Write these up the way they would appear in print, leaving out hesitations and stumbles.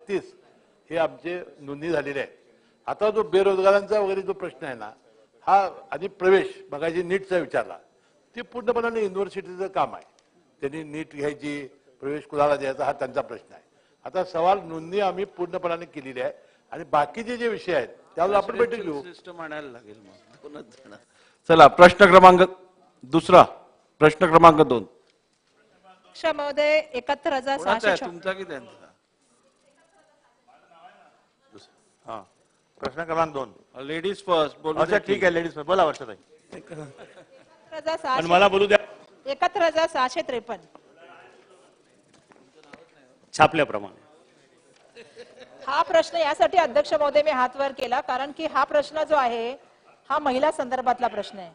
36 हे आमचे नोंदणी झालेले आहे. आता जो बेरोजगारांचा वगैरे जो प्रश्न आहे ना, हा आणि प्रवेश मगाशी नीटचा विचारला, ते पूर्णपणे युनिव्हर्सिटीचं काम आहे. त्यांनी नीट घ्यायची, प्रवेश कुणाला द्यायचा हा त्यांचा प्रश्न आहे. आता सवाल नोंदणी आम्ही पूर्णपणाने केलेली आहे आणि बाकीचे जे विषय आहेत त्यावर आपण बैठक घेऊ. सिस्टम आणायला लागेल. चला प्रश्न क्रमांक दुसरा, प्रश्न क्रमांक 2. महोदय 71,600. तुमचा की त्यांचा? हा, प्रश्न क्रमांक 2. लेडीज फर्स्ट बोलू. अच्छा ठीक आहे, लेडीज बोला वर्षाताई. 71,600. मला बोलू द्या. 71,653. छापल्याप्रमाणे हा प्रश्न यासाठी अध्यक्ष महोदय मी हात वर केला कारण की हा प्रश्न जो आहे हा महिला संदर्भातला प्रश्न आहे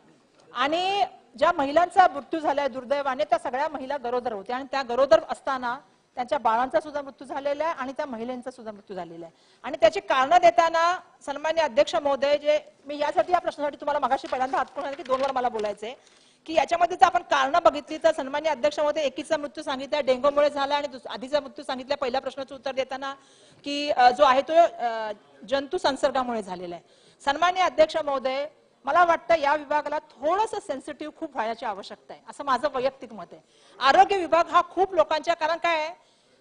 आणि ज्या महिलांचा मृत्यू झालाय दुर्दैवाने त्या सगळ्या महिला गरोदर होत्या आणि त्या गरोदर असताना त्यांच्या बाळांचा सुद्धा मृत्यू झालेला आहे आणि त्या महिलांचा सुद्धा मृत्यू झालेला आहे. आणि त्याची कारण देताना सन्माननीय अध्यक्ष महोदय, जे मी यासाठी या प्रश्नासाठी तुम्हाला मगाशी पहिल्यांदा हात करून की 2 वर मला बोलायचंय की याच्यामध्ये जर आपण कारण बघितली तर सन्माननीय अध्यक्ष महोदय एकीचा मृत्यू सांगितला डेंग्यूमुळे झाला आणि आधीचा मृत्यू सांगितला पहिल्या प्रश्नाचं उत्तर देताना की जो आहे तो जंतू संसर्गामुळे झालेला आहे. सन्माननीय अध्यक्ष महोदय, मला वाटतं या विभागाला थोडंसं सेन्सिटिव्ह खूप व्हायची आवश्यकता आहे असं माझं वैयक्तिक मत आहे. आरोग्य विभाग हा खूप लोकांच्या, कारण काय आहे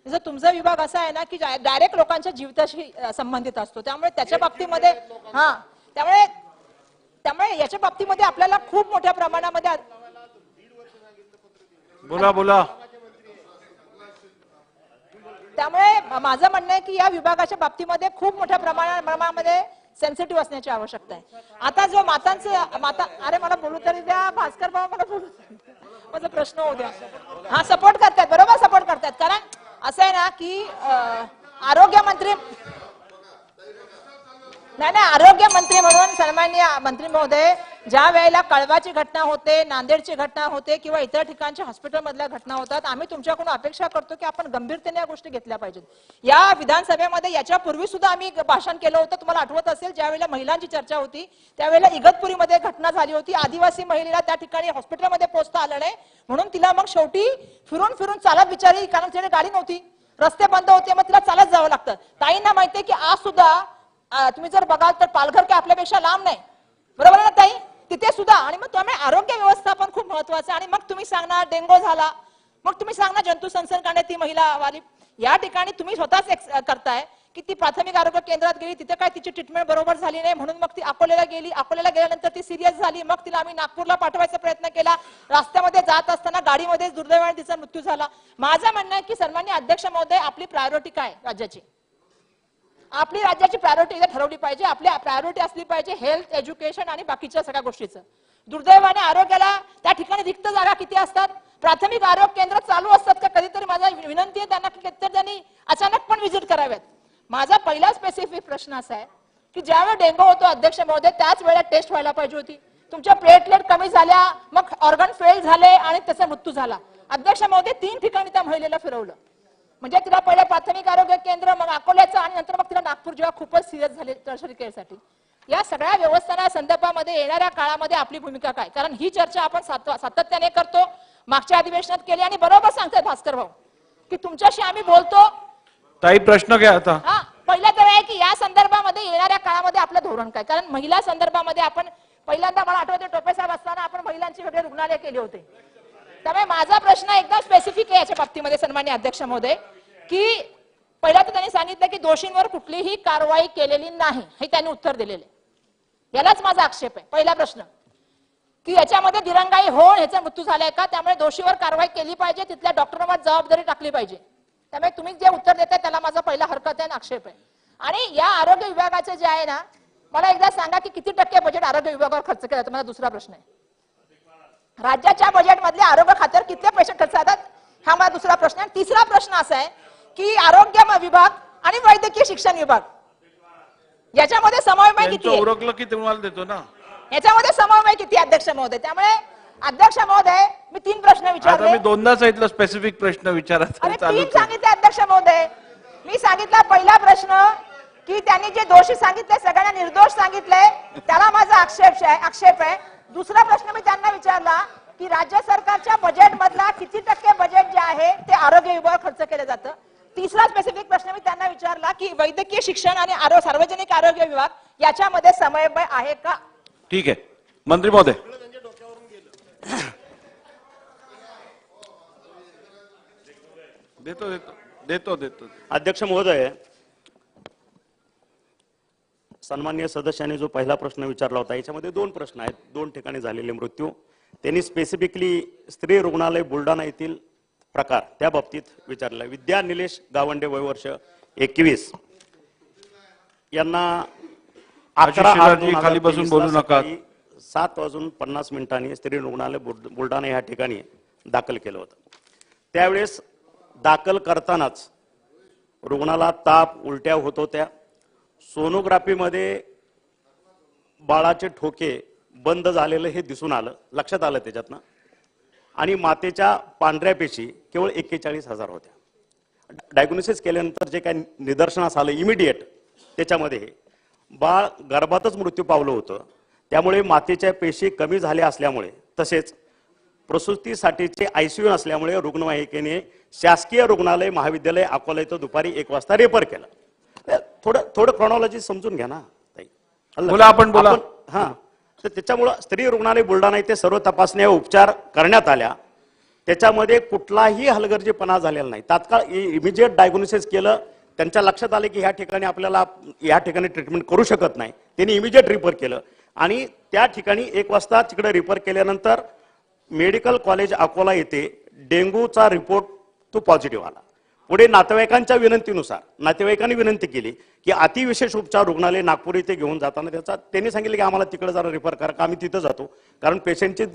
जर तुमचा विभाग असा आहे ना की डायरेक्ट लोकांच्या जीविताशी संबंधित असतो, त्यामुळे त्याच्या बाबतीमध्ये त्यामुळे याच्या बाबतीमध्ये आपल्याला खूप मोठ्या प्रमाणामध्ये बोला. त्यामुळे माझं म्हणणं आहे की या विभागाच्या बाबतीमध्ये खूप मोठ्या प्रमाणामध्ये सेन्सिटिव्ह असण्याची आवश्यकता आहे. आता जो अरे मला बोलू तरी द्या भास्कर बाबा, मला बोलू, माझा प्रश्न होऊ द्या. हा सपोर्ट करतायत, बरोबर सपोर्ट करतायत. कारण असं आहे ना की आरोग्य मंत्री आरोग्य मंत्री म्हणून सन्माननीय मंत्री महोदय, ज्या वेळेला कळवाची घटना होते, नांदेडची घटना होते किंवा इतर ठिकाणच्या हॉस्पिटल मधल्या घटना होतात, आम्ही तुमच्याकडून अपेक्षा करतो की आपण गंभीरतेने या गोष्टी घेतल्या पाहिजेत. या विधानसभेमध्ये याच्यापूर्वी सुद्धा आम्ही भाषण केलं होतं, तुम्हाला आठवत असेल, ज्या वेळेला महिलांची चर्चा होती त्यावेळेला इगतपुरीमध्ये घटना झाली होती. आदिवासी महिलेला त्या ठिकाणी हॉस्पिटलमध्ये पोहोचता आलं नाही म्हणून तिला मग शेवटी फिरून चालत बिचारी, कारण तिथे गाडी नव्हती, रस्ते बंद होते, मग तिला चालत जावं लागतं. ताईंना माहितीये की आज सुद्धा तुम्ही जर बघाल तर पालघर काय आपल्यापेक्षा लांब नाही, बरोबर ना ताई, तिथे सुद्धा. आणि मग त्यामुळे आरोग्य व्यवस्थापन खूप महत्वाचं आहे. आणि मग तुम्ही सांगणार डेंगू झाला, मग तुम्ही सांगणार जंतू संसर्गाने ती महिला वाली, या ठिकाणी तुम्ही स्वतःच करताय की ती प्राथमिक आरोग्य केंद्रात गेली, तिथे काय तिची ट्रीटमेंट बरोबर झाली नाही म्हणून मग ती अकोल्याला गेली, अकोल्याला गेल्यानंतर ती सिरियस झाली, मग तिला आम्ही नागपूरला पाठवायचा प्रयत्न केला, रस्त्यामध्ये जात असताना गाडीमध्ये दुर्दैवाने तिचा मृत्यू झाला. माझं म्हणणं आहे की सन्माननीय अध्यक्ष महोदय, आपली प्रायोरिटी काय राज्याची, आपली राज्याची प्रायोरिटी ठरवली पाहिजे. आपली प्रायोरिटी असली पाहिजे हेल्थ, एज्युकेशन आणि बाकीच्या सगळ्या गोष्टीचं. दुर्दैवाने आरोग्याला त्या ठिकाणी रिक्त जागा किती असतात, प्राथमिक आरोग्य केंद्र चालू असतात का, कधीतरी माझा विनंती आहे त्यांना की त्यांनी अचानक पण व्हिजिट कराव्यात. माझा पहिला स्पेसिफिक प्रश्न असा आहे की ज्यावेळी डेंगू होतो अध्यक्ष महोदय त्याच वेळेला टेस्ट व्हायला पाहिजे होती. तुमच्या प्लेटलेट कमी झाल्या, मग ऑर्गन फेल झाले आणि त्याचा मृत्यू झाला. अध्यक्ष महोदय 3 ठिकाणी त्या महिलेला फिरवलं, म्हणजे तिला पहिलं प्राथमिक आरोग्य केंद्र, मग अकोल्याचं आणि नंतर मग तिला नागपूर जेव्हा खूपच सिरियस झाले टर्शरी केअरसाठी. या सगळ्या व्यवस्थापना संदर्भामध्ये येणाऱ्या काळामध्ये आपली भूमिका काय, कारण ही चर्चा आपण सातत्याने करतो, मागच्या अधिवेशनात केली आणि बरोबर सांगतात भास्कर भाऊ की तुमच्याशी आम्ही बोलतो. ताई प्रश्न घ्या आता. हा, पहिला तर आहे की या संदर्भामध्ये येणाऱ्या काळामध्ये आपलं धोरण काय, कारण महिला संदर्भामध्ये आपण पहिल्यांदा मला आठवते टोपे साहेब असताना आपण महिलांची वेगळे रुग्णालय केले होते. त्यामुळे माझा प्रश्न एकदम स्पेसिफिक आहे याच्या बाबतीमध्ये सन्माननीय अध्यक्ष महोदय, की पहिला तर त्यांनी सांगितलं की दोषींवर कुठलीही कारवाई केलेली नाही, हे त्यांनी उत्तर दिलेले. यालाच माझा आक्षेप आहे. पहिला प्रश्न की याच्यामध्ये दिरंगाई होऊन ह्याचा मृत्यू झालाय का, त्यामुळे दोषीवर कारवाई केली पाहिजे, तिथल्या डॉक्टरांवर जबाबदारी टाकली पाहिजे. त्यामुळे तुम्ही जे उत्तर देताय त्याला माझा पहिला हरकत आहे, आक्षेप आहे. आणि या आरोग्य विभागाचे जे आहे ना, मला एकदा सांगा की किती टक्के बजेट आरोग्य विभागावर खर्च केला जातो. माझा दुसरा प्रश्न आहे, राज्याच्या बजेट मधले आरोग्य खात्यावर किती पैसे खर्च होतात, हा माझा दुसरा प्रश्न आहे. तिसरा प्रश्न असा आहे की आरोग्य विभाग आणि वैद्यकीय शिक्षण विभाग याच्यामध्ये समन्वय किती आहे, ओळखलं की तुम्हाला देतो ना, याच्यामध्ये समन्वय किती अध्यक्ष महोदय. त्यामुळे अध्यक्ष महोदय मी 3 प्रश्न विचारले. मी 2दा सांगितलं स्पेसिफिक प्रश्न विचारायचा. 3 सांगितले अध्यक्ष महोदय. मी सांगितला पहिला प्रश्न की त्यांनी जे दोषी सांगितले सगळ्यांना निर्दोष सांगितले, त्याला माझा आक्षेप आहे. दुसरा प्रश्न मी त्यांना विचारला की राज्य सरकारच्या बजेट मधला किती टक्के बजेट जे आहे ते आरोग्य विभागावर खर्च केलं जातं. तिसरा स्पेसिफिक प्रश्न मी त्यांना विचारला की वैद्यकीय शिक्षण आणि सार्वजनिक आरोग्य विभाग याच्यामध्ये समन्वय आहे का? ठीक आहे, मंत्री महोदय. देतो देतो देतो देतो. अध्यक्ष महोदय, सन्माननीय सदस्यांनी जो पहिला प्रश्न विचारला होता याच्यामध्ये दोन प्रश्न आहेत, दोन ठिकाणी झालेले मृत्यू. त्यांनी स्पेसिफिकली स्त्री रुग्णालय बुलढाणा येथील प्रकार त्या बाबतीत विचारला. विद्या निलेश गावंडे, वय वर्ष 21, यांना 11/8/2023 खाली बसून बोलू नका. 7:50 स्त्री रुग्णालय बुलढाणा या ठिकाणी दाखल केलं होतं. त्यावेळेस दाखल करतानाच रुग्णाला ताप, उलट्या होत होत्या. सोनोग्राफीमध्ये बाळाचे ठोके बंद झालेलं हे दिसून आलं, लक्षात आलं त्याच्यातनं. आणि मातेच्या पांढऱ्या पेशी केवळ 41,000 होत्या. डायग्नोसिस केल्यानंतर जे काही निदर्शनास आलं इमिडिएट, त्याच्यामध्ये बाळ गर्भातच मृत्यू पावलं होतं. त्यामुळे मातेच्या पेशी कमी झाल्या असल्यामुळे, तसेच प्रसूतीसाठीचे ICU नसल्यामुळे रुग्णवाहिकेने शासकीय रुग्णालय महाविद्यालय अकोला इथं दुपारी 1 वाजता रेफर केलं. थोडं क्रोनॉलॉजी समजून घ्या ना ताई. बोला, आपण बोला. हा, तर त्याच्यामुळं स्त्री रुग्णालय बुलढाणा इथे सर्व तपासण्या उपचार करण्यात आल्या. त्याच्यामध्ये कुठलाही हलगर्जीपणा झालेला नाही. तात्काळ इमिजिएट डायग्नोसिस केलं. त्यांच्या लक्षात आले की ह्या ठिकाणी आपल्याला या ठिकाणी ट्रीटमेंट करू शकत नाही. त्यांनी इमिजिएट रिफर केलं आणि त्या ठिकाणी 1 वाजता तिकडे रिफर केल्यानंतर मेडिकल कॉलेज अकोला येथे डेंग्यूचा रिपोर्ट तो पॉझिटिव्ह आला. पुढे नातेवाईकांच्या विनंतीनुसार नातेवाईकांनी विनंती केली की अतिविशेष उपचार रुग्णालय नागपूर इथे घेऊन जाताना त्यांनी सांगितलं की आम्हाला तिकडे जरा रिफर करा, का आम्ही तिथं जातो, कारण पेशंटची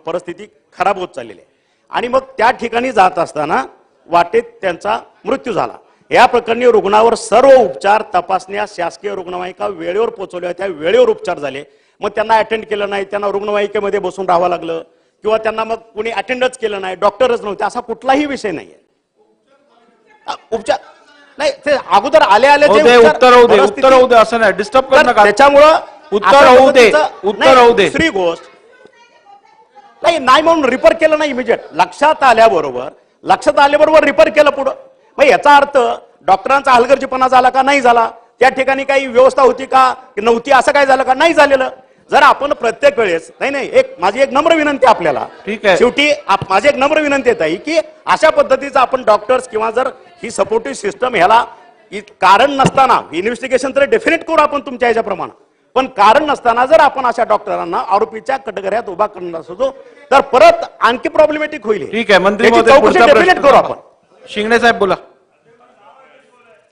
परिस्थिती खराब होत चाललेली आहे. आणि मग त्या ठिकाणी जात असताना वाटेत त्यांचा मृत्यू झाला. या प्रकरणी रुग्णावर सर्व उपचार तपासण्या शासकीय रुग्णवाहिका वेळेवर पोहोचवल्या होत्या, वेळेवर उपचार झाले. मग त्यांना अटेंड केलं नाही, त्यांना रुग्णवाहिकेमध्ये बसून राहावं लागलं, किंवा त्यांना मग कोणी अटेंडच केलं नाही, डॉक्टरच नव्हते, असा कुठलाही विषय नाहीये. उपचार नाही, ते अगोदर आले उत्तर होऊ दे असं नाही, डिस्टर्ब करू नका. त्याच्यामुळं उत्तर होऊ दे. दुसरी गोष्ट नाही म्हणून रिफर केलं नाही इमिजिएट. लक्षात आल्याबरोबर रिफर केलं पुढं. मग याचा अर्थ डॉक्टरांचा हलगर्जीपणा झाला का? नाही झाला. त्या ठिकाणी काही व्यवस्था होती का? नव्हती. असं काय झालं का? नाही झालेलं. जर आपण प्रत्येक वेळेस नाही माझी एक नम्र विनंती आपल्याला, शेवटी माझी एक नम्र विनंती आहे की अशा पद्धतीचं आपण डॉक्टर्स किंवा जर ही सपोर्टिव्ह सिस्टम ह्याला कारण नसताना इन्व्हेस्टिगेशन तर डेफिनेट करू आपण तुमच्या ह्याच्याप्रमाणे, पण कारण नसताना जर आपण अशा डॉक्टरांना आरोपीच्या कटघऱ्यात उभा करणार असतो तर परत आणखी प्रॉब्लेमॅटिक होईल. ठीक आहे, मंत्री महोदय डेफिनेट करू आपण. शिंगणे साहेब बोला.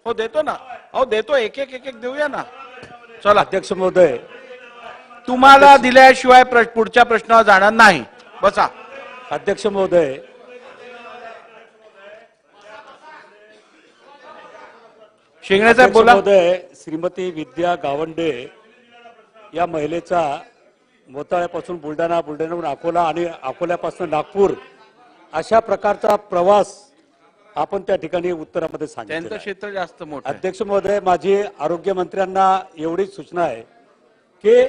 हो देतो ना, हो देतो, एक एक देऊया ना. चला अध्यक्ष महोदय, तुम्हाला दिल्याशिवाय पुढच्या प्रश्नावर जाणार नाही. बसा. अध्यक्ष महोदय, शिंगणे साहेब बोला. महोदय, श्रीमती विद्या गावंडे या महिलेचा मोताळ्यापासून बुलढाण्याहून अकोला आणि अकोल्यापासून नागपूर अशा प्रकारचा प्रवास आपण त्या ठिकाणी उत्तरामध्ये सांगितलं. त्यांचं क्षेत्र जास्त मोठं. अध्यक्ष महोदय, माझी आरोग्य मंत्र्यांना एवढीच सूचना आहे की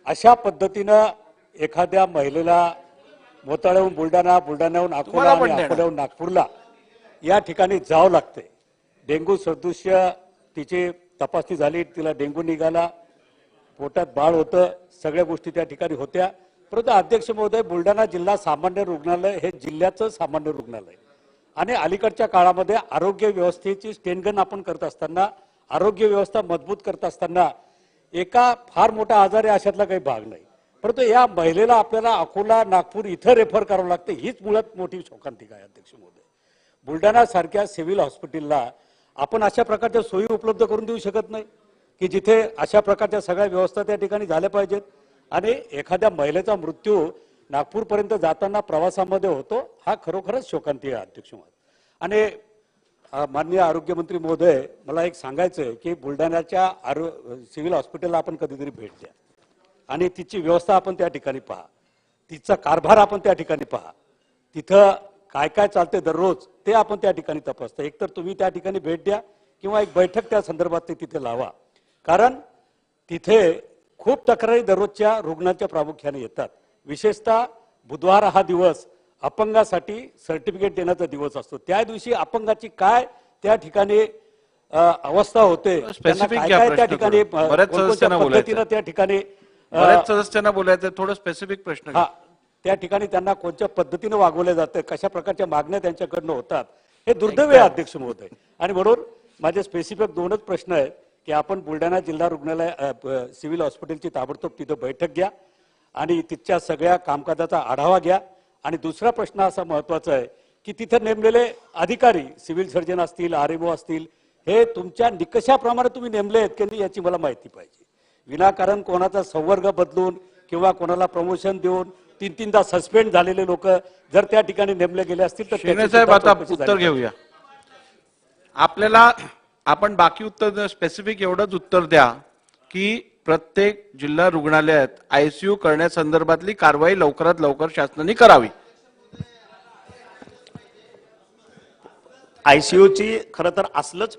अशा पद्धतीनं एखाद्या महिलेला मोताळ्याहून बुलढाण्याहून अकोला आणि अकोल्याहून नागपूरला या ठिकाणी जावं लागते. डेंग्यू सदृश्य तिची तपासणी झाली, तिला डेंग्यू निघाला, पोटात बाळ होतं, सगळ्या गोष्टी त्या ठिकाणी होत्या. परंतु अध्यक्ष महोदय, बुलढाणा जिल्हा सामान्य रुग्णालय हे जिल्ह्याचं सामान्य रुग्णालय आणि अलीकडच्या काळामध्ये आरोग्य व्यवस्थेची स्टेनगन आपण करत असताना, आरोग्य व्यवस्था मजबूत करत असताना एका फार मोठा आजार आहे अशातला काही भाग नाही. परंतु या महिलेला आपल्याला अकोला नागपूर इथं रेफर करावं लागतं, हीच मुळात मोठी शोकांतिका आहे. अध्यक्ष महोदय, बुलढाणा सारख्या सिव्हिल हॉस्पिटलला आपण अशा प्रकारच्या सोयी उपलब्ध करून देऊ शकत नाही की जिथे अशा प्रकारच्या सगळ्या व्यवस्था त्या ठिकाणी झाल्या पाहिजेत. आणि एखाद्या महिलेचा मृत्यू नागपूरपर्यंत जाताना प्रवासामध्ये होतो, हा खरोखरच शोकांतिका आहे. अध्यक्ष महोदय, आणि माननीय आरोग्यमंत्री महोदय, मला एक सांगायचं आहे की बुलढाण्याच्या सिव्हिल हॉस्पिटलला आपण कधीतरी भेट द्या आणि तिची व्यवस्था आपण त्या ठिकाणी पहा, तिचा कारभार आपण त्या ठिकाणी पहा, तिथं काय काय चालते दररोज ते आपण त्या ठिकाणी तपासता. एकतर तुम्ही त्या ठिकाणी भेट द्या किंवा एक बैठक त्या संदर्भात ते तिथे लावा, कारण तिथे खूप तक्रारी दररोजच्या रुग्णांच्या प्रामुख्याने येतात. विशेषतः बुधवार हा दिवस अपंगासाठी सर्टिफिकेट देण्याचा दिवस असतो. त्या दिवशी अपंगाची काय त्या ठिकाणी अवस्था होते त्यांना स्पेसिफिक काय घ्या काय त्या प्रश्न ठिकाणी करून. बऱ्याच कोणकोणत्या सदस्यांना पद्धतीनं बोलायचं. त्या ठिकाणी बऱ्याच सदस्यांना बोलायचं, थोडं स्पेसिफिक प्रश्न घ्या. हा त्या ठिकाणी त्यांना कोणत्या पद्धतीनं वागवलं जातं, कशा प्रकारच्या मागण्या त्यांच्याकडनं होतात, हे दुर्दैव आहे अध्यक्ष महोदय. आणि म्हणून माझे स्पेसिफिक दोनच प्रश्न आहेत की आपण बुलढाणा जिल्हा रुग्णालय सिव्हिल हॉस्पिटलची ताबडतोब तिथं बैठक घ्या आणि तिथच्या सगळ्या कामकाजाचा आढावा घ्या. आणि दुसरा प्रश्न असा महत्वाचा आहे की तिथे नेमलेले अधिकारी, सिव्हिल सर्जन असतील, RMO असतील, हे तुमच्या निकषाप्रमाणे तुम्ही नेमले आहेत की नाही याची मला माहिती पाहिजे. विनाकारण कोणाचा संवर्ग बदलून किंवा कोणाला प्रमोशन देऊन 3-3दा सस्पेंड झालेले लोक जर त्या ठिकाणी नेमले गेले असतील तर त्याची शेणे साहेब, सुद्धा आता चौकशी उत्तर झाली घेऊया. आपल्याला आपण बाकी उत्तर स्पेसिफिक एवढंच उत्तर द्या की प्रत्येक जिल्हा रुग्णालयात ICU करण्यासंदर्भातली कारवाई लवकरात लवकर शासनाने करावी. ICUची खरं तर असलंच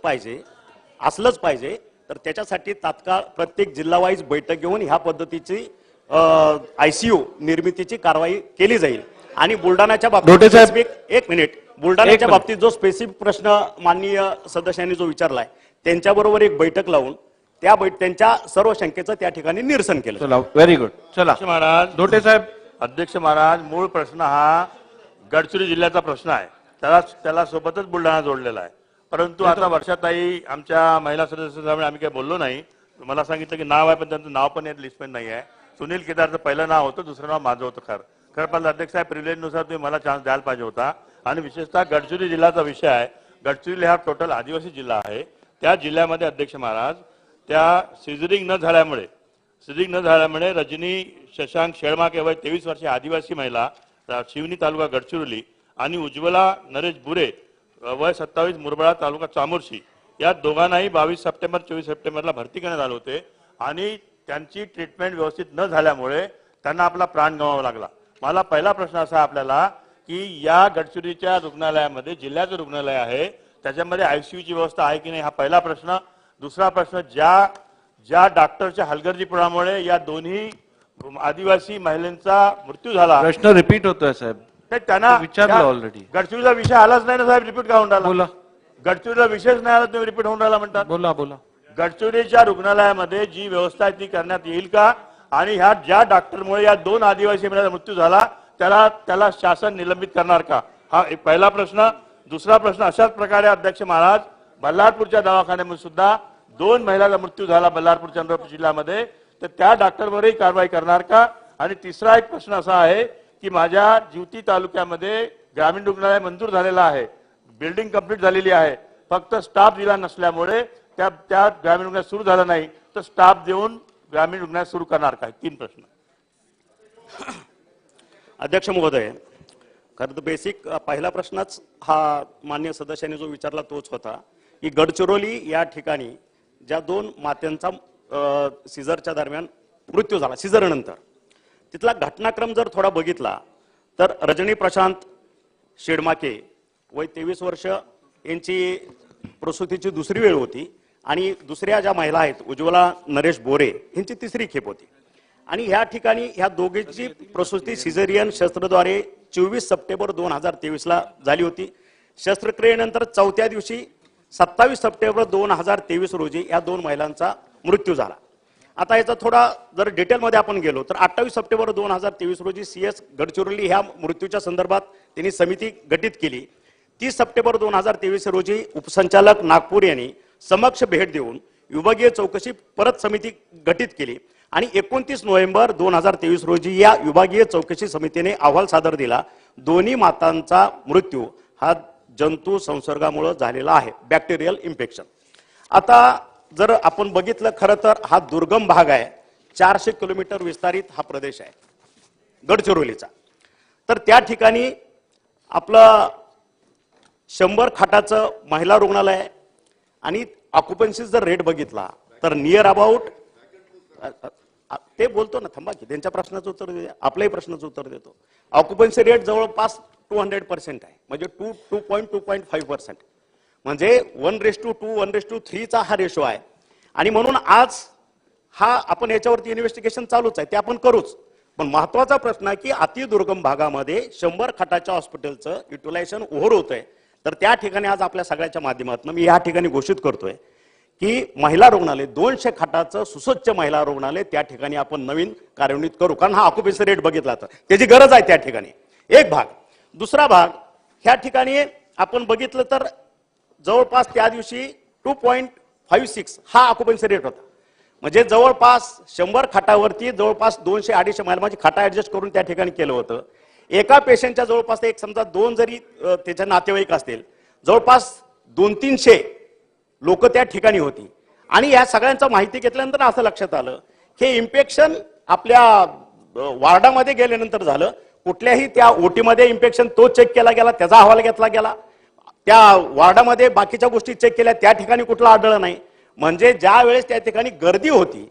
पाहिजे. तर त्याच्यासाठी तात्काळ प्रत्येक जिल्हावाईज बैठक घेऊन ह्या पद्धतीची ICU निर्मितीची कारवाई केली जाईल. आणि बुलढाण्याच्या बाबतीत धोटे साहेब. एक मिनिट, बुलढाण्याच्या बाबतीत जो स्पेसिफिक प्रश्न माननीय सदस्यांनी जो विचारलाय त्यांच्याबरोबर एक बैठक लावून त्यांच्या सर्व शंकेचं त्या ठिकाणी निरसन केलं. चला, व्हेरी गुड. चला अध्यक्ष महाराज, धोटे साहेब. अध्यक्ष महाराज, मूळ प्रश्न हा गडचिरोली जिल्ह्याचा प्रश्न आहे. त्याला सोबतच बुलढाणा जोडलेला आहे. परंतु आता वर्षाताई आमच्या महिला सदस्यांमुळे आम्ही काही बोललो नाही. मला सांगितलं की नाव आहे पण त्यांचं नाव पण यात लिस्टमध्ये नाही आहे. सुनील केदारचं पहिलं नाव होतं, दुसरं नाव माझं होतं. खरं पण अध्यक्ष साहेब, प्रिव्हिलेजनुसार तुम्ही मला चान्स द्यायला पाहिजे होता. आणि विशेषतः गडचिरोली जिल्ह्याचा विषय आहे. गडचिरोली हा टोटल आदिवासी जिल्हा आहे. त्या जिल्ह्यामध्ये अध्यक्ष महाराज त्या सिझरिंग न झाल्यामुळे रजनी शशांक शेळमाके वय 23 वर्षे आदिवासी महिला, शिवनी तालुका गडचिरोली, आणि उज्ज्वला नरेश बुरे वय 27 मुरबाळा तालुका चामोर्शी, या दोघांनाही 22 सप्टेंबर 24 सप्टेंबरला भरती करण्यात आले होते. आणि त्यांची ट्रीटमेंट व्यवस्थित न झाल्यामुळे त्यांना आपला प्राण गमावा लागला. मला पहिला प्रश्न असा आहे आपल्याला की या गडचिरोलीच्या रुग्णालयामध्ये, जिल्ह्याचं रुग्णालय आहे, त्याच्यामध्ये ICUची व्यवस्था आहे की नाही, हा पहिला प्रश्न. दुसरा प्रश्न, ज्या डॉक्टरच्या हलगर्जीपणामुळे या दोन्ही आदिवासी महिलांचा मृत्यू झाला, प्रश्न रिपीट होतोय साहेब. त्यांना विचारलं ऑलरेडी. गडचिरोलीचा विषय आलाच नाही ना साहेब, रिपीट का होऊन राहिला? बोला गडचिरोलीचा विषयच नाही आला, तुम्ही रिपीट होऊन राहिला म्हणतात. बोला. गडचिरोलीच्या रुग्णालयामध्ये जी व्यवस्था आहे ती करण्यात येईल का? आणि ह्या ज्या डॉक्टरमुळे या दोन आदिवासी महिलांचा मृत्यू झाला त्याला शासन निलंबित करणार का? हा एक पहिला प्रश्न. दुसरा प्रश्न अशाच प्रकारे अध्यक्ष महाराज, बल्लारपूरच्या दवाखान्यामध्ये सुद्धा 2 महिलांचा मृत्यू झाला बल्लारपूर चंद्रपूर जिल्ह्यामध्ये, तर त्या डॉक्टरवरही कारवाई करणार का? आणि तिसरा एक प्रश्न असा आहे की माझ्या जिवती तालुक्यामध्ये ग्रामीण रुग्णालय मंजूर झालेला आहे, बिल्डिंग कंप्लीट झालेली आहे, फक्त स्टाफ दिला नसल्यामुळे त्या ग्रामीण रुग्णालय सुरू झालं नाही, तर स्टाफ देऊन ग्रामीण रुग्णालय सुरू करणार काय? 3 प्रश्न. अध्यक्ष महोदय, खरं तर बेसिक पहिला प्रश्नच हा मान्य सदस्यांनी जो विचारला तोच होता की गडचिरोली या ठिकाणी ज्या 2 मात्यांचा सिझरच्या दरम्यान मृत्यू झाला, सिझर नंतर, तिथला घटनाक्रम जर थोडा बघितला तर रजनी प्रशांत शेडमाके वय 23 वर्ष यांची प्रसूतीची दुसरी वेळ होती. आणि दुसऱ्या ज्या महिला आहेत उज्ज्वला नरेश बोरे यांची तिसरी खेप होती. आणि ह्या ठिकाणी ह्या दोघींची प्रसूती सिझेरियन शस्त्रद्वारे 24 सप्टेंबर 2023 ला झाली होती. शस्त्रक्रियेनंतर 4थ्या दिवशी 27 सप्टेंबर 2023 रोजी या 2 महिलांचा मृत्यू झाला. आता याचा थोडा जर डिटेलमध्ये आपण गेलो तर 28 सप्टेंबर 2023 रोजी CS गडचिरोली ह्या मृत्यूच्या संदर्भात त्यांनी समिती गठीत केली. 30 सप्टेंबर 2023 रोजी उपसंचालक नागपूर यांनी समक्ष भेट देऊन विभागीय चौकशी परत समिती गठीत केली. आणि 29 नोव्हेंबर 2023 रोजी या विभागीय चौकशी समितीने अहवाल सादर दिला. दोन्ही मातांचा मृत्यू हा जंतू संसर्गामुळे झालेला आहे, बॅक्टेरियल इन्फेक्शन. आता जर आपण बघितलं, खरं तर हा दुर्गम भाग आहे, 400 किलोमीटर विस्तारित हा प्रदेश आहे गडचिरोलीचा. तर त्या ठिकाणी आपलं 100 खाटाचं महिला रुग्णालय आहे. आणि ऑक्युपन्सी जर रेट बघितला तर नियर अबाउट, ते बोलतो ना, थांबा की त्यांच्या प्रश्नाचं उत्तर देऊ, आपल्याही प्रश्नाचं उत्तर देतो. ऑक्युपन्सी रेट जवळपास 200% आहे, म्हणजे 2.5%, म्हणजे 1:2, 1:3 हा रेशो आहे. आणि म्हणून आज हा आपण याच्यावरती इन्व्हेस्टिगेशन चालूच आहे, ते आपण करूच. पण महत्वाचा प्रश्न आहे की अति दुर्गम भागामध्ये 100 खाटाच्या हॉस्पिटलचं युटिलायझेशन ओव्हर होतंय. तर त्या ठिकाणी आज आपल्या सगळ्याच्या माध्यमातून मी या ठिकाणी घोषित करतोय की महिला रुग्णालय 200 खाटाचं सुसज्ज महिला रुग्णालय त्या ठिकाणी आपण नवीन कार्यान्वित करू, कारण हा ऑक्युपेशन रेट बघितला तर त्याची गरज आहे त्या ठिकाणी. एक भाग. दुसरा भाग, ह्या ठिकाणी आपण बघितलं तर जवळपास त्या दिवशी 2.56 हा ऑक्युपेन्सी रेट होता. म्हणजे जवळपास 100 खाटावरती जवळपास 200-250 महिलांची खाटा ऍडजस्ट करून त्या ठिकाणी केलं होतं. एका पेशंटच्या जवळपास एक समजा 2 जरी त्याच्या नातेवाईक असतील, जवळपास 200-300 लोक त्या ठिकाणी होती. आणि या सगळ्यांचा माहिती घेतल्यानंतर असं लक्षात आलं की इन्फेक्शन आपल्या वार्डामध्ये गेल्यानंतर झालं. कुठल्याही त्या ओटीमध्ये इन्फेक्शन तो चेक केला गेला, त्याचा अहवाल घेतला गेला. त्या वार्डामध्ये बाकीच्या गोष्टी चेक केल्या, त्या ठिकाणी कुठलं आढळलं नाही. म्हणजे ज्या वेळेस त्या ठिकाणी गर्दी होती,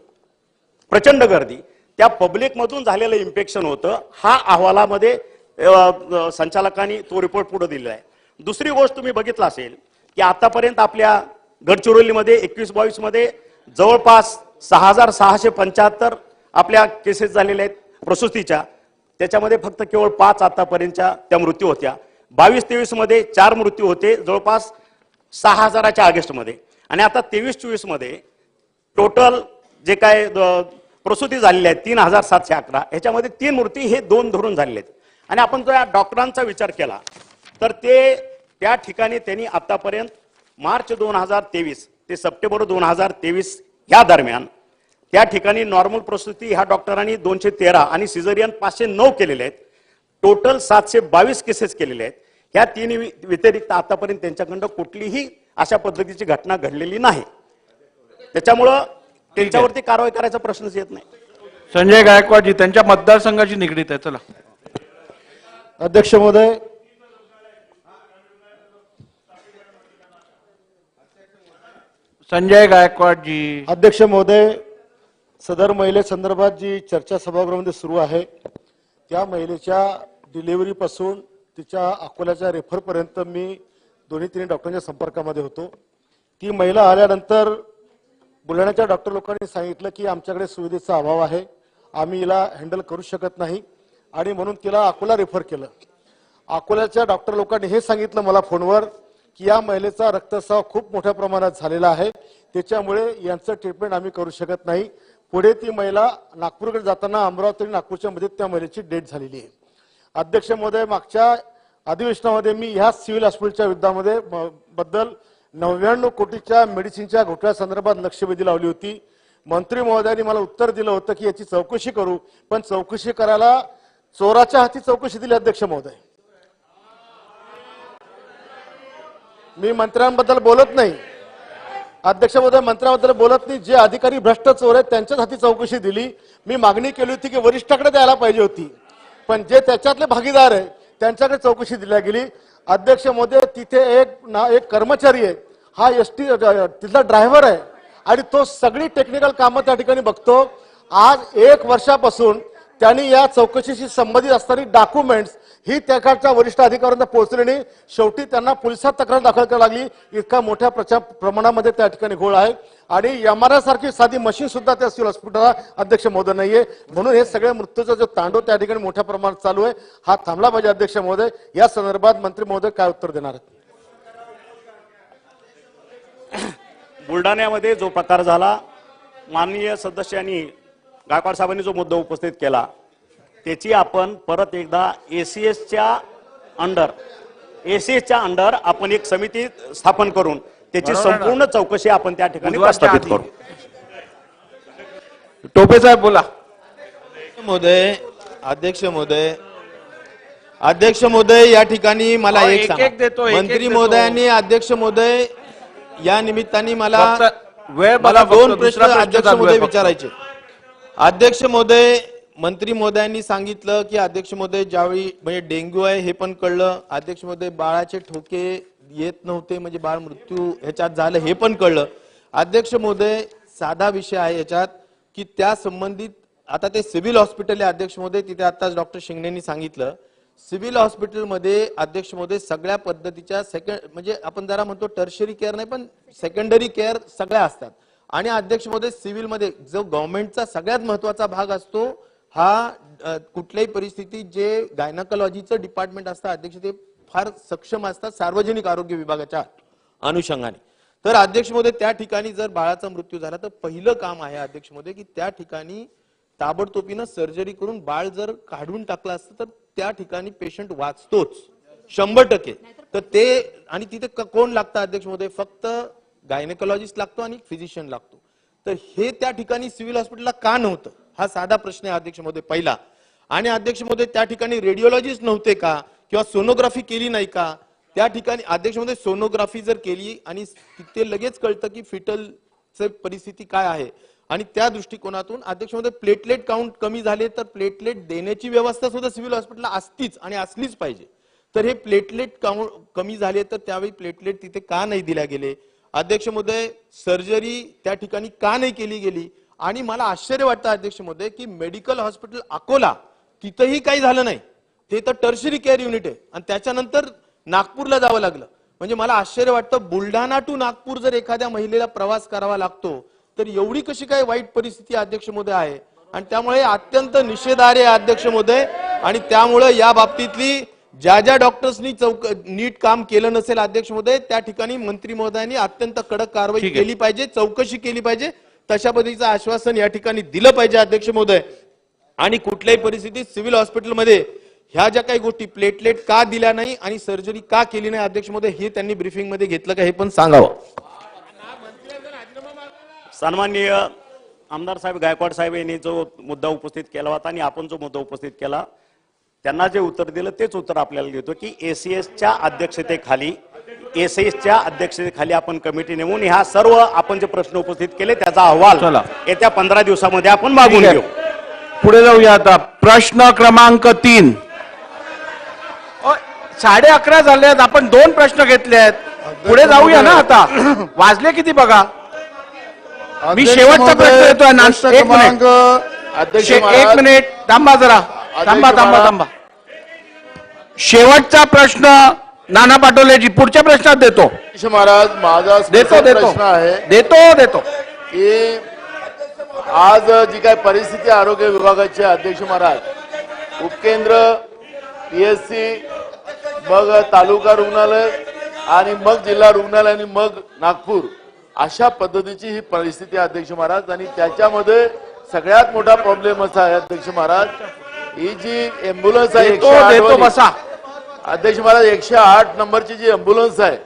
प्रचंड गर्दी, त्या पब्लिक मधून झालेलं इन्फेक्शन होतं. हा अहवालामध्ये संचालकांनी तो रिपोर्ट पुढे दिलेला आहे. दुसरी गोष्ट तुम्ही बघितलं असेल की आतापर्यंत आपल्या गडचिरोलीमध्ये 21-22 मध्ये जवळपास 6,675 आपल्या केसेस झालेल्या आहेत प्रसूतीच्या. त्याच्यामध्ये फक्त केवळ 5 आतापर्यंतच्या त्या मृत्यू होत्या. 22-23 मध्ये 4 मृत्यू होते जवळपास 6,000च्या ऑगस्टमध्ये. आणि आता 23-24 मध्ये टोटल जे काय प्रसूती झालेल्या आहेत 3,711, ह्याच्यामध्ये 3 मृत्यू हे 2 धरून झालेले आहेत. आणि आपण जर डॉक्टरांचा विचार केला तर ते त्या ठिकाणी त्यांनी आतापर्यंत मार्च 2023 ते सप्टेंबर 2023 या दरम्यान त्या ठिकाणी नॉर्मल प्रसूती ह्या डॉक्टरांनी 213 आणि सिझेरियन 509 केलेले आहेत. टोटल 722 केसेस केलेले आहेत. ह्या 3 व्यतिरिक्त आतापर्यंत त्यांच्याकडं कुठलीही अशा पद्धतीची घटना घडलेली नाही. त्याच्यामुळं त्यांच्यावरती कारवाई करायचा प्रश्नच येत नाही. संजय गायकवाडजी त्यांच्या मतदारसंघाची निगडीत आहे. चला अध्यक्ष महोदय, संजय गायकवाडजी. अध्यक्ष महोदय, सदर महिलेसंदर्भात जी चर्चा सभागृहामध्ये सुरू आहे त्या महिलेच्या डिलिव्हरी पासून तिच्या अकोल्याच्या रेफर पर्यंत मी दोन्ही डॉक्टरांच्या संपर्कामध्ये होतो. ती महिला आल्यानंतर बुलढाण्याच्या डॉक्टर लोकांनी सांगितलं की आमच्याकडे सुविधेचा अभाव आहे, आम्ही हिला हँडल करू शकत नाही आणि म्हणून तिला अकोला रेफर केलं. अकोल्याच्या डॉक्टर लोकांनी हे सांगितलं मला फोनवर की या महिलेचा रक्तस्राव खूप मोठ्या प्रमाणात झालेला आहे, त्याच्यामुळे यांचं ट्रीटमेंट आम्ही करू शकत नाही. पुढे ती महिला नागपूरकडे जाताना अमरावती आणि नागपूरच्या मध्ये त्या महिलेची डेथ झालेली आहे. अध्यक्ष महोदय, मागच्या अधिवेशनामध्ये मी ह्या सिव्हिल हॉस्पिटलच्या युद्धामध्ये बद्दल 99 कोटीच्या मेडिसिनच्या घोटाळ्यासंदर्भात लक्षवेधी लावली होती. मंत्री महोदयांनी मला उत्तर दिलं होतं की याची चौकशी करू, पण चौकशी करायला चोराच्या हाती चौकशी दिली. अध्यक्ष महोदय, मी मंत्र्यांबद्दल बोलत नाही. अध्यक्ष महोदय, मंत्र्यांबद्दल बोलत नाही. जे अधिकारी भ्रष्ट चोर आहेत त्यांच्याच हाती चौकशी दिली. मी मागणी केली होती की वरिष्ठाकडे द्यायला पाहिजे होती, पण जे त्याच्यातले भागीदार आहे त्यांच्याकडे चौकशी दिल्या गेली. अध्यक्ष महोदय, तिथे एक कर्मचारी आहे, हा एसटी तिथला ड्रायव्हर आहे आणि तो सगळी टेक्निकल कामं त्या ठिकाणी बघतो. आज 1 वर्षापासून त्यांनी या चौकशीशी संबंधित असणारी डॉक्युमेंट्स ही त्याकडच्या वरिष्ठ अधिकाऱ्यांना पोहोचली नाही. शेवटी त्यांना पोलिसात तक्रार दाखल करावी लागली. इतका मोठ्या प्रमाणामध्ये त्या ठिकाणी घोळ आहे आणि एमआरआय सारखी साधी मशीन सुद्धा त्या सिव्हिल हॉस्पिटलला अध्यक्ष महोदय नाहीये. म्हणून हे सगळे मृत्यूचा जो तांडव त्या ठिकाणी मोठ्या प्रमाणात चालू आहे, हा थांबला पाहिजे. अध्यक्ष महोदय, या संदर्भात मंत्री महोदय काय उत्तर देणार आहेत? बुलढाण्यामध्ये जो प्रकार झाला, माननीय सदस्यांनी गायकवाड साहेबांनी जो मुद्दा उपस्थित केला त्याची आपण परत एकदा एसीएसच्या अंडर आपण एक समिती स्थापन करून त्याची संपूर्ण चौकशी आपण त्या ठिकाणी प्रस्थापित करू. टोपे साहेब बोला. अध्यक्ष महोदय या ठिकाणी मला अहो, एक एक-एक सांगा. देतो, एक-एक मंत्री देतो. महोदयांनी अध्यक्ष महोदय या निमित्ताने मला वेळ मला बघा, 2 फक्त प्रश्न दुसरा प्रश्न अध्यक्ष चालू आहे महोदय फक्त. विचारायचे. अध्यक्ष महोदय, मंत्री महोदयांनी सांगितलं की अध्यक्ष महोदय ज्यावेळी म्हणजे डेंग्यू आहे हे पण कळलं. अध्यक्ष महोदय बाळाचे ठोके येत नव्हते म्हणजे बाळ मृत्यू ह्याच्यात झालं हे पण कळलं. अध्यक्ष महोदय, साधा विषय आहे याच्यात की त्या संबंधित आता ते सिव्हिल हॉस्पिटल आहे अध्यक्ष महोदय, तिथे आताच डॉक्टर शिंगणेंनी सांगितलं सिव्हिल हॉस्पिटलमध्ये अध्यक्ष महोदय सगळ्या पद्धतीच्या म्हणजे आपण जरा म्हणतो टर्शरी केअर नाही पण सेकंडरी केअर सगळ्या असतात. आणि अध्यक्ष महोदय सिव्हिलमध्ये जो गव्हर्नमेंटचा सगळ्यात महत्वाचा भाग असतो हा कुठल्याही परिस्थितीत जे गायनाकोलॉजीचं डिपार्टमेंट असतं अध्यक्ष ते फार सक्षम असतात सार्वजनिक आरोग्य विभागाच्या अनुषंगाने. तर अध्यक्ष महोदय त्या ठिकाणी जर बाळाचा मृत्यू झाला तर पहिलं काम आहे अध्यक्ष महोदय की त्या ठिकाणी ताबडतोबीनं सर्जरी करून बाळ जर काढून टाकलं असतं तर त्या ठिकाणी पेशंट वाचतोच 100%. तर ते आणि तिथे कोण लागतं अध्यक्ष महोदय? फक्त गायनेकोलॉजिस्ट लागतो आणि फिजिशियन लागतो. तर हे त्या ठिकाणी सिव्हिल हॉस्पिटलला का नव्हतं हा साधा प्रश्न आहे अध्यक्ष महोदय पहिला. आणि अध्यक्ष महोदय त्या ठिकाणी रेडिओलॉजिस्ट नव्हते का किंवा सोनोग्राफी केली नाही का? त्या ठिकाणी अध्यक्ष महोदय सोनोग्राफी जर केली आणि तिथे लगेच कळतं की फिटलचे परिस्थिती काय आहे आणि त्या दृष्टिकोनातून अध्यक्ष महोदय प्लेटलेट काउंट कमी झाले तर प्लेटलेट देण्याची व्यवस्था सुद्धा सिव्हिल हॉस्पिटलला असतीच आणि असलीच पाहिजे. तर हे प्लेटलेट काउंट कमी झाले तर त्यावेळी प्लेटलेट तिथे का नाही दिल्या गेले? अध्यक्ष महोदय सर्जरी त्या ठिकाणी का नाही केली गेली? आणि मला आश्चर्य वाटतं अध्यक्ष महोदय की मेडिकल हॉस्पिटल अकोला तिथंही काही झालं नाही. ते तर टर्शरी केअर युनिट आहे आणि त्याच्यानंतर नागपूरला जावं लागलं. म्हणजे मला आश्चर्य वाटतं बुलढाणा टू नागपूर जर एखाद्या महिलेला प्रवास करावा लागतो तर एवढी कशी काय वाईट परिस्थिती अध्यक्ष महोदय आहे. आणि त्यामुळे अत्यंत निषेधार्ह आहे अध्यक्ष महोदय. आणि त्यामुळे या बाबतीतली ज्या डॉक्टर्सनी नीट काम केलं नसेल अध्यक्ष महोदय त्या ठिकाणी मंत्री महोदयांनी अत्यंत कडक कारवाई केली पाहिजे, चौकशी केली पाहिजे, तशा पद्धतीचं आश्वासन या ठिकाणी दिलं पाहिजे अध्यक्ष महोदय. आणि कुठल्याही परिस्थितीत सिव्हिल हॉस्पिटलमध्ये ह्या ज्या काही गोष्टी प्लेटलेट का दिल्या नाही आणि सर्जरी का केली नाही अध्यक्ष महोदय हे त्यांनी ब्रीफिंग मध्ये घेतलं का हे पण सांगावं. सन्माननीय आमदार साहेब गायकवाड साहेब यांनी जो मुद्दा उपस्थित केला होता आणि आपण जो मुद्दा उपस्थित केला त्यांना जे उत्तर दिलं तेच उत्तर आपल्याला देतो की एसीएसच्या अध्यक्षतेखाली आपण कमिटी नेमून ह्या सर्व आपण जे प्रश्न उपस्थित केले त्याचा अहवाल येत्या 15 दिवसामध्ये आपण मागून घेऊ. पुढे जाऊया आता. प्रश्न क्रमांक 3. 11:30 झाले आहेत. आपण 2 प्रश्न घेतले आहेत. पुढे जाऊया ना आता. वाजले किती बघा. मी शेवटचा प्रश्न देतोय. एक मिनिट थांबा जरा. थांबा. शेवटचा प्रश्न नाना पाटोलेजी पुढच्या प्रश्नात देतो. महाराज माझा प्रश्न आहे देतो की आज जी काय परिस्थिती आरोग्य विभागाचे अध्यक्ष महाराज उपकेंद्र पीएचसी मग तालुका रुग्णालय आणि मग जिल्हा रुग्णालय आणि मग नागपूर अशा पद्धतीची ही परिस्थिती आहे अध्यक्ष महाराज. आणि त्याच्यामध्ये सगळ्यात मोठा प्रॉब्लेम असा आहे अध्यक्ष महाराज ही जी एम्ब्युलन्स आहे 108 बसा अध्यक्ष महाराज 108 नंबरची जी एम्ब्युलन्स आहे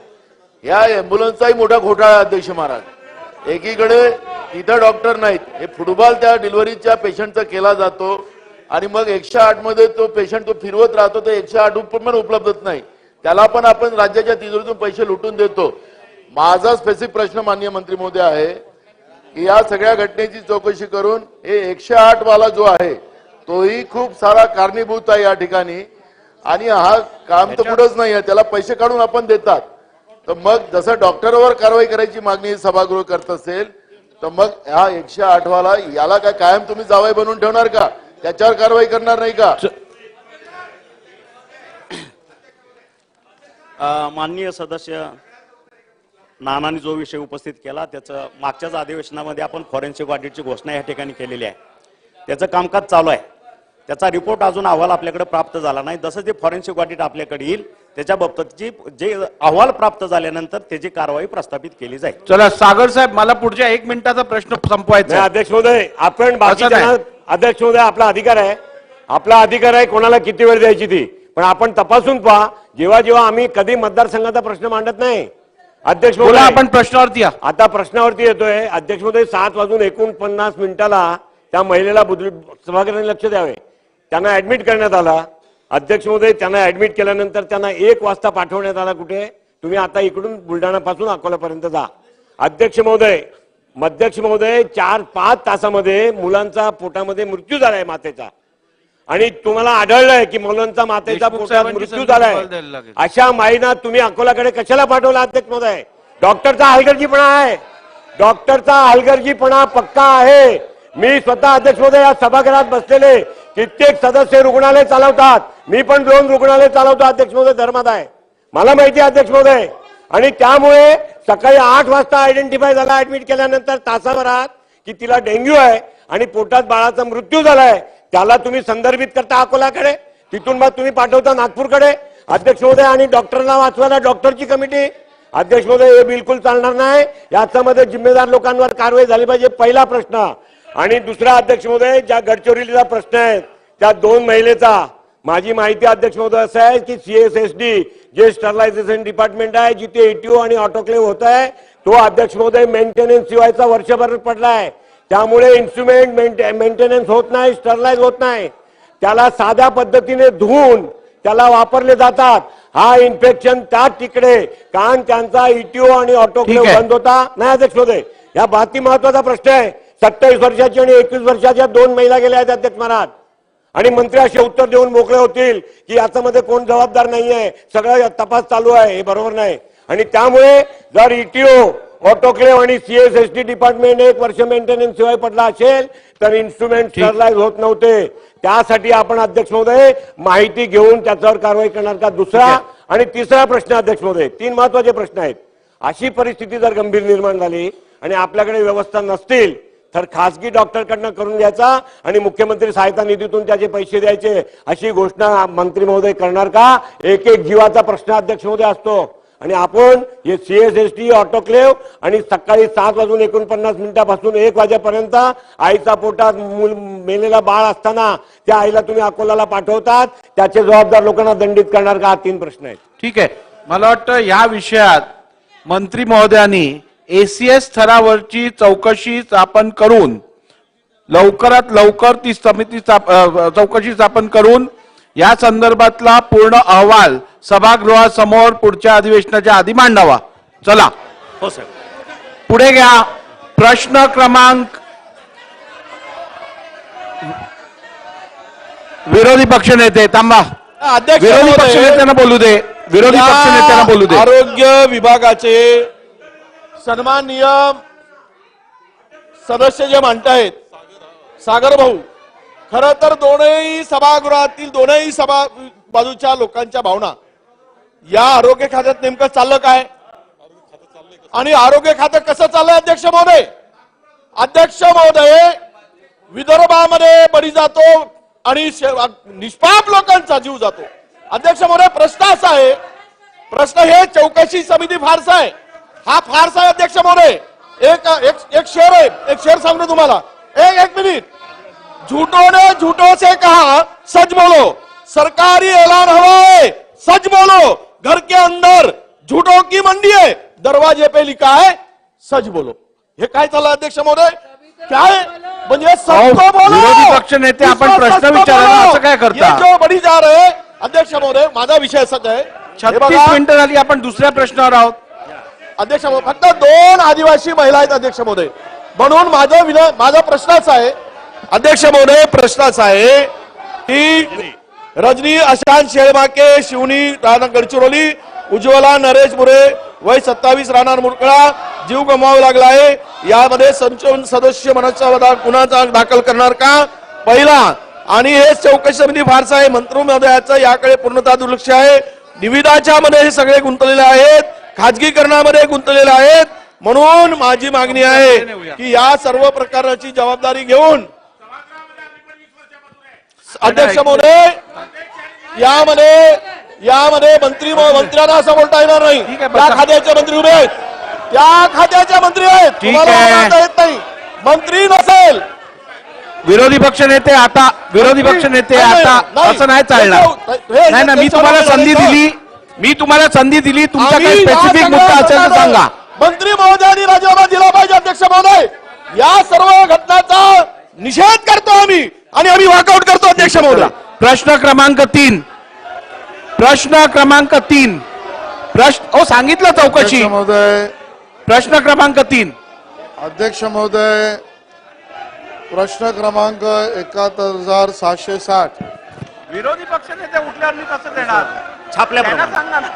या एम्ब्युलन्सचाही मोठा घोटाळा आहे अध्यक्ष महाराज. एकीकडे इथं डॉक्टर नाहीत. हे फुटबॉल त्या डिलिव्हरीच्या पेशंटचा केला जातो आणि मग 108 मध्ये तो पेशंट तो फिरवत राहतो. तर 108 पण उपलब्धच नाही. त्याला पण आपण राज्याच्या तिजोरीतून पैसे लुटून देतो. माझा स्पेसिफिक प्रश्न माननीय मंत्री महोदय आहे की या सगळ्या घटनेची चौकशी करून हे 108 वाला जो आहे तोही खूप सारा कारणीभूत आहे या ठिकाणी. आणि हा काम तर पुढेच नाही आहे. त्याला पैसे काढून आपण देतात. तर मग जसं डॉक्टरवर कारवाई करायची मागणी सभागृह करत असेल तर मग हा 108 वाला याला काय कायम तुम्ही जावई बनवून ठेवणार का? त्याच्यावर कारवाई करणार नाही का? माननीय सदस्य नानांनी जो विषय उपस्थित केला त्याचं मागच्याच अधिवेशनामध्ये आपण फॉरेन्सिक ऑडिटची घोषणा या ठिकाणी केलेली आहे. त्याचं कामकाज चालू आहे. त्याचा रिपोर्ट अजून अहवाल आपल्याकडे प्राप्त झाला नाही. जसं ते फॉरेन्सिक ऑडिट आपल्याकडे येईल त्याच्या बाबतीतची जे अहवाल प्राप्त झाल्यानंतर त्याची कारवाई प्रस्थापित केली जाईल. चला सागर साहेब मला पुढच्या 1 मिनिटाचा प्रश्न संपवायचा आहे. अध्यक्ष महोदय आपण अध्यक्ष महोदय आपला अधिकार आहे कोणाला किती वेळ द्यायची ती पण आपण तपासून पहा. जेव्हा आम्ही कधी मतदारसंघाचा प्रश्न मांडत नाही अध्यक्ष महोदय. आपण प्रश्नावरती या. आता प्रश्नावरती येतोय अध्यक्ष महोदय. 7:49 त्या महिलेला सभागृहाने लक्ष द्यावे. त्यांना ऍडमिट करण्यात आला अध्यक्ष महोदय. त्यांना ऍडमिट केल्यानंतर त्यांना 1 वाजता पाठवण्यात आला कुठे? तुम्ही आता इकडून बुलढाणापासून अकोल्यापर्यंत जा. अध्यक्ष महोदय 4-5 तासामध्ये मुलांचा पोटामध्ये मृत्यू झालाय मातेचा आणि तुम्हाला आढळलंय की मुलांचा मातेचा पोटात मृत्यू झालाय. अशा माईना तुम्ही अकोल्याकडे कशाला पाठवला अध्यक्ष महोदय? डॉक्टरचा हलगर्जीपणा पक्का आहे. मी स्वतः अध्यक्ष महोदय या सभागृहात बसलेले कित्येक सदस्य रुग्णालय चालवतात. मी पण 2 रुग्णालय चालवतो अध्यक्ष महोदय धर्मात आहे. मला माहिती आहे अध्यक्ष महोदय. आणि त्यामुळे सकाळी 8 वाजता आयडेंटिफाय झाला ऍडमिट केल्यानंतर तासाभरात की तिला डेंग्यू आहे आणि पोटात बाळाचा मृत्यू झालाय. त्याला तुम्ही संदर्भित करता अकोल्याकडे, तिथून मग तुम्ही पाठवता नागपूरकडे अध्यक्ष महोदय, आणि डॉक्टरांना वाचवायला डॉक्टरची कमिटी. अध्यक्ष महोदय, हे बिलकुल चालणार नाही. याच्यामध्ये जिम्मेदार लोकांवर कारवाई झाली पाहिजे, पहिला प्रश्न. आणि दुसरा अध्यक्ष महोदय, ज्या गडचिरोलीचा प्रश्न आहे त्या 2 महिलेचा, माझी माहिती अध्यक्ष महोदय असं आहे की CSSD जे स्टरलायझेशन डिपार्टमेंट आहे जिथे ETO आणि ऑटोक्लेव्ह होत आहे, तो अध्यक्ष महोदय मेंटेनन्स शिवायचा वर्षभर पडलाय. त्यामुळे इन्स्ट्रुमेंट मेंटेनन्स होत नाही, स्टरलाइज होत नाही. त्याला साध्या पद्धतीने धुवून त्याला वापरले जातात. हा इन्फेक्शन त्या तिकडे, कारण त्यांचा ETO आणि ऑटोक्लेव्ह बंद होता नाही. अध्यक्ष महोदय, या बाबती महत्वाचा प्रश्न आहे. 27 वर्षाची आणि 21 वर्षाच्या 2 महिला गेल्या आहेत अध्यक्ष महाराज. आणि मंत्री असे उत्तर देऊन मोकळे होतील की याच्यामध्ये कोण जबाबदार नाहीये, सगळं तपास चालू आहे. हे बरोबर नाही. आणि त्यामुळे जर ETO, ऑटोक्लेव्ह आणि CSSD डिपार्टमेंट 1 वर्ष मेंटेनन्स शिवाय पडला असेल तर इन्स्ट्रुमेंट स्टरलाइज होत नव्हते. त्यासाठी आपण अध्यक्ष महोदय माहिती घेऊन त्याच्यावर कारवाई करणार का? दुसरा आणि तिसरा प्रश्न अध्यक्ष महोदय, 3 महत्वाचे प्रश्न आहेत. अशी परिस्थिती जर गंभीर निर्माण झाली आणि आपल्याकडे व्यवस्था नसतील तर खासगी डॉक्टरकडनं करून घ्यायचा आणि मुख्यमंत्री सहायता निधीतून त्याचे पैसे द्यायचे, अशी घोषणा मंत्री महोदय करणार का? एक जीवाचा प्रश्न अध्यक्ष महोदय असतो. आणि आपण हे CSSD, ऑटोक्लेव्ह आणि सकाळी 7:49 1 वाजेपर्यंत आईचा पोटात मेलेला बाळ असताना त्या आईला तुम्ही अकोल्याला पाठवतात, त्याचे जबाबदार लोकांना दंडित करणार का? हा 3 प्रश्न आहेत. ठीक आहे. मला वाटतं या विषयात मंत्री महोदयांनी ACS स्तरावरची चौकशी स्थापन करून लवकरात लवकर ती समिती चौकशी स्थापन करून या संदर्भातला पूर्ण अहवाल सभागृहासमोर पुढच्या अधिवेशनाच्या आधी मांडावा. चला हो सर, पुढे घ्या. प्रश्न क्रमांक विरोधी पक्षनेते थांबा. अध्यक्ष विरोधी महोदय, पक्षनेत्यांना बोलू दे. विरोधी या पक्षनेत्यांना बोलू दे. आरोग्य विभागाचे सन्माननीय सदस्य जे म्हणतायत सागर भाऊ, खरं तर दोनही सभागृहातील दोनही सभा बाजूच्या लोकांच्या भावना, या आरोग्य खात्यात नेमकं चाललं काय आणि आरोग्य खातं कसं चाललंय? अध्यक्ष महोदय, अध्यक्ष महोदय, विदर्भामध्ये बळी जातो आणि निष्पाप लोकांचा जीव जातो. अध्यक्ष महोदय, प्रश्न असा आहे, प्रश्न हे चौकशी समिती फारसा आहे, हा फारसा आहे. अध्यक्ष महोदय, एक शेर आहे, एक शेर सांगतो तुम्हाला. एक मिनिट. झूठों ने झूठों से कहा सच बोलो, सरकारी ऐलान हुआ है सच बोलो, घर के अंदर झूठों की मंडी है, दरवाजे पे लिखा है सच बोलो. हे काय चाललं अध्यक्ष महोदय? काय म्हणजे सच तो बोलो. विरोधी पक्ष नेते आपण प्रश्न विचारायला असं काय करता? ये जो बड़ी जा रहे अध्यक्ष महोदय, माझा विषय असाच आहे. 36 मिनिटं झाली, आपण दुसऱ्या प्रश्नावर आहोत. अध्यक्ष महोदय, फक्त 2 आदिवासी महिला आहेत अध्यक्ष महोदय, म्हणून माझा प्रश्न असा आहे अध्यक्ष महोदय, प्रश्न असा आहे की रजनी अशांत शेळबाके, शिवनी राणा गडचिरोली, उज्ज्वला नरेश मुरे वय 27 राहणार मुरकडा, जीव गमवावा लागला आहे. यामध्ये संशोधन सदस्य मनाचा गुन्हा दाखल करणार का? पहिला. आणि हे चौकशी समिती फारसा आहे. मंत्री महोदयाचं याकडे पूर्णतः दुर्लक्ष आहे. निविदाच्या मध्ये हे सगळे गुंतलेले आहेत, खाजगीकरणामध्ये गुंतलेले आहेत. म्हणून माझी मागणी आहे की या सर्व प्रकारची जबाबदारी घेऊन अध्यक्ष महोदय, यामध्ये मंत्र्यांना असं बोलता येणार नाही. त्या खात्याचे मंत्री उभे आहेत, त्या खात्याचे मंत्री आहेत, तुम्हाला बोलता येत नाही. मंत्री नसेल. विरोधी पक्ष नेते आता असं नाही चालणार. नाही ना, मी तुम्हाला संधी दिली, तुमचा काही स्पेसिफिक मुद्दा असेल तर सांगा. मंत्री महोदयांनी राजीनामा दिला पाहिजे. अध्यक्ष महोदय, या सर्व घटनांचा निषेध करतो आम्ही आणि आम्ही वॉकआउट करतो. अध्यक्ष महोदय, प्रश्न क्रमांक 3 सांगितलं चौकशी. महोदय, प्रश्न क्रमांक 3. अध्यक्ष महोदय, प्रश्न क्रमांक 71,660. विरोधी पक्ष नेते उठल्यावर मी कसं देणार? छापल्याप्रमाणे सांगा ना.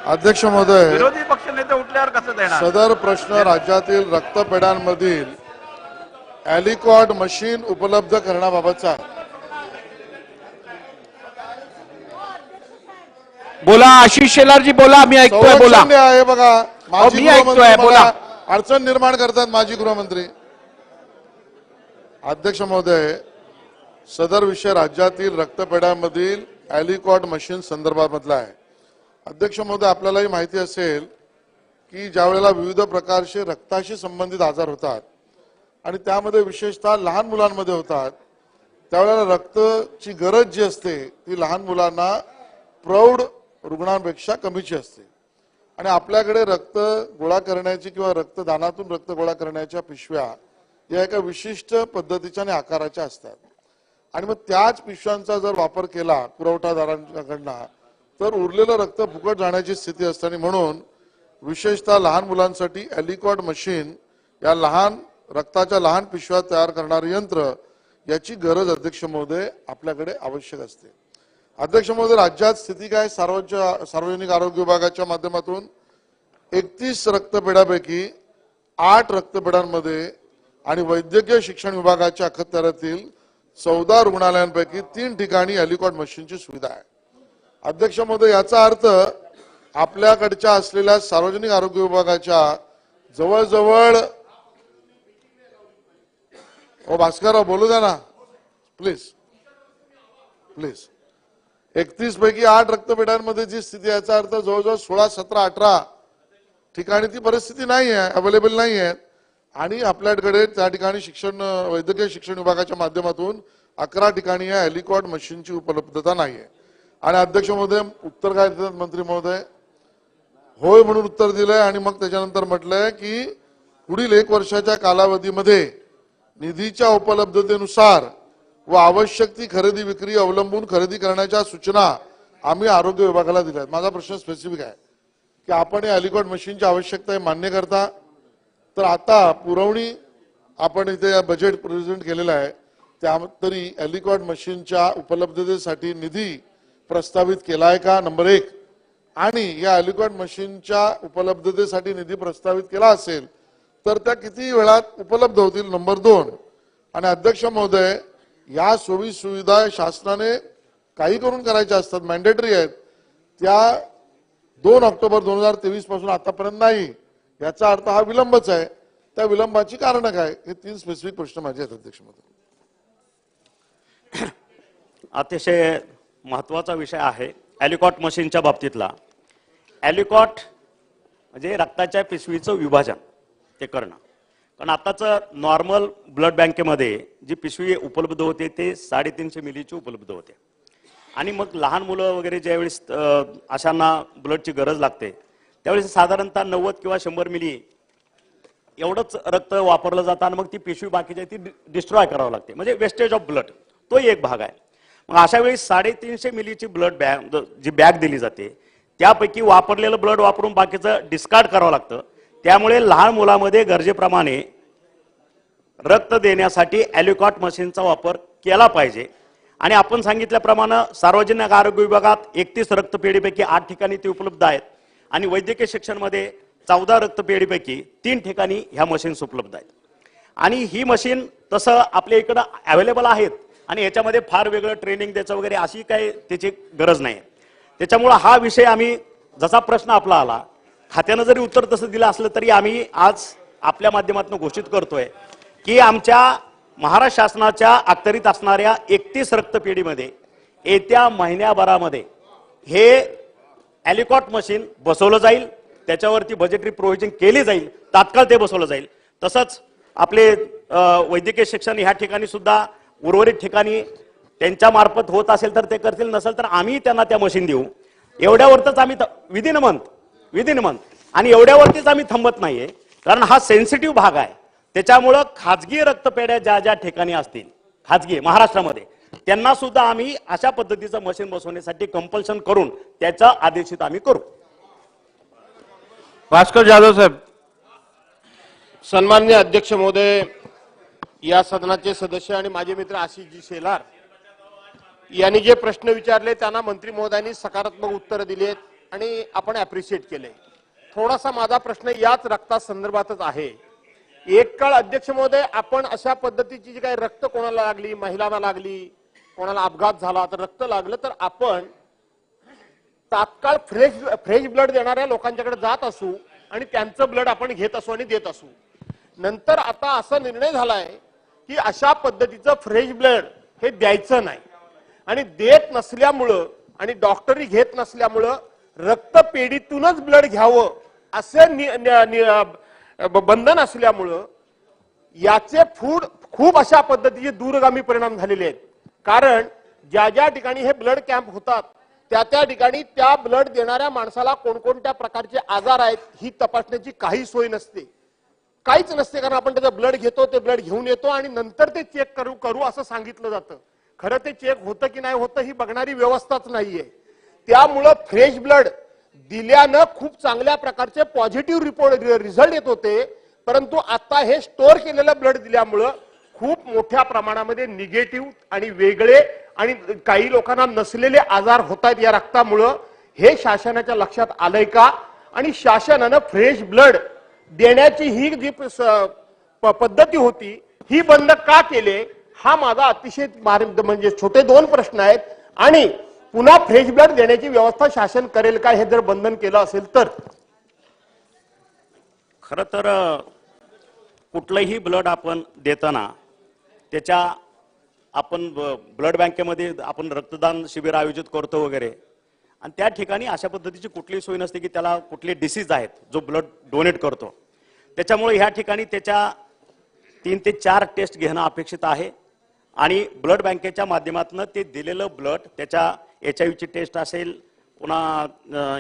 अध्यक्ष महोदय, विरोधी पक्ष नेते उठल्यावर कसं देणार? सदर प्रश्न राज्यातील रक्तपेढ्यांमधील ॲलिकॉट मशीन उपलब्ध करण्याबाबतचा आहे. बोला आशिष शेलारजी, बोला, मी ऐकतोय. बोला. संरक्षण आहे बघा, माजी मी ऐकतोय, गृहमंत्री बोला. मला अडचण निर्माण करतात. माजी गृहमंत्री. अध्यक्ष महोदय, सदर विषय राज्यातील रक्तपेढ्यांमधील ॲलिकॉट मशीन संदर्भामधला आहे. अध्यक्ष महोदय, आपल्यालाही माहिती असेल की ज्या वेळेला विविध प्रकारचे रक्ताशी संबंधित आजार होतात आणि त्यामध्ये विशेषतः लहान मुलांमध्ये होतात, त्यावेळेला रक्ताची गरज जी असते ती लहान मुलांना प्रौढ रुग्णांपेक्षा कमीची असते. आणि आपल्याकडे रक्त गोळा करण्याची किंवा रक्तदानातून रक्त गोळा करण्याच्या पिशव्या या एका विशिष्ट पद्धतीच्या आणि आकाराच्या असतात. आणि मग त्याच पिशव्यांचा जर वापर केला पुरवठादारांकडनं तर उरलेलं रक्त फुकट जाण्याची स्थिती असते. आणि म्हणून विशेषतः लहान मुलांसाठी ॲलिकॉट मशीन या लहान रक्ताच्या लहान पिशव्या तयार करणारे यंत्र याची गरज अध्यक्ष महोदय आपल्याकडे आवश्यक असते. अध्यक्ष महोदय, राज्यात स्थिती काय? सार्वजनिक आरोग्य विभागाच्या माध्यमातून 31 रक्तपेढ्यापैकी 8 रक्तपेढ्यांमध्ये आणि वैद्यकीय शिक्षण विभागाच्या अखत्यारीतील 14 रुग्णालयांपैकी 3 ठिकाणी ॲलिकॉट मशीनची सुविधा आहे. अध्यक्ष महोदय, याचा अर्थ आपल्याकडच्या असलेल्या सार्वजनिक आरोग्य विभागाच्या जवळजवळ भास्करराव बोलू द्या ना प्लीज प्लीज 31 पैकी 8 रक्तपेढ्यांमध्ये जी स्थिती, याचा अर्थ जवळजवळ 16, 17, 18 ठिकाणी ती परिस्थिती नाही आहे, अवेलेबल नाही आहे. आणि आपल्याकडे त्या ठिकाणी वैद्यकीय शिक्षण विभागाच्या माध्यमातून 11 ठिकाणी या ॲलिकॉट मशीनची उपलब्धता नाही आहे. आणि अध्यक्ष महोदय, उत्तर काय देतात मंत्री महोदय? होय म्हणून उत्तर दिलंय आणि मग त्याच्यानंतर म्हटलंय की पुढील 1 वर्षाच्या कालावधीमध्ये निधीच्या उपलब्धतेनुसार व आवश्यक ती खरेदी विक्री अवलंबून खरेदी करण्याच्या सूचना आम्ही आरोग्य विभागाला दिल्या आहेत. माझा प्रश्न स्पेसिफिक आहे की आपण या ॲलिकॉट मशीनची आवश्यकता मान्य करता? तर आता पुरवणी आपण इथे बजेट प्रेझेंट केलेलं आहे, त्या तरी ॲलिकॉट मशीनच्या उपलब्धतेसाठी निधी प्रस्तावित केला आहे का? नंबर 1. आणि या ॲलिकॉट मशीनच्या उपलब्धतेसाठी निधी प्रस्तावित केला असेल तर त्या किती वेळात उपलब्ध होतील? नंबर 2. आणि अध्यक्ष महोदय, या सोयी सुविधा शासनाने काही करून करायच्या असतात, मॅन्डेटरी आहेत, त्या 2 ऑक्टोबर 2023 पासून आतापर्यंत नाही. याचा अर्थ हा विलंबच आहे. त्या विलंबाची कारण काय? हे 3 स्पेसिफिक प्रश्न माझे आहेत अध्यक्ष महोदय. अतिशय महत्वाचा विषय आहे ॲलिकॉट मशीनच्या बाबतीतला. ॲलिकॉट म्हणजे रक्ताच्या पिशवीचं विभाजन ते करणं. कारण आताच नॉर्मल ब्लड बँकेमध्ये जी पिशवी उपलब्ध होते ते 350 मिलीची उपलब्ध होते. आणि मग लहान मुलं वगैरे ज्यावेळेस अशांना ब्लडची गरज लागते त्यावेळेस साधारणतः 90 किंवा 100 मिली एवढंच रक्त वापरलं जातं आणि मग ती पिशवी बाकीची ती डिस्ट्रॉय करावं लागते, म्हणजे वेस्टेज ऑफ ब्लड तो एक भाग आहे. मग अशा वेळी 350 मिलीची ब्लड बॅग जी बॅग दिली जाते त्यापैकी वापरलेलं ब्लड वापरून बाकीचं डिस्कार्ड करावं लागतं. त्यामुळे लहान मुलामध्ये गरजेप्रमाणे रक्त देण्यासाठी ॲलिकॉट मशीनचा वापर केला पाहिजे. आणि आपण सांगितल्याप्रमाणे सार्वजनिक आरोग्य विभागात 31 रक्तपेढीपैकी 8 ठिकाणी ते उपलब्ध आहेत आणि वैद्यकीय शिक्षणमध्ये 14 रक्तपेढीपैकी 3 ठिकाणी ह्या मशीन्स उपलब्ध आहेत. आणि ही मशीन तसं आपल्या इकडं अवेलेबल आहेत आणि याच्यामध्ये फार वेगळं ट्रेनिंग द्यायचं वगैरे अशी काही त्याची गरज नाही. त्याच्यामुळं हा विषय आम्ही जसा प्रश्न आपला आला खात्यानं जरी उत्तर तसं दिलं असलं तरी आम्ही आज आपल्या माध्यमातून घोषित करतोय की आमच्या महाराष्ट्र शासनाच्या अखत्यारीत असणाऱ्या 31 रक्तपेढीमध्ये येत्या महिन्याभरामध्ये हे ॲलिकॉट मशीन बसवलं जाईल. त्याच्यावरती बजेटरी प्रोव्हिजन केली जाईल, तात्काळ ते बसवलं जाईल. तसंच आपले वैद्यकीय शिक्षण ह्या ठिकाणी सुद्धा उर्वरित ठिकाणी त्यांच्या मार्फत होत असेल तर ते करतील, नसेल तर आम्ही त्यांना त्या मशीन देऊ. एवढ्यावरच आम्ही विदिन मंथ आणि एवढ्यावरतीच आम्ही थांबत नाहीये, कारण हा सेन्सिटिव्ह भाग आहे. त्याच्यामुळं खाजगी रक्तपेढ्या ज्या ज्या ठिकाणी असतील खाजगी महाराष्ट्रामध्ये त्यांना सुद्धा आम्ही अशा पद्धतीचं मशीन बसवण्यासाठी कंपल्शन करून त्याचा आदेशित आम्ही करू. भास्कर जाधव साहेब. सन्माननीय अध्यक्ष महोदय, या सदनाचे सदस्य आणि माझे मित्र आशिषजी शेलार यांनी जे प्रश्न विचारले त्यांना मंत्री महोदयांनी सकारात्मक उत्तर दिली आणि आपण अप्रिशिएट केले. थोडासा माझा प्रश्न याच रक्ता संदर्भातच आहे. एक काळ अध्यक्ष महोदय आपण अशा पद्धतीची जी काही रक्त कोणाला लागली, महिलांना लागली, कोणाला अपघात झाला तर रक्त लागलं तर आपण तात्काळ फ्रेश ब्लड देणाऱ्या लोकांच्याकडे जात असू आणि त्यांचं ब्लड आपण घेत असू आणि देत असू. नंतर आता असा निर्णय झालाय की अशा पद्धतीचं फ्रेश ब्लड हे द्यायचं नाही. आणि देत नसल्यामुळं आणि डॉक्टरी घेत नसल्यामुळं रक्तपेढीतूनच ब्लड घ्यावं असं बंधन असल्यामुळं याचे खूप अशा पद्धतीचे दूरगामी परिणाम झालेले आहेत. कारण ज्या ज्या ठिकाणी हे ब्लड कॅम्प होतात त्या ठिकाणी त्या ब्लड देणाऱ्या माणसाला कोणकोणत्या प्रकारचे आजार आहेत ही तपासण्याची काही सोय नसते, काहीच नसते. कारण आपण त्याचं ब्लड घेतो, ते ब्लड घेऊन येतो आणि नंतर ते चेक करू असं सांगितलं जातं. खरं ते चेक होतं की नाही होतं ही बघणारी व्यवस्थाच नाहीये. त्यामुळं फ्रेश ब्लड दिल्यानं खूप चांगल्या प्रकारचे पॉझिटिव्ह रिझल्ट येत होते. परंतु आता हे स्टोअर केलेलं ब्लड दिल्यामुळं खूप मोठ्या प्रमाणामध्ये निगेटिव्ह आणि वेगळे आणि काही लोकांना नसलेले आजार होत आहेत या रक्तामुळं. हे शासनाच्या लक्षात आलंय का? आणि शासनानं फ्रेश ब्लड देण्याची ही जी पद्धती होती ही बंद का केले हा माझा अतिशय म्हणजे छोटे 2 प्रश्न आहेत. आणि पुन्हा फ्रेश ब्लड देण्याची व्यवस्था शासन करेल का हे जर बंधन केलं असेल तर? खरं तर कुठलंही ब्लड आपण देताना त्याच्या आपण ब्लड बँकेमध्ये आपण रक्तदान शिबिर आयोजित करतो वगैरे आणि त्या ठिकाणी अशा पद्धतीची कुठलीही सोय नसते की त्याला कुठले डिसीज आहेत जो ब्लड डोनेट करतो. त्याच्यामुळे ह्या ठिकाणी त्याच्या 3 ते 4 टेस्ट घेणं अपेक्षित आहे आणि ब्लड बँकेच्या माध्यमातून ते दिलेलं ब्लड त्याच्या HIV टेस्ट असेल, पुन्हा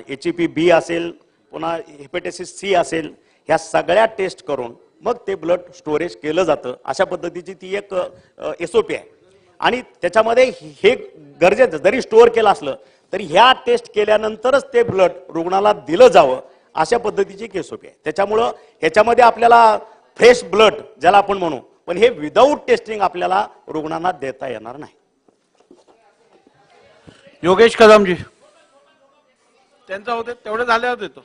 HEP-B असेल, पुन्हा हेपेटायटिस C असेल, ह्या सगळ्या टेस्ट करून मग ते ब्लड स्टोरेज केलं जातं. अशा पद्धतीची ती एक SOP आहे आणि त्याच्यामध्ये हे गरजेचं जरी स्टोअर केलं असलं तरी ह्या टेस्ट केल्यानंतरच ते ब्लड रुग्णाला दिलं जावं अशा पद्धतीची एक SOP आहे. त्याच्यामुळं ह्याच्यामध्ये आपल्याला फ्रेश ब्लड ज्याला आपण म्हणू पण हे विदाऊट टेस्टिंग आपल्याला रुग्णांना देता येणार नाही. योगेश कदमजी त्यांचा होते तेवढे झाले होते तो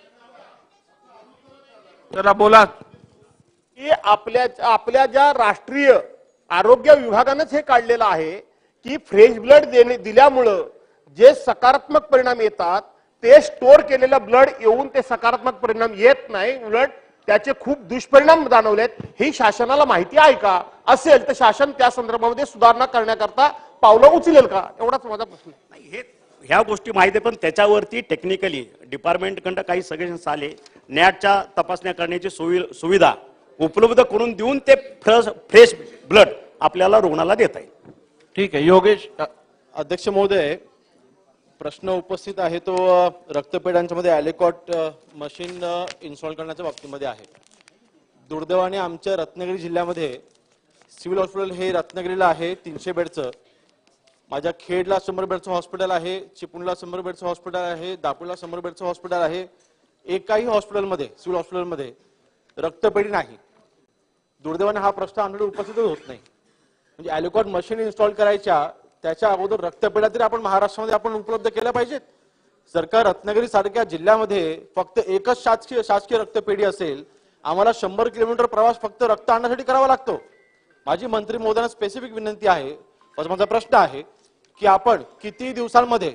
जरा बोला. की आपल्या ज्या राष्ट्रीय आरोग्य विभागानंच हे काढलेलं आहे की फ्रेश ब्लड दिल्यामुळं जे सकारात्मक परिणाम येतात ते स्टोअर केलेलं ब्लड येऊन ते सकारात्मक परिणाम येत नाही, उलट त्याचे खूप दुष्परिणाम जाणवलेत. ही शासनाला माहिती आहे का? असेल तर शासन त्या संदर्भामध्ये सुधारणा करण्याकरता पावलं उचलेल का? एवढाच माझा प्रश्न. नाही हे ह्या गोष्टी माहिती आहे पण त्याच्यावरती टेक्निकली डिपार्टमेंटकडं काही सजेशन्स आले, नॅटच्या तपासण्या करण्याची सुविधा उपलब्ध करून देऊन ते फ्रेश ब्लड आपल्याला रुग्णाला देता येईल. ठीक आहे. योगेश अध्यक्ष महोदय, प्रश्न उपस्थित आहे तो रक्तपेढ्यांच्या मध्ये ॲलिकॉट मशीन इन्स्टॉल करण्याच्या बाबतीमध्ये आहे. दुर्दैवाने आमच्या रत्नागिरी जिल्ह्यामध्ये सिव्हिल हॉस्पिटल हे रत्नागिरीला आहे 300 बेडचं, माझ्या खेडला 100 बेडचं हॉस्पिटल आहे, चिपळूणला 100 बेडचं हॉस्पिटल आहे, दापोलीला 100 बेडचं हॉस्पिटल आहे. एकाही हॉस्पिटलमध्ये सिव्हिल हॉस्पिटलमध्ये रक्तपेढी नाही. दुर्दैवाने हा प्रश्न आमच्याकडे उपस्थितच होत नाही. म्हणजे ॲलिकॉट मशीन इन्स्टॉल करायच्या त्याच्या अगोदर रक्तपेढ्या तरी आपण महाराष्ट्रामध्ये आपण उपलब्ध केल्या पाहिजेत. सरकार रत्नागिरी सारख्या जिल्ह्यामध्ये फक्त एकच शासकीय रक्तपेढी असेल, आम्हाला 100 किलोमीटर प्रवास फक्त रक्त आणण्यासाठी करावा लागतो. माझी मंत्री महोदयांना स्पेसिफिक विनंती आहे, माझा प्रश्न आहे की आपण किती दिवसांमध्ये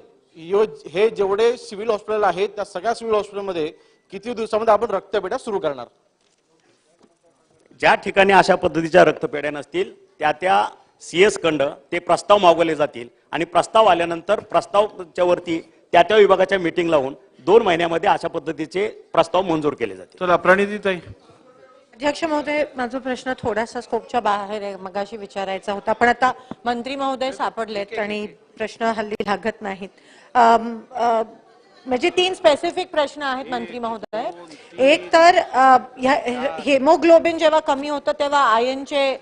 हे जेवढे सिव्हिल हॉस्पिटल आहेत त्या सगळ्या सिव्हिल हॉस्पिटलमध्ये किती दिवसांमध्ये आपण रक्तपेढ्या सुरू करणार? ज्या ठिकाणी अशा पद्धतीच्या रक्तपेढ्या नसतील त्या CS खंड ते प्रस्ताव मागवले जातील आणि प्रस्ताव आल्यानंतर प्रस्तावच्या वरती त्या विभागाच्या मीटिंग लावून 2 महिन्यामध्ये अशा पद्धतीचे प्रस्ताव मंजूर केले जातील. चला प्रणितीताई. अध्यक्ष महोदय, माझा प्रश्न थोडासा स्कोपच्या बाहेर आहे, मगाशी विचारायचा होता पण आता मंत्री महोदय सापडलेत आणि प्रश्न हल्ली लागत नाहीत. म्हणजे 3 स्पेसिफिक प्रश्न आहेत मंत्री महोदय. एक तर हेमोग्लोबिन जेव्हा कमी होतं तेव्हा आयनचे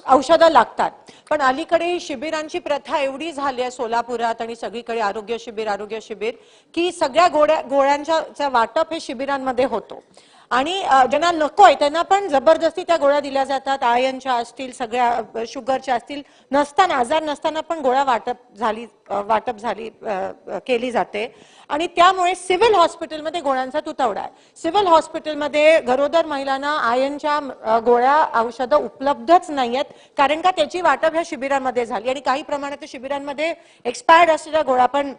औषधं लागतात, पण अलीकडे शिबिरांची प्रथा एवढी झाली आहे सोलापुरात आणि सगळीकडे आरोग्य शिबिर की सगळ्या गोळ्यांच्या वाटप हे शिबिरांमध्ये होतो आणि ज्यांना नकोय त्यांना पण जबरदस्ती त्या गोळ्या दिल्या जातात. आयनच्या असतील, सगळ्या शुगरच्या असतील, नसताना आजार नसताना पण गोळ्या वाटप केली जाते आणि त्यामुळे सिव्हिल हॉस्पिटलमध्ये गोळ्यांचा तुटवडा आहे. सिव्हिल हॉस्पिटलमध्ये गरोदर महिलांना आयनच्या गोळ्या औषधं उपलब्धच नाहीयेत, कारण का त्याची वाटप ह्या शिबिरांमध्ये झाली आणि काही प्रमाणात शिबिरांमध्ये एक्सपायर्ड असलेल्या गोळ्या पण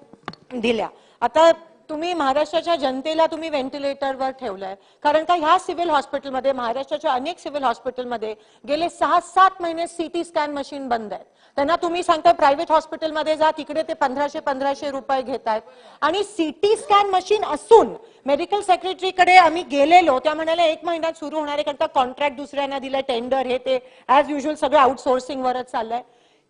दिल्या. आता तुम्ही महाराष्ट्राच्या जनतेला तुम्ही व्हेंटिलेटरवर ठेवलंय, कारण का ह्या सिव्हिल हॉस्पिटलमध्ये, महाराष्ट्राच्या अनेक सिव्हिल हॉस्पिटलमध्ये गेले 6-7 महिने सीटी स्कॅन मशीन बंद आहेत. त्यांना तुम्ही सांगताय प्रायव्हेट हॉस्पिटलमध्ये जा, तिकडे ते 1500 रुपये घेत आहेत. आणि सीटी स्कॅन मशीन असून मेडिकल सेक्रेटरीकडे आम्ही गेलेलो, त्या म्हणाल्या 1 महिन्यात सुरू होणारे, करता कॉन्ट्रॅक्ट दुसऱ्यांना दिलं, टेंडर हे ते ऍज युजल सगळं आउटसोर्सिंग वरच चाललंय.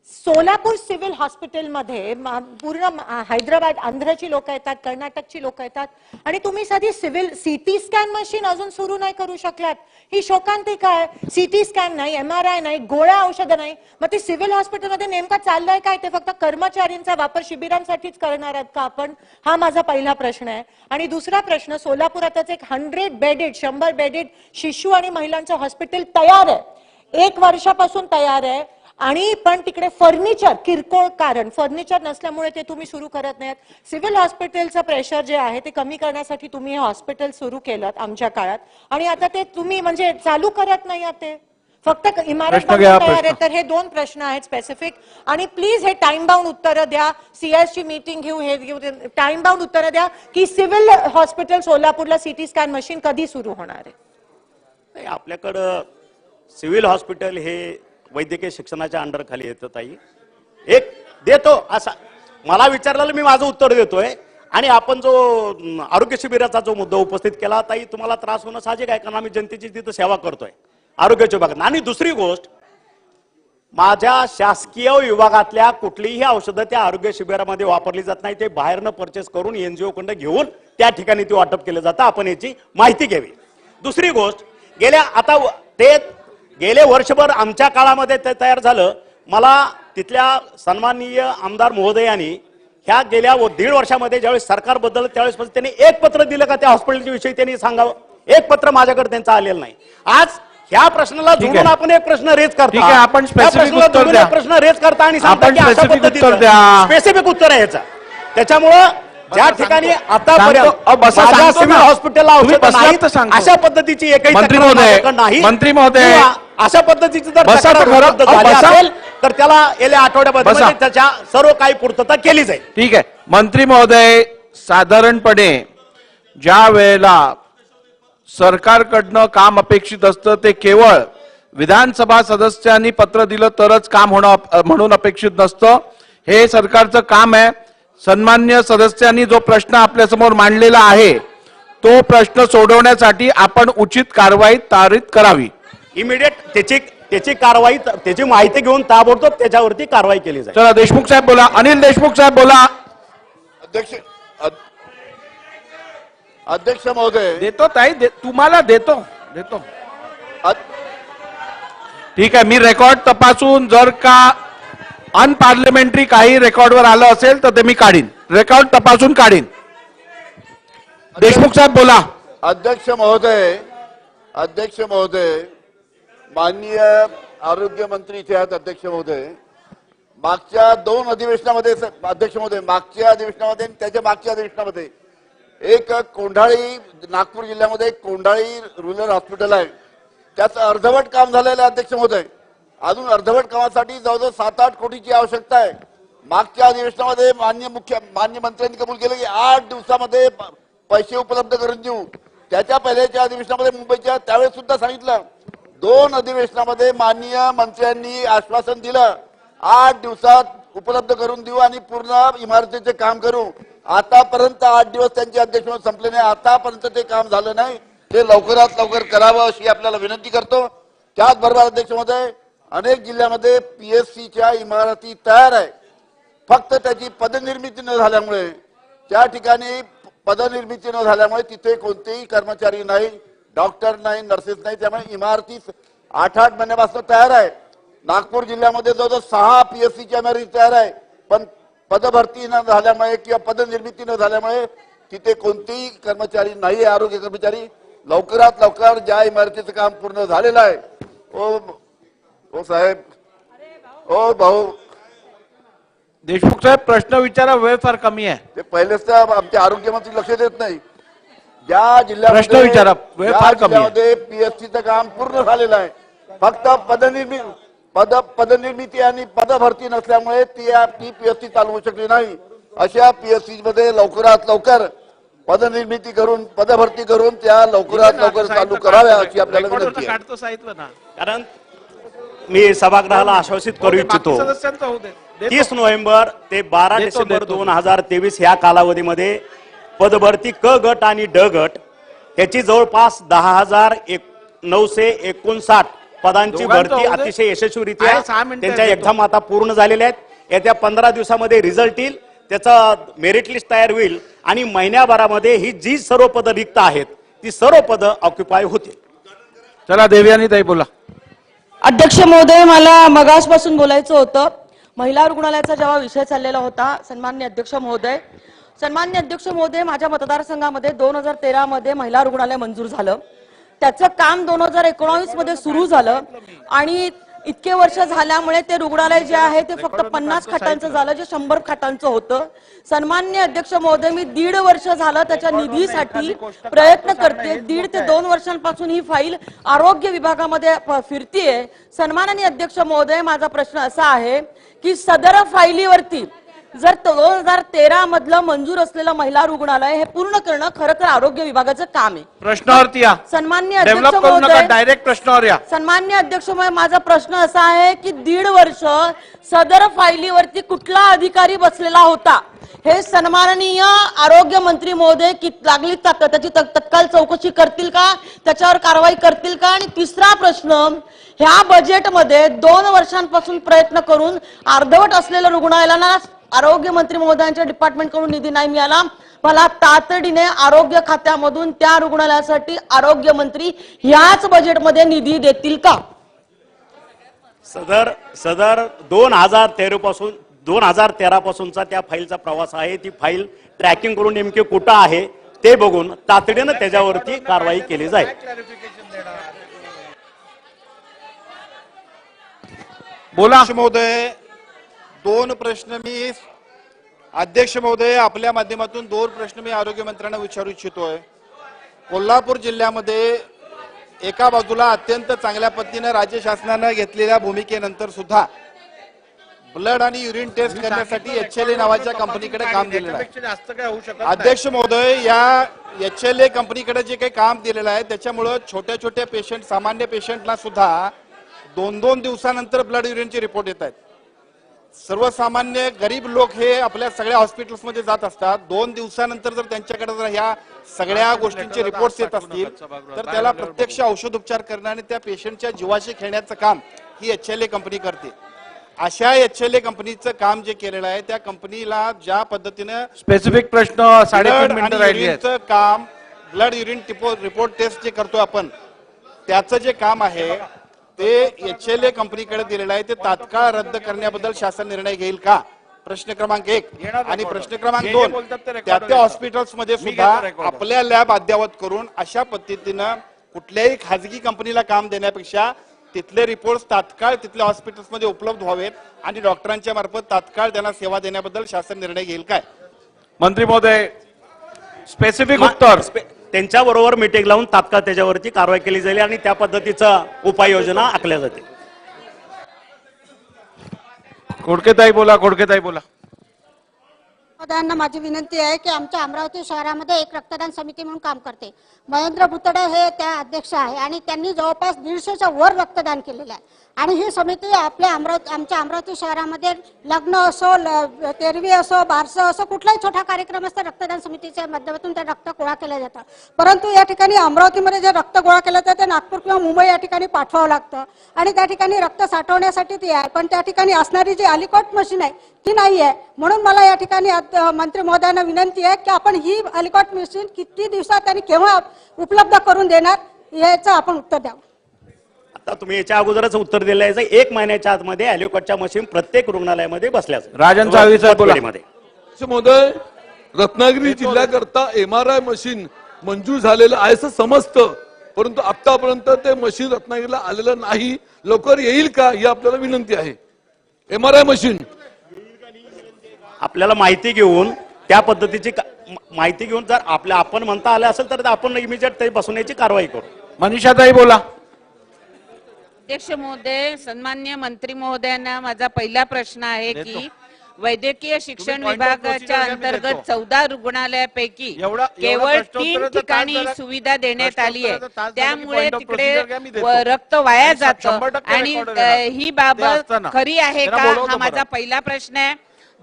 सोलापूर सिव्हिल हॉस्पिटलमध्ये पूर्ण हैदराबाद, आंध्रची लोक येतात, कर्नाटकची लोक येतात, आणि तुम्ही साधी सिव्हिल सीटी स्कॅन मशीन अजून सुरू नाही करू शकलात. ही शोकांतिका आहे. सीटी स्कॅन नाही, MRI नाही, गोळ्या औषधं नाही. मग ते सिव्हिल हॉस्पिटलमध्ये नेमका चाललंय काय? ते फक्त कर्मचाऱ्यांचा वापर शिबिरांसाठीच करणार आहेत का आपण? हा माझा पहिला प्रश्न आहे. आणि दुसरा प्रश्न, सोलापुरातच एक 100 बेडेड शिशु आणि महिलांचं हॉस्पिटल तयार आहे, 1 वर्षापासून तयार आहे, आणि पण तिकडे फर्निचर किरकोळ, कारण फर्निचर नसल्यामुळे ते तुम्ही सुरू करत नाहीत. सिव्हिल हॉस्पिटलचं प्रेशर जे आहे ते कमी करण्यासाठी तुम्ही हे हॉस्पिटल सुरू केलं आमच्या काळात, आणि आता ते तुम्ही म्हणजे चालू करत नाही आहात. ते फक्त इमारत तयार आहे. तर हे 2 प्रश्न आहेत स्पेसिफिक, आणि प्लीज हे टाइम बाउंड उत्तरं द्या. CS ची मीटिंग घेऊ, हे घेऊ, टाइम बाउंड उत्तरं द्या की सिव्हिल हॉस्पिटल सोलापूरला सीटी स्कॅन मशीन कधी सुरू होणार आहे? आपल्याकडं सिव्हिल हॉस्पिटल हे वैद्यकीय शिक्षणाच्या अंडर खाली येतं ताई. एक देतो असा मला विचारलेलं, मी माझं उत्तर देतोय. आणि आपण जो आरोग्य शिबिराचा जो मुद्दा उपस्थित केला ताई, तुम्हाला त्रास होणं साहजिक आहे, कारण आम्ही जनतेची तिथं सेवा करतोय आरोग्याच्या विभागात. आणि दुसरी गोष्ट, माझ्या शासकीय विभागातल्या कुठलीही औषधं त्या आरोग्य शिबिरामध्ये वापरली जात नाही. ते बाहेरनं परचेस करून NGO कडे घेऊन त्या ठिकाणी ते वाटप केलं जातं. आपण याची माहिती घ्यावी. दुसरी गोष्ट, गेले वर्षभर आमच्या काळामध्ये ते तयार झालं. मला तिथल्या सन्माननीय आमदार महोदयांनी ह्या गेल्या 1.5 वर्षामध्ये ज्यावेळेस सरकार बदललं त्यावेळेस त्यांनी एक पत्र दिलं का त्या हॉस्पिटलच्या विषयी त्यांनी सांगावं. एक पत्र माझ्याकडे त्यांचं आलेलं नाही. आज ह्या प्रश्नाला जोडून आपण एक प्रश्न रेज करतो. आपण स्पेसिफिक उत्तर द्या. प्रश्न रेज करता आणि सांगता की अशा पद्धतीचं स्पेसिफिक उत्तर आहे याचं. त्याच्यामुळं ज्या ठिकाणी आतापर्यंत सिव्हिल हॉस्पिटलला औषध नाहीत, अशा पद्धतीची एकही मंत्री महोदय अशा पद्धतीची जर झाली असेल तर त्याला गेल्या आठवड्यामध्ये त्याच्या सर्व काही पूर्तता केली जाईल. ठीक आहे. मंत्री महोदय, साधारणपणे ज्या वेळेला सरकारकडनं काम अपेक्षित असतं ते केवळ विधानसभा सदस्यांनी पत्र दिलं तरच काम होणं म्हणून अपेक्षित नसतं. हे सरकारचं काम आहे. सन्मान्य सदस्यांनी जो प्रश्न आपल्यासमोर मांडलेला आहे तो प्रश्न सोडवण्यासाठी आपण उचित कारवाई त्वरित करावी. इमिडिएट त्याची कारवाई, त्याची माहिती घेऊन ताबडतोब त्याच्यावरती कारवाई केली जाईल. चला, देशमुख साहेब बोला. अनिल देशमुख साहेब बोला. अध्यक्ष महोदय, देतो ताई, तुम्हाला देतो. ठीक आहे, मी रेकॉर्ड तपासून जर का अनपार्लिमेंटरी काही रेकॉर्डवर आलं असेल तर ते मी काढीन, रेकॉर्ड तपासून काढीन. देशमुख साहेब बोला. अध्यक्ष महोदय, माननीय आरोग्य मंत्री इथे आहेत. अध्यक्ष महोदय, मागच्या 2 अधिवेशनामध्ये, अध्यक्ष महोदय, मागच्या अधिवेशनामध्ये आणि त्याच्या मागच्या अधिवेशनामध्ये एक कोंढाळी, नागपूर जिल्ह्यामध्ये कोंढाळी रुरल हॉस्पिटल आहे, त्याचं अर्धवट काम झालेलं आहे. अध्यक्ष महोदय, अजून अर्धवट कामासाठी जवळजवळ 7-8 कोटीची आवश्यकता आहे. मागच्या अधिवेशनामध्ये मान्य मंत्र्यांनी कबूल केलं की 8 दिवसामध्ये पैसे उपलब्ध करून देऊ. त्याच्या पहिल्याच्या अधिवेशनामध्ये मुंबईच्या त्यावेळेस सुद्धा सांगितलं. 2 अधिवेशनामध्ये माननीय मंत्र्यांनी आश्वासन दिलं 8 दिवसात उपलब्ध करून देऊ आणि पूर्ण इमारतीचे काम करू. आतापर्यंत 8 दिवस त्यांचे अध्यक्ष संपले नाही. आतापर्यंत ते काम झालं नाही. ते लवकरात लवकर करावं अशी आपल्याला विनंती करतो. त्याचबरोबर अध्यक्ष महोदय, अनेक जिल्ह्यामध्ये PSCच्या इमारती तयार आहे, फक्त त्याची पदनिर्मिती न झाल्यामुळे, त्या ठिकाणी पदनिर्मिती न झाल्यामुळे तिथे कोणतेही कर्मचारी नाही, डॉक्टर नाही, नर्सेस नाही. त्यामुळे इमारती 8-8 महिन्यापासून तयार आहे. नागपूर जिल्ह्यामध्ये जवळजवळ 6 PSCच्या इमारती तयार आहे, पण पदभरती न झाल्यामुळे किंवा पदनिर्मिती न झाल्यामुळे तिथे कोणतेही कर्मचारी नाही, आरोग्य कर्मचारी. लवकरात लवकर ज्या इमारतीचं काम पूर्ण झालेलं आहे, ओ साहेब, ओ भाऊ. देशमुख साहेब, प्रश्न विचारा, वेळ फार कमी आहे. ते पहिलेच तर आमचे आरोग्यमंत्री लक्ष देत नाही. ज्या प्रश्न विचारा, वेळ फार कमी आहे. PSCचं काम पूर्ण झालेलं आहे, फक्त पदनिर्मिती आणि पदभरती नसल्यामुळे ती PSC चालवू शकली नाही. अशा PSC मध्ये लवकरात लवकर पदनिर्मिती करून पदभरती करून त्या लवकरात लवकर चालू कराव्या अशी आपल्याला विनंती आहे. काढतो साहित्य ना कारण मी सभागृहाला आश्वासित करू इच्छितो सदस्यांचं होऊ दे. देतो. 30 नोव्हेंबर ते 12 देतो, डिसेंबर देतो. 2023 ह्या कालावधीमध्ये पदभरती क गट आणि ड गट याची जवळपास 10,959 पदांची दोघांचं भरती होऊ दे. अतिशय यशस्वीरित्या आहे, 6 मिनिटं त्यांच्या देतो. एक्झाम आता पूर्ण झालेल्या आहेत. येत्या 15 दिवसामध्ये रिझल्ट येईल, त्याचा मेरिट लिस्ट तयार होईल आणि महिन्याभरामध्ये ही जी सर्व पदं रिक्त आहेत ती सर्व पदं ऑक्युपाय होतील. चला देवयानी ताई बोला. अध्यक्ष महोदय, मला मगासपासून बोलायचं होतं. महिला रुग्णालयाचा जेव्हा विषय चाललेला होता, सन्माननीय अध्यक्ष महोदय, माझ्या मतदारसंघामध्ये 2013 मध्ये महिला रुग्णालय मंजूर झालं. त्याचं काम 2019 मध्ये सुरू झालं आणि इतके वर्ष झाल्यामुळे ते रुग्णालय जे आहे ते फक्त 50 खाटांचं झालं, जे 100 खाटांचं होतं. सन्माननीय अध्यक्ष महोदय, मी 1.5 वर्ष झालं त्याच्या निधीसाठी प्रयत्न करते. 1.5 ते 2 वर्षांपासून ही फाईल आरोग्य विभागामध्ये फिरतीये. सन्माननीय अध्यक्ष महोदय, माझा प्रश्न असा आहे की सदर फाईलीवरती जर 2013 मधलं मंजूर असलेलं महिला रुग्णालय हे पूर्ण करणं खरं तर आरोग्य विभागाचं काम आहे. प्रश्नावरती या. सन्माननीय अध्यक्ष डेव्हलप करू नका, महोदय, डायरेक्ट प्रश्नावर या. सन्माननीय अध्यक्ष महोदय, माझा प्रश्न असा आहे की 1.5 वर्ष सदर फाईलीवरती कुठला अधिकारी बसलेला होता हे सन्माननीय आरोग्य मंत्री महोदय लागली त्याची तत्काळ चौकशी करतील का, त्याच्यावर कारवाई करतील का? आणि तिसरा प्रश्न, ह्या बजेटमध्ये 2 वर्षांपासून प्रयत्न करून अर्धवट असलेल्या रुग्णालयाला आरोग्य मंत्री महोदयांच्या डिपार्टमेंट कडून निधी नाही मिळाला. मला तातडीने आरोग्य खात्यामधून त्या रुग्णालयासाठी आरोग्य मंत्री ह्याच बजेटमध्ये निधी देतील का? सदर 2013 पासूनचा त्या फाईलचा प्रवास आहे. ती फाईल ट्रॅकिंग करून नेमके कुठं आहे ते बघून तातडीनं त्याच्यावरती कारवाई केली जाईल. बोला. महोदय, 2 प्रश्न मी अध्यक्ष महोदय आपल्या माध्यमातून 2 प्रश्न मी आरोग्य मंत्र्यांना विचारू इच्छितोय. कोल्हापूर जिल्ह्यामध्ये एका बाजूला अत्यंत चांगल्या पद्धतीने राज्य शासनानं घेतलेल्या भूमिकेनंतर सुद्धा ब्लड आणि युरिन टेस्ट करण्यासाठी HLA नावाच्या कंपनीकडे काम दिलेलं आहे. जास्त काय होऊ शकत अध्यक्ष महोदय, या HLA कंपनीकडे जे काही काम दिलेलं आहे त्याच्यामुळे छोट्या छोट्या पेशंट, सामान्य पेशंटला सुद्धा 2-2 दिवसानंतर ब्लड युरिनचे रिपोर्ट येत आहेत. सर्वसामान्य गरीब लोक हे आपल्या सगळ्या हॉस्पिटल्समध्ये जात असतात. 2 दिवसानंतर जर त्यांच्याकडे जर ह्या सगळ्या गोष्टींचे रिपोर्ट्स येत असतील तर त्याला प्रत्यक्ष औषधोपचार करणं आणि त्या पेशंटच्या जीवाशी खेळण्याचं काम ही HLA कंपनी करते. अशा HLA कंपनीचं काम जे केलेलं आहे त्या कंपनीला ज्या पद्धतीनं स्पेसिफिक प्रश्न 3.5 मिनिटं राहिली आहेत. काम ब्लड युरिन रिपोर्ट टेस्ट जे करतो आपण त्याचं जे काम आहे ते HLA कंपनीकडे दिलेलं आहे. ते तात्काळ रद्द करण्याबद्दल शासन निर्णय घेईल का? प्रश्न क्रमांक 1. आणि प्रश्न क्रमांक 2, त्या हॉस्पिटल्समध्ये सुद्धा आपल्या लॅब अद्ययावत करून अशा पद्धतीनं कुठल्याही खाजगी कंपनीला काम देण्यापेक्षा तिथले रिपोर्ट्स तात्काळ तिथल्या हॉस्पिटल्समध्ये उपलब्ध व्हावेत आणि डॉक्टरांच्या मार्फत तात्काळ त्यांना सेवा देण्याबद्दल शासन निर्णय घेईल काय? मंत्री महोदय, स्पेसिफिक उत्तर. त्यांच्याबरोबर मीटिंग लावून तात्काळ त्याच्यावरती कारवाई केली जाईल आणि त्या पद्धतीचा उपाययोजना आखल्या जातील. खोडकेताई बोला. खोडकेताई बोला. महोदयांना माझी विनंती आहे की आमच्या अमरावती शहरामध्ये एक रक्तदान समिती म्हणून काम करते. महेंद्र भुतडे हे त्या अध्यक्ष आहे आणि त्यांनी जवळपास 150च्या वर रक्तदान केलेलं आहे. आणि ही समिती आमच्या अमरावती शहरामध्ये लग्न असो, तेरवी असो, बारसं असो, कुठलाही छोटा कार्यक्रम असतो रक्तदान समितीच्या माध्यमातून ते रक्त गोळा केलं जातं. परंतु या ठिकाणी अमरावतीमध्ये जे रक्त गोळा केलं जातं ते नागपूर किंवा मुंबई या ठिकाणी पाठवावं लागतं आणि त्या ठिकाणी रक्त साठवण्यासाठी ती आहे, पण त्या ठिकाणी असणारी जी अलिकॉट मशीन आहे ती नाही आहे. म्हणून मला या ठिकाणी मंत्री महोदयांना विनंती आहे की आपण ही अलिकॉट मशीन किती दिवसात आणि केव्हा उपलब्ध करून देणार याचं आपण उत्तर द्यावं. आता तुम्ही याच्या अगोदरच उत्तर दिलं आहे. 1 महिन्याच्या आतमध्ये अलिकॉटच्या मशीन प्रत्येक रुग्णालयामध्ये बसल्या आहेत. राजन चाळवी साहेब बोला. महोदय, रत्नागिरी जिल्ह्याकरता MRI मशीन मंजूर झालेलं आहे असं समजतं, परंतु आतापर्यंत ते मशीन रत्नागिरीला आलेलं नाही. लवकर येईल का ही आपल्याला विनंती आहे. MRI मशीन आपल्याला माहिती घेऊन त्या पद्धतीची माहिती घेऊन जर आपण म्हणता आलं असेल तर आपण इमिजिएट ते बसवण्याची कारवाई करू. मनीषाताई बोला. अध्यक्ष महोदय, सन्मान्य मंत्री महोदयांना माझा पहिला प्रश्न आहे की वैद्यकीय शिक्षण point of विभागाच्या procedure घ्या, मी अंतर्गत देतो. 14 रुग्णालयापैकी एवढा केवळ प्रश्नोत्तराचा 3 तास ठिकाणी झाला. सुविधा देण्यात आली आहे. प्रश्नोत्तराचा तास झाला की त्यामुळे point of तिकडे procedure घ्या, मी देतो. रक्त वाया आणि जातं 100% आणि record होणार. ही ते बाबत असताना. खरी आहे त्यांना का बोलवतो हा माझा परत. पहिला प्रश्न आहे.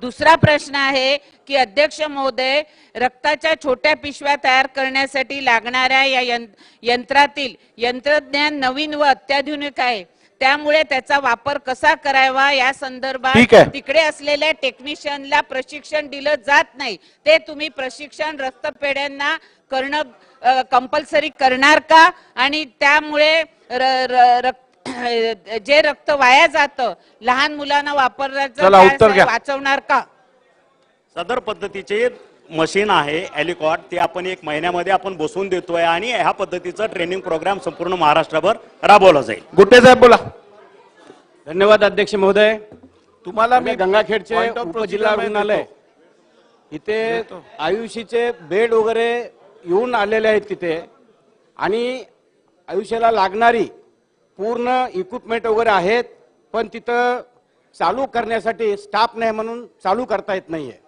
दुसरा प्रश्न आहे की अध्यक्ष महोदय, रक्ताच्या छोट्या पिशव्या तयार करण्यासाठी लागणाऱ्या या यंत्रातील यंत्रज्ञान नवीन व अत्याधुनिक आहे, त्यामुळे त्याचा वापर कसा करावा या संदर्भात ठीक आहे. तिकडे असलेल्या टेक्निशियनला प्रशिक्षण दिलं जात नाही. ते तुम्ही प्रशिक्षण रक्तपेढ्यांना करणं कंपल्सरी करणार का? आणि त्यामुळे जे रक्त वाया जातं लहान मुलांना वापरण्याचं चला, उत्तर घ्या. वाचवणार का? सदर पद्धतीचे मशीन आहे एलिकॉट, ते आपण 1 महिन्यामध्ये आपण बसवून देतोय आणि ह्या पद्धतीचा ट्रेनिंग प्रोग्राम संपूर्ण महाराष्ट्रभर राबवला जाईल. गुट्टे साहेब बोला. धन्यवाद अध्यक्ष महोदय. तुम्हाला मी गंगाखेडचे point of उपजिल्हा procedure रुग्णालय इथे आयुषीचे बेड वगैरे येऊन आलेले आहेत तिथे, आणि आयुष्याला लागणारी पूर्ण इक्विपमेंट वगैरे आहेत, पण तिथं चालू करण्यासाठी स्टाफ नाही म्हणून चालू करता येत नाहीये.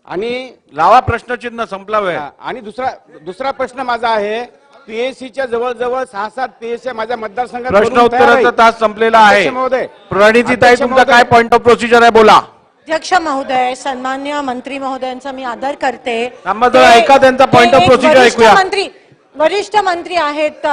आणि लावा प्रश्नचिन्ह, संपला वेळ. आणि दुसरा प्रश्न माझा आहे, पीएससीच्या जवळजवळ 6-7 पीएससी माझ्या मतदारसंघात प्रश्न उत्तराचा तास संपलेला आहे. महोदय, प्रणितीताई, तुमचा काय पॉइंट ऑफ प्रोसिजर आहे, बोला. अध्यक्ष महोदय, सन्मान्य मंत्री महोदयांचा मी आदर करते. थांबा जरा, ऐका त्यांचा पॉइंट ऑफ प्रोसिजर ऐकूया. वरिष्ठ मंत्री आहेत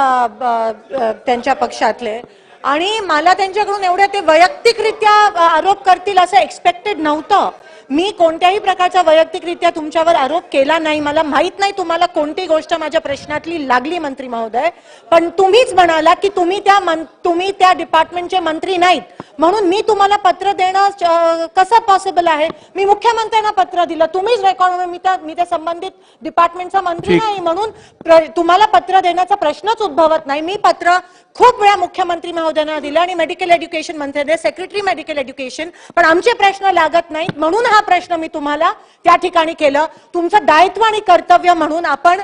त्यांच्या पक्षातले, आणि मला त्यांच्याकडून एवढ्या ते वैयक्तिकरित्या आरोप करतील असं एक्सपेक्टेड नव्हतं. मी कोणत्याही प्रकारचा वैयक्तिकरित्या तुमच्यावर आरोप केला नाही. मला माहित नाही तुम्हाला कोणती गोष्ट माझ्या प्रश्नातली लागली मंत्री महोदय, पण तुम्हीच म्हणाला की तुम्ही त्या डिपार्टमेंटचे मंत्री नाहीत, म्हणून मी तुम्हाला पत्र देणं कसं पॉसिबल आहे? मी मुख्यमंत्र्यांना पत्र दिलं, तुम्हीच रेकॉर्ड, मी त्या संबंधित डिपार्टमेंटचा मंत्री नाही, म्हणून तुम्हाला पत्र देण्याचा प्रश्नच उद्भवत नाही. मी पत्र खूप वेळा मुख्यमंत्री महोदयांना दिलं आणि मेडिकल एज्युकेशन मंत्री, सेक्रेटरी मेडिकल एज्युकेशन, पण आमचे प्रश्न लागत नाहीत, म्हणून हा प्रश्न मी तुम्हाला त्या ठिकाणी केलं. तुमचं दायित्व आणि कर्तव्य म्हणून आपण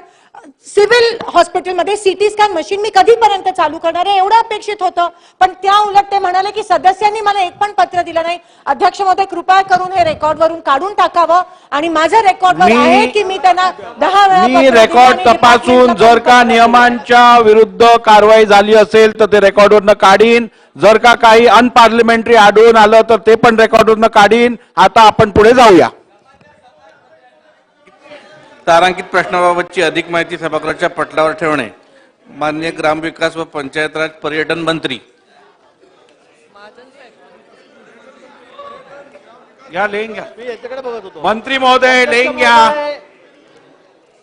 सिव्हिल हॉस्पिटलमध्ये सीटी स्कॅन मशीन मी कधीपर्यंत चालू करणार आहे एवढं अपेक्षित होतं, पण त्या उलट ते म्हणाले की सदस्यांनी मला एक पण पत्र दिलं नाही. अध्यक्ष महोदय, कृपया करून हे रेकॉर्डवरून काढून टाकावं, आणि माझं रेकॉर्डवर आहे की मी त्यांना 10 वेळा मी रेकॉर्ड तपासून जर का नियमांच्या विरुद्ध कारवाई झाली असेल तर ते रेकॉर्डवरनं काढीन. जर का काही अनपार्लिमेंटरी आढळून आलं तर ते पण रेकॉर्डवरनं काढीन. आता आपण पुढे जाऊया. तारांकित प्रश्नाबाबतची अधिक माहिती सभागृहाच्या पटलावर ठेवणे. माननीय ग्रामविकास व पंचायत राज पर्यटन मंत्री घ्या, लेन घ्या. मी याच्याकडे बघत होतो. मंत्री महोदय, लेन घ्या.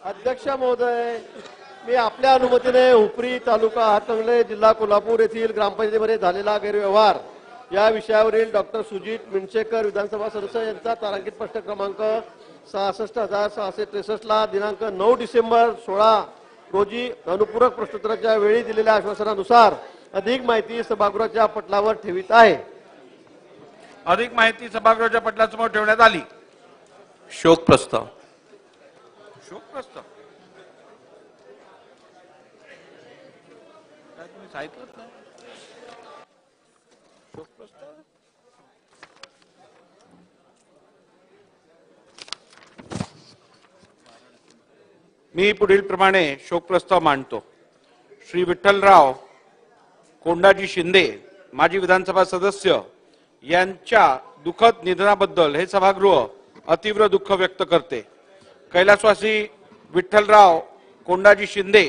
अध्यक्ष महोदय, मी आपल्या अनुमतीने उपरी तालुका हातकणंगले जिल्हा कोल्हापूर येथील ग्रामपंचायतीमध्ये झालेला गैरव्यवहार या विषयावरील डॉक्टर सुजित मिणशेकर विधानसभा सदस्य यांचा तारांकित प्रश्न क्रमांक 66,663 ला दिनांक 9 डिसेंबर 16 रोजी अनुपूरक प्रश्नोत्तराच्या वेळी दिलेल्या आश्वासनानुसार अधिक माहिती सभागृहाच्या पटलावर ठेवित आहे. अधिक माहिती सभागृहाच्या पटलासमोर ठेवण्यात आली. शोक प्रस्ताव. शोक प्रस्ताव काय तुम्ही सांगितलंच नाही? शोक प्रस्ताव मी पुढील प्रमाणे शोक प्रस्ताव मांडतो. श्री विठ्ठलराव कोंडाजी शिंदे, माजी विधानसभा सदस्य, यांच्या दुःखद निधनाबद्दल हे सभागृह अतीव्र दुःख व्यक्त करते. कैलासवासी विठ्ठलराव कोंडाजी शिंदे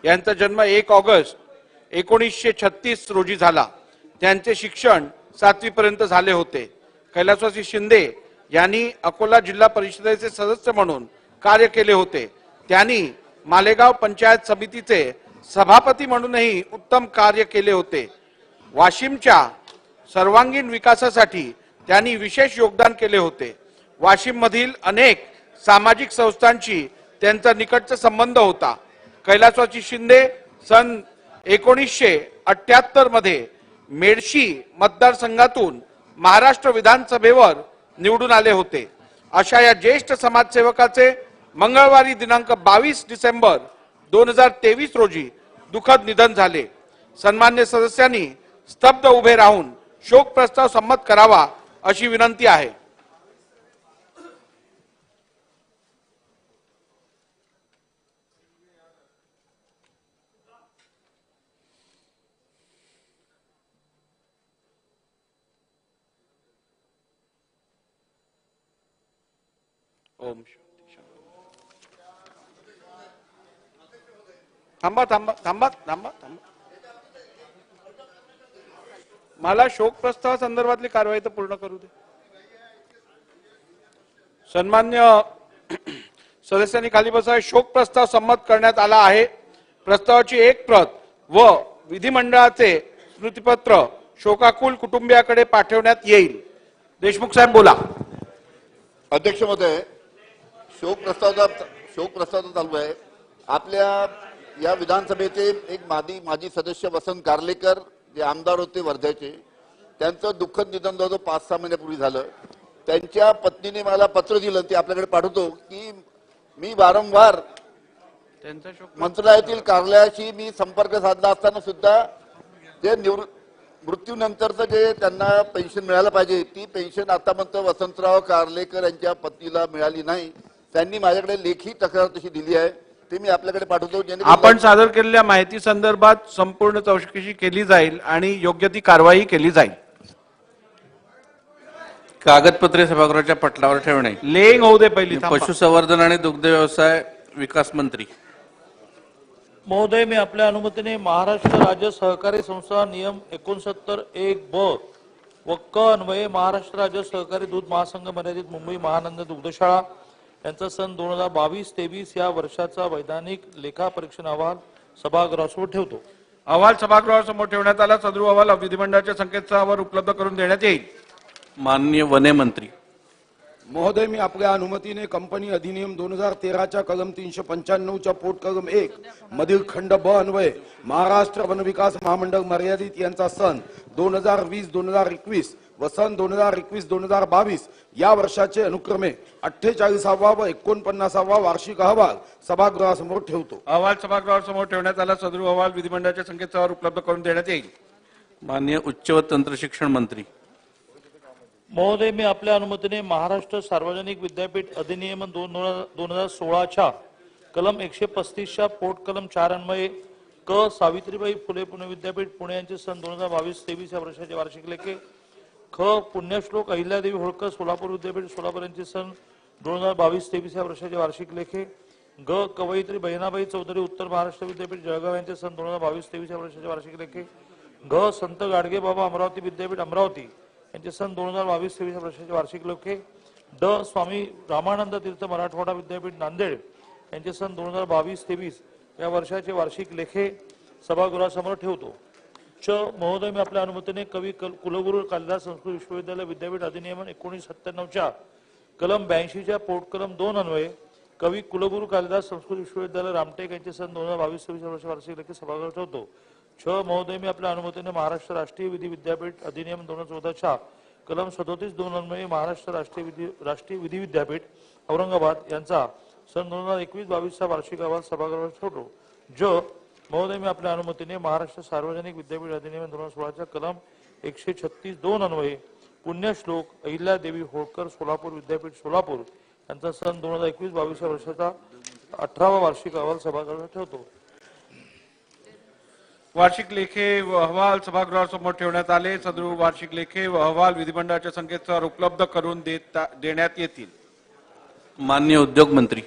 यांचा जन्म 1 ऑगस्ट 1936 रोजी झाला. त्यांचे शिक्षण 7वी पर्यंत झाले होते. कैलासवासी शिंदे यांनी अकोला जिल्हा परिषदेचे सदस्य म्हणून कार्य केले होते. त्यांनी मालेगाव पंचायत समितीचे सभापती म्हणूनही उत्तम कार्य केले होते. वाशिमच्या सर्वांगीण विकासासाठी त्यांनी विशेष योगदान केले होते. वाशिम मधील अनेक सामाजिक संस्थांशी त्यांचा निकटचा संबंध होता. कैलासवासी शिंदे सन 1978 मध्ये मेडशी मतदारसंघातून महाराष्ट्र विधानसभेवर निवडून आले होते. अशा या ज्येष्ठ समाजसेवकाचे मंगळवारी दिनांक 22 डिसेंबर 2023 रोजी दुःखद निधन झाले. सन्मान्य सदस्यांनी स्तब्ध उभे राहून शोक प्रस्ताव संमत करावा अशी विनंती आहे. ओम शांती शांती. थांबा थांबा थांबा थांबा थांबा. मला शोक प्रस्ताव संदर्भातली कारवाई तर पूर्ण करू दे. सन्मान्य सदस्यांनी खाली बसा. शोक प्रस्ताव संमत करण्यात आला आहे. प्रस्तावाची एक प्रत व विधिमंडळाचे स्मृतिपत्र शोकाकुल कुटुंबियाकडे पाठवण्यात येईल. देशमुख साहेब बोला. अध्यक्ष महोदय, शोक प्रस्ताव चालू आहे. आपल्या या विधानसभेचे एक माजी सदस्य वसंत गार्लेकर जे आमदार होते वर्ध्याचे, त्यांचं दुःखद निधन जवळजवळ 5-6 महिन्यापूर्वी झालं. त्यांच्या पत्नीने मला पत्र दिलं, ते आपल्याकडे पाठवतो, की मी वारंवार मंत्रालयातील कार्यालयाशी मी संपर्क साधला असताना सुद्धा जे मृत्यूनंतरचं जे त्यांना पेन्शन मिळायला पाहिजे ती पेन्शन आतापर्यंत वसंतराव कार्लेकर यांच्या पत्नीला मिळाली नाही. त्यांनी माझ्याकडे लेखी तक्रार तशी दिली आहे, ते मी आपल्याकडे पाठवतो. आपण सादर केलेल्या माहिती संदर्भात संपूर्ण चौकशी केली जाईल आणि योग्य ती कारवाई केली जाईल. कागदपत्रे सभागृहाच्या पटलावर ठेवणे. लेंग होऊ दे पहिली. पशुसंवर्धन आणि दुग्ध व्यवसाय विकास मंत्री महोदय, मी आपल्या अनुमतीने महाराष्ट्र राज्य सहकारी संस्था नियम 69(1)(ब) व क अन्वये महाराष्ट्र राज्य सहकारी दूध महासंघ मर्यादित मुंबई महानंद दुग्धशाळा यांचा सन 2022-23 या वर्षाचा वैधानिक लेखापरीक्षण अहवाल सभागृहासमोर ठेवतो. अहवाल सभागृहासमोर ठेवण्यात आला. सदर अहवाल विधिमंडळाच्या संकेतस्थळावर उपलब्ध करून देण्यात येईल. माननीय वने मंत्री महोदय, मी आपल्या अनुमतीने कंपनी अधिनियम 2013च्या कलम 395च्या पोट कलम 1 मधील खंड ब अन्वये महाराष्ट्र वन विकास महामंडळ मर्यादित यांचा सन 2020-2021 व सन 2021-2022 या वर्षाचे अनुक्रमे 48वा व 49वा वार्षिक अहवाल सभागृहासमोर ठेवतो. अहवाल सभागृहासमोर ठेवण्यात आला. सदर अहवाल विधिमंडळाच्या संकेतस्थळावर उपलब्ध करून देण्यात येईल. माननीय उच्च व तंत्र शिक्षण मंत्री महोदय, मी आपल्या अनुमतीने महाराष्ट्र सार्वजनिक विद्यापीठ अधिनियम 2016च्या कलम 135च्या पोट कलम 4 अन्वये क सावित्रीबाई फुले पुणे विद्यापीठ पुणे यांचे सन 2022-23 या वर्षाचे वार्षिक लेखे, ख पुण्यश्लोक अहिल्यादेवी होळकर सोलापूर विद्यापीठ सोलापूर यांचे सन 2022-23 या वर्षाचे वार्षिक लेखे, ग कवयित्री बहिणाबाई चौधरी उत्तर महाराष्ट्र विद्यापीठ जळगाव यांचे सन 2022-23 या वर्षाचे वार्षिक लेखे, घ संत गाडगे बाबा अमरावती विद्यापीठ अमरावती यांचे सन 2022-23 वर्षाचे वार्षिक लेखे, ड स्वामी रामानंद तीर्थ मराठवाडा विद्यापीठ नांदेड यांचे सन 2022-23 या वर्षाचे वार्षिक लेखे सभागृहासमोर ठेवतो. च महोदय, मी आपल्या अनुमतीने कवी कुलगुरू कालिदास संस्कृत विश्वविद्यालय विद्यापीठ अधिनियम 1997च्या कलम 82च्या पोट कलम 2 अन्वये कवी कुलगुरू कालिदास संस्कृत विश्वविद्यालय रामटेक यांचे सन 2022-23 वर्षाचे वार्षिक लेखे सभागृहात ठेवतो. छ महोदय, मी आपल्या अनुमतीने महाराष्ट्र राष्ट्रीय विधी विद्यापीठ अधिनियम 2014च्या कलम 37(2) अन्वये महाराष्ट्र राष्ट्रीय विधी विद्यापीठ औरंगाबाद यांचा सन 2021-22 वार्षिक अहवाल सभागृहात ठेवतो. ज महोदय, मी आपल्या अनुमतीने महाराष्ट्र सार्वजनिक विद्यापीठ अधिनियम 2016च्या कलम 136(2) अन्वये पुण्यश्लोक अहिल्यादेवी होळकर सोलापूर विद्यापीठ सोलापूर यांचा सन 2021-22 वर्षाचा 18वा वार्षिक अहवाल सभागृहात ठेवतो. वार्षिक लेखे व अहवाल सभागृहासमोर ठेवण्यात आले. सदर वार्षिक लेखे व अहवाल विधिमंडळाच्या संकेतस्थळावर उपलब्ध करून देण्यात येतील. माननीय उद्योग मंत्री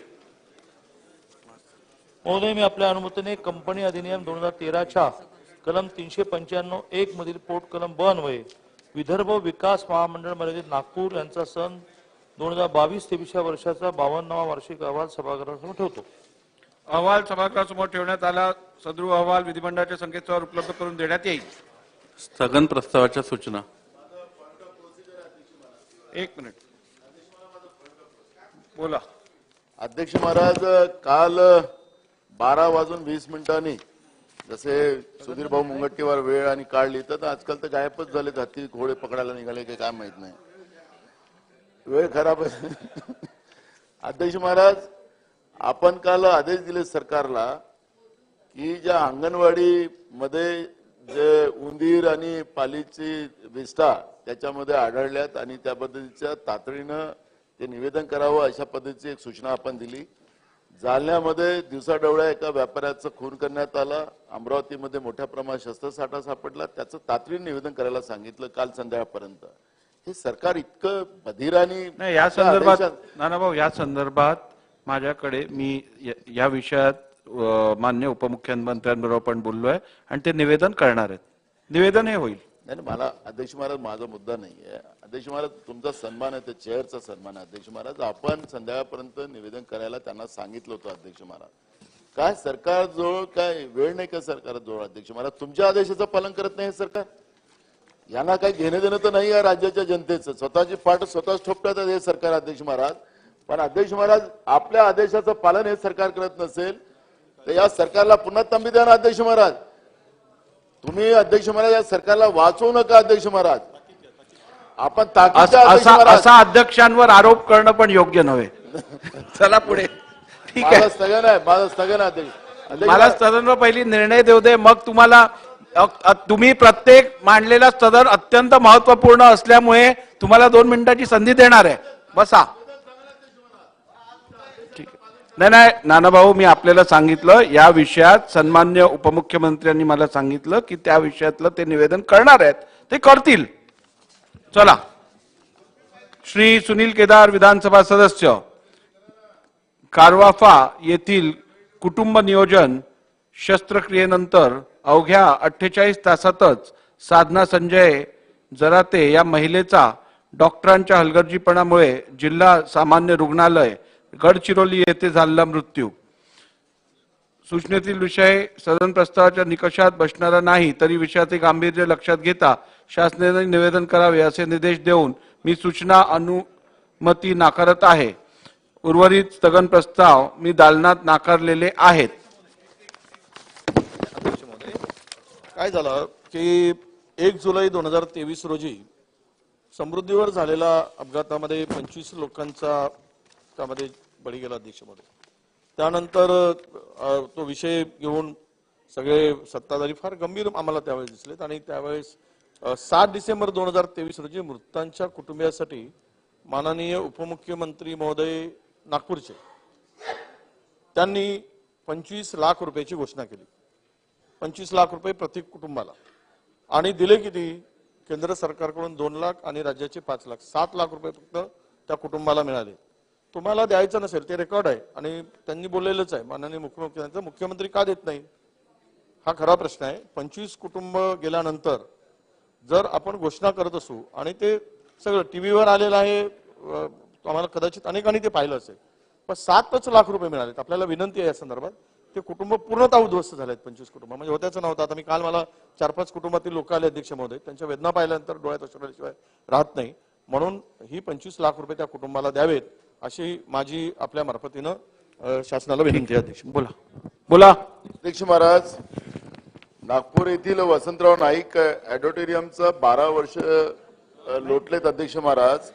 महोदय, मी आपल्या अनुमतीने कंपनी अधिनियम 2013च्या कलम 395(1) मधील पोट कलम ब अन्वये विदर्भ विकास महामंडळ मर्यादित नागपूर यांचा सन 2022-23 वर्षाचा 52वा वार्षिक अहवाल सभागृहासमोर ठेवतो. अहवाल सभागृहासमोर ठेवण्यात आला. सदर अहवाल विधिमंडळाच्या संकेतस्थळावर उपलब्ध करून देण्यात येईल. स्थगन प्रस्तावाच्या सूचना. एक मिनिट बोला. अध्यक्ष महाराज, काल 12:20 जसे सुधीर भाऊ मुनगंटीवार वेळ आणि काळ लिहितात, आजकाल तर गायबच झाले. हत्ती घोडे पकडायला निघाले काही काय माहित नाही. वेळ खराब आहे. अध्यक्ष महाराज, आपण काल आदेश दिले सरकारला की ज्या अंगणवाडी मध्ये जे उंदीर आणि पालीची विष्ठा त्याच्यामध्ये आढळल्यात आणि त्या पद्धतीच्या तातडीनं ते निवेदन करावं अशा पद्धतीची एक सूचना आपण दिली. जालन्यामध्ये दिवसाढवळ्या एका व्यापाऱ्याचं खून करण्यात आला. अमरावतीमध्ये मोठ्या प्रमाणात शस्त्रसाठा सापडला. त्याचं तातडीनं निवेदन करायला सांगितलं काल संध्याकाळपर्यंत. हे सरकार इतकं बधिरानी नाही या संदर्भात नानाभाऊ या संदर्भात माझ्याकडे मी या विषयात मान्य उपमुख्यमंत्र्यांबरोबर पण बोललोय आणि ते निवेदन करणार आहेत. निवेदन हे होईल. नाही मला अध्यक्ष महाराज माझा मुद्दा नाहीये. अध्यक्ष महाराज तुमचा सन्मान आहे, ते चेअरचा सन्मान आहे. अध्यक्ष महाराज आपण संध्याकाळपर्यंत निवेदन करायला त्यांना सांगितलं होतं. अध्यक्ष महाराज काय सरकारजवळ काय वेळ नाही का सरकारजवळ? अध्यक्ष महाराज तुमच्या आदेशाचं पालन करत नाही हे सरकार. यांना काही घेणं देणं तर नाही या राज्याच्या जनतेचं. स्वतःची पाठ स्वतःच ठोपतात हे सरकार. अध्यक्ष महाराज पण अध्यक्ष महाराज आपल्या आदेशाचं पालन हे सरकार करत नसेल तर या सरकारला पुन्हा तंबी द्या ना अध्यक्ष महाराज. तुम्ही अध्यक्ष महाराज या सरकारला वाचवू नका अध्यक्ष महाराज. आपण असा अध्यक्षांवर आरोप करणं पण योग्य नव्हे. चला पुढे. ठीक आहे माझं स्थगन आहे, माझं स्थगन आहे अध्यक्ष. मला सदन पहिली निर्णय देऊ दे मग तुम्हाला. तुम्ही प्रत्येक मांडलेला सदन अत्यंत महत्वपूर्ण असल्यामुळे तुम्हाला 2 मिनिटाची संधी देणार आहे. बसा. ठीक आहे. नाही नानाभाऊ मी आपल्याला सांगितलं या विषयात सन्मान्य उपमुख्यमंत्र्यांनी मला सांगितलं की त्या विषयातलं ते निवेदन करणार आहेत. ते करतील. चला. श्री सुनील केदार विधानसभा सदस्य कारवाफा येथील कुटुंब नियोजन शस्त्रक्रियेनंतर अवघ्या 48 तासातच साधना संजय जराते या महिलेचा डॉक्टरांच्या हलगर्जीपणामुळे जिल्हा सामान्य रुग्णालय गडचिरोली येथे झालेला मृत्यू. सूचनेतील विषय सदन प्रस्तावाच्या निकषात बसणारा नाही तरी विषयाचे गांभीर्य लक्षात घेता शासनाने निवेदन करावे असे निर्देश देऊन मी सूचना अनुमती नाकारत आहे. उर्वरित स्थगन प्रस्ताव मी दालनात नाकारलेले आहेत. काय झालं की 1 जुलै 2023 रोजी समृद्धीवर झालेल्या अपघातामध्ये 25 लोकांचा त्यामध्ये बळी गेला अध्यक्ष महोदय. त्यानंतर तो विषय घेऊन सगळे सत्ताधारी फार गंभीर आम्हाला त्यावेळेस दिसलेत आणि त्यावेळेस 7 डिसेंबर 2023 रोजी मृतांच्या कुटुंबियासाठी माननीय उपमुख्यमंत्री महोदय नागपूरचे त्यांनी 25 लाख रुपयाची घोषणा केली. 25 लाख रुपये प्रत्येक कुटुंबाला आणि दिले किती? केंद्र सरकारकडून 2 लाख आणि राज्याचे 5 लाख 7 लाख रुपये फक्त त्या कुटुंबाला मिळाले. तुम्हाला द्यायचं नसेल ते रेकॉर्ड आहे आणि त्यांनी बोललेलंच आहे माननीय मुख्यमंत्र्यांचं. मुख्यमंत्री का देत नाही हा खरा प्रश्न आहे. 25 कुटुंब गेल्यानंतर जर आपण घोषणा करत असू आणि ते सगळं टीव्हीवर आलेलं आहे आम्हाला कदाचित अनेकांनी ते पाहिलं असेल पण 7 लाख रुपये मिळालेत. आपल्याला विनंती आहे या संदर्भात ते कुटुंब पूर्णतः उद्ध्वस्त झालेत. 25 कुटुंब म्हणजे होत्याचं नव्हतं. आता मी काल मला 4-5 कुटुंबातील लोक आले अध्यक्ष महोदय. त्यांच्या वेदना पाहिल्यानंतर डोळ्यात अश्रू राहत नाही. म्हणून ही 25 लाख रुपये त्या कुटुंबाला द्यावेत अशी माझी आपल्या मार्फतीनं शासनाला विनंती आहे. अध्यक्ष बोला. अध्यक्ष महाराज नागपूर येथील वसंतराव नाईक ऑडिटोरियमचं 12 वर्ष लोटलेत. अध्यक्ष महाराज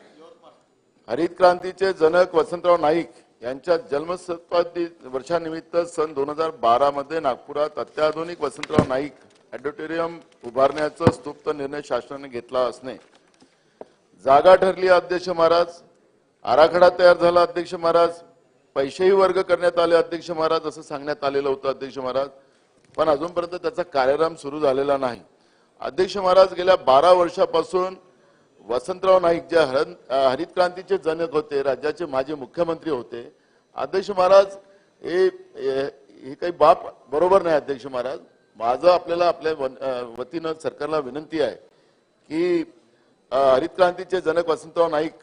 हरित क्रांतीचे जनक वसंतराव नाईक यांच्या जन्मशताब्दी वर्षानिमित्त सन 2012 मध्ये नागपुरात अत्याधुनिक वसंतराव नाईक ऑडिटोरियम उभारण्याचा स्तुप्त निर्णय शासनाने घेतला असणे जागा ठरली. अध्यक्ष महाराज आराखडा तयार झाला. अध्यक्ष महाराज पैसेही वर्ग करण्यात आले. अध्यक्ष महाराज असं सांगण्यात आलेलं होतं. अध्यक्ष महाराज पण अजूनपर्यंत त्याचा कार्यक्रम सुरू झालेला नाही. अध्यक्ष महाराज गेल्या 12 वर्षापासून वसंतराव नाईक जे हरित क्रांतीचे जनक होते, राज्याचे माजी मुख्यमंत्री होते. अध्यक्ष महाराज हे काही बाप बरोबर नाही. अध्यक्ष महाराज माझं आपल्याला आपल्या वतीनं सरकारला विनंती आहे की हरित क्रांतीचे जनक वसंतराव नाईक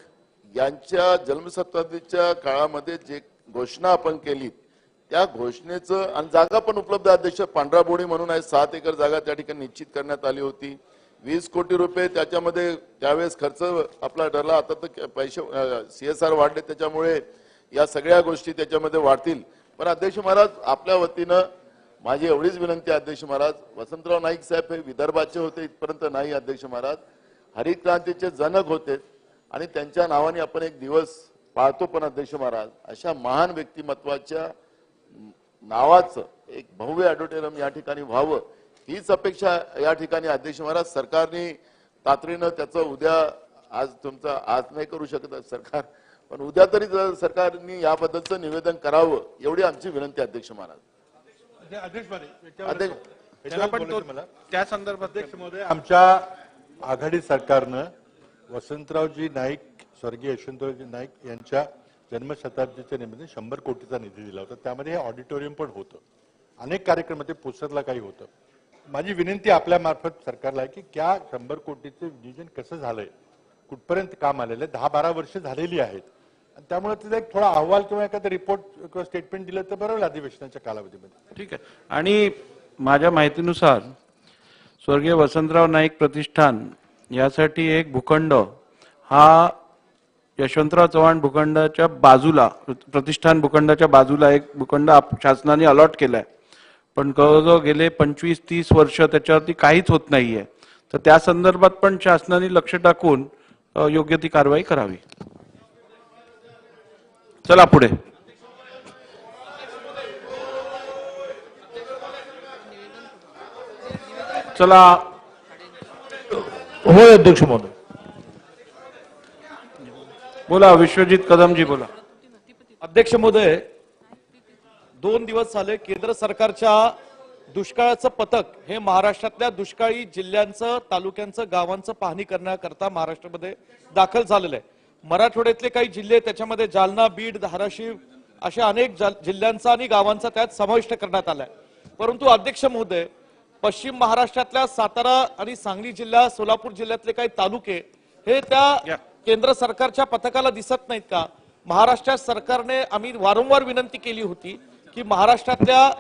यांच्या जन्मशताब्दीच्या काळामध्ये जे घोषणा आपण केली त्या घोषणेचं आणि जागा पण उपलब्ध. अध्यक्ष पांढराबोडी म्हणून आहे 7 एकर जागा त्या ठिकाणी निश्चित करण्यात आली होती. 20 कोटी रुपये त्याच्यामध्ये त्यावेळेस खर्च आपला ठरला. आता तर पैसे CSR वाढले त्याच्यामुळे या सगळ्या गोष्टी त्याच्यामध्ये वाढतील. पण अध्यक्ष महाराज आपल्या वतीनं माझी एवढीच विनंती आहे. अध्यक्ष महाराज वसंतराव नाईक साहेब हे विदर्भाचे होते इथपर्यंत नाही. अध्यक्ष महाराज हरित क्रांतीचे जनक होते आणि त्यांच्या नावाने आपण एक दिवस पाळतो. पण अध्यक्ष महाराज अशा महान व्यक्तिमत्वाच्या नावाचं एक भव्य ऑडिटोरियम या ठिकाणी व्हावं हीच अपेक्षा या ठिकाणी. अध्यक्ष महाराज सरकारने तातडीनं त्याचं उद्या आज नाही करू शकत सरकार पण उद्या तरी सरकारने याबद्दलचं निवेदन करावं एवढी आमची विनंती. अध्यक्ष महाराज त्या संदर्भात अध्यक्ष महोदय आमच्या आघाडी सरकारनं वसंतरावजी नाईक, स्वर्गीय यशवंतरावजी नाईक यांच्या जन्मशताब्दीच्या निमित्ताने 100 कोटीचा निधी दिला होता. त्यामध्ये हे ऑडिटोरियम पण होतं, अनेक कार्यक्रम ते पुसरला काही होतं. माझी विनंती आपल्या मार्फत सरकारला आहे की त्या 100 कोटीचं नियोजन कसं झालंय, कुठपर्यंत काम आलेलं आहे, 10-12 वर्ष झालेली आहेत. त्यामुळे तिथे एक थोडा अहवाल किंवा एखादा रिपोर्ट किंवा स्टेटमेंट दिलं तर बरं होईल अधिवेशनाच्या कालावधीमध्ये. ठीक आहे. आणि माझ्या माहितीनुसार स्वर्गीय वसंतराव नाईक प्रतिष्ठान यासाठी एक भूखंड हा यशवंतराव चव्हाण भूखंडाच्या बाजूला, प्रतिष्ठान भूखंडाच्या बाजूला एक भूखंड शासनाने अलॉट केलाय, पण जवळजवळ गेले 25-30 वर्ष त्याच्यावरती काहीच होत नाहीये. तर त्या संदर्भात पण शासनाने लक्ष टाकून योग्य ती कारवाई करावी. चला पुढे. चला. होय अध्यक्ष महोदय. बोला विश्वजित कदमजी बोला. अध्यक्ष महोदय, 2 दिवस झाले केंद्र सरकारच्या दुष्काळाचं पथक हे महाराष्ट्रातल्या दुष्काळी जिल्ह्यांचं, तालुक्यांचं, गावांचं पाहणी करण्याकरता महाराष्ट्रामध्ये दाखल झालेलं आहे. मराठवाड्यातले काही जिल्हे, त्याच्यामध्ये जालना, बीड, धाराशिव अशा अनेक जिल्ह्यांचा आणि गावांचा त्यात समाविष्ट करण्यात आलाय. परंतु अध्यक्ष महोदय, पश्चिम महाराष्ट्रातल्या सातारा आणि सांगली जिल्हा, सोलापूर जिल्ह्यातले काही तालुके हे त्या केंद्र सरकारच्या पथकाला दिसत नाहीत का? महाराष्ट्र सरकारने आम्ही वारंवार विनंती केली होती की महाराष्ट्रातल्या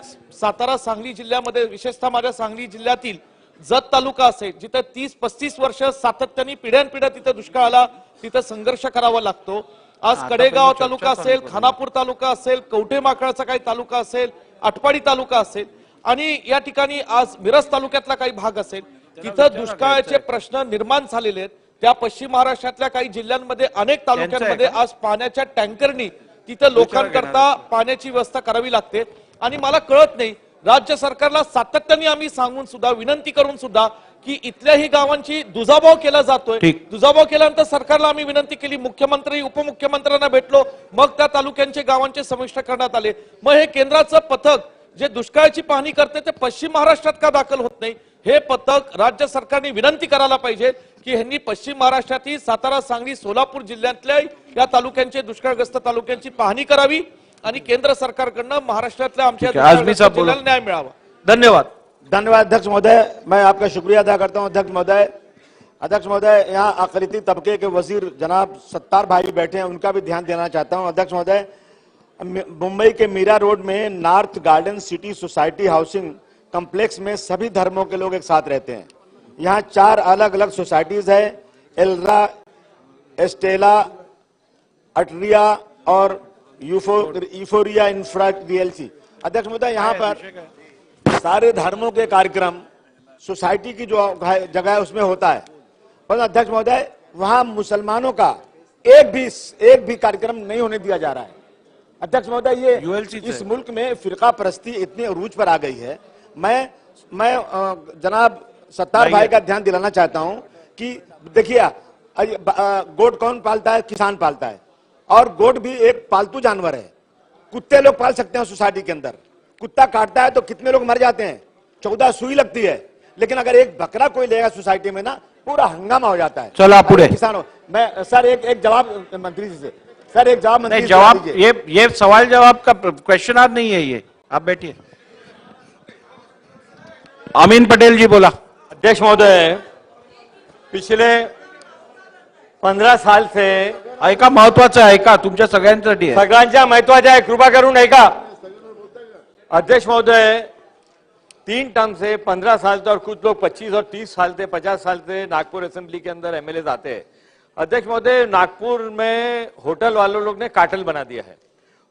सातारा, सांगली जिल्ह्यामध्ये, विशेषतः माझ्या सांगली जिल्ह्यातील जत तालुका असेल, जिथे 30-35 वर्ष सातत्याने पिढ्यानपिढ्या तिथे दुष्काळाला तिथे संघर्ष करावा लागतो. आज कडेगाव तालुका असेल, खानापूर तालुका असेल, कवठे माकळचा काही तालुका असेल, आटपाडी तालुका असेल आणि या ठिकाणी आज मिरज तालुक्यातला काही भाग असेल, तिथं दुष्काळाचे प्रश्न निर्माण झालेले आहेत. त्या पश्चिम महाराष्ट्रातल्या काही जिल्ह्यांमध्ये, अनेक तालुक्यांमध्ये आज पाण्याच्या टँकरनी तिथे लोकांकरता पाण्याची व्यवस्था करावी लागते. आणि मला कळत नाही, राज्य सरकारला सातत्याने आम्ही सांगून सुद्धा, विनंती करून सुद्धा की इथल्याही गावांची दुजाभाव केला जातोय. दुजाभाव केल्यानंतर सरकारला आम्ही विनंती केली, मुख्यमंत्री, उपमुख्यमंत्र्यांना भेटलो, मग त्या तालुक्यांचे, गावांचे समाविष्ट करण्यात आले. मग हे केंद्राचं पथक जे दुष्काळाची पाहणी करते ते पश्चिम महाराष्ट्रात का दाखल होत नाही? हे पथक राज्य सरकारने विनंती करायला पाहिजे की ह्यांनी पश्चिम महाराष्ट्रातील सातारा, सांगली, सोलापूर जिल्ह्यातल्या या तालुक्यांचे, दुष्काळग्रस्त तालुक्यांची पाहणी करावी आणि केंद्र सरकारकडनं महाराष्ट्रातल्या आमच्या जिल्ह्याला न्याय मिळावा. धन्यवाद. धन्यवाद अध्यक्ष महोदय, मैं आपका शुक्रिया अदा करता हूं. अध्यक्ष महोदय, यहाँ अकलिती तबके के वजीर जनाब सत्तार भाई बैठे हैं, उनका भी ध्यान देना चाहता हूं. अध्यक्ष महोदय, मुंबई के मीरा रोड में north garden city society housing complex में सभी धर्मों के लोग एक साथ रहते हैं. यहाँ 4 अलग अलग सोसाइटीज है, एल्रा, एस्टेला, अटरिया और यूफोरिया इंफ्रा डीएलसी. अध्यक्ष महोदय, यहाँ पर सारे धर्मों के कार्यक्रम सोसाइटी की जो जगह है उसमें होता है, पर अध्यक्ष महोदय वहाँ मुसलमानों का एक भी कार्यक्रम नहीं होने दिया जा रहा है. अध्यक्ष महोदय, ये इस मुल्क में फिरका परस्ती इतनी अरूज पर आ गई है. मैं जनाब सत्तार भाई का ध्यान दिलाना चाहता हूं कि देखिए, गोट कौन पालता है? किसान पालता है. और गोट भी एक पालतू जानवर है. कुत्ते लोग पाल सकते हैं सोसाइटी के अंदर. कुत्ता काटता है तो कितने लोग मर जाते हैं, 14 सुई लगती है. लेकिन अगर एक बकरा कोई लेगा सोसाइटी में ना, पूरा हंगामा हो जाता है. चला पुढे. किसानों, मैं सर एक जवाब मंत्री जी से, सर एक जवाब मंत्री जी से जवाब, दीजिए. ये सवाल जवाब का क्वेश्चन आज नहीं है, ये आप बैठिए. अमीन पटेल जी बोला. अध्यक्ष महोदय, पिछले 15 साल से ऐका, महत्वाचं आहे, ऐका, तुमच्या सगळ्यांसाठी आहे. सगळ्यांच्या महत्वाच्या आहे, कृपा करून ऐका. अध्यक्ष महोदय, 3 टर्म से 15 साल से और कुछ लोग 25 और 30 साल से, 50 साल से नागपुर असेंबली के अंदर एमएलए आते हैं. अध्यक्ष महोदय, नागपुर में होटल वालों लोग ने कार्टेल बना दिया है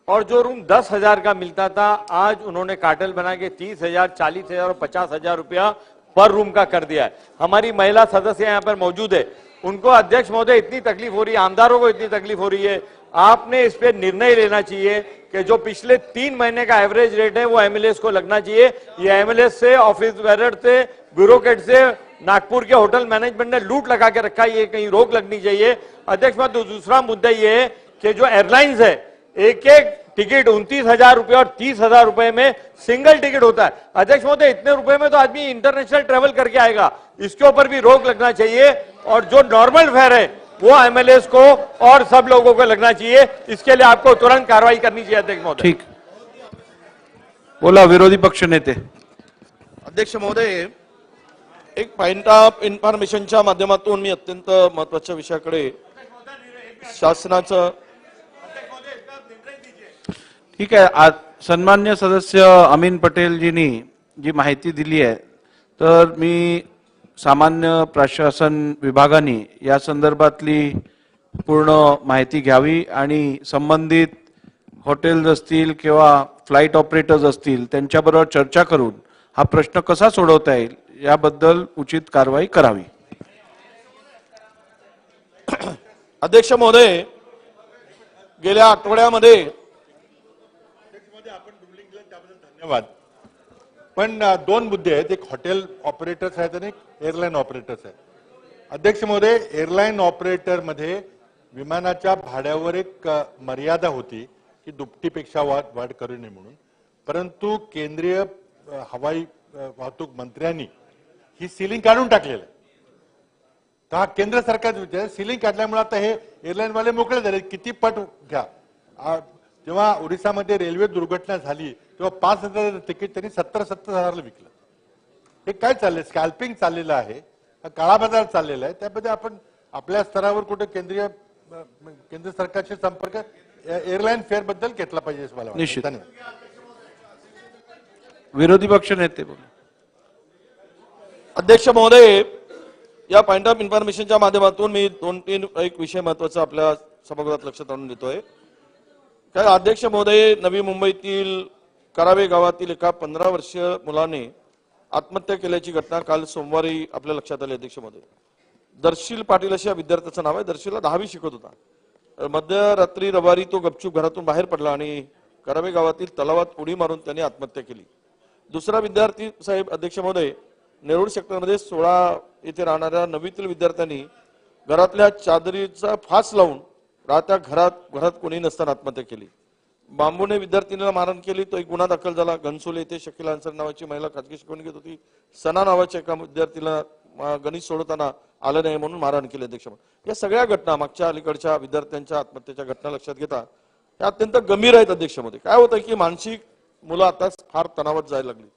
और जो रूम 10,000 का मिलता था, आज उन्होंने कार्टेल बना के 30,000, 40,000 और 50,000 रुपया पर रूम का कर दिया है. हमारी महिला सदस्य यहाँ पर मौजूद है, उनको अध्यक्ष महोदय इतनी तकलीफ हो रही है, आमदारों को इतनी तकलीफ हो रही है. आपने इस पे निर्णय लेना चाहिए कि जो पिछले 3 महीने का एवरेज रेट है वो एमएलएस को लगना चाहिए. ये एमएलएस से, ऑफिस बेरर से, ब्यूरोक्रेट से नागपुर के होटल मैनेजमेंट ने लूट लगा के रखा है, ये कहीं रोक लगनी चाहिए. अध्यक्ष महोदय, दूसरा मुद्दा ये है कि जो एयरलाइंस है, एक टिकट 29,000 रुपए और 30,000 रुपए में सिंगल टिकट होता है. अध्यक्ष महोदय, इतने रुपए में तो आदमी इंटरनेशनल ट्रेवल करके आएगा, इसके ऊपर भी रोक लगना चाहिए. और जो नॉर्मल फेयर है वो एमएलए को और सब लोगों को लगना चाहिए। इसके लिए आपको तुरंत कार्रवाई करनी चाहिए अध्यक्ष महोदय। ठीक, बोला विरोधी पक्ष नेते। अध्यक्ष महोदय, एक पॉइंट ऑफ इन्फॉर्मेशनच्या माध्यमातून मी अत्यंत महत्वाच्या विषयाकडे शासनाचं ठीक आहे, आज सन्मान्य सदस्य अमीन पटेलजींनी जी माहिती दिली आहे, तर मी सामान्य प्रशासन विभागाने या संदर्भातली पूर्ण माहिती घ्यावी आणि संबंधित हॉटेल्स असतील किंवा फ्लाईट ऑपरेटर्स असतील त्यांच्याबरोबर चर्चा करून हा प्रश्न कसा सोडवता येईल याबद्दल उचित कारवाई करावी। अध्यक्ष महोदय, गेल्या आठवड्यामध्ये धन्यवाद। पण दोन मुद्दे आहेत, एक हॉटेल ऑपरेटर्स आहेत आणि एक एअरलाईन ऑपरेटर्स आहेत। अध्यक्ष महोदय, एअरलाईन ऑपरेटर मध्ये विमानाच्या भाड्यावर एक मर्यादा होती की दुपटीपेक्षा वाढ करू नये म्हणून, परंतु केंद्रीय हवाई वाहतूक मंत्र्यांनी ही सीलिंग काढून टाकलेलं आहे। तर हा केंद्र सरकारचा विचार आहे। सीलिंग काढल्यामुळे आता हे एअरलाईन वाले मोकळे झाले, किती पट घ्या। जेव्हा ओरिसामध्ये रेल्वे दुर्घटना झाली तेव्हा 5,000 तिकीट त्यांनी 70,000 विकलं। हे काय चाललंय? स्कॅल्पिंग चाललेलं आहे, काळा बाजार चाललेला आहे। त्यामध्ये आपण आपल्या स्तरावर कुठे केंद्र सरकारचे संपर्क एअरलाईन फेअर बद्दल घेतला पाहिजे असं मला वाटतं। निश्चित। धन्यवाद। विरोधी पक्ष नेते बोला। अध्यक्ष महोदय, या पॉइंट ऑफ इन्फॉर्मेशनच्या माध्यमातून मी 2-3 एक विषय महत्वाचा आपल्या सभागृहात लक्षात आणून देतोय। काय अध्यक्ष महोदय, नवी मुंबईतील करावे गावातील एका 15 वर्षीय मुलाने आत्महत्या केल्याची घटना काल सोमवारी आपल्या लक्षात आली। अध्यक्ष महोदय, दर्शील पाटील अशा विद्यार्थ्याचं नाव आहे। दर्शीलला 10वी शिकत होता। मध्यरात्री रविवारी तो गपचूप घरातून बाहेर पडला आणि करावे गावातील तलावात उडी मारून त्याने आत्महत्या केली। दुसरा विद्यार्थी साहेब, अध्यक्ष महोदय, नेरूळ सेक्टरमध्ये 16 येथे राहणाऱ्या नववीतील विद्यार्थ्यांनी घरातल्या चादरीचा फास लावून राहत्या घरात कोणी नसताना आत्महत्या केली। बांबूने विद्यार्थिनीला मारहाण केली, तो एक गुन्हा दाखल झाला। घनसोली येथे शकील अन्सारी नावाची महिला खाजगी शिकवण घेत होती। सना नावाच्या एका विद्यार्थीला गणित सोडवताना आलं नाही म्हणून मारहाण केली। अध्यक्ष, या सगळ्या घटना मागच्या अलीकडच्या विद्यार्थ्यांच्या आत्महत्येच्या घटना लक्षात घेता या अत्यंत गंभीर आहेत। अध्यक्ष मध्ये काय होतं की मानसिक मुलं आता फार तणावात जायला लागली।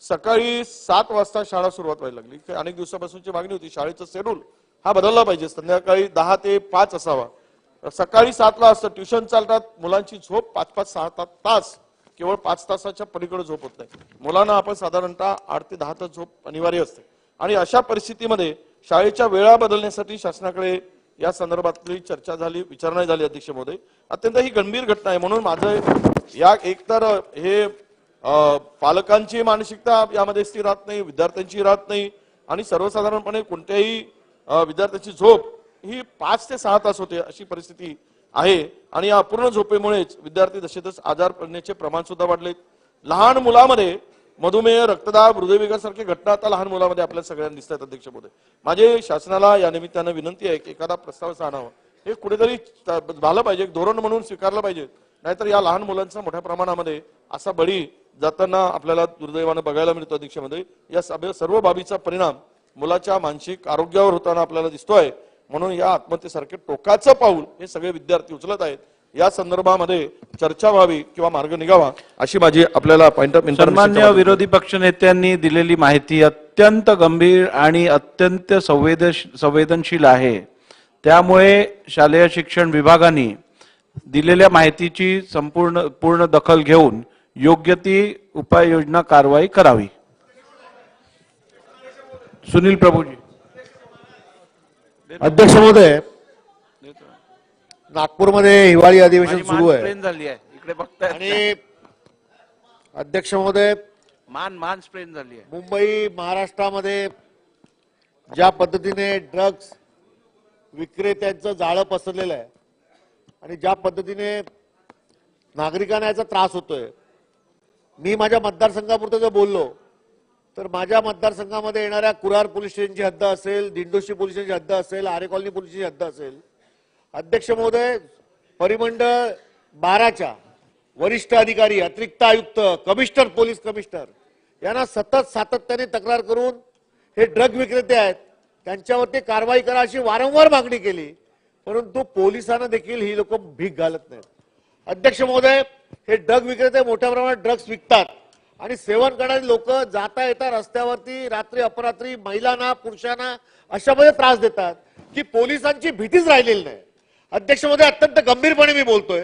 सकाळी 7 वाजता शाळा सुरुवात व्हायला लागली। अनेक दिवसापासूनची मागणी होती शाळेचं शेड्यूल हा बदलला पाहिजे, संध्याकाळी 10 ते 5 असावा। सकाळी 7ला असतं ट्युशन चालतात, मुलांची झोप 5-5-6 तास, केवळ 5 तासाच्या पलीकडे झोप होत नाही। मुलांना आपण साधारणतः 8 ते 10 तास झोप अनिवार्य असते आणि अशा परिस्थितीमध्ये शाळेच्या वेळा बदलण्यासाठी शासनाकडे या संदर्भातली चर्चा झाली, विचारणा झाली। अध्यक्ष महोदय, अत्यंत ही गंभीर घटना आहे म्हणून माझं या एकतर हे पालकांची मानसिकता यामध्ये स्थिर राहत नाही, विद्यार्थ्यांची राहत नाही आणि सर्वसाधारणपणे कोणत्याही विद्यार्थ्याची झोप ही 5 ते 6 तास होते अशी परिस्थिती आहे आणि या अपूर्ण झोपेमुळेच विद्यार्थी दशेतच आजार पडण्याचे प्रमाण सुद्धा वाढले। लहान मुलामध्ये मधुमेह, रक्तदाब, हृदयविकारासारखे घटना आता लहान मुलामध्ये आपल्या सगळ्यांना दिसतात। अध्यक्ष महोदय, माझे शासनाला या निमित्तानं विनंती आहे की एखादा प्रस्ताव आणावा, हे कुठेतरी झालं पाहिजे, एक धोरण म्हणून स्वीकारलं पाहिजे। नाहीतर या लहान मुलांचा मोठ्या प्रमाणामध्ये असा बळी जाताना आपल्याला दुर्दैवानं बघायला मिळतो। अध्यक्ष महोदय, या सर्व बाबीचा परिणाम मुलाच्या मानसिक आरोग्यावर होताना आपल्याला दिसतोय म्हणून या आत्महत्येसारखे टोकाचं पाऊल हे सगळे विद्यार्थी उचलत आहेत। या संदर्भामध्ये चर्चा व्हावी किंवा मार्ग निघावा अशी माझी आपल्याला पॉइंट ऑफ सन्मान्य विरोधी पक्ष नेत्यांनी दिलेली माहिती अत्यंत गंभीर आणि अत्यंत संवेदनशील आहे। त्यामुळे शालेय शिक्षण विभागाने दिलेल्या माहितीची पूर्ण दखल घेऊन योग्य ती उपाययोजना कारवाई करावी। सुनील प्रभूजी। अध्यक्ष महोदय, नागपूरमध्ये हिवाळी अधिवेशन सुरू आहे इकडे बघताय आणि अध्यक्ष महोदय मान स्प्रेन झाली आहे। मुंबई महाराष्ट्रामध्ये ज्या पद्धतीने ड्रग्ज विक्रेत्यांचं जाळं पसरलेलं आहे आणि ज्या पद्धतीने नागरिकांना याचा त्रास होतोय, मी माझ्या मतदारसंघापुरतं जर बोललो तर माझ्या मतदारसंघामध्ये येणाऱ्या कुरार पोलीस स्टेशनची हद्द असेल, दिंडोशी पोलीस स्टेशनची हद्द असेल, आरे कॉलनी पोलीस स्टेशनची हद्द असेल। अध्यक्ष महोदय, परिमंडळ 12च्या वरिष्ठ अधिकारी, अतिरिक्त आयुक्त, कमिशनर, पोलीस कमिशनर यांना सतत सातत्याने तक्रार करून हे ड्रग विक्रेते आहेत त्यांच्यावरती कारवाई करा अशी वारंवार मागणी केली, परंतु पोलिसांना देखील ही लोक भीक घालत नाहीत. अध्यक्ष महोदय, हे ड्रग विक्रेते मोठ्या प्रमाणात ड्रग्स विकतात आणि सेवन करणारी लोक जाता येता रस्त्यावरती रात्री अपरात्री महिलांना पुरुषांना अशामध्ये त्रास देतात की पोलिसांची भीतीच राहिलेली नाही. अध्यक्ष महोदय, अत्यंत गंभीरपणे मी बोलतोय,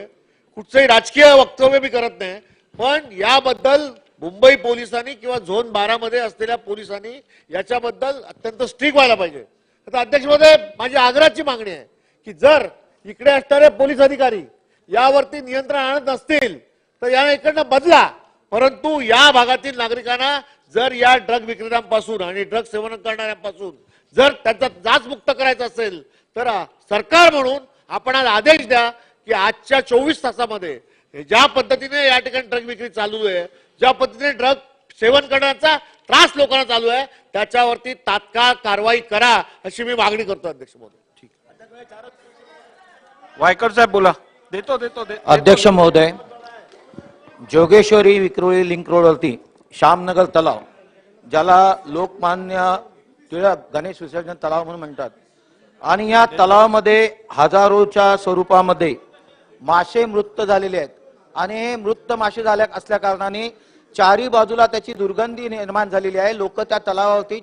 कुठचंही राजकीय वक्तव्य मी करत नाही, पण याबद्दल मुंबई पोलिसांनी किंवा झोन 12 मध्ये असलेल्या पोलिसांनी याच्याबद्दल अत्यंत स्ट्रिक्ट व्हायला पाहिजे. आता अध्यक्ष महोदय, माझी आग्रहाची मागणी आहे की जर इकडे असणारे पोलीस अधिकारी यावरती नियंत्रण आणत नसतील तर या इकडनं बदला, परंतु या भागातील नागरिकांना जर या ड्रग विक्रेत्यांपासून आणि ड्रग सेवन करणाऱ्यांपासून जर त्यांचा जाच मुक्त करायचा असेल तर सरकार म्हणून आपण आज आदेश द्या की आजच्या 24 तासामध्ये ज्या पद्धतीने या ठिकाणी ड्रग विक्री चालू आहे, ज्या पद्धतीने ड्रग सेवन करण्याचा त्रास लोकांना चालू आहे, त्याच्यावरती तात्काळ कारवाई करा अशी मी मागणी करतो. अध्यक्ष महोदय. वायकर साहेब बोला. देतो. अध्यक्ष महोदय, जोगेश्वरी विक्रोळी लिंक रोडवरती श्यामनगर तलाव, ज्याला लोकमान्य टिळक गणेश विसर्जन तलाव म्हणून म्हणतात, आणि या तलावामध्ये हजारोच्या स्वरूपामध्ये मासे मृत झालेले आहेत आणि हे मृत मासे झाल्या असल्या कारणाने चारी बाजूला त्याची दुर्गंधी निर्माण झालेली आहे. लोक त्या तलावावरती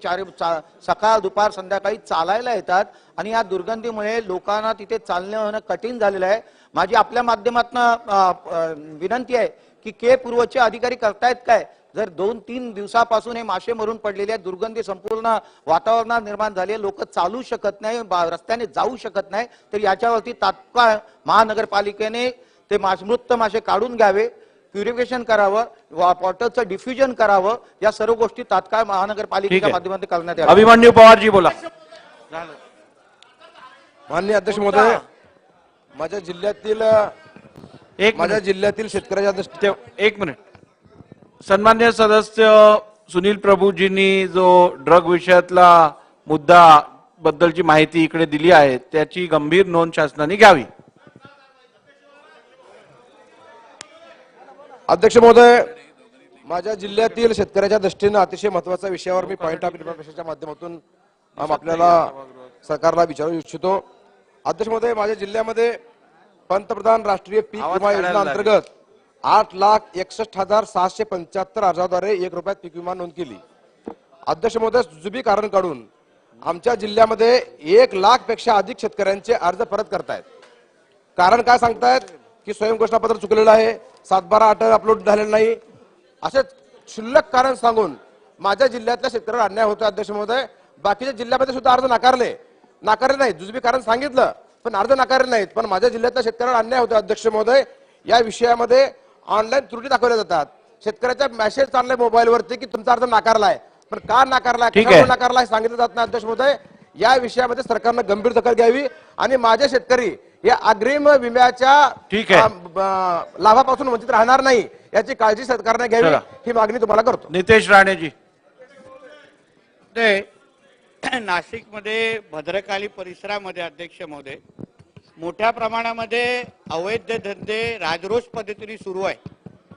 सकाळ दुपार संध्याकाळी चालायला येतात आणि या दुर्गंधीमुळे लोकांना तिथे चालणं होणं कठीण झालेलं आहे. माझी आपल्या माध्यमातून विनंती आहे की के पूर्वचे अधिकारी करतायत काय? जर 2-3 दिवसापासून हे मासे मरून पडलेले आहेत, दुर्गंधी संपूर्ण वातावरणात निर्माण झाली आहे, लोक चालू शकत नाही, रस्त्याने जाऊ शकत नाही, तर याच्यावरती तात्काळ महानगरपालिकेने ते मृत मासे काढून घ्यावे, प्युरिफिकेशन करावं, वॉटरचं डिफ्युजन करावं, या सर्व गोष्टी तात्काळ महानगरपालिकेच्या माध्यमातून करण्यात याव्या. अभिमन्यू पवारजी बोला. माननीय अध्यक्ष महोदय, माझ्या जिल्ह्यातील शेतकऱ्याच्या दृष्टीने एक मिनिट. सन्मान्य सदस्य सुनील प्रभूजींनी जो ड्रग विषयातला मुद्दा बद्दलची माहिती इकडे दिली आहे त्याची गंभीर नोंद शासनाने घ्यावी. अध्यक्ष महोदय, माझ्या जिल्ह्यातील शेतकऱ्याच्या दृष्टीने अतिशय महत्वाच्या विषयावर मी पॉइंट ऑफ इन्फॉर्मेशनच्या माध्यमातून आपल्याला सरकारला विचारू इच्छितो. अध्यक्ष महोदय, माझ्या जिल्ह्यामध्ये पंतप्रधान राष्ट्रीय पीक विमा योजना अंतर्गत 8,61,675 अर्जाद्वारे 1 रुपयात पीक विमा नोंद केली. अध्यक्ष महोदय, जुजबी कारण काढून आमच्या जिल्ह्यामध्ये 1 लाखपेक्षा अधिक शेतकऱ्यांचे अर्ज परत करतायत. कारण काय सांगतायत की स्वयं घोषणापत्र चुकलेलं आहे, 7/12/8 अपलोड झालेलं नाही, असे क्षुल्लक कारण सांगून माझ्या जिल्ह्यातल्या शेतकऱ्यांना अन्याय होतो. अध्यक्ष महोदय, बाकीच्या जिल्ह्यामध्ये सुद्धा अर्ज नाकारले नाही, जुजबी कारण सांगितलं पण अर्ज नाकारले नाहीत, पण माझ्या जिल्ह्यातल्या शेतकऱ्यांना अन्याय होतो. अध्यक्ष महोदय, या विषयामध्ये ऑनलाईन त्रुटी दाखवल्या जातात. शेतकऱ्याचा मेसेज चाललाय मोबाईलवरती की तुमचा अर्ज नाकारलाय, पण का नाकारलाय, कशामुळे नाकारलाय सांगितलं जात नाही. अध्यक्ष महोदय, या विषयामध्ये सरकारनं गंभीर दखल घ्यावी आणि माझे शेतकरी या अग्रिम विम्याच्या लाभापासून वंचित राहणार नाही याची काळजी सरकारने घ्यावी, ही मागणी तुम्हाला करतो. नितेश राणेजी. नाशिकमध्ये भद्रकाली परिसरामध्ये अध्यक्ष महोदय मोठ्या प्रमाणामध्ये अवैध धंदे राजरोस पद्धतीने सुरू आहे.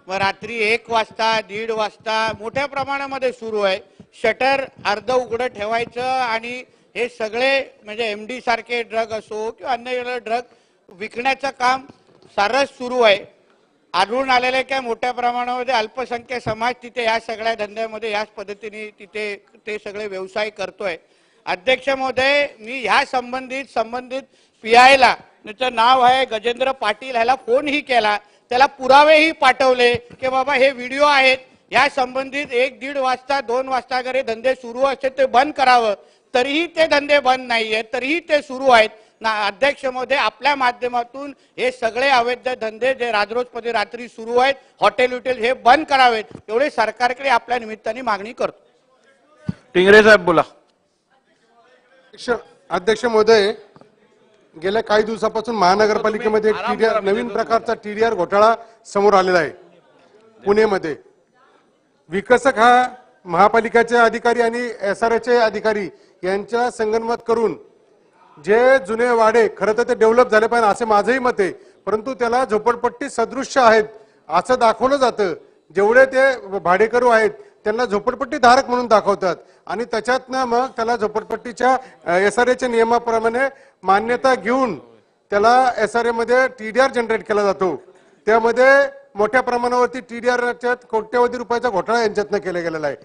मग रात्री 1 वाजता 1:30 वाजता मोठ्या प्रमाणामध्ये सुरू आहे. शटर अर्ध उघडं ठेवायचं आणि हे सगळे म्हणजे MD सारखे ड्रग असो किंवा अन्य ड्रग विकण्याचं काम सर्रास सुरू आहे. आढळून आलेले काय मोठ्या प्रमाणामध्ये अल्पसंख्याक समाज तिथे या सगळ्या धंद्यामध्ये याच पद्धतीने तिथे ते सगळे व्यवसाय करतोय. अध्यक्ष महोदय, मी ह्या संबंधित PI-ला, त्याचं नाव आहे गजेंद्र पाटील, ह्याला फोनही केला, त्याला पुरावेही पाठवले की बाबा हे व्हिडिओ आहेत, या संबंधित 1-1:30 वाजता 2 वाजता अगर हे धंदे सुरू असते ते बंद करावं, तरीही ते धंदे बंद नाहीये, तरीही ते सुरू आहेत. अध्यक्ष महोदय, आपल्या माध्यमातून हे सगळे अवैध धंदे जे राजरोजपणे रात्री सुरू आहेत, हॉटेल हे बंद करावेत, एवढे सरकारकडे आपल्या निमित्ताने मागणी करतो. टिंगरे साहेब बोला. अध्यक्ष महोदय, गेल्या काही दिवसापासून महानगरपालिकेमध्ये नवीन प्रकारचा TDR घोटाळा समोर आलेला आहे. पुणेमध्ये विकसक हा महापालिकेचे अधिकारी आणि SRA अधिकारी यांच्या संगनमत करून जे जुने वाडे खरं तर ते डेव्हलप झाले पाहिजे असे माझंही मत आहे, परंतु त्याला झोपडपट्टी सदृश्य आहेत असं दाखवलं जातं. जेवढे ते भाडेकरू आहेत त्यांना झोपडपट्टी धारक म्हणून दाखवतात आणि त्याच्यातनं मग त्याला झोपडपट्टीच्या SRA नियमाप्रमाणे मान्यता घेऊन त्याला SRA मध्ये TDR जनरेट केला जातो. त्यामध्ये मोठ्या प्रमाणावरती TDRच्या कोट्यवधी रुपयाचा घोटाळा यांच्यातनं केला गेलेला आहे.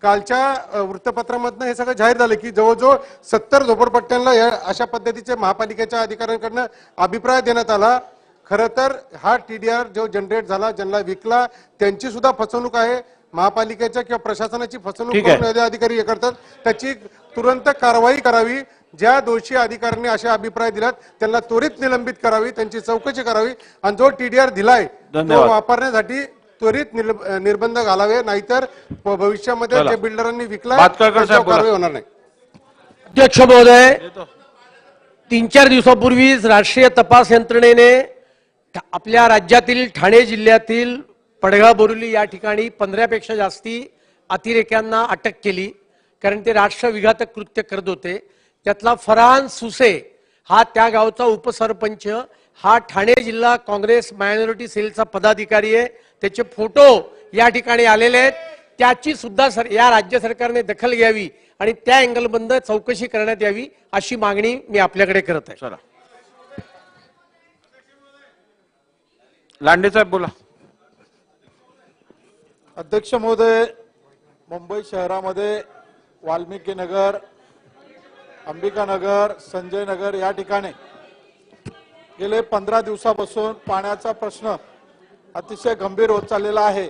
कालच्या वृत्तपत्रामधनं हे सगळं जाहीर झालं की जवळजवळ 70 झोपडपट्ट्यांना या अशा पद्धतीचे महापालिकेच्या अधिकाऱ्यांकडनं अभिप्राय देण्यात आला. खरं तर हा TDR जो जनरेट झाला, ज्यांना विकला, त्यांची सुद्धा फसवणूक आहे. महापालिकेच्या किंवा प्रशासनाची फसवणूक करून अधिकारी हे करतात. त्याची तुरंत कारवाई करावी. ज्या दोषी अधिकाऱ्यांनी असे अभिप्राय दिलात त्यांना त्वरित निलंबित करावी, त्यांची चौकशी करावी आणि जो TDR दिलाय तो वापरण्यासाठी त्वरित निर्बंध घालावे, नाहीतर भविष्यामध्ये जे बिल्डरांनी विकला कारवाई होणार नाही. अध्यक्ष महोदय, 3-4 दिवसापूर्वीच राष्ट्रीय तपास यंत्रणेने आपल्या राज्यातील ठाणे जिल्ह्यातील पडगाव बोरिवली या ठिकाणी 15पेक्षा जास्ती अतिरेक्यांना अटक केली, कारण ते राष्ट्रविघातक कृत्य करत होते. त्यातला फरहान सुसे हा त्या गावचा उपसरपंच, हा ठाणे जिल्हा काँग्रेस मायनॉरिटी सेलचा पदाधिकारी आहे. त्याचे फोटो या ठिकाणी आलेले आहेत. त्याची सुद्धा या राज्य सरकारने दखल घ्यावी आणि त्या अँगलबंद चौकशी करण्यात यावी अशी मागणी मी आपल्याकडे करत आहे. चला, लांडे साहेब बोला. अध्यक्ष महोदय, मुंबई शहरामध्ये वाल्मिकी नगर, अंबिका नगर, संजय नगर या ठिकाणी गेले 15 दिवसापासून पाण्याचा प्रश्न अतिशय गंभीर होत चाललेला आहे.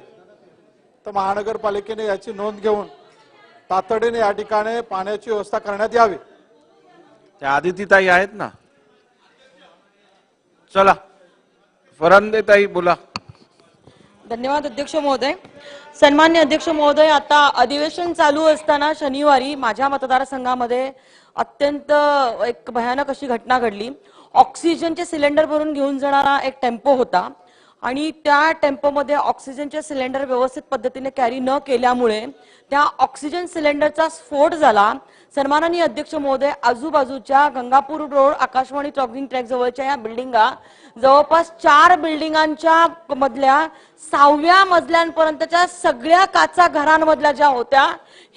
तर महानगरपालिकेने याची नोंद घेऊन तातडीने या ठिकाणी पाण्याची व्यवस्था करण्यात यावी. त्या आदितीताई आहेत ना. चला, फरांदेताई बोला. धन्यवाद अध्यक्ष महोदय. सन्मान्य अध्यक्ष महोदय, आता अधिवेशन चालू असताना शनिवारी माझ्या मतदारसंघामध्ये अत्यंत एक भयानक अशी घटना घडली. ऑक्सिजनचे सिलेंडर भरून घेऊन जाणारा एक टेम्पो होता आणि त्या टेम्पोमध्ये ऑक्सिजनचे सिलेंडर व्यवस्थित पद्धतीने कॅरी न केल्यामुळे त्या ऑक्सिजन सिलेंडरचा स्फोट झाला. सन्माननीय अध्यक्ष महोदय, आजूबाजूच्या Gangapur road Akashvani talking track जवळच्या या बिल्डिंगा जवळपास 4 बिल्डिंगांच्या मधल्या 6व्या मजल्यांपर्यंतच्या सगळ्या काचा घरांमधल्या ज्या होत्या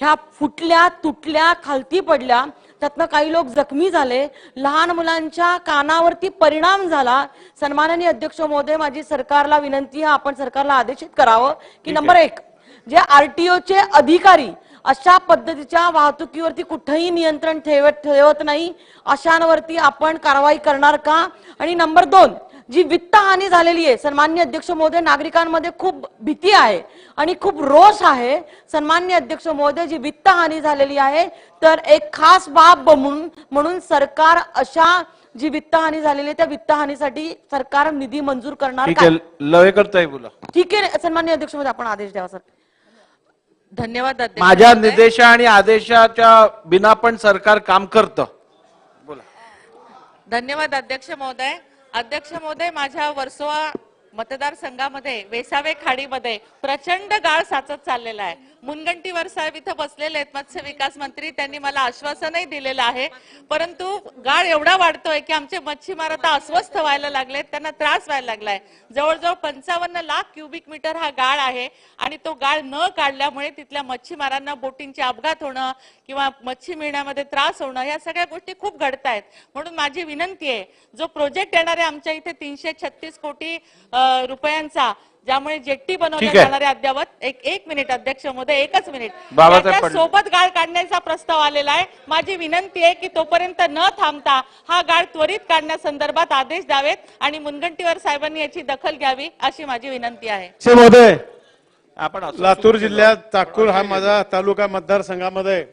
ह्या फुटल्या, तुटल्या, खालती पडल्या. त्यातनं काही लोक जखमी झाले. लहान मुलांच्या कानावरती परिणाम झाला. सन्माननीय अध्यक्ष महोदय, माझी सरकारला विनंती आहे, आपण सरकारला आदेशित करावं की नंबर 1, जे RTOचे अधिकारी अशा पद्धतीच्या वाहतुकीवरती कुठेही नियंत्रण ठेवत नाही, अशांवरती आपण कारवाई करणार का? आणि नंबर 2, जी वित्त हानी झालेली आहे, सन्मान्य अध्यक्ष महोदय, नागरिकांमध्ये खूप भीती आहे आणि खूप रोष आहे. सन्मान्य अध्यक्ष महोदय, जी वित्त हानी झालेली आहे तर एक खास बाब म्हणून सरकार अशा जी वित्त हानी झालेली आहे त्या वित्त हानीसाठी सरकार निधी मंजूर करणार का? लवेकरताई बोला. ठीक आहे सन्मान्य अध्यक्ष महोदय, आपण आदेश द्यावा सर. धन्यवाद अध्यक्ष माझ्या महोदय. निर्देश आणि आदेशाच्या बिना पण सरकार काम करतं. बोला. धन्यवाद अध्यक्ष महोदय. अध्यक्ष महोदय, माझ्या वर्सोवा मतदारसंघामध्ये वेसावे खाडीमध्ये प्रचंड गाळ साचत चाललेला आहे. मुनगंटीवार साहेब इथं बसलेले आहेत, मत्स्य विकास मंत्री, त्यांनी मला आश्वासनही दिलेलं आहे, परंतु गाळ एवढा वाढतोय की आमचे मच्छीमार आता अस्वस्थ व्हायला लागलेत, त्यांना त्रास व्हायला लागलाय. जवळजवळ 55 लाख क्युबिक मीटर हा गाळ आहे आणि तो गाळ न काढल्यामुळे तिथल्या मच्छीमारांना बोटींचे अपघात होणं किंवा मच्छी मिळण्यामध्ये त्रास होणं या सगळ्या गोष्टी खूप घडत आहेत. म्हणून माझी विनंती आहे, जो प्रोजेक्ट येणार आहे आमच्या इथे 336 कोटी रुपयांचा, ज्यामुळे जेट्टी बनवल्या जाणारे अद्यावत एक मिनिट अध्यक्ष महोदय, एकच मिनिट, सोबत गाळ काढण्याचा प्रस्ताव आलेला आहे. माझी विनंती आहे की तोपर्यंत न थांबता हा गाळ त्वरित काढण्यासंदर्भात आदेश द्यावेत आणि मुनगंटीवार साहेबांनी याची दखल घ्यावी अशी माझी विनंती आहे. महोदय, आपण लातूर जिल्ह्यात चाकूर हा माझा तालुका मतदारसंघामध्ये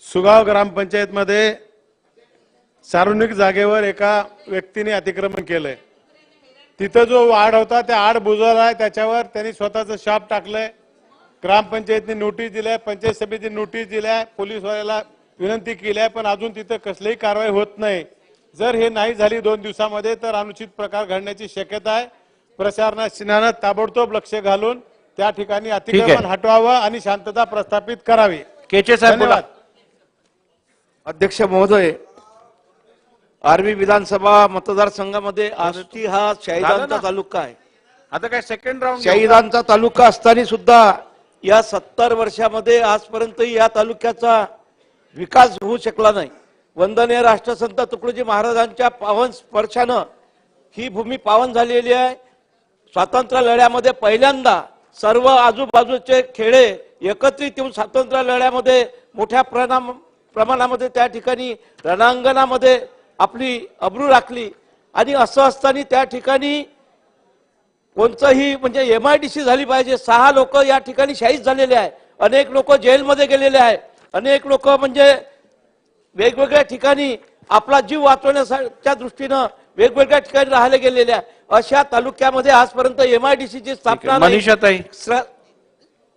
सुगाव ग्रामपंचायतमध्ये सार्वजनिक जागेवर एका व्यक्तीने अतिक्रमण केलंय. तिथं जो आड होता त्या आड बुजवलाय, त्याच्यावर त्यांनी स्वतःचं शाप टाकलंय. ग्रामपंचायतने नोटीस दिलाय, पंचायत समितीने नोटीस दिलाय, पोलीसवाल्याला विनंती केली आहे, पण अजून तिथं कसलीही कारवाई होत नाही. जर हे नाही झाली 2 दिवसामध्ये तर अनुचित प्रकार घडण्याची शक्यता आहे. प्रशासनानं ताबडतोब लक्ष घालून त्या ठिकाणी अतिक्रमण हटवावं आणि शांतता प्रस्थापित करावी. केचे साहेब बोला. अध्यक्ष महोदय, आर्वी विधानसभा मतदारसंघामध्ये आष्टी हा शहीदांचा तालुका आहे. आता काय सेकंड राऊंड शहीदांचा तालुका असताना सुद्धा या 70 वर्षामध्ये आजपर्यंत या तालुक्याचा विकास होऊ शकला नाही. वंदनीय राष्ट्रसंत तुकडोजी महाराजांच्या पावन स्पर्शानं ही भूमी पावन झालेली आहे. स्वातंत्र्य लढ्यामध्ये पहिल्यांदा सर्व आजूबाजूचे खेडे एकत्रित येऊन स्वातंत्र्य लढ्यामध्ये मोठ्या प्रमाणामध्ये त्या ठिकाणी रणांगणामध्ये आपली अब्रू राखली. आणि असं असताना त्या ठिकाणी कोणतंही म्हणजे MIDC झाली पाहिजे. 6 लोक या ठिकाणी शहीद झालेले आहे. अनेक लोक जेलमध्ये गेलेले आहे. अनेक लोक म्हणजे वेगवेगळ्या ठिकाणी आपला जीव वाचवण्याच्या दृष्टीनं वेगवेगळ्या ठिकाणी राहायला गेलेले आहे. अशा तालुक्यामध्ये आजपर्यंत MIDCची स्थापना नाही. मनीषाताई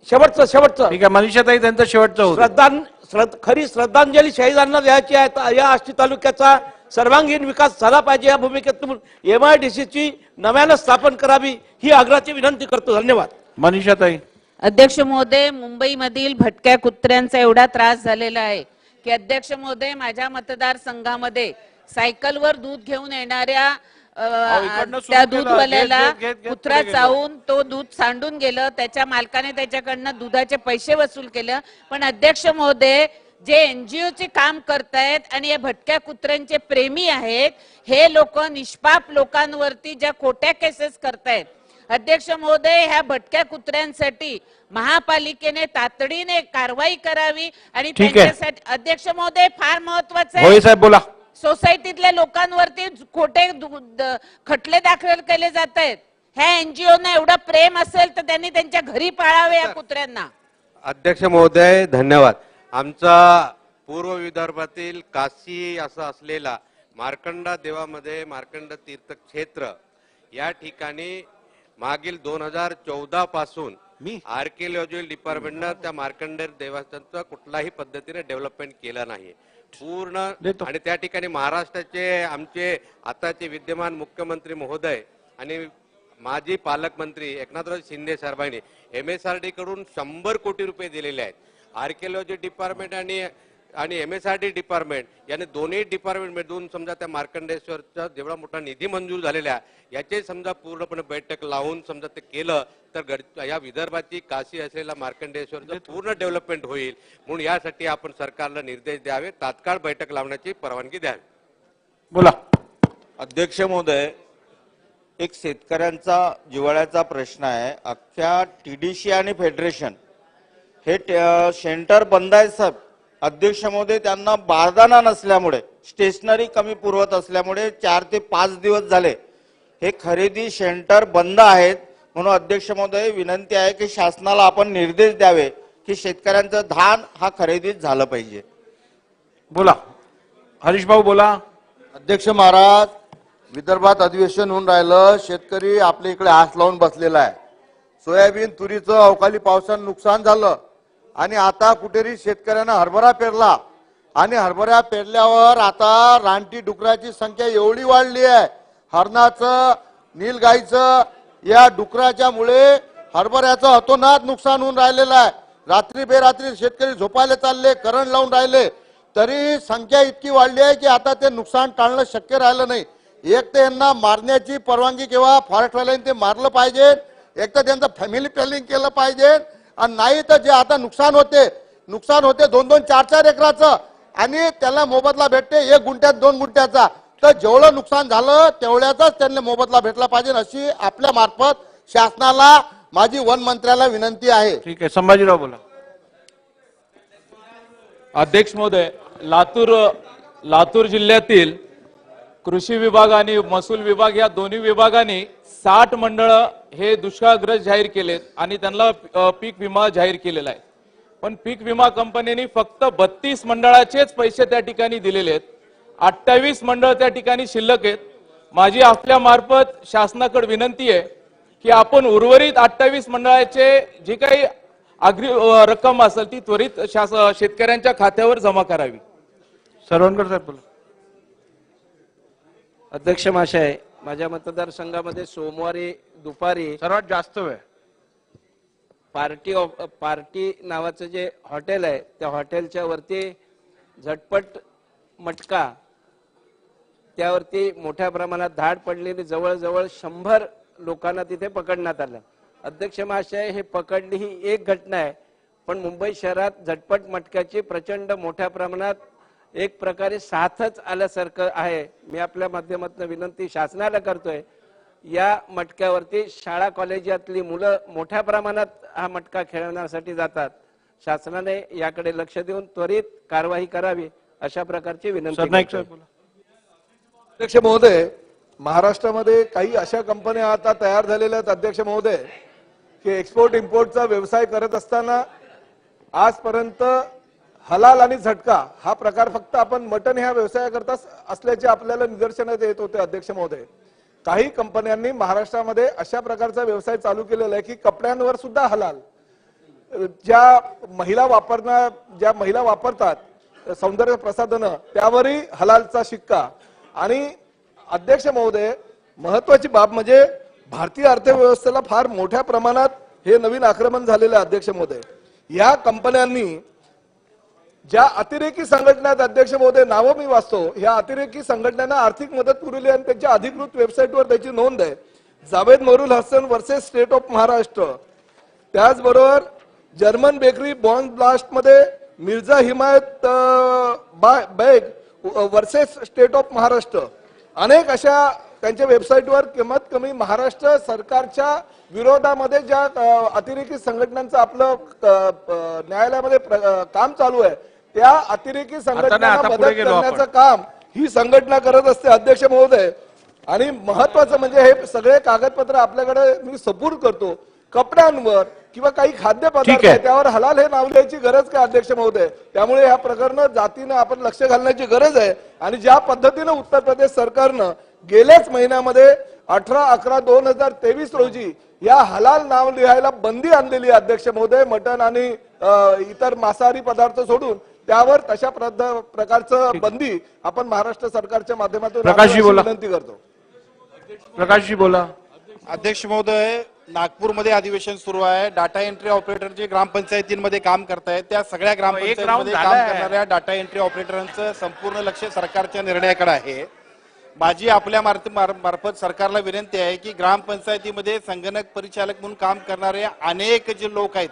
शेवटचं ठीक आहे. मनीषाताई त्यांचं शेवटचं होतं. खरी श्रद्धांजली शहीदांना द्यायची आहे. तर या आष्टी तालुक्याचा सर्वांगीण विकास झाला पाहिजे. या भूमिकेतून MIDCची नव्यानं स्थापन करावी ही आग्रहाची विनंती करतो. धन्यवाद. मनीषाताई. अध्यक्ष महोदय, मुंबईमधील भटक्या कुत्र्यांचा एवढा त्रास झालेला आहे की अध्यक्ष महोदय, माझ्या मतदारसंघामध्ये सायकलवर दूध घेऊन येणाऱ्या त्या दूधवाल्याला कुत्रा चावून तो दूध सांडून गेलं. त्याच्या मालकाने त्याच्याकडनं दुधाचे पैसे वसूल केलं. पण अध्यक्ष महोदय, जे NGOचे काम करतायत आणि या भटक्या कुत्र्यांचे प्रेमी आहेत, हे लोक निष्पाप लोकांवरती ज्या खोट्या केसेस करतायत. अध्यक्ष महोदय, ह्या भटक्या कुत्र्यांसाठी महापालिकेने तातडीने कारवाई करावी आणि त्यांच्यासाठी अध्यक्ष महोदय फार महत्वाचं आहे. साहेब बोला. सोसायटीतल्या लोकांवरती खोटे खटले दाखल केले जात आहेत. ह्या NGOना एवढं प्रेम असेल तर त्यांनी त्यांच्या घरी पाळावे या कुत्र्यांना. अध्यक्ष महोदय धन्यवाद. आमचा पूर्व विदर्भातील काशी असा असलेला मार्कंडा देवामध्ये मार्कंड तीर्थक्षेत्र या ठिकाणी मागील 2014 पासून आर्किओलॉजी डिपार्टमेंटनं त्या मार्कंड देवस्थानचं कुठलाही पद्धतीने डेव्हलपमेंट केलं नाही पूर्ण. आणि त्या ठिकाणी महाराष्ट्राचे आमचे आताचे विद्यमान मुख्यमंत्री महोदय आणि माजी पालकमंत्री एकनाथराव शिंदे साहेबांनी MSRD कडून 100 कोटी रुपये दिलेले आहेत. आर्किओलॉजी डिपार्टमेंट आणि MSRD डिपार्टमेंट याने दोन्ही डिपार्टमेंट मिळून समजा त्या मार्कंडेश्वरचा जेवढा मोठा निधी मंजूर झालेला आहे याचे समजा पूर्णपणे बैठक लावून समजा ते केलं तर या विदर्भाची काशी असलेला मार्कंडेश्वरचं पूर्ण डेव्हलपमेंट होईल. म्हणून यासाठी आपण सरकारला निर्देश द्यावे, तात्काळ बैठक लावण्याची परवानगी द्यावी. बोला. अध्यक्ष महोदय, एक शेतकऱ्यांचा जिव्हाळ्याचा प्रश्न आहे. अख्ख्या TDC आणि फेडरेशन हे सेंटर बंद आहे साहेब. अध्यक्ष महोदय, त्यांना बारदाना नसल्यामुळे स्टेशनरी कमी पुरवत असल्यामुळे 4 ते 5 दिवस झाले हे खरेदी सेंटर बंद आहेत. म्हणून अध्यक्ष महोदय विनंती आहे की शासनाला आपण निर्देश द्यावे की शेतकऱ्यांचं धान हा खरेदीत झालं पाहिजे. बोला. हरीश भाऊ बोला. अध्यक्ष महाराज, विदर्भात अधिवेशन होऊन राहिलं. शेतकरी आपल्या इकडे आस लावून बसलेला आहे. सोयाबीन तुरीचं अवकाळी पावसानं नुकसान झालं आणि आता कुठेतरी शेतकऱ्यांना हरभरा पेरला आणि हरभरा पेरल्यावर आता रानटी डुकराची संख्या एवढी वाढली आहे. हरणाचं, नीलगाईचं या डुकराच्या मुळे हरभऱ्याचं अतोनात नुकसान होऊन राहिलेलं आहे. रात्री बेरात्री शेतकरी झोपायला चालले, करंट लावून राहिले, तरी संख्या इतकी वाढली आहे की आता ते नुकसान टाळणं शक्य राहिलं नाही. एक तर यांना मारण्याची परवानगी किंवा फॉरेस्टवाल्यांनी ते मारलं पाहिजे, एक तर त्यांचं फॅमिली प्लॅनिंग केलं पाहिजे. आणि नाही तर जे आता नुकसान होते 2-2, 4-4 एकराचं आणि त्याला मोबदला भेटते 1 गुंठ्यात 2 गुंठ्याचा. तर जेवढं नुकसान झालं तेवढ्याचाच त्यांना मोबदला भेटला पाहिजे अशी आपल्या मार्फत शासनाला माझी वन मंत्र्याला विनंती आहे. ठीक आहे. संभाजीराव बोला. अध्यक्ष महोदय, लातूर जिल्ह्यातील कृषी विभाग आणि महसूल विभाग या दोन्ही विभागांनी 60 मंडळ हे दुष्काळग्रस्त जाहीर केलेत आणि त्यांना पीक विमा जाहीर केलेला आहे. पण पीक विमा कंपनीने फक्त 32 मंडळाचेच पैसे त्या ठिकाणी दिलेले आहेत. 28 मंडळ त्या ठिकाणी शिल्लक आहेत. माझी आपल्या मार्फत शासनाकडे विनंती आहे की आपण उर्वरित 28 मंडळाचे जे काही रक्कम असेल ती त्वरित शेतकऱ्यांच्या खात्यावर जमा करावी. सरवणकर साहेब बोला. अध्यक्ष महाशय, माझ्या मतदारसंघामध्ये सोमवारी दुपारी सर्वात जास्त वेळ पार्टी नावाचं जे हॉटेल आहे त्या हॉटेलच्या वरती झटपट मटका त्यावरती मोठ्या प्रमाणात धाड पडलेली जवळजवळ 100 लोकांना तिथे पकडण्यात आलं. अध्यक्ष महाशय, हे पकडणे ही एक घटना आहे, पण मुंबई शहरात झटपट मटक्याची प्रचंड मोठ्या प्रमाणात एक प्रकारे साथच आल्यासारखं आहे. मी आपल्या माध्यमातून विनंती शासनाला करतोय, या मटक्यावरती शाळा कॉलेजातली मुलं मोठ्या प्रमाणात हा मटका खेळवण्यासाठी जातात. शासनाने याकडे लक्ष देऊन त्वरित कारवाई करावी अशा प्रकारची विनंती करतोय. अध्यक्ष महोदय, महाराष्ट्रामध्ये काही अशा कंपन्या आता तयार झालेल्या आहेत अध्यक्ष महोदय की एक्सपोर्ट इम्पोर्टचा व्यवसाय करत असताना आजपर्यंत हलाल आणि झटका हा प्रकार फक्त आपण मटन ह्या व्यवसायाकरता असल्याचे आपल्याला निदर्शनात येत होते अध्यक्ष महोदय. काही कंपन्यांनी महाराष्ट्रामध्ये अशा प्रकारचा व्यवसाय चालू केलेला आहे की कपड्यांवर सुद्धा हलाल, ज्या महिला वापरतात सौंदर्य प्रसाधनं त्यावरही हलालचा शिक्का. आणि अध्यक्ष महोदय, महत्वाची बाब म्हणजे भारतीय अर्थव्यवस्थेला फार मोठ्या प्रमाणात हे नवीन आक्रमण झालेलं आहे अध्यक्ष महोदय. या कंपन्यांनी ज्या अतिरेकी संघटना आहेत अध्यक्ष महोदय, नावं मी वाचतो, या अतिरेकी संघटनांना आर्थिक मदत पुरवली आणि त्यांच्या अधिकृत वेबसाईटवर त्याची नोंद आहे. Javed Marul Hasan versus state of Maharashtra, त्याचबरोबर जर्मन बेकरी बॉम्ब ब्लास्ट मध्ये Mirza Himayat Baig versus state of Maharashtra, अनेक अशा त्यांच्या वेबसाईटवर कमीत कमी महाराष्ट्र सरकारच्या विरोधामध्ये ज्या अतिरेकी संघटनांचं आपलं न्यायालयामध्ये काम चालू आहे त्या अतिरेकी संघटनांना मदत करण्याचं काम ही संघटना करत असते अध्यक्ष महोदय. आणि महत्वाचं म्हणजे हे सगळे कागदपत्र आपल्याकडे मी सपूर्द करतो. कपड्यांवर किंवा काही खाद्यपदार्थ आहे त्यावर हलाल हे नाव लिहायची गरज काय अध्यक्ष महोदय. त्यामुळे ह्या प्रकरण जातीनं आपण लक्ष घालण्याची गरज आहे. आणि ज्या पद्धतीनं उत्तर प्रदेश सरकारनं गेल्याच महिन्यामध्ये 18/11/2023 रोजी या हलाल नाव लिहायला बंदी आणलेली अध्यक्ष महोदय, मटण आणि इतर मांसाहारी पदार्थ सोडून त्यावर तशा प्रकारचं बंदी आपण महाराष्ट्र सरकारच्या माध्यमातून विनंती करतो. प्रकाशजी बोला. अध्यक्ष महोदय, नागपूरमध्ये अधिवेशन सुरू आहे. डाटा एंट्री ऑपरेटर जे ग्रामपंचायतींमध्ये काम करतायत त्या सगळ्या ग्रामपंचायतीमध्ये काम करणाऱ्या डाटा एंट्री ऑपरेटरांचं संपूर्ण लक्ष सरकारच्या निर्णयाकडे आहे. माझी आपल्या मार्फत सरकारला विनंती आहे की ग्रामपंचायतीमध्ये संगणक परिचालक म्हणून काम करणारे अनेक जे लोक आहेत,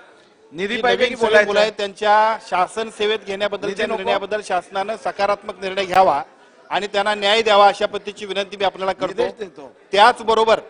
निधी पाहिजे की बोलायचं आहेत, त्यांच्या शासन सेवेत घेण्याबद्दलच्या निर्णयाबद्दल शासनानं सकारात्मक निर्णय घ्यावा आणि त्यांना न्याय द्यावा अशा पद्धतीची विनंती मी आपल्याला करतो. त्याचबरोबर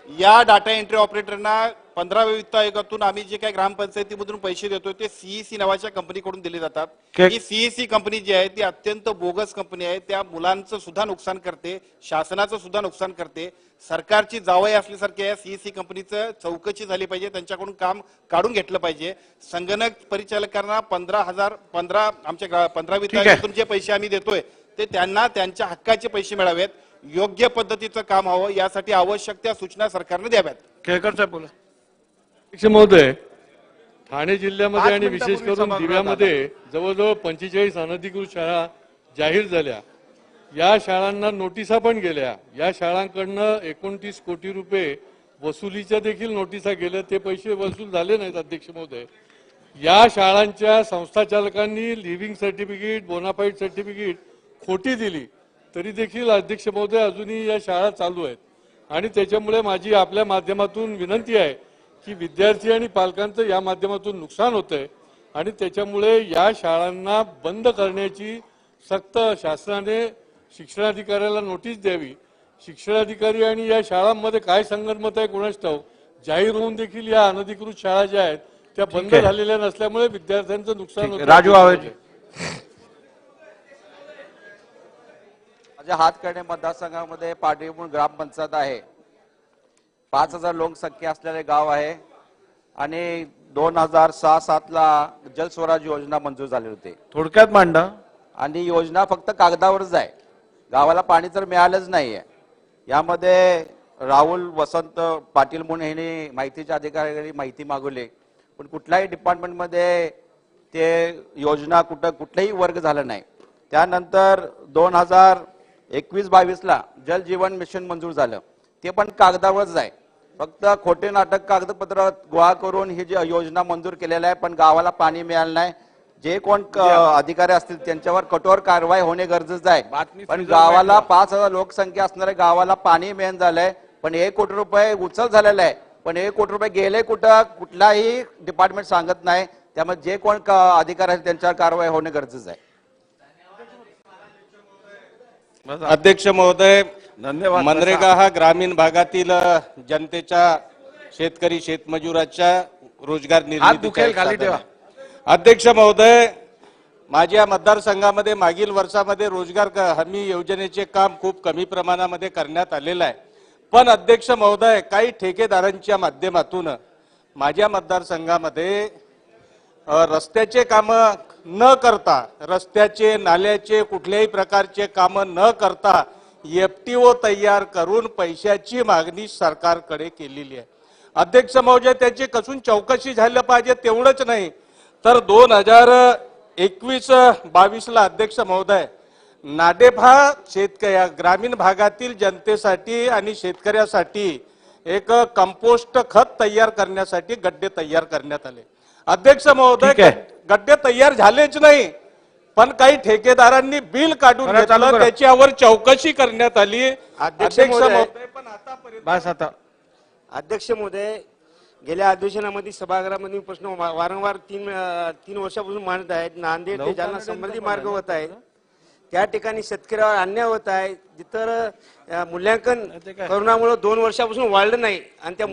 या डाटा एंट्री ऑपरेटरना 15व्या वित्त आयोगातून आम्ही जे काही ग्रामपंचायतीमधून पैसे देतोय ते सीईसी नावाच्या कंपनीकडून दिले जातात. ही सीईसी कंपनी जी आहे ती अत्यंत बोगस कंपनी आहे. त्या मुलांचं सुद्धा नुकसान करते, शासनाचं सुद्धा नुकसान करते. सरकारची जावई असल्यासारखी या सीईसी कंपनीचं चौकशी झाली पाहिजे, त्यांच्याकडून काम काढून घेतलं पाहिजे. संगणक परिचालकांना 15 आमच्या 15 वित्त आयोगातून जे पैसे आम्ही देतोय ते त्यांना त्यांच्या हक्काचे पैसे मिळावेत, योग्य पद्धतीचं काम हवं, यासाठी आवश्यक त्या सूचना सरकारने द्याव्यात. केळकर साहेब बोला. अध्यक्ष महोदय, ठाणे जिल्ह्यामध्ये आणि विशेष करून दिव्यामध्ये जवळजवळ 45 अनधिकृत शाळा जाहीर झाल्या. या शाळांना नोटिसा पण गेल्या. या शाळांकडनं 29 कोटी रुपये वसुलीच्या देखील नोटिसा गेल्या, ते पैसे वसूल झाले नाहीत अध्यक्ष महोदय. या शाळांच्या संस्थाचालकांनी लिव्हिंग सर्टिफिकेट, बोनाफाईड सर्टिफिकेट खोटी दिली तरी देखील अध्यक्ष महोदय अजूनही या शाळा चालू आहेत. आणि त्याच्यामुळे माझी आपल्या माध्यमातून विनंती आहे की विद्यार्थी आणि पालकांचं या माध्यमातून नुकसान होतंय आणि त्याच्यामुळे या शाळांना बंद करण्याची सक्त शासनाने शिक्षणाधिकाऱ्याला नोटीस द्यावी. शिक्षणाधिकारी आणि या शाळांमध्ये काय संगनमत आहे कोणाच ठाऊक, जाहीर होऊन देखील या अनधिकृत शाळा ज्या आहेत त्या बंद झालेल्या नसल्यामुळे विद्यार्थ्यांचं नुकसान होतं. राजू आवाज. माझ्या हातकर्णे मतदारसंघामध्ये पाटील ग्रामपंचायत आहे. 5000 लोकसंख्या असलेले गाव आहे आणि 2006-07 ला जलस्वराज योजना मंजूर झाली होती. थोडक्यात मांडा. आणि योजना फक्त कागदावरच आहे, गावाला पाणी तर मिळालंच नाहीये. यामध्ये राहुल वसंत पाटील म्हणून यांनी माहितीच्या अधिकाऱ्यांनी माहिती मागवली, पण कुठल्याही डिपार्टमेंटमध्ये ते योजना कुठलाही वर्ग झाला नाही. त्यानंतर 2021-22 ला जल जीवन मिशन मंजूर झालं, ते पण कागदावरच आहे. फक्त खोटे नाटक कागदपत्र गोळा करून ही जी योजना मंजूर केलेली आहे, पण गावाला पाणी मिळालं नाही. जे कोण अधिकारी असतील त्यांच्यावर कठोर कारवाई होणे गरजेचं आहे. पण गावाला 5000 लोकसंख्या असणाऱ्या गावाला पाणी मिळून झालंय, पण 1 कोटी रुपये उचल झालेला आहे. पण 1 कोटी रुपये गेले कुठं कुठलाही डिपार्टमेंट सांगत नाही. त्यामुळे जे कोण अधिकारी आहेत त्यांच्यावर कारवाई होणे गरजेचं आहे. अध्यक्ष महोदय, धन्यवाद. मनरेगा हा ग्रामीण भागातील जनतेच्या शेतकरी शेतमजुराच्या रोजगार हात निर्मितीचा दुखेल, एक खाली साधन ठेवा. आहे. अध्यक्ष महोदय, माझ्या मतदारसंघामध्ये मागील वर्षामध्ये रोजगार हमी योजनेचे काम खूप कमी प्रमाणामध्ये करण्यात आलेलं आहे. पण अध्यक्ष महोदय, काही ठेकेदारांच्या माध्यमातून माझ्या मतदारसंघामध्ये रस्त्याचे काम न करता, रस्त्याचे नाल्याचे कुठल्याही प्रकारचे काम न करता FTO तयार करून पैशाची मागणी सरकारकडे केलेली आहे. अध्यक्ष महोदय, त्याची कसून चौकशी झाली पाहिजे. तेवढंच नाही तर 2021-22 अध्यक्ष महोदय, नाडेप हा ग्रामीण भागातील जनतेसाठी आणि शेतकऱ्यासाठी एक कंपोस्ट खत तयार करण्यासाठी गड्डे तयार करण्यात आले. अध्यक्ष महोदय, गड्डे तयार झालेच नाही, पण काही ठेकेदारांनी बिल काढून घेतलं, त्याच्यावर चौकशी करण्यात आली. अध्यक्ष बस आता. अध्यक्ष महोदय, गेल्या अधिवेशनामध्ये सभागृहामध्ये प्रश्न वारंवार तीन वर्षापासून मांडत आहेत. नांदेड ते जालना संबंधी मार्ग होत आहे, त्या ठिकाणी शेतकऱ्यावर अन्याय होत आहे. जिथं मूल्यांकन करोनामुळे 2 वर्षापासून वाढलं नाही आणि त्या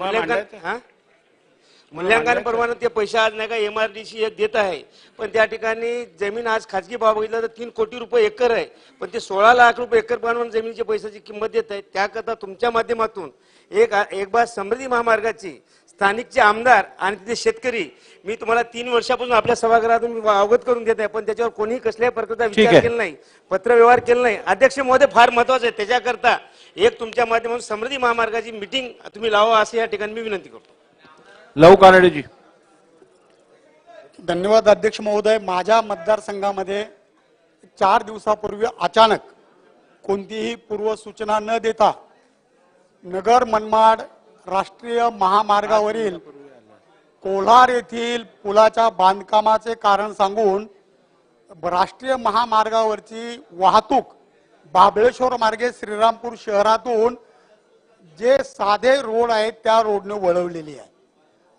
मूल्यांकनाप्रमाणे ते पैसे आज नाही का MRDC देत आहे. पण त्या ठिकाणी जमीन आज खाजगी भाव बघितला तर 3 कोटी रुपये एकर आहे, पण ते 16 लाख रुपये एकर प्रमाणे जमिनीच्या पैशाची किंमत देत आहेत. त्याकरता तुमच्या माध्यमातून एक बार समृद्धी महामार्गाची स्थानिकचे आमदार आणि तिथे शेतकरी, मी तुम्हाला 3 वर्षापासून आपल्या सभागृहातून अवगत करून देत आहे, पण त्याच्यावर कोणीही कसल्याही प्रकारचा विचार केला नाही, पत्रव्यवहार केला नाही. अध्यक्ष महोदय, फार महत्वाचं आहे. त्याच्याकरता एक तुमच्या माध्यमातून समृद्धी महामार्गाची मीटिंग तुम्ही लावा अशी या ठिकाणी मी विनंती करतो. लव कानडेजी. धन्यवाद अध्यक्ष महोदय. माझ्या मतदारसंघामध्ये 4 दिवसापूर्वी अचानक कोणतीही पूर्वसूचना न देता नगर मनमाड राष्ट्रीय महामार्गावरील कोल्हार येथील पुलाच्या बांधकामाचे कारण सांगून राष्ट्रीय महामार्गावरची वाहतूक बाबळेश्वर मार्गे श्रीरामपूर शहरातून जे साधे रोड आहेत त्या रोडने वळवलेली आहे.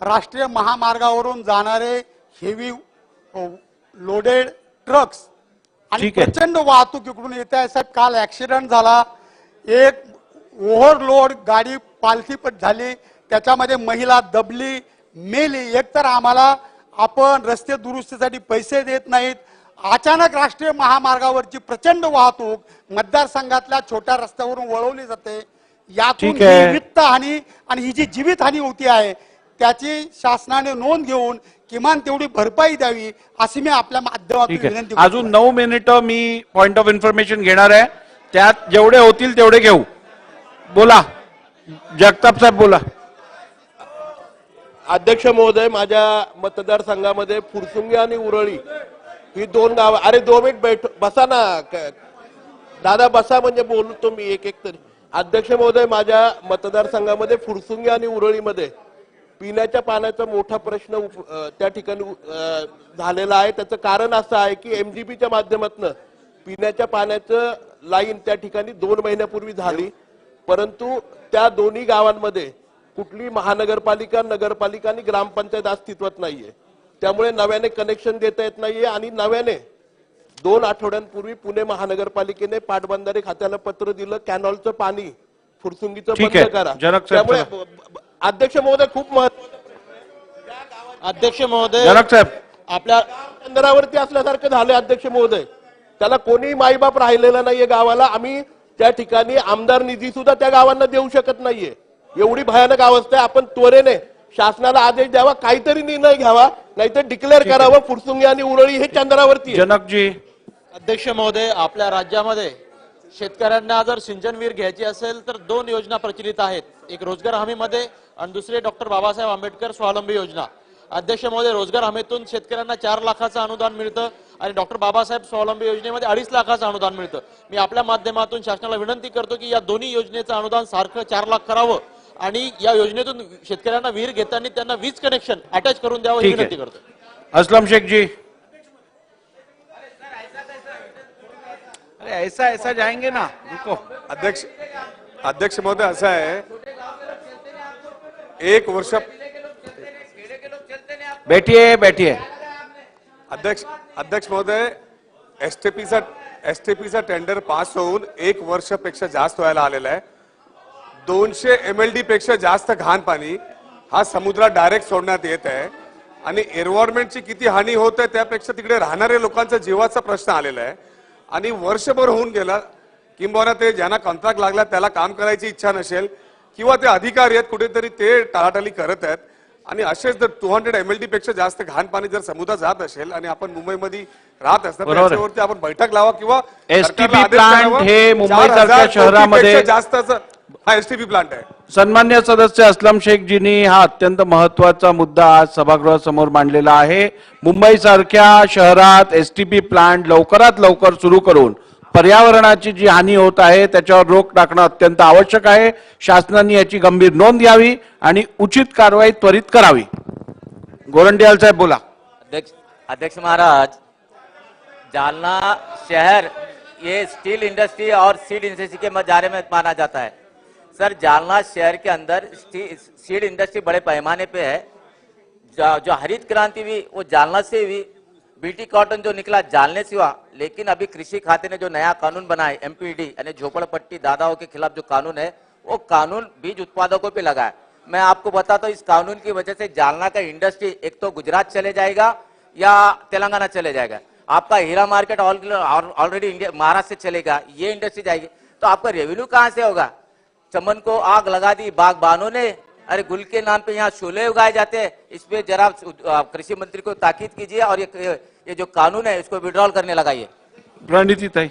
राष्ट्रीय महामार्गावरून जाणारे हेवी लोडेड ट्रक्स आणि प्रचंड वाहतूक इकडून येते आहे. साहेब, काल ऍक्सिडेंट झाला, एक ओव्हरलोड गाडी पालथीपट झाली, त्याच्यामध्ये महिला दबली, मेली. एकतर आम्हाला आपण रस्ते दुरुस्तीसाठी पैसे देत नाहीत, अचानक राष्ट्रीय महामार्गावरची प्रचंड वाहतूक मतदारसंघातल्या छोट्या रस्त्यावरून वळवली जाते. यातून ही वित्तहानी आणि ही जी जीवितहानी होती आहे त्याची शासनाने नोंद घेऊन किमान तेवढी भरपाई द्यावी अशी मी आपल्या माध्यमातून विनंती करतो. अजून 9 मिनिटं मी पॉइंट ऑफ इन्फॉर्मेशन घेणार आहे, त्यात जेवढे होतील तेवढे घेऊ. बोला जगताप साहेब, बोला. अध्यक्ष महोदय, माझ्या मतदारसंघामध्ये फुरसुंगी आणि उरळी ही 2 गाव. अरे 2 मिनिट बसा ना दादा, बसा म्हणजे बोलतो मी एक तरी. अध्यक्ष महोदय, माझ्या मतदारसंघामध्ये फुरसुंगी आणि उरळीमध्ये पिण्याच्या पाण्याचा मोठा प्रश्न त्या ठिकाणी झालेला आहे. त्याचं कारण असं आहे की MGPच्या माध्यमातून पिण्याच्या पाण्याचं लाईन त्या ठिकाणी 2 महिन्यापूर्वी झाली, परंतु त्या दोन्ही गावांमध्ये कुठली महानगरपालिका, नगरपालिका आणि ग्रामपंचायत अस्तित्वात नाहीये. त्यामुळे नव्याने कनेक्शन देता येत नाहीये आणि नव्याने 2 आठवड्यांपूर्वी पुणे महानगरपालिकेने पाटबंधारे खात्याला पत्र दिलं, कॅनॉलचं पाणी फुरसुंगीचं बंद करा. त्यामुळे अध्यक्ष महोदय खूप अध्यक्ष महोदय, आपल्या बंदरावरती असल्यासारखं झालं. अध्यक्ष महोदय, त्याला कोणी माईबाप राहिलेला नाहीये गावाला. आम्ही त्या ठिकाणी आमदार निधी सुद्धा त्या गावांना देऊ शकत नाहीये. एवढी भयानक अवस्था आहे. आपण त्वरेने शासनाला आदेश द्यावा, काहीतरी निर्णय घ्यावा, नाहीतर डिक्लेअर करावं फुरसुंगी आणि उरळी हे चंद्रावरती. जनकजी. अध्यक्ष महोदय, आपल्या राज्यामध्ये शेतकऱ्यांना जर सिंचन विहीर घ्यायची असेल तर 2 योजना प्रचलित आहेत. एक रोजगार हमीमध्ये आणि दुसरे डॉक्टर बाबासाहेब आंबेडकर स्वावलंबी योजना. अध्यक्ष महोदय, रोजगार हमीतून शेतकऱ्यांना 4 लाखाचं अनुदान मिळतं आणि डॉक्टर बाबासाहेब स्वावलंबी योजनेमध्ये 2.5 लाखाचं अनुदान मिळतं. मी आपल्या माध्यमातून शासनाला विनंती करतो की या दोन्ही योजनेचं अनुदान सारखं 4 लाख करावं आणि या योजनेतून शेतकऱ्यांना विहीर घेताना त्यांना वीज कनेक्शन अटॅच करून द्यावं ही विनंती करतो. असलम शेख जी. अरे ऐसा जाएंगे ना. अध्यक्ष महोदय, असं आहे, एक वर्ष बैठिए बैठिए. अध्यक्ष महोदय, एसटीपीचा टेंडर पास होऊन 1 वर्षापेक्षा जास्त व्हायला आलेला आहे. 200 MLD पेक्षा जास्त घाण पाणी हा समुद्रात डायरेक्ट सोडण्यात येत आहे आणि एन्व्हायरमेंटची किती हानी होत आहे त्यापेक्षा तिकडे राहणाऱ्या लोकांचा जीवाचा प्रश्न आलेला आहे. आणि वर्षभर होऊन गेला, किंबहुना ते ज्यांना कॉन्ट्रॅक्ट लागला त्याला काम करायची इच्छा नसेल किंवा ते अधिकारी आहेत कुठेतरी ते टाळाटाळी करत आहेत. आणि असेच जर 200 MLD पेक्षा जास्त घाण पाणी जर समुद्रात जात असेल आणि आपण मुंबईमध्ये राहत असतात बरोबर आहे. त्याच्यावरती आपण बैठक लावा किंवा एसटीपी सरकारला आदेश प्लांट करावा. हे मुंबईसारख्या 4000 शहरामध्ये कोटीपेक्षा जास्तचं हा एसटीपी प्लांट आहे. सन्मान्य सदस्य असलम शेखजींनी हा अत्यंत महत्वाचा मुद्दा आज सभागृहासमोर मांडलेला आहे. मुंबईसारख्या शहरात एसटीपी प्लांट लवकरात लवकर सुरू करून पर्यावरणाची जी हानी होत आहे त्याच्यावर रोख टाकणं अत्यंत आवश्यक आहे. शासनाने याची गंभीर नोंद घ्यावी आणि उचित कारवाई त्वरित करावी. गोरंट्याल साहेब बोला. अध्यक्ष महाराज, जालना शहर ये स्टील इंडस्ट्री और सीड इंडस्ट्री के मजारे में माना जाता है. सर, जालना शहर के अंदर सीड इंडस्ट्री बड़े पैमाने पे है. जो हरित क्रांति हुई वो जालना से हुई. बीटी कॉटन जो निकला जालने से हुआ. लेकिन अभी कृषि खाते ने जो नया कानून बनाया एमपीडी यानी झोपड़पट्टी दादाओं के खिलाफ जो कानून है वो कानून बीज उत्पादकों पे लगा है. मैं आपको बताता हूँ, इस कानून की वजह से जालना का इंडस्ट्री एक तो गुजरात चले जाएगा या तेलंगाना चले जाएगा. आपका हीरा मार्केट ऑलरेडी इंडिया महाराष्ट्र से चलेगा, ये इंडस्ट्री जाएगी तो आपका रेवेन्यू कहाँ से होगा. चमन को आग लगा दी बागबानों ने. अरे गुल के नाम पे यहाँ शोले उगाए जाते हैं. इस पे जरा कृषि मंत्री को ताकीद कीजिए और ये जो कानून है इसको विड्रॉल करने लगाइए. रणनीतीताई.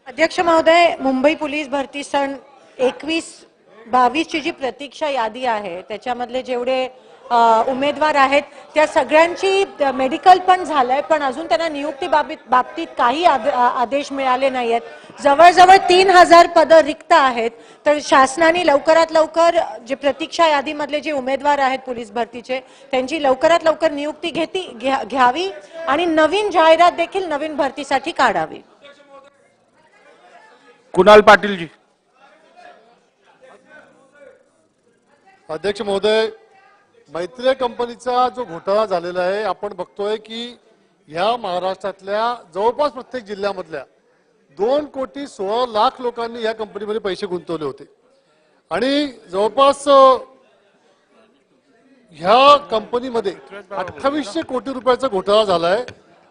अध्यक्ष महोदय, मुंबई पोलीस भरती सन 21-22 ची जी प्रतीक्षा यादी आहे त्याच्यामधले जेवढे उमेदवार आहेत त्या सगळ्यांची मेडिकल पण झालंय, पण अजून त्यांना नियुक्ती बाबतीत काही आदेश मिळाले नाहीयेत. जवळजवळ 3000 पदं रिक्त आहेत. तर शासनाने लवकरात लवकर जे प्रतीक्षा यादीमधले जे उमेदवार आहेत पोलीस भरतीचे त्यांची लवकरात लवकर नियुक्ती घ्यावी आणि नवीन जाहिरात देखील नवीन भरतीसाठी काढावी. कुणाल पाटील जी. अध्यक्ष महोदय, मैत्री कंपनीचा जो घोटाळा झालेला आहे आपण बघतोय की ह्या महाराष्ट्रातल्या जवळपास प्रत्येक जिल्ह्यामधल्या 2,16,00,000 लोकांनी या कंपनीमध्ये पैसे गुंतवले होते आणि जवळपास ह्या कंपनीमध्ये 2800 कोटी रुपयाचा घोटाळा झालाय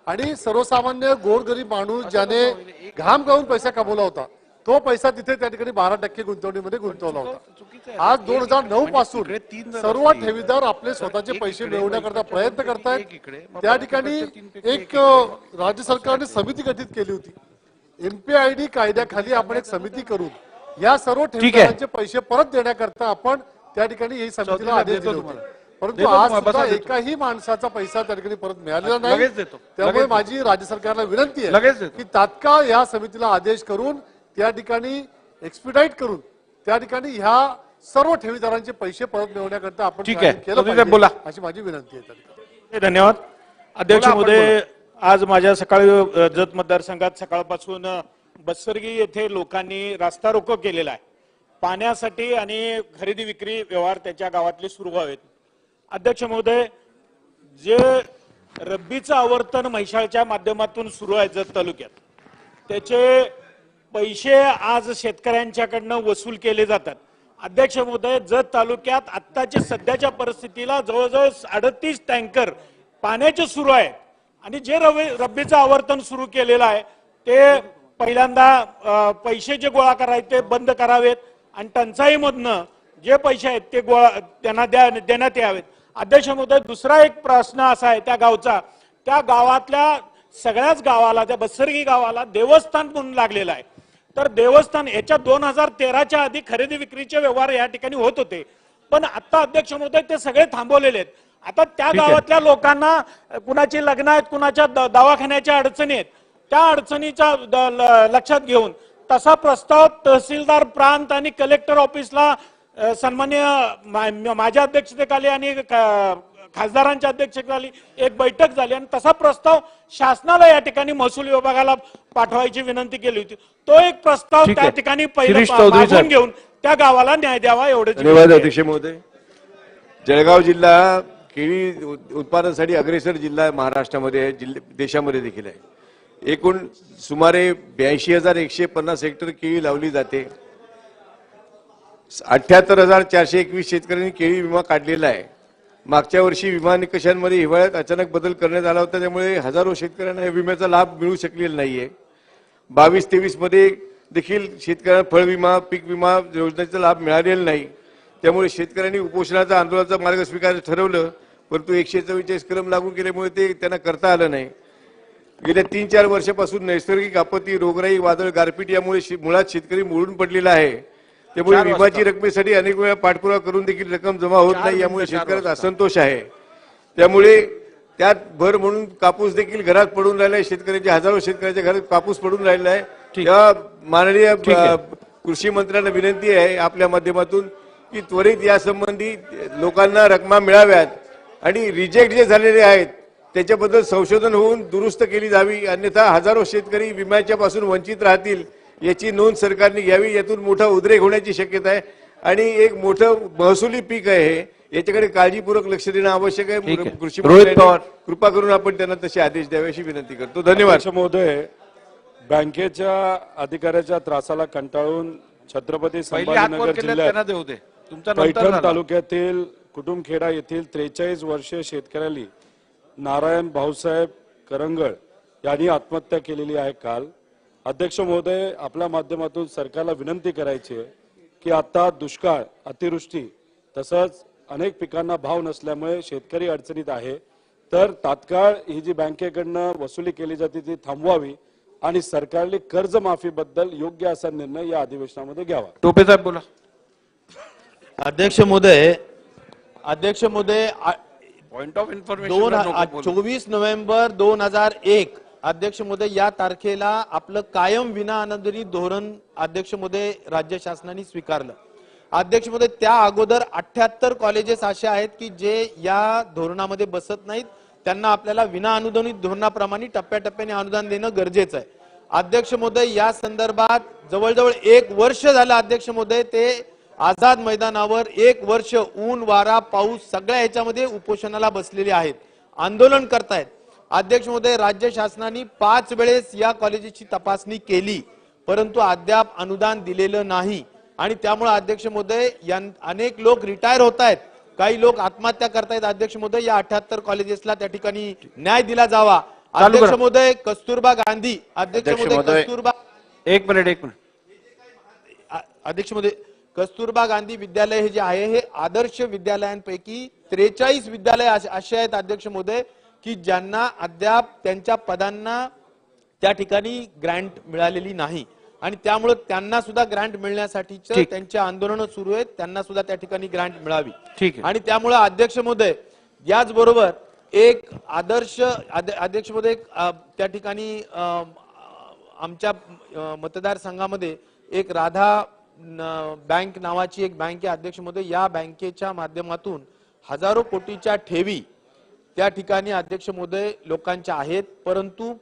आणि सर्वसामान्य गोरगरीब माणूस ज्याने घाम गाळून पैसा कमवला होता तो पैसा तिथे त्या ठिकाणी 12% गुंतवणुकीमध्ये गुंतवला होता. आज 2009 पासून सर्व ठेवीदार आपले स्वतःचे पैसे मिळवण्याकरता प्रयत्न करतायत. त्या ठिकाणी एक राज्य सरकारने समिती गठीत केली होती. एमपीआयडी कायद्याखाली आपण एक समिती करून या सर्व ठेवीदारांचे पैसे परत देण्याकरता आपण त्या ठिकाणी ही समितीला आदेश दिले होते. परंतु आज सुद्धा एकाही माणसाचा पैसा त्या ठिकाणी परत मिळालेला नाही. त्यामुळे माझी राज्य सरकारला विनंती आहे की तात्काळ या समितीला आदेश करून त्या ठिकाणी एक्सपिडाइट करून त्या ठिकाणी ह्या सर्व ठेवीदारांचे पैसे परत मिळवण्याकरता आपण केलं पाहिजे अशी माझी विनंती आहे. धन्यवाद. अध्यक्ष महोदय, आज माझ्या सकाळी जत मतदारसंघात सकाळपासून बत्सरगी येथे लोकांनी रास्ता रोको केलेला आहे. पाण्यासाठी आणि खरेदी विक्री व्यवहार त्याच्या गावातले सुरू व्हावेत. अध्यक्ष महोदय, जे रब्बीचं आवर्तन म्हैसाळच्या माध्यमातून सुरू आहे जत तालुक्यात त्याचे पैसे आज शेतकऱ्यांच्याकडनं वसूल केले जातात. अध्यक्ष महोदय, जत तालुक्यात आत्ताच्या सध्याच्या परिस्थितीला जवळजवळ 38 टँकर पाण्याचे सुरू आहेत आणि जे रब्बीचं आवर्तन सुरू केलेलं आहे ते पहिल्यांदा पैसे जे गोळा करायचे ते बंद करावेत आणि टंचाईमधनं जे पैसे आहेत ते त्यांना देण्यात यावेत. अध्यक्ष महोदय, दुसरा एक प्रश्न असा आहे त्या गावचा, त्या गावातल्या सगळ्याच गावाला, त्या बत्सरगी गावाला देवस्थान म्हणून लागलेलं आहे. तर देवस्थान याच्या 2013च्या आधी खरेदी विक्रीचे व्यवहार या ठिकाणी होत होते, पण आता अध्यक्ष महोदय ते सगळे थांबवलेले आहेत. आता त्या गावातल्या लोकांना कुणाची लग्न आहेत, कुणाच्या दवाखान्याच्या अडचणी आहेत, त्या अडचणीचा लक्षात घेऊन तसा प्रस्ताव तहसीलदार प्रांत आणि कलेक्टर ऑफिसला सन्मान्य माझ्या अध्यक्षतेखाली आणि खासदारांच्या अध्यक्षतेखाली एक बैठक झाली आणि तसा प्रस्ताव शासनाला या ठिकाणी महसूल विभागाला पाठवायची विनंती केली होती. तो एक प्रस्ताव त्या ठिकाणी पहिला मागून घेऊन त्या गावाला न्याय द्यावा एवढंच. धन्यवाद अध्यक्ष महोदय. जळगाव जिल्हा केळी उत्पादनासाठी अग्रेसर जिल्हा महाराष्ट्रामध्ये आहे, देशामध्ये देखील आहे. एकूण सुमारे 82,150 हेक्टर केळी लावली जाते. 78,421 शेतकऱ्यांनी केळी विमा काढलेला आहे. मागच्या वर्षी विमा निकषांमध्ये हिवाळ्यात अचानक बदल करण्यात आला होता, त्यामुळे हजारो शेतकऱ्यांना या विम्याचा लाभ मिळू शकलेला नाहीये. 22-23 मध्ये देखील शेतकऱ्यांना फळ विमा, पीक विमा योजनेचा लाभ मिळालेला नाही. त्यामुळे शेतकऱ्यांनी उपोषणाचा आंदोलनाचा मार्ग स्वीकारायचं ठरवलं, परंतु 144 कलम लागू केल्यामुळे ते त्यांना करता आलं नाही. गेल्या 3-4 वर्षापासून नैसर्गिक आपत्ती, रोगराई, वादळ, गारपीट यामुळे मुळात शेतकरी मोडून पडलेला आहे. त्यामुळे विम्याची रकमेसाठी अनेक वेळा पाठपुरावा करून देखील रक्कम जमा होत नाही, यामुळे शेतकऱ्याचा असंतोष आहे. त्यामुळे त्यात भर म्हणून कापूस देखील घरात पडून राहिला आहे. शेतकऱ्यांच्या हजारो शेतकऱ्यांच्या घरात कापूस पडून राहिला आहे. या माननीय कृषी मंत्र्यांना विनंती आहे आपल्या माध्यमातून की त्वरित यासंबंधी लोकांना रकमा मिळाव्यात आणि रिजेक्ट जे झालेले आहेत त्याच्याबद्दल संशोधन होऊन दुरुस्त केली जावी, अन्यथा हजारो शेतकरी विम्याच्या पासून वंचित राहतील याची नोंद सरकारने घ्यावी. यातून मोठा उद्रेक होण्याची शक्यता आहे आणि एक मोठं महसुली पीक आहे हे, याच्याकडे काळजीपूर्वक लक्ष देणं आवश्यक आहे. कृषी मंत्र्यांनी कृपा करून आपण त्यांना तसे आदेश द्यावे अशी विनंती करतो. धन्यवाद. महोदय, बँकेच्या अधिकाऱ्याच्या त्रासाला कंटाळून छत्रपती संभाजीनगर जिल्ह्यात पैठण तालुक्यातील कुटुंबखेडा येथील 43 वर्षीय शेतकऱ्याली नारायण भाऊसाहेब करंगळ यांनी आत्महत्या केलेली आहे काल. अध्यक्ष महोदय, आपल्या माध्यमातून सरकारला विनंती करायची आहे की आता दुष्काळ, अतिवृष्टी तसंच अनेक पिकांना भाव नसल्यामुळे शेतकरी अडचणीत आहे, तर तात्काळ ही जी बँकेकडनं वसुली केली जाते ती थांबवावी आणि सरकारने कर्जमाफीबद्दल योग्य असा निर्णय या अधिवेशनामध्ये घ्यावा. टोपे साहेब बोला. अध्यक्ष महोदय, पॉइंट ऑफ इन्फॉर्मेशन 24 नोव्हेंबर 2001 अध्यक्ष महोदय या तारखेला आपलं कायम विना अनुदानित धोरण अध्यक्ष महोदय राज्य शासनाने स्वीकारलं. अध्यक्ष महोदय, त्या अगोदर 78 कॉलेजेस असे आहेत की जे या धोरणामध्ये बसत नाहीत, त्यांना आपल्याला विना अनुदानित धोरणाप्रमाणे टप्प्याटप्प्याने अनुदान देणं गरजेचं आहे. अध्यक्ष महोदय, या संदर्भात जवळजवळ 1 वर्ष झालं अध्यक्ष महोदय ते आझाद मैदानावर 1 वर्ष ऊन, वारा, पाऊस सगळ्या ह्याच्यामध्ये उपोषणाला बसलेले आहेत, आंदोलन करतायत. अध्यक्ष महोदय, राज्य शासनाने 5 वेळेस या कॉलेजची तपासणी केली, परंतु अद्याप अनुदान दिलेलं नाही आणि त्यामुळे अध्यक्ष महोदय अनेक लोक रिटायर होत आहेत, काही लोक आत्महत्या करतायत. अध्यक्ष महोदय, या 78 कॉलेजेसला त्या ठिकाणी न्याय दिला जावा. अध्यक्ष महोदय, कस्तुरबा गांधी अध्यक्ष महोदय कस्तुरबा गांधी विद्यालय हे जे आहे हे आदर्श विद्यालयांपैकी 43 विद्यालय असे आहेत अध्यक्ष महोदय की ज्यांना अद्याप त्यांच्या पदांना त्या ठिकाणी ग्रँट मिळालेली नाही आणि त्यामुळे त्यांना सुद्धा ग्रँट मिळण्यासाठीचे त्यांचे आंदोलन सुरू आहेत, त्यांना सुद्धा त्या ठिकाणी ग्रँट मिळावी. आणि त्यामुळे अध्यक्ष महोदय, याचबरोबर एक आदर्श अध्यक्ष महोदय त्या ठिकाणी आमच्या मतदारसंघामध्ये एक राधा बँक नावाची एक बँक आहे अध्यक्ष महोदय. या बँकेच्या माध्यमातून हजारो कोटीच्या ठेवी त्या ठिकाणी अध्यक्ष महोदय लोकांच्या आहेत, परंतु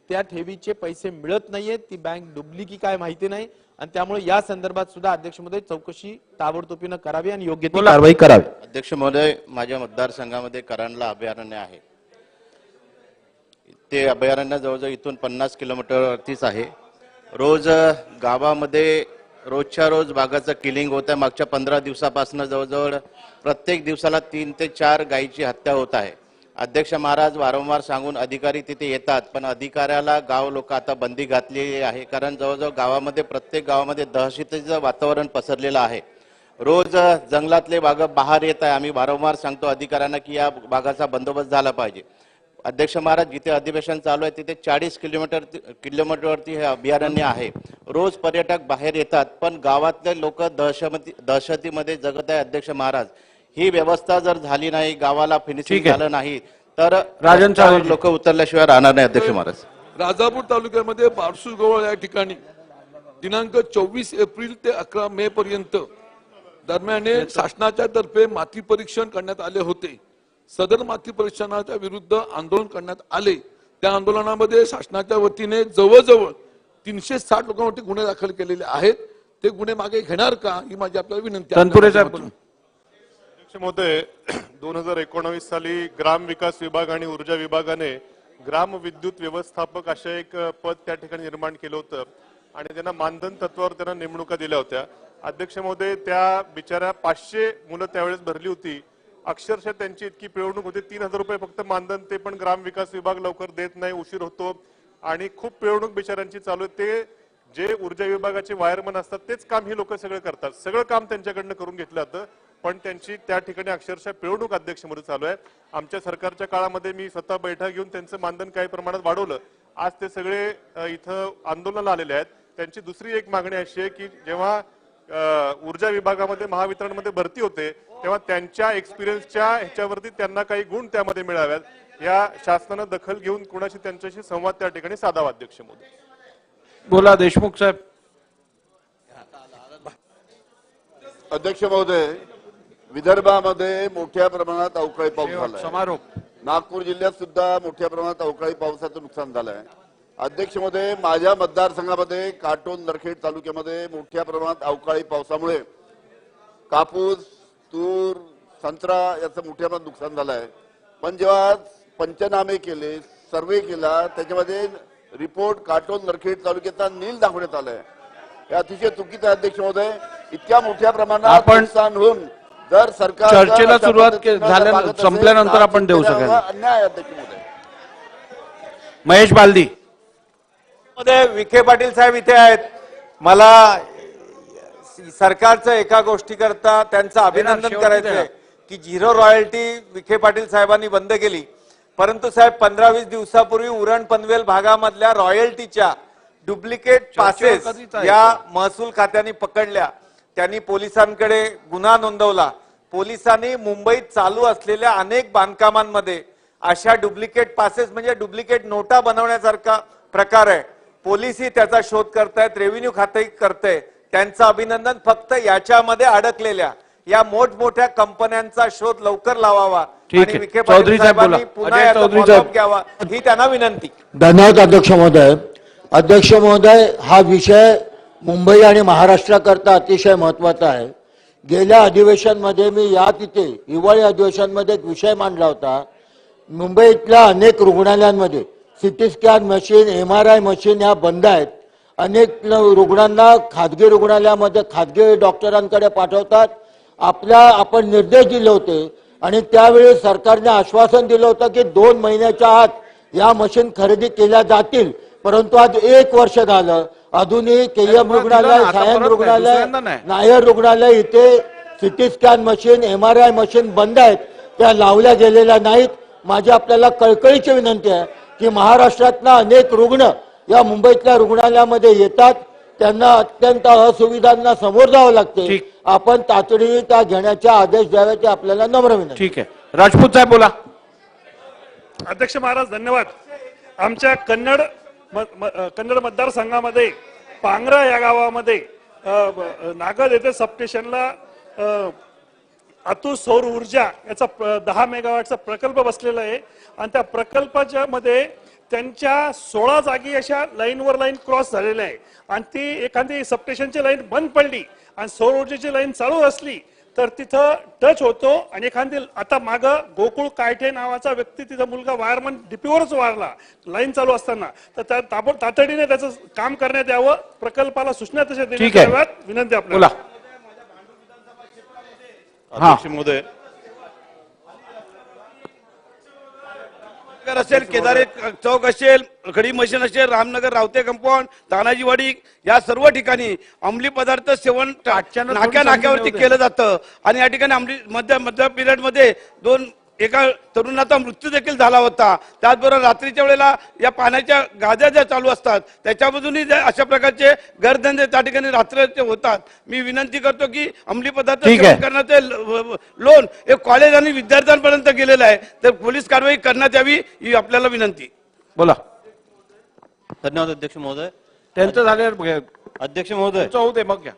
त्या ठेवीचे पैसे मिळत नाहीयेत. ती बँक डुबली की काय माहिती नाही आणि त्यामुळे या संदर्भात सुद्धा अध्यक्ष महोदय चौकशी ताबडतोबीने करावी आणि योग्य ती कारवाई करावी. अध्यक्ष महोदय, माझ्या मतदारसंघामध्ये करांडला अभयारण्य आहे. ते अभयारण्य जवळजवळ इथून 50 किलोमीटरवरतीच आहे. रोज गावामध्ये रोजच्या रोज वाघाचं किलिंग होत आहे. मागच्या 15 दिवसापासून जवळजवळ प्रत्येक दिवसाला 3 ते 4 गायीची हत्या होत आहे. अध्यक्ष महाराज वारंवार सांगून अधिकारी तिथे येतात, पण अधिकाऱ्याला गाव लोक आता बंदी घातलेली आहे, कारण जवळजवळ गावामध्ये प्रत्येक गावामध्ये दहशतीचं वातावरण पसरलेलं आहे. रोज जंगलातले वाघ बाहेर येत आहे. आम्ही वारंवार सांगतो अधिकाऱ्यांना की या वाघाचा बंदोबस्त झाला पाहिजे. अध्यक्ष महाराज, जिथे अधिवेशन चालू आहे तिथे 40 किलोमीटरवरती हे अभयारण्य आहे. रोज पर्यटक बाहेर येतात, पण गावातले लोक दहशतीमध्ये जगत आहे. अध्यक्ष महाराज, ही व्यवस्था जर झाली नाही, गावाला फिनिशिंग झालं नाही तर लोक उतरल्याशिवाय राहणार नाही. अध्यक्ष महाराज, राजापूर तालुक्यामध्ये बारसूगवळ या ठिकाणी दिनांक 24 एप्रिल ते 11 मे पर्यंत दरम्यान शासनाच्या तर्फे माती परीक्षण करण्यात आले होते. सदर माती परीक्षणाच्या विरुद्ध आंदोलन करण्यात आले. त्या आंदोलनामध्ये शासनाच्या वतीने जवळजवळ 360 लोकांवरती गुन्हे दाखल केलेले आहेत. ते गुन्हे मागे घेणार का ही माझी आपल्याला विनंती आहे. अध्यक्ष महोदय, 2019 साली ग्राम विकास विभाग आणि ऊर्जा विभागाने ग्राम विद्युत व्यवस्थापक अशा एक पद त्या ठिकाणी निर्माण केलं होतं आणि त्यांना मानधन तत्वावर त्यांना नेमणुका दिल्या होत्या. अध्यक्ष महोदय, त्या बिचाऱ्या 500 मुलं त्यावेळेस भरली होती. अक्षरशः त्यांची इतकी पिळवणूक होती. 3,000 रुपये फक्त मानधन, ते पण ग्राम विकास विभाग लवकर देत नाही, उशीर होतो आणि खूप पिळवणूक बिचाऱ्यांची चालू आहे. ते जे ऊर्जा विभागाचे वायरमन असतात तेच काम ही लोक सगळं करतात. सगळं काम त्यांच्याकडनं करून घेतलं जातं, पण त्यांची त्या ठिकाणी अक्षरशः पिळवणूक अध्यक्षमध्ये चालू आहे. आमच्या सरकारच्या काळामध्ये मी स्वतः बैठक घेऊन त्यांचं मानधन काही प्रमाणात वाढवलं. आज ते सगळे इथं आंदोलनाला आलेले आहेत. त्यांची दुसरी एक मागणी अशी आहे की जेव्हा ऊर्जा विभागामध्ये महावितरणमध्ये भरती होते तेव्हा त्यांच्या एक्सपिरियन्सच्या ह्याच्यावरती त्यांना काही गुण त्यामध्ये मिळाव्यात. या शासनानं दखल घेऊन कुणाशी त्यांच्याशी संवाद त्या ठिकाणी साधावा. अध्यक्ष महोदय. बोला देशमुख साहेब. अध्यक्ष महोदय, विदर्भामध्ये मोठ्या प्रमाणात अवकाळी पाऊस झालाय. समारोप. नागपूर जिल्ह्यात सुद्धा मोठ्या प्रमाणात अवकाळी पावसाचं नुकसान झालंय. अध्यक्ष महोदय, माझ्या मतदारसंघामध्ये काटोल नरखेड तालुक्यामध्ये मोठ्या प्रमाणात अवकाळी पावसामुळे कापूस, तूर, संत्रा याचं मोठ्या प्रमाणात नुकसान झालंय. पण जेव्हा पंचनामे केले, सर्वे केला, त्याच्यामध्ये रिपोर्ट काटोल नरखेड तालुक्याचा नील दाखवण्यात आलाय. हे अतिशय चुकीचं आहे. अध्यक्ष महोदय, इतक्या मोठ्या प्रमाणात नुकसान होऊन जर सरकार चर्चेला सुरुवात झाल्या संपल्यानंतर आपण देऊ शकेल. अन्याय. अध्यक्ष महोदय. महेश बालदी. विखे पाटील साहेब इथे आहेत. मला सरकारचं एका गोष्टी करता त्यांचं अभिनंदन करायचंय की झिरो रॉयल्टी विखे पाटील साहेबांनी बंद केली. परंतु साहेब 15-20 दिवसापूर्वी उरण पनवेल भागामधल्या रॉयल्टीच्या डुप्लिकेट पासेस या महसूल खात्याने पकडल्या. त्यांनी पोलिसांकडे गुन्हा नोंदवला. पोलिसांनी मुंबईत चालू असलेल्या अनेक बांधकामांमध्ये अशा डुप्लिकेट पासेस म्हणजे डुप्लिकेट नोटा बनवण्यासारखा प्रकार आहे. पोलिसही त्याचा शोध करतायत, रेव्हेन्यू खातेही करतंय. त्यांचं अभिनंदन. फक्त याच्यामध्ये अडकलेल्या या मोठमोठ्या कंपन्यांचा शोध लवकर लावावा आणि विखे पाटील साहेबांनी पुन्हा याचा follow-up घ्यावा ही त्यांना विनंती. धन्यवाद अध्यक्ष महोदय. अध्यक्ष महोदय, हा विषय मुंबई आणि महाराष्ट्राकरता अतिशय महत्वाचा आहे. गेल्या अधिवेशनमध्ये मी या तिथे हिवाळी अधिवेशनमध्ये एक विषय मांडला होता. मुंबईतल्या अनेक रुग्णालयांमध्ये CT scan machine, MRI machine ह्या बंद आहेत. अनेक रुग्णांना खाजगी रुग्णालयामध्ये खाजगी डॉक्टरांकडे पाठवतात. आपण निर्देश दिले होते आणि त्यावेळी सरकारने आश्वासन दिलं होतं की 2 महिन्याच्या आत या मशीन खरेदी केल्या जातील. परंतु आज 1 वर्ष झालं, अजूनही KM रुग्णालय, सायन रुग्णालय, नायर रुग्णालय इथे CT scan machine, MRI machine बंद आहेत, त्या लावल्या गेलेल्या नाहीत. माझी आपल्याला कळकळीची विनंती आहे की महाराष्ट्रातला अनेक रुग्ण या मुंबईतल्या रुग्णालयामध्ये येतात, त्यांना अत्यंत असुविधांना समोर जावं लागते. आपण तातडीने त्या घेण्याचे आदेश द्यावेचे आपल्याला नम्र विनंती. ठीक आहे. राजपूत साहेब बोला. अध्यक्ष महाराज धन्यवाद. आमच्या कन्नड मतदारसंघामध्ये पांगरा या गावामध्ये नागद येथे सबस्टेशनला अतुल सौर ऊर्जा याचा 10 मेगावॅटचा प्रकल्प बसलेला आहे आणि त्या प्रकल्पाच्या मध्ये त्यांच्या 16 जागी अशा लाईनवर लाईन क्रॉस झालेल्या आहे आणि ती एखादी सबस्टेशनची लाईन बंद पडली आणि सौर ऊर्जेची लाईन चालू असली तर तिथं टच होतो आणि एखादी आता मागं गोकुळ कायठे नावाचा व्यक्ती, तिचा मुलगा वायरमन डीपीवरच वारला लाईन चालू असताना. तर त्या तातडीने त्याचं काम करण्यात यावं, प्रकल्पाला सूचना तशा देण्यात याव्यात विनंती आपल्याला. अध्यक्ष महोदय, असेल, केदारे चौक असेल, खडी मशीन असेल, रामनगर रावते कंपाऊंड, तानाजीवाडी या सर्व ठिकाणी अंमली पदार्थ सेवन नाक्यावरती केलं जातं आणि या ठिकाणी मध्य पिरियड मध्ये एका तरुणाचा मृत्यू देखील झाला होता. त्याचबरोबर रात्रीच्या वेळेला या पाण्याच्या गाद्या ज्या चालू असतात त्याच्यामधूनही अशा प्रकारचे गैरधंदे त्या ठिकाणी रात्रीचे होतात. मी विनंती करतो की अंमली पदार्थ सेवन करण्याचे लोन हे कॉलेज आणि विद्यार्थ्यांपर्यंत गेलेलं आहे, तर पोलीस कारवाई करण्यात यावी ही आपल्याला विनंती. बोला. धन्यवाद अध्यक्ष महोदय. त्यांचं झाले अध्यक्ष महोदय होते मग घ्या.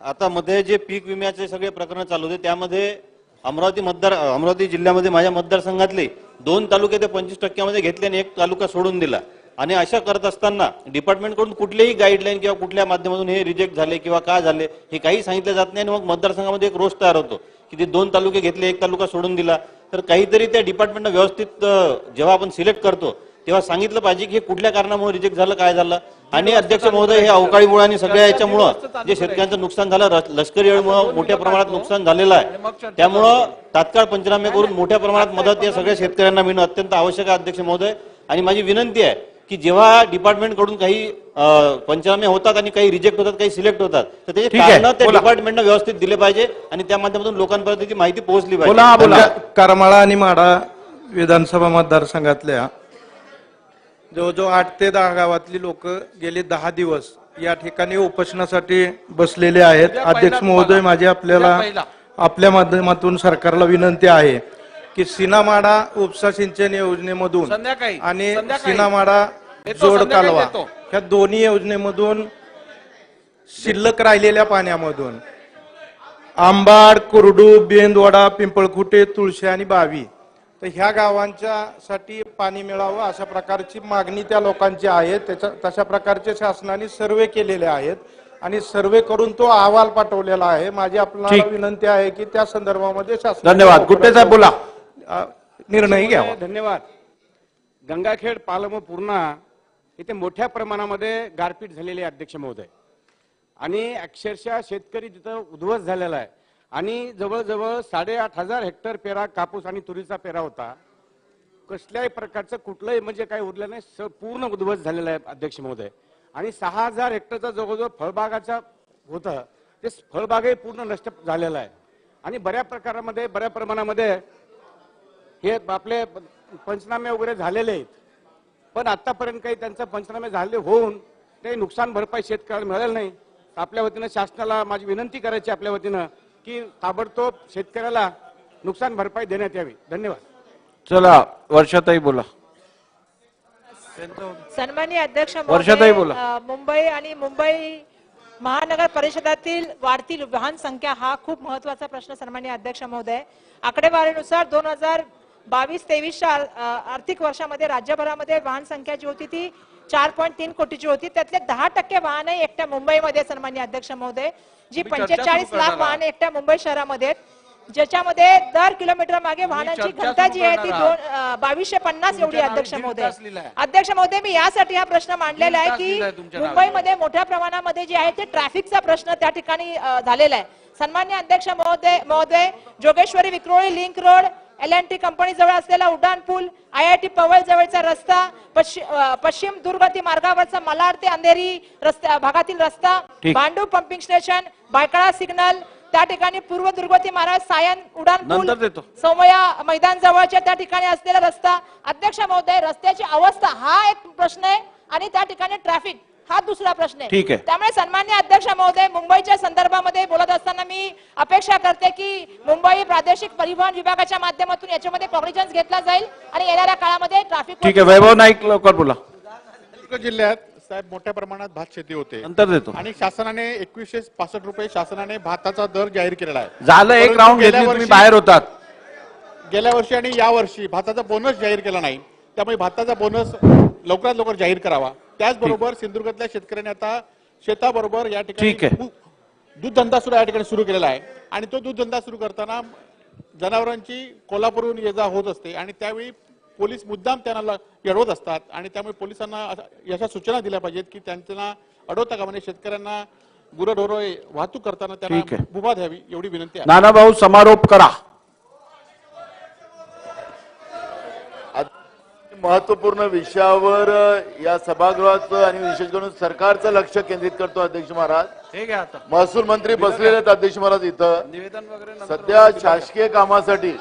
आता मध्ये जे पीक विम्याचे सगळे प्रकरण चालू होते त्यामध्ये अमरावती जिल्ह्यामध्ये माझ्या मतदारसंघातले 2 तालुके ते 25% घेतले आणि 1 तालुका सोडून दिला. आणि अशा करत असताना डिपार्टमेंटकडून कुठलेही गाईडलाईन किंवा कुठल्या माध्यमातून हे रिजेक्ट झाले किंवा का झाले हे काही सांगितलं जात नाही आणि मग मतदारसंघामध्ये एक रोष तयार होतो की ते 2 तालुके घेतले, 1 तालुका सोडून दिला. तर काहीतरी त्या डिपार्टमेंटनं व्यवस्थित जेव्हा आपण सिलेक्ट करतो तेव्हा सांगितलं पाहिजे की हे कुठल्या कारणामुळे रिजेक्ट झालं, काय झालं. आणि अध्यक्ष महोदय, हे अवकाळीमुळे आणि सगळ्या याच्यामुळं जे शेतकऱ्यांचं नुकसान झालं, लष्करी अळीमुळे मोठ्या प्रमाणात नुकसान झालेलं आहे. त्यामुळं तात्काळ पंचनामे करून मोठ्या प्रमाणात मदत या सगळ्या शेतकऱ्यांना मिळणं अत्यंत आवश्यक आहे अध्यक्ष महोदय. आणि माझी विनंती आहे की जेव्हा डिपार्टमेंट कडून काही पंचनामे होतात आणि काही रिजेक्ट होतात, काही सिलेक्ट होतात, तर त्याचे कारण त्या डिपार्टमेंटनं व्यवस्थित दिले पाहिजे आणि त्या माध्यमातून लोकांपर्यंत त्याची माहिती पोहोचली पाहिजे. करमाळा आणि माढा विधानसभा मतदारसंघातल्या जवळजवळ 8 ते 10 गावातली लोक गेले 10 दिवस या ठिकाणी उपोषणासाठी बसलेले आहेत. अध्यक्ष महोदय, माझी आपल्या माध्यमातून सरकारला विनंती आहे की सीनामाडा उपसा सिंचन योजनेमधून आणि सीनामाडा जोड कालवा ह्या दोन्ही योजनेमधून शिल्लक राहिलेल्या पाण्यामधून आंबाड, कुरडू, बेंदवाडा, पिंपळखुटे, तुळशी आणि बावी, तर ह्या गावांच्या साठी पाणी मिळावं अशा प्रकारची मागणी त्या लोकांची आहे. तशा प्रकारचे शासनाने सर्वे केलेले आहेत आणि सर्वे करून तो अहवाल पाठवलेला आहे. माझी आपल्याला विनंती आहे की त्या संदर्भामध्ये शासन धन्यवाद. गुट्टे साहेब बोला. निर्णय घ्यावा. धन्यवाद. गंगाखेड, पालम, पूर्णा इथे मोठ्या प्रमाणामध्ये गारपीट झालेली आहे अध्यक्ष महोदय, आणि अक्षरशः शेतकरी तिथं उद्ध्वस्त झालेला आहे. आणि जवळजवळ 8,500 हेक्टर पेरा कापूस आणि तुरीचा पेरा होता. कसल्याही प्रकारचं कुठलंही म्हणजे काही उरलं नाही, पूर्ण उद्ध्वस्त झालेलं आहे अध्यक्ष महोदय. आणि 6,000 हेक्टरचा जवळजवळ फळबागाचा होतं, ते फळबागही पूर्ण नष्ट झालेलं आहे. आणि बऱ्या प्रमाणामध्ये हे आपले पंचनामे वगैरे झालेले आहेत, पण आतापर्यंत काही त्यांचं पंचनामे झाले होऊन काही नुकसान भरपाई शेतकऱ्याला मिळालेलं नाही. आपल्या वतीनं शासनाला माझी विनंती करायची आपल्या वतीनं की ताबडतोब शेतकऱ्याला नुकसान भरपाई देण्यात यावी. धन्यवाद. चला, वर्षाताई बोला. सन्माननीय अध्यक्ष वर्षाताई बोला. मुंबई आणि मुंबई महानगर परिषदातील वाढती वाहन संख्या हा खूप महत्वाचा प्रश्न. सन्माननीय अध्यक्ष महोदय, आकडेवारीनुसार 2022-23 आर्थिक वर्षामध्ये राज्यभरामध्ये वाहन संख्या जी होती ती 4.3 कोटीची होती. त्यातले 10% वाहने एकट्या मुंबईमध्ये. सन्माननीय अध्यक्ष महोदय, जी 45 लाख वाहने एकट्या मुंबई शहरामध्ये आहेत, ज्याच्यामध्ये दर किलोमीटर मागे वाहनांची घनता जी आहे ती 2250 एवढी. अध्यक्ष महोदय, मी यासाठी हा प्रश्न मांडलेला आहे की मुंबईमध्ये मोठ्या प्रमाणामध्ये जे आहे ते ट्रॅफिकचा प्रश्न त्या ठिकाणी झालेला आहे. सन्माननीय अध्यक्ष महोदय, Jogeshwari Vikhroli link road, L&T company जवळ असलेला उड्डाण पूल, IIT पवळ जवळचा रस्ता, पश्चिम दुर्गती मार्गावरचा मलाड ते अंधेरी रस्ता भागातील रस्ता, भांडू पंपिंग स्टेशन, बायकळा सिग्नल, त्या ठिकाणी पूर्व दुर्गती मार्ग, सायन उड्डाण पूल, सोमया मैदान जवळच्या त्या ठिकाणी असलेला रस्ता. अध्यक्ष महोदय, रस्त्याची अवस्था हा एक प्रश्न आहे आणि त्या ठिकाणी ट्रॅफिक हा दुसरा प्रश्न आहे. त्यामुळे सन्माननीय अध्यक्ष महोदय, मुंबईच्या संदर्भामध्ये बोलत असताना मी अपेक्षा करते की मुंबई प्रादेशिक परिवहन विभागाच्या माध्यमातून याच्यामध्ये कॉग्निजन्स घेतला जाईल आणि येणाऱ्या काळामध्ये ट्रॅफिक. ठीक आहे, वैभव नाईक लवकर बोला. जिल्ह्यात साहेब मोठ्या प्रमाणात भात शेती होते नंतर देतो. आणि शासनाने 2165 रुपये शासनाने भाताचा दर जाहीर केलेला आहे. झालं, एक राऊंड घेतली, तुम्ही बाहेर होतात. गेल्या वर्षी आणि या वर्षी भाताचा बोनस जाहीर केला नाही, त्यामुळे भाताचा बोनस लवकरात लवकर जाहीर करावा. त्याचबरोबर सिंधुदुर्गातल्या शेतकऱ्यांनी आता शेताबरोबर या ठिकाणी दूध धंदा सुद्धा या ठिकाणी सुरू केलेला आहे. आणि तो दूध धंदा सुरू करताना जनावरांची कोल्हापूरहून ये जा होत असते आणि त्यावेळी पोलीस मुद्दाम त्यांना अडवत असतात. आणि त्यामुळे पोलिसांना अशा सूचना दिल्या पाहिजेत की त्यांना अडवता कामा नये. शेतकऱ्यांना गुरढोरं वाहतूक करताना त्यांना मुभा द्यावी एवढी विनंती आहे. नाना भाऊ, समारोप करा. महत्वपूर्ण विषयावर या सभागृहाचं आणि विशेष करून सरकारचं लक्ष केंद्रित करतो अध्यक्ष महाराज. महसूल मंत्री बसलेले आहेत अध्यक्ष महाराज इथं. सध्या शासकीय कामासाठी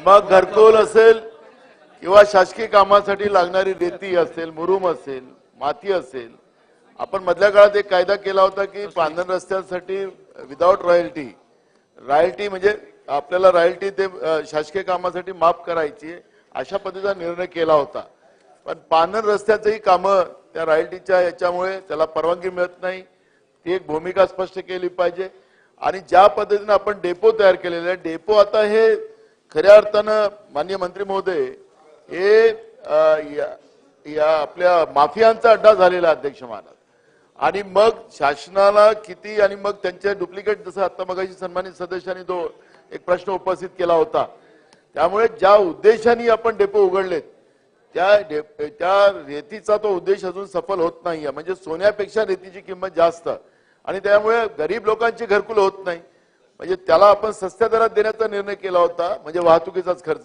मग घरकुल असेल किंवा शासकीय कामासाठी लागणारी रेती असेल, मुरुम असेल, माती असेल, आपण मधल्या काळात एक कायदा केला होता की पांधन रस्त्यांसाठी विदाउट रॉयल्टी म्हणजे आपल्याला रॉयल्टी ते शासकीय कामासाठी माफ करायची, अशा पद्धतीचा निर्णय केला होता. पण पानन रस्त्याचंही कामं त्या रॉयल्टीच्या याच्यामुळे त्याला परवानगी मिळत नाही. ती एक भूमिका स्पष्ट केली पाहिजे. आणि ज्या पद्धतीने आपण डेपो तयार केलेले आहे, डेपो आता हे खऱ्या अर्थानं माननीय मंत्री महोदय हे या आपल्या माफियांचा अड्डा झालेला अध्यक्ष महाराज. आणि मग शासनाला किती आणि मग त्यांचे डुप्लिकेट, जसं आता मगाशी सन्मानित सदस्यांनी तो एक प्रश्न उपस्थित केला होता. त्यामुळे ज्या उद्देशाने आपण डेपो उघडलेत त्या रेतीचा तो उद्देश अजून सफल होत नाहीये. म्हणजे सोन्यापेक्षा रेतीची किंमत जास्त आणि त्यामुळे गरीब लोकांची घरकुल होत नाही. म्हणजे त्याला आपण सस्त्या दरात देण्याचा निर्णय केला होता, म्हणजे वाहतुकीचाच खर्च,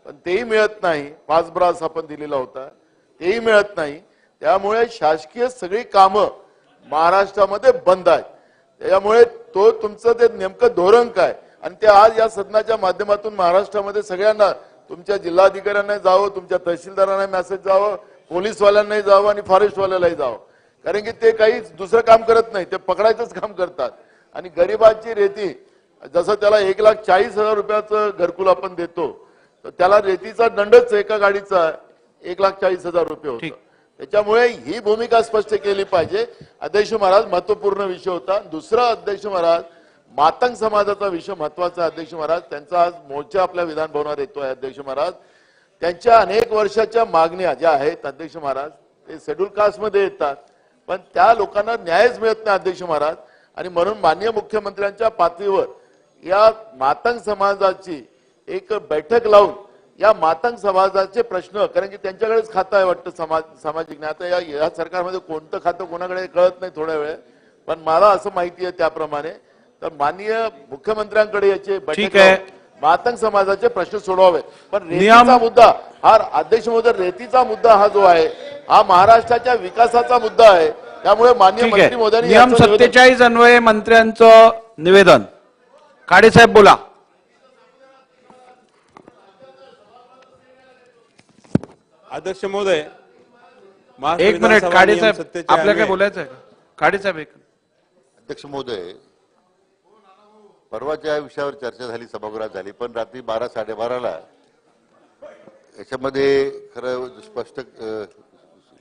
पण तेही मिळत नाही. 5 ब्रास आपण दिलेला होता, तेही मिळत नाही. त्यामुळे शासकीय सगळी कामं महाराष्ट्रामध्ये बंद आहेत. त्यामुळे तो तुमचं ते नेमकं धोरण काय आणि ते आज या सदनाच्या माध्यमातून महाराष्ट्रामध्ये सगळ्यांना, तुमच्या जिल्हाधिकाऱ्यांना जावं, तुमच्या तहसीलदारांना मेसेज जावं, पोलीसवाल्यांनाही जावं आणि फॉरेस्टवाल्यालाही जावं. कारण की ते काही दुसरं काम करत नाही, ते पकडायचंच काम करतात. आणि गरिबांची रेती, जसं त्याला 1,40,000 रुपयाचं घरकुल आपण देतो, तर त्याला रेतीचा दंडच एका गाडीचा 1,40,000 रुपये होतो. त्याच्यामुळे ही भूमिका स्पष्ट केली पाहिजे. अध्यक्ष महाराज, महत्वपूर्ण विषय होता. दुसरा, अध्यक्ष महाराज, मातंग समाजाचा विषय महत्वाचा. अध्यक्ष महाराज, त्यांचा आज मोर्चा आपल्या विधान भवनात येतोय. अध्यक्ष महाराज, त्यांच्या अनेक वर्षाच्या मागण्या ज्या आहेत अध्यक्ष महाराज, ते शेड्यूल कास्टमध्ये येतात, पण त्या लोकांना न्यायच मिळत नाही अध्यक्ष महाराज. आणि म्हणून माननीय मुख्यमंत्र्यांच्या पातळीवर या मातंग समाजाची एक बैठक लावून या मातंग समाजाचे प्रश्न, कारण की त्यांच्याकडेच खातं आहे वाटतं सामाजिक न्याय. आता या सरकारमध्ये कोणतं खातं कोणाकडे कळत नाही थोड्या वेळ, पण मला असं माहिती आहे त्याप्रमाणे. तर माननीय मुख्यमंत्र्यांकडे याचे बैठक मातंग समाजाचे प्रश्न सोडवावे. पण रेतीचा मुद्दा हा, अध्यक्ष महोदय, रेतीचा मुद्दा हा जो आहे हा महाराष्ट्राच्या विकासाचा मुद्दा आहे. त्यामुळे माननीय मंत्री महोदयांनी नियम 47 अन्वये मंत्र्यांचं निवेदन. खाडे साहेब बोला. अध्यक्ष महोदय, एक मिनिट, खाडे साहेब आपल्याला काय बोलायचं आहे? खाडे साहेब एक. अध्यक्ष महोदय, परवाच्या विषयावर चर्चा झाली, सभागृहात झाली, पण रात्री 12-12:30 याच्यामध्ये खरं स्पष्ट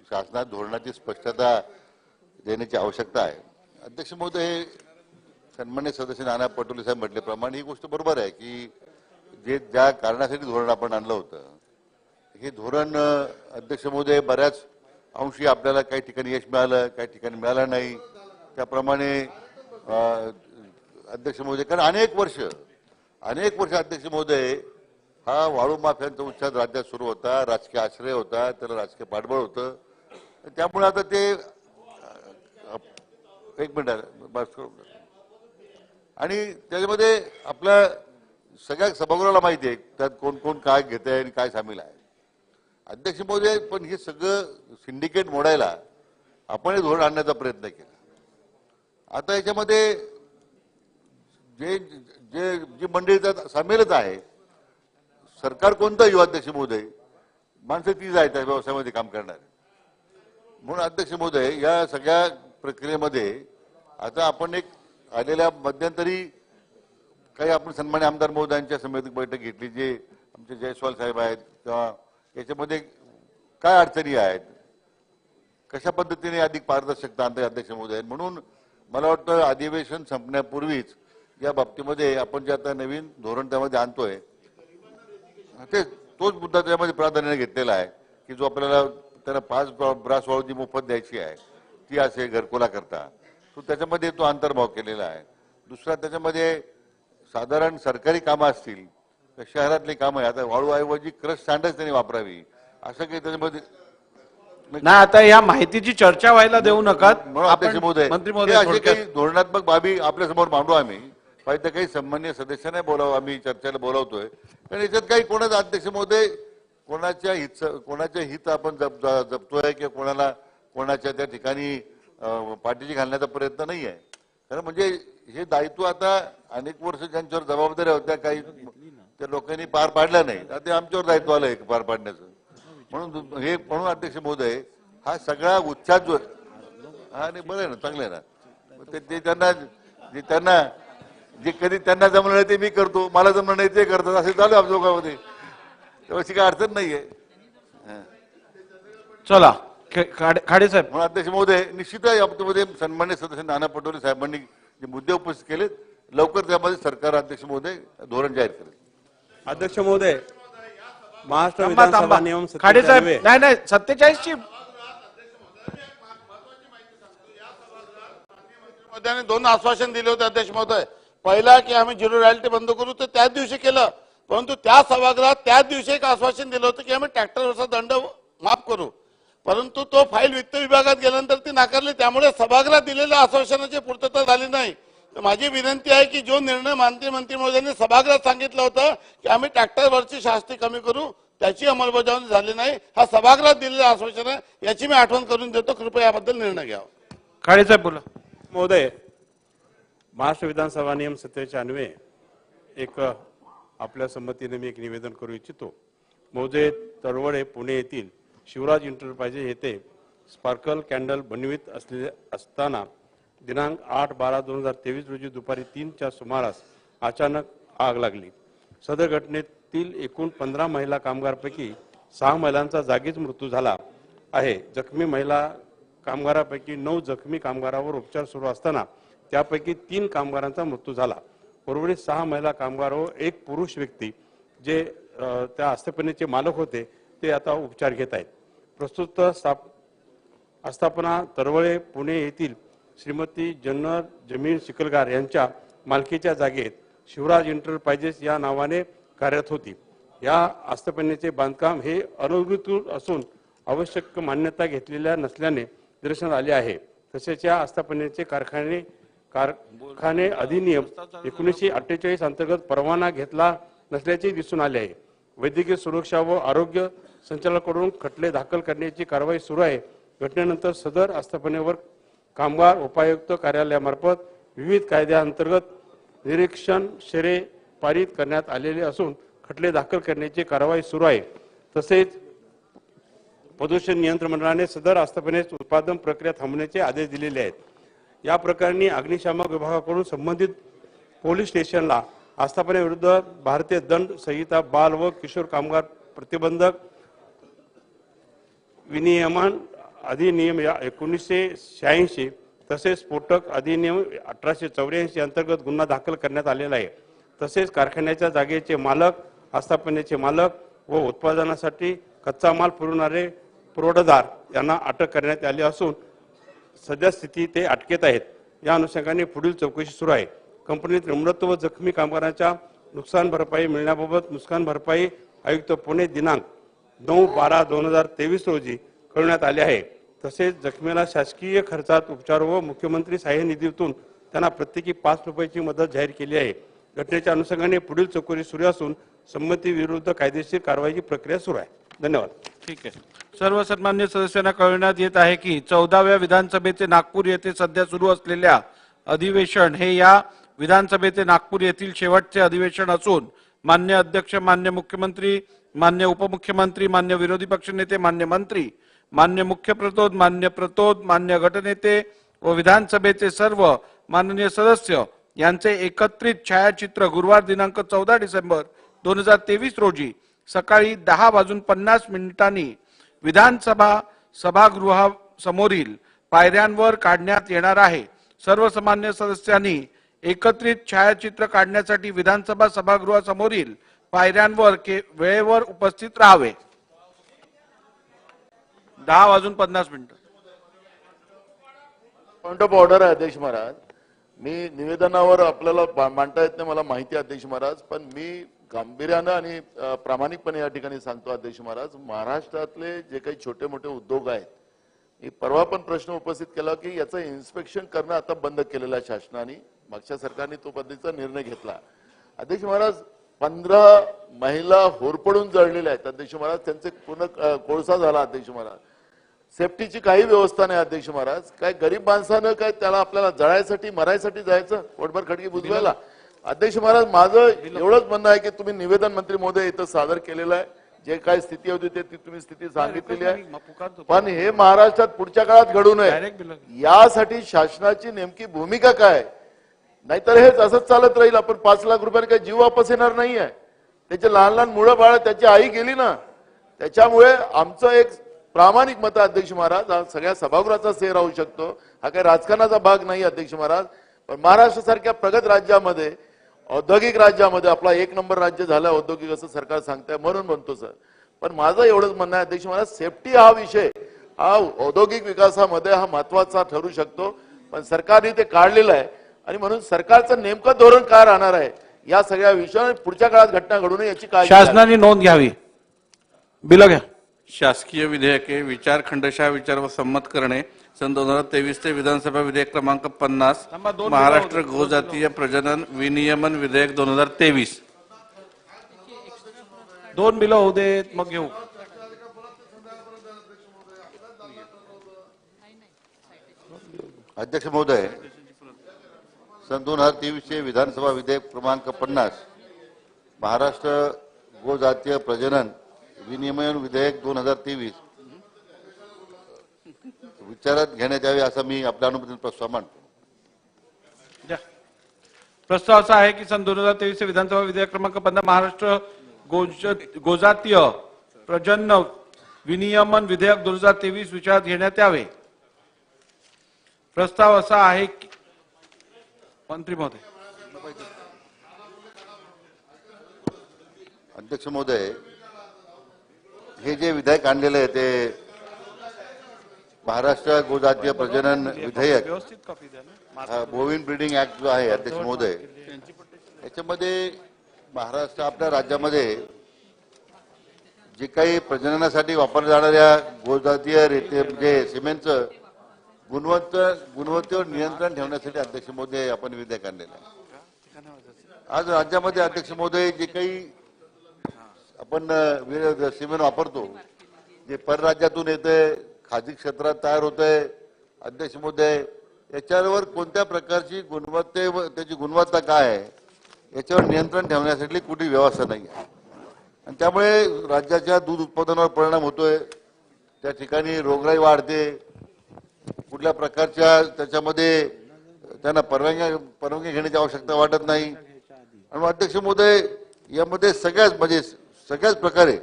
शासनात धोरणाची स्पष्टता देण्याची आवश्यकता आहे. अध्यक्ष महोदय, सन्मान्य सदस्य नाना पटोले साहेब म्हटल्याप्रमाणे ही गोष्ट बरोबर आहे की ज्या कारणासाठी धोरण आपण आणलं होतं, हे धोरण अध्यक्ष महोदय बऱ्याच अंशी आपल्याला काही ठिकाणी यश मिळालं, काही ठिकाणी मिळालं नाही. त्याप्रमाणे अध्यक्ष महोदय, कारण अनेक वर्ष अध्यक्ष महोदय हा वाळू माफियांचा उच्छाद राज्यात सुरू होता, राजकीय आश्रय होता, त्याला राजकीय पाठबळ होतं. त्यामुळे आता ते एक मिनिट, आणि त्याच्यामध्ये आपल्या सगळ्या सभागृहाला माहिती आहे त्यात कोण कोण काय घेत आहे आणि काय सामील आहे. अध्यक्ष महोदय, पण हे सगळं सिंडिकेट मोडायला आपण हे धोरण आणण्याचा प्रयत्न केला. आता याच्यामध्ये जी मंडळी त्यात सामीलच आहे, सरकार कोणतं येऊ अध्यक्ष महोदय, माणसं तीच आहेत त्या व्यवसायामध्ये काम करणारे. म्हणून अध्यक्ष महोदय, या सगळ्या प्रक्रियेमध्ये आता आपण एक आलेल्या मध्यंतरी काही आपण सन्मान्य आमदार महोदयांच्या समितीत बैठक घेतली, जे आमचे जयस्वाल साहेब आहेत, किंवा याच्यामध्ये काय अडचणी आहेत, कशा पद्धतीने अधिक पारदर्शकता आणता अध्यक्ष महोदय. म्हणून मला वाटतं अधिवेशन संपण्यापूर्वीच या बाबतीमध्ये आपण जे आता नवीन धोरण त्यामध्ये आणतोय, तोच मुद्दा त्यामध्ये प्राधान्याने घेतलेला आहे की जो आपल्याला त्याला 5 ब्रास वाळू जी मोफत द्यायची आहे ती असे घरकुला करता, तो त्याच्यामध्ये तो अंतर्भाव केलेला आहे. दुसरा, त्याच्यामध्ये साधारण सरकारी कामं असतील, शहरातली कामं, आता वाळूऐवजी क्रश सँडच त्यांनी वापरावी, असं काही त्याच्यामध्ये नाही. आता या माहितीची चर्चा व्हायला देऊ नका. अध्यक्ष महोदय, असे काही धोरणात्मक बाबी आपल्या समोर मांडू आम्ही, पाहिजे काही सन्मान्य सदस्यांना बोलावं, आम्ही चर्चेला बोलावतोय. कारण याच्यात काही कोणाचं अध्यक्ष महोदय कोणाच्या हित आपण जपतोय किंवा कोणाच्या त्या ठिकाणी पाठीशी घालण्याचा प्रयत्न नाही आहे. कारण म्हणजे हे दायित्व आता अनेक वर्ष ज्यांच्यावर जबाबदाऱ्या होत्या काही त्या लोकांनी पार पाडल्या नाही, आता आमच्यावर दायित्व आलंय पार पाडण्याचं. म्हणून अध्यक्ष महोदय, हा सगळा उच्छाद जो आणि बरं आहे ना, चांगलं आहे ना, ते त्यांना जे कधी त्यांना जमलं नाही ते मी करतो, मला जमलं नाही ते करतात, असे चालू आमच्या लोकांमध्ये. त्याची काही अडचण नाहीये. चला खाडे साहेब. म्हणून अध्यक्ष महोदय, निश्चित या बाबतीमध्ये सन्मान्य सदस्य नाना पटोले साहेबांनी जे मुद्दे उपस्थित केलेत, लवकर त्यामध्ये सरकार अध्यक्ष महोदय धोरण जाहीर करेल. अध्यक्ष महोदय, महाराष्ट्र विधानसभा नियम खाडे साहेब, नाही 47 ची त्यांनी 2 आश्वासन दिले होते अध्यक्ष महोदय. पहिला की आम्ही झिरो रॉयल्टी बंद करू, तर त्याच दिवशी केलं. परंतु त्या सभागृहात त्याच दिवशी एक आश्वासन दिलं होतं की आम्ही ट्रॅक्टरवरचा दंड माफ करू, परंतु तो फाईल वित्त विभागात गेल्यानंतर ती नाकारली. त्यामुळे सभागृहात दिलेल्या आश्वासनाची पूर्तता झाली नाही. तर माझी विनंती आहे की जो निर्णय मंत्री महोदयांनी सभागृहात सांगितलं होतं की आम्ही ट्रॅक्टरवरची शास्ती कमी करू, त्याची अंमलबजावणी झाली नाही. हा सभागृहात दिलेलं आश्वासन आहे, याची मी आठवण करून देतो. कृपया याबद्दल निर्णय घ्यावा. काळे साहेब बोला. महोदय, महाराष्ट्र विधानसभा नियम 97 अन्वये एक आपल्या संमतीने मी एक निवेदन करू इच्छितो. महोदय, तळवडे पुणे येथील शिवराज इंटरप्राइजेस येथे स्पार्कल कॅन्डल बनवित असताना दिनांक 8/12/2023 रोजी दुपारी 3च्या सुमारास अचानक आग लागली. सदर घटनेतील एकूण 15 महिला कामगारांपैकी 6 महिलांचा जागीच मृत्यू झाला आहे. जखमी महिला कामगारांपैकी 9 जखमी कामगारांवर उपचार सुरू असताना त्यापैकी 3 कामगारांचा मृत्यू झाला. उर्वरित 6 महिला कामगार व एक पुरुष व्यक्ती जे त्या आस्थापनेचे मालक होते ते आता उपचार घेत आहेत. प्रस्तुत आस्थापना तळवडे पुणे येथील श्रीमती जन्नर जमीन शिकलगार यांच्या मालकीच्या जागेत शिवराज इंटरप्राइजेस या नावाने कार्यरत होती. या आस्थापनेचे बांधकाम हे अनधिकृत असून आवश्यक मान्यता घेतलेल्या नसल्याने निदर्शनास आले आहे. तसेच या आस्थापनेचे कारखाने अधिनियम 1948 अंतर्गत परवाना घेतला नसल्याचे दिसून आले आहे. वैद्यकीय सुरक्षा व आरोग्य संचालनाकडून खटले दाखल करण्याची कारवाई सुरू आहे. घटनेनंतर सदर आस्थापनेवर कामगार उपायुक्त कार्यालयामार्फत विविध कायद्याअंतर्गत निरीक्षण शेरे पारित करण्यात आलेले असून खटले दाखल करण्याची कारवाई सुरू आहे. तसेच प्रदूषण नियंत्रण मंडळाने सदर आस्थापनेस उत्पादन प्रक्रिया थांबवण्याचे आदेश दिलेले आहेत. या प्रकरणी अग्निशामक विभागाकडून संबंधित पोलीस स्टेशनला आस्थापनेविरुद्ध भारतीय दंड संहिता बाल व किशोर कामगार प्रतिबंधक विनियमन अधिनियम 1986 तसेच स्फोटक अधिनियम 1884 अंतर्गत गुन्हा दाखल करण्यात आलेला आहे. तसेच कारखान्याच्या जागेचे मालक, आस्थापनेचे मालक व उत्पादनासाठी कच्चा माल पुरवणारे पुरवठादार यांना अटक करण्यात आली असून सद्यस्थिती ते अटकेत आहेत. या अनुषंगाने पुढील चौकशी सुरू आहे. कंपनीत मृत व जखमी कामगारांच्या नुकसान भरपाई मिळण्याबाबत नुकसान भरपाई आयुक्त पुणे दिनांक 9/12/2023 रोजी कळवण्यात आले आहे. तसेच जखमीला शासकीय खर्चात उपचार व मुख्यमंत्री सहाय्य निधीतून त्यांना प्रत्येकी 5 रुपयाची मदत जाहीर केली आहे. घटनेच्या अनुषंगाने पुढील चौकशी सुरू असून संमती विरुद्ध कायदेशीर कारवाईची प्रक्रिया सुरू आहे. धन्यवाद. ठीक आहे. सर्व सन्मान्य सदस्यांना कळविण्यात येत आहे की 14व्या विधानसभेचे नागपूर येथे सध्या सुरू असलेल्या अधिवेशन हे या विधानसभेचे नागपूर येथील शेवटचे अधिवेशन असून मान्य अध्यक्ष, मान्य मुख्यमंत्री, मान्य उपमुख्यमंत्री, मान्य विरोधी पक्षनेते, मान्य मंत्री, मान्य मुख्य प्रतोद, मान्य गटनेते व विधानसभेचे सर्व माननीय सदस्य यांचे एकत्रित छायाचित्र गुरुवार दिनांक 14 डिसेंबर 2023 रोजी सकाळी 10:50 विधानसभा सभागृहासमोरील पायऱ्यांवर काढण्यात येणार आहे. सर्व सामान्य सदस्यांनी एकत्रित छायाचित्र काढण्यासाठी विधानसभा सभागृहासमोरील पायऱ्यांवर वेळेवर उपस्थित राहावे. 10:50. पॉइंट ऑफ ऑर्डर आहे अध्यक्ष महाराज. मी निवेदनावर आपल्याला मांडता येत नाही, मला माहिती आहे अध्यक्ष महाराज, पण मी गांभीर्यानं आणि प्रामाणिकपणे या ठिकाणी सांगतो अध्यक्ष महाराज, महाराष्ट्रातले जे काही छोटे मोठे उद्योग आहेत, मी परवा पण प्रश्न उपस्थित केला की याचं इन्स्पेक्शन करणं आता बंद केलेलं आहे शासनाने. मागच्या सरकारने तो पद्धतीचा निर्णय घेतला. अध्यक्ष महाराज, 15 महिला होरपडून जळलेल्या आहेत अध्यक्ष महाराज. त्यांचे पूर्ण कोळसा झाला अध्यक्ष महाराज. सेफ्टीची काही व्यवस्था नाही अध्यक्ष महाराज. काय गरीब माणसानं काय त्याला आपल्याला जळायसाठी मरायसाठी जायचं पोटभर खडकी बुजवायला? अध्यक्ष महाराज, माझं एवढंच म्हणणं आहे की तुम्ही निवेदन मंत्री महोदय इथं सादर केलेलं आहे. जे काय स्थिती होती ते तुम्ही स्थिती सांगितलेली आहे, पण हे महाराष्ट्रात पुढच्या काळात घडू नये यासाठी शासनाची नेमकी भूमिका काय? नाहीतर हेच असंच चालत राहील. आपण 5 लाख रुपयाने काही जीव वापस येणार नाहीये. त्याचे लहान लहान मुलं बाळ, त्याची आई गेली ना. त्याच्यामुळे आमचं एक प्रामाणिक मत अध्यक्ष महाराज, हा सगळ्या सभागृहाचा श्रेय राहू शकतो, हा काही राजकारणाचा भाग नाही अध्यक्ष महाराज. पण महाराष्ट्र सारख्या प्रगत राज्यामध्ये, औद्योगिक राज्यामध्ये आपला 1 नंबर राज्य झालं औद्योगिक असं सरकार सांगताय म्हणून म्हणतो सर. पण माझं एवढंच म्हणणं आहे अध्यक्ष महाराज, सेफ्टी हा विषय हा औद्योगिक विकासामध्ये हा महत्वाचा ठरू शकतो. पण सरकारने ते काढलेलं आहे आणि म्हणून सरकारचं नेमकं धोरण काय राहणार आहे या सगळ्या विषयावर पुढच्या काळात घटना घडू नये याची काळजी शासनाने नोंद घ्यावी. बिल घ्या. शासकीय विधेयके विचार खंडशः विचार व संमत करणे सन 2023 ते विधानसभा विधेयक क्रमांक 50 महाराष्ट्र गोजातीय प्रजनन विनियमन विधेयक 2023. 2 बिलं होऊ देत मग घेऊ. अध्यक्ष महोदय, सन 2023 चे विधानसभा विधेयक क्रमांक 50 महाराष्ट्र गोजातीय प्रजनन विनियमन विधेयक 2023 विचारात घेण्यात यावे असा मी आपल्या अनुमतीने प्रस्ताव मांडतो. प्रस्ताव असा आहे की सन 2023 चे विधानसभा विधेयक क्रमांक 50 महाराष्ट्र गोजातीय प्रजनन विनियमन विधेयक 2023 विचारात घेण्यात यावे. प्रस्ताव असा आहे की मंत्री महोदय. अध्यक्ष महोदय, हे जे विधेयक आणलेलं आहे ते महाराष्ट्र गोजातीय प्रजनन विधेयक बोविन ब्रीडिंग ऍक्ट जो आहे अध्यक्ष महोदय, याच्यामध्ये महाराष्ट्र आपल्या राज्यामध्ये जे काही प्रजननासाठी वापरल्या जाणाऱ्या गोजातीय रेते म्हणजे सिमेंटचं गुणवत्तेवर नियंत्रण ठेवण्यासाठी अध्यक्ष महोदय आपण विधेयक आणलेलं आहे. आज राज्यामध्ये अध्यक्ष महोदय जे काही आपण सिमेंट वापरतो जे परराज्यातून येतंय खाजगी क्षेत्रात तयार होतंय अध्यक्ष महोदय, याच्यावर कोणत्या प्रकारची त्याची गुणवत्ता काय आहे याच्यावर नियंत्रण ठेवण्यासाठी कुठली व्यवस्था नाही आहे आणि त्यामुळे राज्याच्या दूध उत्पादनावर परिणाम होतोय. त्या ठिकाणी रोगराई वाढते, कुठल्या प्रकारच्या त्याच्यामध्ये त्यांना परवानगी घेण्याची आवश्यकता वाटत नाही. आणि अध्यक्ष महोदय, यामध्ये सगळ्याच प्रकारे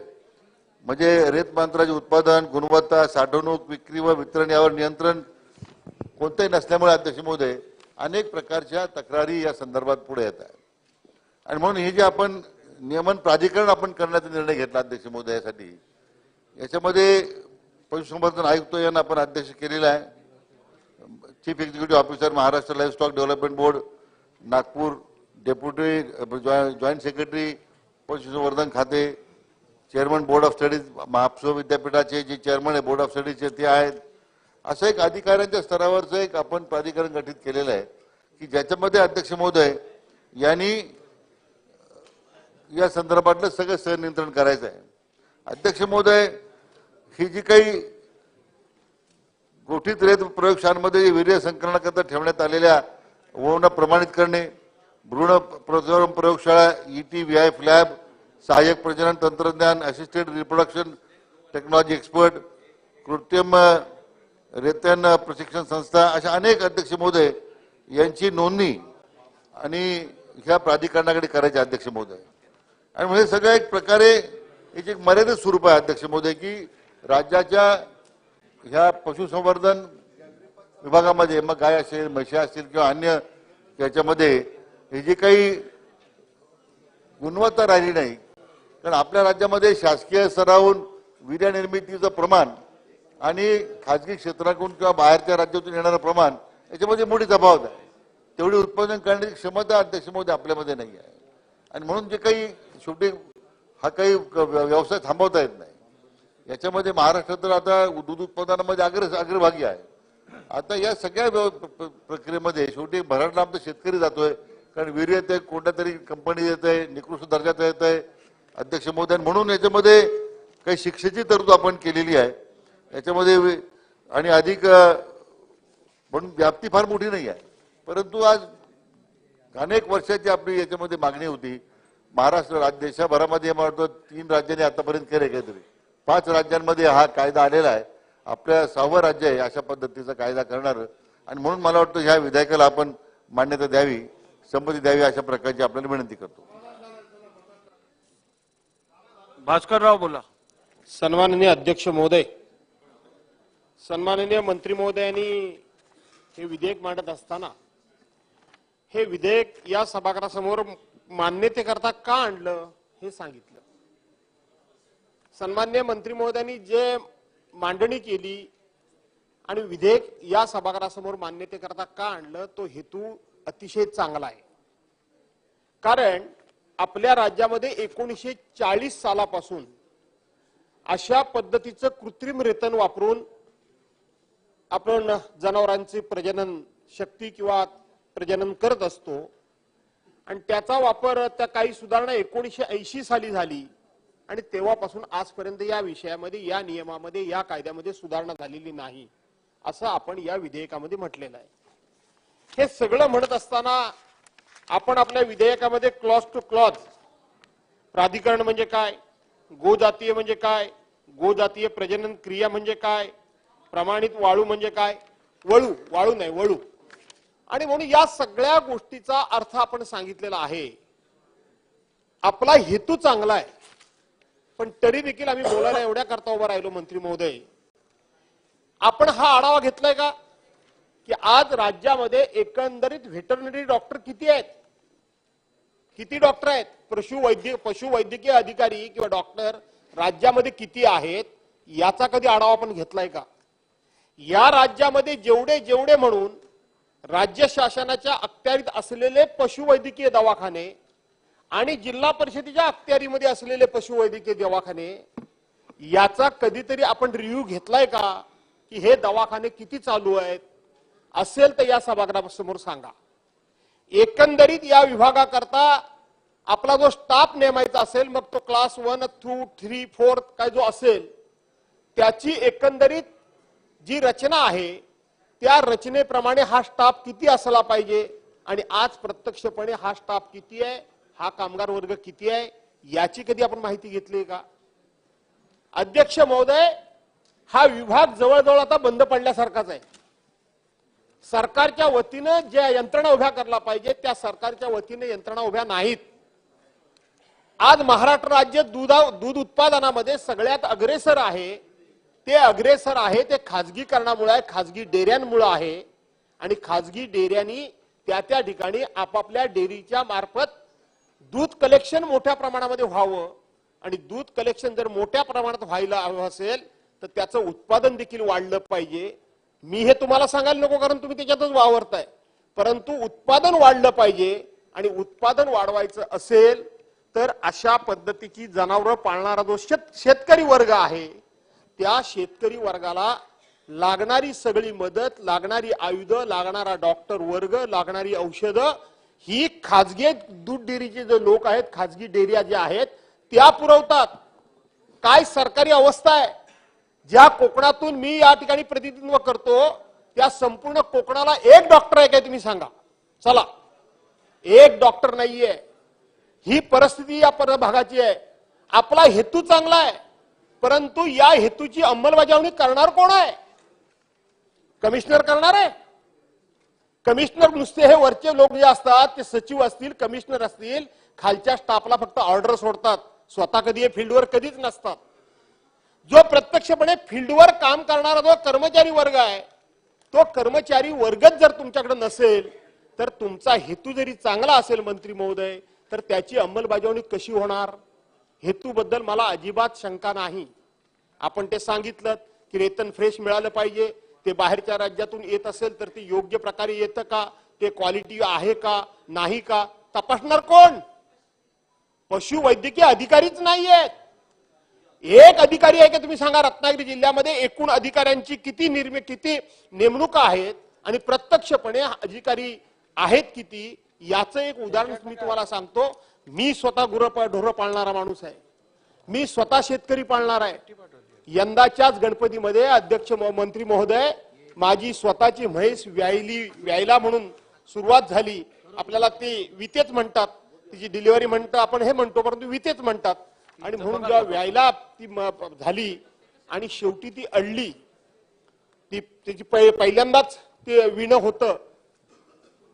म्हणजे रेतमांत्राचे उत्पादन गुणवत्ता साठवणूक विक्री व वितरण यावर नियंत्रण कोणतेही नसल्यामुळे अध्यक्ष महोदय अनेक प्रकारच्या तक्रारी या संदर्भात पुढे येत आहेत. आणि म्हणून हे जे आपण नियमन प्राधिकरण आपण करण्याचा निर्णय घेतला अध्यक्ष महोदय यासाठी, याच्यामध्ये पशुसंवर्धन आयुक्त यांना आपण अध्यक्ष केलेला आहे. Chief executive officer Maharashtra livestock development board Nagpur, deputy joint secretary पशुसंवर्धन खाते, chairman board of studies Mahapaso विद्यापीठाचे जे चेअरमन आहे बोर्ड ऑफ स्टडीजचे ते आहेत. असं एक अधिकाऱ्यांच्या स्तरावरचं एक आपण प्राधिकरण गठीत केलेलं आहे की ज्याच्यामध्ये अध्यक्ष महोदय यांनी या संदर्भातलं सगळं सहनियंत्रण करायचं आहे. अध्यक्ष महोदय, ही जी काही गोठीत रेत प्रयोगशाळांमध्ये वीर्य संकलनाकरता ठेवण्यात आलेल्या ओवना प्रमाणित करणे, भ्रूण प्रजनन प्रयोगशाळा, ETVIF लॅब, सहाय्यक प्रजनन तंत्रज्ञान, असिस्टेड रिप्रोडक्शन टेक्नॉलॉजी एक्सपर्ट, कृत्रिम रेतन प्रशिक्षण संस्था, अशा अनेक अध्यक्ष महोदय यांची नोंदणी आणि ह्या प्राधिकरणाकडे करायचे अध्यक्ष महोदय. आणि म्हणजे सगळं एक प्रकारे याचे एक मर्यादित स्वरूप आहे अध्यक्ष महोदय की राज्याच्या ह्या पशुसंवर्धन विभागामध्ये मग गाय असेल म्हशी असतील किंवा अन्य याच्यामध्ये हे जे काही गुणवत्ता राहिली नाही, कारण आपल्या राज्यामध्ये शासकीय स्तरावरून वीर्य निर्मितीचं प्रमाण आणि खाजगी क्षेत्राकडून किंवा बाहेरच्या राज्यातून येणारं प्रमाण याच्यामध्ये मोठी तफावत आहे. तेवढी उत्पादन करण्याची क्षमता अध्यक्ष महोदय आपल्यामध्ये नाही आहे. आणि म्हणून जे काही शेवटी हा काही व्यवसाय थांबवता येत नाही. याच्यामध्ये महाराष्ट्र तर आता दूध उत्पादनामध्ये अग्रभागी आहे. आता या सगळ्या प्रक्रियेमध्ये शेवटी भरडला आमचा शेतकरी जातोय, कारण वीर्य येते कोणत्या तरी कंपनी येत आहे, निकृष्ट दर्जाचं येत आहे अध्यक्ष महोदय. म्हणून याच्यामध्ये काही शिक्षेची तरतूद आपण केलेली आहे याच्यामध्ये आणि अधिक म्हणून व्याप्ती फार मोठी नाही आहे. परंतु आज अनेक वर्षाची आपली याच्यामध्ये मागणी होती. महाराष्ट्र राज्य देशभरामध्ये मला वाटतं 3 राज्यांनी आतापर्यंत केले काहीतरी 5 राज्यांमध्ये हा कायदा आलेला आहे. आपल्या 6वं राज्य आहे अशा पद्धतीचा कायदा करणार. आणि म्हणून मला वाटतं ह्या विधेयकाला आपण मान्यता द्यावी, संमती द्यावी अशा प्रकारची आपल्याला विनंती करतो. भास्करराव बोला. सन्माननीय अध्यक्ष महोदय, सन्माननीय मंत्री महोदयांनी हे विधेयक मांडत असताना हे विधेयक या सभागृहासमोर मान्यतेकरता का आणलं हे सांगितलं. सन्माननीय मंत्री महोदयांनी जे मांडणी केली आणि विधेयक या सभागृहासमोर मान्यतेकरता का आणलं तो हेतू अतिशय चांगला आहे. कारण आपल्या राज्यामध्ये 1940 सालापासून अशा पद्धतीचं कृत्रिम रेतन वापरून आपण जनावरांची प्रजनन शक्ती किंवा प्रजनन करत असतो आणि त्याचा वापर त्या काही सुधारणा 1980 साली झाली आणि तेव्हापासून आजपर्यंत या विषयामध्ये या नियमामध्ये या कायद्यामध्ये सुधारणा झालेली नाही असं आपण या विधेयकामध्ये म्हटलेलं आहे. हे सगळं म्हणत असताना आपण आपल्या विधेयकामध्ये क्लॉज टू क्लॉज प्राधिकरण म्हणजे काय, गोजातीय म्हणजे काय, गोजातीय प्रजनन क्रिया म्हणजे काय, प्रमाणित वाळू म्हणजे काय, वाळू नाही वळू, आणि म्हणून या सगळ्या गोष्टीचा अर्थ आपण सांगितलेला आहे. आपला हेतू चांगला आहे पण तरी देखील आम्ही बोलायला एवढ्या करता उभं राहिलो मंत्री महोदय. आपण हा आढावा घेतलाय का की आज राज्यामध्ये एकंदरीत व्हेटरनरी डॉक्टर किती आहेत, किती डॉक्टर आहेत, पशुवैद्यकीय अधिकारी किंवा डॉक्टर राज्यामध्ये किती आहेत याचा कधी आढावा आपण घेतलाय का? या राज्यामध्ये जेवढे जेवढे म्हणून राज्य शासनाच्या अखत्यारीत असलेले पशुवैद्यकीय दवाखाने आणि जिल्हा परिषदेच्या अखत्यारीमध्ये असलेले पशुवैद्यकीय दवाखाने याचा कधीतरी आपण रिव्ह्यू घेतलाय का की हे दवाखाने किती चालू आहेत? असेल तर या सभागृहासमोर सांगा. एकंदरीत या विभागाकरता आपला जो स्टाफ नेमायचा असेल मग तो क्लास 1, 2, 3, 4 काय जो असेल त्याची एकंदरीत जी रचना आहे त्या रचनेप्रमाणे हा स्टाफ किती असला पाहिजे आणि आज प्रत्यक्षपणे हा स्टाफ किती आहे, हा कामगार वर्ग किती आहे याची कधी आपण माहिती घेतली का? अध्यक्ष महोदय, हा विभाग जवळजवळ आता बंद पडल्यासारखाच आहे. सरकारच्या वतीनं ज्या यंत्रणा उभ्या करायला पाहिजे त्या सरकारच्या वतीने यंत्रणा उभ्या नाहीत. आज महाराष्ट्र राज्य दूध उत्पादनामध्ये सगळ्यात अग्रेसर आहे. ते अग्रेसर आहे ते खाजगीकरणामुळे आहे, खाजगी डेऱ्यांमुळे आहे आणि खाजगी डेऱ्यांनी त्या ठिकाणी आपापल्या डेअरीच्या मार्फत दूध कलेक्शन मोठ्या प्रमाणामध्ये व्हावं आणि दूध कलेक्शन जर मोठ्या प्रमाणात व्हायला हवं असेल तर त्याचं उत्पादन देखील वाढलं पाहिजे. मी हे तुम्हाला सांगायला नको कारण तुम्ही त्याच्यातच वावरताय, परंतु उत्पादन वाढलं पाहिजे आणि उत्पादन वाढवायचं असेल तर अशा पद्धतीची जनावरं पाळणारा जो शेतकरी वर्ग आहे त्या शेतकरी वर्गाला लागणारी सगळी मदत, लागणारी आयुधं, लागणारा डॉक्टर वर्ग, लागणारी औषधं ही खाजगी दूध डेअरीचे जे लोक आहेत, खाजगी डेअऱ्या ज्या आहेत त्या पुरवतात. काय सरकारी अवस्था आहे? ज्या कोकणातून मी या ठिकाणी प्रतिनिधित्व करतो त्या संपूर्ण कोकणाला एक डॉक्टर आहे काय तुम्ही सांगा? चला, एक डॉक्टर नाहीये. ही परिस्थिती या भागाची आहे. आपला हेतू चांगला आहे परंतु या हेतूची अंमलबजावणी करणार कोण आहे? कमिशनर करणार आहे? कमिशनर नुसते हे वरचे लोक जे असतात ते सचिव असतील, कमिशनर असतील, खालच्या स्टाफला फक्त ऑर्डर सोडतात, स्वतः कधी हे फील्डवर कधीच नसतात. जो प्रत्यक्षपणे फील्डवर काम करणारा जो कर्मचारी वर्ग आहे तो कर्मचारी वर्गच जर तुमच्याकडे नसेल तर तुमचा हेतू जरी चांगला असेल मंत्री महोदय तर त्याची अंमलबजावणी कशी होणार? हेतूबद्दल मला अजिबात शंका नाही. आपण ते सांगितलं की वेतन फ्रेश मिळालं पाहिजे, ते बाहेरच्या राज्यातून येत असेल तर ते योग्य प्रकारे येतं का, ते क्वालिटी आहे का नाही का तपासणार कोण? पशुवैद्यकीय अधिकारीच नाहीयेत. एक अधिकारी आहे का तुम्ही सांगा? रत्नागिरी जिल्ह्यामध्ये एकूण अधिकाऱ्यांची किती नेमणुका आहेत आणि प्रत्यक्षपणे अधिकारी आहेत किती याचं एक उदाहरण मी तुम्हाला सांगतो. मी स्वतः ढोरं पाळणारा माणूस आहे, मी स्वतः शेतकरी पाळणार आहे. यंदाच्याच गणपतीमध्ये अध्यक्ष मंत्री महोदय माझी स्वतःची म्हैस व्यायला म्हणून सुरुवात झाली. आपल्याला ते वितेच म्हणतात, तिची डिलिव्हरी म्हणतो आपण हे म्हणतो परंतु वितेच म्हणतात. आणि म्हणून जेव्हा व्यायला ती झाली आणि शेवटी ती अडली, ती त्याची पहिल्यांदाच ते विणं होतं.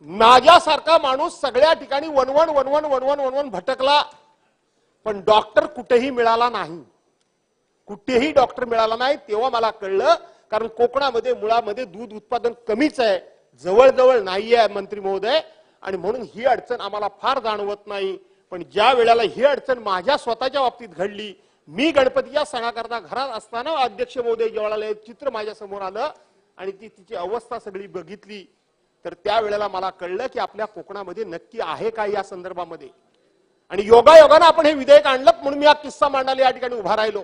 माझ्यासारखा माणूस सगळ्या ठिकाणी वनवन भटकला पण डॉक्टर कुठेही मिळाला नाही, कुठेही डॉक्टर मिळाला नाही. तेव्हा मला कळलं कारण कोकणामध्ये मुळामध्ये दूध उत्पादन कमीच आहे, जवळजवळ नाहीये मंत्री महोदय, आणि म्हणून ही अडचण आम्हाला फार जाणवत नाही. पण ज्या वेळेला ही अडचण माझ्या स्वतःच्या बाबतीत घडली, मी गणपतीच्या सणाकरता घरात असताना अध्यक्ष महोदय ज्यावेळेला चित्र माझ्या समोर आलं आणि तिची अवस्था सगळी बघितली तर त्यावेळेला मला कळलं की आपल्या कोकणामध्ये नक्की आहे काय या संदर्भामध्ये. आणि योगायोगानं आपण हे विधेयक आणलं म्हणून मी हा किस्सा मांडायला या ठिकाणी उभा राहिलो.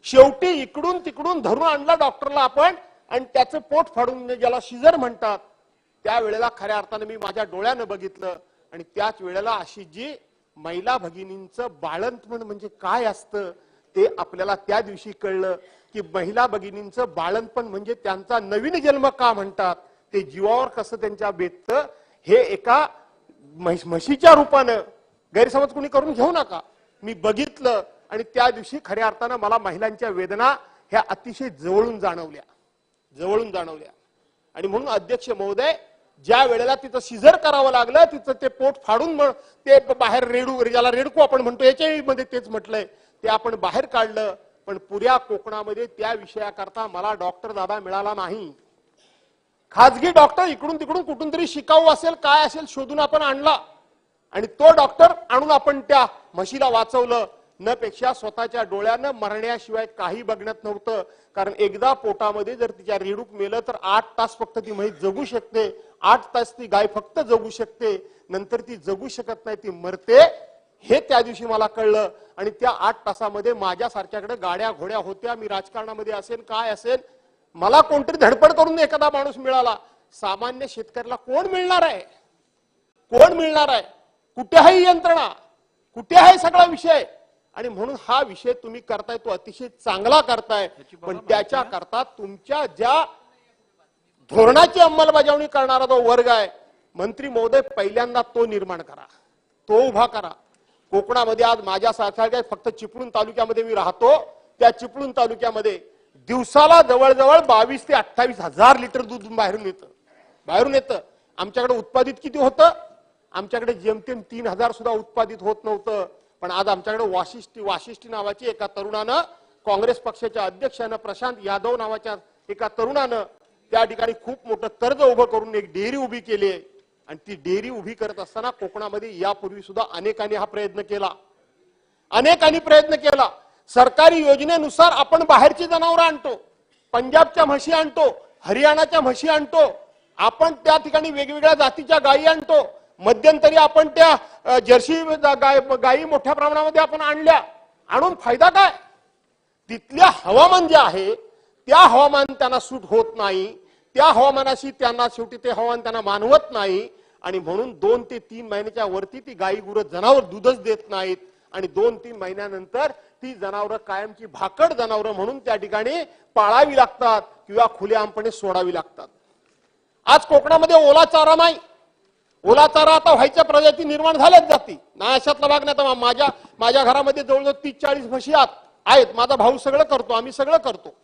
शेवटी इकडून तिकडून धरून आणला डॉक्टरला आपण आणि त्याचं पोट फाडून ज्याला शिजर म्हणतात त्यावेळेला खऱ्या अर्थानं मी माझ्या डोळ्यानं बघितलं. आणि त्याच वेळेला अशी जी महिला भगिनींचं बाळंतपण म्हणजे काय असतं ते आपल्याला त्या दिवशी कळलं की महिला भगिनींचं बाळंतपण म्हणजे त्यांचा नवीन जन्म का म्हणतात, ते जीवावर कसं त्यांच्या बेततं हे एका म्हशीच्या रूपानं गैरसमज कोणी करून घेऊ नका. मी बघितलं आणि त्या दिवशी खऱ्या अर्थानं मला महिलांच्या वेदना ह्या अतिशय जवळून जाणवल्या. आणि म्हणून अध्यक्ष महोदय ज्या वेळेला तिचं सिझर करावं लागलं, तिचं ते पोट फाडून ते बाहेर ज्याला रेडको आपण म्हणतो HIV मध्ये तेच म्हटलंय ते आपण बाहेर काढलं. पण पुऱ्या कोकणामध्ये त्या विषयाकरता मला डॉक्टर दादा मिळाला नाही. खाजगी डॉक्टर इकडून तिकडून कुठून तरी शिकाऊ असेल काय असेल शोधून आपण आणला आणि तो डॉक्टर आणून आपण त्या म्हशीला वाचवलं. न पेक्षा स्वतःच्या डोळ्यानं मरण्याशिवाय काही बघण्यात नव्हतं. कारण एकदा पोटामध्ये जर तिच्या रेडूक मेलं तर 8 तास फक्त ती म्हैस जगू शकते, 8 तास ती गाय फक्त जगू शकते, नंतर ती जगू शकत नाही, ती मरते. हे त्या दिवशी मला कळलं. आणि त्या 8 तासामध्ये माझ्यासारख्याकडे गाड्या घोड्या होत्या, मी राजकारणामध्ये असेल काय असेल, मला कोणतरी धडपड करून एखादा माणूस मिळाला. सामान्य शेतकऱ्याला कोण मिळणार आहे? कुठे आहे यंत्रणा? कुठे आहे सगळा विषय? आणि म्हणून हा विषय तुम्ही करताय तो अतिशय चांगला करताय. पण त्याच्या करता तुमच्या ज्या धोरणाची अंमलबजावणी करणारा जो वर्ग आहे मंत्री महोदय पहिल्यांदा तो निर्माण करा, तो उभा करा. कोकणामध्ये आज माझ्यासारख्या फक्त चिपळूण तालुक्यामध्ये मी राहतो, त्या चिपळूण तालुक्यामध्ये दिवसाला जवळजवळ 22 ते 28 हजार लिटर दूध बाहेरून येतं. आमच्याकडे उत्पादित किती होतं? आमच्याकडे जेमतेम 3000 सुद्धा उत्पादित होत नव्हतं. पण आज आमच्याकडे वाशिष्ठी नावाची एका तरुणानं, काँग्रेस पक्षाच्या अध्यक्षानं, प्रशांत यादव नावाच्या एका तरुणानं त्या ठिकाणी खूप मोठं कर्ज उभं करून एक डेअरी उभी केली आहे. आणि ती डेअरी उभी करत असताना कोकणामध्ये यापूर्वी सुद्धा अनेकांनी हा प्रयत्न केला. सरकारी योजनेनुसार आपण बाहेरची जनावरं आणतो, पंजाबच्या म्हशी आणतो, हरियाणाच्या म्हशी आणतो, आपण त्या ठिकाणी वेगवेगळ्या जातीच्या गायी आणतो. मध्यंतरी आपण त्या जर्सी गायी मोठ्या प्रमाणामध्ये आपण आणल्या. आणून फायदा काय? तिथल्या हवामान जे आहे त्या हवामान त्यांना सूट होत नाही, त्या हवामानाशी त्यांना शेवटी ते हवामान त्यांना मानवत नाही. आणि म्हणून 2 ते 3 महिन्याच्या वरती ती गायी गुरं जनावर दूधच देत नाहीत. आणि 2-3 महिन्यानंतर ती जनावरं कायमची भाकड जनावरं म्हणून त्या ठिकाणी पाळावी लागतात किंवा खुलेआमपणे सोडावी लागतात. आज कोकणामध्ये ओला चारा नाही. ओला चारा आता व्हायच्या प्रजाती निर्माण झाल्याच जाती. ना अशातला भाग नाही. माझ्या घरामध्ये जवळजवळ 30-40 म्हशी आहेत. माझा भाऊ सगळं करतो, आम्ही सगळं करतो,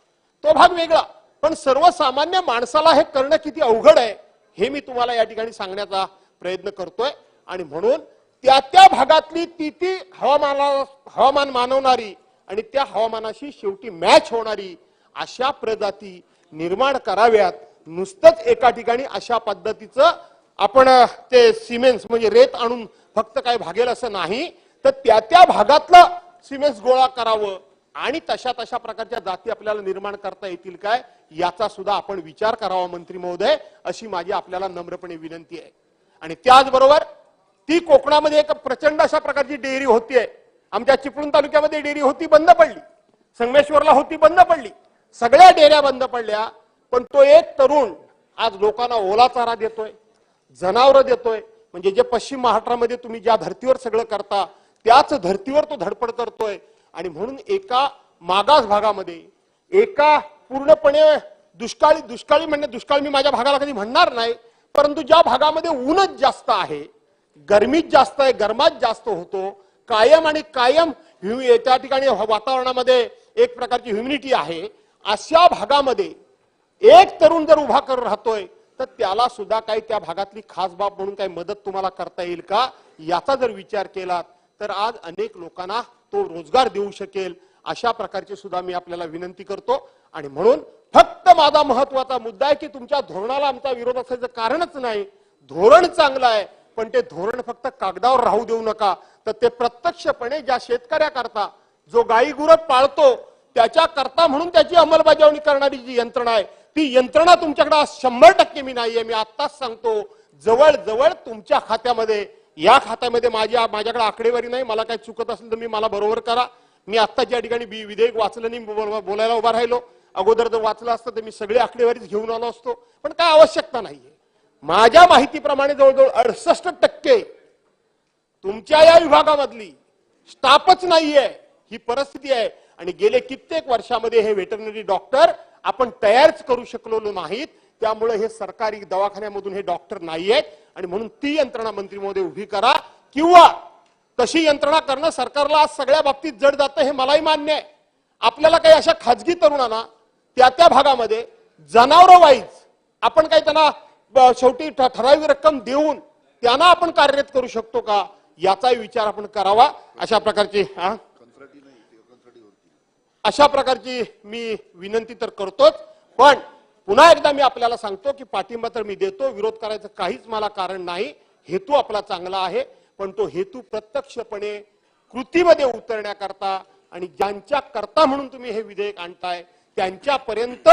तो भाग वेगळा. पण सर्वसामान्य माणसाला हे करणं किती अवघड आहे हे मी तुम्हाला या ठिकाणी सांगण्याचा प्रयत्न करतोय. आणि म्हणून त्या भागातली ती हवामान मानवणारी आणि त्या हवामानाशी शेवटी मॅच होणारी अशा प्रजाती निर्माण कराव्यात. नुसतंच एका ठिकाणी अशा पद्धतीचं आपण ते सिमेंट्स म्हणजे रेत आणून फक्त काय भागेल असं नाही, तर त्या भागातलं सिमेंट्स गोळा करावं आणि तशा प्रकारच्या जाती आपल्याला निर्माण करता येतील काय याचा सुद्धा आपण विचार करावा मंत्री महोदय, अशी माझी आपल्याला नम्रपणे विनंती आहे. आणि त्याचबरोबर ती कोकणामध्ये एक प्रचंड अशा प्रकारची डेअरी होतीये. आमच्या चिपळूण तालुक्यामध्ये डेअरी होती, बंद पडली. संगमेश्वरला होती, बंद पडली. सगळ्या डेअऱ्या बंद पडल्या. पण तो एक तरुण आज लोकांना ओला चारा देतोय, जनावरं देतोय. म्हणजे जे पश्चिम महाराष्ट्रामध्ये तुम्ही ज्या धर्तीवर सगळं करता त्याच धर्तीवर तो धडपड करतोय. आणि म्हणून एका मागास भागामध्ये, एका पूर्णपणे दुष्काळी म्हणजे दुष्काळ मी माझ्या भागाला कधी म्हणणार नाही, परंतु ज्या भागामध्ये ऊनच जास्त आहे, गरमीच जास्त आहे, गरमाच जास्त होतो, कायम त्या ठिकाणी वातावरणामध्ये एक प्रकारची ह्युमिडिटी आहे, अशा भागामध्ये एक तरुण जर उभा करून राहतोय तर त्याला सुद्धा काही त्या भागातली खास बाब म्हणून काही मदत तुम्हाला करता येईल का याचा जर विचार केला तर आज अनेक लोकांना तो रोजगार देऊ शकेल. अशा प्रकारची सुद्धा मी आपल्याला विनंती करतो. आणि म्हणून फक्त माझा महत्वाचा मुद्दा आहे की तुमच्या धोरणाला आमचा विरोध असायचं कारणच नाही. धोरण चांगलं आहे, पण ते धोरण फक्त कागदावर राहू देऊ नका, तर ते प्रत्यक्षपणे ज्या शेतकऱ्याकरता जो गाई गुरं पाळतो त्याच्याकरता म्हणून त्याची अंमलबजावणी करणारी जी यंत्रणा आहे ती यंत्रणा तुमच्याकडे आज 100% मी नाहीये. मी आत्ताच सांगतो, जवळजवळ तुमच्या खात्यामध्ये, या खात्यामध्ये माझ्याकडे आकडेवारी नाही, मला काही चुकत असेल तर मला बरोबर करा. मी आत्ताच या ठिकाणी विधेयक वाचलं नाही, बोलायला उभा राहिलो. अगोदर जर वाचलं असतं तर मी सगळे आकडेवारीच घेऊन आलो असतो, पण काय आवश्यकता नाहीये. माझ्या माहितीप्रमाणे जवळजवळ 68% तुमच्या या विभागामधली स्टाफच नाहीये, ही परिस्थिती आहे. आणि गेले कित्येक वर्षामध्ये हे वेटरनरी डॉक्टर आपण तयारच करू शकलो नाहीत. त्यामुळे हे सरकारी दवाखान्यामधून हे डॉक्टर नाहीयेत आणि म्हणून ती यंत्रणा मंत्री महोदय उभी करा, किंवा तशी यंत्रणा करणं सरकारला आज सगळ्या बाबतीत जड जातं हे मलाही मान्य आहे. आपल्याला काही अशा खाजगी तरुणांना त्या भागामध्ये जनावर वाईज आपण काही त्यांना शेवटी ठराविक रक्कम देऊन त्यांना आपण कार्यरत करू शकतो का, याचाही विचार आपण करावा. अशा प्रकारची मी विनंती तर करतोच. पण पुन्हा एकदा मी आपल्याला सांगतो की पाठिंबा तर मी देतो, विरोध करायचं काहीच मला कारण नाही. हेतू आपला चांगला आहे, पण तो हेतू प्रत्यक्षपणे कृतीमध्ये उतरण्याकरता आणि ज्यांच्या करता म्हणून तुम्ही हे विधेयक आणताय त्यांच्यापर्यंत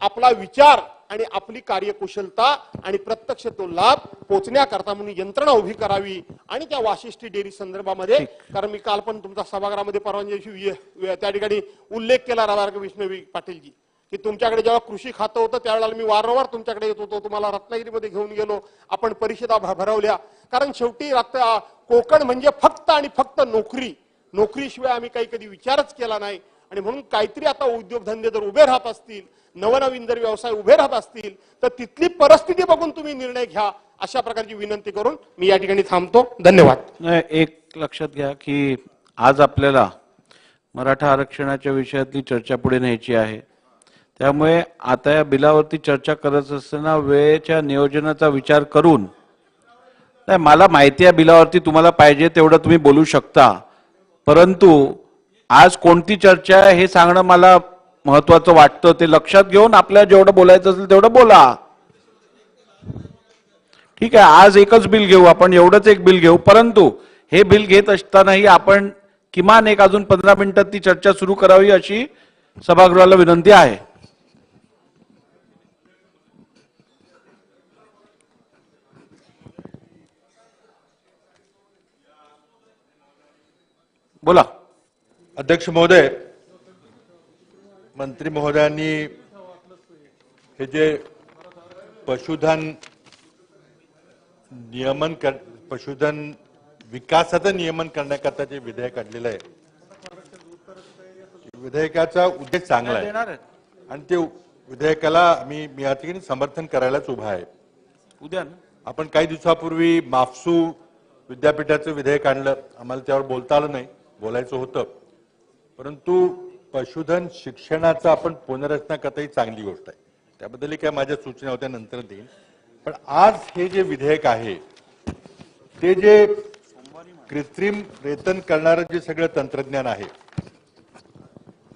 आपला विचार आणि आपली कार्यकुशलता आणि प्रत्यक्ष तो लाभ पोचण्याकरता म्हणून यंत्रणा उभी करावी. आणि त्या वाशिष्ठी डेअरी संदर्भामध्ये, कारण मी काल पण तुमच्या सभागृहामध्ये परवानगी त्या ठिकाणी उल्लेख केला राधाकृष्ण विष्णू पाटीलजी, की तुमच्याकडे जेव्हा कृषी खातं होतं त्यावेळेला मी वारंवार तुमच्याकडे येत होतो, तुम्हाला रत्नागिरीमध्ये घेऊन गेलो, आपण परिषदा भरवल्या. कारण शेवटी कोकण म्हणजे फक्त आणि फक्त नोकरीशिवाय आम्ही काही कधी विचारच केला नाही. आणि म्हणून काहीतरी आता उद्योगधंदे जर उभे राहत असतील, नवनवीन जर व्यवसाय उभे राहत असतील तर तिथली परिस्थिती बघून तुम्ही निर्णय घ्या, अशा प्रकारची विनंती करून मी या ठिकाणी थांबतो. धन्यवाद. एक लक्षात घ्या की आज आपल्याला मराठा आरक्षणाच्या विषयातली चर्चा पुढे न्यायची आहे. त्यामुळे आता या बिलावरती चर्चा करत असताना वेळेच्या नियोजनाचा विचार करून, नाही मला माहिती आहे बिलावरती तुम्हाला पाहिजे तेवढं तुम्ही बोलू शकता, परंतु आज कोणती चर्चा आहे हे सांगणं मला महत्वाचं वाटतं. ते लक्षात घेऊन आपल्याला जेवढं बोलायचं असेल तेवढं बोला. ठीक आहे, आज एकच बिल घेऊ आपण, एवढंच एक बिल घेऊ, परंतु हे बिल घेत असतानाही आपण किमान एक अजून 15 मिनिटात ती चर्चा सुरू करावी अशी सभागृहाला विनंती आहे. बोला. अध्यक्ष महोदय, मंत्री महोदयांनी हे जे पशुधन विकासाचं नियमन करण्याकरता जे विधेयक आणलेलं आहे, विधेयकाचा उद्देश चांगला आहे आणि ते विधेयकाला मी या ठिकाणी समर्थन करायलाच उभा आहे. उद्या आपण काही दिवसापूर्वी माफसू विद्यापीठाचं विधेयक आणलं, आम्हाला त्यावर बोलता आलं नाही, बोलायचं होतं, परंतु पशुधन शिक्षणाचा आपण पुनर्रचना करता ही चांगली गोष्ट आहे. त्याबद्दलही काय माझ्या सूचना होत्या, नंतर देईन. पण आज हे जे विधेयक आहे ते जे कृत्रिम रेतन करणारं जे सगळं तंत्रज्ञान आहे,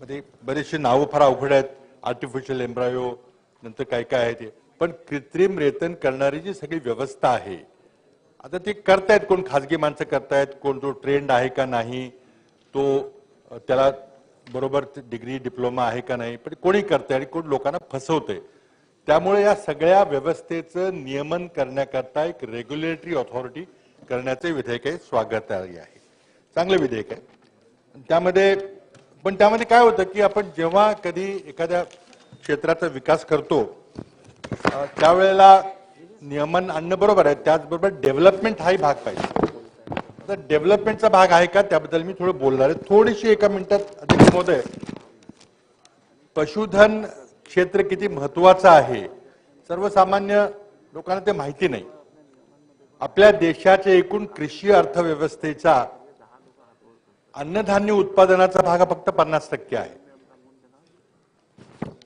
मध्ये बरेचसे नावं फार अवघड आहेत, आर्टिफिशियल एम्ब्रायो नंतर काय काय आहे ते, पण कृत्रिम रेतन करणारी जी सगळी व्यवस्था आहे आता ते करतायत, कोण खाजगी माणसं करतायत, कोण तो ट्रेंड आहे का नाही, तो त्याला बरोबर डिग्री डिप्लोमा आहे का नाही, पण कोणी करतंय आणि कोण लोकांना फसवतंय. त्यामुळे या सगळ्या व्यवस्थेचं नियमन करण्याकरता एक रेग्युलेटरी ऑथॉरिटी करण्याचे विधेयक आहे, स्वागतार्ह आहे, चांगलं विधेयक आहे. त्यामध्ये काय होतं की आपण जेव्हा कधी एखाद्या क्षेत्राचा विकास करतो त्यावेळेला नियमन आणणं बरोबर आहे, त्याचबरोबर डेव्हलपमेंट हाही भाग पाहिजे. तर डेव्हलपमेंटचा भाग आहे का त्याबद्दल मी थोडं बोलणार आहे, थोडीशी एका मिनिटात. अध्यक्ष महोदय, पशुधन क्षेत्र किती महत्वाचं आहे सर्वसामान्य लोकांना ते माहिती नाही. आपल्या देशाच्या एकूण कृषी अर्थव्यवस्थेचा अन्नधान्य उत्पादनाचा भाग फक्त 50% आहे.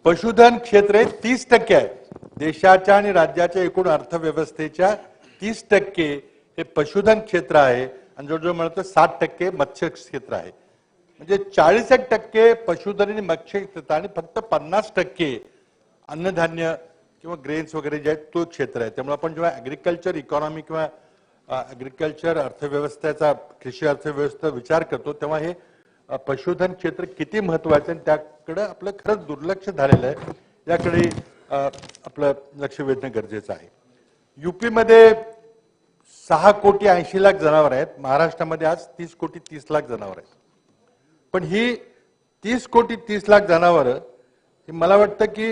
पशुधन क्षेत्र 30% आहे. देशाच्या आणि राज्याच्या एकूण अर्थव्यवस्थेच्या 30% हे पशुधन क्षेत्र आहे आणि जवळजवळ म्हणतो 60% मत्स्य क्षेत्र आहे. म्हणजे 40% पशुधन आणि मत्स्य क्षेत्र आणि फक्त 50% अन्नधान्य किंवा ग्रेन्स वगैरे जे आहेत तो क्षेत्र आहे. त्यामुळे आपण जेव्हा ऍग्रिकल्चर इकॉनॉमी किंवा ऍग्रिकल्चर अर्थव्यवस्थेचा कृषी अर्थव्यवस्था विचार करतो तेव्हा हे पशुधन क्षेत्र किती महत्वाचं आहे त्याकडे आपलं खरंच दुर्लक्ष झालेलं आहे. याकडे आपलं लक्ष वेधणं गरजेचं आहे. युपी मध्ये 6 कोटी 80 लाख जनावर आहेत. महाराष्ट्रामध्ये आज 30 कोटी 30 लाख जनावर आहेत. पण ही 30 कोटी 30 लाख जनावर मला वाटतं की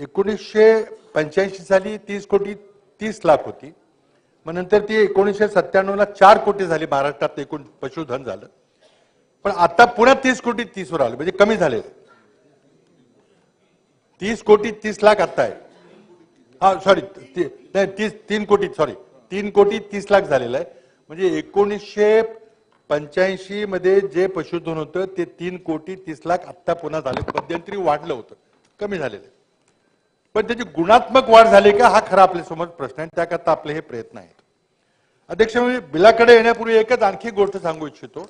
1985 साली 30 कोटी 30 लाख होती. मग नंतर ती 1997ला 4 कोटी झाली. महाराष्ट्रात एकूण पशुधन झालं. पण आता पुन्हा 30 कोटी 30 वर आलं, म्हणजे कमी झाले. 30 कोटी 30 लाख आता आहे. हा सॉरी 3 कोटी 30 लाख झालेलं आहे. म्हणजे 1985 मध्ये जे पशुधन होतं ते 3 कोटी 30 लाख आता पुन्हा झाले. मध्यंतरी वाढलं होतं, कमी झालेलं आहे. पण त्याची गुणात्मक वाढ झाली का हा खरा आपल्या समोर प्रश्न आहे. त्याकरता आपले हे प्रयत्न आहेत. अध्यक्ष, मी बिलाकडे येण्यापूर्वी एकच आणखी गोष्ट सांगू इच्छितो.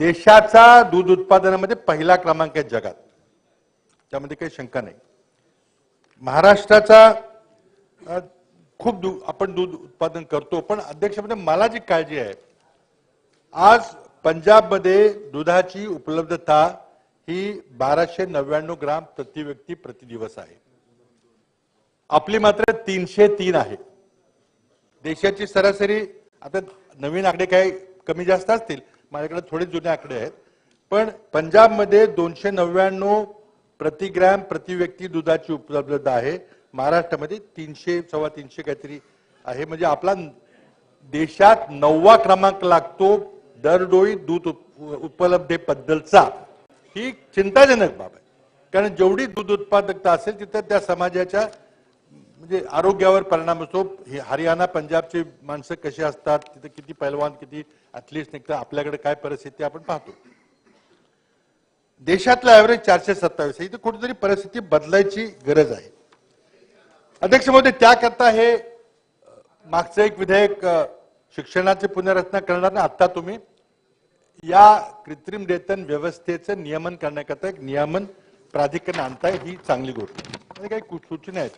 देशाचा दूध उत्पादनामध्ये पहिला क्रमांक आहे जगात, त्यामध्ये काही शंका नाही. महाराष्ट्राचा खूप आपण दूध उत्पादन करतो. पण अध्यक्षमध्ये मला जी काळजी आहे, आज पंजाबमध्ये दुधाची उपलब्धता ही 1299 ग्राम प्रति व्यक्ती प्रति दिवस आहे. आपली मात्र 303 आहे. देशाची सरासरी, आता नवीन आकडे काही कमी जास्त असतील, माझ्याकडे थोडे जुने आकडे आहेत, पण पंजाबमध्ये 299 प्रतिग्रॅम प्रति व्यक्ती दुधाची उपलब्धता आहे. महाराष्ट्रामध्ये 300 सव्वा 300 काहीतरी आहे. म्हणजे आपला देशात 9वा क्रमांक लागतो दरडोई दूध उपलब्धतेबद्दलचा. ही चिंताजनक बाब आहे. कारण जेवढी दूध उत्पादकता असेल तिथं त्या समाजाच्या म्हणजे आरोग्यावर परिणाम होतो. हरियाणा पंजाबचे माणसं कशी असतात, तिथे किती पैलवान किती ऍथलीट्स निघतात, आपल्याकडे काय परिस्थिती आपण पाहतो. देशातला ऍव्हरेज 427 आहे. इथे कुठेतरी परिस्थिती बदलायची गरज आहे. अध्यक्ष महोदय, त्याकरता हे मागचं एक विधेयक शिक्षणाची पुनर्रचना करणार ना, आता तुम्ही या कृत्रिम रेतन व्यवस्थेचं नियमन करण्याकरता एक नियमन प्राधिकरण आणताय, ही चांगली गोष्ट आहे. काही सूचना आहेत.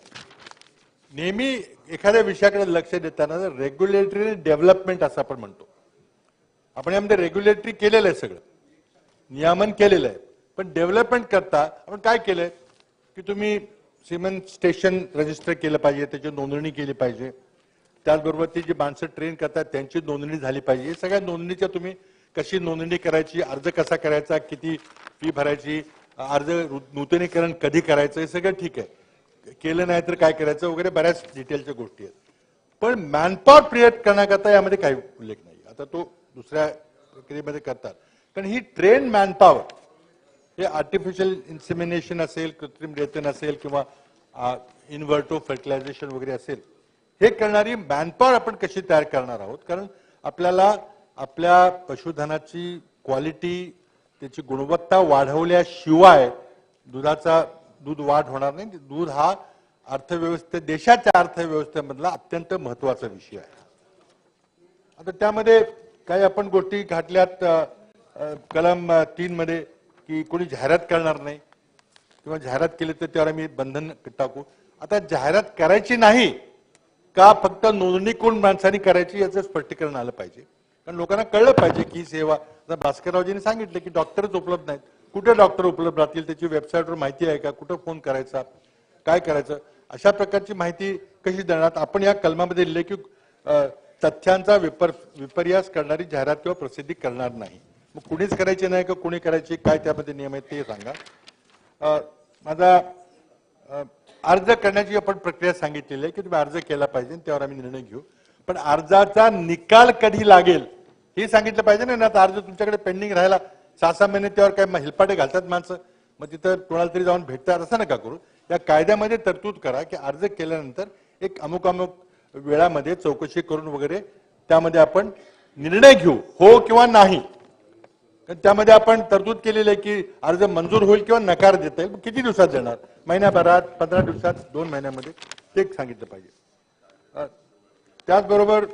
नेहमी एखाद्या विषयाकडे लक्ष देताना रेग्युलेटरी डेव्हलपमेंट असं आपण म्हणतो. आपण यामध्ये रेग्युलेटरी केलेलं आहे, सगळं नियमन केलेलं आहे. पण डेव्हलपमेंट करता आपण काय केलंय की तुम्ही सिमेंट स्टेशन रजिस्टर केलं पाहिजे, त्याची नोंदणी केली पाहिजे. त्याचबरोबर ती जी माणसं ट्रेन करतात त्यांची नोंदणी झाली पाहिजे. सगळ्या नोंदणीच्या तुम्ही कशी नोंदणी करायची, अर्ज कसा करायचा, किती फी भरायची, अर्ज नूतनीकरण कधी करायचं, हे सगळं ठीक आहे. केलं नाही तर काय करायचं वगैरे बऱ्याच डिटेलच्या गोष्टी आहेत. पण मॅनपॉवर क्रिएट करण्याकरता यामध्ये काही उल्लेख नाही. आता तो दुसऱ्या प्रक्रियेमध्ये करतात. कारण ही ट्रेन मॅनपॉवर, हे आर्टिफिशियल इन्सिमिनेशन असेल, कृत्रिम रेतन असेल किंवा इन्व्हर्टो फर्टिलायझेशन वगैरे असेल, हे करणारी मॅनपॉवर आपण कशी तयार करणार आहोत. कारण आपल्याला आपल्या पशुधनाची क्वालिटी, त्याची गुणवत्ता वाढवल्याशिवाय दूध वाढ होणार नाही. दूध हा देशाच्या अर्थव्यवस्थेमधला अत्यंत महत्वाचा विषय आहे. आता त्यामध्ये काही आपण गोष्टी घातल्यात कलम 3 मध्ये की कोणी जाहिरात करणार नाही किंवा जाहिरात केली तर त्यावर आम्ही बंधन टाकू. आता जाहिरात करायची नाही का फक्त नोंदणीकृत माणसांनी करायची याचं स्पष्टीकरण आलं पाहिजे. कारण लोकांना कळलं पाहिजे की सेवा, भास्कररावजींनी सांगितलं की डॉक्टरच उपलब्ध नाहीत. कुठे डॉक्टर उपलब्ध राहतील त्याची वेबसाईटवर माहिती आहे का, कुठं फोन करायचा, काय करायचं, अशा प्रकारची माहिती कशी देणार. आपण या कलमामध्ये लिहिले की तथ्यांचा विपर्यास करणारी जाहिरात किंवा प्रसिद्धी करणार नाही. मग कुणीच करायची नाही का कुणी करायची, काय त्यामध्ये नियम आहेत ते सांगा. माझा अर्ज करण्याची आपण प्रक्रिया सांगितलेली आहे की तुम्ही अर्ज केला पाहिजे, त्यावर आम्ही निर्णय घेऊ. पण अर्जाचा निकाल कधी लागेल हे सांगितलं पाहिजे ना. आता अर्ज तुमच्याकडे पेंडिंग राहिला 6-6 महिने, त्यावर काय हेलपाटे घालतात माणसं, मग तिथं कोणाला तरी जाऊन भेटतात, असं नका करू. या कायद्यामध्ये तरतूद करा की अर्ज केल्यानंतर एक अमुक वेळामध्ये चौकशी करून वगैरे त्यामध्ये आपण निर्णय घेऊ, हो किंवा नाही. त्यामध्ये आपण तरतूद केलेली आहे की अर्ज मंजूर होईल किंवा नकार देता येईल. किती दिवसात देणार, महिन्याभरात, 15 दिवसात, 2 महिन्यामध्ये, ते सांगितलं पाहिजे. त्याचबरोबर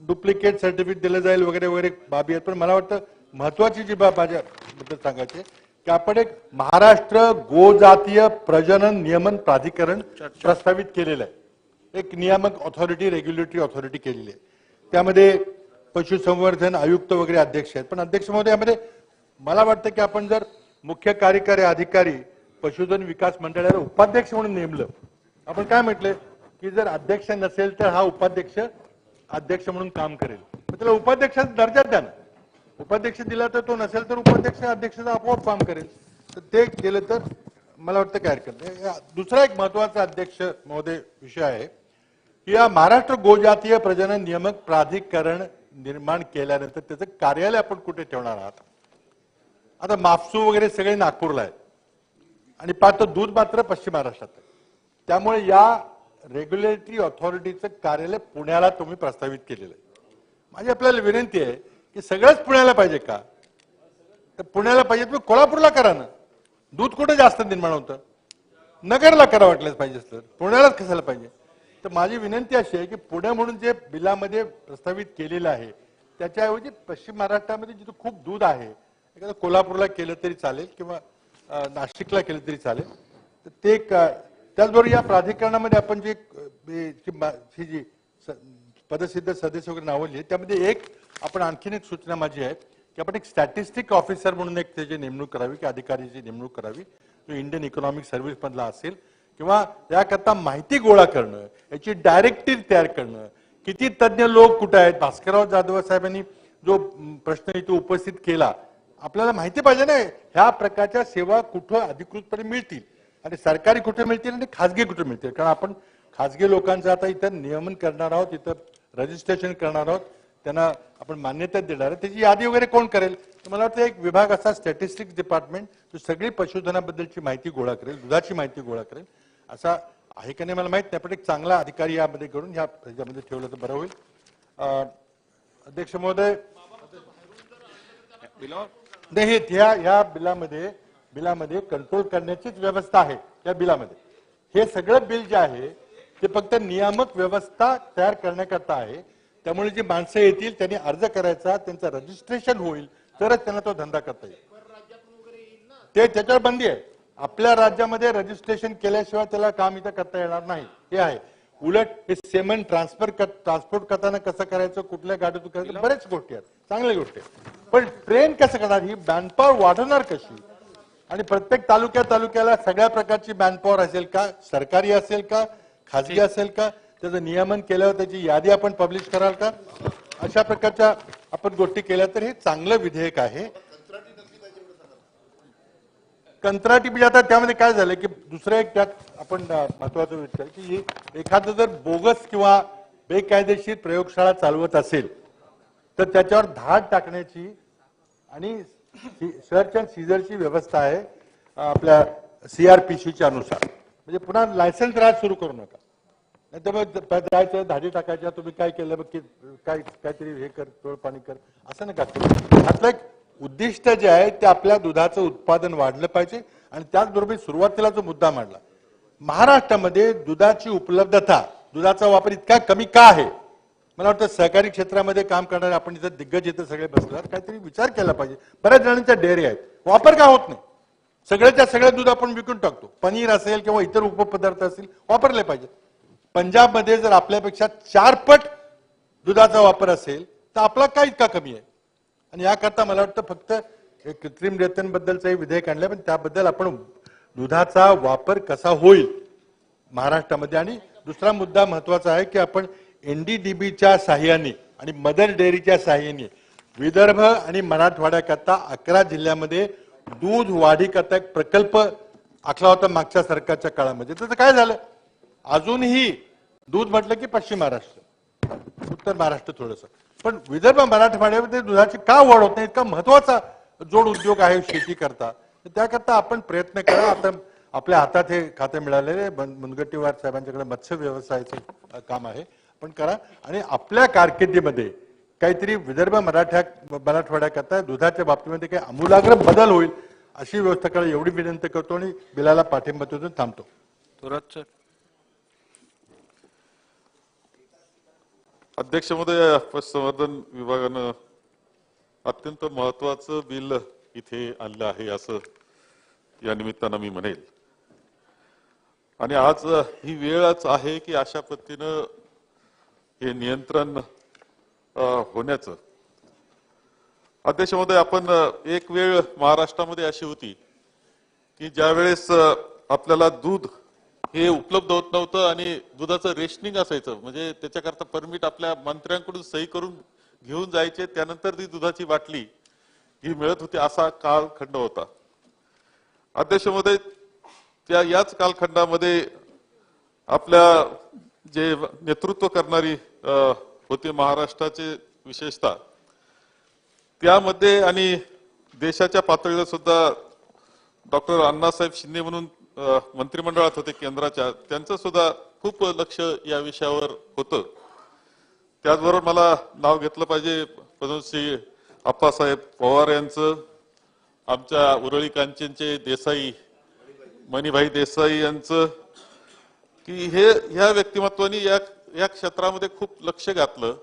डुप्लिकेट सर्टिफिकेट दिलं जाईल वगैरे वगैरे बाबी आहेत. पण मला वाटतं महत्वाची जी बाब माझ्याबद्दल सांगायची की आपण एक महाराष्ट्र गोजातीय प्रजनन नियमन प्राधिकरण प्रस्तावित केलेलं आहे. एक नियामक ऑथॉरिटी, रेग्युलेटरी ऑथॉरिटी केलेली आहे. त्यामध्ये पशुसंवर्धन आयुक्त वगैरे अध्यक्ष आहेत. पण अध्यक्ष महोदय, यामध्ये मला वाटतं की आपण जर मुख्य कार्यकारी अधिकारी पशुधन विकास मंडळाला उपाध्यक्ष म्हणून नेमलं, आपण काय म्हटलं की जर अध्यक्ष नसेल तर हा उपाध्यक्ष अध्यक्ष म्हणून काम करेल, मग त्याला उपाध्यक्षाचा दर्जा द्या ना. उपाध्यक्ष दिला तर तो नसेल तर उपाध्यक्ष अध्यक्षाचा आपोआप काम करेल. तर ते केलं तर मला वाटतं काय हरकत नाही. दुसरा एक महत्वाचा अध्यक्ष महोदय विषय आहे की या महाराष्ट्र गोजातीय प्रजनन नियामक प्राधिकरण निर्माण केल्यानंतर त्याचं कार्यालय आपण कुठे ठेवणार आहात. आता माफसू वगैरे सगळे नागपूरला आहेत आणि पाहतो दूध मात्र पश्चिम महाराष्ट्रात आहे. त्यामुळे या रेग्युलेटरी ऑथॉरिटीचं कार्यालय पुण्याला तुम्ही प्रस्तावित केलेलं आहे. माझी आपल्याला विनंती आहे की सगळंच पुण्याला पाहिजे का? तर पुण्याला पाहिजे तुम्ही कोल्हापूरला करा ना. दूध कुठे जास्त निर्माण होतं? नगरला करा वाटलंच पाहिजे तर पुण्यालाच कशाला पाहिजे. तर माझी विनंती अशी आहे की पुणे म्हणून जे बिलामध्ये प्रस्तावित केलेलं आहे त्याच्याऐवजी पश्चिम महाराष्ट्रामध्ये जिथं खूप दूध आहे, एखादं कोल्हापूरला केलं तरी चालेल किंवा नाशिकला केलं तरी चालेल. तर ते त्याचबरोबर या प्राधिकरणामध्ये आपण जी पदसिद्ध सदस्य वगैरे नावं लिहिली त्यामध्ये एक आपण आणखीन एक सूचना माझी आहे की आपण एक स्टॅटिस्टिक ऑफिसर म्हणून एक त्याची नेमणूक करावी की अधिकारीची नेमणूक करावी, जो इंडियन इकॉनॉमिक सर्व्हिस मधला असेल किंवा याकरता माहिती गोळा करणं, याची डायरेक्टिव्ह तयार करणं, किती तज्ज्ञ लोक कुठे आहेत. भास्करराव जाधव साहेबांनी जो प्रश्न इथे उपस्थित केला, आपल्याला माहिती पाहिजे ना ह्या प्रकारच्या सेवा कुठं अधिकृतपणे मिळतील आणि सरकारी कुठे मिळतील आणि खासगी कुठे मिळतील. कारण आपण खासगी लोकांचं आता इथं नियमन करणार आहोत, इथं रजिस्ट्रेशन करणार आहोत, त्यांना आपण मान्यता देणार आहे. त्याची यादी वगैरे कोण करेल? तर मला वाटतं एक विभाग असा स्टॅटिस्टिक्स डिपार्टमेंट जो सगळी पशुधनाबद्दलची माहिती गोळा करेल, दुधाची माहिती गोळा करेल, असा आहे का नाही मला माहित नाही. पण एक चांगला अधिकारी यामध्ये करून ह्यामध्ये ठेवलं तर बरं होईल. अध्यक्ष महोदय, नाही ह्या बिलामध्ये कंट्रोल करण्याचीच व्यवस्था आहे. त्या बिलामध्ये हे सगळं बिल जे आहे ते फक्त नियामक व्यवस्था तयार करण्याकरता आहे. त्यामुळे जी माणसं येतील त्यांनी अर्ज करायचा, त्यांचं रजिस्ट्रेशन होईल तरच त्यांना तो धंदा करता येईल. ते त्याच्यावर बंदी आहे. आपल्या राज्यामध्ये रजिस्ट्रेशन केल्याशिवाय त्याला काम इथं करता येणार नाही हे आहे. उलट हे सेमन ट्रान्सपोर्ट करताना कसं करायचं, कुठल्या गाडीतून करायचं, बरेच गोष्टी आहेत, चांगल्या गोष्टी आहेत. पण ट्रेन कसं करणार, ही मॅनपॉवर वाढवणार कशी, आणि प्रत्येक तालुक्याला सगळ्या प्रकारची मॅनपॉवर असेल का, सरकारी असेल का, खासगी असेल का, त्याचं नियमन केल्यावर त्याची यादी आपण पब्लिश कराल का, अशा प्रकारच्या आपण गोष्टी केल्या तर हे चांगलं विधेयक आहे. कंत्राटी म्हणजे आता त्यामध्ये काय झालं की दुसरं एक त्यात आपण महत्वाचा विचार की एखादं जर बोगस किंवा बेकायदेशीर प्रयोगशाळा चालवत असेल तर त्याच्यावर धाड टाकण्याची आणि सर्च अँड सीझरची व्यवस्था आहे आपल्या CRPC अनुसार. म्हणजे पुन्हा लायसन्स राज सुरू करू नका, नाही तर मग जायचं धाडी टाकायच्या, तुम्ही काय केलं मग काहीतरी हे कर, तोडपाणी कर, असं नका करू. आपलं एक उद्दिष्ट जे आहे ते आपल्या दुधाचं उत्पादन वाढलं पाहिजे. आणि त्याचबरोबर सुरुवातीला जो मुद्दा मांडला, महाराष्ट्रामध्ये दुधाची उपलब्धता, दुधाचा वापर इतका कमी का आहे. मला वाटतं सहकारी क्षेत्रामध्ये काम करणारे आपण इथं दिग्गज इथं सगळे बसलात, काहीतरी विचार केला पाहिजे. बऱ्याच जणांच्या डेअरी आहेत, वापर का होत नाही. सगळ्याच्या सगळं दूध आपण विकून टाकतो. पनीर असेल किंवा इतर उपपदार्थ असतील वापरले पाहिजे. पंजाबमध्ये जर आपल्यापेक्षा 4 पट दुधाचा वापर असेल तर आपला काय इतका कमी आहे. आणि याकरता मला वाटतं फक्त कृत्रिम रेतनबद्दलचं विधेयक आणलं, पण त्याबद्दल आपण दुधाचा वापर कसा होईल महाराष्ट्रामध्ये. आणि दुसरा मुद्दा महत्वाचा आहे की आपण NDDBच्या साह्याने आणि मदर डेअरीच्या साह्याने विदर्भ आणि मराठवाड्याकरता 11 जिल्ह्यामध्ये दूध वाढीकरता एक प्रकल्प आखला होता मागच्या सरकारच्या काळामध्ये. त्याचं काय झालं, अजूनही दूध म्हटलं की पश्चिम महाराष्ट्र, उत्तर महाराष्ट्र थोडंसं, पण विदर्भ मराठवाड्यामध्ये दुधाची का वाढ होत नाही. इतका महत्वाचा जोड उद्योग आहे शेती करता, त्याकरता आपण प्रयत्न करा. आता आपल्या हातात हे खाते मिळालेले मुनगंटीवार साहेबांच्याकडे मत्स्य व्यवसायाचं काम आहे, पण करा. आणि आपल्या कारकिर्दीमध्ये काहीतरी विदर्भ मराठवाड्याकरता दुधाच्या बाबतीमध्ये काही आमूलाग्र बदल होईल अशी व्यवस्था करा, एवढी विनंती करतो आणि बिलाला पाठिंबा देऊन थांबतो. थोरात. अध्यक्ष महोदय, पशुसंवर्धन विभागानं अत्यंत महत्वाचं बिल इथे आणलं आहे असं या निमित्तानं मी म्हणेल. आणि आज ही वेळच आहे की अशा पद्धतीनं हे नियंत्रण होण्याचं. अध्यक्ष महोदय, आपण एक वेळ महाराष्ट्रामध्ये अशी होती की ज्यावेळेस आपल्याला दूध हे उपलब्ध होत नव्हतं आणि दुधाचं रेशनिंग असायचं, म्हणजे त्याच्याकरता परमिट आपल्या मंत्र्यांकडून सही करून घेऊन जायचे, त्यानंतर ती दुधाची बाटली ही मिळत होती, असा कालखंड होता. अध्यक्ष महोदय, याच कालखंडामध्ये आपल्या जे नेतृत्व करणारी होते महाराष्ट्राचे विशेषतः, त्यामध्ये आणि देशाच्या पातळीवर सुद्धा डॉक्टर अण्णासाहेब शिंदे म्हणून मंत्रिमंडळात होते केंद्राच्या, त्यांचं सुद्धा खूप लक्ष या विषयावर होतं. त्याचबरोबर मला नाव घेतलं पाहिजे पद्मश्री आप्पासाहेब पवार यांचं, आमच्या उरळी कांचनचे देसाई मणिभाई देसाई यांचं, की ह्या व्यक्तिमत्वानी या क्षेत्रामध्ये खूप लक्ष घातलं.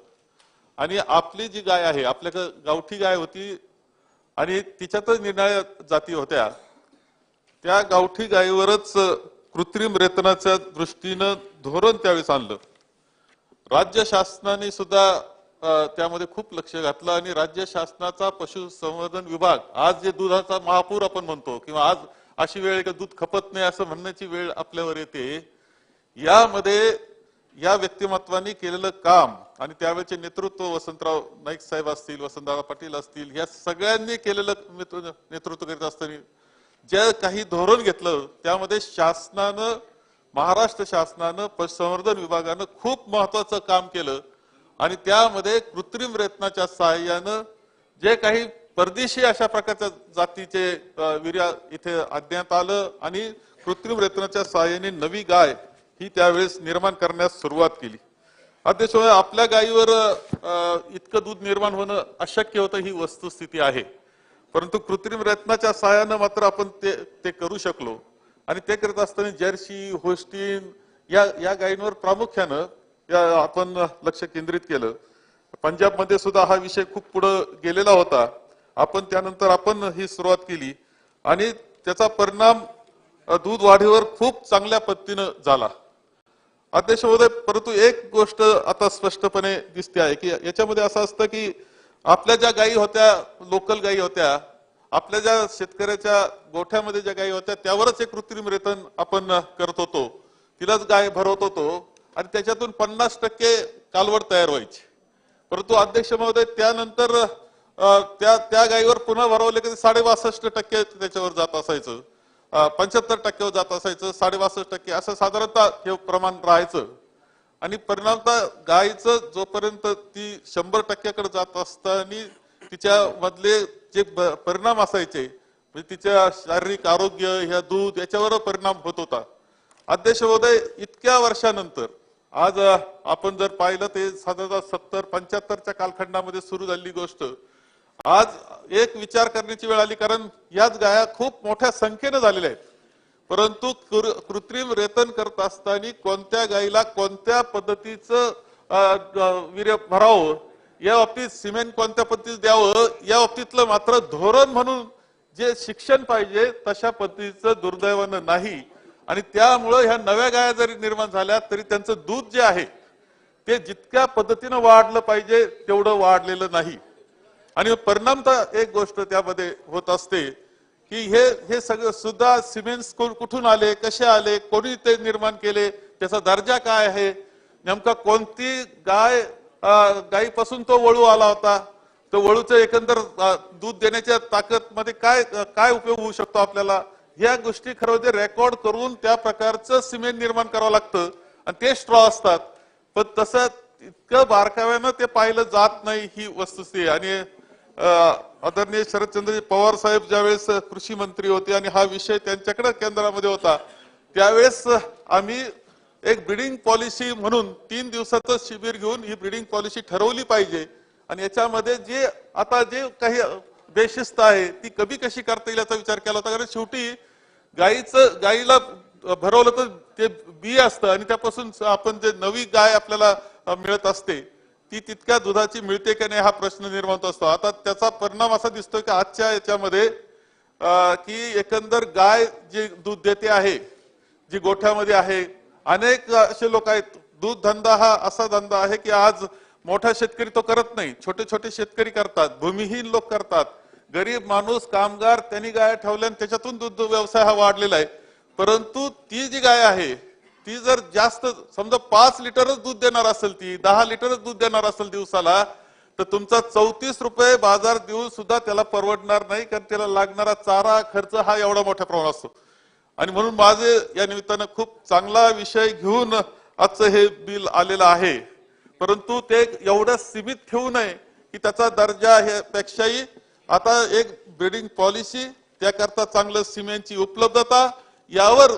आणि आपली जी गाय आहे, आपल्याकडे गावठी गाय होती आणि तिच्यातच निराळ्या जाती होत्या, त्या गावठी गायीवरच कृत्रिम रेतनाच्या दृष्टीनं धोरण त्यावेळेस आणलं. राज्य शासनाने सुद्धा त्यामध्ये खूप लक्ष घातलं आणि राज्य शासनाचा पशुसंवर्धन विभाग, आज जे दुधाचा महापूर आपण म्हणतो, किंवा आज अशी वेळ की दूध खपत नाही असं म्हणण्याची वेळ आपल्यावर येते, यामध्ये या व्यक्तिमत्वानी केलेलं काम आणि त्यावेळेचे नेतृत्व वसंतराव नाईक साहेब असतील, वसंतदादा पाटील असतील, या सगळ्यांनी केलेलं नेतृत्व करीत असताना जे काही धोरण घेतलं, त्यामध्ये शासनानं, महाराष्ट्र शासनानं, पशुसंवर्धन विभागानं खूप महत्वाचं काम केलं. आणि त्यामध्ये कृत्रिम रेतनाच्या सहाय्यानं जे काही परदेशी अशा प्रकारच्या जातीचे वीर्य इथे आणण्यात आलं आणि कृत्रिम रेतनाच्या सहाय्याने नवी गाय ही त्यावेळेस निर्माण करण्यास सुरुवात केली. अध्यक्ष, आपल्या गायीवर इतकं दूध निर्माण होणं अशक्य होतं, ही वस्तुस्थिती आहे. परंतु कृत्रिम रेतनाच्या सहाय्यानं मात्र आपण ते करू शकलो. आणि ते करत असताना जर्सी, होस्टीन या गायींवर प्रामुख्यानं आपण लक्ष केंद्रित केलं. पंजाबमध्ये सुद्धा हा विषय खूप पुढे गेलेला होता. त्यानंतर आपण ही सुरुवात केली आणि त्याचा परिणाम दूध वाढीवर खूप चांगल्या पद्धतीनं झाला. अध्यक्ष महोदय, परंतु एक गोष्ट आता स्पष्टपणे दिसते आहे की याच्यामध्ये असं असतं की आपल्या ज्या गायी होत्या, लोकल गायी होत्या, आपल्या ज्या शेतकऱ्याच्या गोठ्यामध्ये ज्या गायी होत्या, त्यावरच एक कृत्रिम रेतन आपण करत होतो, तिलाच गाय भरवत होतो आणि त्याच्यातून 50% कालवड तयार व्हायची. परंतु अध्यक्ष महोदय, त्यानंतर त्या गायीवर पुन्हा भरवले की 62% त्याच्यावर जात असायचं, 75% जात असायचं, 62% असं साधारणतः हे प्रमाण राहायचं. आणि परिणामतः गायीचं जोपर्यंत ती 100% जात असताना तिच्या मधले जे परिणाम असायचे, म्हणजे तिच्या शारीरिक आरोग्य, ह्या दूध याच्यावर परिणाम होत होता. अध्यक्ष महोदय, इतक्या वर्षानंतर आज आपण जर पाहिलं ते साधारणतः 70-75च्या कालखंडामध्ये सुरू झालेली गोष्ट आज एक विचार करण्याची वेळ आली, कारण याच गाया खूप मोठ्या संख्येने झालेल्या आहेत. परंतु कृत्रिम रेतन करत असताना कोणत्या गायीला कोणत्या पद्धतीचं वीर्य भरावं, या बाबतीत सिमेंट कोणत्या पद्धतीत द्यावं, या बाबतीतलं मात्र धोरण म्हणून जे शिक्षण पाहिजे तशा पद्धतीचं दुर्दैवानं नाही. आणि त्यामुळं ह्या नव्या गाया जरी निर्माण झाल्या तरी त्यांचं दूध जे आहे ते जितक्या पद्धतीनं वाढलं पाहिजे तेवढं वाढलेलं नाही. आणि परिणामतः एक गोष्ट त्यामध्ये होत असते की हे सगळं सुद्धा सिमेंट्स कुठून आले, कसे आले, कोणी ते निर्माण केले, त्याचा दर्जा काय आहे, नेमका कोणती गायीपासून तो वळू आला होता, तो वळूचं एकंदर दूध देण्याच्या ताकद मध्ये काय उपयोग होऊ शकतो आपल्याला, ह्या गोष्टी खरं म्हणजे रेकॉर्ड करून त्या प्रकारचं सिमेंट निर्माण करावं लागतं. आणि ते स्ट्रॉ असतात, पण तसं इतकं बारकाव्यानं ते पाहिलं जात नाही, ही वस्तुस्थिती. आणि आदरणीय शरदचंद्रजी पवार साहेब ज्यावेळेस कृषी मंत्री होते आणि हा विषय त्यांच्याकडे केंद्रामध्ये होता, त्यावेळेस आम्ही एक ब्रीडिंग पॉलिसी म्हणून 3 दिवसाचं शिबिर घेऊन ही ब्रीडिंग पॉलिसी ठरवली पाहिजे. आणि याच्यामध्ये जे काही बेशिस्त आहे ती कशी करता येईल याचा विचार केला होता. कारण शेवटी गायीला भरवलं तर ते बी असतं आणि त्यापासून आपण जे नवी गाय आपल्याला मिळत असते ती तितक्या दुधाची मिळते की नाही हा प्रश्न निर्माण होत असतो. आता त्याचा परिणाम असा दिसतोय की आजच्या याच्यामध्ये की एकंदर गाय जी दूध देते आहे, जी गोठ्यामध्ये आहे, अनेक असे लोक आहेत. दूध धंदा हा असा धंदा आहे की आज मोठा शेतकरी तो करत नाही, छोटे छोटे शेतकरी करतात, भूमिहीन लोक करतात, गरीब माणूस कामगार त्यांनी गाय ठेवल्या आणि त्याच्यातून दूध व्यवसाय हा वाढलेला आहे. परंतु ती जी गाय आहे ती जर जास्त समजा 5 लिटरच दूध देणार असेल, ती 10 लिटरच दूध देणार असेल दिवसाला, तर तुमचा 34 रुपये बाजार देऊन सुद्धा त्याला परवडणार नाही, कारण त्याला लागणारा चारा खर्च हा एवढा मोठ्या प्रमाणात असतो. आणि म्हणून माझे या निमित्तानं खूप चांगला विषय घेऊन आजचं हे बिल आलेलं आहे. परंतु ते एवढं सीमित ठेवू नये की त्याचा दर्जा हे पेक्षाही आता एक ब्रीडिंग पॉलिसी, त्याकरता चांगलं सिमेंटची उपलब्धता, यावर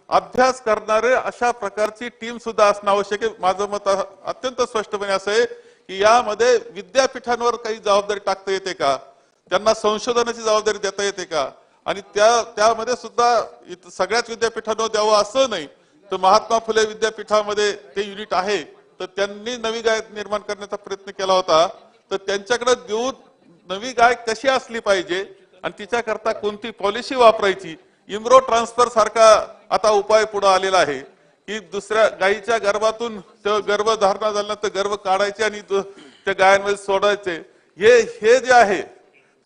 अभ्यास करणारे अशा प्रकारची टीम सुद्धा असणं आवश्यक आहे. माझं मत अत्यंत स्पष्टपणे असं आहे की यामध्ये विद्यापीठांवर काही जबाबदारी टाकता येते का, त्यांना संशोधनाची जबाबदारी देता येते का, आणि त्यामध्ये सुद्धा सगळ्याच विद्यापीठांवर द्यावं असं नाही, तर महात्मा फुले विद्यापीठामध्ये ते युनिट आहे, तर त्यांनी नवी गाय निर्माण करण्याचा प्रयत्न केला होता, तर त्यांच्याकडे देऊन नवी गाय कशी असली पाहिजे आणि तिच्याकरता कोणती पॉलिसी वापरायची, इम्रो ट्रान्सफर सारखा आता उपाय पुढे आलेला आहे की दुसऱ्या गायीच्या गर्भातून गर्भधारणा झाल्यानंतर गर्भ काढायचे आणि त्या गायांमध्ये सोडायचे, हे जे आहे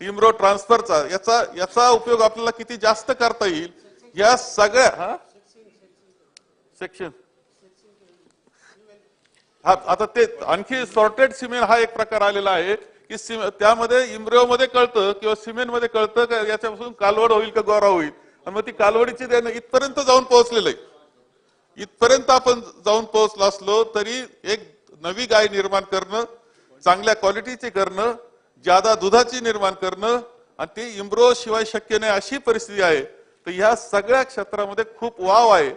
इम्रो ट्रान्सफरचा याचा उपयोग आपल्याला किती जास्त करता येईल या सगळ्या सेक्शन आता ते आणखी सॉर्टेड सिमेंट हा एक प्रकार आलेला आहे की त्यामध्ये इम्ब्रिओमध्ये कळतं किंवा सिमेंट मध्ये कळतं का याच्यापासून कालवड होईल का गोरा होईल, आणि मग ती कालवडीची देणं इथपर्यंत जाऊन पोहोचलेलं आहे. इथपर्यंत आपण जाऊन पोहोचलो असलो तरी एक नवी गाय निर्माण करणं, चांगल्या क्वालिटीची करणं, ज्यादा दुधाची निर्माण करणं, आणि ती इम्ब्रो शिवाय शक्य नाही अशी परिस्थिती आहे. तर ह्या सगळ्या क्षेत्रामध्ये खूप वाव आहे.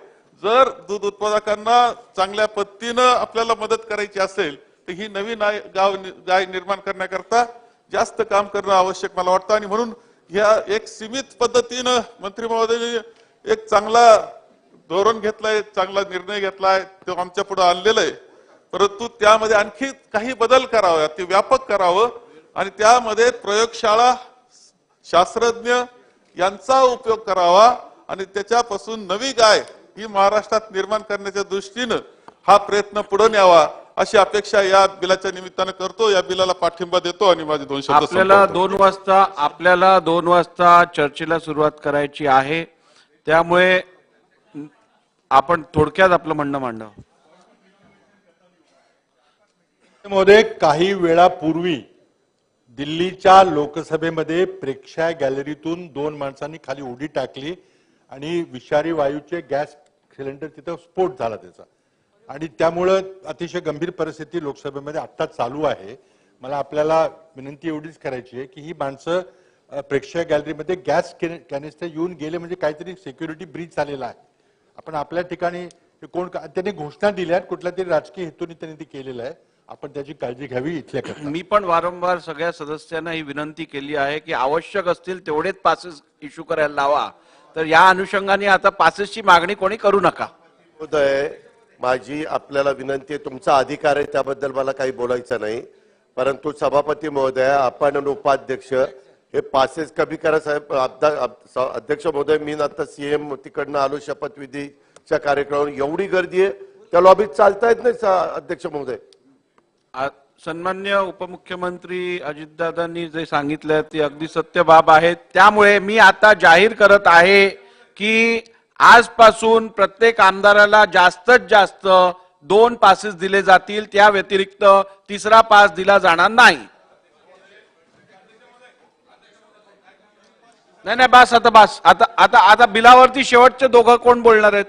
जर दूध उत्पादकांना चांगल्या पद्धतीनं आपल्याला मदत करायची असेल तर ही नवीन गाय निर्माण करण्याकरता जास्त काम करणं आवश्यक मला वाटतं. आणि म्हणून ह्या एक सीमित पद्धतीनं मंत्री महोदयांनी एक चांगला धोरण घेतलाय, चांगला निर्णय घेतलाय, तो आमच्या पुढे आणलेला आहे. परंतु त्यामध्ये आणखी काही बदल करावे, ते व्यापक करावं, आणि त्यामध्ये प्रयोगशाळा, शास्त्रज्ञ यांचा उपयोग करावा, आणि त्याच्यापासून नवी गाय ही महाराष्ट्रात निर्माण करण्याच्या दृष्टीनं हा प्रयत्न पुढे न्यावा अशी अपेक्षा या बिलाच्या निमित्तानं करतो. या बिलाला पाठिंबा देतो आणि माझे 2 शब्द आपल्याला 2 वाजता चर्चेला सुरुवात करायची आहे, त्यामुळे आपण थोडक्यात आपलं म्हणणं मांडावं. महोदय, काही वेळापूर्वी दिल्लीच्या लोकसभेमध्ये प्रेक्षाय गॅलरीतून 2 माणसांनी खाली उडी टाकली आणि विषारी वायूचे गॅस सिलेंडर तिथं स्फोट झाला त्याचा, आणि त्यामुळं अतिशय गंभीर परिस्थिती लोकसभेमध्ये आत्ता चालू आहे. मला आपल्याला विनंती एवढीच करायची आहे की ही माणसं प्रेक्षाय गॅलरीमध्ये गॅस कॅनिस्टर येऊन गेले म्हणजे काहीतरी सिक्युरिटी ब्रीच झालेला आहे. आपण आपल्या ठिकाणी कोण त्यांनी घोषणा दिल्या, कुठल्या तरी राजकीय हेतूने त्यांनी ते केलेलं आहे, आपण त्याची काळजी घ्यावी इथल्या. मी पण वारंवार सगळ्या सदस्यांना ही विनंती केली आहे की आवश्यक असतील तेवढेच पासेस इश्यू करायला लावा. तर या अनुषंगाने आता पासेसची मागणी कोणी करू नका. महोदय, माझी आपल्याला विनंती आहे, तुमचा अधिकार आहे, त्याबद्दल मला काही बोलायचं नाही, परंतु सभापती महोदय आपण आणि उपाध्यक्ष हे पासेस कमी करा. साहेब अध्यक्ष महोदय, मी आता सीएम तिकडनं आलो शपथविधीच्या कार्यक्रमावर, एवढी गर्दी आहे त्या लॉबीत चालता येत नाही अध्यक्ष महोदय. सन्मान्य उपमुख्यमंत्री अजितदादांनी जे सांगितलं ते अगदी सत्य बाब आहे. त्यामुळे मी आता जाहीर करत आहे की आजपासून प्रत्येक आमदाराला जास्तीत जास्त 2 पासेस दिले जातील, त्या व्यतिरिक्त 3रा पास दिला जाणार नाही. नाही बस आता बिलावरती शेवटचे दोघं कोण बोलणार आहेत.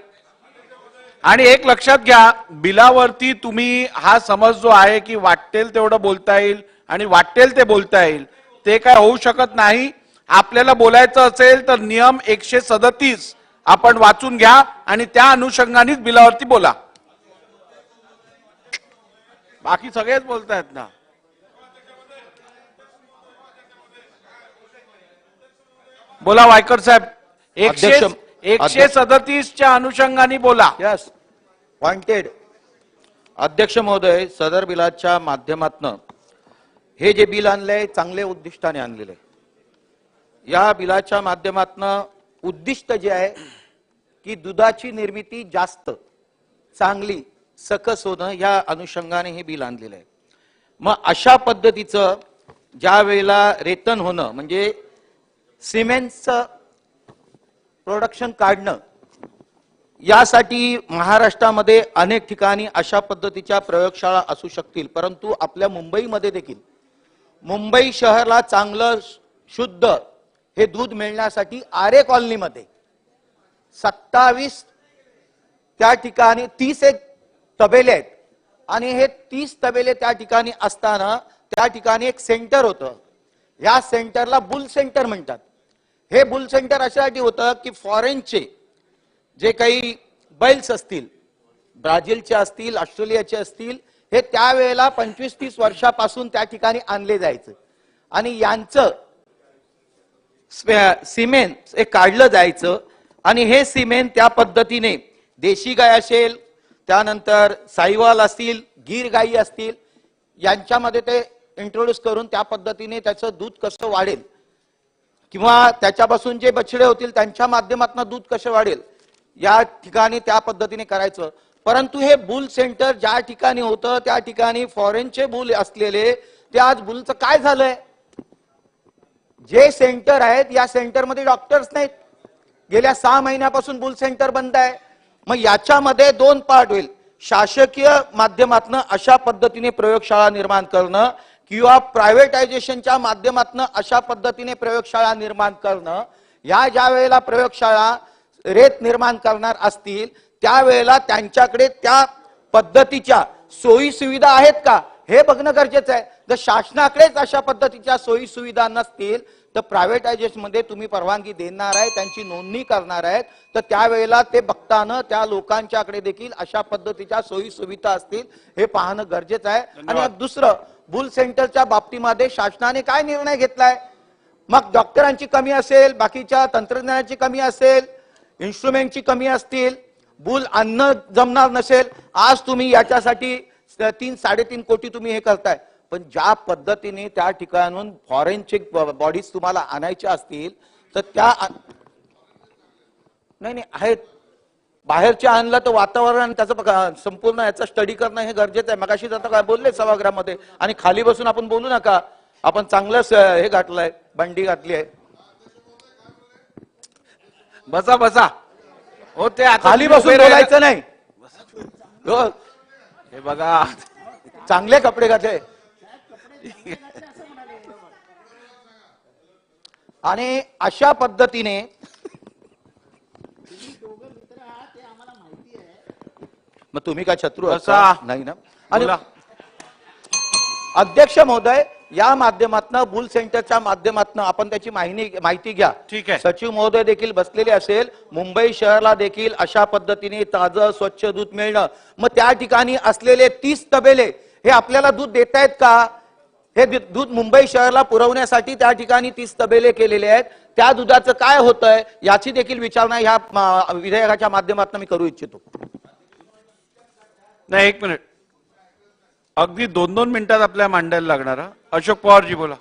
आणि एक लक्षात घ्या, बिलावरती तुम्ही हा समज जो आहे की वाटेल तेवढं बोलता येईल आणि वाटेल ते बोलता येईल, ते काय होऊ शकत नाही. आपल्याला बोलायचं असेल तर नियम 137 आपण वाचून घ्या आणि त्या अनुषंगानेच बिलावरती बोला. बाकी सगळेच बोलतायत ना. बोला वायकर साहेब. 137च्या अनुषंगाने बोला. Yes pointed. अध्यक्ष महोदय, सदर बिलाच्या माध्यमातून हे जे बिल आणलंय चांगले उद्दिष्टाने आणलेलं आहे. या बिलाच्या माध्यमातून उद्दिष्ट जे आहे की दुधाची निर्मिती जास्त चांगली सकस होणं, या अनुषंगाने हे बिल आणलेलं आहे. मग अशा पद्धतीचं ज्या वेळेला रेतन होणं म्हणजे सिमेंटचं प्रोडक्शन काढणं, यासाठी महाराष्ट्रामध्ये अनेक ठिकाणी अशा पद्धतीच्या प्रयोगशाळा असू शकतील, परंतु आपल्या मुंबईमध्ये देखील मुंबई शहराला चांगलं शुद्ध हे दूध मिळण्यासाठी आरे कॉलनीमध्ये 27 त्या ठिकाणी 30 एक तबेले आहेत आणि हे 30 तबेले त्या ठिकाणी असताना त्या ठिकाणी एक सेंटर होतं. या सेंटरला बुल सेंटर म्हणतात. हे बुल सेंटर अशासाठी होतं की फॉरेनचे जे काही बैल्स असतील, ब्राझीलचे असतील, ऑस्ट्रेलियाचे असतील, हे त्यावेळेला 25-30 वर्षापासून त्या ठिकाणी आणले जायचे आणि यांचं सिमेंट हे काढलं जायचं आणि हे सिमेंट त्या पद्धतीने देशी गाय असेल, त्यानंतर साईवाल असतील, गीर गाई असतील, यांच्यामध्ये ते इंट्रोड्यूस करून त्या पद्धतीने त्याचं दूध कसं वाढेल किंवा त्याच्यापासून जे बछडे होतील त्यांच्या माध्यमातून दूध कसं वाढेल या ठिकाणी त्या पद्धतीने करायचं. परंतु हे बुल सेंटर ज्या ठिकाणी होतं त्या ठिकाणी फॉरेनचे बुल असलेले, ते आज बुलचं काय झालंय? जे सेंटर आहेत या सेंटरमध्ये डॉक्टर्स नाहीत. गेल्या 6 महिन्यापासून बुल सेंटर बंद आहे. मग याच्यामध्ये 2 पार्ट होईल. शासकीय माध्यमातून अशा पद्धतीने प्रयोगशाळा निर्माण करणं किंवा प्रायव्हेटायझेशनच्या माध्यमातून अशा पद्धतीने प्रयोगशाळा निर्माण करणं. या ज्या वेळेला प्रयोगशाळा रेत निर्माण करणार असतील त्यावेळेला त्यांच्याकडे त्या पद्धतीच्या सोयी सुविधा आहेत का हे बघणं गरजेचं आहे. जर शासनाकडेच अशा पद्धतीच्या सोयी सुविधा नसतील तर प्रायव्हेटायझेशन मध्ये तुम्ही परवानगी देणार आहे, त्यांची नोंदणी करणार आहेत, तर त्यावेळेला ते बघताना त्या लोकांच्याकडे देखील अशा पद्धतीच्या सोयी सुविधा असतील हे पाहणं गरजेचं आहे. आणि दुसरं, बुल सेंटरच्या बाबतीमध्ये शासनाने काय निर्णय घेतलाय? मग डॉक्टरांची कमी असेल, बाकीच्या तंत्रज्ञानाची कमी असेल, इन्स्ट्रुमेंटची कमी असतील, बुल अन्न जमणार नसेल, आज तुम्ही याच्यासाठी 3-3.5 कोटी तुम्ही हे करताय. पण ज्या पद्धतीने त्या ठिकाणून फॉरेनचे बॉडीज तुम्हाला आणायच्या असतील तर त्या नाही आहेत. बाहेरच्या आणलं तर वातावरण त्याचं संपूर्ण याचा स्टडी करणं हे गरजेचं आहे. मगाशी आता काय बोलले सभागृहामध्ये, आणि खाली बसून आपण बोलू नका. आपण चांगलंच हे घातलंय, बंडी घातली आहे. बसा बसा. हो, ते आता खाली बसून बोलायचं नाही. हे बघा, चांगले कपडे घातले आणि अशा पद्धतीने मग तुम्ही काय शत्रू असा नाही ना. आणि अध्यक्ष महोदय, या माध्यमातून बुल सेंटरच्या माध्यमातून आपण त्याची माहिती घ्या. ठीक आहे. सचिव महोदय देखील बसलेले असेल. मुंबई शहराला देखील अशा पद्धतीने ताजं स्वच्छ दूध मिळणं. मग त्या ठिकाणी असलेले 30 तबेले हे आपल्याला दूध देत आहेत का? हे दूध मुंबई शहराला पुरवण्यासाठी त्या ठिकाणी 30 तबेले केलेले आहेत. त्या दुधाचं काय होतंय याची देखील विचारणा ह्या विधेयकाच्या माध्यमातून मी करू इच्छितो. नाही, 1 मिनिट. अगदी 2-2 मिनिटात आपल्याला मांडायला लागणार. अशोक पवारजी बोला.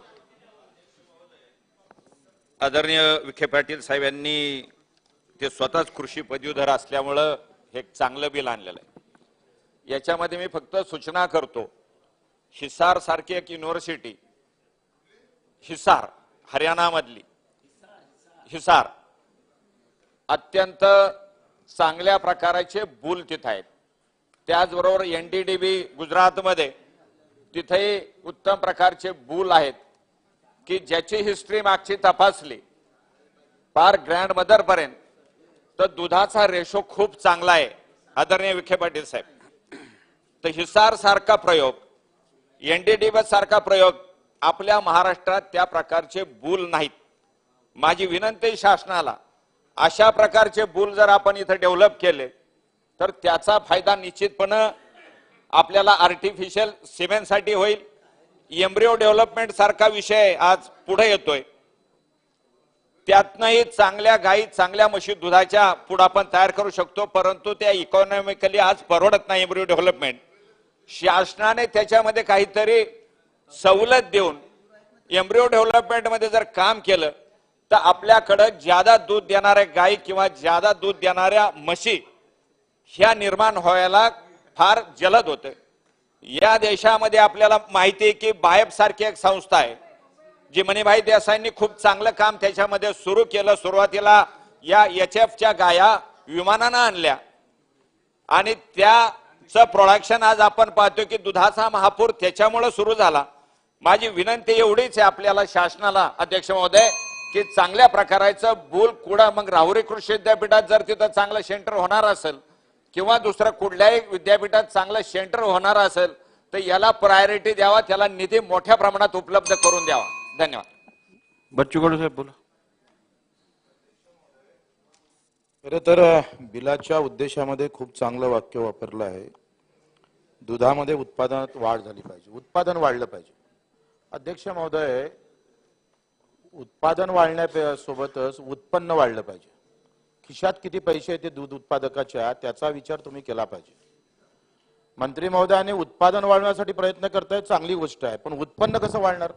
आदरणीय विखे पाटील साहेब यांनी ते स्वतःच कृषी पदवीधर असल्यामुळं हे चांगलं बिल आणलेलं आहे. याच्यामध्ये मी फक्त सूचना करतो, हिसार सारखी एक युनिव्हर्सिटी, हिसार हरियाणा मधली हिसार, अत्यंत चांगल्या प्रकारचे बुल तिथे आहेत. त्याचबरोबर NDDB गुजरातमध्ये तिथेही उत्तम प्रकारचे बुल आहेत की ज्याची हिस्ट्री मागची तपासली पार ग्रँड मदर पर्यंत तर दुधाचा रेशो खूप चांगला आहे. आदरणीय विखे पाटील साहेब, तर हिसार सारखा प्रयोग, NDDB सारखा प्रयोग आपल्या महाराष्ट्रात त्या प्रकारचे बुल नाहीत. माझी विनंती शासनाला, अशा प्रकारचे बुल जर आपण इथे डेव्हलप केले तर त्याचा फायदा निश्चितपणे आपल्याला आर्टिफिशियल सिमेंटसाठी होईल. एम्ब्रिओ डेव्हलपमेंट सारखा विषय आज पुढे येतोय, त्यातनंही चांगल्या गायी, चांगल्या म्हशी दुधाच्या पुढे आपण तयार करू शकतो. परंतु त्या इकॉनॉमिकली आज परवडत नाही एम्ब्रिओ डेव्हलपमेंट. शासनाने त्याच्यामध्ये काहीतरी सवलत देऊन एम्ब्रिओ डेव्हलपमेंट मध्ये जर काम केलं तर आपल्याकडे ज्यादा दूध देणाऱ्या गायी किंवा ज्यादा दूध देणाऱ्या म्हशी ह्या निर्माण व्हायला फार जलद होते. या देशामध्ये आपल्याला माहिती आहे की बायब सारखी एक संस्था आहे जी मणिभाई देसाईंनी खूप चांगलं काम त्याच्यामध्ये सुरू केलं. सुरुवातीला या HFच्या गाया विमानानं आणल्या आणि त्याचं प्रोडक्शन आज आपण पाहतो की दुधाचा महापूर त्याच्यामुळे सुरू झाला. माझी विनंती एवढीच आहे आपल्याला शासनाला अध्यक्ष महोदय की चांगल्या प्रकारचं बुल कुडा मग राहुरी कृषी विद्यापीठात जर तिथं चांगलं सेंटर होणार असेल किंवा दुसऱ्या कुठल्याही विद्यापीठात चांगलं सेंटर होणार असेल तर याला प्रायोरिटी द्यावा, त्याला निधी मोठ्या प्रमाणात उपलब्ध करून द्यावा. धन्यवाद. बच्चू कडू साहेब बोला. खरं तर बिलाच्या उद्देशामध्ये खूप चांगलं वाक्य वापरलं आहे. दुधामध्ये उत्पादनात वाढ झाली पाहिजे, उत्पादन वाढलं पाहिजे. अध्यक्ष महोदय, उत्पादन वाढण्यासोबतच उत्पन्न वाढलं पाहिजे. खिशात किती पैसे येते दूध उत्पादकाच्या त्याचा विचार तुम्ही केला पाहिजे. मंत्री महोदयाने उत्पादन वाढवण्यासाठी प्रयत्न करताय, चांगली गोष्ट आहे, पण उत्पन्न कसं वाढणार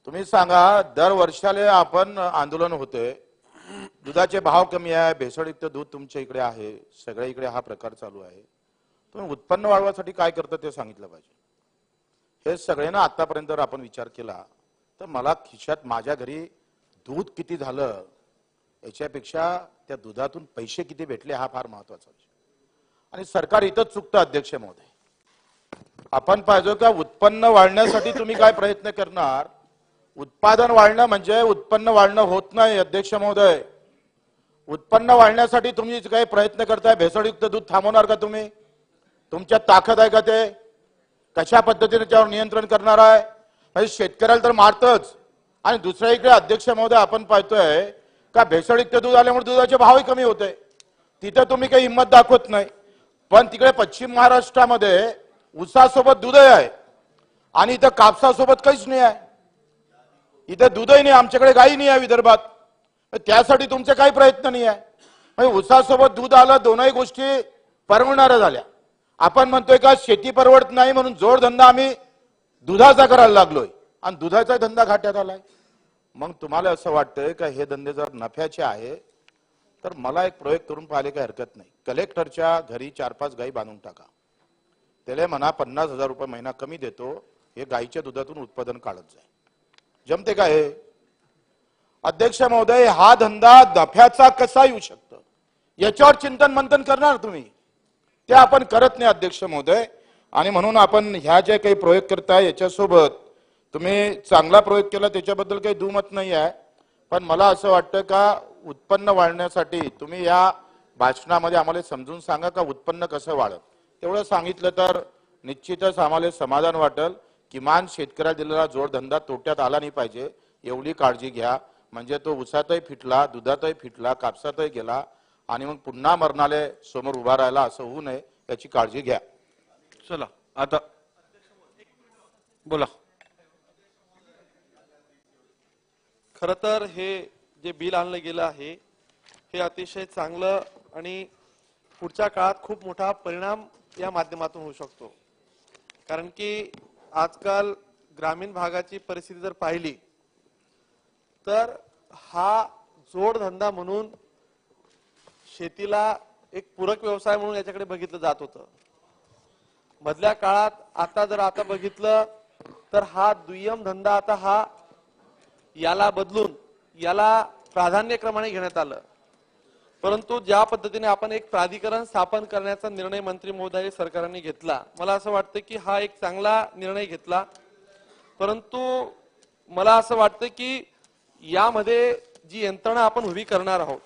तुम्ही सांगा. दर वर्षाला आपण आंदोलन होते, दुधाचे भाव कमी आहे, भेसळयुक्त दूध तुमच्या इकडे आहे, सगळ्या इकडे हा प्रकार चालू आहे. तुम्ही उत्पन्न वाढवण्यासाठी काय करता ते सांगितलं पाहिजे. हे सगळ्यांना आतापर्यंत जर आपण विचार केला तर मला खिशात माझ्या घरी दूध किती झालं याच्यापेक्षा त्या दुधातून पैसे किती भेटले हा फार महत्वाचा विषय. आणि सरकार इथंच चुकतं अध्यक्ष महोदय. आपण पाहिजे का उत्पन्न वाढण्यासाठी तुम्ही काय प्रयत्न करणार. उत्पादन वाढणं म्हणजे उत्पन्न वाढणं होत नाही अध्यक्ष महोदय. उत्पन्न वाढण्यासाठी तुम्ही काही प्रयत्न करताय, भेसळयुक्त दूध थांबवणार का तुम्ही. तुमच्यात ताकद आहे का ते. कशा पद्धतीने त्यावर नियंत्रण करणार आहे. म्हणजे शेतकऱ्याला तर मारतच आणि दुसऱ्या इकडे अध्यक्ष महोदय आपण पाहतोय का भेसळयुक्त दूध आल्यामुळे दुधाचे भावही कमी होते. तिथे तुम्ही काही हिंमत दाखवत नाही. पण तिकडे पश्चिम महाराष्ट्रामध्ये ऊसासोबत दूधही आहे आणि इथं कापसासोबत काहीच नाही आहे. इथं दूधही नाही, आमच्याकडे गाई नाही आहे विदर्भात. त्यासाठी तुमचे काही प्रयत्न नाही आहे. म्हणजे ऊसासोबत दूध आलं, दोनही गोष्टी परवडणाऱ्या झाल्या. आपण म्हणतोय का शेती परवडत नाही म्हणून जोडधंदा आम्ही दुधाचा करायला लागलोय आणि दुधाचा धंदा घाट्यात आलाय. मग तुम्हाला असं वाटतंय का हे धंदे जर नफ्याचे आहे तर मला एक प्रयोग करून पाहिले काही हरकत नाही. कलेक्टरच्या घरी 4-5 गाई बांधून टाका, त्याला म्हणा 50,000 रुपये महिना कमी देतो, हे गाईच्या दुधातून उत्पादन काढत जाईल. जमते का हे अध्यक्ष महोदय. हा धंदा नफ्याचा कसा येऊ शकतो याच्यावर चिंतन मंथन करणार तुम्ही, ते आपण करत नाही अध्यक्ष महोदय. आणि म्हणून आपण ह्या जे काही प्रयोग करताय याच्यासोबत तुम्ही चांगला प्रयोग केला त्याच्याबद्दल काही दुमत नाही आहे. पण मला असं वाटतं का उत्पन्न वाढण्यासाठी तुम्ही या भाषणामध्ये आम्हाला समजून सांगा का उत्पन्न कसं वाढत. तेवढं सांगितलं तर निश्चितच आम्हाला समाधान वाटेल. किमान शेतकऱ्याला दिलेला जोडधंदा तोट्यात आला नाही पाहिजे एवढी काळजी घ्या. म्हणजे तो ऊसातही फिटला, दुधातही फिटला, कापसातही गेला आणि मग पुन्हा मरणाले समोर उभा राहिला असं होऊ नये याची काळजी घ्या. चला आता बोला. खर तर हे जे बिल आणलं गेलं आहे हे अतिशय चांगलं आणि पुढच्या काळात खूप मोठा परिणाम या माध्यमातून होऊ शकतो. कारण की आजकाल ग्रामीण भागाची परिस्थिती जर पाहिली तर हा जोडधंदा म्हणून शेतीला एक पूरक व्यवसाय म्हणून याच्याकडे बघितलं जात होतं. मधल्या काळात आता बघितलं तर हा दुय्यम धंदा आता हा याला बदलून याला प्राधान्यक्रमाने घेण्यात आलं. परंतु ज्या पद्धतीने आपण एक प्राधिकरण स्थापन करण्याचा निर्णय मंत्री महोदय सरकारने घेतला, मला असं वाटतं की हा एक चांगला निर्णय घेतला. परंतु मला असं वाटतं की यामध्ये जी यंत्रणा आपण उभी करणार आहोत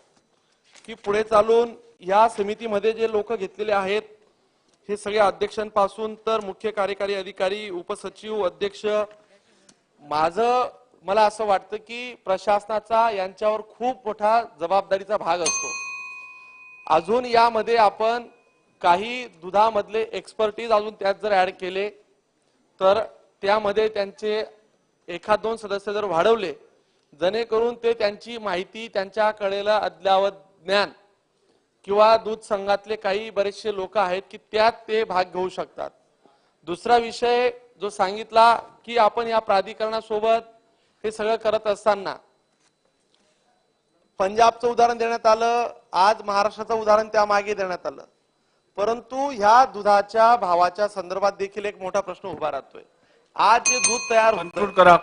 की पुढे चालून या समितीमध्ये जे लोक घेतलेले आहेत हे सगळ्या अध्यक्षांपासून तर मुख्य कार्यकारी अधिकारी, उपसचिव, अध्यक्ष, मला असं वाटतं की प्रशासनाचा यांच्यावर खूप मोठा जबाबदारीचा भाग असतो. अजून यामध्ये आपण काही दुधामधले एक्सपर्टीज अजून त्यात जर ऍड केले तर त्यामध्ये त्यांचे 1-2 सदस्य जर वाढवले जेणेकरून ते त्यांची माहिती त्यांच्या कडेला अद्ययावत ज्ञान किंवा दूध संघातले काही बरेचसे लोक आहेत की त्यात ते भाग घेऊ शकतात. दुसरा विषय जो सांगितला की आपण या प्राधिकरणासोबत हे सगळं करत असताना पंजाबचं उदाहरण देण्यात आलं, आज महाराष्ट्राचं उदाहरण त्यामागे देण्यात आलं. परंतु ह्या दुधाच्या भावाच्या संदर्भात देखील एक मोठा प्रश्न उभा राहतोय. आज जे दूध तयार कन्क्लूड करा.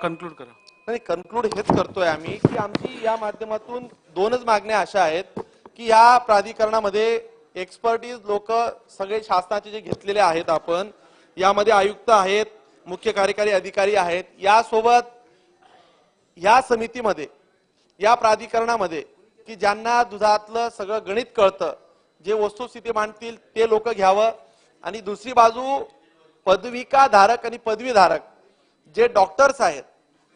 नाही, कन्क्लूड हेच करतोय आम्ही की आमची या माध्यमातून दोनच मागण्या अशा आहेत की या प्राधिकरणामध्ये एक्सपर्टीज लोक सगळे शासनाचे जे घेतलेले आहेत आपण, यामध्ये आयुक्त आहेत, मुख्य कार्यकारी अधिकारी आहेत, यासोबत या समितीमध्ये या प्राधिकरणामध्ये की ज्यांना दुधातलं सगळं गणित कळतं, जे वस्तुस्थिती मांडतील ते लोक घ्यावं. आणि दुसरी बाजू पदविका धारक आणि पदवीधारक जे डॉक्टर्स आहेत,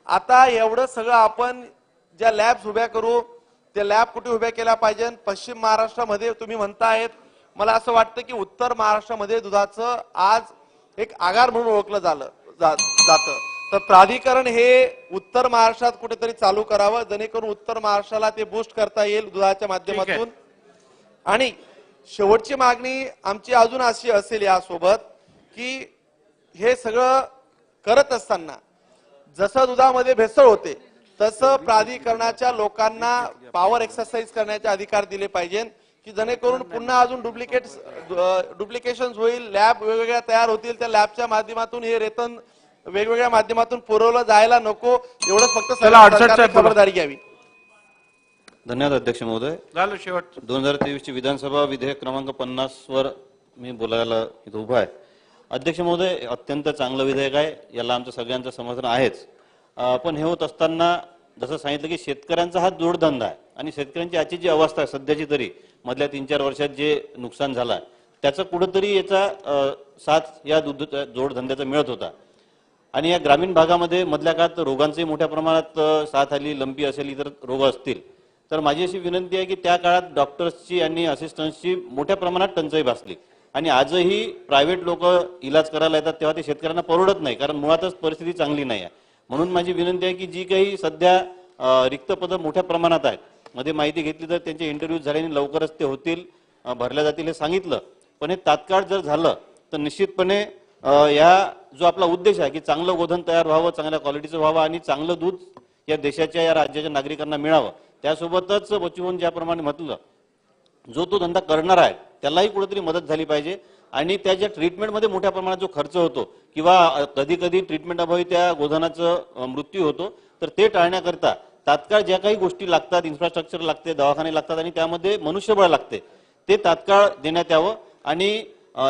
आता एवढं सगळं आपण ज्या लॅब्स उभ्या करू, त्या लॅब कुठे उभ्या केल्या पाहिजे. पश्चिम महाराष्ट्रामध्ये तुम्ही म्हणतायत, मला असं वाटतं की उत्तर महाराष्ट्रामध्ये दुधाचं आज एक आगार म्हणून ओळखलं जातं. तर प्राधिकरण हे उत्तर महाराष्ट्रात कुठेतरी चालू करावं, जेणेकरून उत्तर महाराष्ट्राला ते बूस्ट करता येईल दुधाच्या माध्यमातून. आणि शेवटची मागणी आमची अजून अशी असेल यासोबत की हे सगळं करत असताना जसं दुधामध्ये भेसळ होते तसं प्राधिकरणाच्या लोकांना पॉवर एक्सरसाइज करण्याचे अधिकार दिले पाहिजे की जेणेकरून पुन्हा अजून डुप्लिकेशन होईल, लॅब वेगवेगळ्या तयार होतील, त्या लॅबच्या माध्यमातून हे रेतन वेगवेगळ्या माध्यमातून पुरवलं जायला नको. एवढंच फक्त सरकारने खबरदारी घ्यावी. धन्यवाद अध्यक्ष महोदय. झालं शेवट. 2023 ची विधानसभा विधेयक क्रमांक 50 वर मी बोलायला इथं उभा आहे. अध्यक्ष महोदय, अत्यंत चांगलं विधेयक आहे, याला आमचं सगळ्यांचं समर्थन आहेच. पण हे होत असताना जसं सांगितलं की शेतकऱ्यांचा हा जोडधंदा आहे आणि शेतकऱ्यांची आजची जी अवस्था आहे सध्याची, तरी मधल्या 3-4 वर्षात जे नुकसान झालं त्याचा कुठंतरी याचा साथ या दूध जोडधंद्याचा मिळत होता. आणि या ग्रामीण भागामध्ये मधल्या काळात रोगांची मोठ्या प्रमाणात साथ आली, लंपी असेल, इतर रोग असतील, तर माझी अशी विनंती आहे की त्या काळात डॉक्टर्सची आणि असिस्टंट्सची मोठ्या प्रमाणात टंचाई भासली आणि आजही प्रायव्हेट लोक इलाज करायला येतात तेव्हा ते शेतकऱ्यांना परवडत नाही, कारण मुळातच परिस्थिती चांगली नाही आहे. म्हणून माझी विनंती आहे की जी काही सध्या रिक्त पदं मोठ्या प्रमाणात आहेत, मध्ये माहिती घेतली तर त्यांचे इंटरव्ह्यू झाल्याने लवकरच ते होतील, भरल्या जातील हे सांगितलं. पण हे तात्काळ जर झालं तर निश्चितपणे या जो आपला उद्देश आहे की चांगलं गोधन तयार व्हावं, चांगल्या क्वालिटीचं व्हावं आणि चांगलं दूध या देशाच्या या राज्याच्या नागरिकांना मिळावं, त्यासोबतच बचून ज्याप्रमाणे म्हटलं, जो तो धंदा करणार आहे त्यालाही कुठेतरी मदत झाली पाहिजे. आणि त्या ज्या ट्रीटमेंटमध्ये मोठ्या प्रमाणात जो खर्च होतो किंवा कधी कधी ट्रीटमेंट अभावी त्या गोधनाचा मृत्यू होतो, तर ते टाळण्याकरता तात्काळ ज्या काही गोष्टी लागतात, इन्फ्रास्ट्रक्चर लागते, दवाखाने लागतात आणि त्यामध्ये मनुष्यबळ लागते, ते तात्काळ देण्यात यावं आणि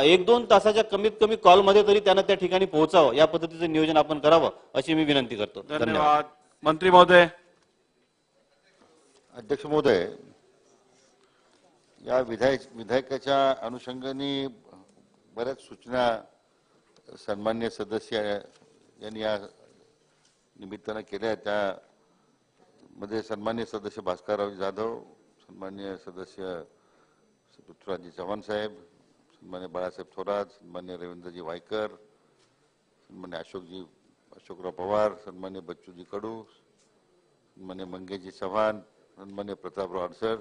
1-2 तासाच्या कमीत कमी कॉलमध्ये तरी त्यांना त्या ठिकाणी पोहोचावं, या पद्धतीचं नियोजन आपण करावं अशी मी विनंती करतो. धन्यवाद. मंत्री महोदय. अध्यक्ष महोदय, या विधेयकाच्या अनुषंगाने बऱ्याच सूचना सन्मान्य सदस्य यांनी या निमित्तानं केल्या. त्यामध्ये सन्मान्य सदस्य भास्करराव जाधव, सन्मान्य सदस्य पृथ्वीराज चव्हाण साहेब, सन्मान्य बाळासाहेब थोरात, सन्मान्य रवींद्रजी वायकर, सन्मान्य अशोकराव पवार, सन्मान्य बच्चूजी कडू, सन्मान्य मंगेशजी चव्हाण, सन्मान्य प्रतापराव अडसर,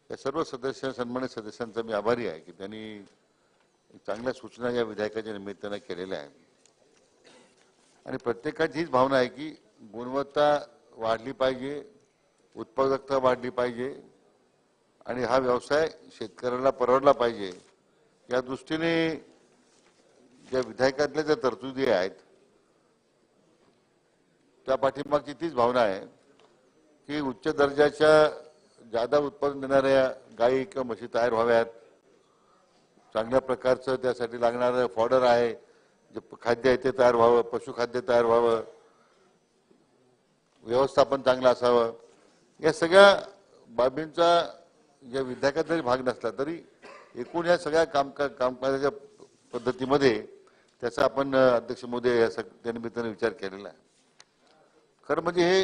या सर्व सन्मान्य सदस्यांचा मी आभारी आहे की त्यांनी चांगल्या सूचना या विधेयकाच्या निमित्तानं केलेल्या आहेत. आणि प्रत्येकाची हीच भावना आहे की गुणवत्ता वाढली पाहिजे, उत्पादकता वाढली पाहिजे आणि हा व्यवसाय शेतकऱ्याला परवडला पाहिजे. या दृष्टीने ज्या विधेयकातल्या ज्या तरतुदी आहेत त्या पाठीमागची तीच भावना आहे की उच्च दर्जाच्या जादा उत्पादन देणाऱ्या गायी किंवा म्हशी तयार व्हाव्यात, चांगल्या प्रकारचं त्यासाठी लागणारं फॉडर आहे, जे खाद्य आहे ते तयार व्हावं, पशुखाद्य तयार व्हावं, व्यवस्थापन चांगलं असावं. या सगळ्या बाबींचा या विधेयकात जरी भाग नसला तरी एकूण या सगळ्या कामकाजाच्या पद्धतीमध्ये त्याचा आपण अध्यक्ष महोदय या त्या निमित्ताने विचार केलेला आहे. खरं म्हणजे हे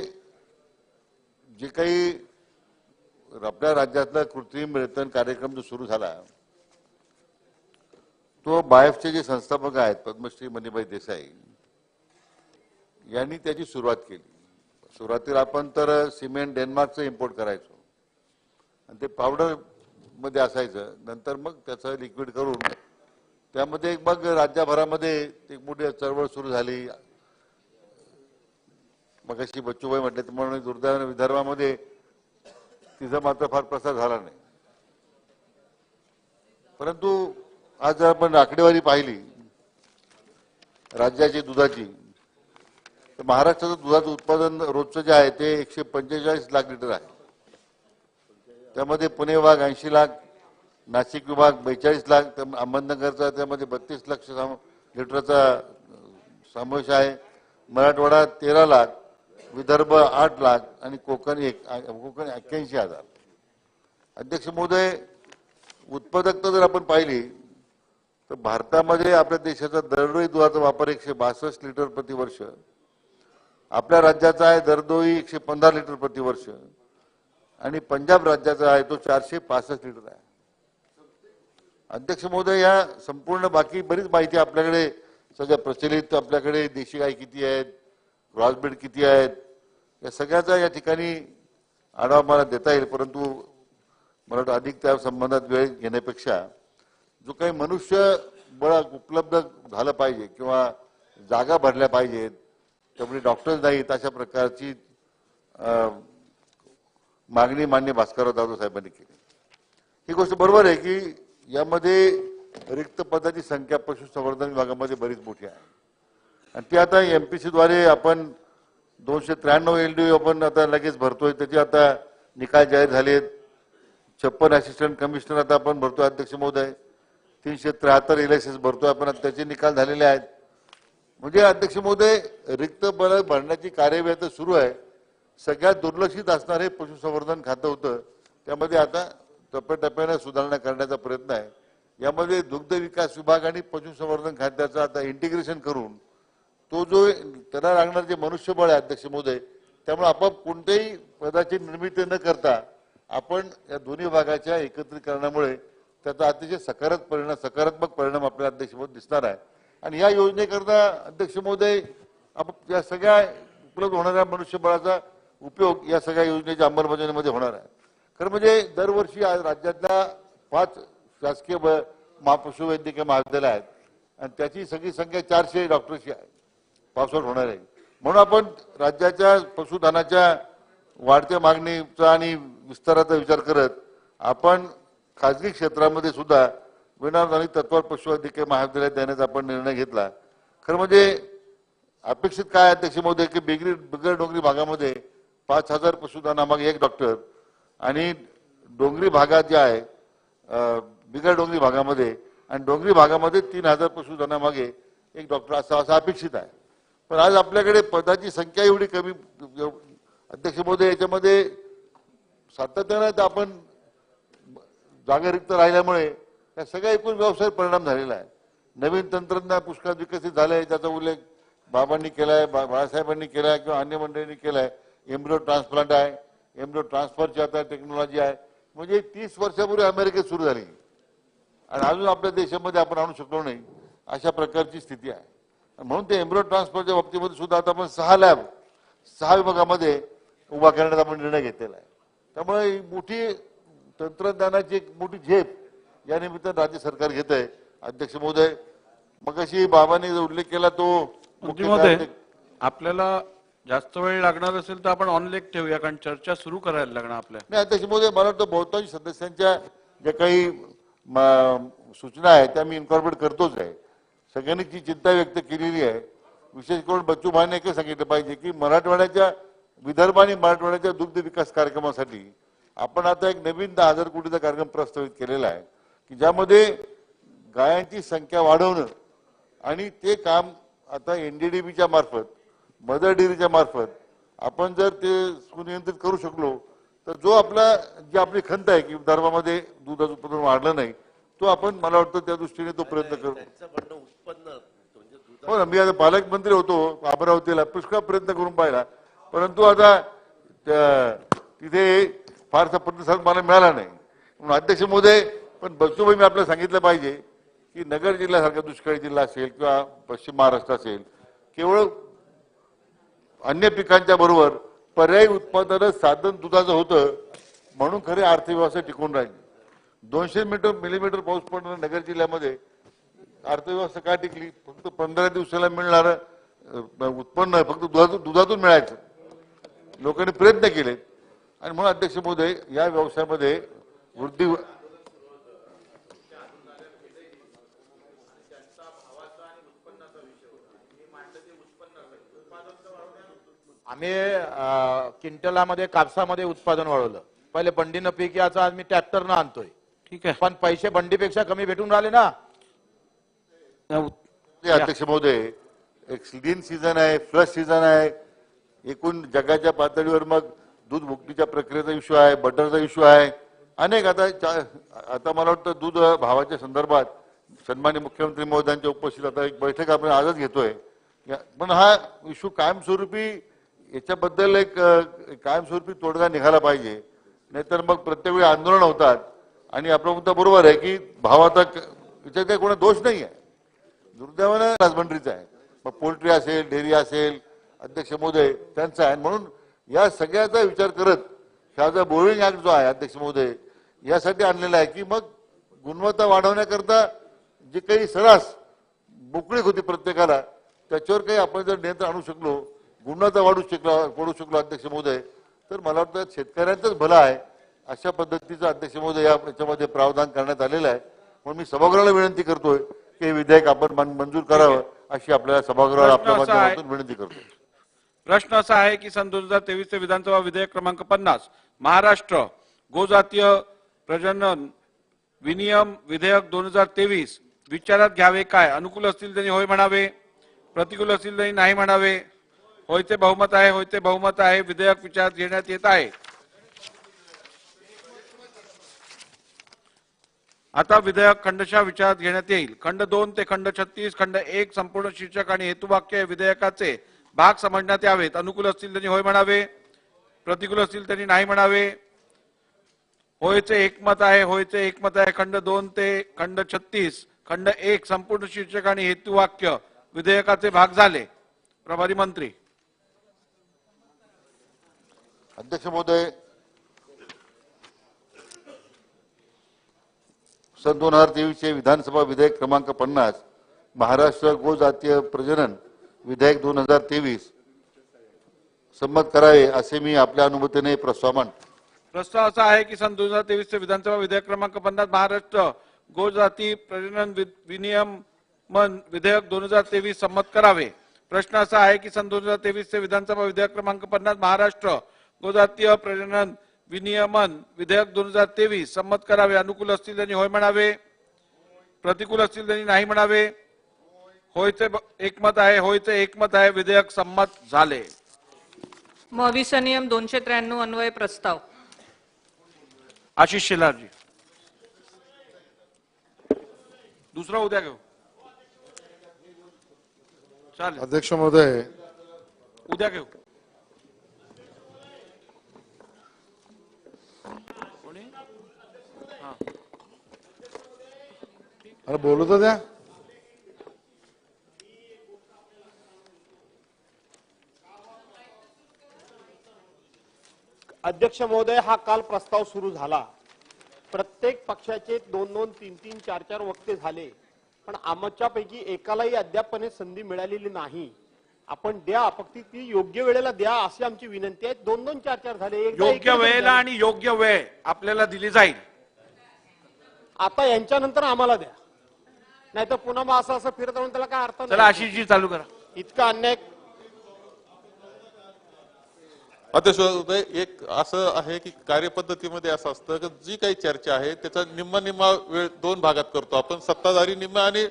जे काही आपल्या राज्यातला कृत्रिम रेतन कार्यक्रम जो सुरू झाला, तो बायफचे जे संस्थापक आहेत पद्मश्री मणिभाई देसाई यांनी त्याची सुरुवात केली. सुरुवातीला आपण तर सिमेंट डेन्मार्कचं इम्पोर्ट करायचो आणि ते पावडर मध्ये असायचं, नंतर मग त्याचं लिक्विड करून त्यामध्ये मग राज्यभरामध्ये एक मोठी चळवळ सुरू झाली. मग अशी बच्चूभाई म्हटले तर म्हणून दुर्दैवाने विदर्भामध्ये तिचा मात्र फार प्रसार झाला नाही. परंतु आज जर आपण आकडेवारी पाहिली राज्याची दुधाची, तर महाराष्ट्राचं दुधाचं उत्पादन रोजचं जे आहे ते 145 लाख लिटर आहे. त्यामध्ये पुणे विभाग 80 लाख, नाशिक विभाग 42 लाख, अहमदनगरचा त्यामध्ये 32 लाख लिटरचा समावेश आहे. मराठवाडा 13 लाख, विदर्भ 8 लाख आणि कोकण 81,000. अध्यक्ष महोदय, उत्पादकता जर आपण पाहिली तर भारतामध्ये आपल्या देशाचा दरडोई दुधाचा वापर 162 लिटर प्रतिवर्ष, आपल्या राज्याचा आहे दरडोई 115 लिटर प्रतिवर्ष आणि पंजाब राज्याचा आहे तो 465 लिटर आहे. अध्यक्ष महोदय, या संपूर्ण बाकी बरीच माहिती आपल्याकडे सगळ्या प्रचलित, आपल्याकडे देशी गाय किती आहेत, क्रॉसब्रीड किती आहेत, या सगळ्याचा या ठिकाणी आढावा मला देता येईल. परंतु मला वाटतं अधिक त्या संबंधात वेळ घेण्यापेक्षा जो काही मनुष्य बळ उपलब्ध झालं पाहिजे किंवा जागा भरल्या पाहिजेत, त्यामुळे डॉक्टर्स नाहीत, अशा प्रकारची मागणी मान्य भास्करराव जाधव साहेबांनी केली. ही गोष्ट बरोबर आहे की यामध्ये रिक्त पदाची संख्या पशुसंवर्धन विभागामध्ये बरीच मोठी आहे आणि ती आता MPC द्वारे आपण 293 LDO आपण आता लगेच भरतोय. त्याचे आता निकाल जाहीर झालेत. 56 असिस्टंट कमिशनर आता आपण भरतोय अध्यक्ष महोदय. 373 LSS भरतोय आपण, त्याचे निकाल झालेले आहेत. म्हणजे अध्यक्ष महोदय, रिक्त पद भरण्याची कार्यवाही आता सुरू आहे. सगळ्यात दुर्लक्षित असणार हे पशुसंवर्धन खातं होतं, त्यामध्ये आता टप्प्याटप्प्याने सुधारणा करण्याचा प्रयत्न आहे. यामध्ये दुग्ध विकास विभाग आणि पशुसंवर्धन खात्याचं आता इंटिग्रेशन करून तो जो त्याला लागणार जे मनुष्यबळ आहे अध्यक्ष महोदय, त्यामुळे आपोआप कोणत्याही पदाची निर्मिती न करता आपण या दोन्ही विभागाच्या एकत्रीकरणामुळे त्याचा अतिशय सकारात्मक परिणाम आपल्या अध्यक्ष महोदय दिसणार आहे. आणि या योजनेकरता अध्यक्ष महोदय आपण या सगळ्या उपलब्ध होणाऱ्या मनुष्यबळाचा उपयोग या सगळ्या योजनेच्या अंमलबजावणीमध्ये होणार आहे. खरं म्हणजे दरवर्षी राज्यातल्या 5 शासकीय पशुवैद्यकीय महाविद्यालय आहेत आणि त्याची सगळी संख्या 400 डॉक्टर्सची आहे. पावसाळ्यात होणार आहे म्हणून आपण राज्याच्या पशुधनाच्या वाढत्या मागणीचा आणि विस्ताराचा विचार करत आपण खाजगी क्षेत्रामध्ये सुद्धा विनाअनुदानित तत्वावर पशुवैद्यकीय महाविद्यालय देण्याचा आपण निर्णय घेतला. खरं म्हणजे अपेक्षित काय अध्यक्ष महोदय की बिगर डोंगरी भागामध्ये 5,000 पशुधनामागे 1 डॉक्टर आणि डोंगरी भागात जे आहे बिगर डोंगरी भागामध्ये आणि डोंगरी भागामध्ये 3,000 पशुधनामागे 1 डॉक्टर असं अपेक्षित आहे. पण आज आपल्याकडे पदाची संख्या एवढी कमी अध्यक्ष महोदय, याच्यामध्ये सातत्याने आपण जागा रिक्त राहिल्यामुळे या सगळ्या एकूण व्यवसायात परिणाम झालेला आहे. नवीन तंत्रज्ञान पुष्कळ विकसित झालंय, त्याचा उल्लेख बाबांनी केलाय, बाळासाहेबांनी केलाय किंवा अन्य मंडळींनी केलाय. एम्ब्रियो ट्रान्सप्लांट आहे, एम्ब्रियो ट्रान्सफरची आता टेक्नॉलॉजी आहे. म्हणजे 30 वर्षापूर्वी अमेरिकेत सुरू झाली आणि अजून आपल्या देशामध्ये आपण आणू शकलो नाही, अशा प्रकारची स्थिती आहे. म्हणून ते एम्ब्रियो ट्रान्सफरच्या बाबतीमध्ये सुद्धा आता आपण 6 विभागामध्ये उभा करण्याचा आपण निर्णय घेतलेला आहे. त्यामुळे ही मोठी तंत्रज्ञानाची एक मोठी झेप या निमित्तानं राज्य सरकार घेत आहे. अध्यक्ष महोदय, मगाशी बाबांनी जो उल्लेख केला तो महोदय, आपल्याला जास्त वेळ लागणार असेल तर आपण ऑनलाईन ठेवूया, कारण चर्चा सुरू करायला लागणार आपल्या. नाही अध्यक्ष महोदय, मला वाटतं बहुतांश सदस्यांच्या ज्या काही सूचना आहेत त्या मी इन्कॉर्पोरेट करतोच आहे. सगळ्यांनी जी चिंता व्यक्त केलेली आहे, विशेष करून बच्चू भाईने एकच सांगितलं पाहिजे की मराठवाड्याच्या विदर्भ आणि मराठवाड्याच्या दुग्ध विकास कार्यक्रमासाठी आपण आता एक नवीन 10,000 कोटीचा कार्यक्रम प्रस्तावित केलेला आहे की ज्यामध्ये गायांची संख्या वाढवणं आणि ते काम आता NDDBच्या मार्फत, मदर डेअरीच्या मार्फत आपण जर ते सुनियंत्रित करू शकलो तर जो जी आपली खंत आहे की विदर्भामध्ये दुधाचं उत्पादन वाढलं नाही, तो आपण मला वाटतं त्या दृष्टीने तो प्रयत्न करू. हो ना, मी आता पालकमंत्री होतो अमरावतीला, पुष्कळ प्रयत्न करून पाहिला, परंतु आता तिथे फारसा प्रतिसाद मला मिळाला नाही. म्हणून अध्यक्ष महोदय, पण बच्चूभाई मी आपल्याला सांगितलं पाहिजे की नगर जिल्ह्यासारखा दुष्काळी जिल्हा असेल किंवा पश्चिम महाराष्ट्र असेल, केवळ अन्य पिकांच्या बरोबर पर्यायी उत्पादन साधन दुधाचं होतं म्हणून खरे अर्थव्यवस्था टिकून राहिली. 200 मिलीमीटर पाऊस पडणाऱ्या नगर जिल्ह्यामध्ये अर्थव्यवस्था का टिकली? फक्त 15 दिवसाला मिळणारं उत्पन्न फक्त दुधातून मिळायचं. लोकांनी प्रयत्न केले आणि म्हणून अध्यक्ष महोदय या व्यवसायामध्ये वृद्धी क्विंटलामध्ये कापसामध्ये उत्पादन वाढवलं. पहिले बंडीनं पीक याचं, आज मी ट्रॅक्टरनं आणतोय. ठीक आहे, पण पैसे बंडीपेक्षा कमी भेटून राहिले ना. अध्यक्ष महोदय, एक लीन सीझन आहे, फ्लश सीझन आहे, एकूण जगाच्या पातळीवर मग दूध भुकटीच्या प्रक्रियेचा इश्यू आहे, बटरचा इश्यू आहे, अनेक आता मला वाटतं दूध भावाच्या संदर्भात सन्माननीय मुख्यमंत्री महोदयांच्या उपस्थित आता एक बैठक आपण आजच घेतोय. पण हा इश्यू कायमस्वरूपी याच्याबद्दल एक कायमस्वरूपी तोडगा निघाला पाहिजे, नाहीतर मग प्रत्येक वेळी आंदोलन होतात. आणि आपला मुद्दा बरोबर आहे की भावाचा याच्यात काही कोणा दोष नाही आहे, दुर्दैवानं राजमंड्रीचा आहे, मग पोल्ट्री असेल, डेअरी असेल, अध्यक्ष महोदय त्यांचा आहे. म्हणून या सगळ्याचा विचार करत हा जो बोरिंग ऍक्ट जो आहे अध्यक्ष महोदय यासाठी आणलेला आहे की मग गुणवत्ता वाढवण्याकरता जे काही सरास मोकळीक होती प्रत्येकाला त्याच्यावर काही आपण जर नियंत्रण आणू शकलो, गुणवत्ता वाढू शकलो अध्यक्ष महोदय, तर मला वाटतं शेतकऱ्यांचंच भलं आहे. अशा पद्धतीचं अध्यक्ष महोदय याच्यामध्ये प्रावधान करण्यात आलेलं आहे. म्हणून मी सभागृहाला विनंती करतोय की हे विधेयक आपण मंजूर करावं अशी आपल्याला सभागृहाला आपल्या माध्यमातून विनंती करतो. प्रश्न असा आहे की सन 2023 चे विधानसभा विधेयक क्रमांक 50 महाराष्ट्र गोजातीय प्रजनन विनियम विधेयक 2023 विचारात घ्यावे काय? अनुकूल असतील त्यांनी होय म्हणावे, प्रतिकूल असतील त्यांनी नाही म्हणावे. होयचे बहुमत आहे, होयचे बहुमत आहे. विधेयक विचारात घेण्यात येत आहे. आता विधेयक खंडशः विचारात घेण्यात येईल. खंड 2 ते खंड 36 खंड 1 संपूर्ण शीर्षक आणि हेतुवाक्य विधेयकाचे भाग समजण्यात यावेत. अनुकूल असतील त्यांनी होय म्हणावे, प्रतिकूल असतील त्यांनी नाही म्हणावे. होयचे एकमत आहे, होयचे एकमत आहे. खंड 2 ते खंड 36 खंड 1 संपूर्ण शीर्षक आणि हेतुवाक्य विधेयकाचे भाग झाले. प्रभारी मंत्री. अध्यक्ष महोदय, सन 2023 चे विधानसभा विधेयक क्रमांक 50 महाराष्ट्र गोजातीय प्रजनन विधेयक 2023 संमत करावे असे मी आपल्या अनुमतीने प्रस्ताव मांडतो. प्रस्ताव असा आहे की सन 2023 चे विधानसभा विधेयक क्रमांक 50 महाराष्ट्र गोजाती प्रजनन विनियमन विधेयक 2023 संमत करावे. प्रश्न असा आहे की सन 2023 चे विधानसभा विधेयक क्रमांक 50 महाराष्ट्र गोजातीय प्रजनन विनियमन विधेयक 2023 संमत करावे. अनुकूल असतील त्यांनी होय म्हणावे, प्रतिकूल असतील त्यांनी नाही म्हणावे. होयचे एकमत आहे, होयचे एकमत आहे. विधेयक संमत झाले. मविसा नियम 293 अन्वय प्रस्ताव. आशिष शेलारजी. दुसरा उद्या घेऊ. चालेल अध्यक्ष महोदय, उद्या घेऊ. अरे बोलू तर द्या. अध्यक्ष महोदय, हा काल प्रस्ताव सुरू झाला. प्रत्येक पक्षाचे 2-2, 3-3, 4-4 वक्ते झाले, पण आमच्यापैकी एकालाही अद्यापने संधी मिळालेली नाही. आपण द्या, फक्त ती योग्य वेळेला द्या अशी आमची विनंती आहे. 2-2, 4-4 झाले. योग्य वेळेला आणि योग्य वेळ आपल्याला दिली जाईल. आता यांच्यानंतर आम्हाला द्या, नाहीतर पुन्हा मग असं फिरत राहून त्याला काय अर्थ नाही. चला आशिषजी चालू करा. इतका अन्याय. अध्यक्ष महोदय, एक असं आहे की कार्यपद्धतीमध्ये असं असतं की जी काही चर्चा आहे त्याचा निम्मा वेळ 2 भागात करतो आपण, सत्ताधारी निम्मा आणि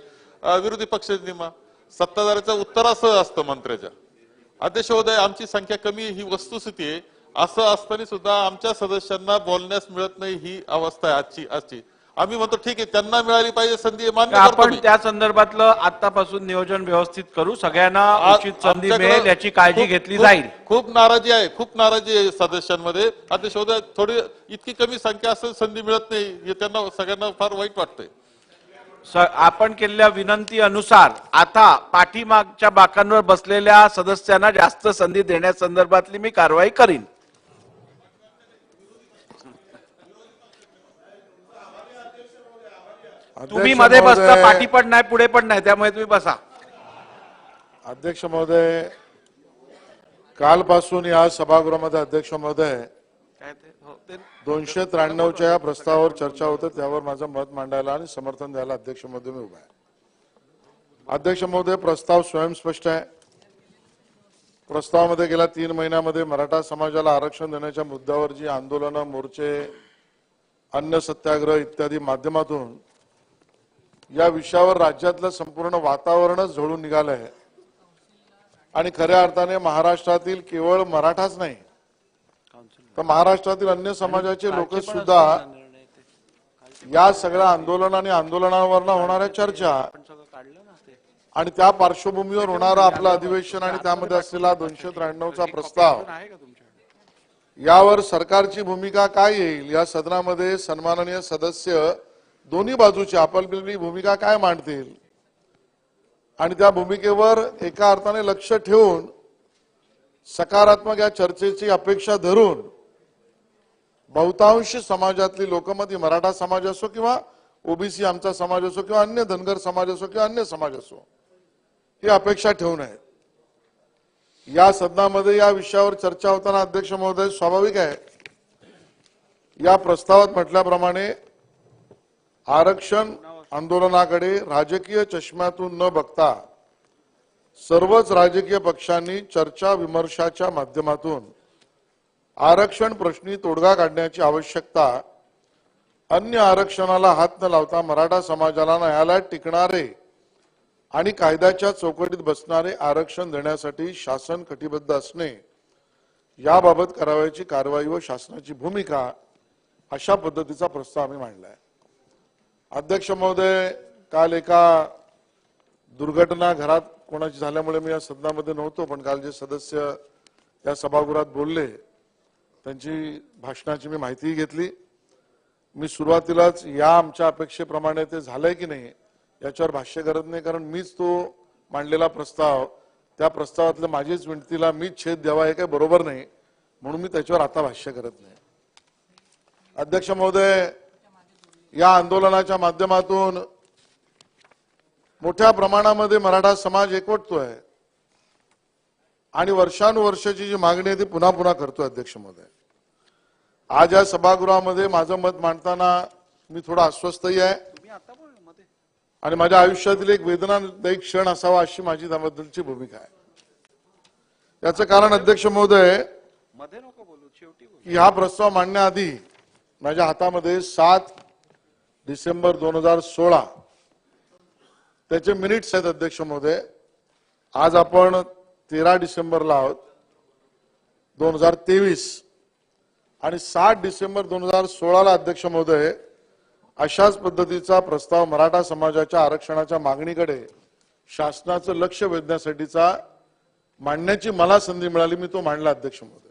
विरोधी पक्ष निम्मा. सत्ताधाऱ्याचं उत्तर असं असतं मंत्र्याच्या. अध्यक्ष महोदय, आमची संख्या कमी ही वस्तुस्थिती आहे. असं असताना सुद्धा आमच्या सदस्यांना बोलण्यास मिळत नाही ही अवस्था आहे आजची. आम्ही म्हणतो ठीक आहे, त्यांना मिळाली पाहिजे संधी, मान्य करतो आपण मी. त्या संदर्भातलं आतापासून नियोजन व्यवस्थित करू. सगळ्यांना उचित संधी मिळेल याची काळजी घेतली जाईल. खूप नाराजी आहे सदस्यांमध्ये. अध्यक्ष महोदय, थोडी इतकी कमी संख्या असेल, संधी मिळत नाही, हे त्यांना सगळ्यांना फार वाईट वाटतंय. आपण केलेल्या विनंती अनुसार आता पाठीमागच्या बाकांवर बसलेल्या सदस्यांना जास्त संधी देण्यासंदर्भातली मी कारवाई करीन. तुम्ही मध्ये बसता, पाठी पण नाही, पुढे पण नाही, त्यामुळे तुम्ही बसा. अध्यक्ष महोदय, कालपासून या सभागृहामध्ये अध्यक्ष महोदय 293च्या या प्रस्तावावर चर्चा होते, त्यावर माझं मत मांडायला आणि समर्थन द्यायला अध्यक्ष महोदय मी उभा आहे. अध्यक्ष महोदय, प्रस्ताव स्वयंस्पष्ट आहे. प्रस्तावामध्ये गेल्या 3 महिन्यामध्ये मराठा समाजाला आरक्षण देण्याच्या मुद्द्यावर जी आंदोलनं, मोर्चे, अन्न सत्याग्रह इत्यादी माध्यमातून या विषयावर राज्यातलं संपूर्ण वातावरणच झोडून निघालंय आणि खऱ्या अर्थाने महाराष्ट्रातील केवळ मराठाच नाही तर महाराष्ट्रातील अन्य समाजाचे लोक सुद्धा या सगळ्या आंदोलन आणि आंदोलनावरनं होणाऱ्या चर्चा आणि त्या पार्श्वभूमीवर होणारं आपलं अधिवेशन आणि त्यामध्ये असलेला 293चा प्रस्ताव यावर सरकारची भूमिका काय येईल, या सदनामध्ये सन्माननीय सदस्य दोन्ही बाजूची आपापली भूमिका काय मांडतील आणि त्या भूमिकेवर एका अर्थाने लक्ष ठेवून सकारात्मक या चर्चेची अपेक्षा धरून बहुतांश समाजातली लोक, मग ती मराठा समाज असो किंवा ओबीसी आमचा समाज असो किंवा अन्य धनगर समाज असो किंवा अन्य समाज असो, ही अपेक्षा ठेवून आहे. या सदनामध्ये या विषयावर चर्चा होताना अध्यक्ष महोदय, स्वाभाविक आहे या प्रस्तावात म्हटल्याप्रमाणे आरक्षण आंदोलनाकडे राजकीय चष्म्यातून न बघता सर्वच राजकीय पक्षांनी चर्चा विमर्शाच्या माध्यमातून आरक्षण प्रश्नी तोडगा काढण्याची आवश्यकता, अन्य आरक्षणाला हात न लावता मराठा समाजाला न्यायालयात टिकणारे आणि कायद्याच्या चौकटीत बसणारे आरक्षण देण्यासाठी शासन कटिबद्ध असणे, याबाबत करावयाची कारवाई व शासनाची भूमिका, अशा पद्धतीचा प्रस्ताव आम्ही मांडलाय. अध्यक्ष महोदय, काल एका दुर्घटना घरात कोणाची झाल्यामुळे मी या सदनामध्ये नव्हतो, पण काल जे सदस्य या सभागृहात बोलले त्यांची भाषणाची मी माहिती घेतली. मी सुरुवातीलाच या आमच्या अपेक्षेप्रमाणे ते झालंय की नाही याच्यावर भाष्य करत नाही, कारण मीच तो मांडलेला प्रस्ताव, त्या प्रस्तावातल्या माझीच विनंतीला मीच छेद द्यावा हे काही बरोबर नाही, म्हणून मी त्याच्यावर आता भाष्य करत नाही. अध्यक्ष महोदय, या आंदोलनाच्या माध्यमातून मोठ्या प्रमाणामध्ये मराठा समाज एकवटतोय आणि वर्षानुवर्षाची जी मागणी आहे ती पुन्हा पुन्हा करतोय. अध्यक्ष महोदय, आज या सभागृहामध्ये माझं मत मांडताना मी थोडा अस्वस्थही आहे आणि माझ्या आयुष्यातील एक वेदनादायी क्षण असावा अशी माझी त्याबद्दलची भूमिका आहे. याचं कारण अध्यक्ष महोदय, की हा प्रस्ताव मांडण्याआधी माझ्या हातामध्ये 7 डिसेंबर 2016 त्याचे मिनिट्स आहेत. अध्यक्ष महोदय, आज आपण 13 डिसेंबरला आहोत 2023 आणि 7 डिसेंबर 2016ला अध्यक्ष महोदय अशाच पद्धतीचा प्रस्ताव मराठा समाजाच्या आरक्षणाच्या मागणीकडे शासनाचं लक्ष वेधण्यासाठीचा मांडण्याची मला संधी मिळाली, मी तो मांडला. अध्यक्ष महोदय,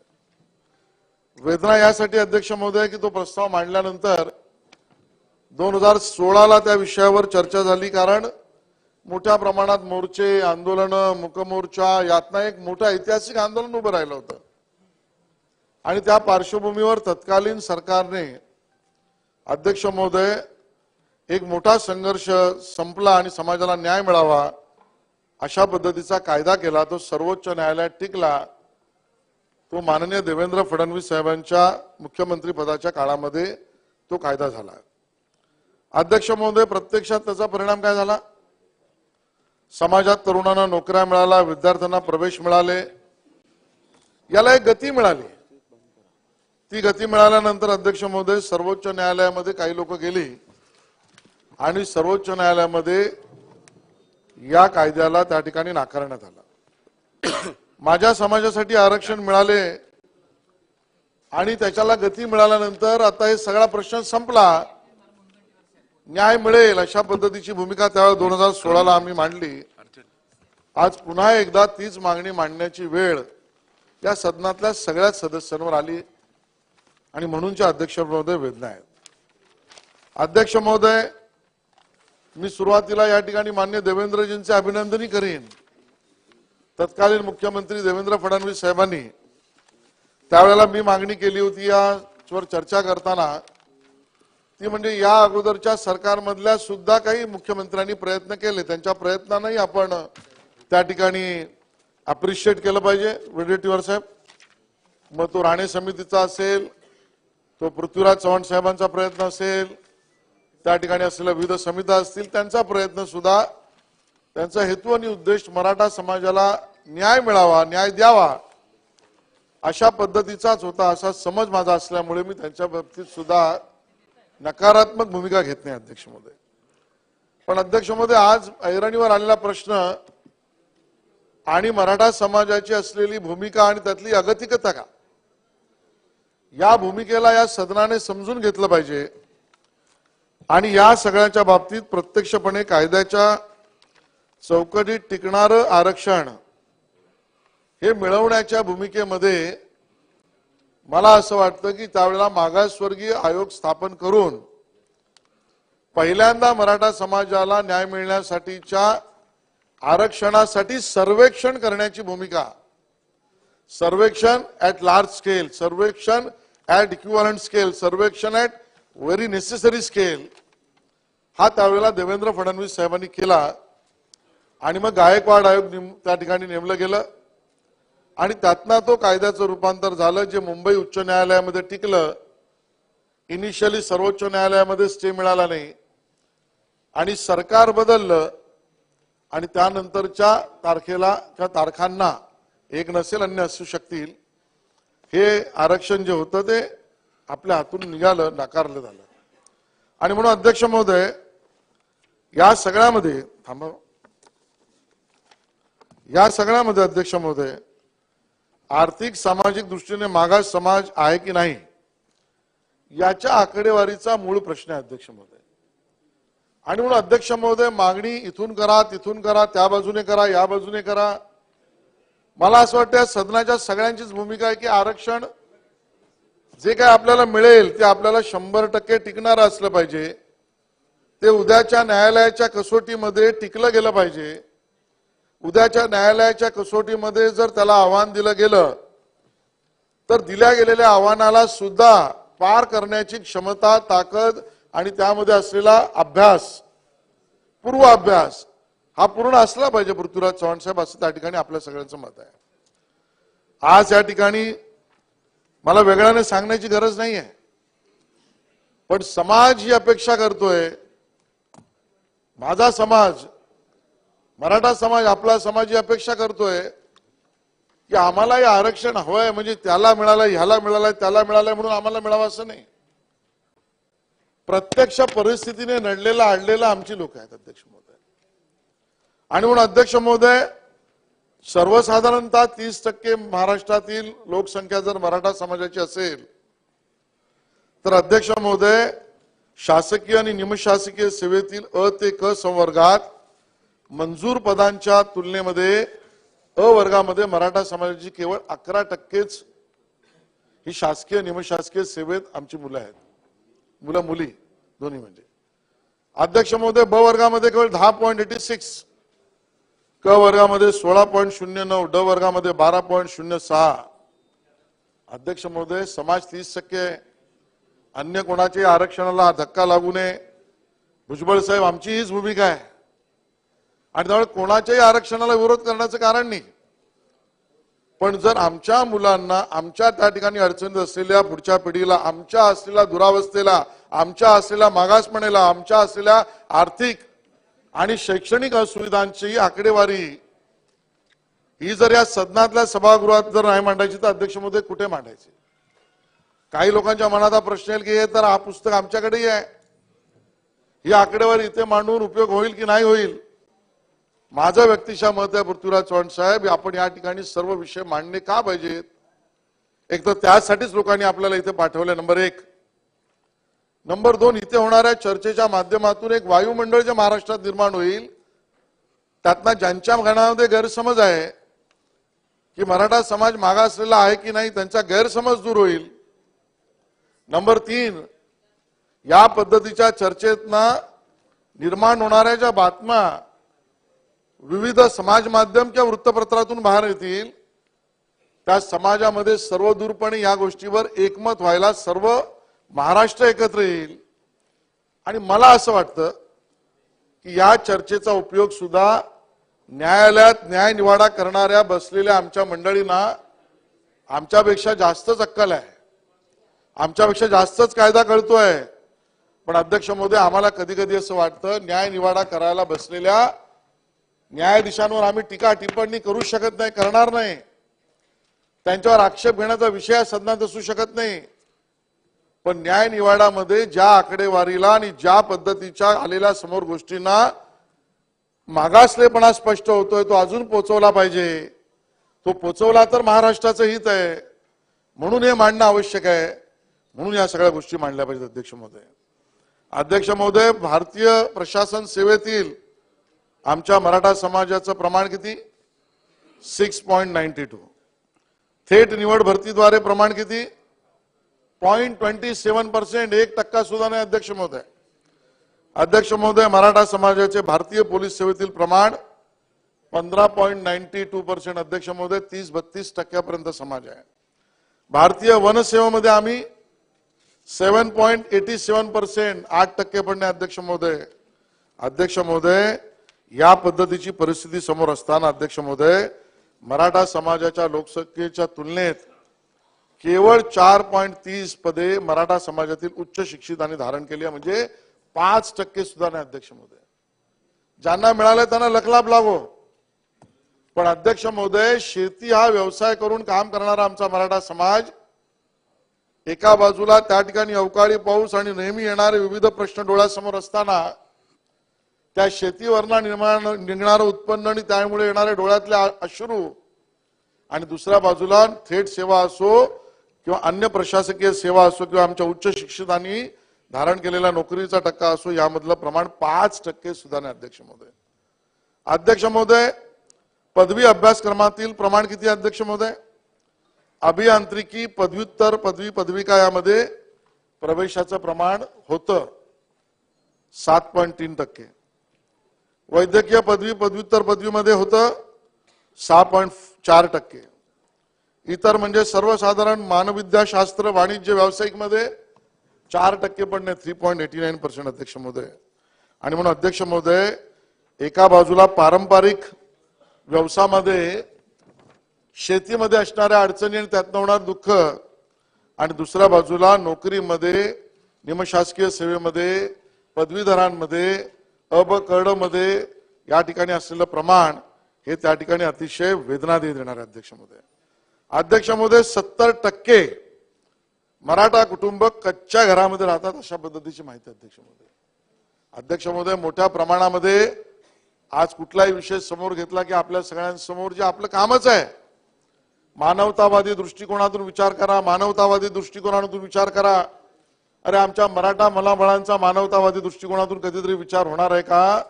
वेदना यासाठी अध्यक्ष महोदय की तो प्रस्ताव मांडल्यानंतर 2016ला त्या विषयावर चर्चा झाली, कारण मोठ्या प्रमाणात मोर्चे, आंदोलन, मुकमोर्चा यातनं एक मोठं ऐतिहासिक आंदोलन उभं राहिलं होतं आणि त्या पार्श्वभूमीवर तत्कालीन सरकारने अध्यक्ष महोदय एक मोठा संघर्ष संपला आणि समाजाला न्याय मिळावा अशा पद्धतीचा कायदा केला. तो सर्वोच्च न्यायालयात टिकला. तो माननीय देवेंद्र फडणवीस साहेबांच्या मुख्यमंत्री पदाच्या काळामध्ये तो कायदा झाला. अध्यक्ष महोदय, प्रत्यक्षात त्याचा परिणाम काय झाला? समाजात तरुणांना नोकऱ्या मिळाल्या, विद्यार्थ्यांना प्रवेश मिळाले, याला एक गती मिळाली. ती गती मिळाल्यानंतर अध्यक्ष महोदय सर्वोच्च न्यायालयामध्ये काही लोक गेली आणि सर्वोच्च न्यायालयामध्ये या कायद्याला त्या ठिकाणी नाकारण्यात आला. माझ्या समाजासाठी आरक्षण मिळाले आणि त्याच्याला गती मिळाल्यानंतर आता हे सगळा प्रश्न संपला, न्याय मिळेल अशा पद्धतीची भूमिका त्यावेळेस 2016ला आम्ही मांडली. आज पुन्हा एकदा तीच मागणी मांडण्याची वेळ या सदनातल्या सगळ्याच सदस्यांवर आली आणि म्हणूनच्या अध्यक्ष महोदय वेदना आहेत. अध्यक्ष महोदय, मी सुरुवातीला या ठिकाणी मान्य देवेंद्रजींचे अभिनंदनही करीन. तत्कालीन मुख्यमंत्री देवेंद्र फडणवीस साहेबांनी त्यावेळेला मी मागणी केली होती यावर चर्चा करताना, ती म्हणजे या अगोदरच्या सरकारमधल्या सुद्धा काही मुख्यमंत्र्यांनी प्रयत्न केले, त्यांच्या प्रयत्नांनाही आपण त्या ठिकाणी अप्रिशिएट केलं पाहिजे. वडेट्टीवार साहेब, मग तो राणे समितीचा असेल, तो पृथ्वीराज चव्हाण साहेबांचा प्रयत्न असेल, त्या ठिकाणी असलेल्या विविध समित्या असतील, त्यांचा प्रयत्न सुद्धा, त्यांचा हेतू आणि उद्देश मराठा समाजाला न्याय मिळावा, न्याय द्यावा अशा पद्धतीचाच होता असा समज माझा असल्यामुळे मी त्यांच्या बाबतीत सुद्धा नकारात्मक भूमिका घेत नाही अध्यक्ष महोदय. पण अध्यक्ष महोदय, आज ऐरणीवर आलेला प्रश्न आणि मराठा समाजाची असलेली भूमिका आणि त्यातली अगतिकता का, या भूमिकेला या सदनाने समजून घेतलं पाहिजे आणि या सगळ्याच्या बाबतीत प्रत्यक्षपणे कायद्याच्या चौकटीत टिकणारं आरक्षण हे मिळवण्याच्या भूमिकेमध्ये मला असं वाटतं की त्यावेळेला मागासवर्गीय आयोग स्थापन करून पहिल्यांदा मराठा समाजाला न्याय मिळण्यासाठीच्या आरक्षणासाठी सर्वेक्षण करण्याची भूमिका, सर्वेक्षण ॲट लार्ज स्केल, सर्वेक्षण ॲट इक्विव्हलंट स्केल, सर्वेक्षण ॲट व्हेरी नेसेसरी स्केल, हा त्यावेळेला देवेंद्र फडणवीस साहेबांनी केला आणि मग गायकवाड आयोग त्या ठिकाणी नेमलं गेलं आणि त्यातनं तो कायद्याचं रूपांतर झालं जे मुंबई उच्च न्यायालयामध्ये टिकलं. इनिशियली सर्वोच्च न्यायालयामध्ये स्टे मिळाला नाही आणि सरकार बदललं आणि त्यानंतरच्या तारखांना एक नसेल अन्य असू शकतील, हे आरक्षण जे होतं ते आपल्या हातून निघालं, नाकारलं झालं. आणि म्हणून अध्यक्ष महोदय, या सगळ्यामध्ये अध्यक्ष महोदय, आर्थिक सामाजिक दृष्टीने मागास समाज आहे की नाही याच्या आकडेवारीचा मूळ प्रश्न आहे अध्यक्ष महोदय. आणि म्हणून अध्यक्ष महोदय, मागणी इथून करा, तिथून करा, त्या बाजूने करा, या बाजूने करा, मला असं वाटतं या सदनाच्या सगळ्यांचीच भूमिका आहे की आरक्षण जे काय आपल्याला मिळेल ते आपल्याला 100% टिकणारं असलं पाहिजे. ते उद्याच्या न्यायालयाच्या कसोटीमध्ये टिकलं गेलं पाहिजे. उद्याच्या न्यायालयाच्या कसोटीमध्ये जर त्याला आव्हान दिलं गेलं तर दिल्या गेलेल्या आव्हानाला सुद्धा पार करण्याची क्षमता, ताकद आणि त्यामध्ये असलेला अभ्यास, पूर्व अभ्यास हा पूर्ण असला पाहिजे पृथ्वीराज चव्हाण साहेब, असं त्या ठिकाणी आपल्या सगळ्यांचं मत आहे. आज या ठिकाणी मला वेगळ्याने सांगण्याची गरज नाही आहे, पण समाज ही अपेक्षा करतोय, माझा समाज, मराठा समाज, आपला समाज ही अपेक्षा करतोय की आम्हाला हे आरक्षण हवंय, म्हणजे त्याला मिळालंय, ह्याला मिळालंय, त्याला मिळालंय म्हणून आम्हाला मिळावं असं नाही. प्रत्यक्ष परिस्थितीने नडलेला अडलेला आमची लोक आहेत अध्यक्ष महोदय. आणि म्हणून अध्यक्ष महोदय, सर्वसाधारणतः 30% महाराष्ट्रातील लोकसंख्या जर मराठा समाजाची असेल तर अध्यक्ष महोदय, शासकीय आणि निमशासकीय सेवेतील अ ते क संवर्गात मंजूर पदांच्या तुलनेमध्ये अ वर्गामध्ये मराठा समाजाची केवळ 11%च ही शासकीय निमशासकीय सेवेत आमची मुलं आहेत, मुलं मुली दोन्ही. म्हणजे अध्यक्ष महोदय, ब वर्गामध्ये केवळ 10.86, क वर्गामध्ये 16.09, ड वर्गामध्ये 12.06. अध्यक्ष महोदय, समाज 30%, अन्य कोणाच्या आरक्षणाला धक्का लागू नये. भुजबळ साहेब, आमची हीच भूमिका आहे आणि त्यामुळे कोणाच्याही आरक्षणाला विरोध करण्याचं कारण नाही. पण जर आमच्या मुलांना, आमच्या त्या ठिकाणी अडचणीत असलेल्या पुढच्या पिढीला, आमच्या असलेल्या दुरावस्थेला, आमच्या असलेल्या मागासपणाला, आमच्या असलेल्या आर्थिक आणि शैक्षणिक असुविधांची आकडेवारी ही जर या सदनातल्या सभागृहात जर नाही मांडायची तर अध्यक्ष महोदय कुठे मांडायची? काही लोकांच्या मनात हा प्रश्न येईल की हे तर हा पुस्तक आमच्याकडेही आहे, ही आकडेवारी इथे मांडून उपयोग होईल की नाही होईल. माझं व्यक्तिशः मत आहे पृथ्वीराज चव्हाण साहेब, आपण या ठिकाणी सर्व विषय मांडणे का पाहिजेत? एक तर त्यासाठीच लोकांनी आपल्याला इथे पाठवलं, नंबर 1. नंबर 2, इथे होणाऱ्या चर्चेच्या माध्यमातून एक वायुमंडळ जे महाराष्ट्रात निर्माण होईल, त्यातनं ज्यांच्या मनामध्ये गैरसमज आहे की मराठा समाज मागासलेला आहे की नाही, त्यांचा गैरसमज दूर होईल. नंबर 3, या पद्धतीच्या चर्चेतनं निर्माण होणाऱ्या ज्या बातम्या विविध समाज माध्यम किंवा वृत्तपत्रातून बाहेर येतील, त्या समाजामध्ये सर्वदूरपणे या गोष्टीवर एकमत व्हायला सर्व महाराष्ट्र एकत्र येईल. आणि मला असं वाटतं की या चर्चेचा उपयोग सुद्धा न्यायालयात न्याय निवाडा करणाऱ्या बसलेल्या आमच्या मंडळींना आमच्यापेक्षा जास्तच अक्कल आहे, आमच्यापेक्षा जास्तच कायदा कळतोय. पण अध्यक्ष महोदय, आम्हाला कधी कधी असं वाटतं न्याय निवाडा करायला बसलेल्या न्यायाधीशांवर आम्ही टीका टिप्पणी करू शकत नाही, करणार नाही. त्यांच्यावर आक्षेप घेण्याचा विषय सदनात असू शकत नाही. पण न्याय निवाडामध्ये ज्या आकडेवारीला आणि ज्या पद्धतीच्या आलेल्या समोर गोष्टींना मागासलेपणा स्पष्ट होतोय तो अजून पोहोचवला पाहिजे. तो पोहोचवला तर महाराष्ट्राचं हित आहे. म्हणून हे मांडणं आवश्यक आहे. म्हणून या सगळ्या गोष्टी मांडल्या पाहिजेत. अध्यक्ष महोदय, अध्यक्ष महोदय, भारतीय प्रशासन सेवेतील आमच्या मराठा समाजाचं प्रमाण किती? 6.92. थेट निवड भरतीद्वारे प्रमाण किती? 0.27%. 1% सुद्धा नाही. अध्यक्ष महोदय, अध्यक्ष महोदय, मराठा समाजाचे भारतीय पोलीस सेवेतील प्रमाण 15.92%. अध्यक्ष महोदय, 30-32% समाज आहे. भारतीय वनसेवेमध्ये आम्ही 7.87%, 8% पण नाही. अध्यक्ष महोदय, अध्यक्ष महोदय, या पद्धतीची परिस्थिती समोर असताना अध्यक्ष महोदय, मराठा समाजाच्या लोकसंख्येच्या तुलनेत केवळ 4.30 पदे मराठा समाजातील उच्च शिक्षितांनी धारण केली आहे. म्हणजे 5% सुद्धा नाही. अध्यक्ष महोदय, ज्यांना मिळाले त्यांना लखलाभ लागो. पण अध्यक्ष महोदय, शेती हा व्यवसाय करून काम करणारा आमचा मराठा समाज एका बाजूला त्या ठिकाणी अवकाळी पाऊस आणि नेहमी येणारे विविध प्रश्न डोळ्यासमोर असताना त्या शेतीवरनं निघणारं उत्पन्न आणि त्यामुळे येणारे डोळ्यातले अश्रू आणि दुसऱ्या बाजूला थेट सेवा असो किंवा अन्य प्रशासकीय सेवा असो किंवा आमच्या उच्च शिक्षितांनी धारण केलेला नोकरीचा टक्का असो, यामधलं प्रमाण 5% सुद्धा नाही. अध्यक्ष महोदय, अध्यक्ष महोदय, पदवी अभ्यासक्रमातील प्रमाण किती? अध्यक्ष महोदय, अभियांत्रिकी, पदव्युत्तर, पदवी, पदविका यामध्ये प्रवेशाचं प्रमाण होतं 7.3%. वैद्यकीय पदवी, पदव्युत्तर पदवीमध्ये होतं 6.4%. इतर म्हणजे सर्वसाधारण मानवविद्याशास्त्र, वाणिज्य, व्यावसायिक मध्ये 4% पण नाही, 3.89%. अध्यक्ष महोदय, आणि म्हणून अध्यक्ष महोदय, एका बाजूला पारंपरिक व्यवसायामध्ये शेतीमध्ये असणाऱ्या अडचणी आणि त्यातनं होणार दुःख आणि दुसऱ्या बाजूला नोकरीमध्ये, निमशासकीय सेवेमध्ये, पदवीधरांमध्ये, मध्ये या ठिकाणी असलेलं प्रमाण हे त्या ठिकाणी अतिशय वेदना देणार आहे. अध्यक्ष महोदय, अध्यक्ष महोदय, 70% मराठा कुटुंब कच्च्या घरामध्ये राहतात अशा पद्धतीची माहिती. अध्यक्ष महोदय, अध्यक्ष महोदय, मोठ्या प्रमाणामध्ये आज कुठलाही विषय समोर घेतला की आपल्या सगळ्यांसमोर जे आपलं कामच आहे, मानवतावादी दृष्टिकोनातून विचार करा, मानवतावादी दृष्टिकोनातून विचार करा. अरे आमच्या मराठा मुलाबाळांचा मानवतावादी दृष्टिकोनातून कधीतरी विचार होणार आहे का?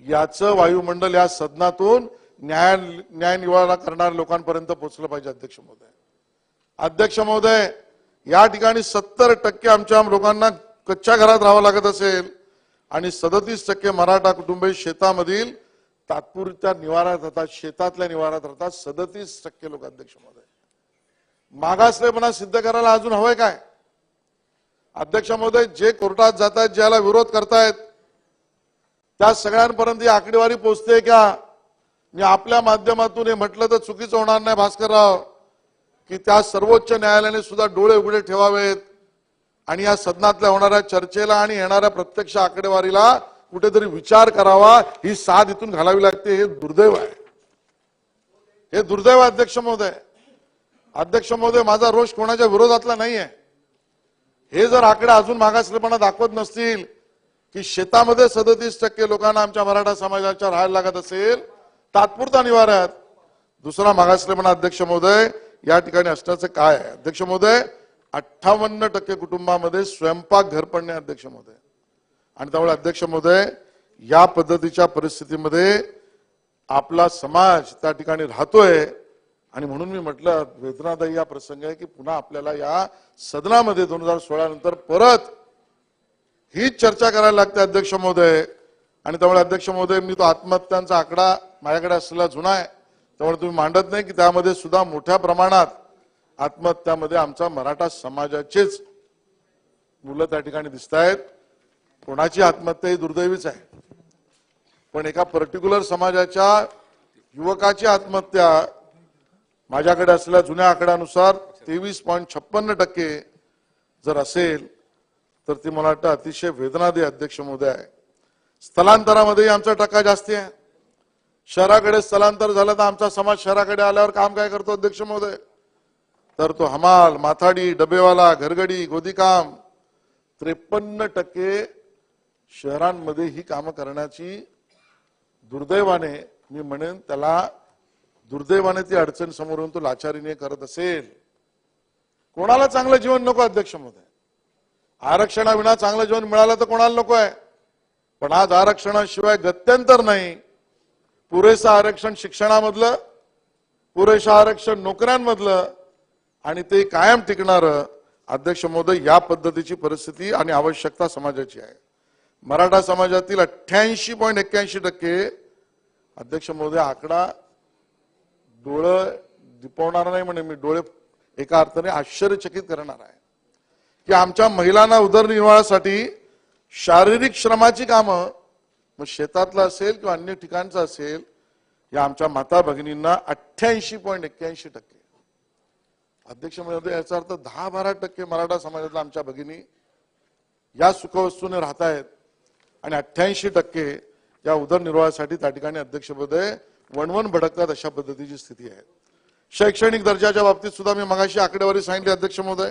याचं वायुमंडल या सदनातून न्याय निवाडा करणाऱ्या लोकांपर्यंत पोहोचलं पाहिजे. अध्यक्ष महोदय, अध्यक्ष महोदय, या ठिकाणी 70% आमच्या लोकांना कच्च्या घरात राहावं लागत असेल आणि 37% मराठा कुटुंबे शेतामधील तात्पुरत्या निवारात राहतात, शेतातल्या निवारात राहतात. 37% लोक. अध्यक्ष महोदय, मागासलेपणा सिद्ध करायला अजून हवंय काय? अध्यक्ष महोदय, जे कोर्टात जात आहेत, ज्याला विरोध करतायत, त्या सगळ्यांपर्यंत ही आकडेवारी पोहोचते का? मी आपल्या माध्यमातून हे म्हटलं तर चुकीचं होणार नाही भास्करराव, की त्या सर्वोच्च न्यायालयाने सुद्धा डोळे उघडे ठेवावेत आणि या सदनातल्या होणाऱ्या चर्चेला आणि येणाऱ्या प्रत्यक्ष आकडेवारीला कुठेतरी विचार करावा. ही साथ इथून घालावी लागते. हे दुर्दैव आहे, हे दुर्दैव. अध्यक्ष महोदय, अध्यक्ष महोदय, माझा रोष कोणाच्या विरोधातला नाहीये. हे जर आकडे अजून मागासलेपणा दाखवत नसतील की शेतामध्ये 37% लोकांना आमच्या मराठा समाजाच्या राहायला लागत असेल तात्पुरता निवाऱ्यात, दुसरा मागासलेपणा अध्यक्ष महोदय या ठिकाणी असण्याचं काय आहे? अध्यक्ष महोदय, 58% कुटुंबामध्ये स्वयंपाक घर पण नाही. अध्यक्ष महोदय, आणि त्यामुळे अध्यक्ष महोदय, या पद्धतीच्या परिस्थितीमध्ये आपला समाज त्या ठिकाणी राहतोय आणि म्हणून मी म्हटलं वेदनादायी हा प्रसंग आहे की पुन्हा आपल्याला या सदनामध्ये 2016 नंतर परत हीच चर्चा करायला लागते. अध्यक्ष महोदय, आणि त्यामुळे अध्यक्ष महोदय, मी तो आत्महत्यांचा आकडा माझ्याकडे असलेला जुना आहे, त्यामुळे तुम्ही मांडत नाही की त्यामध्ये सुद्धा मोठ्या प्रमाणात आत्महत्यामध्ये आमचा मराठा समाजाचेच मुलं त्या ठिकाणी दिसत आहेत. कोणाची आत्महत्या ही दुर्दैवीच आहे, पण एका पर्टिक्युलर समाजाच्या युवकाची आत्महत्या माझ्याकडे असलेल्या जुन्या आकड्यानुसार 23.56% जर असेल तर ती मला वाटतं अतिशय वेदनादायी अध्यक्ष महोदय आहे. स्थलांतरामध्ये आमचा टक्का जास्ती आहे. शहराकडे स्थलांतर झालं तर आमचा समाज शहराकडे आल्यावर काम काय करतो अध्यक्ष महोदय? तर तो हमाल, माथाडी, डबेवाला, घरगडी, गोदीकाम 53% शहरांमध्ये ही कामं करण्याची दुर्दैवाने मी म्हणेन त्याला दुर्दैवाने ती अडचण समोर येऊन तो लाचारीने करत असेल. कोणाला चांगलं जीवन नको अध्यक्ष महोदय? आरक्षणाविना चांगलं जीवन मिळालं तर कोणाला नको आहे? पण आज आरक्षणाशिवाय गत्यंतर नाही. पुरेसं आरक्षण शिक्षणामधलं, पुरेसं आरक्षण नोकऱ्यांमधलं आणि ते कायम टिकणारं. अध्यक्ष महोदय, या पद्धतीची परिस्थिती आणि आवश्यकता समाजाची आहे. मराठा समाजातील 88.81% अध्यक्ष महोदय, आकडा डोळं दिपवणार नाही म्हणे मी, डोळे एका अर्थाने आश्चर्यचकित करणार आहे की आमच्या महिलांना उदरनिर्वाहासाठी शारीरिक श्रमाची कामं, मग शेतातलं असेल किंवा अन्य ठिकाणचं असेल, या आमच्या माता भगिनींना 88.81%. अध्यक्ष महोदय, याचा अर्थ 10-12% मराठा समाजातल्या आमच्या भगिनी या सुखवस्तूने राहत आहेत आणि 88% या उदरनिर्वाहासाठी त्या ठिकाणी अध्यक्ष महोदय वणवण भडकतात. अशा पद्धतीची स्थिती आहे. शैक्षणिक दर्जाच्या बाबतीत सुद्धा मी मगाशी आकडेवारी सांगितली अध्यक्ष महोदय.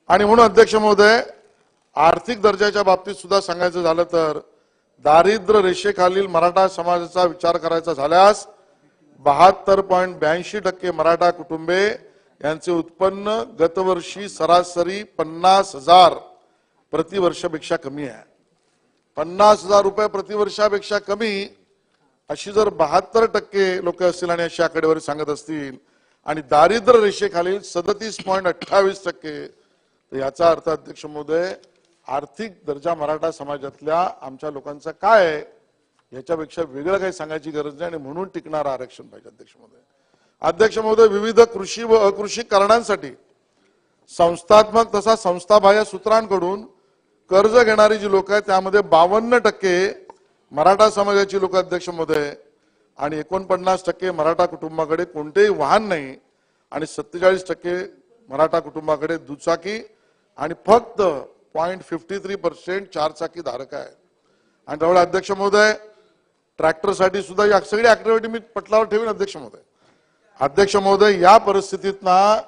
आणि म्हणून अध्यक्ष महोदय, आर्थिक दर्जाच्या बाबतीत सुद्धा सांगायचं झालं तर दारिद्र्य रेषेखालील मराठा समाजाचा विचार करायचा झाल्यास 72.82% मराठा कुटुंबे यांचे उत्पन्न गतवर्षी सरासरी 50,000 प्रतिवर्षापेक्षा कमी आहे. 50,000 रुपये प्रतिवर्षापेक्षा कमी अशी जर 72% लोक असतील आणि अशी आकडेवारी सांगत असतील आणि दारिद्र्य रेषेखालील 37.28%, तर याचा अर्थ अध्यक्ष महोदय, आर्थिक दर्जा मराठा समाजातल्या आमच्या लोकांचा काय आहे याच्यापेक्षा वेगळं काही सांगायची गरज नाही. आणि म्हणून टिकणारं आरक्षण पाहिजे अध्यक्ष महोदय. अध्यक्ष महोदय, विविध कृषी व अकृषी कारणांसाठी संस्थात्मक तसा संस्थाबाह्य सूत्रांकडून कर्ज घेणारी जी लोक आहेत त्यामध्ये 52% मराठा समाजाची लोक अध्यक्ष महोदय आणि 49% मराठा कुटुंबाकडे कोणतेही वाहन नाही आणि 47% मराठा कुटुंबाकडे दुचाकी आणि फक्त 0.53% चारचाकी धारक आहे. आणि त्यामुळे अध्यक्ष महोदय, ट्रॅक्टरसाठी सुद्धा या सगळी ऍक्टिव्हिटी मी पटलावर ठेवीन अध्यक्ष महोदय. अध्यक्ष महोदय, या परिस्थितीत ना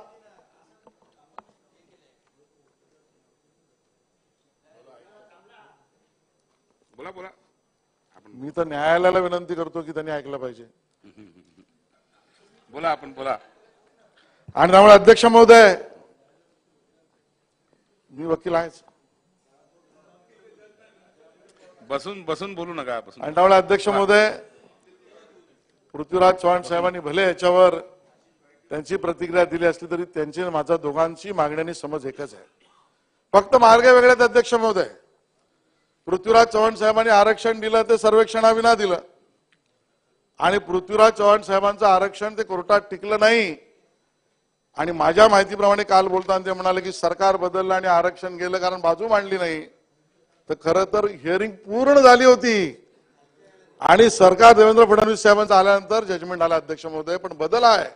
बोला मी तर न्यायालयाला विनंती करतो की त्यांनी ऐकलं पाहिजे. बोला. आणि त्यामुळे अध्यक्ष महोदय, मी वकील आहेच. बसून बोलू नका. आणि त्यामुळे अध्यक्ष महोदय, पृथ्वीराज चव्हाण साहेबांनी भले याच्यावर त्यांची प्रतिक्रिया दिली असली तरी त्यांची माझा दोघांची मागणी आणि समज एकच आहे. फक्त मार्ग वेगळे आहेत अध्यक्ष महोदय. पृथ्वीराज चव्हाण साहेबांनी आरक्षण दिलं ते सर्वेक्षणाविना दिलं आणि पृथ्वीराज चव्हाण साहेबांचं आरक्षण ते कोर्टात टिकलं नाही. आणि माझ्या माहितीप्रमाणे काल बोलताना ते म्हणाले की सरकार बदललं आणि आरक्षण गेलं कारण बाजू मांडली नाही. तर खरं तर हिअरिंग पूर्ण झाली होती आणि सरकार देवेंद्र फडणवीस साहेबांचं आल्यानंतर जजमेंट आलं अध्यक्ष महोदय. पण बदल आहे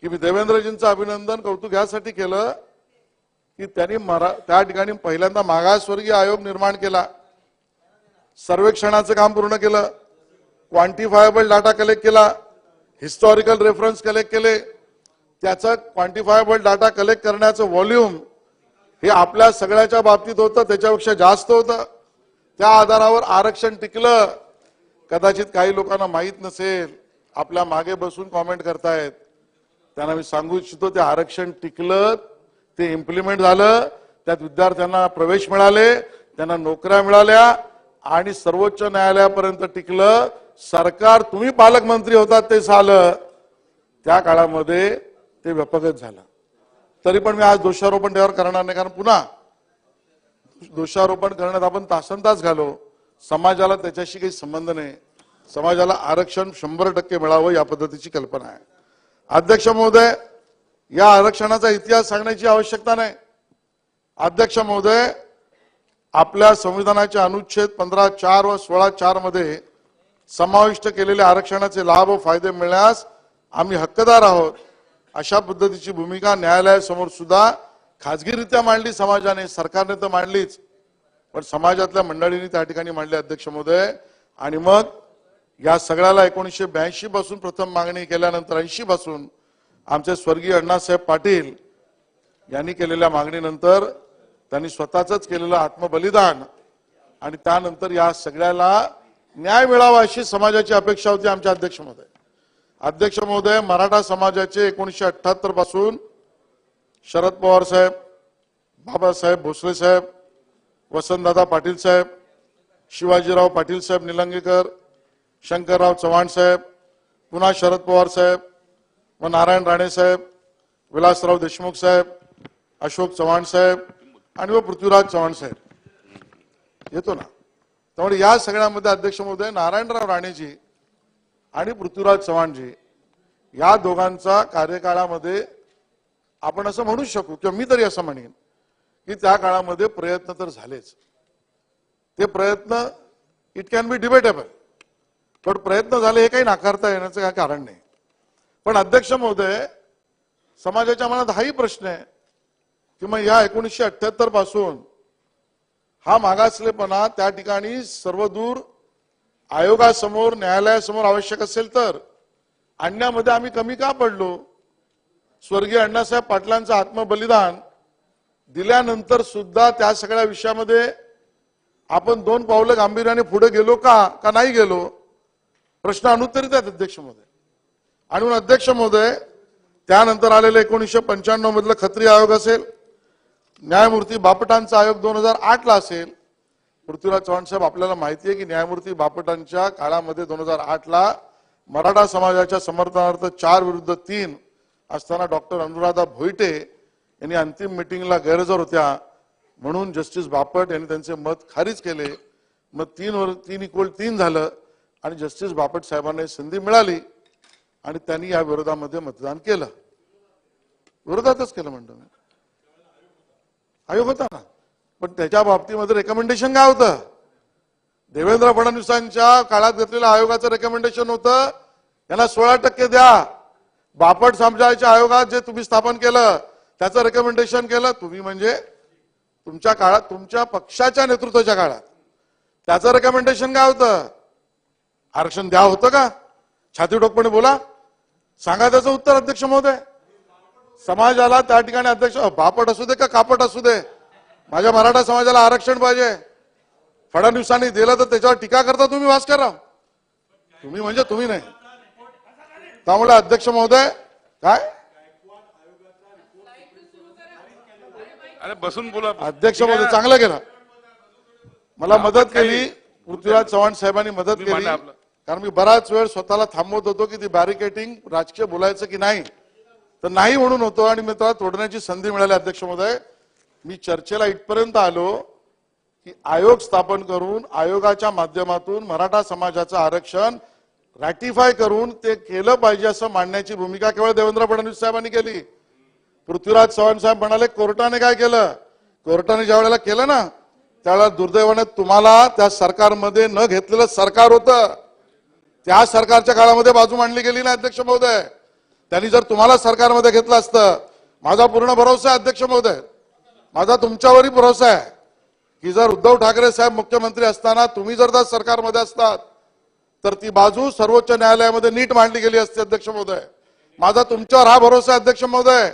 की मी देवेंद्रजींचं अभिनंदन कौतुक यासाठी केलं की त्यांनी त्या ठिकाणी पहिल्यांदा मागासवर्गीय आयोग निर्माण केला, सर्वेक्षणाचं काम पूर्ण केलं, क्वांटिफायबल डाटा कलेक्ट केला, हिस्टॉरिकल रेफरन्स कलेक्ट केले. त्याचा क्वांटिफायबल डाटा कलेक्ट करण्याचं व्हॉल्यूम हे आपल्या सगळ्याच्या बाबतीत होतं, त्याच्यापेक्षा जास्त होतं. त्या आधारावर आरक्षण टिकलं. कदाचित काही लोकांना माहीत नसेल, आपल्या मागे बसून कॉमेंट करतायत, त्यांना मी सांगू इच्छितो ते आरक्षण टिकलं, ते इम्प्लिमेंट झालं, त्यात विद्यार्थ्यांना प्रवेश मिळाले, त्यांना नोकऱ्या मिळाल्या आणि सर्वोच्च न्यायालयापर्यंत टिकलं. सरकार तुम्ही पालकमंत्री होतात ते झालं, त्या काळामध्ये ते व्यापकच झालं. तरी पण मी आज दोषारोपण त्यावर करणार नाही, कारण पुन्हा दोषारोपण करण्यात आपण तासनतास घालो. समाजाला त्याच्याशी काही संबंध नाही. समाजाला आरक्षण 100% मिळावं या पद्धतीची कल्पना आहे. अध्यक्ष महोदय, या आरक्षणाचा इतिहास सांगण्याची आवश्यकता नाही. अध्यक्ष महोदय, आपल्या संविधानाच्या अनुच्छेद 15(4) व 16(4) मध्ये समाविष्ट केलेल्या आरक्षणाचे लाभ व फायदे मिळण्यास आम्ही हक्कदार आहोत अशा पद्धतीची भूमिका न्यायालयासमोर सुद्धा खाजगीरित्या मांडली समाजाने, सरकारने तर मांडलीच, पण समाजातल्या मंडळींनी त्या ठिकाणी मांडले अध्यक्ष महोदय. आणि मग या सगळ्याला 1982 पासून प्रथम मागणी केल्यानंतर 80 पासून आमचे स्वर्गीय अण्णासाहेब पाटील यांनी केलेल्या मागणीनंतर त्यांनी स्वतःच केलेलं आत्मबलिदान आणि त्यानंतर या सगळ्याला न्याय मिळावा अशी समाजाची अपेक्षा होती आमच्या अध्यक्ष महोदय. अध्यक्ष महोदय, मराठा समाजाचे 1978 पासून शरद पवार साहेब, बाबासाहेब भोसले साहेब, वसंतदादा पाटील साहेब, शिवाजीराव पाटील साहेब निलंगेकर, शंकरराव चव्हाण साहेब, पुन्हा शरद पवार साहेब व नारायण राणे साहेब, विलासराव देशमुख साहेब, अशोक चव्हाण साहेब आणि व पृथ्वीराज चव्हाण साहेब येतो ना. त्यामुळे या सगळ्यामध्ये अध्यक्ष महोदय नारायणराव राणेजी आणि पृथ्वीराज चव्हाणजी या दोघांचा कार्यकाळामध्ये आपण असं म्हणू शकू किंवा मी तरी असं म्हणेन की त्या काळामध्ये प्रयत्न तर झालेच. ते प्रयत्न इट कॅन बी डिबेटेबल, पण प्रयत्न झाले हे काही नाकारता येण्याचं काही कारण नाही. पण अध्यक्ष महोदय, समाजाच्या मनात हाही प्रश्न आहे की मग या 1978 पासून हा मागासलेपणा त्या ठिकाणी सर्वदूर आयोगासमोर न्यायालयासमोर आवश्यक असेल तर आणण्यामध्ये आम्ही कमी का पडलो? स्वर्गीय अण्णासाहेब पाटलांचं आत्मबलिदान दिल्यानंतर सुद्धा त्या सगळ्या विषयामध्ये आपण 2 पावलं गांभीर्याने पुढे गेलो का नाही गेलो? प्रश्न अनुत्तरित आहेत अध्यक्ष महोदय. आणि म्हणून अध्यक्ष महोदय, त्यानंतर आलेलं 1995 मधलं खत्री आयोग असेल, न्यायमूर्ती बापटांचा आयोग 2008 ला असेल. पृथ्वीराज चव्हाण साहेब, आपल्याला माहिती आहे की न्यायमूर्ती बापटांच्या काळामध्ये 2008 ला मराठा समाजाच्या समर्थनार्थ 4-3 असताना डॉक्टर अनुराधा भोईटे यांनी अंतिम मिटिंगला गैरहजर होत्या म्हणून जस्टिस बापट यांनी त्यांचे मत खारिज केले. मग 3-3 झालं आणि जस्टिस बापट साहेबांना संधी मिळाली आणि त्यांनी या विरोधामध्ये मतदान केलं. विरोधातच केलं म्हणतो मी. आयोग होता ना, पण त्याच्या बाबतीमध्ये रेकमेंडेशन काय होतं? देवेंद्र फडणवीसांच्या काळात घेतलेल्या आयोगाचं रेकमेंडेशन होतं यांना 16% द्या. बापट समाजाच्या आयोगात जे तुम्ही स्थापन केलं त्याचं रेकमेंडेशन केलं तुम्ही, म्हणजे तुमच्या काळात, तुमच्या पक्षाच्या नेतृत्वाच्या काळात त्याचं रेकमेंडेशन काय होतं? आरक्षण द्या होतं का? छाती ठोकपणे बोला, सांगा त्याचं उत्तर अध्यक्ष महोदय. समाजाला त्या ठिकाणी अध्यक्ष बापट असू दे का कापट असू दे, माझ्या मराठा समाजाला आरक्षण पाहिजे. फडणवीसांनी दिलं तर त्याच्यावर टीका करता तुम्ही भास्करराव? तुम्ही म्हणजे तुम्ही नाही. त्यामुळे अध्यक्ष महोदय, काय अरे बसून बोला. अध्यक्ष महोदय, चांगलं केलं, मला मदत केली. पृथ्वीराज चव्हाण साहेबांनी मदत केली, कारण मी बराच वेळ स्वतःला थांबवत होतो की ती बॅरिकेटिंग राजकीय बोलायचं की नाही, तर नाही म्हणून होतो आणि मी त्याला तोडण्याची संधी मिळाली. अध्यक्ष महोदय, मी चर्चेला इथपर्यंत आलो की आयोग स्थापन करून आयोगाच्या माध्यमातून मराठा समाजाचं आरक्षण रॅटिफाय करून ते केलं पाहिजे असं मांडण्याची भूमिका केवळ देवेंद्र फडणवीस साहेबांनी केली. पृथ्वीराज चव्हाण साहेब म्हणाले कोर्टाने काय केलं? कोर्टाने ज्या वेळेला केलं ना त्यावेळेला दुर्दैवाने तुम्हाला त्या सरकारमध्ये न घेतलेलं सरकार होतं, त्या सरकारच्या काळामध्ये बाजू मांडली गेली ना अध्यक्ष महोदय. त्यांनी जर तुम्हाला सरकारमध्ये घेतलं असतं, माझा पूर्ण भरोसा आहे अध्यक्ष महोदय, माझा तुमच्यावरही भरोसा आहे की जर उद्धव ठाकरे साहेब मुख्यमंत्री असताना तुम्ही जर त्या सरकारमध्ये असतात तर ती बाजू सर्वोच्च न्यायालयामध्ये नीट मांडली गेली असती अध्यक्ष महोदय. माझा तुमच्यावर हा भरोसा आहे अध्यक्ष महोदय.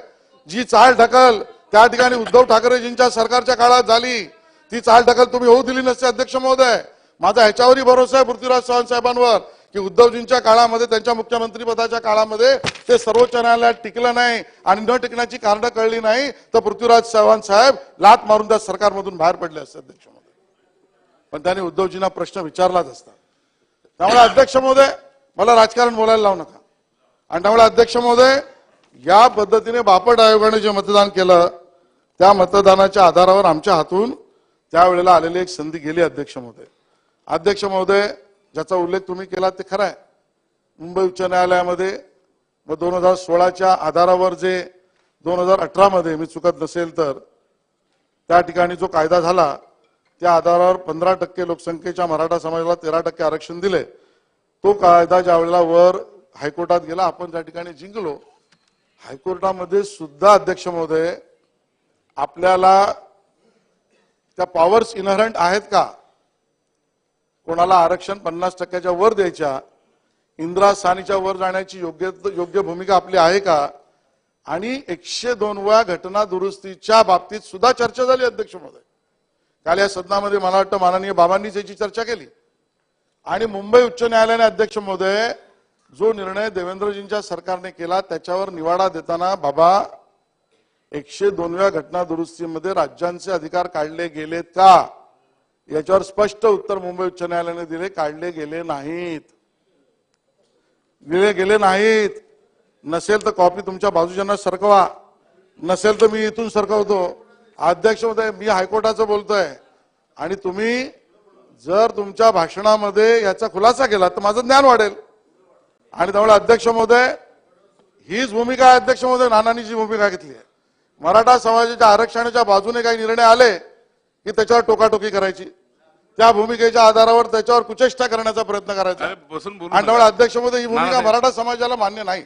जी चाल ढकल त्या ठिकाणी उद्धव ठाकरेजींच्या सरकारच्या काळात झाली ती चाल ढकल तुम्ही होऊ दिली नसते अध्यक्ष महोदय. माझा ह्याच्यावरही भरोसा आहे पृथ्वीराज चव्हाण साहेबांवर की उद्धवजींच्या काळामध्ये, त्यांच्या मुख्यमंत्री पदाच्या काळामध्ये ते सर्वोच्च न्यायालयात टिकलं नाही आणि न टिकण्याची कारणं कळली नाही तर पृथ्वीराज चव्हाण साहेब लात मारून त्या सरकारमधून बाहेर पडले असते अध्यक्ष महोदय. पण त्यांनी उद्धवजींना प्रश्न विचारलाच असता. त्यामुळे अध्यक्ष महोदय, मला राजकारण बोलायला लावू नका. आणि त्यामुळे अध्यक्ष महोदय, या पद्धतीने बापट आयोगाने जे मतदान केलं त्या मतदानाच्या आधारावर आमच्या हातून त्यावेळेला आलेली एक संधी गेली अध्यक्ष महोदय. अध्यक्ष महोदय, ज्याचा उल्लेख तुम्ही केला ते खरं आहे. मुंबई उच्च न्यायालयामध्ये 2016च्या आधारावर जे 2018 मध्ये मी चुकत नसेल तर त्या ठिकाणी जो कायदा झाला त्या आधारावर 15% लोकसंख्येच्या मराठा समाजाला 13% आरक्षण दिले. तो कायदा ज्या वेळेला वर हायकोर्टात गेला, आपण त्या ठिकाणी जिंकलो. हायकोर्टामध्ये सुद्धा अध्यक्ष महोदय आपल्याला त्या पॉवर्स इनहरंट आहेत का? कोणाला आरक्षण 50%च्या वर द्यायच्या इंदिरा सानीच्या वर जाण्याची योग्य भूमिका आपली आहे का? आणि 102व्या घटना दुरुस्तीच्या बाबतीत सुद्धा चर्चा झाली अध्यक्ष महोदय. काल या सदनामध्ये मला वाटतं माननीय बाबांनीच याची चर्चा केली. आणि मुंबई उच्च न्यायालयाने अध्यक्ष महोदय जो निर्णय देवेंद्रजींच्या सरकारने केला त्याच्यावर निवाडा देताना बाबा 102व्या घटना दुरुस्तीमध्ये राज्यांचे अधिकार काढले गेलेत का याच्यावर स्पष्ट उत्तर मुंबई उच्च न्यायालयाने दिले, काढले गेले नाहीत. गेले नाहीत. नसेल तर कॉपी तुमच्या बाजूच्यांना सरकवा, नसेल तर मी इथून सरकवतो. अध्यक्ष महोदय मी हायकोर्टाचं बोलतोय आणि तुम्ही जर तुमच्या भाषणामध्ये याचा खुलासा केला तर माझं ज्ञान वाढेल. आणि त्यामुळे अध्यक्ष महोदय हीच भूमिका आहे. अध्यक्ष महोदय नानांनी जी भूमिका घेतली आहे, मराठा समाजाच्या आरक्षणाच्या बाजूने काही निर्णय आले की त्याच्यावर टोकाटोकी करायची, त्या भूमिकेच्या आधारावर त्याच्यावर कुचेष्टा करण्याचा प्रयत्न करायचा. आणि त्यामुळे अध्यक्ष महोदय ही भूमिका मराठा समाजाला मान्य नाही.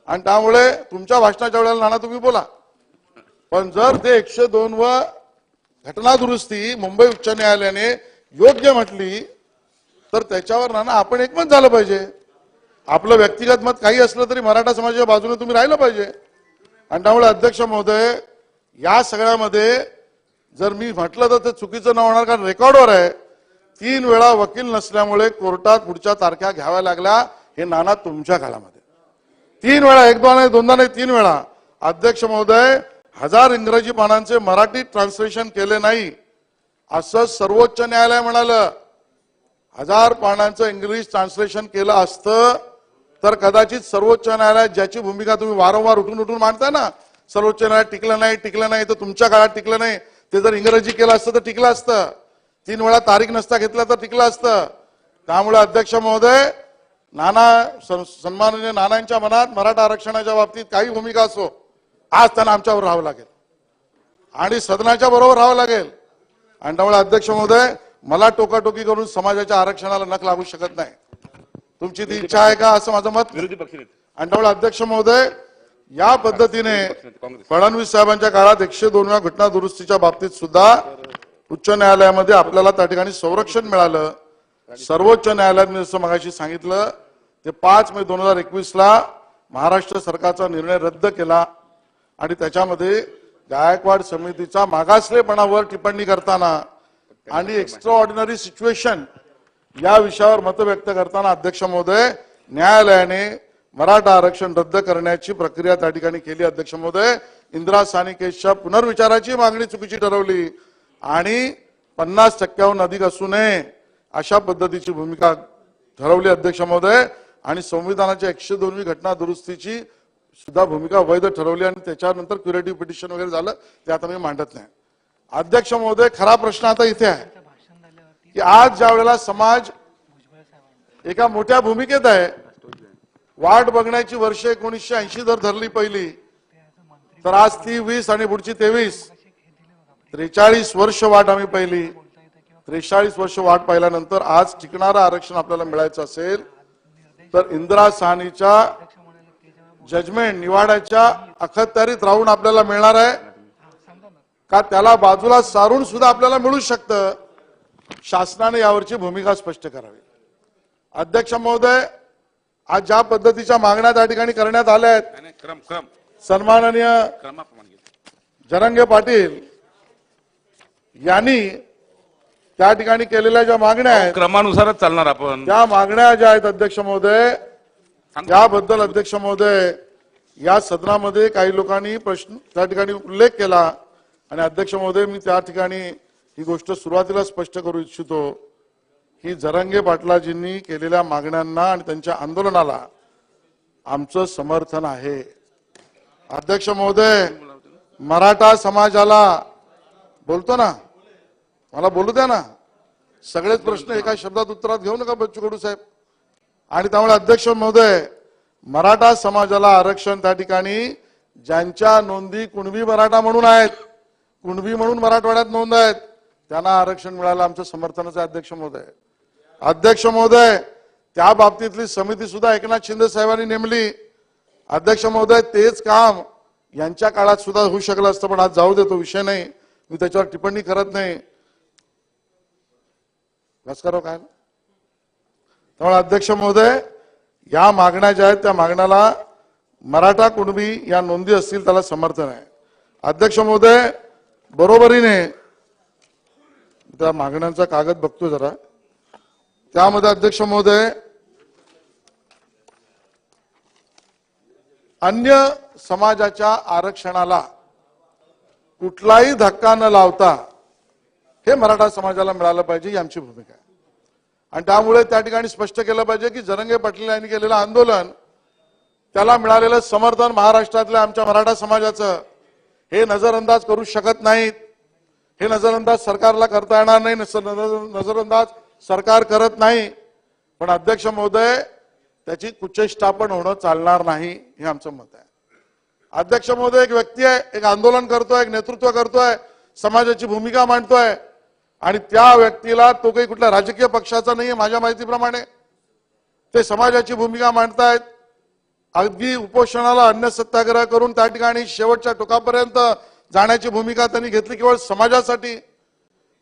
आणि त्यामुळे तुमच्या भाषणाच्या वेळेला नाना तुम्ही बोला, पण जर ते 102 घटना दुरुस्ती मुंबई उच्च न्यायालयाने योग्य म्हटली तर त्याच्यावर नाना आपण एकमत झालं पाहिजे. आपलं व्यक्तिगत मत काही असलं तरी मराठा समाजाच्या बाजूने तुम्ही राहिलं पाहिजे. आणि त्यामुळे अध्यक्ष महोदय या सगळ्यामध्ये जर मी म्हटलं तर ते चुकीचं न होणार, कारण रेकॉर्डवर आहे 3 वेळा वकील नसल्यामुळे कोर्टात पुढच्या तारख्या घ्याव्या लागल्या. हे नाना तुमच्या काळामध्ये 3 वेळा, 1-2 नाही, 2दा नाही, 3 वेळा. अध्यक्ष महोदय 1000 इंग्रजी पानांचे मराठी ट्रान्सलेशन केले नाही असं सर्वोच्च न्यायालय म्हणालं. 1000 पानांचं इंग्लिश ट्रान्सलेशन केलं असतं तर कदाचित सर्वोच्च न्यायालयात ज्याची भूमिका तुम्ही वारंवार उठून मांडताय ना, सर्वोच्च न्यायालयात टिकलं नाही तर तुमच्या काळात टिकलं नाही, ते जर इंग्रजी केलं असतं तर टिकलं असतं. 3 वेळा तारीख नसता घेतला तर टिकलं असतं. त्यामुळे अध्यक्ष महोदय सन्माननीय नानांच्या मनात मराठा आरक्षणाच्या बाबतीत काही भूमिका असो, आज त्यांना आमच्यावर राहावं लागेल आणि सदनाच्या बरोबर राहावं लागेल. आणि त्यामुळे अध्यक्ष महोदय मला टोकाटोकी करून समाजाच्या आरक्षणाला नख लागू शकत नाही. तुमची ती इच्छा आहे का असं माझं मत. आणि त्यामुळे अध्यक्ष महोदय या पद्धतीने फडणवीस साहेबांच्या काळात 102व्या घटना दुरुस्तीच्या बाबतीत सुद्धा उच्च न्यायालयामध्ये आपल्याला त्या ठिकाणी संरक्षण मिळालं. सर्वोच्च न्यायालयात मी जसं मगाशी सांगितलं ते 5 मे 2021ला महाराष्ट्र सरकारचा निर्णय रद्द केला आणि त्याच्यामध्ये गायकवाड समितीचा मागासलेपणावर टिप्पणी करताना आणि एक्स्ट्रा ऑर्डिनरी सिच्युएशन या विषयावर मत व्यक्त करताना अध्यक्ष महोदय न्यायालयाने मराठा आरक्षण रद्द करण्याची प्रक्रिया त्या ठिकाणी केली. अध्यक्ष महोदय इंदिरा सानी केसच्या पुनर्विचाराची मागणी चुकीची ठरवली आणि 50% अधिक असू नये अशा पद्धतीची भूमिका ठरवली अध्यक्ष महोदय. आणि संविधानाच्या 102वी घटना दुरुस्तीची सुद्धा भूमिका वैध ठरवली आणि त्याच्यानंतर क्युरेटिव्ह पिटिशन वगैरे झालं, ते आता मी मांडत नाही. अध्यक्ष महोदय खरा प्रश्न आता इथे आहे की आज ज्या वेळेला समाज एका मोठ्या भूमिकेत आहे, वाट बघण्याची वर्ष 1980 जर धरली पहिली तर आज ती 20 आणि पुढची 23, 43 वर्ष वाट आम्ही पहिली. 43 वर्ष वाट पाहिल्यानंतर आज टिकणारं आरक्षण आपल्याला मिळायचं असेल तर इंदिरा सानीच्या जजमेंट निवाड्याच्या अखत्यारीत राहून आपल्याला मिळणार आहे का त्याला बाजूला सारून सुद्धा आपल्याला मिळू शकतं. शासनाने यावरची भूमिका स्पष्ट करावी. अध्यक्ष महोदय आज ज्या पद्धतीच्या मागण्या त्या ठिकाणी करण्यात आल्या आहेत, सन्माननीय जरंगे पाटील यांनी त्या ठिकाणी केलेल्या ज्या मागण्या आहेत क्रमानुसारच चालणार आपण. त्या मागण्या ज्या आहेत अध्यक्ष महोदय त्याबद्दल अध्यक्ष महोदय या सदनामध्ये काही लोकांनी प्रश्न त्या ठिकाणी उल्लेख केला आणि अध्यक्ष महोदय मी त्या ठिकाणी ही गोष्ट सुरुवातीला स्पष्ट करू इच्छितो की जरंगे पाटलाजींनी केलेल्या मागण्यांना आणि त्यांच्या आंदोलनाला आमचं समर्थन आहे. अध्यक्ष महोदय मराठा समाजाला बोलतो ना, मला बोलू द्या ना, सगळेच प्रश्न एका शब्दात उत्तरात घेऊ नका बच्चू कडू साहेब. आणि त्यामुळे अध्यक्ष महोदय मराठा समाजाला आरक्षण त्या ठिकाणी ज्यांच्या नोंदी कुणबी मराठा म्हणून आहेत, कुणबी म्हणून मराठवाड्यात नोंद आहेत, त्यांना आरक्षण मिळालं आमचं समर्थनच आहे. अध्यक्ष महोदय अध्यक्ष महोदय त्या बाबतीतली समिती सुद्धा एकनाथ शिंदे साहेबांनी नेमली. अध्यक्ष महोदय तेच काम यांच्या काळात सुद्धा होऊ शकलं असतं, पण आज जाऊ दे, तो विषय नाही, मी त्याच्यावर टिप्पणी करत नाही. बस करो काय. त्यामुळे अध्यक्ष महोदय या मागण्या ज्या आहेत त्या मागण्याला मराठा कुणबी या नोंदी असतील त्याला समर्थन आहे. अध्यक्ष महोदय, बरोबरीने त्या मागण्यांचा कागद बघतो जरा, त्यामध्ये अध्यक्ष महोदय अन्य समाजाच्या आरक्षणाला कुठलाही धक्का न लावता हे मराठा समाजाला मिळालं पाहिजे ही आमची भूमिका आहे. आणि त्यामुळे त्या ठिकाणी स्पष्ट केलं पाहिजे की जरांगे पाटील यांनी केलेलं आंदोलन, त्याला मिळालेलं समर्थन महाराष्ट्रातल्या आमच्या मराठा समाजाचं हे नजरअंदाज करू शकत नाहीत. हे नजरअंदाज सरकारला करता येणार नाही, नजरअंदाज सरकार करत नाही. पण अध्यक्ष महोदय, त्याची कुचेष्टा पण होणं चालणार नाही हे आमचं मत आहे. अध्यक्ष महोदय, एक व्यक्ती आहे, एक आंदोलन करतोय, एक नेतृत्व करतोय, समाजाची भूमिका मांडतोय आणि त्या व्यक्तीला तो काही कुठल्या राजकीय पक्षाचा नाहीये माझ्या माहितीप्रमाणे, ते समाजाची भूमिका मांडतायत. अगदी उपोषणाला अन्न सत्याग्रह करून त्या ठिकाणी शेवटच्या टोकापर्यंत जाण्याची भूमिका त्यांनी घेतली केवळ समाजासाठी.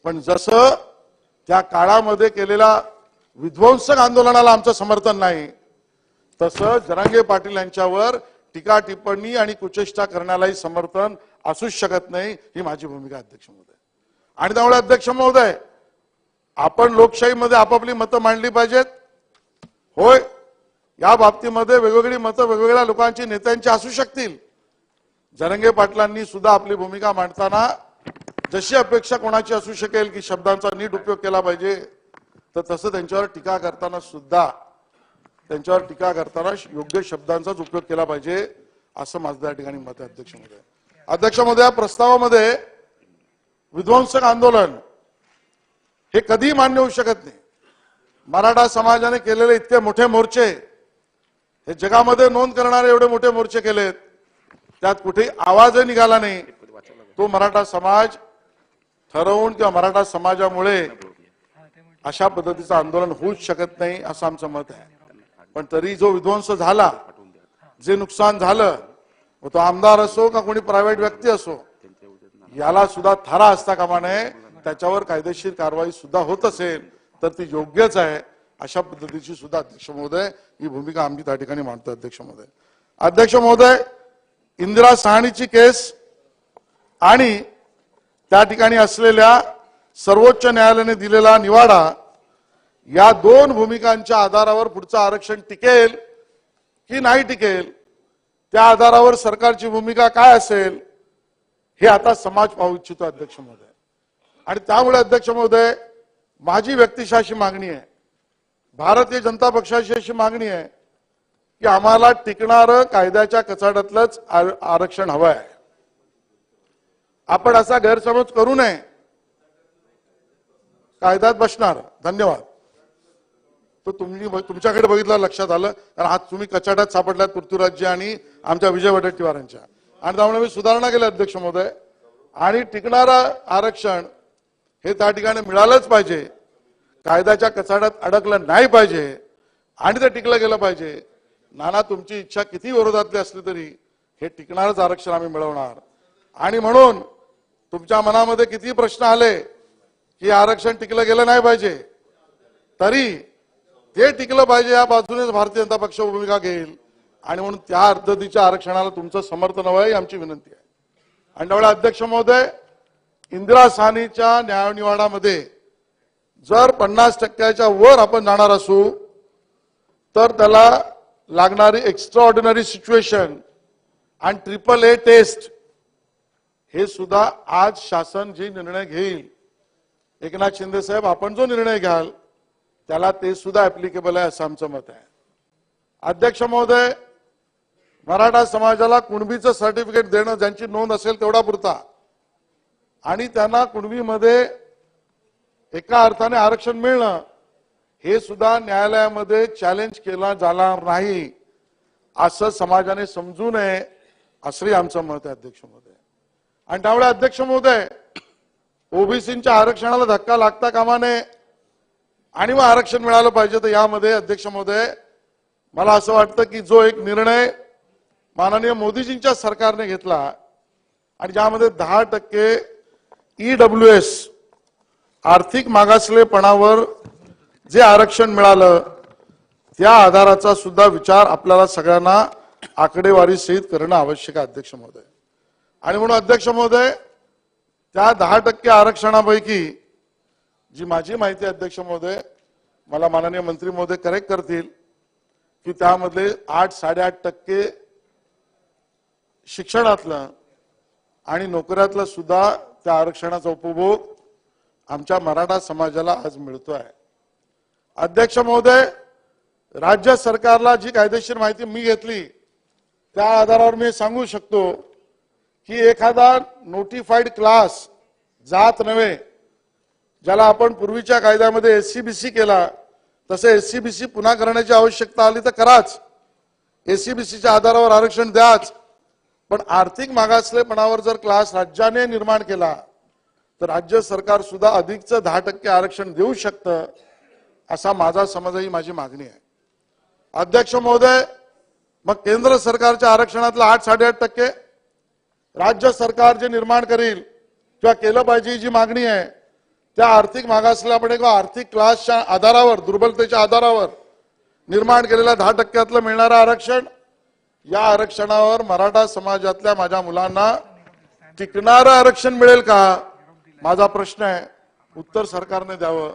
पण जसं त्या काळामध्ये केलेल्या विध्वंसक आंदोलनाला आमचं समर्थन नाही, तसं जरांगे पाटील यांच्यावर टीका टिप्पणी आणि कुचेष्टा करण्यालाही समर्थन असूच शकत नाही ही माझी भूमिका अध्यक्ष महोदय. आणि त्यामुळे अध्यक्ष महोदय, आपण लोकशाहीमध्ये आपापली मतं मांडली पाहिजेत. होय, या बाबतीमध्ये वेगवेगळी मतं वेगवेगळ्या लोकांची नेत्यांची असू शकतील. जरांगे पाटलांनी सुद्धा आपली भूमिका मांडताना जशी अपेक्षा कोणाची असू शकेल की शब्दांचा नीट उपयोग केला पाहिजे, तर तसं त्यांच्यावर टीका करताना सुद्धा योग्य शब्दांचाच उपयोग केला पाहिजे असं माझं त्या ठिकाणी मत आहे अध्यक्ष महोदय. अध्यक्ष महोदय, या प्रस्तावामध्ये विध्वंसक आंदोलन हे कधीही मान्य होऊ शकत नाही. मराठा समाजाने केलेले इतके मोठे मोर्चे, हे जगामध्ये नोंद करणारे एवढे मोठे मोर्चे केलेत, त्यात कुठेही आवाजही निघाला नाही. तो मराठा समाज ठरवून किंवा मराठा समाजामुळे अशा पद्धतीचं आंदोलन होऊच शकत नाही असं आमचं मत आहे. पण तरी जो विध्वंस झाला, जे नुकसान झालं, तो आमदार असो का कोणी प्रायव्हेट व्यक्ती असो, याला सुद्धा थारा असता कामा नये. त्याच्यावर कायदेशीर कारवाई सुद्धा होत असेल तर ती योग्यच आहे. अशा पद्धतीची सुद्धा अध्यक्ष महोदय ही भूमिका आम्ही त्या ठिकाणी मांडतो अध्यक्ष महोदय. अध्यक्ष महोदय, इंदिरा साहनीची केस आणि त्या ठिकाणी असलेल्या सर्वोच्च न्यायालयाने दिलेला निवाडा, या दोन भूमिकांच्या आधारावर पुढचं आरक्षण टिकेल की नाही टिकेल, त्या आधारावर सरकारची भूमिका काय असेल हे आता समाज पाहू इच्छितो अध्यक्ष महोदय. आणि त्यामुळे अध्यक्ष महोदय, माझी व्यक्तिशः अशी मागणी आहे, भारतीय जनता पक्षाची अशी मागणी आहे की आम्हाला टिकणारं कायद्याच्या कचाड्यातलंच आरक्षण हवं आहे. आपण असा गैरसमज करू नये, कायद्यात बसणार. धन्यवाद. तो तुमच्याकडे बघितलं लक्षात आलं, कारण आज तुम्ही कचाड्यात सापडल्यात पृथ्वीराज आणि आमच्या विजय वडेट्टीवारांच्या. आणि त्यामुळे मी सुधारणा केली अध्यक्ष महोदय. आणि टिकणारं आरक्षण हे त्या ठिकाणी मिळालंच पाहिजे, कायद्याच्या कचाड्यात अडकलं नाही पाहिजे आणि ते टिकलं गेलं पाहिजे. नाना तुमची इच्छा किती विरोधातली असली तरी हे टिकणारच आरक्षण आम्ही मिळवणार. आणि म्हणून तुमच्या मनामध्ये किती प्रश्न आले की आरक्षण टिकलं गेलं नाही पाहिजे, तरी ते टिकलं पाहिजे या बाजूनेच भारतीय जनता पक्ष भूमिका घेईल. आणि म्हणून त्या पद्धतीच्या आरक्षणाला तुमचं समर्थन हवं ही आमची विनंती आहे. आणि त्यामुळे अध्यक्ष महोदय, इंदिरा साहनीच्या न्यायनिवाडामध्ये जर 50% वर आपण जाणार असू तर त्याला लागणारी एक्स्ट्रा ऑर्डिनरी सिच्युएशन आणि AAA टेस्ट हे सुद्धा आज शासन जे निर्णय घेईल, एकनाथ शिंदे साहेब आपण जो निर्णय घ्याल त्याला ते सुद्धा ऍप्लिकेबल आहे असं आमचं मत आहे. अध्यक्ष महोदय, मराठा समाजाला कुणबीचं सर्टिफिकेट देणं, ज्यांची नोंद असेल तेवढा पुरता, आणि त्यांना कुणबीमध्ये एका अर्थाने आरक्षण मिळणं हे सुद्धा न्यायालयामध्ये चॅलेंज केला जाणार नाही असं समाजाने समजू नये असंही आमचं मत आहे अध्यक्ष महोदय. आणि त्यामुळे अध्यक्ष महोदय, ओबीसीच्या आरक्षणाला धक्का लागता कामा नये आणि मग आरक्षण मिळालं पाहिजे. तर यामध्ये अध्यक्ष महोदय, मला असं वाटतं की जो एक निर्णय माननीय मोदीजींच्या सरकारने घेतला आणि ज्यामध्ये 10% EWS आर्थिक मागासलेपणावर जे आरक्षण मिळालं त्या आधाराचा सुद्धा विचार आपल्याला सगळ्यांना आकडेवारी सहित करणं आवश्यक आहे अध्यक्ष महोदय. आणि म्हणून अध्यक्ष महोदय, त्या 10% आरक्षणापैकी जी माझी माहिती आहे अध्यक्ष महोदय, मला माननीय मंत्री महोदय करेक्ट करतील की त्यामधले 8-8.5% शिक्षणातलं आणि नोकऱ्यातलं सुद्धा त्या आरक्षणाचा उपभोग आमच्या मराठा समाजाला आज मिळतोय. अध्यक्ष महोदय, राज्य सरकारला जी कायदेशीर माहिती मी घेतली त्या आधारावर मी सांगू शकतो की एखादा नोटिफाईड क्लास जात नव्हे, ज्याला आपण पूर्वीच्या कायद्यामध्ये एससीबीसी केला तसं एससीबीसी पुन्हा करण्याची आवश्यकता आली तर कराच, एससीबीसीच्या आधारावर आरक्षण द्याच. पण आर्थिक मागासलेपणावर जर क्लास राज्याने निर्माण केला तर राज्य सरकार सुद्धा अधिकचं 10% आरक्षण देऊ शकतं, असा माझा समज ही माझी मागणी आहे. अध्यक्ष महोदय, मग केंद्र सरकारच्या आरक्षणातलं 8-8.5% राज्य सरकार जे निर्माण करील किंवा केलं पाहिजे ही जी मागणी आहे त्या आर्थिक मागासलेपणे किंवा आर्थिक क्लासच्या आधारावर, दुर्बलतेच्या आधारावर निर्माण केलेल्या 10%तलं मिळणारं आरक्षण, या आरक्षणावर मराठा समाजातल्या माझ्या मुलांना टिकणारं आरक्षण मिळेल का, माझा प्रश्न आहे. उत्तर सरकारने द्यावं,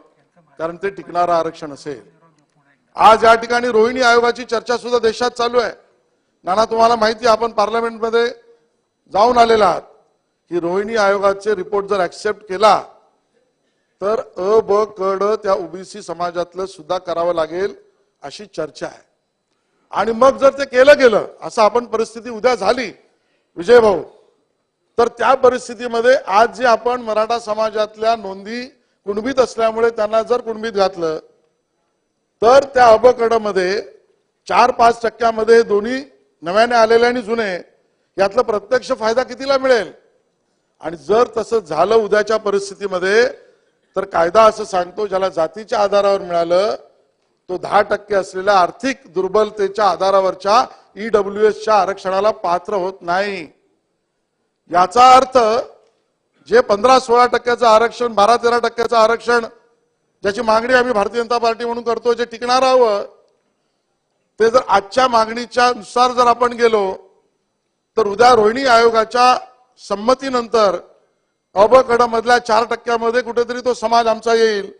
कारण ते टिकणारं आरक्षण असेल. आज या ठिकाणी रोहिणी आयोगाची चर्चा सुद्धा देशात चालू आहे. नाना, तुम्हाला माहिती आहे, आपण पार्लमेंटमध्ये जाऊन आलेला आहात की रोहिणी आयोगाचे रिपोर्ट जर ऍक्सेप्ट केला तर अ ब क ड त्या ओबीसी समाजातलं सुद्धा करावं लागेल अशी चर्चा आहे. आणि मग जर ते केलं गेलं असं आपण परिस्थिती उद्या झाली विजय भाऊ, तर त्या परिस्थितीमध्ये आज जे आपण मराठा समाजातल्या नोंदी कुणबीत असल्यामुळे त्यांना जर कुणबीत घातलं तर त्या अ ब क ड मध्ये 4-5% दोन्ही नव्याने आलेले आणि जुने यातला प्रत्यक्ष फायदा कितीला मिळेल. आणि जर तसं झालं उद्याच्या परिस्थितीमध्ये तर कायदा असं सांगतो ज्याला जातीच्या आधारावर मिळालं तो 10% असलेल्या आर्थिक दुर्बलतेच्या आधारावरच्या ईडब्ल्यूएसच्या आरक्षणाला पात्र होत नाही. याचा अर्थ जे 15-16% आरक्षण, 12-13% आरक्षण ज्याची मागणी आम्ही भारतीय जनता पार्टी म्हणून करतो, जे टिकणार हवं ते जर आजच्या मागणीच्या नुसार जर आपण गेलो तर उद्या रोहिणी आयोगाच्या संमतीनंतर अ ब क ड मधल्या 4% कुठेतरी तो समाज आमचा येईल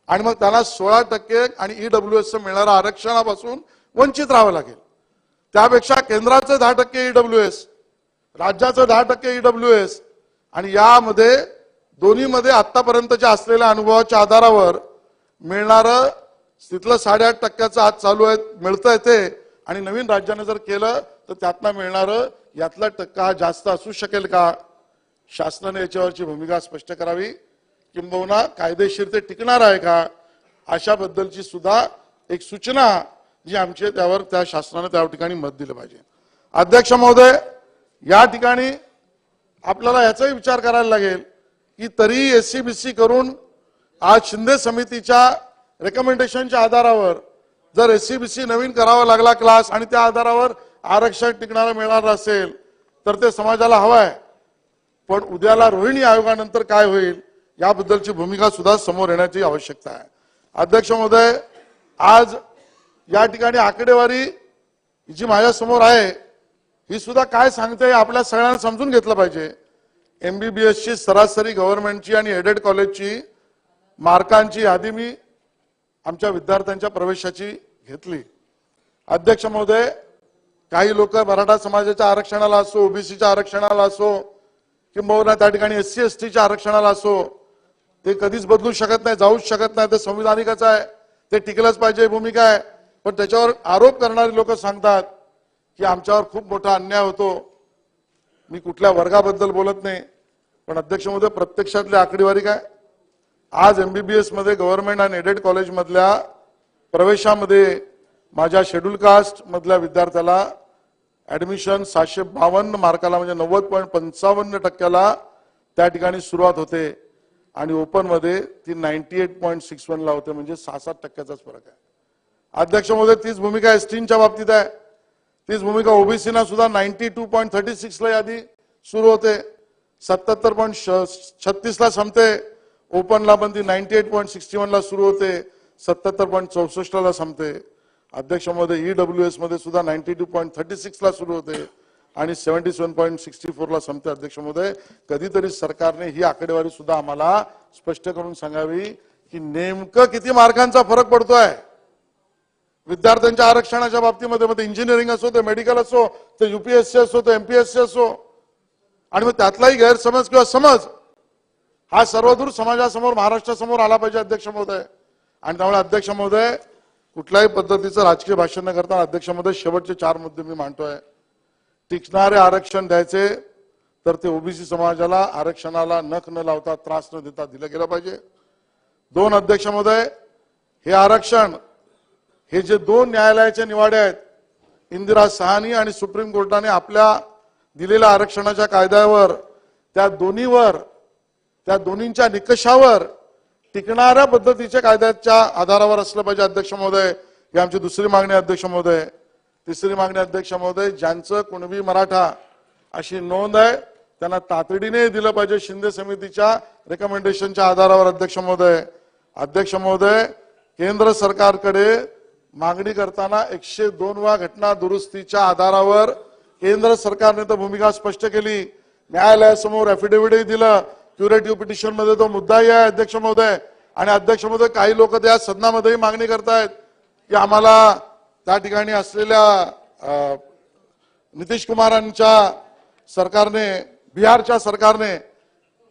आणि मग त्याला 16% आणि ईडब्ल्यूएस मिळणाऱ्या आरक्षणापासून वंचित राहावं लागेल. त्यापेक्षा केंद्राचं 10% ईडब्ल्यूएस, राज्याचं 10% ईडब्ल्यूएस आणि यामध्ये दोन्हीमध्ये आतापर्यंतच्या असलेल्या अनुभवाच्या आधारावर मिळणारं तिथलं 8.5% आज चालू आहे, मिळतंय ते, आणि नवीन राज्याने जर केलं तर त्यातनं मिळणारं यातला टक्का जास्त असू शकेल का, शासनाने याच्यावरची भूमिका स्पष्ट करावी. किंबहुना कायदेशीर ते टिकणार आहे का, अशाबद्दलची सुद्धा एक सूचना जी आमची त्यावर त्या शासनाने त्या ठिकाणी मत दिलं पाहिजे. अध्यक्ष महोदय, या ठिकाणी आपल्याला याचाही विचार करायला लागेल की तरी एससीबीसी करून आज शिंदे समितीच्या रेकमेंडेशनच्या आधारावर जर एससीबीसी नवीन करावा लागला क्लास आणि त्या आधारावर आरक्षण टिकणारा मिळणार असेल तर ते समाजाला हवं आहे. पण उद्याला रोहिणी आयोगानंतर काय होईल याबद्दलची भूमिका सुद्धा समोर येण्याची आवश्यकता आहे. अध्यक्ष महोदय, आज या ठिकाणी आकडेवारी जी माझ्या समोर आहे ही सुद्धा काय सांगते आपल्या सगळ्यांना समजून घेतलं पाहिजे. एमबीबीएसची सरासरी गव्हर्नमेंटची आणि एडेड कॉलेजची मार्कांची यादी मी आमच्या विद्यार्थ्यांच्या प्रवेशाची घेतली. अध्यक्ष महोदय, काही लोक मराठा समाजाच्या आरक्षणाला असो, ओबीसीच्या आरक्षणाला असो किंवा त्या ठिकाणी एससी एसटीच्या आरक्षणाला असो, ते कधीच बदलू शकत नाही, जाऊच शकत नाही, ते संविधानिकच आहे, ते टिकलंच पाहिजे भूमिका आहे. पण त्याच्यावर आरोप करणारी लोक सांगतात की आमच्यावर खूप मोठा अन्याय होतो. मी कुठल्या वर्गाबद्दल बोलत नाही, पण अध्यक्ष महोदय प्रत्यक्षातली आकडेवारी काय, आज एमबीबीएस मध्ये गव्हर्नमेंट आणि एडेड कॉलेज मधल्या प्रवेशामध्ये माझ्या शेड्यूल कास्ट मधल्या विद्यार्थ्याला ऍडमिशन 752 मार्काला म्हणजे 90.55% त्या ठिकाणी सुरुवात होते आणि ओपन मध्ये ती 98.61 ला होते, म्हणजे 6-7%चा फरक आहे. अध्यक्ष महोदय, तीच भूमिका एसटीच्या बाबतीत आहे, तीच भूमिका ओबीसीना सुद्धा 92.36 ला यादी सुरू होते, 77.36 ला संपते. ओपनला पण ती 98.61 ला सुरू होते, 77.64 ला संपते. अध्यक्ष महोदय EWS मध्ये सुद्धा 92.36 ला सुरू होते आणि 77.64 ला संपते. अध्यक्ष महोदय, कधीतरी सरकारने ही आकडेवारी सुद्धा आम्हाला स्पष्ट करून सांगावी की नेमकं किती मार्कांचा फरक पडतोय विद्यार्थ्यांच्या आरक्षणाच्या बाबतीमध्ये. मध्ये इंजिनिअरिंग असो, ते मेडिकल असो, ते UPSC असो, ते MPSC असो, आणि मग त्यातलाही गैरसमज किंवा समज हा सर्वदूर समाजासमोर, महाराष्ट्रासमोर आला पाहिजे अध्यक्ष महोदय. आणि त्यामुळे अध्यक्ष महोदय, कुठल्याही पद्धतीचं राजकीय भाषण न करता अध्यक्ष महोदय शेवटचे 4 मुद्दे मी मांडतोय. टिकणारे आरक्षण द्यायचे तर ते ओबीसी समाजाला आरक्षणाला नख न लावता, त्रास न देता दिलं गेलं पाहिजे. 2 अध्यक्ष महोदय, हे आरक्षण, हे जे 2 न्यायालयाचे निवाडे आहेत, इंदिरा साहनी आणि सुप्रीम कोर्टाने आपल्या दिलेल्या आरक्षणाच्या कायद्यावर, त्या दोन्हींच्या निकषावर टिकणाऱ्या पद्धतीच्या कायद्याच्या आधारावर असलं पाहिजे अध्यक्ष महोदय. ही आमची दुसरी मागणी अध्यक्ष महोदय. तिसरी मागणी अध्यक्ष महोदय, ज्यांचं कुणबी मराठा अशी नोंद आहे त्यांना तातडीने दिलं पाहिजे शिंदे समितीच्या रेकमेंडेशनच्या आधारावर अध्यक्ष महोदय. अध्यक्ष महोदय, केंद्र सरकारकडे मागणी करताना 102व्या घटना दुरुस्तीच्या आधारावर केंद्र सरकारने तर भूमिका स्पष्ट केली, न्यायालयासमोर ॲफिडेव्हिटही दिलं, क्युरेटिव्ह पिटिशन मध्ये तो मुद्दाही आहे अध्यक्ष महोदय. आणि अध्यक्ष महोदय, काही लोक त्या सदनामध्येही मागणी करतायत की आम्हाला त्या ठिकाणी असलेल्या नितीश कुमारांच्या सरकारने, बिहारच्या सरकारने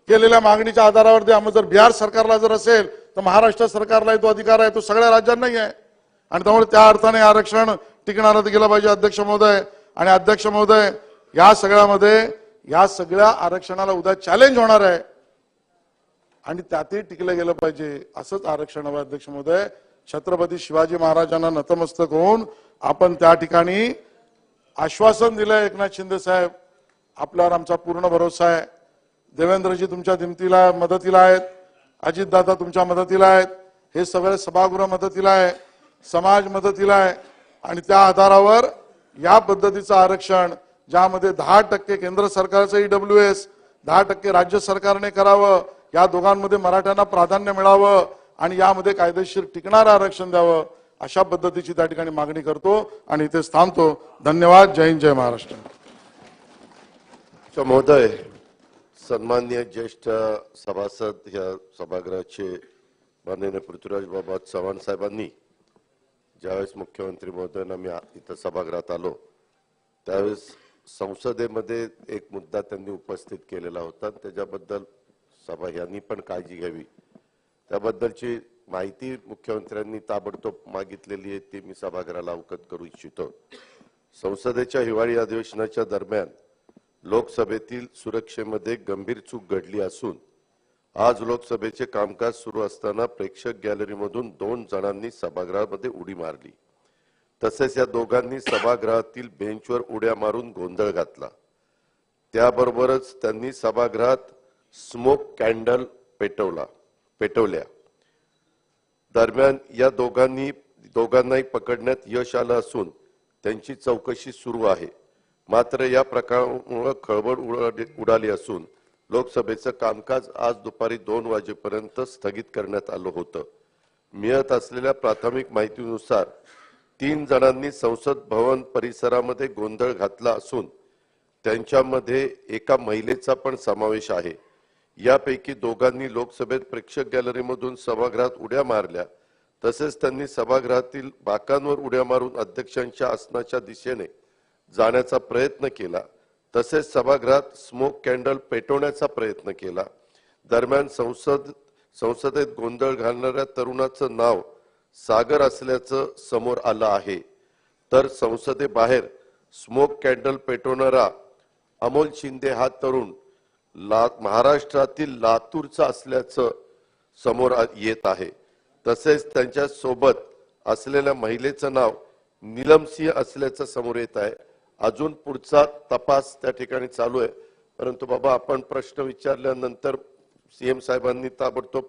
केलेल्या मागणीच्या आधारावर द्या. मग जर बिहार सरकारला जर असेल तर महाराष्ट्र सरकारलाही तो अधिकार आहे, तो सगळ्या राज्यांनाही आहे. आणि त्यामुळे त्या अर्थाने आरक्षण टिकणारं गेलं पाहिजे अध्यक्ष महोदय. आणि अध्यक्ष महोदय, या सगळ्यामध्ये, या सगळ्या आरक्षणाला उद्या चॅलेंज होणार आहे आणि त्यातही टिकलं गेलं पाहिजे असंच आरक्षण हवं अध्यक्ष महोदय. छत्रपती शिवाजी महाराजांना नतमस्तक होऊन आपण त्या ठिकाणी आश्वासन दिलंय एकनाथ शिंदे साहेब, आपल्यावर आमचा पूर्ण भरोसा आहे. देवेंद्रजी तुमच्या मदतीला आहेत, अजितदादा तुमच्या मदतीला आहेत, हे सगळे सभागृह मदतीला आहे, समाज मदतीला आहे. आणि त्या आधारावर या पद्धतीचं आरक्षण, ज्यामध्ये 10% केंद्र सरकारचं EWS, 10% राज्य सरकारने करावं, या दोघांमध्ये मराठ्यांना प्राधान्य मिळावं आणि यामध्ये कायदेशीर टिकणारं आरक्षण द्यावं, अशा पद्धतीची त्या ठिकाणी मागणी करतो आणि इथे थांबतो. धन्यवाद. जय हिंद, जय महाराष्ट्र. महोदय, सन्माननीय ज्येष्ठ सभासद या सभागृहाचे माननीय पृथ्वीराज बाबा चव्हाण साहेबांनी ज्यावेळेस मुख्यमंत्री महोदयांना मी इथं सभागृहात आलो त्यावेळेस संसदेमध्ये एक मुद्दा त्यांनी उपस्थित केलेला होता, त्याच्याबद्दल सभा यांनी पण काळजी घ्यावी, त्याबद्दलची माहिती मुख्यमंत्र्यांनी ताबडतोब मागितलेली आहे, ती मी सभागृहाला अवगत करू इच्छितो. संसदेच्या हिवाळी अधिवेशनाच्या दरम्यान लोकसभेतील सुरक्षेमध्ये गंभीर चूक घडली असून आज लोकसभेचे कामकाज सुरू असताना प्रेक्षक गॅलरीमधून 2 जणांनी सभागृहामध्ये उडी मारली. तसेच या दोघांनी सभागृहातील बेंचवर उड्या मारून गोंधळ घातला. त्याबरोबरच त्यांनी सभागृहात स्मोक कॅन्डल पेटवल्या. दरम्यान या दोघांनाही पकडण्यात यश आलं असून त्यांची चौकशी सुरू आहे. मात्र या प्रकारामुळे खळबळ उडाली असून लोकसभेचं कामकाज आज दुपारी 2 वाजेपर्यंत स्थगित करण्यात आलं होतं. मिळत असलेल्या प्राथमिक माहितीनुसार 3 जणांनी संसद भवन परिसरामध्ये गोंधळ घातला असून त्यांच्यामध्ये एका महिलेचा पण समावेश आहे. यापैकी दोघांनी लोकसभेत प्रेक्षक गॅलरीमधून सभागृहात उड्या मारल्या, तसेच त्यांनी सभागृहातील बाकांवर उड्या मारून अध्यक्षांच्या आसनाच्या दिशेने जाण्याचा प्रयत्न केला. तसेच सभागृहात स्मोक कॅन्डल पेटवण्याचा प्रयत्न केला. दरम्यान संसदेत गोंधळ घालणाऱ्या तरुणाचं नाव सागर असल्याचं समोर आलं आहे, तर संसदेबाहेर स्मोक कॅन्डल पेटवणारा अमोल शिंदे हा तरुण महाराष्ट्रातील लातूरचा असल्याचं समोर येत आहे. तसेच त्यांच्या सोबत असलेल्या महिलेचं नाव नीलमसिंह असल्याचं समोर येत आहे. अजून पुढचा तपास त्या ठिकाणी चालू आहे. परंतु बाबा, आपण प्रश्न विचारल्यानंतर सीएम साहेबांनी ताबडतोब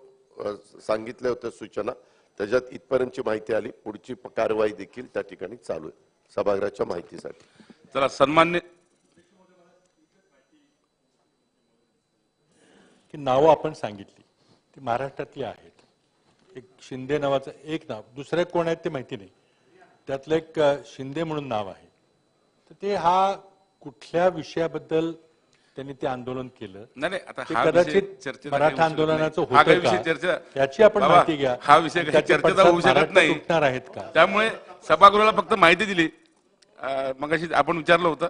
सांगितल्या होत्या सूचना, त्याच्यात इथपर्यंतची माहिती आली. पुढची कारवाई देखील त्या ठिकाणी चालू आहे सभागृहाच्या माहितीसाठी. चला, सन्मान्य की नावं आपण सांगितली ती महाराष्ट्रातली आहेत. एक शिंदे नावाचं एक नाव, दुसरे कोण आहेत ते माहिती नाही. त्यातलं एक शिंदे म्हणून नाव आहे. तर ते हा कुठल्या विषयाबद्दल त्यांनी ते आंदोलन केलं? नाही आता ते हा कदाचित विषय चर्चेचा मराठा काही आंदोलनाचं हा काही होतं विषय का? चर्चा याची आपण बाबा, माहिती घ्या. हा विषय काही त्याचे चर्चेचा पडसाद होऊ शकत महाराष्ट्रात नाही. उठणार आहेत का? त्यामुळे सभागृहाला फक्त माहिती दिली. मगाशी आपण विचारलं होतं.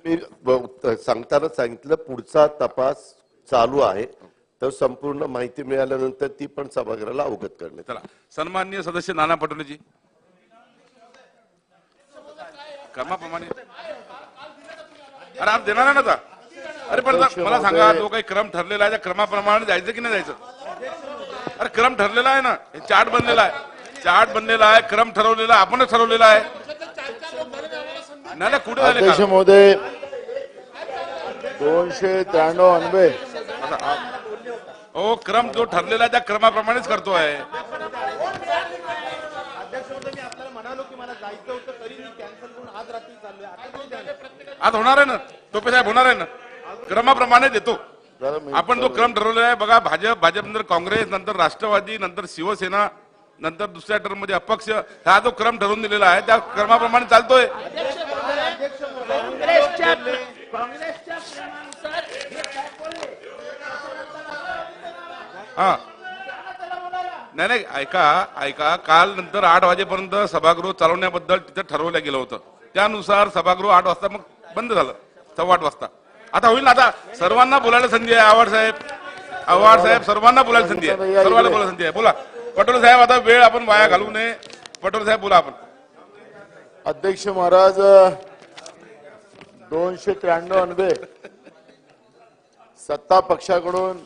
मी सांगताना सांगितलं पुढचा तपास चालू आहे, तर संपूर्ण माहिती मिळाल्यानंतर ती पण सभागृहाला अवगत करण्यात चला, सन्माननीय सदस्य नाना पटोलेजी, क्रमाप्रमाणे. अरे आप देणार आहे ना आता? अरे पण मला सांगा, जो काही क्रम ठरलेला आहे त्या क्रमाप्रमाणे जायचं की नाही जायचं? अरे क्रम ठरलेला आहे ना, चार्ट बनलेला आहे, चार्ट बनलेला आहे, क्रम ठरवलेला आपणच ठरवलेला आहे. नाही कुठे झाले अध्यक्ष महोदय 293 अन्वय हो, क्रम जो ठरलेला आहे त्या क्रमाप्रमाणेच करतोय. आज होणार आहे ना, टोपे साहेब होणार आहे ना, क्रमाप्रमाणे देतो आपण. जो क्रम ठरवलेला आहे बघा, भाजप नंतर काँग्रेस, नंतर राष्ट्रवादी, नंतर शिवसेना, नंतर दुसऱ्या टर्म मध्ये अपक्ष, हा जो क्रम ठरवून दिलेला आहे त्या क्रमाप्रमाणे चालतोय. हा नाही ऐका, काल नंतर 8 वाजेपर्यंत सभागृह चालवण्याबद्दल तिथं ठरवलं गेलं होतं. त्यानुसार सभागृह 8 वाजता मग बंद झालं, 8:15 वाजता. आता होईल ना, आता सर्वांना बोलायला संधी आहे. आव्हाड साहेब सर्वांना बोलायला संधी आहे, सर्वांना बोलायला संधी आहे. बोला पटोले साहेब, आता वेळ आपण वाया घालवू नये. पटोले साहेब बोला आपण. अध्यक्ष महाराज 293 अन्वय सत्ता पक्षाकडून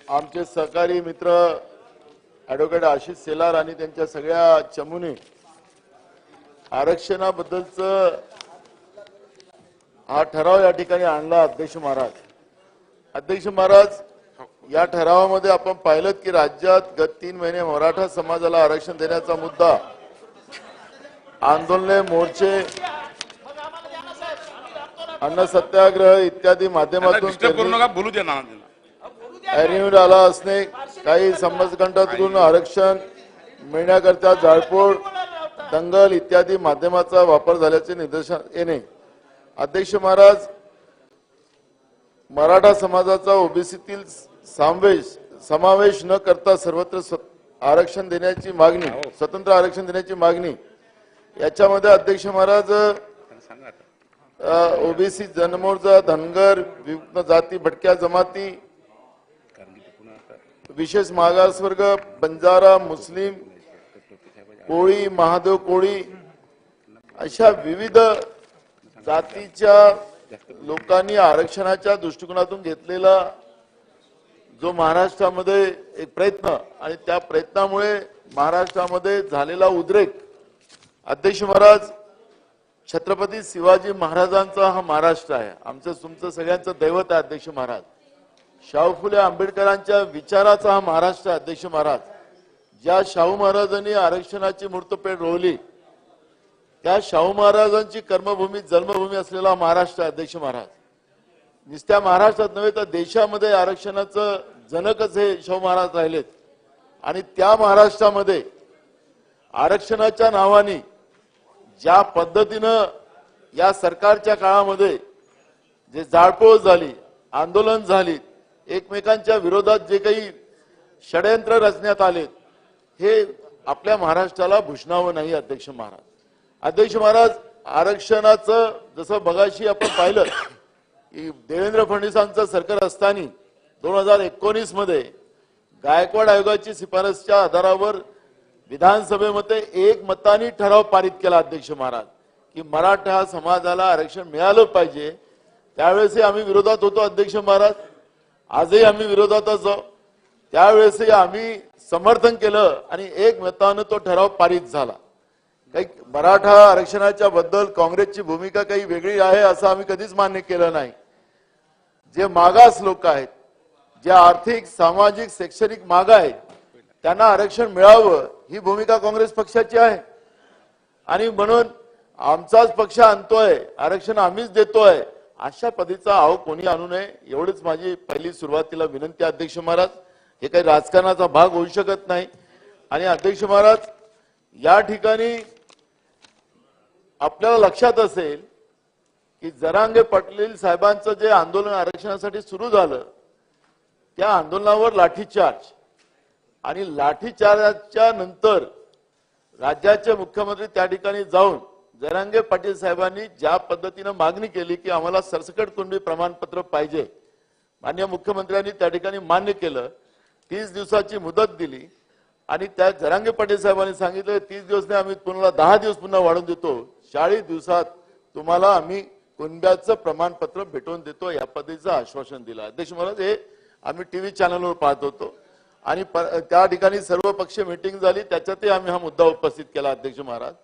आमचे सहकारी मित्र ऍडव्होकेट आशिष सेलार आणि त्यांच्या सगळ्या चमूने आरक्षणाबद्दलच हा ठराव या ठिकाणी आणला. अध्यक्ष महाराज या ठरावामध्ये आपण पाहिलं की राज्यात गत 3 महिने मराठा समाजाला आरक्षण देण्याचा मुद्दा आंदोलने, मोर्चे, अन्न सत्याग्रह इत्यादी माध्यमातून बोलू दे ना, ऍरिव्ड आला असणे, काही समाजकंठातून आरक्षण मिळण्याकरता जाळपोळ, दंगल इत्यादी माध्यमाचा वापर झाल्याचे निदर्शन येणे. अध्यक्ष महाराज, मराठा समाजाचा ओबीसीतील समावेश न करता सर्वत्र आरक्षण देण्याची मागणी, स्वतंत्र आरक्षण देण्याची मागणी, याच्यामध्ये अध्यक्ष महाराज ओबीसी, जनमोर्चा, धनगर, विमुक्त जाती, भटक्या जमाती, विशेष मागासवर्ग, बंजारा, मुस्लिम, कोळी, महादेव कोळी अशा विविध जातीच्या लोकांनी आरक्षणाच्या दृष्टिकोनातून घेतलेला जो महाराष्ट्रामध्ये एक प्रयत्न आणि त्या प्रयत्नामुळे महाराष्ट्रामध्ये झालेला उद्रेक. अध्यक्ष महाराज, छत्रपती शिवाजी महाराजांचा हा महाराष्ट्र आहे, आमचं तुमचं सगळ्यांचं दैवत आहे. अध्यक्ष महाराज, शाहू फुले आंबेडकरांच्या विचाराचा हा महाराष्ट्र आहे. अध्यक्ष महाराज, ज्या शाहू महाराजांनी आरक्षणाची मूर्तपेढ रोवली त्या शाहू महाराजांची कर्मभूमी, जन्मभूमी असलेला महाराष्ट्र आहे. अध्यक्ष महाराज, नुसत्या महाराष्ट्रात नव्हे तर देशामध्ये आरक्षणाचं जनकच हे शाहू महाराज राहिलेत. आणि त्या महाराष्ट्रामध्ये आरक्षणाच्या नावाने ज्या पद्धतीनं या सरकारच्या काळामध्ये जे जाळपोळ झाली, आंदोलन झाली, एकमेकांच्या विरोधात जे काही षडयंत्र रचण्यात आले, हे आपल्या महाराष्ट्राला भूषणावं नाही. अध्यक्ष महाराज, आरक्षणाचं जसं मगाशी आपण पाहिलं की देवेंद्र फडणवीसांचं सरकार असताना 2019 मध्ये गायकवाड आयोगाची शिफारसच्या आधारावर विधानसभेमध्ये एकमताने ठराव पारित केला. अध्यक्ष महाराज, की मराठा समाजाला आरक्षण मिळालं पाहिजे. त्यावेळेसही आम्ही विरोधात होतो. अध्यक्ष महाराज, आजही आम्ही विरोधातच आहोत. त्यावेळेसही आम्ही समर्थन केलं आणि एकमतानं तो ठराव पारित झाला. काही मराठा आरक्षणाच्या बद्दल काँग्रेसची भूमिका काही वेगळी आहे असं आम्ही कधीच मान्य केलं नाही. जे मागास लोक आहेत, जे आर्थिक, सामाजिक, शैक्षणिक माग आहेत, त्यांना आरक्षण मिळावं ही भूमिका काँग्रेस पक्षाची आहे. आणि म्हणून आमचाच पक्ष आणतोय, आरक्षण आम्हीच देतोय, अशा पद्धतीचा आव कोणी आणू नये, एवढीच माझी पहिली सुरुवातीला विनंती. अध्यक्ष महाराज, हे काही राजकारणाचा भाग होऊ शकत नाही. आणि अध्यक्ष महाराज, या ठिकाणी आपल्याला लक्षात असेल की जरांगे पाटील साहेबांचं जे आंदोलन आरक्षणासाठी सुरू झालं त्या आंदोलनावर लाठीचार्ज आणि लाठीचार्जच्या नंतर राज्याचे मुख्यमंत्री त्या ठिकाणी जाऊन जरांगे पाटील साहेबांनी ज्या पद्धतीनं मागणी केली की आम्हाला सरसकट कुणबी प्रमाणपत्र पाहिजे, माननीय मुख्यमंत्र्यांनी त्या ठिकाणी मान्य केलं. 30 दिवसाची मुदत दिली आणि त्या जरांगे पाटील साहेबांनी सांगितलं 30 दिवस नाही, आम्ही तुम्हाला 10 दिवस पुन्हा वाढवून देतो, 40 दिवसात तुम्हाला आम्ही कुणब्याचं प्रमाणपत्र भेटवून देतो, या पद्धतीचं आश्वासन दिलं. अध्यक्ष महाराज, हे आम्ही टीव्ही चॅनलवर पाहत होतो आणि त्या ठिकाणी सर्व पक्षीय मीटिंग झाली, त्याच्यातही आम्ही हा मुद्दा उपस्थित केला. अध्यक्ष महाराज,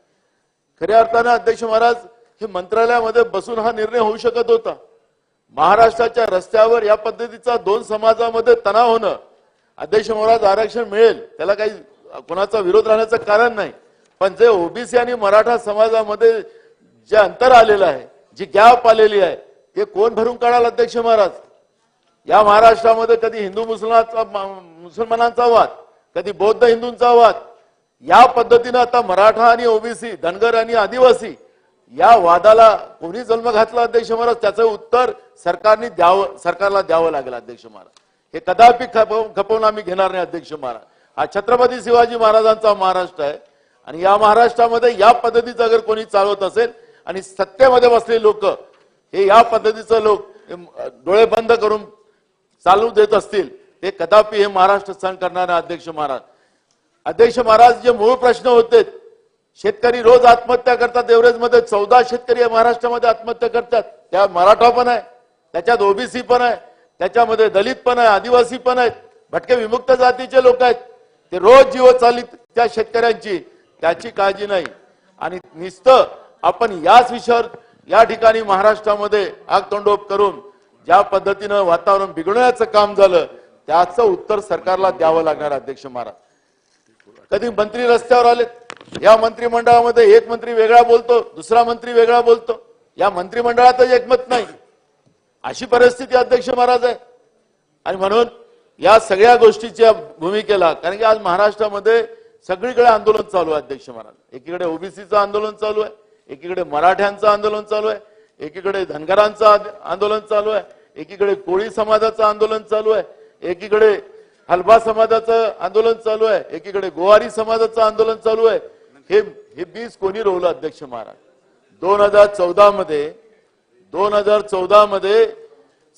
खऱ्या अर्थानं अध्यक्ष महाराज हे मंत्रालयामध्ये बसून हा निर्णय होऊ शकत होता. महाराष्ट्राच्या रस्त्यावर या पद्धतीचा 2 समाजामध्ये तणाव होणं, अध्यक्ष महाराज आरक्षण मिळेल त्याला काही कोणाचा विरोध राहण्याचं कारण नाही, पण जे ओबीसी आणि मराठा समाजामध्ये जे अंतर आलेलं आहे, जी गॅप आलेली आहे, ते कोण भरून काढाल? अध्यक्ष महाराज, या महाराष्ट्रामध्ये कधी हिंदू मुसलमानांचा वाद, कधी बौद्ध हिंदूंचा वाद, या पद्धतीनं आता मराठा आणि ओबीसी, धनगर आणि आदिवासी या वादाला कोणी जन्म घातला? अध्यक्ष महाराज, त्याचं उत्तर सरकारला द्यावं लागेल. अध्यक्ष महाराज, हे कदापि खपवून आम्ही घेणार नाही. अध्यक्ष महाराज, हा छत्रपती शिवाजी महाराजांचा महाराष्ट्र आहे आणि या महाराष्ट्रामध्ये या पद्धतीचं अगर कोणी चालवत असेल आणि सत्तेमध्ये बसलेले लोक हे या पद्धतीचं लोक डोळे बंद करून चालू देत असतील, ते कदापि हे महाराष्ट्र सहन करणार नाही. अध्यक्ष महाराज, अध्यक्ष महाराज, जे मूळ प्रश्न होते, शेतकरी रोज आत्महत्या करतात. एव्हरेजमध्ये 14 शेतकरी महाराष्ट्रामध्ये आत्महत्या करतात. त्या मराठा पण आहे, त्याच्यात ओबीसी पण आहे, त्याच्यामध्ये दलित पण आहे, आदिवासी पण आहेत, भटके विमुक्त जातीचे लोक आहेत. ते रोज जीव चालित त्या शेतकऱ्यांची, त्याची काळजी नाही. आणि नुसतं आपण याच विषयावर या ठिकाणी महाराष्ट्रामध्ये आगतोंडोप करून ज्या पद्धतीनं वातावरण बिघडवण्याचं काम झालं, त्याचं उत्तर सरकारला द्यावं लागणार. अध्यक्ष महाराज, कधी मंत्री रस्त्यावर आले, या मंत्रिमंडळामध्ये एक मंत्री वेगळा बोलतो, दुसरा मंत्री वेगळा बोलतो, या मंत्रिमंडळातच एकमत नाही, अशी परिस्थिती अध्यक्ष महाराज आहे. आणि म्हणून या सगळ्या गोष्टीच्या भूमिकेला, कारण की आज महाराष्ट्रामध्ये सगळीकडे आंदोलन चालू आहे. अध्यक्ष महाराज, एकीकडे ओबीसीचं आंदोलन चालू आहे, एकीकडे मराठ्यांचं आंदोलन चालू आहे, एकीकडे धनगरांचं आंदोलन चालू आहे, एकीकडे कोळी समाजाचं आंदोलन चालू आहे, एकीकडे हलबा समाजाचं आंदोलन चालू आहे, एकीकडे गोवारी समाजाचं आंदोलन चालू आहे. हे बीज कोणी रोवलं? अध्यक्ष महाराज, 2014 मध्ये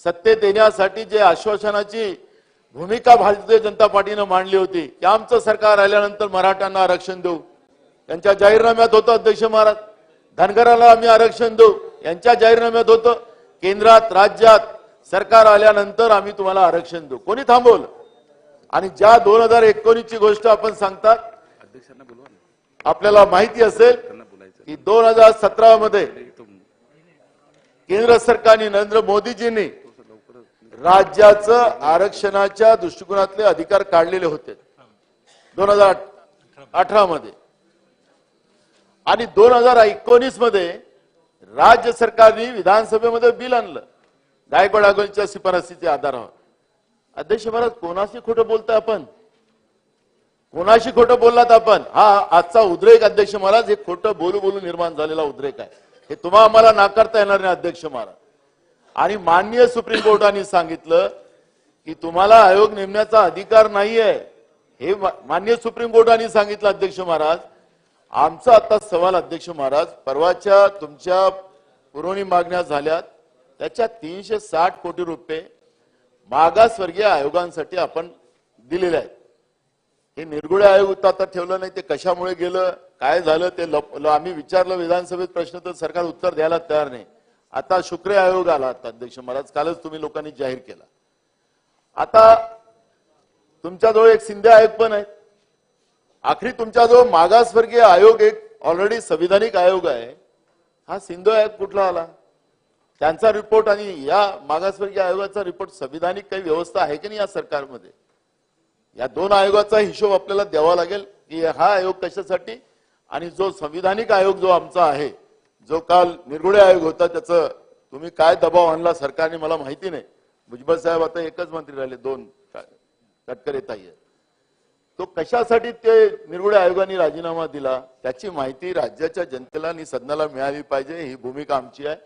सत्तेत येण्यासाठी जे आश्वासनाची भूमिका भारतीय जनता पार्टीनं मांडली होती की आमचं सरकार आल्यानंतर मराठ्यांना आरक्षण देऊ, त्यांच्या जाहीरनाम्यात होतं. अध्यक्ष महाराज, धनगराला आम्ही आरक्षण देऊ, यांच्या जाहीरनाम्यात होतं. केंद्रात राज्यात सरकार आल्यानंतर आम्ही तुम्हाला आरक्षण देऊ, कोणी थांबवलं? आणि ज्या 2019 ची गोष्ट आपण सांगतात, आपल्याला माहिती असेल की 2017 मध्ये केंद्र सरकारने, नरेंद्र मोदीजींनी राज्याचं आरक्षणाच्या दृष्टिकोनातले अधिकार काढलेले होते 2018 मध्ये. आणि 2019 मध्ये राज्य सरकारने विधानसभेमध्ये बिल आणलं गायकवाड आघोलच्या शिफारसीच्या आधारावर. अध्यक्ष महाराज, कोणाशी खोटं बोलताय आपण? कोणाशी खोटं बोललात आपण? हा आजचा उद्रेक अध्यक्ष महाराज, हे खोटं बोलू बोलू निर्माण झालेला उद्रेक आहे. हे तुम्हाला आम्हाला नाकारता येणार नाही. अध्यक्ष महाराज, आणि माननीय सुप्रीम कोर्टाने सांगितलं की तुम्हाला आयोग नेमण्याचा अधिकार नाहीये, हे माननीय सुप्रीम कोर्टाने सांगितलं. अध्यक्ष महाराज, आमचा आता सवाल, अध्यक्ष महाराज, परवाच्या तुमच्या पुरवणी मागण्या झाल्यात, त्याच्या 360 कोटी रुपये मागासवर्गीय आयोगांसाठी आपण दिलेले आहेत. हे निरगुडे आयोग आता ठेवलं नाही, ते कशामुळे गेलं, काय झालं ते आम्ही विचारलं विधानसभेत प्रश्न, तर सरकार उत्तर द्यायला तयार नाही. आता शुक्रे आयोग आला. आता अध्यक्ष महाराज, कालच तुम्ही लोकांनी जाहीर केला. आता तुमच्याजवळ एक शिंदे आयोग पण आहे. आखरी तुमच्याजवळ मागासवर्गीय आयोग एक ऑलरेडी संविधानिक आयोग आहे. हा शिंदे आयोग कुठला आला? त्यांचा रिपोर्ट आणि या मागासवर्गीय आयोगाचा रिपोर्ट, संविधानिक काही व्यवस्था आहे की नाही या सरकारमध्ये? या 2 आयोगाचा हिशोब आपल्याला द्यावा लागेल की हा आयोग कशासाठी, आणि जो संविधानिक आयोग जो आमचा आहे, जो काल निरगुडे आयोग होता, त्याचं तुम्ही काय दबाव आणला सरकारने मला माहिती नाही. भुजबळ साहेब आता एकच मंत्री राहिले, 2 तटकरे ताई आहेत. तो कशासाठी ते निवड आयोगाने राजीनामा दिला त्याची माहिती राज्याच्या जनतेला आणि सदनाला मिळाली पाहिजे, ही भूमिका आमची आहे.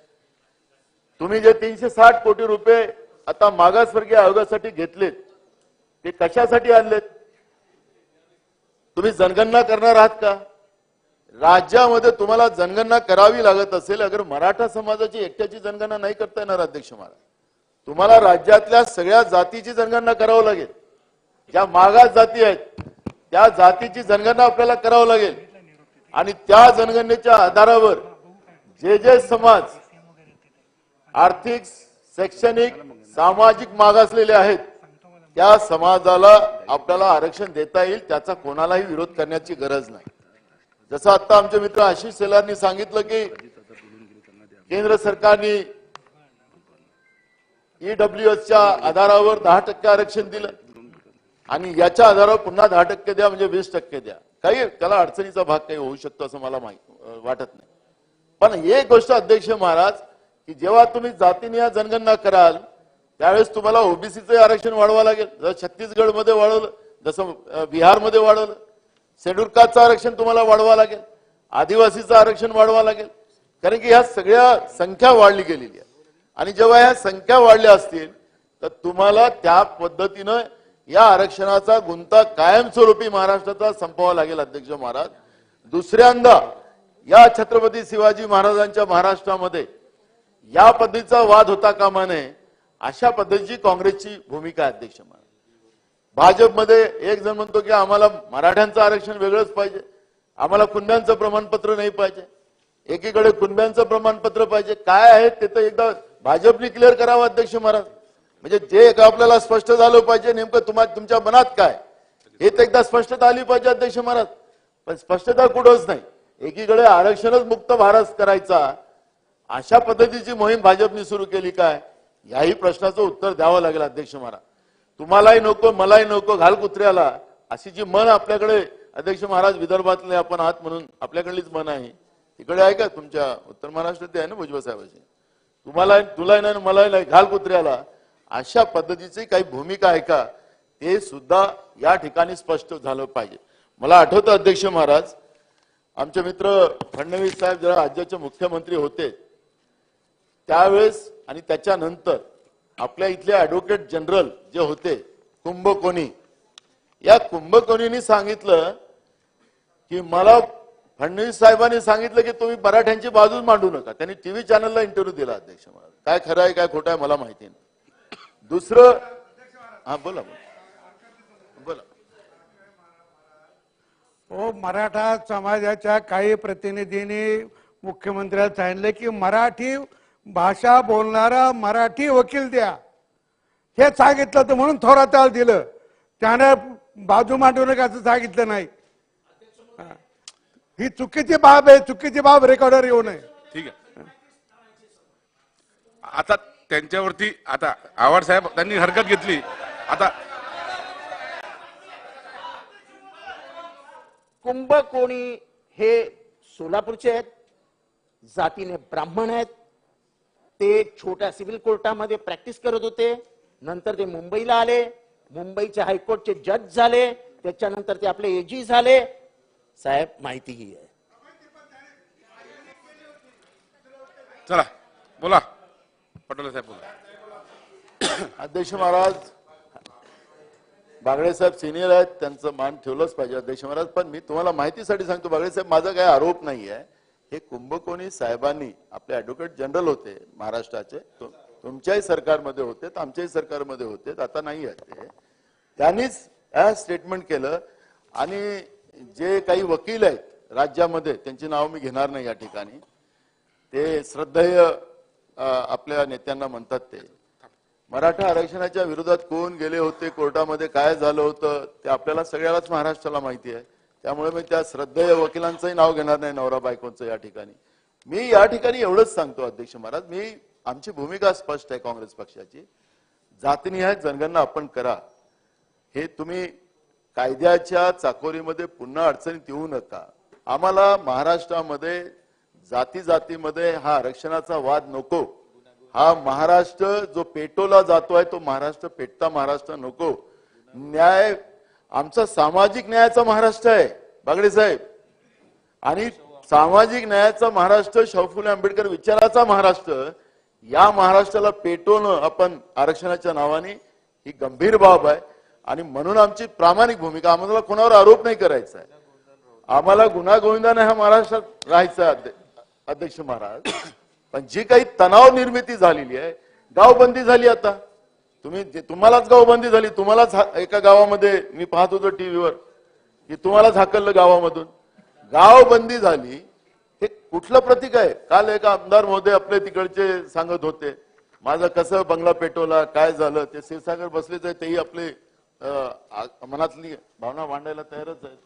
तुम्ही जे 360 कोटी रुपये आता मागासवर्गीय आयोगासाठी घेतलेत ते कशासाठी आणलेत? तुम्ही जनगणना करणार आहात का? राज्यामध्ये तुम्हाला जनगणना करावी लागत असेल, अगर मराठा समाजाची एकट्याची जनगणना नाही करता येणार अध्यक्ष महाराज, तुम्हाला राज्यातल्या सगळ्या जातीची जनगणना करावं लागेल. ज्या मागास जाती आहेत त्या जातीची जनगणना आपल्याला करावं लागेल आणि त्या जनगणनेच्या आधारावर जे जे समाज आर्थिक, शैक्षणिक, सामाजिक मागासलेले आहेत त्या समाजाला आपल्याला आरक्षण देता येईल. त्याचा कोणालाही विरोध करण्याची गरज नाही. जसं आता आमचे मित्र आशिष शेलारनी सांगितलं की केंद्र सरकारने ईडब्ल्यूएसच्या आधारावर 10% आरक्षण दिलं आणि याच्या आधारावर पुन्हा 10% द्या म्हणजे 20% द्या. काही त्याला अडचणीचा भाग काही होऊ शकतो असं मला वाटत नाही. पण एक गोष्ट अध्यक्ष महाराज की जेव्हा तुम्ही जातीनिहाय जनगणना कराल त्यावेळेस तुम्हाला ओबीसीचं आरक्षण वाढवावं लागेल. जसं छत्तीसगडमध्ये वाढवलं, जसं बिहारमध्ये वाढवलं, शेड्यूल कास्टचं आरक्षण तुम्हाला वाढवावं लागेल, आदिवासीचं आरक्षण वाढवावं लागेल. कारण की ह्या सगळ्या संख्या वाढली गेलेली आहे आणि जेव्हा ह्या संख्या वाढल्या असतील तर तुम्हाला त्या पद्धतीनं या आरक्षणाचा गुंता कायमस्वरूपी महाराष्ट्राचा संपवावा लागेल अध्यक्ष महाराज. दुसऱ्यांदा या छत्रपती शिवाजी महाराजांच्या महाराष्ट्रामध्ये या पद्धतीचा वाद होता कामा नये अशा पद्धतीची काँग्रेसची भूमिका आहे अध्यक्ष महाराज. भाजपमध्ये एक जण म्हणतो की आम्हाला मराठ्यांचं आरक्षण वेगळंच पाहिजे, आम्हाला कुणब्यांचं प्रमाणपत्र नाही पाहिजे, एकीकडे कुणब्यांचं प्रमाणपत्र पाहिजे. काय आहे ते तर एकदा भाजपने क्लिअर करावं अध्यक्ष महाराज. म्हणजे जे आपल्याला स्पष्ट झालं पाहिजे नेमकं तुमच्या मनात काय हे तर एकदा स्पष्टता आली पाहिजे अध्यक्ष महाराज. पण स्पष्टता कुठंच नाही. एकीकडे आरक्षणच मुक्त भारत करायचा अशा पद्धतीची मोहीम भाजपने सुरू केली काय याही प्रश्नाचं उत्तर द्यावं लागेल अध्यक्ष महाराज. तुम्हालाही नको मलाही नको घाल कुत्र्याला अशी जी मन आपल्याकडे अध्यक्ष महाराज विदर्भातले आपण आहात म्हणून आपल्याकडलीच मन आहे. तिकडे आहे का तुमच्या उत्तर महाराष्ट्रात आहे ना भुजबळ साहेबांची? तुलाही नाही मलाही नाही घाल कुत्र्याला अशा पद्धतीची काही भूमिका आहे का ते सुद्धा या ठिकाणी स्पष्ट झालं पाहिजे. मला आठवतं अध्यक्ष महाराज आमचे मित्र फडणवीस साहेब जेव्हा राज्याचे मुख्यमंत्री होते त्यावेळेस आणि त्याच्यानंतर आपल्या इथले ऍडव्होकेट जनरल जे होते कुंभकोणी, या कुंभकोणींनी सांगितलं की मला फडणवीस साहेबांनी सांगितलं की तुम्ही मराठ्यांची बाजूच मांडू नका. त्यांनी टीव्ही चॅनलला इंटरव्ह्यू दिला अध्यक्ष महाराज. काय खरं आहे काय खोटं आहे मला माहिती नाही. दुसरं हा बोला बोला. हो, मराठा समाजाच्या काही प्रतिनिधींनी मुख्यमंत्र्याला सांगितलं की मराठी भाषा बोलणारा मराठी वकील द्या. हे सांगितलं तर म्हणून थोराताला दिलं. त्याने बाजू मांडू नका असं सांगितलं नाही. ही चुकीची बाब आहे. चुकीची बाब रेकॉर्डर येऊ नये. ठीक आहे. आता त्यांच्यावरती आता आव्हाड साहेब त्यांनी हरकत घेतली. आता कुंभकोणी हे सोलापूरचे आहेत, जातीने ब्राह्मण आहेत. ते छोट्या सिव्हिल कोर्टामध्ये प्रॅक्टिस करत होते. नंतर ते मुंबईला आले, मुंबईच्या हायकोर्टचे जज झाले, त्याच्यानंतर ते आपले एजी झाले. साहेब माहिती ही आहे. चला बोला पटोले साहेब बोला. अध्यक्ष महाराज बागडे साहेब सिनियर आहेत त्यांचं मान ठेवलंच पाहिजे अध्यक्ष महाराज. पण मी तुम्हाला माहितीसाठी सांगतो बागडे साहेब माझा काही आरोप नाही आहे. हे कुंभकोणी साहेबांनी आपले ऍडव्होकेट जनरल होते महाराष्ट्राचे, तुमच्याही सरकारमध्ये होते आमच्याही सरकारमध्ये होते, आता नाही आहेत ते. त्यांनीच स्टेटमेंट केलं आणि जे काही वकील आहेत राज्यामध्ये त्यांची नाव मी घेणार नाही या ठिकाणी, ते श्रद्धेय आपल्या नेत्यांना म्हणतात ते मराठा आरक्षणाच्या विरोधात कोण गेले होते कोर्टामध्ये, काय झालं होतं ते आपल्याला सगळ्यालाच महाराष्ट्राला माहिती आहे. त्यामुळे मी त्या श्रद्धेय वकिलांचंही नाव घेणार नाही नवरा बायकोंचं या ठिकाणी. मी या ठिकाणी एवढंच सांगतो अध्यक्ष महाराज, मी आमची भूमिका स्पष्ट आहे काँग्रेस पक्षाची. जातीनिहाय जनगणना आपण करा. हे तुम्ही कायद्याच्या चाकोरीमध्ये पुन्हा अडचणीत येऊ नका. आम्हाला महाराष्ट्रामध्ये जाती जातीमध्ये हा आरक्षणाचा वाद नको. हा महाराष्ट्र जो पेटवला जातोय तो महाराष्ट्र पेटता महाराष्ट्र नको. न्याय आमचा सामाजिक न्यायाचा महाराष्ट्र आहे बागडे साहेब, आणि सामाजिक न्यायाचा महाराष्ट्र, शाहू फुले आंबेडकर विचाराचा महाराष्ट्र, या महाराष्ट्राला पेटवणं आपण आरक्षणाच्या नावाने ही गंभीर बाब आहे. आणि म्हणून आमची प्रामाणिक भूमिका, आम्हाला कोणावर आरोप नाही करायचा आहे, आम्हाला गुन्हा-गोविंदाने हा महाराष्ट्रात राहायचा आहे अध्यक्ष महाराज. पण जी काही तणाव निर्मिती झालेली आहे, गावबंदी झाली, आता तुम्हालाच गावबंदी झाली, तुम्हालाच एका गावामध्ये मी पाहत होतो टीव्हीवर की तुम्हालाच हाकललं गावामधून, गावबंदी झाली. हे कुठलं प्रतीक आहे? काल एक आमदार महोदय आपले तिकडचे सांगत होते, माझं कसं बंगला पेटवला, काय झालं. ते क्षीरसागर बसलेच आहे, तेही आपले मनातली भावना मांडायला तयारच आहेत.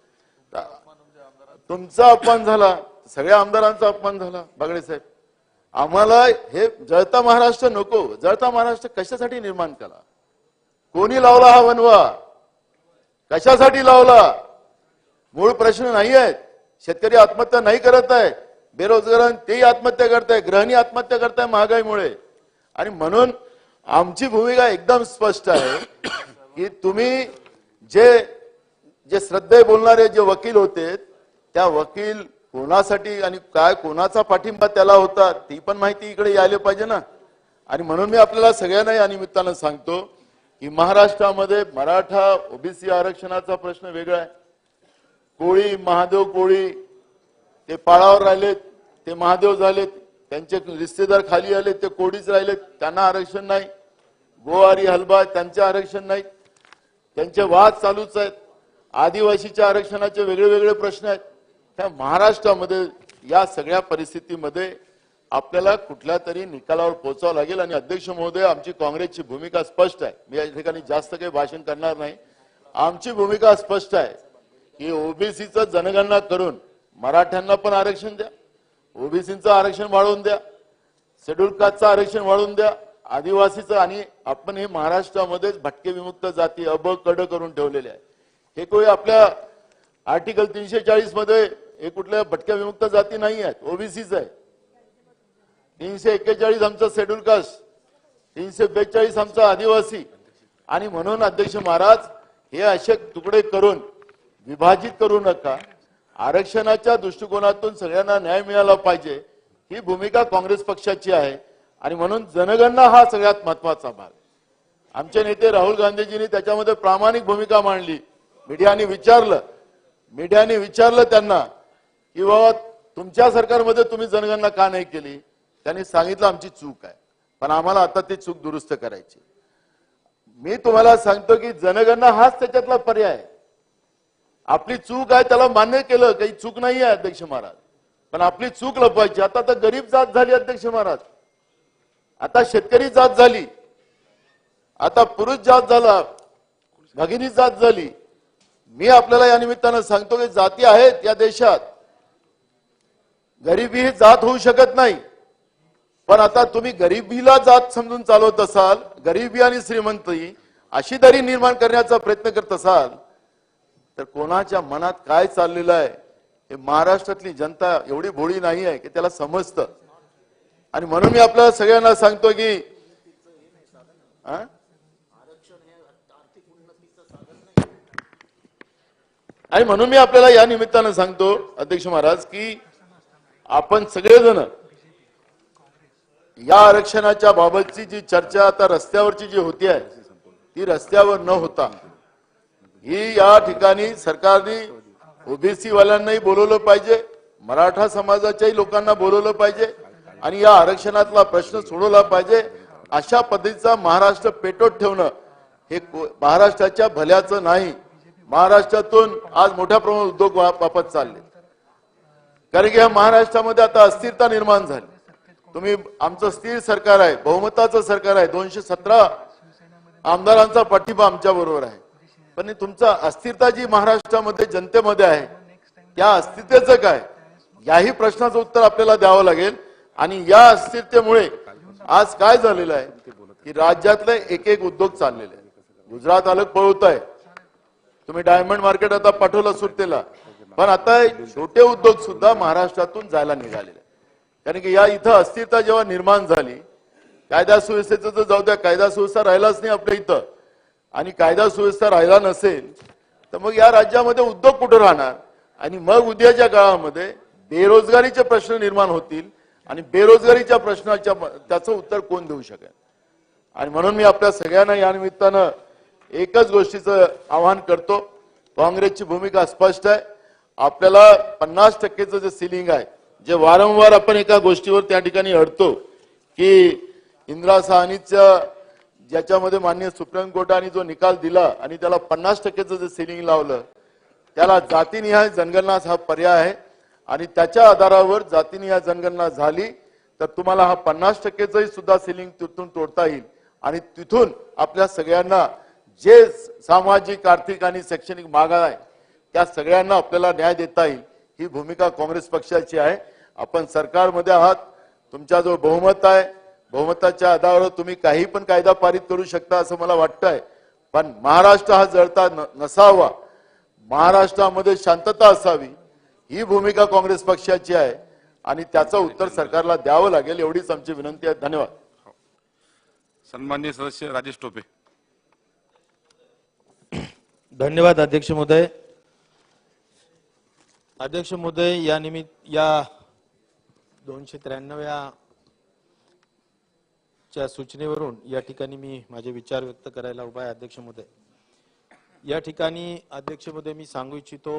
तुमचा अपमान झाला, सगळ्या आमदारांचा अपमान झाला बागडे साहेब. आम्हाला हे जळता महाराष्ट्र नको. जळता महाराष्ट्र कशासाठी निर्माण केला? कोणी लावला हा वनवा? कशासाठी लावला? मूळ प्रश्न नाही आहेत. शेतकरी आत्महत्या नाही करत आहे, बेरोजगार तेही आत्महत्या करताय, गृहिणी आत्महत्या करताय महागाईमुळे. आणि म्हणून आमची भूमिका एकदम स्पष्ट आहे की तुम्ही जे श्रद्धे बोलणारे जे वकील होते, त्या वकील कोणासाठी आणि काय कोणाचा पाठिंबा त्याला होता ती पण माहिती इकडे यायला पाहिजे ना. आणि म्हणून मी आपल्याला सगळ्यांना या निमित्तानं सांगतो की महाराष्ट्रामध्ये मराठा ओबीसी आरक्षणाचा प्रश्न वेगळा आहे. कोळी, महादेव कोळी ते पाळावर राहिलेत, ते महादेव झालेत, त्यांचे रिश्तेदार खाली आले, ते कोळीच राहिलेत, त्यांना आरक्षण नाही. गोवारी हलबा त्यांचे आरक्षण नाही, त्यांचे वाद चालूच आहेत. आदिवासीच्या आरक्षणाचे वेगळे वेगळे प्रश्न आहेत. त्या महाराष्ट्रामध्ये या सगळ्या परिस्थितीमध्ये आपल्याला कुठल्या तरी निकालावर पोहोचावं लागेल. आणि अध्यक्ष महोदय, आमची काँग्रेसची भूमिका स्पष्ट आहे. मी या ठिकाणी जास्त काही भाषण करणार नाही. आमची भूमिका स्पष्ट आहे की ओबीसीचं जनगणना करून मराठ्यांना पण आरक्षण द्या, ओबीसीचं आरक्षण वाढवून द्या, शेड्यूल कास्टचं आरक्षण वाढवून द्या, आदिवासीचं. आणि आपण हे महाराष्ट्रामध्येच भटके विमुक्त जाती अब कड करून ठेवलेले आहे. हे कोणी आपल्या आर्टिकल 340 मध्ये हे कुठल्या भटक्या विमुक्त जाती नाही आहेत, ओबीसीच आहे. 341 आमचा शेड्यूल कास्ट, 342 आमचा आदिवासी. आणि म्हणून अध्यक्ष महाराज, हे असे तुकडे करून विभाजित करू नका. आरक्षणाच्या दृष्टिकोनातून सगळ्यांना न्याय मिळाला पाहिजे, ही भूमिका काँग्रेस पक्षाची आहे. आणि म्हणून जनगणना हा सगळ्यात महत्वाचा भाग. आमचे नेते राहुल गांधीजींनी त्याच्यामध्ये प्रामाणिक भूमिका मांडली. मीडियाने विचारलं त्यांना की बाबा तुमच्या सरकारमध्ये तुम्ही जनगणना का नाही केली? त्यांनी सांगितलं आमची चूक आहे, पण आम्हाला आता ती चूक दुरुस्त करायची. मी तुम्हाला सांगतो की जनगणना हाच त्याच्यातला पर्याय आहे. आपली चूक आहे त्याला मान्य केलं, काही चूक नाही आहे अध्यक्ष महाराज, पण आपली चूक लपवायची. आता तर गरीब जात झाली अध्यक्ष महाराज, आता शेतकरी जात झाली, आता पुरुष जात झाला, भगिनी जात झाली. मी आपल्याला या निमित्तानं सांगतो की जाती आहेत या देशात, गरिबी ही जात होऊ शकत नाही. पण आता तुम्ही गरिबीला जात समजून चालवत असाल, गरिबी आणि श्रीमंती अशी दरी निर्माण करण्याचा प्रयत्न करत असाल, तर कोणाच्या मनात काय चाललेलं आहे हे महाराष्ट्रातली जनता एवढी भोळी नाही आहे की त्याला समजतं. आणि म्हणून मी आपल्याला सगळ्यांना सांगतो की आणि म्हणून मी आपल्याला या निमित्तानं सांगतो अध्यक्ष महाराज की आपण सगळेजण या आरक्षणाच्या बाबतची जी चर्चा आता रस्त्यावरची जी होती आहे ती रस्त्यावर न होता ही या ठिकाणी सरकारने ओबीसी वाल्यांनाही बोलवलं पाहिजे, मराठा समाजाच्याही लोकांना बोलवलं पाहिजे आणि या आरक्षणातला प्रश्न सोडवला पाहिजे. अशा पद्धतीचा महाराष्ट्र पेटवत ठेवणं हे महाराष्ट्राच्या भल्याचं नाही. महाराष्ट्रातून आज मोठ्या प्रमाणात उद्योग वापस चालले, कारण की या महाराष्ट्रामध्ये आता अस्थिरता निर्माण झाली. तुम्ही आमचं स्थिर सरकार आहे, बहुमताचं सरकार आहे, 217 आमदारांचा पाठिंबा आमच्या बरोबर आहे. पण तुमचा अस्थिरता जी महाराष्ट्रामध्ये जनतेमध्ये आहे त्या अस्थिरतेचं काय, याही प्रश्नाचं उत्तर आपल्याला द्यावं लागेल. आणि या अस्थिरतेमुळे आज काय झालेलं आहे की राज्यातले एक एक उद्योग चाललेले आहे. गुजरात अलग पळवत आहे, तुम्ही डायमंड मार्केट आता पाठवलं सुट्टीला, पण आता छोटे उद्योग सुद्धा महाराष्ट्रातून जायला निघालेले. कारण की या इथं अस्थिरता जेव्हा निर्माण झाली, कायदा सुव्यवस्थेचं तर जाऊ द्या, कायदा सुव्यवस्था राहिलाच नाही आपल्या इथं. आणि कायदा सुव्यवस्था राहिला नसेल तर मग या राज्यामध्ये उद्योग कुठं राहणार आणि मग उद्याच्या काळामध्ये बेरोजगारीचे प्रश्न निर्माण होतील आणि बेरोजगारीच्या प्रश्नाच्या त्याचं उत्तर कोण देऊ शकेल. आणि म्हणून मी आपल्या सगळ्यांना या निमित्तानं एकच गोष्टीचं आवाहन करतो. काँग्रेसची भूमिका स्पष्ट आहे. आपल्याला 50%चं जे सिलिंग आहे, जे वारंवार आपण एका गोष्टीवर त्या ठिकाणी अडतो की इंदिरा साहनीच्या ज्याच्यामध्ये माननीय सुप्रीम कोर्टाने जो निकाल दिला आणि त्याला 50%चं जे सिलिंग लावलं, त्याला जातीनिहाय जनगणना हा पर्याय आहे आणि त्याच्या आधारावर जातीनिहाय जनगणना झाली तर तुम्हाला हा 50%चंही सुद्धा सिलिंग तिथून तोडता येईल आणि तिथून आपल्या सगळ्यांना जे सामाजिक, आर्थिक आणि शैक्षणिक मागण्या आहे त्या सगळ्यांना आपल्याला न्याय देता येईल. ही भूमिका काँग्रेस पक्षाची आहे. आपण सरकारमध्ये आहात, तुमचा जो बहुमत आहे, बहुमताच्या आधारावर तुम्ही काही पण कायदा पारित करू शकता असं मला वाटतंय. पण महाराष्ट्र हा जळता नसावा, महाराष्ट्रामध्ये शांतता असावी, ही भूमिका काँग्रेस पक्षाची आहे आणि त्याचं उत्तर सरकारला द्यावं लागेल, एवढीच आमची विनंती आहे. धन्यवाद. सन्माननीय सदस्य राजेश टोपे. धन्यवाद अध्यक्ष महोदय. अध्यक्ष महोदय, या निमित्त या 293व्या च्या सूचनेवरून या ठिकाणी मी माझे विचार व्यक्त करायला उभा आहे. अध्यक्ष महोदय, या ठिकाणी अध्यक्ष महोदय मी सांगू इच्छितो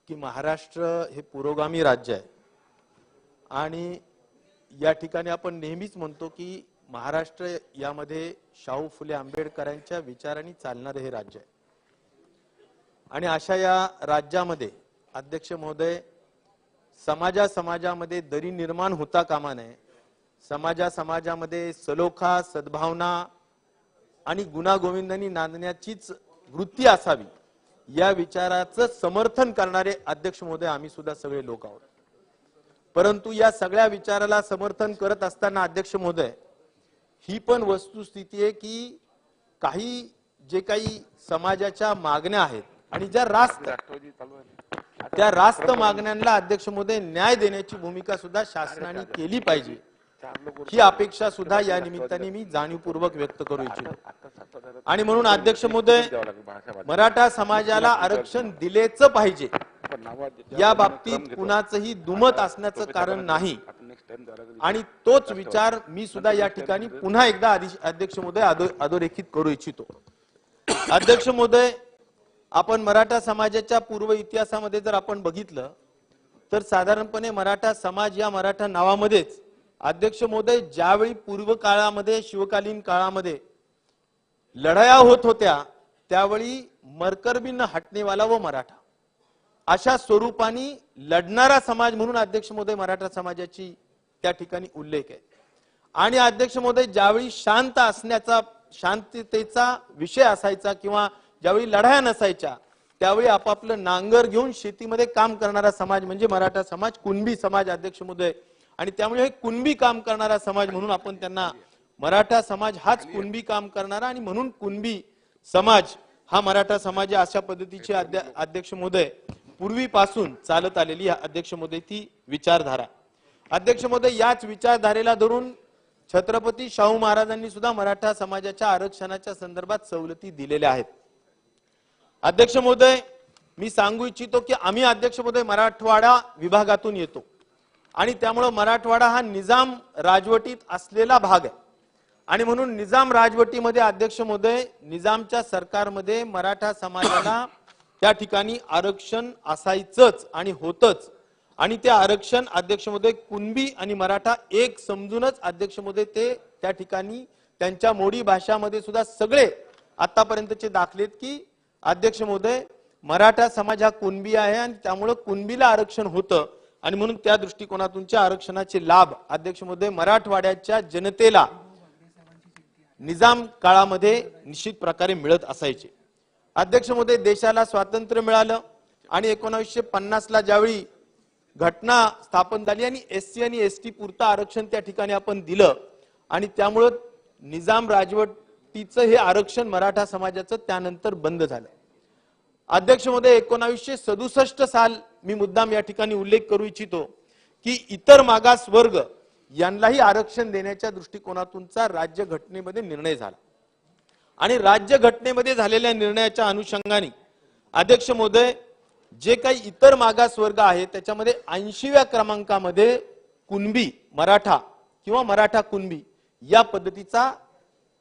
की महाराष्ट्र हे पुरोगामी राज्य आहे आणि या ठिकाणी आपण नेहमीच म्हणतो की महाराष्ट्र यामध्ये शाहू फुले आंबेडकरांच्या विचारांनी चालणारे हे राज्य आहे आणि अशा या राज्यामध्ये अध्यक्ष महोदय समाजामध्ये दरी निर्माण होता कामा नये. समाजामध्ये सलोखा, सद्भावना आणि गुणागोविंदांनी नांदण्याचीच वृत्ती असावी, या विचाराचं समर्थन करणारे अध्यक्ष महोदय आम्ही सुद्धा सगळे लोक आहोत. परंतु या सगळ्या विचाराला समर्थन करत असताना अध्यक्ष महोदय, ही पण वस्तुस्थिती आहे की काही जे काही समाजाच्या मागण्या आहेत आणि ज्या रास्त मागण्यांना अध्यक्ष महोदय न्याय देण्याची भूमिका सुद्धा शासनाने केली पाहिजे, ही अपेक्षा सुद्धा या निमित्ताने मी जाणीवपूर्वक व्यक्त करू इच्छितो. आणि म्हणून अध्यक्ष महोदय, मराठा समाजाला आरक्षण दिलेच पाहिजे, या बाबतीत कुणाचंही दुमत असण्याचं कारण नाही आणि तोच विचार मी सुद्धा या ठिकाणी पुन्हा एकदा अध्यक्ष महोदय अधोरेखित करू इच्छितो. अध्यक्ष महोदय, आपण मराठा समाजाच्या पूर्व इतिहासामध्ये जर आपण बघितलं तर साधारणपणे मराठा समाज या मराठा नावामध्येच अध्यक्ष महोदय ज्यावेळी पूर्व काळामध्ये, शिवकालीन काळामध्ये लढाया होत होत्या त्यावेळी मरकरबिन हटनेवाला व मराठा अशा स्वरूपाने लढणारा समाज म्हणून अध्यक्ष महोदय मराठा समाजाची त्या ठिकाणी उल्लेख आहे. आणि अध्यक्ष महोदय ज्यावेळी शांत असण्याचा, शांततेचा विषय असायचा किंवा ज्यावेळी लढाया नसायच्या त्यावेळी आपापलं नांगर घेऊन शेतीमध्ये काम करणारा समाज म्हणजे मराठा समाज, कुणबी समाज अध्यक्ष महोदय. आणि त्यामुळे हे कुणबी काम करणारा समाज म्हणून आपण त्यांना मराठा समाज हाच कुणबी काम करणारा आणि म्हणून कुणबी समाज हा मराठा समाज अशा पद्धतीचे अध्यक्ष महोदय पूर्वीपासून चालत आलेली अध्यक्ष महोदय ती विचारधारा. अध्यक्ष महोदय, याच विचारधारेला धरून छत्रपती शाहू महाराजांनी सुद्धा मराठा समाजाच्या आरक्षणाच्या संदर्भात सवलती दिलेल्या आहेत. अध्यक्ष महोदय, मी सांगू इच्छितो की आम्ही अध्यक्ष महोदय मराठवाडा विभागातून येतो आणि त्यामुळे मराठवाडा हा निजाम राजवटीत असलेला भाग आहे आणि म्हणून निजाम राजवटीमध्ये अध्यक्ष महोदय निजामच्या सरकारमध्ये मराठा समाजाला त्या ठिकाणी आरक्षण असायचंच आणि होतच आणि ते आरक्षण अध्यक्ष महोदय कुणबी आणि मराठा एक समजूनच अध्यक्ष महोदय ते त्या ठिकाणी त्यांच्या मोडी भाषामध्ये सुद्धा सगळे आतापर्यंतचे दाखलेत की अध्यक्ष महोदय मराठा समाज हा कुणबी आहे आणि त्यामुळे कुणबीला आरक्षण होतं आणि म्हणून त्या दृष्टिकोनातूनच्या आरक्षणाचे लाभ अध्यक्ष महोदय मराठवाड्याच्या जनतेला निजाम काळामध्ये निश्चित प्रकारे मिळत असायचे. अध्यक्ष महोदय, देशाला स्वातंत्र्य मिळालं आणि 1950ला ज्यावेळी घटना स्थापन झाली आणि SC आणि ST पुरतं आरक्षण त्या ठिकाणी आपण दिलं आणि त्यामुळे निजाम राजवटीचं हे आरक्षण मराठा समाजाचं त्यानंतर बंद झालं. अध्यक्ष महोदय, 1967 साल मी मुद्दाम या ठिकाणी उल्लेख करू इच्छितो की इतर मागास वर्ग यांनाही आरक्षण देण्याच्या दृष्टिकोनातूनचा राज्य घटनेमध्ये निर्णय झाला आणि राज्यघटनेमध्ये झालेल्या निर्णयाच्या अनुषंगाने अध्यक्ष महोदय जे काही इतर मागासवर्ग आहे त्याच्यामध्ये 80व्या क्रमांकामध्ये कुणबी मराठा किंवा मराठा कुणबी या पद्धतीचा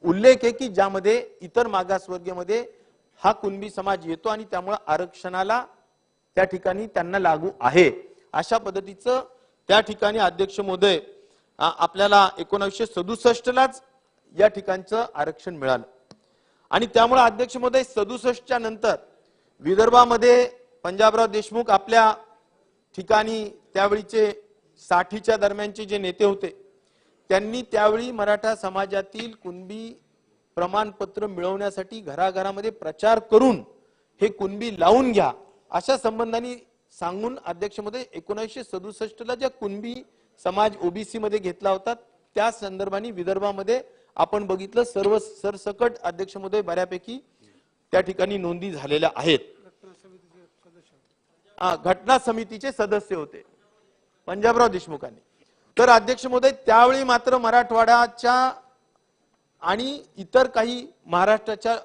उल्लेख आहे की ज्यामध्ये इतर मागासवर्गीयमध्ये हा कुणबी समाज येतो आणि त्यामुळे आरक्षणाला त्या ठिकाणी त्यांना लागू आहे अशा पद्धतीचं त्या ठिकाणी अध्यक्ष महोदय आपल्याला 1967 लाच या ठिकाणचं आरक्षण मिळालं आणि त्यामुळे अध्यक्ष महोदय 67च्या नंतर विदर्भामध्ये पंजाबराव देशमुख आपल्या ठिकाणी त्यावेळीचे 60च्या दरम्यानचे जे नेते होते त्यांनी त्यावेळी मराठा समाजातील कुणबी प्रमाणपत्र मिळवण्यासाठी घराघरामध्ये प्रचार करून हे कुणबी लावून घ्या अशा संबंधाने सांगून अध्यक्ष महोदय 1967 ला ज्या कुणबी समाज ओबीसी मध्ये घेतला होता त्या संदर्भाने विदर्भामध्ये आपण बघितलं सर्व सरसकट अध्यक्ष महोदय बऱ्यापैकी त्या ठिकाणी नोंदी झालेल्या आहेत. घटना समितीचे सदस्य होते पंजाबराव देशमुखांनी. तर अध्यक्ष महोदय त्यावेळी मात्र मराठवाड्याच्या आणि इतर काही महाराष्ट्राच्या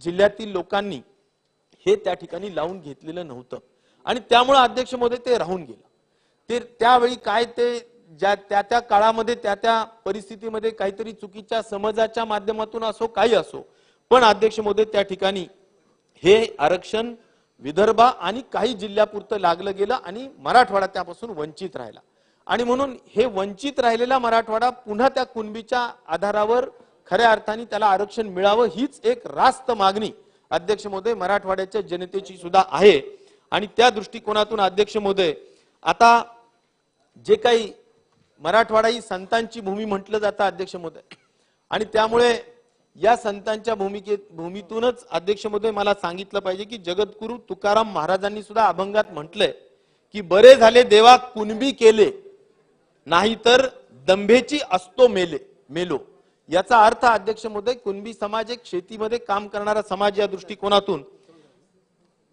जिल्ह्यातील लोकांनी हे त्या ठिकाणी लावून घेतलेलं नव्हतं आणि त्यामुळे अध्यक्ष महोदय ते राहून गेलं. ते त्यावेळी काय ते ज्या त्या काळामध्ये त्या परिस्थितीमध्ये काहीतरी चुकीच्या समजाच्या माध्यमातून असो काही असो पण अध्यक्ष महोदय त्या ठिकाणी हे आरक्षण विदर्भ आणि काही जिल्ह्यापुरतं लागलं गेलं आणि मराठवाडा त्यापासून वंचित राहिला आणि म्हणून हे वंचित राहिलेला मराठवाडा पुन्हा त्या कुणबीच्या आधारावर खऱ्या अर्थाने त्याला आरक्षण मिळावं हीच एक रास्त मागणी अध्यक्ष महोदय मराठवाड्याच्या जनतेची सुद्धा आहे आणि त्या दृष्टिकोनातून अध्यक्ष महोदय आता जे काही मराठवाडा ही संतांची भूमी म्हटलं जातं अध्यक्ष महोदय आणि त्यामुळे या संतांच्या भूमीतूनच अध्यक्ष महोदय मला सांगितलं पाहिजे की जगद्गुरु तुकाराम महाराजांनी सुद्धा अभंगात म्हटलंय की बरे झाले देवा कुणबी केले नाही तर दंभेची असतो मेलो. याचा अर्थ अध्यक्ष महोदय कुणबी समाज एक शेतीमध्ये काम करणारा समाज या दृष्टिकोनातून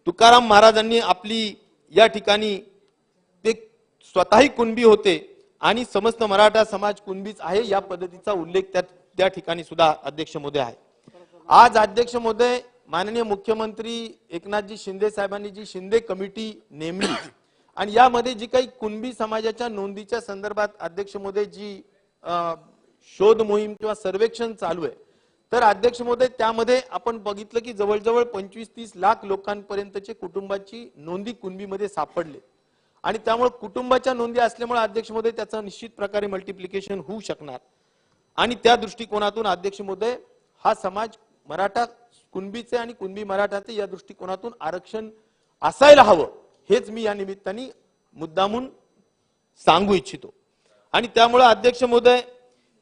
तुकाराम महाराजांनी आपली या ठिकाणी ते स्वतःही कुणबी होते आणि समस्त मराठा समाज कुणबीच आहे या पद्धतीचा उल्लेख त्या ठिकाणी सुद्धा अध्यक्ष महोदय आहे. आज अध्यक्ष महोदय माननीय मुख्यमंत्री एकनाथजी शिंदे साहेबांनी जी शिंदे कमिटी नेमली आणि यामध्ये जी काही कुणबी समाजाच्या नोंदीच्या संदर्भात अध्यक्ष महोदय जी शोध मोहीम किंवा सर्वेक्षण चालू आहे तर अध्यक्ष महोदय त्यामध्ये आपण बघितलं की जवळजवळ 25-30 लाख लोकांपर्यंतचे कुटुंबाची नोंदी कुणबीमध्ये सापडले आणि त्यामुळे कुटुंबाच्या नोंदी असल्यामुळे अध्यक्ष महोदय त्याचं निश्चित प्रकारे मल्टिप्लिकेशन होऊ शकणार आणि त्या दृष्टिकोनातून अध्यक्ष महोदय हा समाज मराठा कुणबीचे आणि कुणबी मराठाचे या दृष्टिकोनातून आरक्षण असायला हवं हेच मी या निमित्ताने मुद्दामून सांगू इच्छितो. आणि त्यामुळे अध्यक्ष महोदय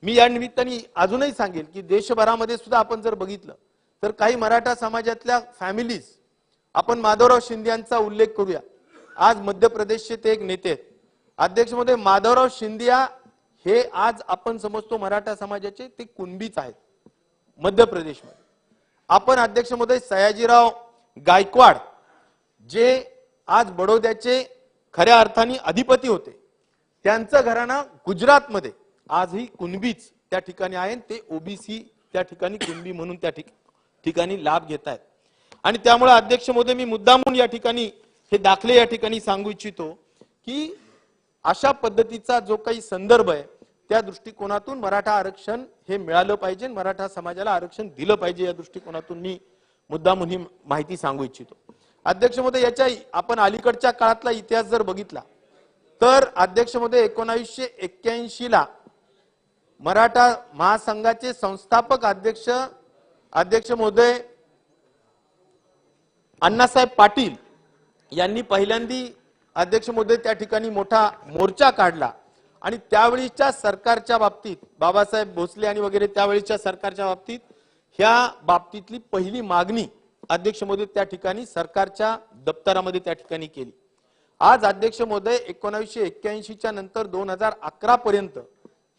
मी या निमित्ताने अजूनही सांगेल की देशभरामध्ये सुद्धा आपण जर बघितलं तर काही मराठा समाजातल्या फॅमिलीज आपण माधवराव शिंदे यांचा उल्लेख करूया. आज मध्य प्रदेशचे ते एक नेते आहेत अध्यक्ष महोदय माधवराव शिंदे हे आज आपण समजतो मराठा समाजाचे ते कुणबीच आहेत मध्य प्रदेशमध्ये. आपण अध्यक्ष महोदय सयाजीराव गायकवाड जे आज बडोद्याचे खऱ्या अर्थाने अधिपती होते त्यांचं घराणं गुजरातमध्ये आजही कुणबीच त्या ठिकाणी आहे ते ओबीसी त्या ठिकाणी कुणबी म्हणून त्या ठिकाणी लाभ घेत आहेत. आणि त्यामुळे अध्यक्ष महोदय मी मुद्दामून या ठिकाणी हे दाखले या ठिकाणी सांगू इच्छितो की अशा पद्धतीचा जो काही संदर्भ आहे त्या दृष्टिकोनातून मराठा आरक्षण हे मिळालं पाहिजे मराठा समाजाला आरक्षण दिलं पाहिजे या दृष्टिकोनातून मी मुद्दामून ही माहिती सांगू इच्छितो. अध्यक्ष महोदय याच्या आपण अलीकडच्या काळातला इतिहास जर बघितला तर अध्यक्ष महोदय 1981 ला मराठा महासंघाचे संस्थापक अध्यक्ष महोदय अण्णासाहेब पाटील यांनी पहिल्यांदी अध्यक्ष महोदय त्या ठिकाणी मोठा मोर्चा काढला आणि त्यावेळीच्या सरकारच्या बाबतीत बाबासाहेब भोसले आणि वगैरे त्यावेळीच्या सरकारच्या बाबतीत ह्या बाबतीतली पहिली मागणी अध्यक्ष महोदय त्या ठिकाणी सरकारच्या दप्तरामध्ये त्या ठिकाणी केली. आज अध्यक्ष महोदय 1981च्या नंतर 2011 पर्यंत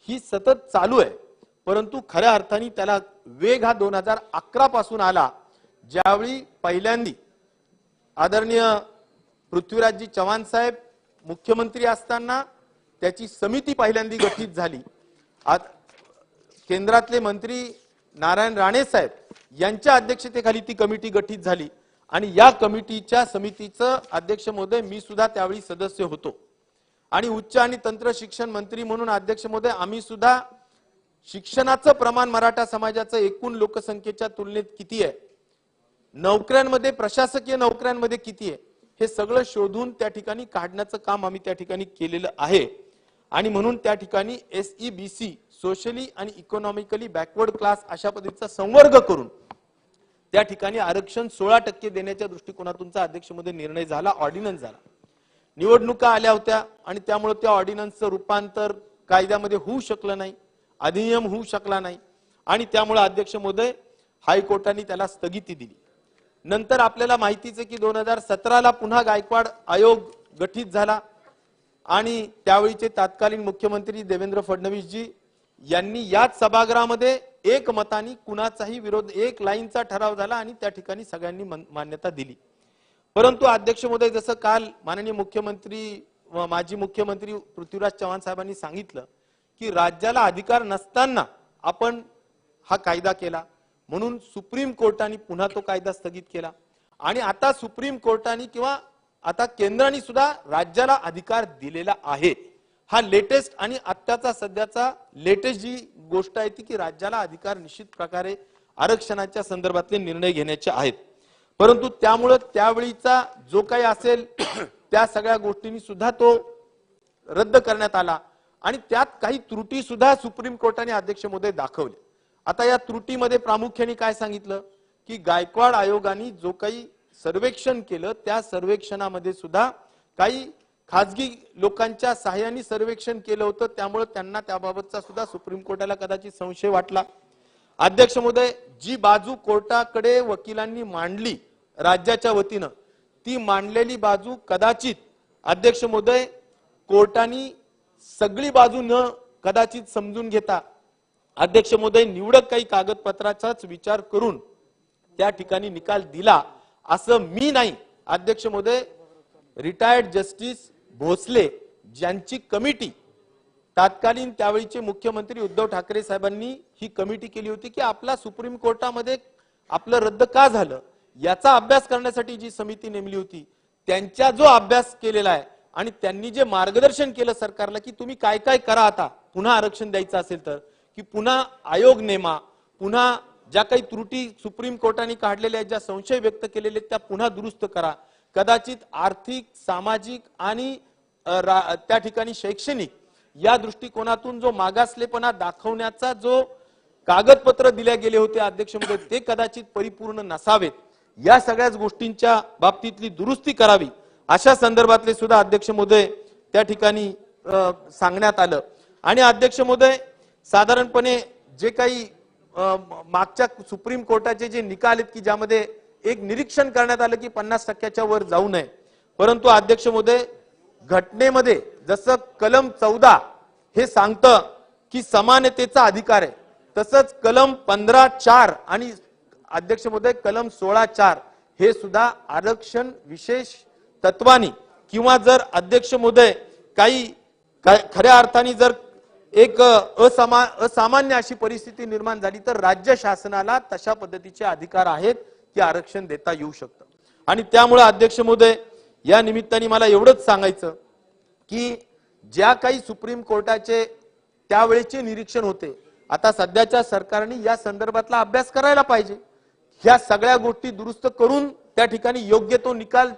ही सतत चालू आहे परंतु खऱ्या अर्थाने त्याला वेग हा 2011 पासून आला ज्यावेळी पहिल्यांदी आदरणीय पृथ्वीराजजी चव्हाण साहेब मुख्यमंत्री असताना त्याची समिती पहिल्यांदी गठीत झाली. केंद्रातले मंत्री नारायण राणे साहेब यांच्या अध्यक्षतेखाली ती कमिटी गठीत झाली आणि या कमिटीच्या समितीचं अध्यक्ष महोदय मी सुद्धा त्यावेळी सदस्य होतो आणि उच्च आणि तंत्र शिक्षण मंत्री म्हणून अध्यक्ष महोदय आम्ही सुद्धा शिक्षणाचं प्रमाण मराठा समाजाचं एकूण लोकसंख्येच्या तुलनेत किती आहे, नोकऱ्यांमध्ये प्रशासकीय नोकऱ्यांमध्ये किती आहे, हे सगळं शोधून त्या ठिकाणी काढण्याचं काम आम्ही त्या ठिकाणी केलेलं आहे आणि म्हणून त्या ठिकाणी SEBC सोशली आणि इकॉनॉमिकली बॅकवर्ड क्लास अशा पद्धतीचा संवर्ग करून त्या ठिकाणी आरक्षण 16% देण्याच्या दृष्टिकोनातूनचा अध्यक्षमध्ये निर्णय झाला, ऑर्डिनन्स झाला. निवडणुका आल्या होत्या आणि त्यामुळे त्या ऑर्डिनन्सचं रूपांतर कायद्यामध्ये होऊ शकलं नाही, अधिनियम होऊ शकला नाही आणि त्यामुळे अध्यक्ष महोदय हायकोर्टाने त्याला स्थगिती दिली. नंतर आपल्याला माहितीच आहे की 2017ला पुन्हा गायकवाड आयोग गठीत झाला आणि त्यावेळीचे तत्कालीन मुख्यमंत्री देवेंद्र फडणवीसजी यांनी याच सभागृहामध्ये एकमताने कुणाचाही विरोध, एक लाईनचा ठराव झाला आणि त्या ठिकाणी सगळ्यांनी मान्यता दिली. परंतु अध्यक्ष महोदय जसं काल माननीय मुख्यमंत्री व माजी मुख्यमंत्री पृथ्वीराज चव्हाण साहेबांनी सांगितलं की राज्याला अधिकार नसताना आपण हा कायदा केला म्हणून सुप्रीम कोर्टाने पुन्हा तो कायदा स्थगित केला आणि आता सुप्रीम कोर्टाने किंवा आता केंद्राने सुद्धा राज्याला अधिकार दिलेला आहे. हा लेटेस्ट आणि आत्ताचा सध्याचा लेटेस्ट जी गोष्ट आहे ती की राज्याला अधिकार निश्चित प्रकारे आरक्षणाच्या संदर्भातले निर्णय घेण्याचे आहेत. परंतु त्यामुळे त्यावेळीचा जो काही असेल त्या सगळ्या गोष्टींनी सुद्धा तो रद्द करण्यात आला आणि त्यात काही त्रुटी सुद्धा सुप्रीम कोर्टाने अध्यक्ष महोदय दाखवल्या. आता या त्रुटीमध्ये प्रामुख्याने काय सांगितलं की गायकवाड आयोगाने जो काही सर्वेक्षण केलं त्या सर्वेक्षणामध्ये सुद्धा काही खाजगी लोकांच्या सहाय्याने सर्वेक्षण केलं होतं, त्यामुळे त्यांना त्याबाबतचा सुद्धा सुप्रीम कोर्टाला कदाचित संशय वाटला. अध्यक्ष महोदय जी बाजू कोर्टाकडे वकिलांनी मांडली राज्याच्या वतीनं ती मांडलेली बाजू कदाचित अध्यक्ष महोदय कोर्टाने सगळी बाजू न कदाचित समजून घेता अध्यक्ष महोदय निवडक काही कागदपत्राचाच विचार करून त्या ठिकाणी निकाल दिला असं मी नाही. अध्यक्ष महोदय रिटायर्ड जस्टिस भोसले ज्यांची कमिटी तत्कालीन त्यावेळीचे मुख्यमंत्री उद्धव ठाकरे साहेबांनी ही कमिटी केली होती की आपला सुप्रीम कोर्टामध्ये आपलं रद्द का झालं याचा अभ्यास करण्यासाठी जी समिती नेमली होती त्यांचा जो अभ्यास केलेला आहे आणि त्यांनी जे मार्गदर्शन केलं सरकारला की तुम्ही काय काय करा, आता पुन्हा आरक्षण द्यायचं असेल तर की पुन्हा आयोग नेमा, पुन्हा ज्या काही त्रुटी सुप्रीम कोर्टाने काढलेल्या आहेत, ज्या संशय व्यक्त केलेले त्या पुन्हा दुरुस्त करा. कदाचित आर्थिक, सामाजिक आणि त्या ठिकाणी शैक्षणिक या दृष्टिकोनातून जो मागासलेपणा दाखवण्याचा जो कागदपत्र दिले गेले होते अध्यक्ष महोदय ते कदाचित परिपूर्ण नसावेत. या सगळ्याच गोष्टींच्या बाबतीतली दुरुस्ती करावी अशा संदर्भातले सुद्धा अध्यक्ष महोदय त्या ठिकाणी सांगण्यात आलं. आणि अध्यक्ष महोदय साधारणपणे जे काही मागच्या सुप्रीम कोर्टाचे जे निकाल आहेत की ज्यामध्ये एक निरीक्षण करण्यात आलं की 50% वर जाऊ नये, परंतु अध्यक्ष महोदय घटनेमध्ये जसं कलम 14 हे सांगतं की समानतेचा अधिकार आहे, तसंच कलम 15(4) आणि अध्यक्ष महोदय कलम 16(4) हे सुद्धा आरक्षण विशेष तत्वानी किंवा जर अध्यक्ष महोदय काही खऱ्या अर्थाने जर एक असामान्य अशी परिस्थिती निर्माण झाली तर राज्य शासनाला तशा पद्धतीचे अधिकार आहेत की आरक्षण देता येऊ शकतं. आणि त्यामुळे अध्यक्ष महोदय या निमित्ताने मला एवढंच सांगायचं की ज्या काही सुप्रीम कोर्टाचे त्यावेळेचे निरीक्षण होते आता सध्याच्या सरकारने या संदर्भातला अभ्यास करायला पाहिजे. ह्या सगळ्या गोष्टी दुरुस्त करून त्या ठिकाणी योग्य तो निकाल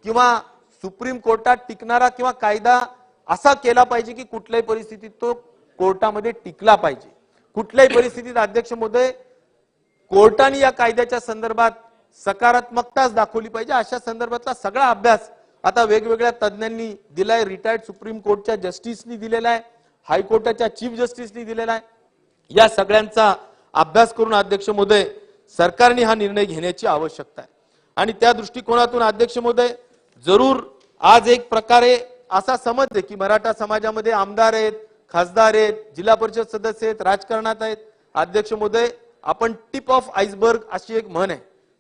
किंवा सुप्रीम कोर्टात टिकणारा किंवा कायदा असा केला पाहिजे की कुठल्याही परिस्थितीत तो कोर्टामध्ये टिकला पाहिजे. कुठल्याही परिस्थितीत अध्यक्ष महोदय कोर्टाने या कायद्याच्या संदर्भात सकारात्मकताच दाखवली पाहिजे. अशा संदर्भातला सगळा अभ्यास आता वेगवेगळ्या तज्ञांनी दिलाय. रिटायर्ड सुप्रीम कोर्टच्या जस्टिसनी दिलेला आहे, हायकोर्टाच्या चीफ जस्टिसनी दिलेला आहे. या सगळ्यांचा अभ्यास करून अध्यक्ष महोदय सरकारने हा निर्णय घेण्याची आवश्यकता आहे. आणि त्या दृष्टिकोनातून अध्यक्ष महोदय जरूर आज एक प्रकारे असा समज आहे की मराठा समाजामध्ये आमदार आहेत, खासदार आहेत, जिल्हा परिषद सदस्य आहेत, राजकारणात आहेत. अध्यक्ष महोदय आपण टिप ऑफ आइसबर्ग अशी एक म्हण आहे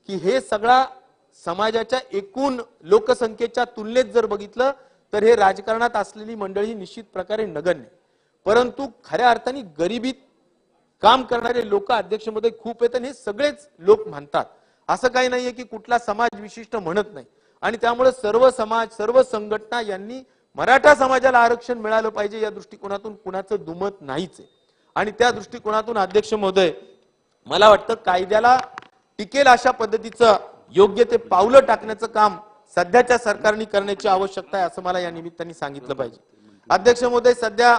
की हे सगळा समाजाच्या एकूण लोकसंख्येच्या तुलनेत जर बघितलं तर हे राजकारणात असलेली मंडळी निश्चित प्रकारे नगण्य, परंतु खऱ्या अर्थाने गरिबीत काम करणारे लोक अध्यक्ष महोदय खूप आहेत आणि हे सगळेच लोक म्हणतात. असं काही नाहीये की कुठला समाज विशिष्ट म्हणत नाही. आणि त्यामुळे सर्व समाज, सर्व संघटना यांनी मराठा समाजाला आरक्षण मिळालं पाहिजे या दृष्टिकोनातून कुणाचं दुमत नाहीच आहे. आणि त्या दृष्टिकोनातून अध्यक्ष महोदय मला वाटतं कायद्याला टिकेल अशा पद्धतीचं योग्य ते पावलं टाकण्याचं काम सध्याच्या सरकारने करण्याची आवश्यकता आहे असं मला या निमित्ताने सांगितलं पाहिजे. अध्यक्ष महोदय, सध्या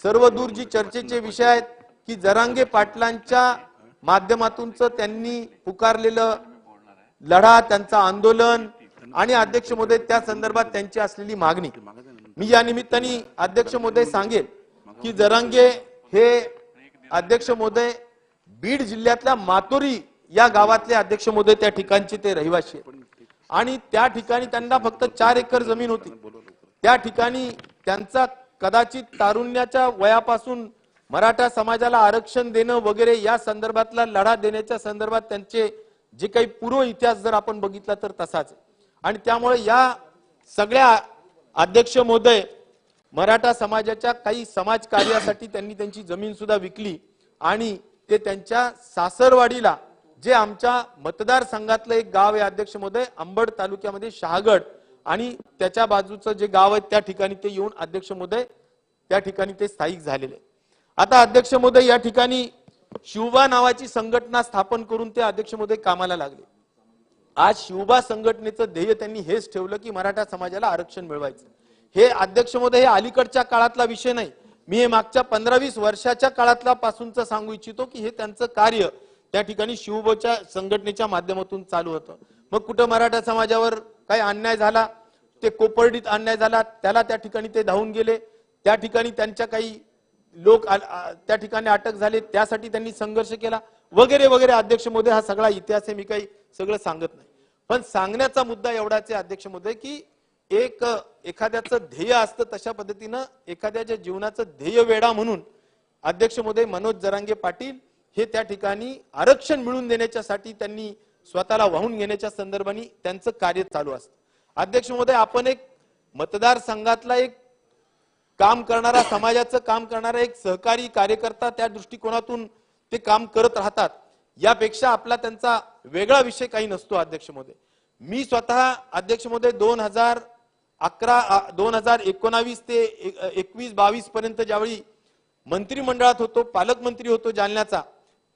सर्वदूर जी चर्चेचे विषय आहेत की जरांगे पाटलांच्या माध्यमातूनच त्यांनी पुकारलेलं लढा, त्यांचं आंदोलन आणि अध्यक्ष महोदय त्या संदर्भात त्यांची असलेली मागणी. मी या निमित्ताने अध्यक्ष महोदय सांगेल की जरांगे हे अध्यक्ष महोदय बीड जिल्ह्यातल्या मातोरी या गावातले अध्यक्ष महोदय त्या ठिकाणचे ते रहिवासी आहेत आणि त्या ठिकाणी त्यांना फक्त 4 एकर जमीन होती. त्या ठिकाणी त्यांचा कदाचित तारुण्याच्या वयापासून मराठा समाजाला आरक्षण देणं वगैरे या संदर्भातला लढा देण्याच्या संदर्भात त्यांचे जे काही पूर्व इतिहास जर आपण बघितला तर तसाच आहे. आणि त्यामुळे या सगळ्या अध्यक्ष महोदय मराठा समाजाच्या काही समाज कार्यासाठी त्यांनी त्यांची जमीन सुद्धा विकली आणि ते त्यांच्या सासरवाडीला, जे आमच्या मतदारसंघातलं एक गाव आहे अध्यक्ष महोदय, अंबड तालुक्यामध्ये शहागड आणि त्याच्या बाजूचं जे गाव आहे त्या ठिकाणी ते येऊन अध्यक्ष महोदय त्या ठिकाणी ते स्थायिक झालेले. आता अध्यक्ष महोदय या ठिकाणी शिवबा नावाची संघटना स्थापन करून ते अध्यक्ष महोदय कामाला लागले. आज शिवबा संघटनेचं ध्येय त्यांनी हेच ठेवलं की मराठा समाजाला आरक्षण मिळवायचं. हे अध्यक्ष महोदय हे अलीकडच्या काळातला विषय नाही, मी हे मागच्या 15-20 वर्षाच्या काळातला पासूनच सांगू इच्छितो की हे त्यांचं कार्य त्या ठिकाणी शिवबाच्या संघटनेच्या माध्यमातून चालू होतं. मग कुठं मराठा समाजावर काही अन्याय झाला, ते कोपर्डीत अन्याय झाला, त्याला त्या ठिकाणी ते धावून गेले, त्या ठिकाणी त्यांच्या काही लोक त्या ठिकाणी अटक झाले, त्यासाठी त्यांनी संघर्ष केला वगैरे वगैरे. अध्यक्ष महोदय हा सगळा इतिहास आहे, मी काही सगळं सांगत नाही, पण सांगण्याचा मुद्दा एवढाच आहे अध्यक्ष महोदय की एखाद्याचं ध्येय असतं तशा पद्धतीनं एखाद्याच्या जीवनाचं ध्येय वेडा म्हणून अध्यक्ष महोदय मनोज जरांगे पाटील हे त्या ठिकाणी आरक्षण मिळवून देण्याच्यासाठी त्यांनी स्वतःला वाहून घेण्याच्या संदर्भाने त्यांचं कार्य चालू असतं. अध्यक्ष महोदय, आपण एक मतदारसंघातला एक काम करणारा, समाजाचं काम करणारा एक सहकारी कार्यकर्ता त्या दृष्टिकोनातून ते काम करत राहतात, यापेक्षा आपला त्यांचा वेगळा विषय काही नसतो. अध्यक्ष महोदय, मी स्वतः अध्यक्ष महोदय 2019 ते 21-22 पर्यंत ज्यावेळी मंत्रिमंडळात होतो, पालकमंत्री होतो जालन्याचा,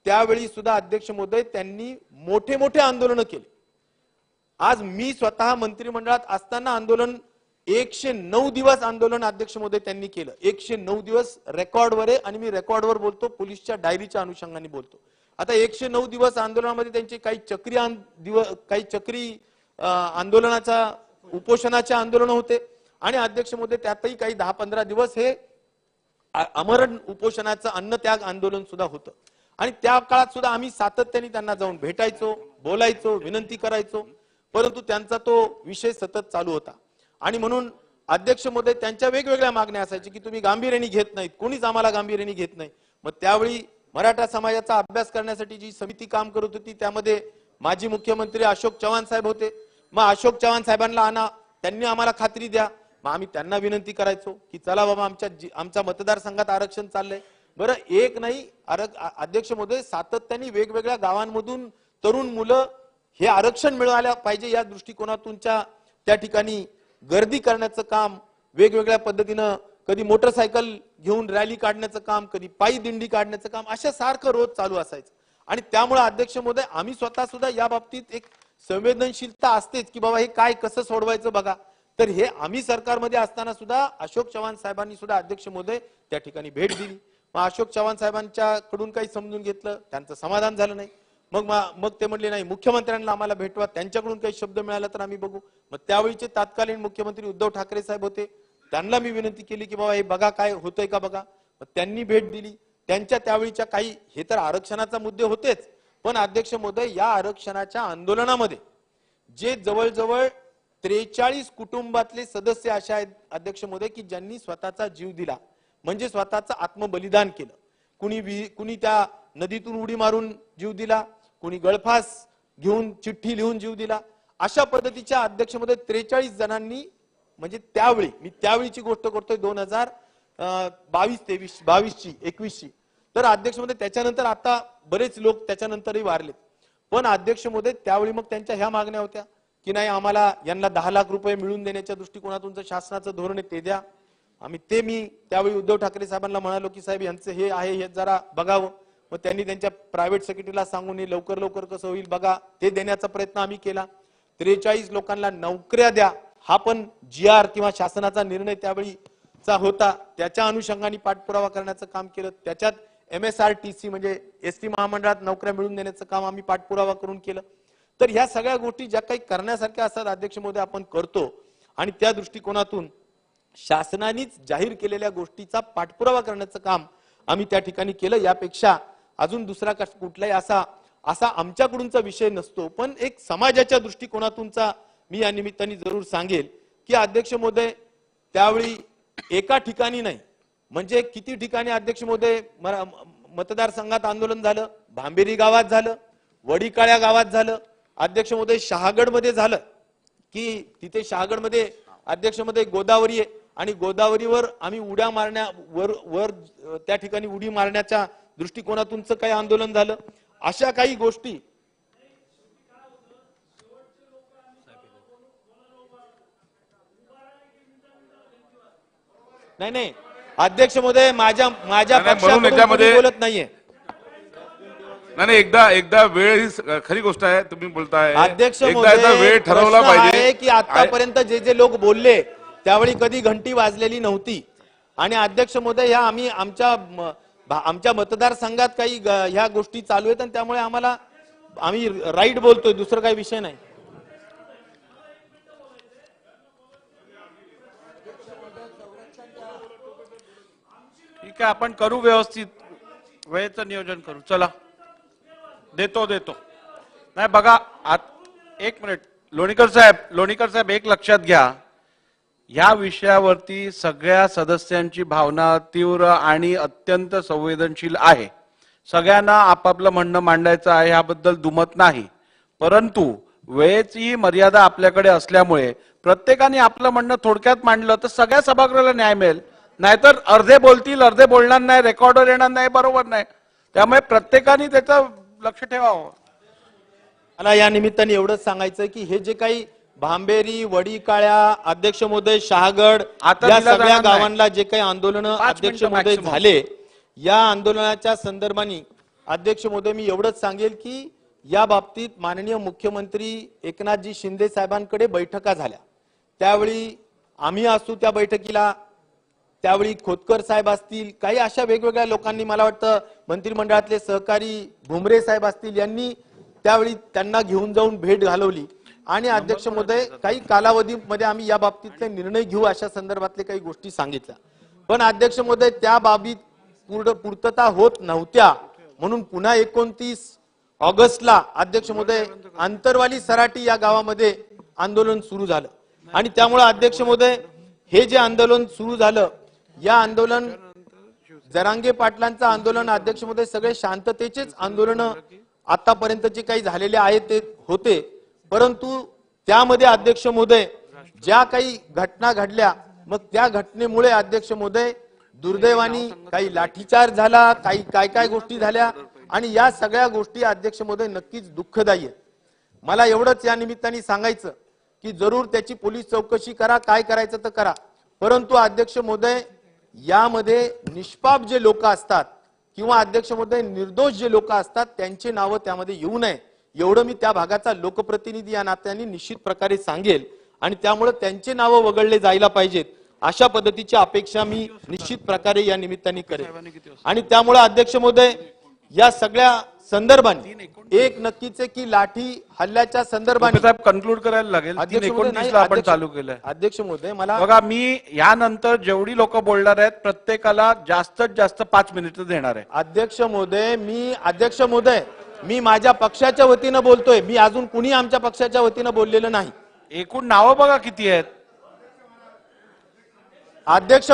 त्यावेळी सुद्धा अध्यक्ष महोदय त्यांनी मोठे मोठे आंदोलन केले. आज मी स्वतः मंत्रिमंडळात असताना आंदोलन 109 दिवस आंदोलन अध्यक्ष महोदय त्यांनी केलं. 109 दिवस रेकॉर्डवर आहे आणि मी रेकॉर्डवर बोलतो, पोलीसच्या डायरीच्या अनुषंगाने बोलतो. आता 109 दिवस आंदोलनामध्ये त्यांचे काही चक्री आंदोलनाचा, उपोषणाचे आंदोलन होते आणि अध्यक्ष महोदय त्यातही काही 10-15 दिवस हे अमरण उपोषणाचं अन्नत्याग आंदोलन सुद्धा होतं. आणि त्या काळात सुद्धा आम्ही सातत्याने त्यांना जाऊन भेटायचो, बोलायचो, विनंती करायचो, परंतु त्यांचा तो विषय सतत चालू होता. आणि म्हणून अध्यक्ष महोदय त्यांच्या वेगवेगळ्या मागण्या असायच्या की तुम्ही गांभीर्याने घेत नाहीत, कोणीच आम्हाला गांभीर्याने घेत नाही. मग त्यावेळी मराठा समाजाचा अभ्यास करण्यासाठी जी समिती काम करत होती त्यामध्ये माजी मुख्यमंत्री अशोक चव्हाण साहेब होते. मग अशोक चव्हाण साहेबांना आणा, त्यांनी आम्हाला खात्री द्या. मग आम्ही त्यांना विनंती करायचो की चला बाबा आमच्या मतदारसंघात आरक्षण चाललंय. बरं, एक नाही, अध्यक्ष महोदय सातत्याने वेगवेगळ्या गावांमधून तरुण मुलं हे आरक्षण मिळवायला पाहिजे या दृष्टिकोनातूनच्या त्या ठिकाणी गर्दी करण्याचं काम, वेगवेगळ्या पद्धतीनं कधी मोटरसायकल घेऊन रॅली काढण्याचं काम, कधी पायी दिंडी काढण्याचं काम, अशा सारखं रोज चालू असायचं. आणि त्यामुळे अध्यक्ष महोदय आम्ही स्वतः सुद्धा या बाबतीत एक संवेदनशीलता असतेच की बाबा हे काय कसं सोडवायचं बघा. तर हे आम्ही सरकारमध्ये असताना सुद्धा अशोक चव्हाण साहेबांनी सुद्धा अध्यक्ष महोदय त्या ठिकाणी भेट दिली. मग अशोक चव्हाण साहेबांच्या कडून काही समजून घेतलं, त्यांचं समाधान झालं नाही. मग ते म्हणले नाही, मुख्यमंत्र्यांना आम्हाला भेटवा, त्यांच्याकडून काही शब्द मिळाला तर आम्ही बघू. मग त्यावेळीचे तत्कालीन मुख्यमंत्री उद्धव ठाकरे साहेब होते, त्यांना मी विनंती केली की बाबा हे बघा काय होतंय का बघा. मग त्यांनी भेट दिली. त्यांच्या त्यावेळीच्या काही, हे तर आरक्षणाचा मुद्दे होतेच, पण अध्यक्ष महोदय या आरक्षणाच्या आंदोलनामध्ये जे जवळजवळ 43 कुटुंबातले सदस्य असे आहेत अध्यक्ष महोदय की ज्यांनी स्वतःचा जीव दिला, म्हणजे स्वतःचं आत्मबलिदान केलं. कुणी त्या नदीतून उडी मारून जीव दिला, कुणी गळफास घेऊन चिठ्ठी लिहून जीव दिला. अशा पद्धतीच्या अध्यक्ष महोदय 43 जणांनी, म्हणजे त्यावेळी, मी त्यावेळीची गोष्ट करतोय 2022-23-22ची 21ची, तर अध्यक्ष महोदय त्याच्यानंतर आता बरेच लोक त्याच्यानंतरही वारले, पण अध्यक्ष महोदय त्यावेळी मग त्यांच्या ह्या मागण्या होत्या की नाही आम्हाला यांना 10 लाख रुपये मिळवून देण्याच्या दृष्टिकोनातून शासनाचं धोरण आहे ते द्या. मी त्यावेळी उद्धव ठाकरे साहेबांना म्हणालो की साहेब यांचं हे आहे हे जरा बघावं. मग त्यांनी त्यांच्या प्रायव्हेट सेक्रेटरीला सांगून हे लवकर कसं होईल बघा, ते देण्याचा प्रयत्न आम्ही केला. 43 लोकांना नोकऱ्या द्या हा पण GR किंवा शासनाचा निर्णय त्यावेळीचा होता, त्याच्या अनुषंगाने पाठपुरावा करण्याचं काम केलं. त्याच्यात MSRTC म्हणजे ST महामंडळात नोकऱ्या मिळवून देण्याचं काम आम्ही पाठपुरावा करून केलं. तर ह्या सगळ्या गोष्टी ज्या काही करण्यासारख्या असतात अध्यक्ष महोदय आपण करतो, आणि त्या दृष्टिकोनातून शासनानेच जाहीर केलेल्या गोष्टीचा पाठपुरावा करण्याचं काम आम्ही त्या ठिकाणी केलं. यापेक्षा अजून दुसरा कुठलाही असा आमच्याकडूनचा विषय नसतो, पण एक समाजाच्या दृष्टिकोनातूनचा मी या निमित्ताने जरूर सांगेल की अध्यक्ष महोदय त्यावेळी एका ठिकाणी नाही म्हणजे किती ठिकाणी अध्यक्ष महोदय मतदारसंघात आंदोलन झालं. भांबेरी गावात झालं, वडीकाळ्या गावात झालं, अध्यक्ष महोदय शहागड मध्ये झालं की तिथे शहागड मध्ये अध्यक्ष महोदय गोदावरी आहे आणि गोदावरीवर आम्ही उड्या वर त्या ठिकाणी उडी मारण्याच्या दृष्टिकोनातूनच काही आंदोलन झालं. अशा काही गोष्टी नाही अध्यक्ष महोदय माझ्या पक्षाकडून बोलत नाहीये. नाही एकदा वेळ ही खरी गोष्ट आहे, तुम्ही बोलताय अध्यक्ष एकदा वेळ ठरवला पाहिजे की आतापर्यंत जे लोक बोलले त्यावेळी कधी घंटी वाजलेली नव्हती. आणि अध्यक्ष महोदय ह्या आम्ही आमच्या मतदारसंघात काही ह्या गोष्टी चालू आहेत आणि त्यामुळे आम्ही राईट बोलतोय, दुसरं काही विषय नाही. ठीक आहे, आपण करू व्यवस्थित, वेळेचं नियोजन करू. चला देतो नाही बघा एक मिनिट लोणीकर साहेब एक लक्षात घ्या, या विषयावरती सगळ्या सदस्यांची भावना तीव्र आणि अत्यंत संवेदनशील आहे. सगळ्यांना आपापलं म्हणणं मांडायचं आहे, याबद्दल दुमत नाही. परंतु वेळेची मर्यादा आपल्याकडे असल्यामुळे प्रत्येकाने आपलं म्हणणं थोडक्यात मांडलं तर सगळ्या सभागृहाला न्याय मिळेल. नाहीतर अर्धे बोलतील, अर्धे बोलणार नाही, रेकॉर्डर येणार नाही, बरोबर नाही. त्यामुळे प्रत्येकाने त्याचं लक्ष ठेवावं. मला या निमित्ताने एवढंच सांगायचं की हे जे काही भांबेरी, वडीकाळ्या, अध्यक्ष महोदय शहागड या सगळ्या गावांना जे काही आंदोलन अध्यक्ष महोदय झाले, या आंदोलनाच्या संदर्भाने अध्यक्ष महोदय मी एवढंच सांगेल की या बाबतीत माननीय मुख्यमंत्री एकनाथजी शिंदे साहेबांकडे बैठका झाल्या. त्यावेळी आम्ही असू त्या बैठकीला, त्यावेळी खोतकर साहेब असतील, काही अशा वेगवेगळ्या लोकांनी, मला वाटतं मंत्रिमंडळातले सहकारी भुमरे साहेब असतील, यांनी त्यावेळी त्यांना घेऊन जाऊन भेट घालवली. आणि अध्यक्ष महोदय काही कालावधीमध्ये आम्ही या बाबतीतले निर्णय घेऊ अशा संदर्भातले काही गोष्टी सांगितल्या. पण अध्यक्ष महोदय त्या बाबतीत पूर्तता होत नव्हत्या म्हणून पुन्हा 29 ऑगस्टला अध्यक्ष महोदय आंतरवाली सराटी या गावामध्ये आंदोलन सुरू झालं. आणि त्यामुळे अध्यक्ष महोदय हे जे आंदोलन सुरू झालं, या आंदोलन जरांगे पाटलांचं आंदोलन अध्यक्ष महोदय सगळे शांततेचेच आंदोलन आतापर्यंतचे काही झालेले आहेत ते होते. परंतु त्यामध्ये अध्यक्ष महोदय ज्या काही घटना घडल्या, मग त्या घटनेमुळे अध्यक्ष महोदय दुर्दैवानी काही लाठीचार्ज झाला, काही काय गोष्टी झाल्या आणि या सगळ्या गोष्टी अध्यक्ष महोदय नक्कीच दुःखदायी आहेत. मला एवढंच या निमित्ताने सांगायचं की जरूर त्याची पोलीस चौकशी करा, काय करायचं तर करा. परंतु अध्यक्ष महोदय यामध्ये निष्पाप जे लोक असतात किंवा अध्यक्ष महोदय निर्दोष जे लोक असतात त्यांचे नावं त्यामध्ये येऊ नये, एवढं मी त्या भागाचा लोकप्रतिनिधी या नात्याने निश्चित प्रकारे सांगेल. आणि त्यामुळे त्यांचे नावं वगळले जायला पाहिजेत अशा पद्धतीची अपेक्षा मी निश्चित प्रकारे या निमित्ताने करेन. आणि त्यामुळे अध्यक्ष महोदय या सगळ्या संदर्भाने एक नक्कीच आहे की लाठी हल्ल्याच्या संदर्भाने कन्क्लूड करायला लागेल. 3:29 ला आपण चालू केलंय. अध्यक्ष महोदय मला बघा, मी यानंतर जेवढी लोक बोलणार आहेत प्रत्येकाला जास्तीत जास्त 5 मिनिटं देणार आहे. अध्यक्ष महोदय मी माझ्या पक्षाच्या वतीनं बोलतोय, मी अजून कुणी आमच्या पक्षाच्या वतीनं बोललेलं नाही. एकूण नावं बघा किती आहेत. अध्यक्ष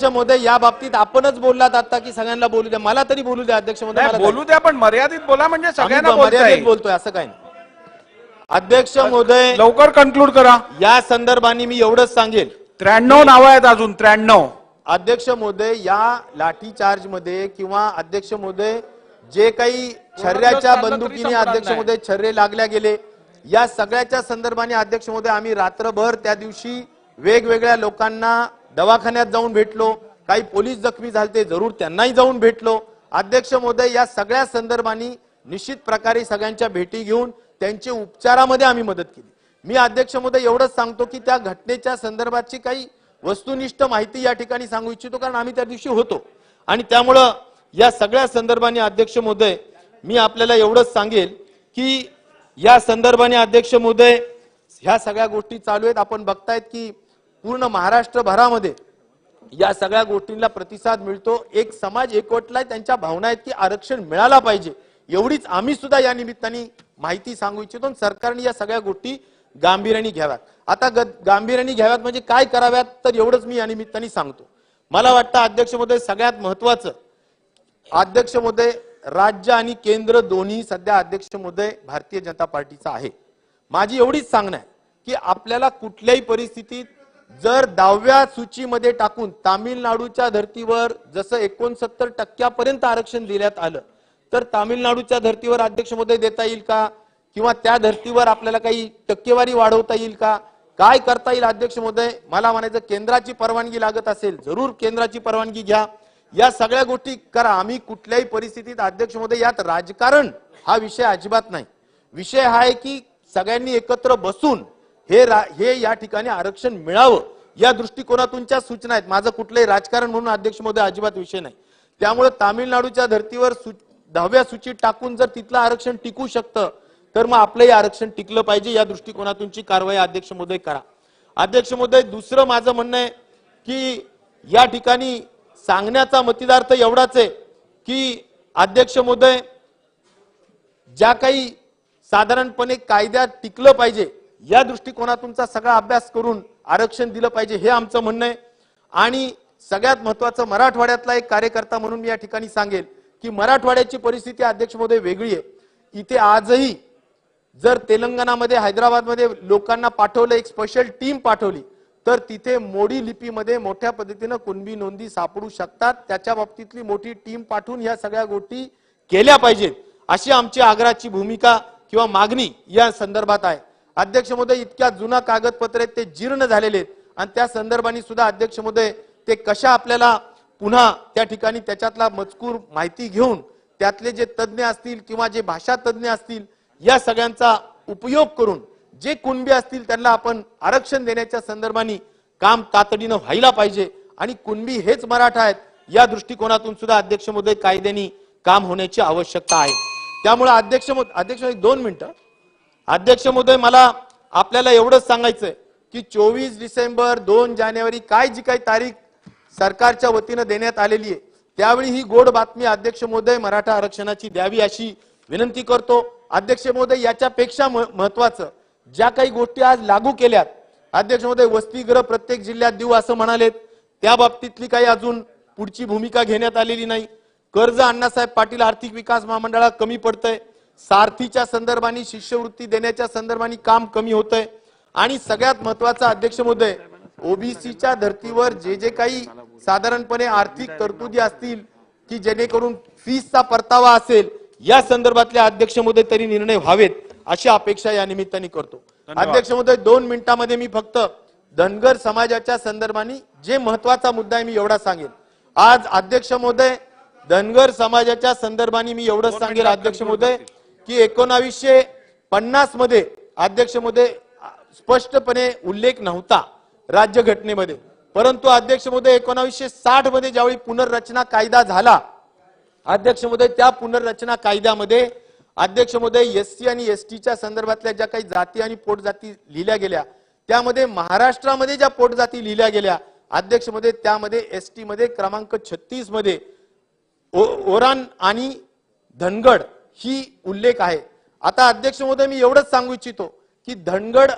महोदय या बाबतीत आपणच बोललात आता की सगळ्यांना बोलू द्या, मला तरी बोलू द्या अध्यक्ष महोदय. बोलू द्या पण मर्यादित बोला, म्हणजे सगळ्यांना मर्यादित बोलतोय असं काय नाही. अध्यक्ष महोदय लवकर कन्क्लूड करा. या संदर्भाने मी एवढंच सांगेल, 93 नावं आहेत अजून 93. अध्यक्ष महोदय, या लाठी चार्ज मध्ये किंवा अध्यक्ष महोदय जे काही छर्ऱ्याच्या बंदुकीने अध्यक्ष महोदय छर्रे लागल्या गेले, या सगळ्याच्या संदर्भाने अध्यक्ष महोदय आम्ही रात्रभर त्या दिवशी वेगवेगळ्या लोकांना दवाखान्यात जाऊन भेटलो, काही पोलीस जखमी झाले जरूर त्यांनाही जाऊन भेटलो. अध्यक्ष महोदय, या सगळ्या संदर्भाने निश्चित प्रकारे सगळ्यांच्या भेटी घेऊन त्यांचे उपचारामध्ये आम्ही मदत केली. मी अध्यक्ष महोदय एवढंच सांगतो की त्या घटनेच्या संदर्भाची काही वस्तुनिष्ठ माहिती या ठिकाणी सांगू इच्छितो, कारण आम्ही त्या दिवशी होतो. आणि त्यामुळं या सगळ्या संदर्भाने अध्यक्ष महोदय मी आपल्याला एवढंच सांगेल की या संदर्भाने अध्यक्ष महोदय ह्या सगळ्या गोष्टी चालू आहेत. आपण बघतायत की पूर्ण महाराष्ट्रभरामध्ये या सगळ्या गोष्टींना प्रतिसाद मिळतो. एक समाज एकवटलाय, त्यांच्या भावना आहेत की आरक्षण मिळाला पाहिजे. एवढीच आम्ही सुद्धा या निमित्ताने माहिती सांगू इच्छितो. सरकारने या सगळ्या गोष्टी गांभीर्याने घ्याव्यात. आता गांभीर्याने घ्याव्यात म्हणजे काय कराव्यात, तर एवढंच मी या निमित्ताने सांगतो. मला वाटतं अध्यक्ष महोदय सगळ्यात महत्वाचं, अध्यक्ष महोदय राज्य आणि केंद्र दोन्ही सध्या अध्यक्ष महोदय भारतीय जनता पार्टीचा आहे. माझी एवढीच सांगणं आहे की आपल्याला कुठल्याही परिस्थितीत जर 10व्या सूचीमध्ये टाकून तामिळनाडूच्या धर्तीवर जसं 69% आरक्षण देण्यात आलं, तर तामिळनाडूच्या धर्तीवर अध्यक्ष महोदय देता येईल का, किंवा त्या धर्तीवर आपल्याला काही टक्केवारी वाढवता येईल का, काय करता येईल अध्यक्ष महोदय. मला म्हणायचं केंद्राची परवानगी लागत असेल जरूर केंद्राची परवानगी घ्या, या सगळ्या गोष्टी करा. आम्ही कुठल्याही परिस्थितीत अध्यक्ष महोदय यात राजकारण हा विषय अजिबात नाही. विषय हा आहे की सगळ्यांनी एकत्र बसून हे या ठिकाणी आरक्षण मिळावं या दृष्टिकोनातूनच्या सूचना आहेत. माझं कुठलंही राजकारण म्हणून अध्यक्ष महोदय अजिबात विषय नाही. त्यामुळे तामिळनाडूच्या धर्तीवर 10व्या सूचीत टाकून जर तिथलं आरक्षण टिकू शकतं, तर मग आपलंही आरक्षण टिकलं पाहिजे या दृष्टिकोनातूनची कारवाई अध्यक्ष महोदय करा. अध्यक्ष महोदय दुसरं माझं म्हणणं आहे की या ठिकाणी सांगण्याचा मतिदार्थ एवढाच आहे की अध्यक्ष महोदय ज्या काही साधारणपणे कायद्यात टिकलं पाहिजे या दृष्टिकोनातूनचा सगळा अभ्यास करून आरक्षण दिलं पाहिजे हे आमचं म्हणणं आहे. आणि सगळ्यात महत्वाचं मराठवाड्यातला एक कार्यकर्ता म्हणून मी या ठिकाणी सांगेल की मराठवाड्याची परिस्थिती अध्यक्ष महोदय वेगळी आहे. इथे आजही जर तेलंगणामध्ये हैदराबादमध्ये लोकांना पाठवलं, एक स्पेशल टीम पाठवली, तर तिथे मोडी लिपीमध्ये मोठ्या पद्धतीनं कुणबी नोंदी सापडू शकतात. त्याच्या बाबतीतली मोठी टीम पाठवून ह्या सगळ्या गोष्टी केल्या पाहिजेत अशी आमची आग्रहाची भूमिका किंवा मागणी या संदर्भात आहे. अध्यक्ष महोदय इतक्या जुना कागदपत्र आहेत ते जीर्ण झालेले आहेत आणि त्या संदर्भाने सुद्धा अध्यक्ष महोदय ते कशा आपल्याला पुन्हा त्या ठिकाणी त्याच्यातला मजकूर माहिती घेऊन त्यातले जे तज्ज्ञ असतील किंवा जे भाषा तज्ज्ञ असतील या सगळ्यांचा उपयोग करून जे कुणबी असतील त्यांना आपण आरक्षण देण्याच्या संदर्भाने काम तातडीनं व्हायला पाहिजे. आणि कुणबी हेच मराठा आहेत या दृष्टिकोनातून सुद्धा अध्यक्ष महोदय कायद्याने काम होण्याची आवश्यकता आहे. त्यामुळे अध्यक्ष 2 मिनिटं अध्यक्ष महोदय मला आपल्याला एवढंच सांगायचंय की 24 डिसेंबर 2 जानेवारी काय जी काही तारीख सरकारच्या वतीनं देण्यात आलेली आहे त्यावेळी ही गोड बातमी अध्यक्ष महोदय मराठा आरक्षणाची द्यावी अशी विनंती करतो. अध्यक्ष महोदय याच्यापेक्षा महत्वाचं ज्या काही गोष्टी आज लागू केल्यात अध्यक्ष महोदय वसतिगृह प्रत्येक जिल्ह्यात देऊ असं म्हणालेत, त्या बाबतीतली काही अजून पुढची भूमिका घेण्यात आलेली नाही. कर्ज अण्णासाहेब पाटील आर्थिक विकास महामंडळाला कमी पडतंय, सारथीच्या संदर्भाने शिष्यवृत्ती देण्याच्या संदर्भाने काम कमी होतंय. आणि सगळ्यात महत्वाचा अध्यक्ष महोदय ओबीसीच्या धर्तीवर जे काही साधारणपणे आर्थिक तरतुदी असतील की जेणेकरून फीसचा परतावा असेल या संदर्भातले अध्यक्ष महोदय तरी निर्णय व्हावेत अशी अपेक्षा या निमित्ताने करतो. अध्यक्ष महोदय 2 मिनिटांमध्ये मी फक्त धनगर समाजाच्या संदर्भाने जे महत्वाचा मुद्दा आहे मी एवढा सांगेल. आज अध्यक्ष महोदय धनगर समाजाच्या संदर्भाने मी एवढंच सांगेल अध्यक्ष महोदय की 1950 मध्ये अध्यक्ष महोदय स्पष्टपणे उल्लेख नव्हता राज्यघटनेमध्ये, परंतु अध्यक्ष महोदय 1960 मध्ये ज्यावेळी पुनर्रचना कायदा झाला अध्यक्ष महोदय त्या पुनर्रचना कायद्यामध्ये अध्यक्ष महोदय एससी आणि एसटीच्या संदर्भातल्या ज्या काही जाती आणि पोटजाती लिहिल्या गेल्या त्यामध्ये महाराष्ट्रामध्ये ज्या पोटजाती लिहिल्या गेल्या अध्यक्ष महोदय त्यामध्ये एसटी मध्ये क्रमांक 36 मध्ये ओरान आणि धनगड ही उल्लेख आहे. आता अध्यक्ष महोदय मी एवढंच सांगू इच्छितो की धनगड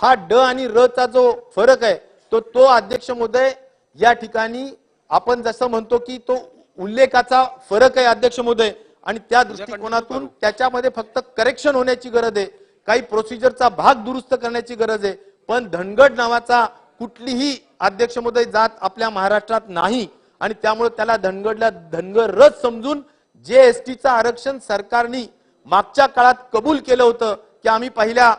हा ड आणि र चा जो फरक आहे तो अध्यक्ष महोदय या ठिकाणी आपण जसं म्हणतो की तो उल्लेखाचा फरक आहे अध्यक्ष महोदय आणि त्या दृष्टिकोनातून त्याच्यामध्ये फक्त करेक्शन होण्याची गरज आहे, काही प्रोसिजरचा भाग दुरुस्त करण्याची गरज आहे. पण धनगड नावाचा कुठलीही अध्यक्ष महोदय जात आपल्या महाराष्ट्रात नाही आणि त्यामुळे त्याला धनगरच समजून जीएसटीचं आरक्षण सरकारने मागच्या काळात कबूल केलं होतं की आम्ही पहिल्या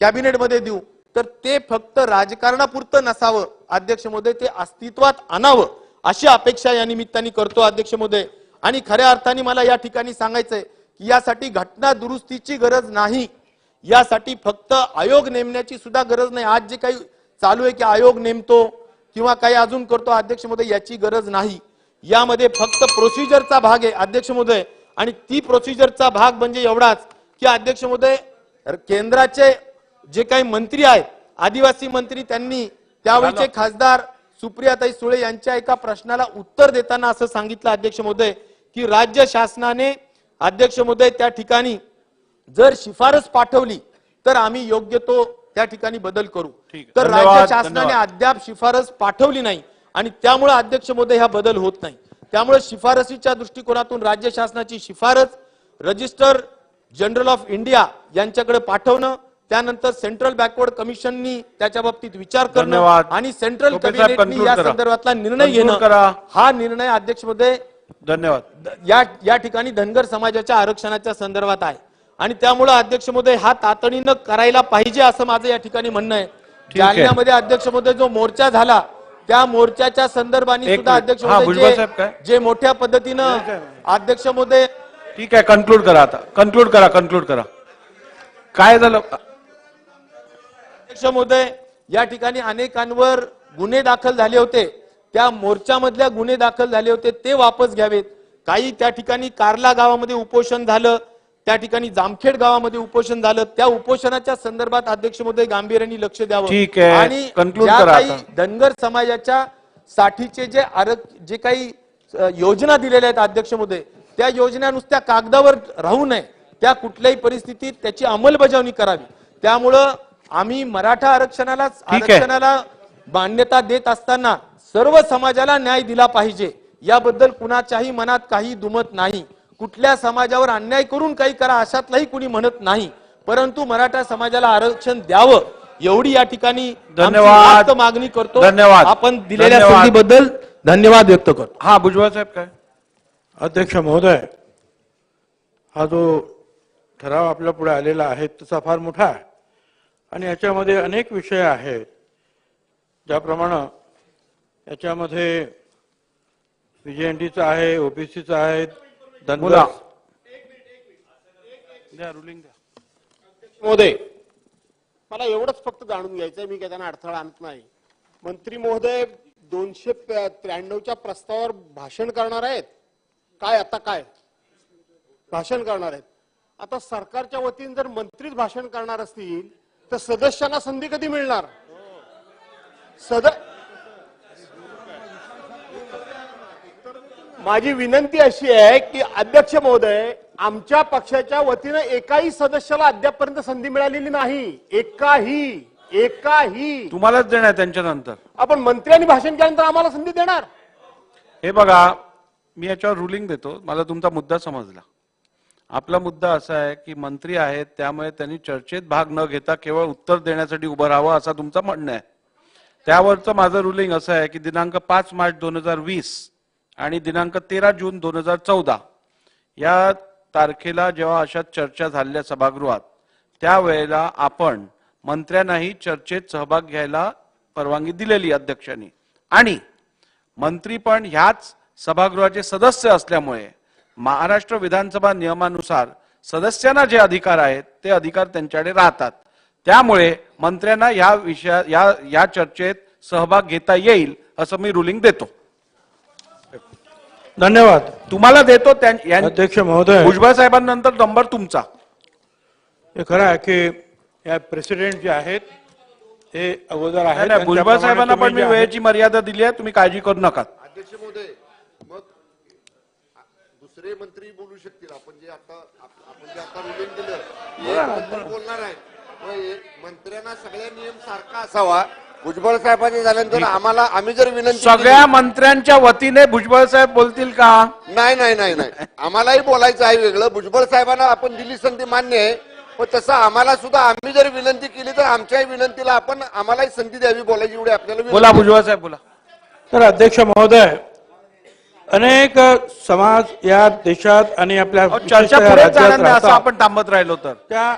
कॅबिनेटमध्ये देऊ, तर ते फक्त राजकारणापुरतं नसावं अध्यक्ष महोदय, ते अस्तित्वात आणावं अशी अपेक्षा या निमित्ताने करतो अध्यक्ष महोदय. आणि खऱ्या अर्थाने मला या ठिकाणी सांगायचंय की यासाठी घटना दुरुस्तीची गरज नाही, यासाठी फक्त आयोग नेमण्याची सुद्धा गरज नाही. आज जे काही चालू आहे की आयोग नेमतो किंवा काही अजून करतो अध्यक्ष महोदय, याची गरज नाही. यामध्ये फक्त प्रोसिजरचा भाग आहे अध्यक्ष महोदय. आणि ती प्रोसिजरचा भाग म्हणजे एवढाच की अध्यक्ष महोदय, केंद्राचे जे काही मंत्री आहेत आदिवासी मंत्री, त्यांनी त्यावेळीचे खासदार सुप्रियाताई सुळे यांच्या एका प्रश्नाला उत्तर देताना असं सांगितलं अध्यक्ष महोदय की राज्य शासनाने अध्यक्ष महोदय त्या ठिकाणी जर शिफारस पाठवली तर आम्ही योग्य तो त्या ठिकाणी बदल करू. तर राज्य शासनाने अद्याप शिफारस पाठवली नाही आणि त्यामुळे अध्यक्ष महोदय हा बदल होत नाही. त्यामुळे शिफारसीच्या दृष्टिकोनातून राज्य शासनाची शिफारस रजिस्टर जनरल ऑफ इंडिया यांच्याकडे पाठवणं, त्यानंतर सेंट्रल बॅकवर्ड कमिशननी त्याच्या बाबतीत विचार करणं आणि सेंट्रल कॅबिनेटनी या संदर्भातला निर्णय घेणं, हा निर्णय अध्यक्ष महोदय धन्यवाद या ठिकाणी धनगर समाजाच्या आरक्षणाच्या संदर्भात आहे. आणि त्यामुळे अध्यक्ष महोदय हा तातडीनं करायला पाहिजे असं माझं या ठिकाणी म्हणणं आहे. जालन्यामध्ये अध्यक्ष महोदय जो मोर्चा झाला त्या मोर्चाच्या संदर्भाने सुद्धा अध्यक्ष महोदय जे मोठ्या पद्धतीनं अध्यक्ष महोदय. ठीक आहे, कन्क्लूड करा आता, कन्क्लूड करा. काय झालं अध्यक्ष महोदय, या ठिकाणी अनेकांवर गुन्हे दाखल झाले होते, त्या मोर्चामधल्या गुन्हे दाखल झाले होते ते वापस घ्यावेत. काही त्या ठिकाणी कार्ला गावामध्ये उपोषण झालं, त्या ठिकाणी जामखेड गावामध्ये उपोषण झालं, त्या उपोषणाच्या संदर्भात अध्यक्ष महोदय गांभीर्याने लक्ष द्यावं. आणि ज्या काही धनगर समाजाच्या साठीचे जे काही योजना दिलेल्या आहेत अध्यक्ष महोदय, त्या योजना नुसत्या कागदावर राहू नये, त्या कुठल्याही परिस्थितीत त्याची अंमलबजावणी करावी. त्यामुळं आम्ही मराठा आरक्षणाला मान्यता देत असताना सर्व समाजाला न्याय दिला पाहिजे, याबद्दल कुणाच्याही मनात काही दुमत नाही. कुठल्या समाजावर अन्याय करून काही करा अशातलाही कुणी म्हणत नाही, परंतु मराठा समाजाला आरक्षण द्यावं एवढी या ठिकाणी धन्यवाद मागणी करतो. धन्यवाद. आपण दिलेल्या संधीबद्दल धन्यवाद व्यक्त करतो. हा भुजबळ साहेब काय. अध्यक्ष महोदय, हा जो ठराव आपल्या पुढे आलेला आहे तसा फार मोठा आहे आणि याच्यामध्ये अनेक विषय आहेत. ज्याप्रमाणे याच्यामध्ये पीजीएनडीचा आहे, ओबीसीचा आहे, महोदय मला एवढंच फक्त जाणून घ्यायचंय, मी काय त्यांना अडथळा आणत नाही. मंत्री महोदय 293च्या प्रस्तावावर भाषण करणार आहेत काय? आता काय भाषण करणार आहेत? आता सरकारच्या वतीने जर मंत्रीच भाषण करणार असतील तर सदस्यांना संधी कधी मिळणार? माझी विनंती अशी आहे की अध्यक्ष महोदय, आमच्या पक्षाच्या वतीनं एकाही सदस्याला अद्यापपर्यंत संधी मिळालेली नाही, एकाही. तुम्हालाच देणार त्यांच्या नंतर. आपण मंत्र्यांनी भाषण केल्यानंतर आम्हाला संधी देणार? हे बघा, मी याच्यावर रुलिंग देतो. मला तुमचा मुद्दा समजला. आपला मुद्दा असा आहे की मंत्री आहेत त्यामुळे त्यांनी चर्चेत भाग न घेता केवळ उत्तर देण्यासाठी उभं राहावं असा तुमचं म्हणणं आहे. त्यावरचं माझं रुलिंग असं आहे की दिनांक 5 मार्च 2020 आणि दिनांक 13 जून 2014 या तारखेला जेव्हा अशा चर्चा झालेल्या सभागृहात त्यावेळेला आपण मंत्र्यांनाही चर्चेत सहभाग घ्यायला परवानगी दिलेली अध्यक्षांनी, आणि मंत्री पण ह्याच सभागृहाचे सदस्य असल्यामुळे महाराष्ट्र विधानसभा नियमानुसार सदस्यांना जे अधिकार आहेत ते अधिकार त्यांच्याकडे राहतात. त्यामुळे मंत्र्यांना या चर्चेत सहभाग घेता येईल असं मी रुलिंग देतो. धन्यवाद. तुम्हाला देतो. अध्यक्ष महोदय, भुजबळ साहेबांनंतर नंबर तुमचा. हे खरं आहे की या प्रेसिडेंट जे आहेत ते अगोदर आहेत. भुजबळ साहेबांना पण मी वेळेची मर्यादा दिली आहे, तुम्ही काळजी करू नका. अध्यक्ष महोदय, मग दुसरे मंत्री बोलू शकतील. आपण जे आता रुलिंग दिलं बोलणार आहे, मंत्र्यांना सगळ्या नियम सारखा असावा. भुजबळ साहेबांनी झाल्यानंतर आम्हाला, आम्ही जर विनंती सगळ्या मंत्र्यांच्या वतीने भुजबळ साहेब बोलतील का? नाही, आम्हालाही बोलायचं आहे वेगळं. भुजबळ साहेबांना आपण दिली संधी मान्य आहे, पण तसं आम्हाला सुद्धा आम्ही जर विनंती केली तर आमच्याही विनंतीला आपण आम्हालाही संधी द्यावी बोलायची एवढी आपल्याला विनंती बोला आहे. भुजबळ साहेब बोला. तर अध्यक्ष महोदय, अनेक समाज या देशात आणि आपल्या चर्चा विशिष्ट या पुढे राज्यात जाणार नाही असं राहतात. आपण थांबत राहिलो तर त्या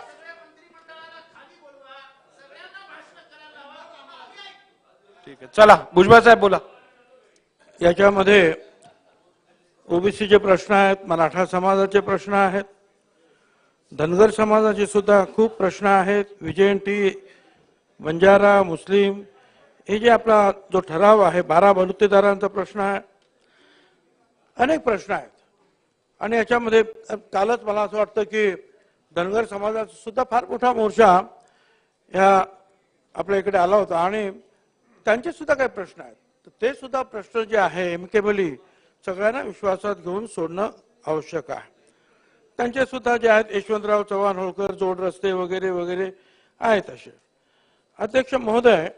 ठीक आहे. चला भुजबळ साहेब बोला. याच्यामध्ये ओबीसीचे प्रश्न आहेत, मराठा समाजाचे प्रश्न आहेत, धनगर समाजाचे सुद्धा खूप प्रश्न आहेत, विजयंती, बंजारा, मुस्लिम, हे जे आपला जो ठराव आहे 12 बलुतेदारांचा प्रश्न आहे, अनेक प्रश्न आहेत. आणि याच्यामध्ये कालच मला असं वाटतं की धनगर समाजाचा सुद्धा फार मोठा मोर्चा ह्या आपल्या इकडे आला होता आणि त्यांचे सुद्धा काही प्रश्न आहेत. तर ते सुद्धा प्रश्न जे आहे एमकेबली सगळ्यांना विश्वासात घेऊन सोडणं आवश्यक आहे. त्यांचे सुद्धा जे आहेत यशवंतराव चव्हाण होळकर, जोड रस्ते वगैरे वगैरे आहेत असे. अध्यक्ष महोदय,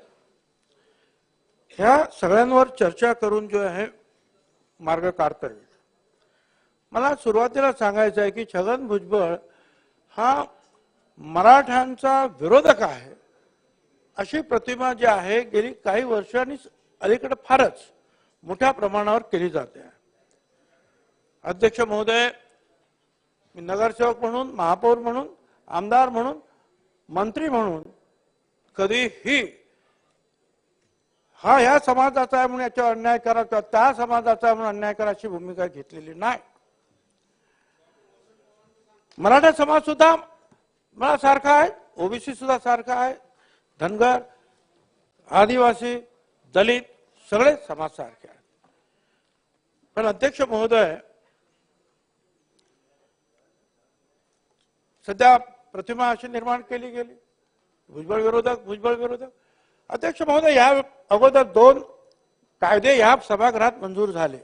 ह्या सगळ्यांवर चर्चा करून जो आहे मार्ग काढता येईल. मला सुरुवातीला सांगायचं आहे की छगन भुजबळ हा मराठ्यांचा विरोधक आहे अशी प्रतिमा जी आहे गेली काही वर्षांनी अलीकडे फारच मोठ्या प्रमाणावर केली जाते. अध्यक्ष महोदय, मी नगरसेवक म्हणून, महापौर म्हणून, आमदार म्हणून, मंत्री म्हणून कधीही हा ह्या समाजाचा आहे म्हणून याच्यावर अन्याय करा किंवा त्या समाजाचा आहे म्हणून अन्याय करा अशी भूमिका घेतलेली नाही. मराठा समाज सुद्धा मला सारखा आहे, ओबीसी सुद्धा सारखा आहे, धनगर, आदिवासी, दलित सगळे समाज सारखे आहेत. पण अध्यक्ष महोदय, सध्या प्रतिमा अशी निर्माण केली गेली भुजबळ विरोधक, भुजबळ विरोधक. अध्यक्ष महोदय, या अगोदर 2 कायदे या सभागृहात मंजूर झाले.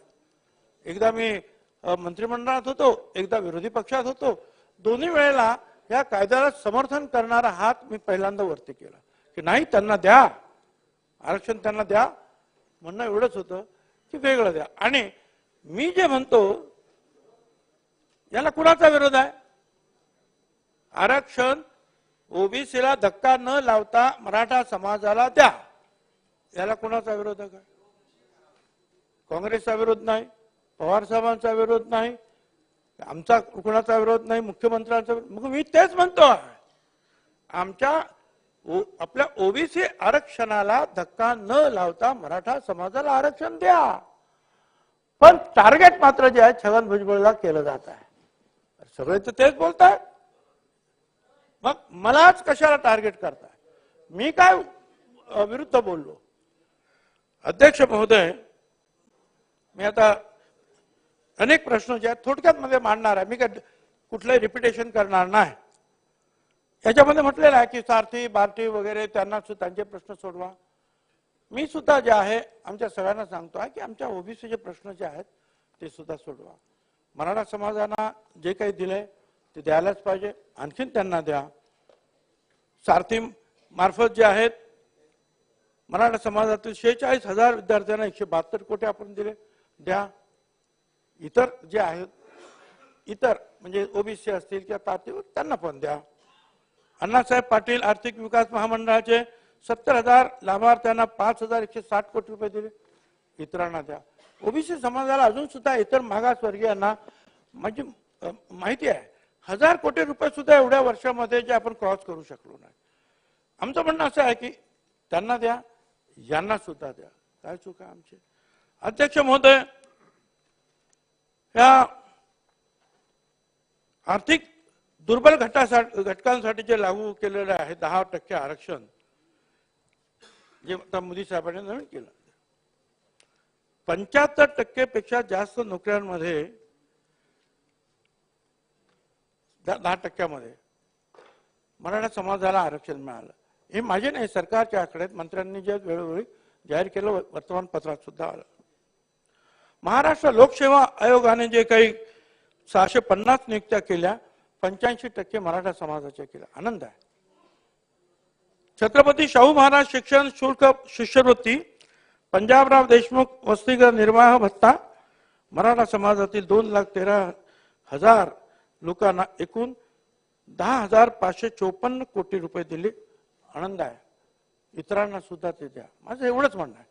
एकदा मी मंत्रिमंडळात होतो, एकदा विरोधी पक्षात होतो. दोन्ही वेळेला या कायद्याला समर्थन करणारा हात मी पहिल्यांदा वरती केला की नाही, त्यांना द्या आरक्षण, त्यांना द्या. म्हणणं एवढंच होतं की वेगळं द्या. आणि मी जे म्हणतो याला कुणाचा विरोध आहे? आरक्षण ओबीसीला धक्का न लावता मराठा समाजाला द्या, याला कुणाचा विरोधक आहे? काँग्रेसचा विरोध नाही, पवार साहेबांचा विरोध नाही, आमचा कुणाचा विरोध नाही, मुख्यमंत्र्यांचा. मग मी तेच म्हणतो आहे, आपल्या ओबीसी आरक्षणाला धक्का न लावता मराठा समाजाला आरक्षण द्या. पण टार्गेट मात्र जे आहे छगन भुजबळला केलं जात आहे. सगळे तर तेच बोलताय, मग मलाच कशाला टार्गेट करताय? मी काय विरुद्ध बोललो? अध्यक्ष महोदय, मी आता अनेक प्रश्न जे आहेत थोडक्यात मध्ये मांडणार आहे. मी काय कुठलंही रिपिटेशन करणार नाही. याच्यामध्ये म्हटलेलं आहे की सारथी, बार्टी वगैरे त्यांना त्यांचे प्रश्न सोडवा. मी सुद्धा जे आहे आमच्या सगळ्यांना सांगतो आहे की आमच्या ओबीसीचे प्रश्न जे आहेत ते सुद्धा सोडवा. मराठा समाजाला जे काही दिलंय ते द्यायलाच पाहिजे, आणखीन त्यांना द्या. सारथी मार्फत जे आहेत मराठा समाजातील 46,000 विद्यार्थ्यांना 172 कोटी आपण दिले, द्या. इतर जे आहेत, इतर म्हणजे ओबीसी असतील किंवा तारतीवर त्यांना पण द्या. अण्णासाहेब पाटील आर्थिक विकास महामंडळाचे 70,000 लाभार्थ्यांना 5,160 कोटी रुपये दिले, इतरांना द्या. ओबीसी समाजाला अजून सुद्धा इतर मागासवर्गीयांना म्हणजे माहिती आहे 1000 कोटी रुपये सुद्धा एवढ्या वर्षामध्ये जे आपण क्रॉस करू शकलो नाही. आमचं म्हणणं असं आहे की त्यांना द्या, यांना सुद्धा द्या. काय चूक आहे आमची? अध्यक्ष महोदय, या आर्थिक दुर्बल घटकांसाठी जे लागू केलेलं आहे 10% आरक्षण, जे आता मोदी साहेबांनी नवीन केलं, 75% पेक्षा जास्त नोकऱ्यांमध्ये 10% मराठा समाजाला आरक्षण मिळालं. हे माझे नाही, सरकारच्या आकड्यात मंत्र्यांनी जे वेळोवेळी जाहीर केलं, वर्तमानपत्रात सुद्धा आलं. महाराष्ट्र लोकसेवा आयोगाने जे काही 650 नियुक्त्या केल्या, 85% मराठा समाजाच्या केल्या. आनंद आहे. छत्रपती शाहू महाराज शिक्षण शुल्क शिष्यवृत्ती, पंजाबराव देशमुख वसतिगृह निर्वाह भत्ता, मराठा समाजातील 2,13,000 लोकांना एकूण 10,554 कोटी रुपये दिले. आनंद आहे. इतरांना सुद्धा ते द्या. माझं एवढंच म्हणणं आहे.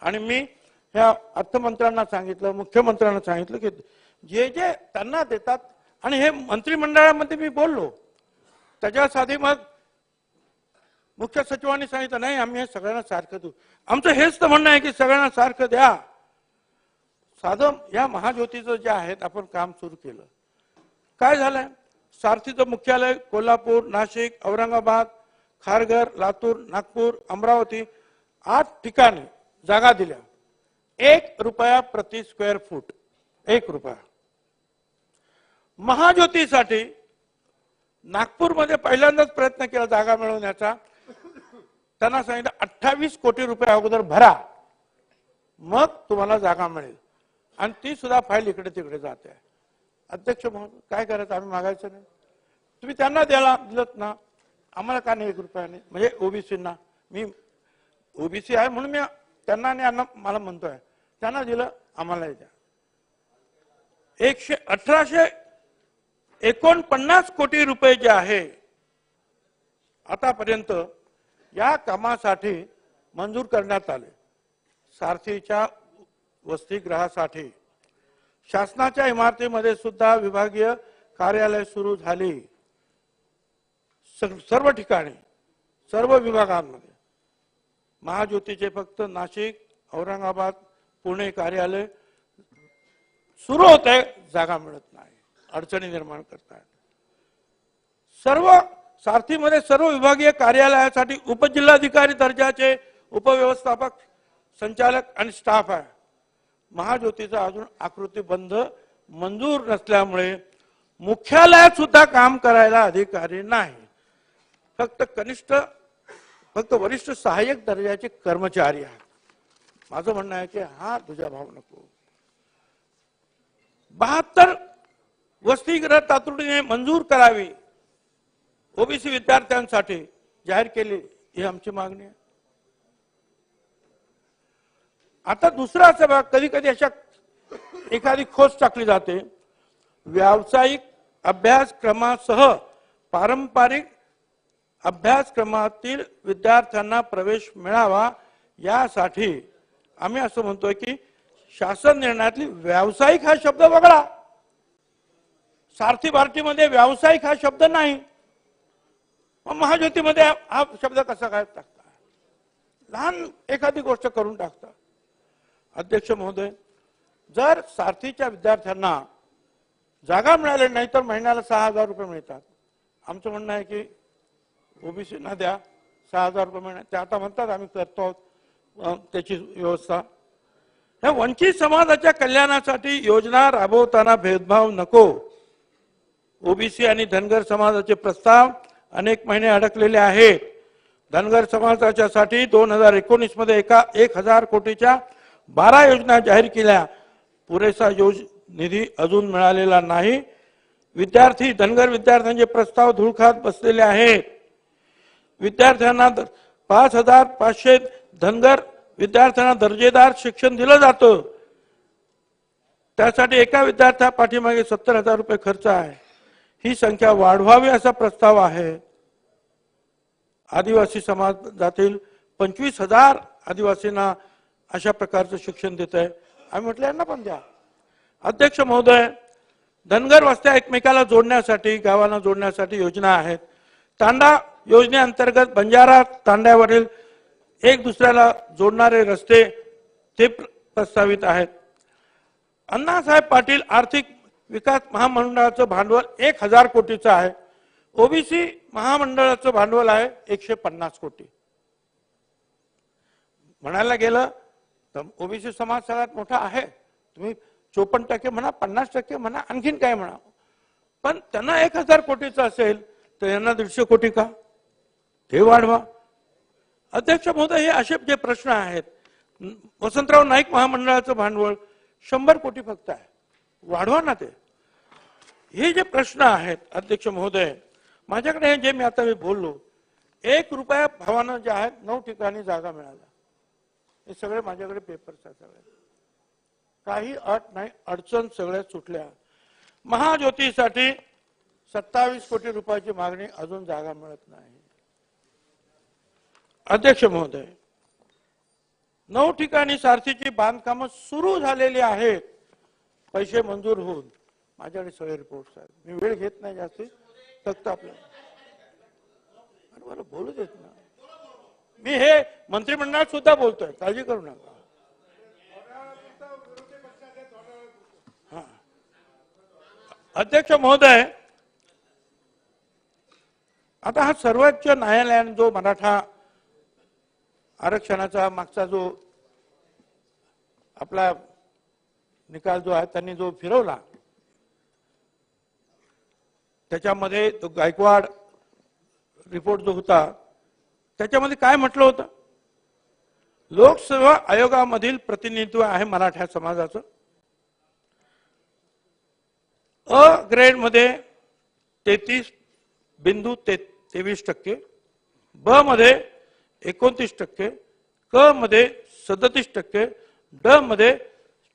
आणि मी ह्या अर्थमंत्र्यांना सांगितलं, मुख्यमंत्र्यांना सांगितलं की जे जे त्यांना देतात, आणि हे मंत्रिमंडळामध्ये मी बोललो त्याच्यासाठी मग मुख्य सचिवांनी सांगितलं नाही आम्ही हे सगळ्यांना सारखं देऊ. आमचं हेच तर म्हणणं आहे की सगळ्यांना सारखं द्या. साधं या महाज्योतीचं जे आहेत आपण काम सुरू केलं. काय झालंय? सारथीचं मुख्यालय कोल्हापूर, नाशिक, औरंगाबाद, खारघर, लातूर, नागपूर, अमरावती 8 ठिकाणी जागा दिल्या. 1 रुपया प्रति स्क्वेअर फूट. 1 रुपया. महाज्योतीसाठी नागपूरमध्ये पहिल्यांदाच प्रयत्न केला जागा मिळवण्याचा. त्यांना सांगितलं 28 कोटी रुपये अगोदर भरा, मग तुम्हाला जागा मिळेल. आणि ती सुद्धा फाईल इकडे तिकडे जाते. अध्यक्ष महोदय, काय करायचं? आम्ही मागायचं नाही? तुम्ही त्यांना द्यायला दिलत ना, आम्हाला का नाही 1 रुपयाने? म्हणजे ओबीसींना, मी ओबीसी आहे म्हणून मी त्यांना आणि मला म्हणतोय, त्यांना दिलं, आम्हालाही द्या. 1849 कोटी रुपये जे आहे आतापर्यंत या कामासाठी मंजूर करण्यात आले. सारथीच्या वसतिगृहासाठी शासनाच्या इमारतीमध्ये सुद्धा विभागीय कार्यालय सुरू झाली. सर्व ठिकाणी, सर्व विभागांमध्ये. महाज्योतीचे फक्त नाशिक, औरंगाबाद, पुणे कार्यालय सुरू होत आहे, जागा मिळत नाही, अडचणी निर्माण करतायत. सर्व सारथीमध्ये सर्व विभागीय कार्यालयासाठी उपजिल्हाधिकारी दर्जाचे उपव्यवस्थापक, संचालक आणि स्टाफ आहे. महाज्योतीचा अजून आकृतीबंध मंजूर नसल्यामुळे मुख्यालयात सुद्धा काम करायला अधिकारी नाही. फक्त वरिष्ठ सहाय्यक दर्जाचे कर्मचारी आहेत. माझं म्हणणं आहे की हा दुजाभाव नको. 72 वसतिगृह तातडीने मंजूर करावी, ओबीसी विद्यार्थ्यांसाठी जाहीर केली, ही आमची मागणी आहे. आता दुसरा असं बघा, कधी कधी अशा एखादी खोच टाकली जाते. व्यावसायिक अभ्यासक्रमासह पारंपरिक अभ्यासक्रमातील विद्यार्थ्यांना प्रवेश मिळावा यासाठी आम्ही असं म्हणतोय की शासन निर्णयातली व्यावसायिक हा शब्द वगळा. सारथी भारतीमध्ये व्यावसायिक हा शब्द नाही, मग महाज्योतीमध्ये हा शब्द कसा काय टाकता? लहान एखादी गोष्ट करून टाकता. अध्यक्ष महोदय, जर सारथीच्या विद्यार्थ्यांना जागा मिळाली नाही तर महिन्याला 6,000 रुपये मिळतात. आमचं म्हणणं आहे की ओबीसीना द्या 6,000 रुपये मिळणार. ते आता म्हणतात आम्ही करतो त्याची व्यवस्था. ह्या वंचित समाजाच्या कल्याणासाठी योजना राबवताना भेदभाव नको. ओबीसी आणि धनगर समाजाचे प्रस्ताव अनेक महिने अडकलेले आहेत. धनगर समाजाच्यासाठी 2019 मध्ये 1,000 कोटीच्या 12 योजना जाहीर केल्या. पुरेसा निधी अजून मिळालेला नाही. धनगर विद्यार्थ्यांचे प्रस्ताव धूळ खात बसलेले आहेत. विद्यार्थ्यांना 5,500 धनगर विद्यार्थ्यांना दर्जेदार शिक्षण दिलं जातं. त्यासाठी एका विद्यार्थ्या पाठीमागे 70,000 रुपये खर्च आहे. ही संख्या वाढवावी असा प्रस्ताव आहे. आदिवासी समाजातील 25,000 आदिवासींना अशा प्रकारचं शिक्षण देत आहे. आम्ही म्हटलं यांना पण द्या. अध्यक्ष महोदय, धनगर वस्त्या एकमेकाला जोडण्यासाठी, गावांना जोडण्यासाठी योजना आहेत. तांडा योजनेअंतर्गत बंजारा तांड्यावरील एक दुसऱ्याला जोडणारे रस्ते ते प्रस्तावित आहेत. अण्णासाहेब पाटील आर्थिक विकास महामंडळाचं भांडवल 1,000 कोटीचं आहे. ओबीसी महामंडळाचं भांडवल आहे 150 कोटी. म्हणायला गेलं तर ओबीसी समाज सगळ्यात मोठा आहे. तुम्ही 54% म्हणा, 50% म्हणा, आणखीन काय म्हणा, पण त्यांना 1,000 कोटीचं असेल तर यांना 150 कोटी का? ते वाढवा. अध्यक्ष महोदय, हे असे जे प्रश्न आहेत. वसंतराव नाईक महामंडळाचं भांडवल 100 कोटी फक्त आहे, वाढवा ना ते. हे जे प्रश्न आहेत अध्यक्ष महोदय, माझ्याकडे जे मी आता बोललो, 1 रुपया भावानं जे आहेत 9 ठिकाणी जागा मिळाल्या. हे सगळे माझ्याकडे पेपर्स आहेत. सगळे काही अट नाही, अडचण सगळ्या सुटल्या. महाज्योतीसाठी 27 कोटी रुपयाची मागणी, अजून जागा मिळत नाही. अध्यक्ष महोदय, 9 ठिकाणी सारथीची बांधकामं सुरू झालेली आहेत, पैसे मंजूर होऊन. माझ्याकडे सगळे रिपोर्ट्स आहेत, मी वेळ घेत नाही जास्ती, फक्त आपल्याला मला बोलू देत ना. मी हे मंत्रिमंडळात सुद्धा बोलतोय, काळजी करू नका. अध्यक्ष महोदय, आता हा सर्वोच्च न्यायालयाने जो मराठा आरक्षणाचा मागचा जो आपला निकाल जो आहे त्यांनी जो फिरवला, त्याच्यामध्ये तो गायकवाड रिपोर्ट जो होता त्याच्यामध्ये काय म्हटलं होतं? लोकसेवा आयोगामधील प्रतिनिधित्व आहे मराठा समाजाचं. अ ग्रेड मध्ये 33.23%, ब मध्ये 29%, क मध्ये 37%, ड मध्ये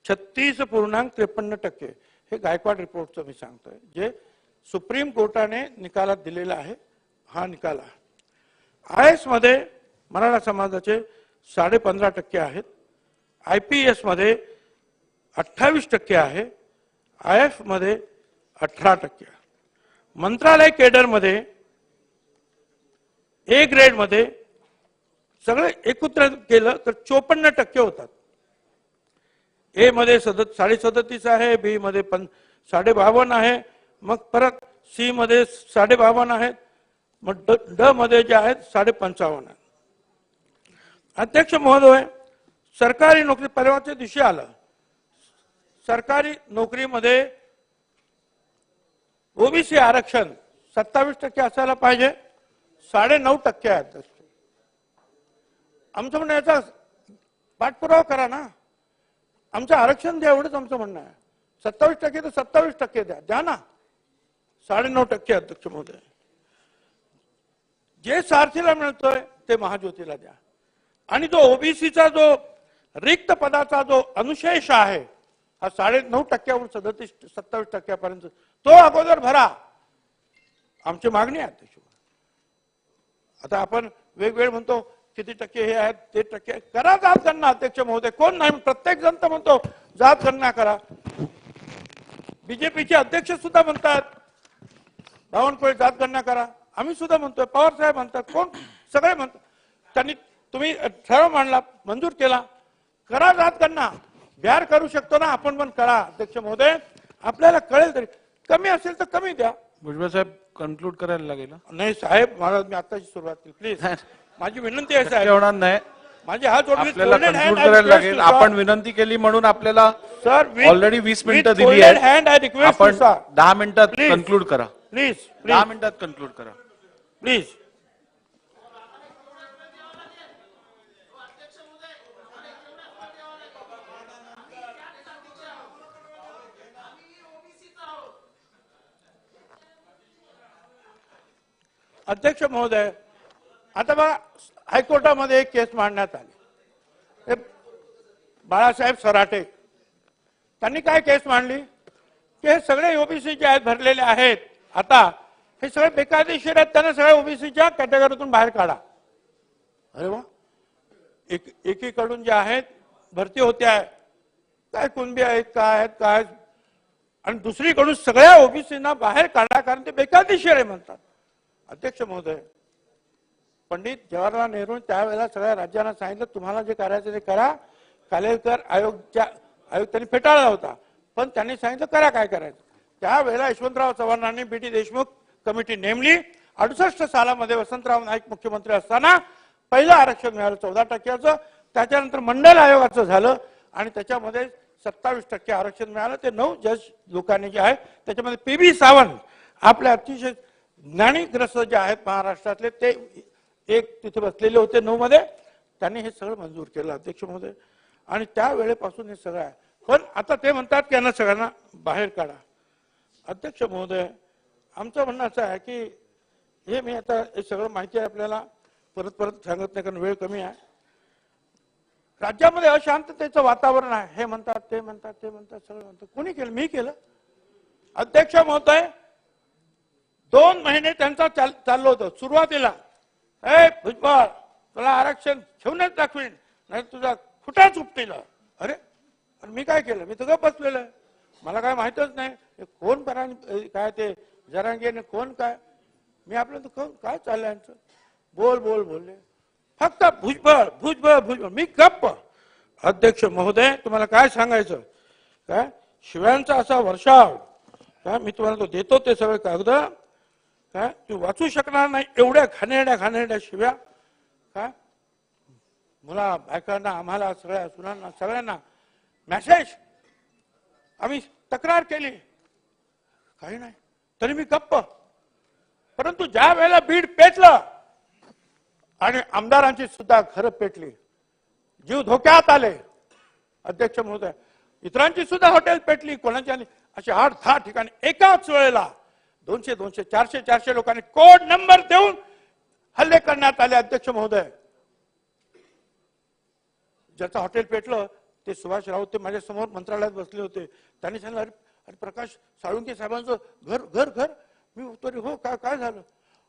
36.53%. हे गायकवाड रिपोर्टचं मी सांगतोय, जे सुप्रीम कोर्टाने निकालात दिलेला आहे. हा निकाल आहे. IAS मध्ये मराठा समाजाचे 15.5% आहेत, IPS मध्ये 28% आहे, IF मध्ये 18%. मंत्रालय केडर मध्ये ए ग्रेड मध्ये सगळे एकत्र केलं तर 54% होतात. ए मध्ये 37.5 आहे, बी मध्ये 52.5 आहे, मग परत सी मध्ये 52.5 आहेत, मग ड मध्ये जे आहेत 55.5 आहेत. अध्यक्ष महोदय, सरकारी नोकरी परवाच्या दिवशी आलं, सरकारी नोकरीमध्ये ओबीसी आरक्षण 27% असायला पाहिजे, 9.5% आहे. आमचं म्हणणं याचा पाठपुरावा करा ना, आमचं आरक्षण द्या, एवढंच आमचं म्हणणं आहे. 27% तर 27% द्या ना, 9.5%. अध्यक्ष महोदय, जे सारथीला मिळतोय ते महाज्योतीला द्या, आणि जो ओबीसीचा जो रिक्त पदाचा जो अनुशेष आहे हा 9.5%वरून 27% पर्यंत तो अगोदर भरा, आमची मागणी आहे. अध्यक्ष, आता आपण वेगवेगळे म्हणतो किती टक्के हे आहेत ते टक्के करा, जात गणना. अध्यक्ष महोदय, कोण नाही, प्रत्येक जण तर म्हणतो जात गणना करा. बीजेपीचे अध्यक्ष सुद्धा म्हणतात बावनकुळे जात गणना करा, आम्ही सुद्धा म्हणतोय, पवार साहेब म्हणतात, कोण सगळे म्हणतात. त्यांनी तुम्ही ठराव मांडला, मंजूर केला, करा जात गणना. बिहार करू शकतो ना, आपण पण करा. अध्यक्ष महोदय, आपल्याला कळेल तरी, कमी असेल तर कमी द्या. भुजबळ साहेब, कन्क्लूड करायला लागेल. नाही साहेब, महाराज मी आताची सुरुवात केली, प्लीज. माझी विनंती आहे साहेब, होणार नाही, माझी हात जोडले, आपल्याला कन्क्लूड करायला लागेल. आपण विनंती केली म्हणून आपल्याला ऑलरेडी 20 मिनिटं दिली आहेत. आपण 10 मिनिटात कन्क्लूड करा, प्लीज. 10 मिनिटात कन्क्लूड करा, प्लीज. अध्यक्ष महोदय, आता बघा, हायकोर्टामध्ये एक केस मांडण्यात आली. बाळासाहेब सराटे त्यांनी काय केस मांडली की हे सगळे ओबीसी जे आहेत भरलेले आहेत, आता हे सगळे बेकायदेशीर आहेत, त्यांना सगळ्या ओबीसीच्या कॅटेगरीतून बाहेर काढा. अरे वा, एकीकडून जे आहेत भरती होत्या, काय कुणबी आहेत, काय आहेत, काय, आणि दुसरीकडून सगळ्या ओबीसीना बाहेर काढा, कारण ते बेकायदेशीर आहे म्हणतात. अध्यक्ष महोदय, पंडित जवाहरलाल नेहरू त्यावेळेला सगळ्या राज्यांना सांगितलं तुम्हाला जे करायचं ते करा. कालेलकर आयोग त्यांनी फेटाळला होता, पण त्यांनी सांगितलं करा काय करायचं. त्यावेळेला यशवंतराव चव्हाणांनी बीटी देशमुख कमिटी नेमली. 68 सालामध्ये वसंतराव नाईक मुख्यमंत्री असताना पहिलं आरक्षण मिळालं 14%. त्याच्यानंतर मंडल आयोगाचं झालं आणि त्याच्यामध्ये 27% आरक्षण मिळालं. ते 9 जज लोकांनी जे आहे त्याच्यामध्ये पीबी सावंत आपल्या अतिशय ज्ञानीग्रस्त जे आहेत महाराष्ट्रातले ते एक तिथे बसलेले होते 9 मध्ये, त्यांनी हे सगळं मंजूर केलं. अध्यक्ष महोदय, आणि त्या वेळेपासून हे सगळं आहे, पण आता ते म्हणतात की यांना सगळ्यांना बाहेर काढा. अध्यक्ष महोदय, आमचं म्हणणं असं आहे की हे मी आता हे सगळं माहिती आहे आपल्याला, परत परत सांगत नाही कारण वेळ कमी आहे. राज्यामध्ये अशांततेचं वातावरण आहे, हे म्हणतात ते म्हणतात ते म्हणतात सगळं म्हणतात. कोणी केलं? मी केलं. अध्यक्ष महोदय, 2 महिने त्यांचा चाललं होतं. सुरुवातीला ए भुजबळ तुला आरक्षण ठेवूनच दाखवीन, नाही तुझा खुटाच उपटीला. अरे पण मी काय केलं? मी तर गप्प बसलेलं आहे, मला काय माहितच नाही कोण काय ते जरांगेने कोण काय. मी आपलं काय चाललंय यांचं, बोल बोल बोलले फक्त भुजबळ भुजबळ भुजबळ. मी गप्प. अध्यक्ष महोदय तुम्हाला काय सांगायचं, काय शिव्यांचा असा वर्षाव, काय मी तुम्हाला तो देतो ते सगळे कागद, काय तू वाचू शकणार नाही एवढ्या घाणेरड्या शिव्या. काय मुला बायकांना, आम्हाला सगळ्या सुनांना सगळ्यांना मेसेज, आम्ही तक्रार केली, काही नाही तरी मी गप्प. परंतु ज्या वेळेला बीड पेटलं आणि आमदारांची सुद्धा घरं पेटली, जीव धोक्यात आले, अध्यक्ष महोदय इतरांची सुद्धा हॉटेल पेटली, कोणाची अशी 8-10 ठिकाणी एकाच वेळेला 200, 400 लोकांनी कोड नंबर देऊन हल्ले करण्यात आले. अध्यक्ष महोदय ज्याचं हॉटेल पेटलं ते सुभाष राऊत, ते माझ्या समोर मंत्रालयात बसले होते. त्यांनी सांगितलं अरे प्रकाश साळुंके साहेबांचं घर घर घर. मी उत्तर हो काय झालं.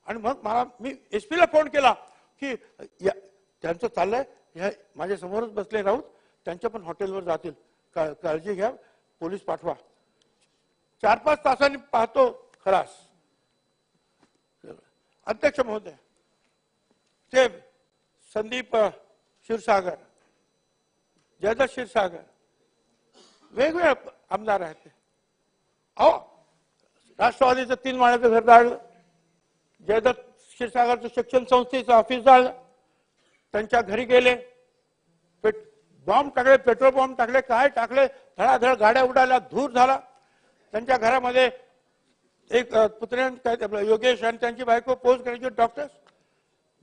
आणि मग मी एसपीला फोन केला की त्यांचं चाललंय, माझ्या समोरच बसले राऊत, त्यांच्या पण हॉटेलवर जातील, काळजी घ्या, पोलीस पाठवा. 4-5 तासांनी पाहतो खलास. अध्यक्ष महोदय ते संदीप क्षीरसागर, जयदत्त क्षीरसागर वेगवेगळे आमदार आहेत. अहो राष्ट्रवादीचं 3 माळ्याचं घर जाळलं, जयदत्त क्षीरसागरचं शिक्षण संस्थेचं ऑफिस जाळलं, त्यांच्या घरी गेले, बॉम्ब टाकले, पेट्रोल बॉम्ब टाकले, काय टाकले, धडाधड गाड्या उडाल्या, धूर झाला. त्यांच्या घरामध्ये एक पुत्र्यान काय योगेश आणि त्यांची बायको पोस्ट ग्रॅज्युएट डॉक्टर्स,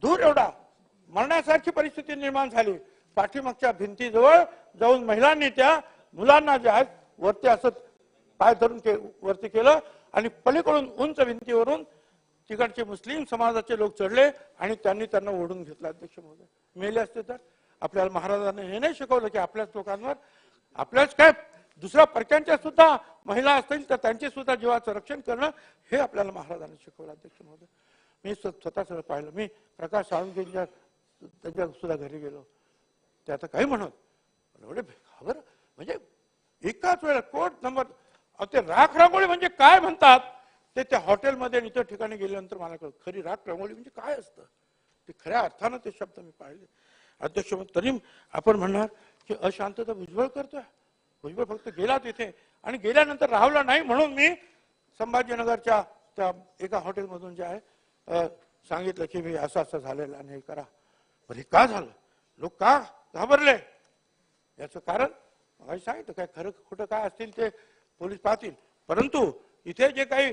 धूर एवढा, मरण्यासारखी परिस्थिती निर्माण झाली. पाठीमागच्या भिंतीजवळ जाऊन महिलांनी त्या मुलांना जे आहेत वरती असं पाय धरून वरती केलं आणि पलीकडून उंच भिंतीवरून तिकडचे मुस्लिम समाजाचे लोक चढले आणि त्यांनी त्यांना ओढून घेतलं. अध्यक्ष महोदय मेले असते तर आपल्याला महाराजांनी हे नाही शिकवलं की आपल्याच लोकांवर, आपल्याच काय दुसऱ्या परक्यांच्या सुद्धा महिला असतील तर त्यांचे सुद्धा जीवाचं रक्षण करणं हे आपल्याला महाराजांनी शिकवलं. अध्यक्ष महोदय मी स्वतः सगळं पाहिलं. मी प्रकाश साळुंकेंच्या त्यांच्या सुद्धा घरी गेलो, ते आता काही म्हणत एवढे खबर म्हणजे एकाच वेळेला कोड नंबर. ते राख रांगोळी म्हणजे काय म्हणतात ते त्या हॉटेलमध्ये इतर ठिकाणी गेल्यानंतर मला कळलं खरी राख रांगोळी म्हणजे काय असतं ते खऱ्या अर्थानं ते शब्द मी पाहिले. अध्यक्ष तरी आपण म्हणणार की अशांतता भुजबळ करतोय. भुजबळ फक्त गेला तिथे आणि गेल्यानंतर राहला नाही म्हणून मी संभाजीनगरच्या त्या एका हॉटेलमधून जे आहे सांगितलं की मी असं झालेलं आणि हे करा. पण हे का झालं, लोक का घाबरले, याचं कारण मला सांगितलं. काय खरं खोटं काय असतील ते पोलीस पाहतील. परंतु इथे जे काही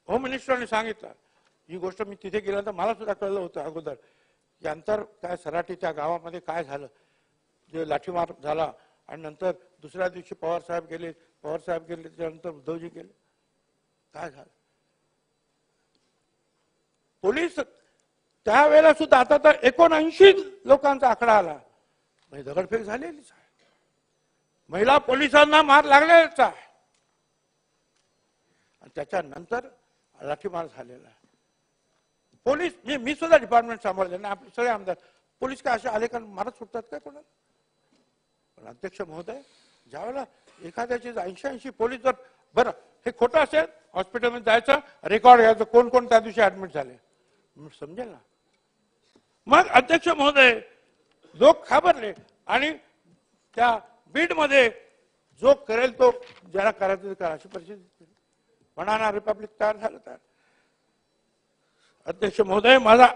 होम मिनिस्टरने सांगितलं ही गोष्ट मी तिथे गेल्यानंतर मला सुद्धा कळलं होतं अगोदर की अंतर काय सराटीच्या गावामध्ये काय झालं, जे लाठीमार झाला आणि नंतर दुसऱ्या दिवशी पवार साहेब गेले त्यानंतर उद्धवजी गेले, काय झालं. पोलीस त्यावेळेला सुद्धा आता तर 79 लोकांचा आकडा आला, दगडफेक झालेलीच आहे, महिला पोलिसांना मार लागलेलाच आहे आणि त्याच्यानंतर लाठीमार झालेला आहे. पोलीस मी सुद्धा डिपार्टमेंट सांभाळले ना, आपले सगळे आमदार पोलीस काय असे आले का मारत सुटतात काय कोणाला. पण अध्यक्ष महोदय ज्यावेळेला एखाद्याचे 80 पोलीस जर बरं हे खोटं असेल हॉस्पिटलमध्ये जायचं रेकॉर्ड घ्यायचं कोण कोण त्या दिवशी ऍडमिट झाले समजेल ना. मग अध्यक्ष महोदय लोक घाबरले आणि त्या बीडमध्ये जो करेल तो ज्याला करायचं करा अशी परिस्थिती बनाना रिपब्लिक तयार झालं. तर अध्यक्ष महोदय माझा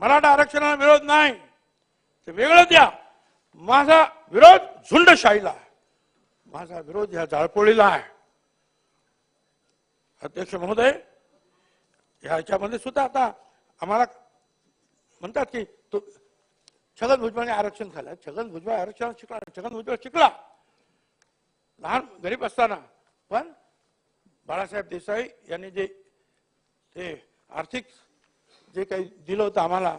मराठा आरक्षणाला विरोध नाही, ते वेगळं द्या. माझा विरोध झुंडशाहीला आहे, माझा विरोध ह्या जाळपोळीला आहे. अध्यक्ष महोदय ह्याच्यामध्ये सुद्धा आता आम्हाला म्हणतात की छगन भुजबळने आरक्षण झालं. छगन भुजबळ आरक्षण शिकला, छगन भुजबळ शिकला लहान गरीब असताना, पण बाळासाहेब देसाई यांनी जे ते आर्थिक जे काही दिलं होतं आम्हाला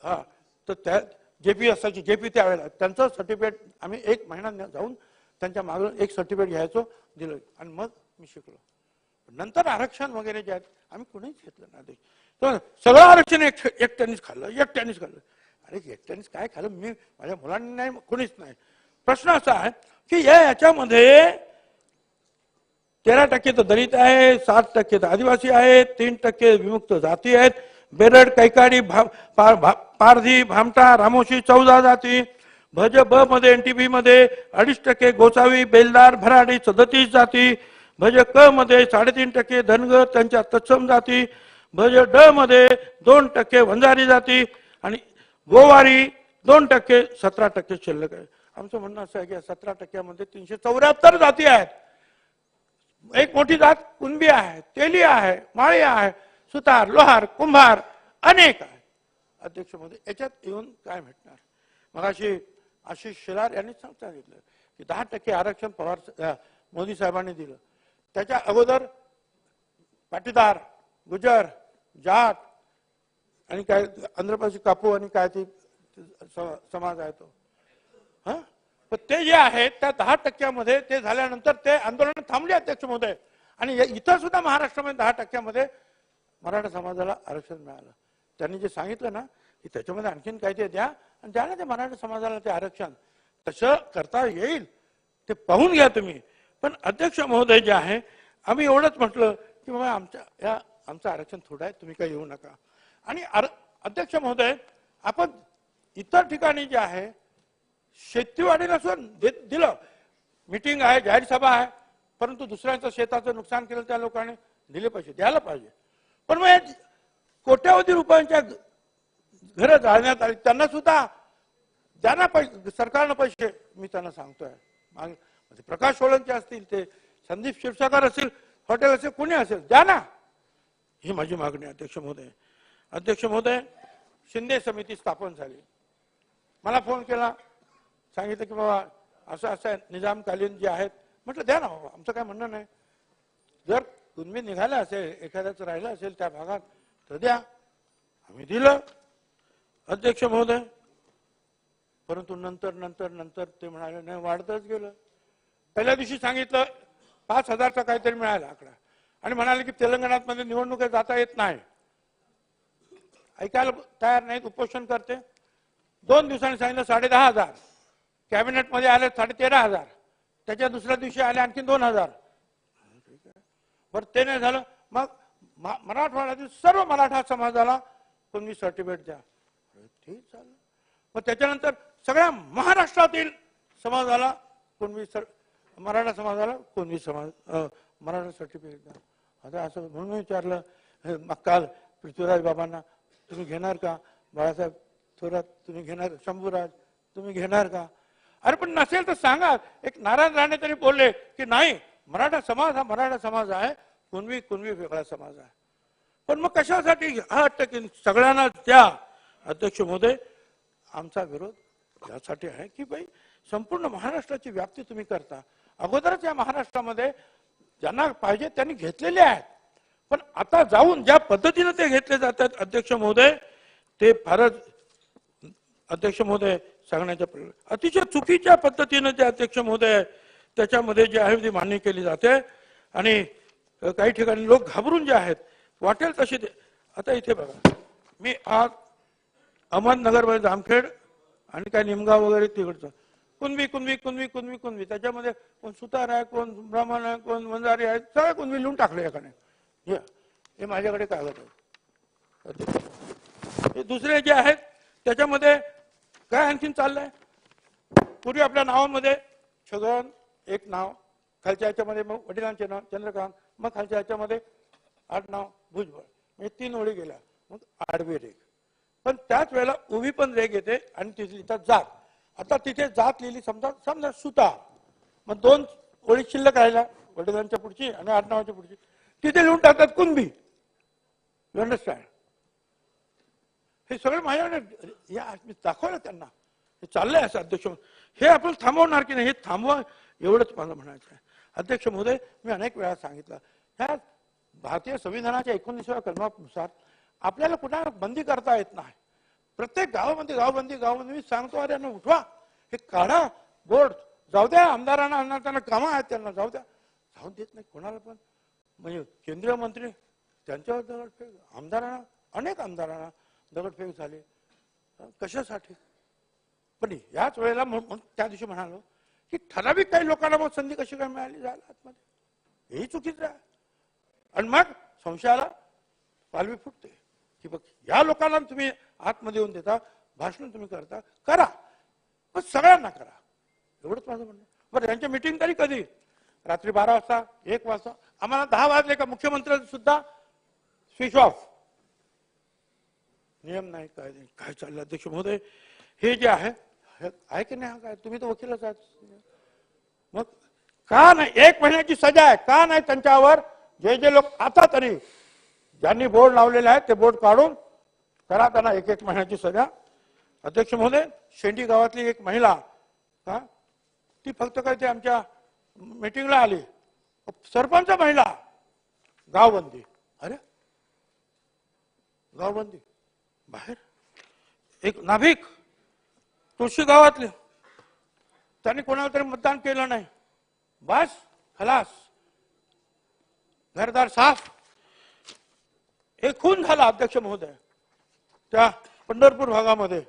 हा तर त्या जेपी असायची जेपी त्यावेळेला त्यांचं सर्टिफिकेट आम्ही 1 महिना जाऊन त्यांच्या मागून एक सर्टिफिकेट घ्यायचो दिलं आणि मग मी शिकलो. नंतर आरक्षण वगैरे जे आहेत आम्ही कोणीच घेतलं ना अध्यक्ष. तर सगळं आरक्षण एकट्यानेच खाल्लं. अरे एकट्यानेच काय खाल्लं? मी माझ्या मुलांनी नाही, कोणीच नाही. प्रश्न असा आहे की याच्यामध्ये 13% तर दलित आहे, 7% तर आदिवासी आहेत, 3% विमुक्त जाती आहेत, बेरड, कैकाडी, पारधी, भामटा, रामोशी 14 जाती. भज ब मध्ये एनटीपी मध्ये 2.5% गोसावी, बेलदार, भराडी 37 जाती. भज क मध्ये 3.5% धनगर त्यांच्या तत्सम जाती. भज ड मध्ये 2% वंजारी जाती आणि गोवारी 2% 17% शिल्लक आहे. आमचं म्हणणं असं आहे की 17%मध्ये 374 जाती आहेत. एक मोठी जात कुणबी आहे, तेली आहे, माळी आहे, सुतार, लोहार, कुंभार अनेक आहे. अध्यक्ष महोदय, याच्यात येऊन काय भेटणार? मगाशी आशिष शेलार यांनी सांगितलं की 10% आरक्षण पवार मोदी साहेबांनी दिलं. त्याच्या अगोदर पाटीदार, गुजर, जाट आणि काय आंध्र प्रदेश कापू आणि काय ते समाज आहे तो. हा, पण ते जे आहे त्या 10%मध्ये ते झाल्यानंतर ते आंदोलन थांबले अध्यक्ष महोदय. आणि इथं सुद्धा महाराष्ट्रामध्ये 10%मध्ये मराठा समाजाला आरक्षण मिळालं. त्यांनी जे सांगितलं ना की त्याच्यामध्ये आणखीन काय ते द्या आणि द्या ना ते मराठा समाजाला ते आरक्षण. तसं करता येईल ते पाहून घ्या तुम्ही. पण अध्यक्ष महोदय जे आहे आम्ही एवढंच म्हटलं की बाबा आमचं आरक्षण थोडं आहे, तुम्ही काही येऊ नका. आणि अध्यक्ष महोदय, आपण इतर ठिकाणी जे आहे शेतीवाडीला सुद्धा दिलं. मीटिंग आहे, जाहीर सभा आहे, परंतु दुसऱ्यांचं शेताचं नुकसान केलं त्या लोकांनी दिले पैसे, द्यायला पाहिजे. पण मग कोट्यावधी रुपयांच्या घरं जाळण्यात आली, त्यांना सुद्धा द्याना पैसे, सरकारनं पैसे. मी त्यांना सांगतोय, मागे प्रकाश सोळंके असतील, ते संदीप क्षीरसागर असतील, हॉटेल असेल, कोणी असेल, द्या ना. ही माझी मागणी आहे अध्यक्ष महोदय. अध्यक्ष महोदय, शिंदे समिती स्थापन झाली. मला फोन केला, सांगितलं की बाबा असं असं निजामकालीन जे आहेत. म्हटलं द्या ना बाबा, आमचं काय म्हणणं नाही. जर तुम्ही निघाला असेल, एखाद्याचं राहिलं असेल त्या भागात तर द्या. आम्ही दिलं अध्यक्ष महोदय. परंतु नंतर ते म्हणाले नाही, वाढतच गेलं. पहिल्या दिवशी सांगितलं 5,000चा काहीतरी मिळाला आकडा आणि म्हणाले की तेलंगणात मध्ये निवडणुका जाता येत नाही. ऐकायला तयार नाहीत, उपोषण करते. 2 दिवसांनी सांगितलं 10,500. कॅबिनेटमध्ये आले 13,500. त्याच्या दुसऱ्या दिवशी आले आणखी 2,000. बरं, ते नाही झालं. मग मराठवाड्यातील सर्व मराठा समाजाला कुणबी सर्टिफिकेट द्या. ठीक चाललं. मग त्याच्यानंतर सगळ्या महाराष्ट्रातील समाजाला कुणबी मराठा समाजाला कुणबी मराठा सर्टिफिकेट द्या. आता असं म्हणून विचारलं मग काल पृथ्वीराज बाबांना, तुम्ही घेणार का? बाळासाहेब थोरात तुम्ही घेणार? शंभूराज तुम्ही घेणार का? अरे पण नसेल तर सांगा. एक नारायण राणे तरी बोलले की नाही, मराठा समाज हा मराठा समाज आहे, कुणबी वेगळा समाज आहे. पण मग कशासाठी 8% सगळ्यांना द्या? अध्यक्ष महोदय, आमचा विरोध यासाठी आहे की भाई संपूर्ण महाराष्ट्राची व्याप्ती तुम्ही करता. अगोदरच या महाराष्ट्रामध्ये ज्यांना पाहिजे त्यांनी घेतलेले आहेत. पण आता जाऊन ज्या पद्धतीने ते घेतले जातात अध्यक्ष महोदय, ते फारच अध्यक्ष महोदय सांगण्याच्या अतिशय चुकीच्या पद्धतीने ते अध्यक्ष महोदय त्याच्यामध्ये जे आहे ती मान्य केली जाते. आणि काही ठिकाणी लोक घाबरून जे आहेत वाटेल तशी ते. आता इथे बघा, मी आज अहमदनगरमध्ये जामखेड आणि काय निमगाव वगैरे तिकडचं कुणबी त्याच्यामध्ये कोण सुतार आहे, कोण ब्राह्मण आहे, कोण वंजारी आहे, सगळे कुणबी लिहून टाकले एकाने. हे माझ्याकडे कागद आहे. हे दुसरे जे आहेत त्याच्यामध्ये काय आणखीन चाललंय. पूर्वी आपल्या नावामध्ये छगन एक नाव, खालच्या ह्याच्यामध्ये मग वडिलांचे नाव चंद्रकांत, मग खालच्या ह्याच्यामध्ये आडनाव भुजबळ, म्हणजे 3 ओळी गेल्या. मग आडवी रेघ, पण त्याच वेळेला उभी पण रेघ येते आणि तिथे लिहितात जात. आता तिथे जात लिहिली समजा सुतार, मग 2 ओळी शिल्लक राहिला, वडिलांच्या पुढची आणि आडनावाच्या पुढची, तिथे लिहून टाकतात कुणबी. You understand? हे सगळं माझ्याकडे या मी दाखवलं त्यांना. हे चाललंय असं अध्यक्ष. हे आपण थांबवणार की नाही, हे थांबवा एवढंच मला म्हणायचं आहे. अध्यक्ष महोदय, मी अनेक वेळा सांगितलं, ह्या भारतीय संविधानाच्या 19व्या कलमानुसार आपल्याला कुठे बंदी करता येत नाही. प्रत्येक गावामध्ये मी सांगतो, अरे उठवा, हे काढा बोर्ड, जाऊ द्या आमदारांना, त्यांना कामं आहेत, त्यांना जाऊ द्या. जाऊ देत नाही कोणाला पण. म्हणजे केंद्रीय मंत्री त्यांच्यावर दगडफेक, आमदारांना, अनेक आमदारांना दगडफेक झाली. कशासाठी? पण याच वेळेला त्या दिवशी म्हणालो की ठराविक काही लोकांना मग संधी कशी काय मिळाली जायला आतमध्ये, हेही चुकीचं आहे. आणि मग संशयाला पालवी फुटते की बघ या लोकांना तुम्ही आतमध्ये येऊन देता, भाषण तुम्ही करता, करा पण सगळ्यांना करा, एवढंच माझं म्हणणं. बरं यांची मिटिंग तरी कधी? रात्री 12 वाजता, 1 वाजता, आम्हाला 10 वाजले का मुख्यमंत्र्यांनी सुद्धा स्विच ऑफ. नियम नाही, काय नाही, काय चाललं अध्यक्ष महोदय? हे जे आहे की नाही, हा काय तुम्ही तर वकीलच आहात, मग का नाही 1 महिन्याची सजा आहे? का नाही त्यांच्यावर जे लोक आता तरी ज्यांनी बोर्ड लावलेले आहेत ते बोर्ड काढून करा त्यांना 1 महिन्याची सजा. अध्यक्ष महोदय, शेंडी गावातली एक महिला ती फक्त काय ते आमच्या मीटिंगला आली, सरपंच महिला, गावबंदी. अरे गावबंदी बाहेर. एक नाभिक तुळशी गावातले, त्यांनी कोणाला तरी मतदान केलं नाही, बस खलास, घरदार साफ. एक खून झाला अध्यक्ष महोदय त्या पंढरपूर भागामध्ये.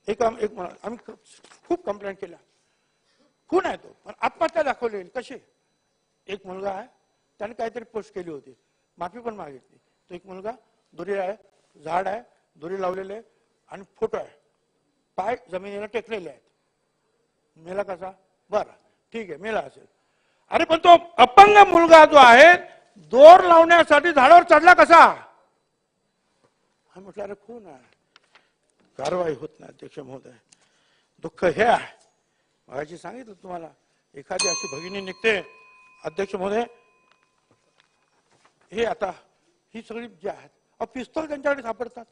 आम्ही खूप कंप्लेंट केल्या, खून आहे तो, पण आत्महत्या दाखवली. कशी? एक मुलगा आहे, त्याने काहीतरी पोस्ट केली होती, माफी पण मागितली. तो एक मुलगा दोरी आहे, झाड आहे, दोरी लावलेले आहे आणि फोटो आहे, पाय जमिनीला टेकलेले आहेत. मेला कसा? बरं ठीक आहे, मेला असेल. अरे पण तो अपंग मुलगा जो आहे दोर लावण्यासाठी झाडावर चढला कसा? म्हटलं अरे खून आहे, कारवाई होत नाही. अध्यक्ष महोदय, दुःख हे आहे, मागाशी सांगितलं तुम्हाला, एखादी अशी भगिनी निघते अध्यक्ष महोदय, हे आता ही सगळी जी आहेत पिस्तूल त्यांच्याकडे सापडतात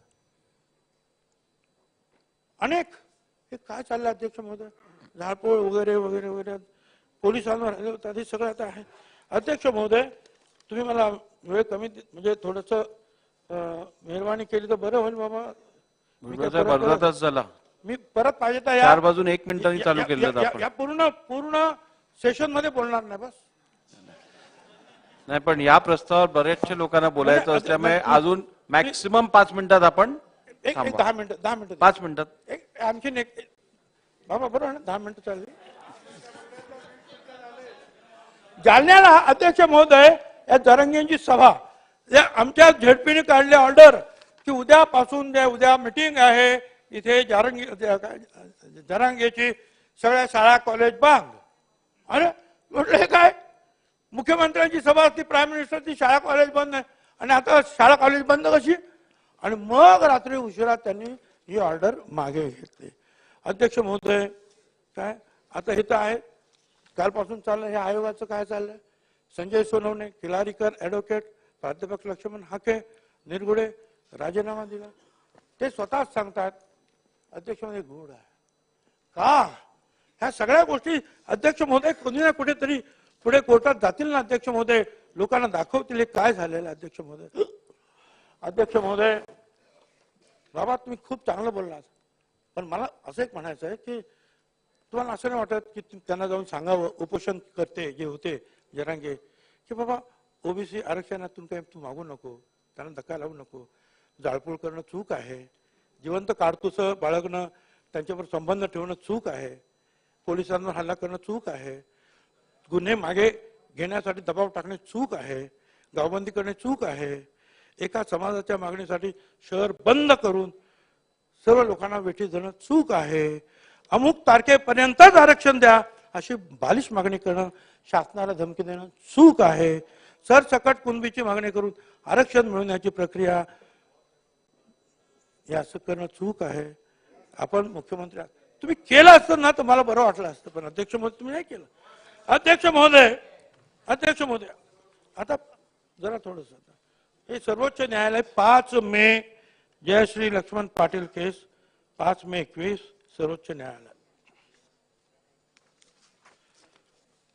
अनेक. हे काय चाललं अध्यक्ष महोदय? झाडपोळ वगैरे वगैरे वगैरे पोलिसांवर हल्ले होतात, हे सगळं आता आहे. अध्यक्ष महोदय, तुम्ही मला वेळ कमी म्हणजे थोडस मेहरबानी केली तर बरं होईल बाबा. मी परत पाहिजे तर 4 वाजून 1 मिनिटांनी चालू केलं या पूर्ण सेशन मध्ये बोलणार नाही बस. नाही पण या प्रस्तावावर बऱ्याचशा लोकांना बोलायचं असल्यामुळे अजून मॅक्सिमम 5 मिनिटात आपण 10 मिनिटं 5 मिनिटात आणखीन एक बाबा बरोबर ना, 10 मिनिटं चालली. जालन्याला अध्यक्ष महोदय या जरांगेंची सभा, आमच्या झेडपीने काढले ऑर्डर की उद्यापासून उद्या मिटिंग आहे इथे जरांगेची, सगळ्या शाळा कॉलेज बंद. अरे म्हटलं हे काय? मुख्यमंत्र्यांची सभा असती, प्राईम मिनिस्टरची, शाळा कॉलेज बंद आहे आणि आता शाळा कॉलेज बंद कशी? आणि मग रात्री उशिरा त्यांनी ही ऑर्डर मागे घेतली. अध्यक्ष महोदय, काय आता हे तर आहे, कालपासून चाललं हे आयोगाचं काय चाललंय? संजय सोनवणे, किलारीकर, ऍडव्होकेट, प्राध्यापक लक्ष्मण हाके, निरगुडे राजीनामा दिला. ते स्वतःच सांगतात अध्यक्ष महोदय गूढ आहे का? ह्या सगळ्या गोष्टी अध्यक्ष महोदय कोणी ना कुठेतरी पुढे कोर्टात जातील ना अध्यक्ष महोदय, लोकांना दाखवतील काय झालेलं. अध्यक्ष महोदय, अध्यक्ष महोदय, बाबा तुम्ही खूप चांगलं बोललात, पण मला असं एक म्हणायचं आहे की तुम्हाला असं नाही वाटत की त्यांना जाऊन सांगावं, उपोषण करते जे होते जरांगे, की बाबा ओबीसी आरक्षणातून काही तू मागू नको, त्यांना धक्का लावू नको, जाळपोळ करणं चूक आहे, जिवंत काडतुस बाळगणं, त्यांच्यावर संबंध ठेवणं चूक आहे, पोलिसांवर हल्ला करणं चूक आहे, गुन्हे मागे घेण्यासाठी दबाव टाकणे चूक आहे, गावबंदी करणे चूक आहे, एका समाजाच्या मागणीसाठी शहर बंद करून सर्व लोकांना वेठी धरणं चूक आहे, अमुक तारखेपर्यंतच आरक्षण द्या अशी बालिश मागणी करणं, शासनाला धमकी देणं चूक आहे, सरसकट कुणबीची मागणी करून आरक्षण मिळवण्याची प्रक्रिया हे असं करणं चूक आहे. आपण मुख्यमंत्री तुम्ही केलं असतं ना तर मला बरं वाटलं असतं, पण अध्यक्ष महोदय तुम्ही नाही केलं. अध्यक्ष महोदय आता जरा थोडस, हे सर्वोच्च न्यायालय 5 मे जयश्री लक्ष्मण पाटील केस 5 मे 21 सर्वोच्च न्यायालय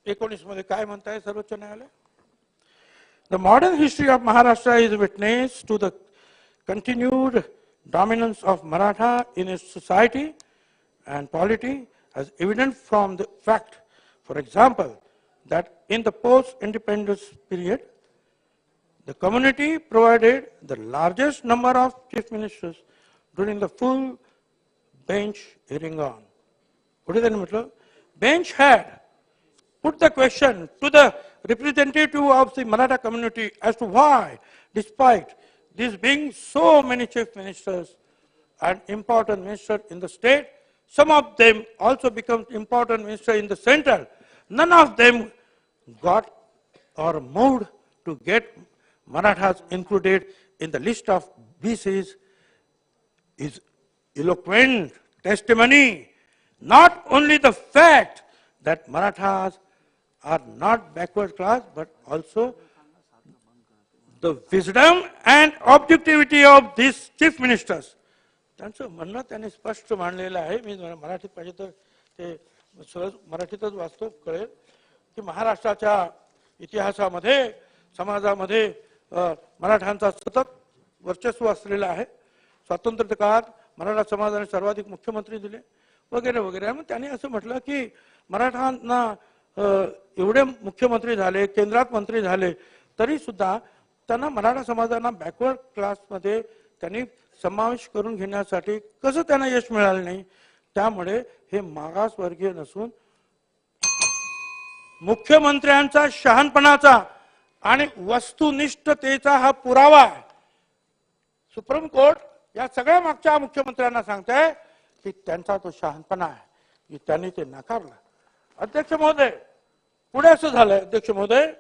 19 मध्ये काय म्हणताय सर्वोच्च न्यायालय? The modern history of Maharashtra is witness to the continued dominance of Maratha in its society and polity as evident from the fact, for example, that in the post-independence period, the community provided the largest number of chief ministers during the full bench hearing on. What is that? Bench had put the question to the representative of the Maratha community as to why, despite this being so many chief ministers and important ministers in the state, some of them also become important ministers in the central, none of them got or moved to get Marathas included in the list of BCs is eloquent testimony, not only the fact that Marathas are not backward class, but also the wisdom and objectivity of these chief ministers. त्यांचं म्हणणं त्यांनी स्पष्ट मांडलेलं आहे. मी मराठीत पाहिजे तर ते सहज मराठीतच वाचतो, कळेल की महाराष्ट्राच्या इतिहासामध्ये समाजामध्ये मराठ्यांचा सतत वर्चस्व असलेलं आहे. स्वातंत्र्य काळात मराठा समाजाने सर्वाधिक मुख्यमंत्री दिले वगैरे वगैरे. मग त्यांनी असं म्हटलं की मराठ्यांना एवढे मुख्यमंत्री झाले, केंद्रात मंत्री झाले, तरी सुद्धा त्यांना मराठा समाजाला बॅकवर्ड क्लासमध्ये त्यांनी समावेश करून घेण्यासाठी कसं त्यांना यश मिळालं नाही. त्यामुळे हे मागासवर्गीय नसून मुख्यमंत्र्यांचा शहाणपणाचा आणि वस्तुनिष्ठतेचा हा पुरावा आहे. सुप्रीम कोर्ट या सगळ्या मागच्या मुख्यमंत्र्यांना सांगताय की त्यांचा तो शहाणपणा आहे, की त्यांनी ते नाकारलं. अध्यक्ष महोदय, पुढे असं झालंय, अध्यक्ष महोदय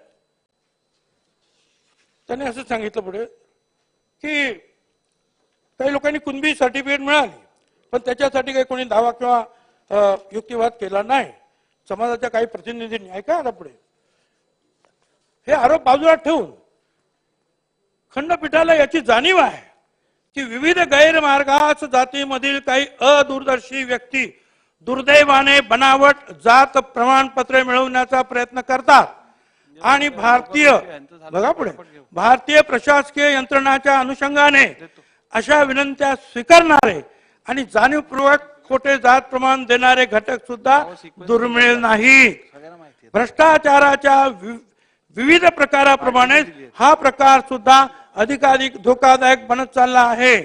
त्यांनी असं सांगितलं पुढे की काही लोकांनी कुणबी सर्टिफिकेट मिळाली, पण त्याच्यासाठी काही कोणी दावा किंवा युक्तिवाद केला नाही. समाजाच्या काही प्रतिनिधींनी, ऐका आता पुढे, हे आरोप बाजूला ठेवून खंडपीठाला याची जाणीव आहे की विविध गैरमार्गास जातीमधील काही अदूरदर्शी व्यक्ती दुर्दैवाने बनावट जात प्रमाणपत्रे मिळवण्याचा प्रयत्न करतात आणि भारतीय प्रशासकीय यंत्रणाच्या अनुषंगाने अशा विनंत्या स्वीकारणारे आणि जाणीवपूर्वक खोटे जात प्रमाण देणारे घटक सुद्धा दुर्मिळ नाहीत. भ्रष्टाचाराच्या विविध प्रकाराप्रमाणे हा प्रकार सुद्धा अधिकाधिक धोकादायक बनत चालला आहे.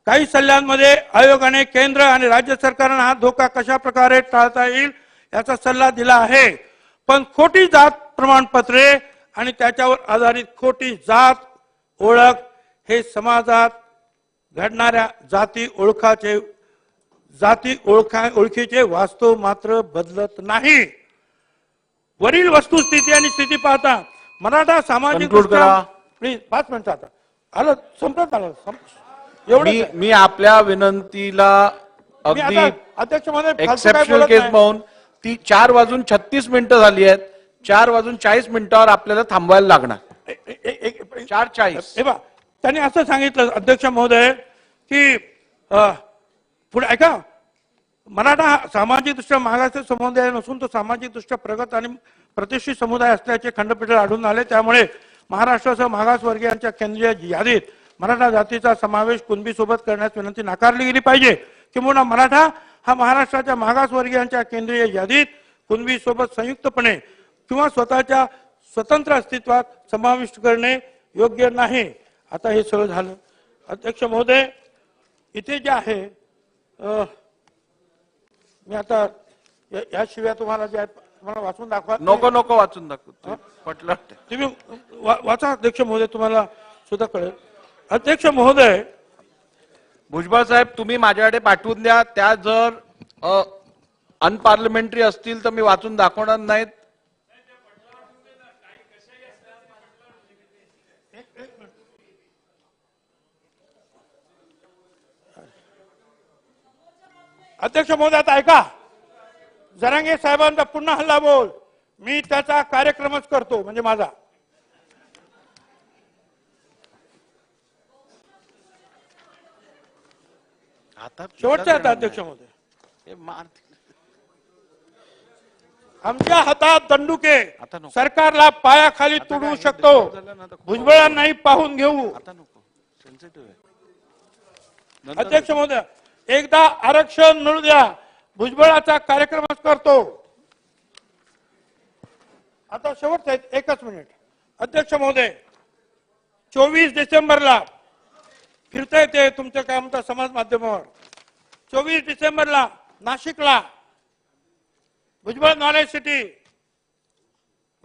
काही सल्ल्यांमध्ये आयोगाने केंद्र आणि राज्य सरकारना हा धोका कशा प्रकारे टाळता येईल याचा सल्ला दिला आहे. पण खोटी जात प्रमाणपत्रे आणि त्याच्यावर आधारित खोटी जात ओळख हे समाजात घडणाऱ्या ओळखीचे वास्तव मात्र बदलत नाही. वरील वस्तुस्थिती आणि स्थिती पाहता मराठा सामाजिक प्लीज 5 मिनिटं आता आलं, संपत आलं एवढं. मी आपल्या विनंतीला अगदी अध्यक्ष महोदय एक्सेप्शनल केस म्हणून ती 4:36 झाली आहेत. 4:40 मिनिटावर आपल्याला थांबवायला लागणार. 4:40. हे बा, त्यांनी असं सांगितलं अध्यक्ष महोदय की पुढे ऐका, मराठा सामाजिक दृष्ट्या मागास समुदाय नसून तो सामाजिक दृष्ट्या प्रगत आणि प्रतिष्ठित समुदाय असल्याचे खंडपीठाला आढळून आले. त्यामुळे महाराष्ट्रासह मागासवर्गीयांच्या केंद्रीय यादीत मराठा जातीचा समावेश कुणबी सोबत करण्यास विनंती नाकारली गेली पाहिजे. किंवा मराठा हा महाराष्ट्राच्या मागासवर्गीयांच्या केंद्रीय यादीत कुणबी सोबत संयुक्तपणे किंवा स्वतःच्या स्वतंत्र अस्तित्वात समाविष्ट करणे योग्य नाही. आता हे सगळं झालं. अध्यक्ष महोदय, इथे जे आहे मी आता या शिव्या तुम्हाला जे आहेत तुम्हाला वाचून दाखवा. नको वाचून दाखव, पटलं. तुम्ही वाचा अध्यक्ष महोदय, तुम्हाला सुद्धा कळेल. अध्यक्ष महोदय, भुजबळ साहेब तुम्ही माझ्याकडे पाठवून द्या. त्या जर अनपार्लिमेंटरी असतील तर मी वाचून दाखवणार नाहीत. अध्यक्ष महोदय आता ऐका, जरांगे साहेबांचा पुन्हा हल्ला बोल, मी त्याचा कार्यक्रमच करतो म्हणजे माझा. शेवटचा आता अध्यक्ष महोदय, आमच्या हातात दंडुके, सरकारला पायाखाली तुडवू शकतो. भुजबळांनाही पाहून घेऊ. अध्यक्ष महोदय, एकदा आरक्षण मिळू द्या, भुजबळाचा कार्यक्रमच करतो. आता शेवटचं आहे, एकच मिनिट. अध्यक्ष महोदय, 24 डिसेंबरला फिरता येते तुमचं काय म्हणतात समाज माध्यमावर. 24 डिसेंबरला नाशिकला Bhujbal knowledge city,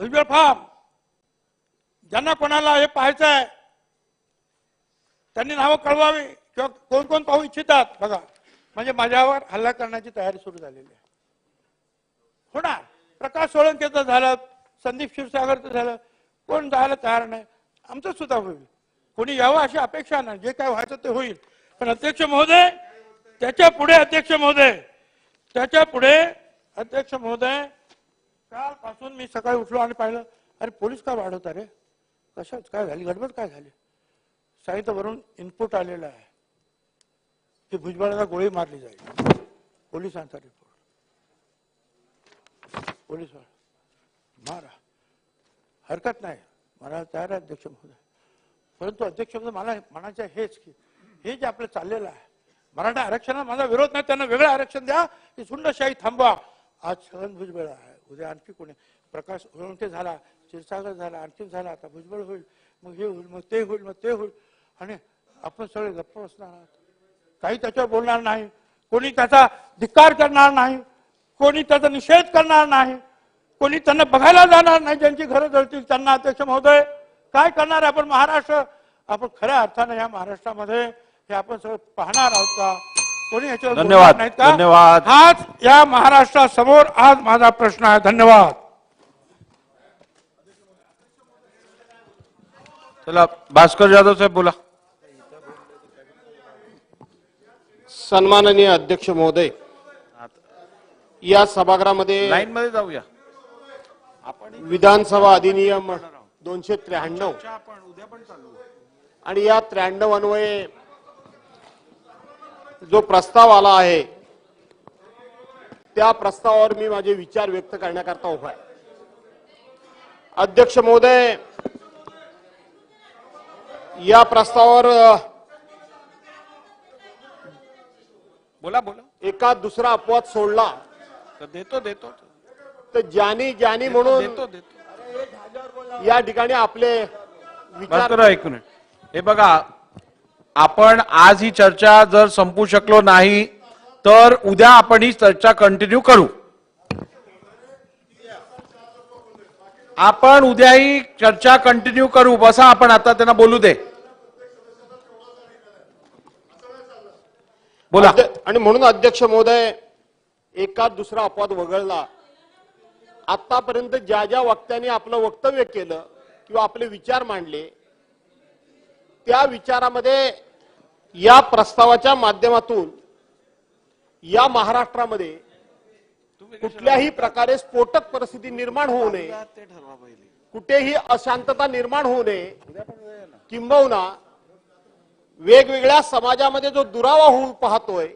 Bhujbal farm, ज्यांना कोणाला हे पाहायचं आहे त्यांनी नावं कळवावी किंवा कोण कोण पाहू इच्छितात बघा. म्हणजे माझ्यावर हल्ला करण्याची तयारी सुरू झालेली आहे. होणार. प्रकाश सोळंकेचं झालं, संदीप क्षीरसागरचं झालं, कोण जायला तयार नाही. आमचं सुद्धा होईल. कोणी यावं अशी अपेक्षा नाही. जे काय व्हायचं ते होईल. पण अध्यक्ष महोदय, त्याच्या पुढे अध्यक्ष महोदय कालपासून मी सकाळी उठलो आणि पाहिलं, अरे पोलीस का वाढवता रे, कशात काय झाली, गडबड काय झाली. साहित्यावरून इनपुट आलेला आहे की भुजबळाला गोळी मारली जाईल. पोलिसांचा रिपोर्ट. पोलीस मारा, हरकत नाही, मला तयार आहे अध्यक्ष महोदय. परंतु अध्यक्ष महोदय, मला म्हणायचं हेच की हे जे आपलं चाललेलं आहे, मराठा आरक्षणाला माझा विरोध नाही, त्यांना वेगळं आरक्षण द्या, की झुंडशाही थांबवा. आज छगन भुजबळ आहे, उद्या आणखी कोणी, प्रकाश सोळंके झाला, क्षीरसागर झाला, आणखी झाला, आता भुजबळ होईल, मग हे होईल, मग ते होईल, मग ते होईल, आणि आपण सगळे गप्प बसणार आहात. काही त्याच्यावर बोलणार नाही, कोणी त्याचा धिक्कार करणार नाही, कोणी त्याचा निषेध करणार नाही, कोणी त्यांना बघायला जाणार नाही. ज्यांची घरं जळतील त्यांना अध्यक्ष महोदय काय करणार आहे आपण महाराष्ट्र. आपण खऱ्या अर्थाने या महाराष्ट्रामध्ये हे आपण सगळं पाहणार आहोत का, कोणी याच्यावर धन्यवाद. नाहीत का. धन्यवाद. हाच या महाराष्ट्रासमोर आज माझा प्रश्न आहे. धन्यवाद. चला, भास्कर जाधव साहेब बोला. सन्माननीय अध्यक्ष महोदय, या सभागृहामध्ये लाईन मध्ये जाऊया. विधानसभा अधिनियम 293 आणि या 93 अन्वये जो प्रस्ताव आला आहे त्या प्रस्तावावर मी माझे विचार व्यक्त करण्याकरता उभा आहे. अध्यक्ष महोदय, या प्रस्तावावर बोला बोला. एका दुसरा अपवाद सोडला देतो तर ज्यानी म्हणून या ठिकाणी आपले विचार ऐकून. हे बघा, आपण आज ही चर्चा जर संपू शकलो नाही तर उद्या आपण ही चर्चा कंटिन्यू करू. आपण उद्या ही चर्चा कंटिन्यू करू. बसा, आपण आता त्यांना बोलू दे. बोला. आणि म्हणून अध्यक्ष महोदय, एका दुसरा अपवाद वगळला. आतापर्यंत ज्या ज्या वक्त्यांनी आपलं वक्तव्य केलं किंवा आपले विचार मांडले त्या विचारामध्ये या प्रस्तावाच्या माध्यमातून या महाराष्ट्रामध्ये कुठल्याही प्रकारे स्फोटक परिस्थिती निर्माण होऊ नये, कुठेही अशांतता निर्माण होऊ नये, किंबहुना वेगवेगळ्या समाजामध्ये जो दुरावा होऊ पाहतोय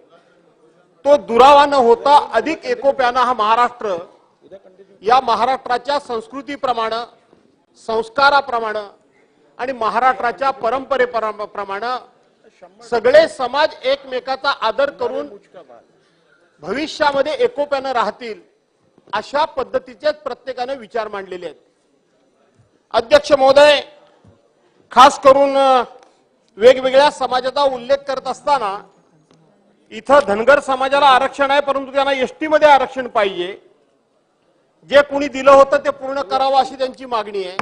तो दुरावा न होता अधिक एकोप्यानं हा महाराष्ट्र, या महाराष्ट्राच्या संस्कृतीप्रमाणे, संस्काराप्रमाणे आणि महाराष्ट्राच्या परंपरेप्रमाणे सगळे समाज एकमेकाचा आदर करून भविष्यामध्ये एकोप्यानं राहतील अशा पद्धतीचे प्रत्येकाने विचार मांडलेले आहेत. अध्यक्ष महोदय, खास करून वेगवेगळ्या समाजाचा उल्लेख करत असताना इथं धनगर समाजाला आरक्षण आहे, परंतु त्यांना एसटी मध्ये आरक्षण पाहिजे. जे कोणी दिलं होतं ते पूर्ण करावं अशी त्यांची मागणी आहे.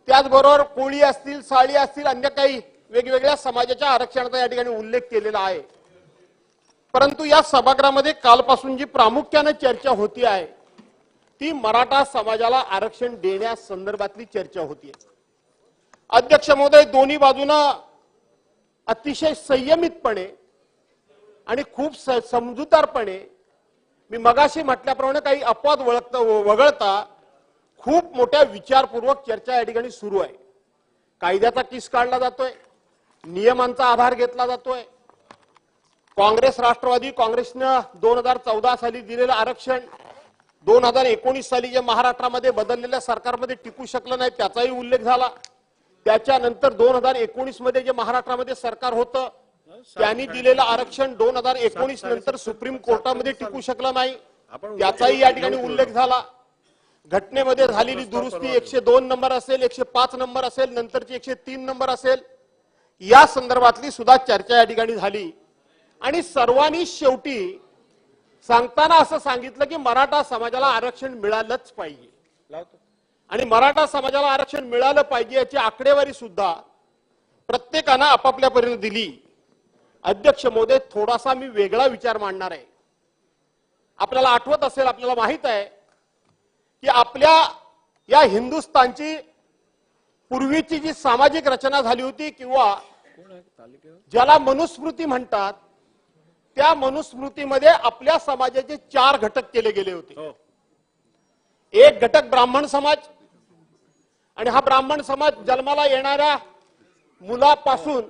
त्याचबरोबर कोळी असतील, साळी असतील, अन्य काही वेगवेगळ्या समाजाच्या आरक्षणाचा या ठिकाणी उल्लेख केलेला आहे. परंतु या सभागृहामध्ये कालपासून जी प्रामुख्याने चर्चा होती आहे ती मराठा समाजाला आरक्षण देण्यासंदर्भातली चर्चा होती आहे. अध्यक्ष महोदय, दोन्ही बाजूनं अतिशय संयमितपणे आणि खूप समजूतदारपणे, मी मगाशी म्हटल्याप्रमाणे काही अपवाद वगळता खूप मोठ्या विचारपूर्वक चर्चा या ठिकाणी सुरू आहे. कायद्याचा किस काढला जातोय, नियमांचा आधार घेतला जातोय. काँग्रेस, राष्ट्रवादी काँग्रेसनं 2014 साली दिलेलं आरक्षण 2019 साली जे महाराष्ट्रामध्ये बदललेल्या सरकारमध्ये टिकू शकलं नाही त्याचाही उल्लेख झाला. त्याच्यानंतर 2019 मध्ये जे महाराष्ट्रामध्ये सरकार होतं त्यांनी दिलेलं आरक्षण 2019 नंतर सुप्रीम कोर्टामध्ये टिकू शकलं नाही त्याचाही या ठिकाणी उल्लेख झाला. घटनेमध्ये झालेली दुरुस्ती 102 नंबर असेल, 105 नंबर असेल, नंतरची 103 नंबर असेल, या संदर्भातली सुद्धा चर्चा या ठिकाणी झाली. आणि सर्वांनी शेवटी सांगताना असं सांगितलं की मराठा समाजाला आरक्षण मिळालंच पाहिजे आणि मराठा समाजाला आरक्षण मिळालं पाहिजे याची आकडेवारी सुद्धा प्रत्येकानं आपापल्या परीने दिली. अध्यक्ष महोदय, थोडासा मी वेगळा विचार मांडणार आहे. आपल्याला आठवत असेल, आपल्याला माहित आहे की आपल्या या हिंदुस्थानची पूर्वीची जी सामाजिक रचना झाली होती किंवा ज्याला मनुस्मृती म्हणतात, त्या मनुस्मृतीमध्ये आपल्या समाजाचे 4 घटक केले गेले होते. एक घटक ब्राह्मण समाज, आणि हा ब्राह्मण समाज जन्माला येणाऱ्या मुलापासून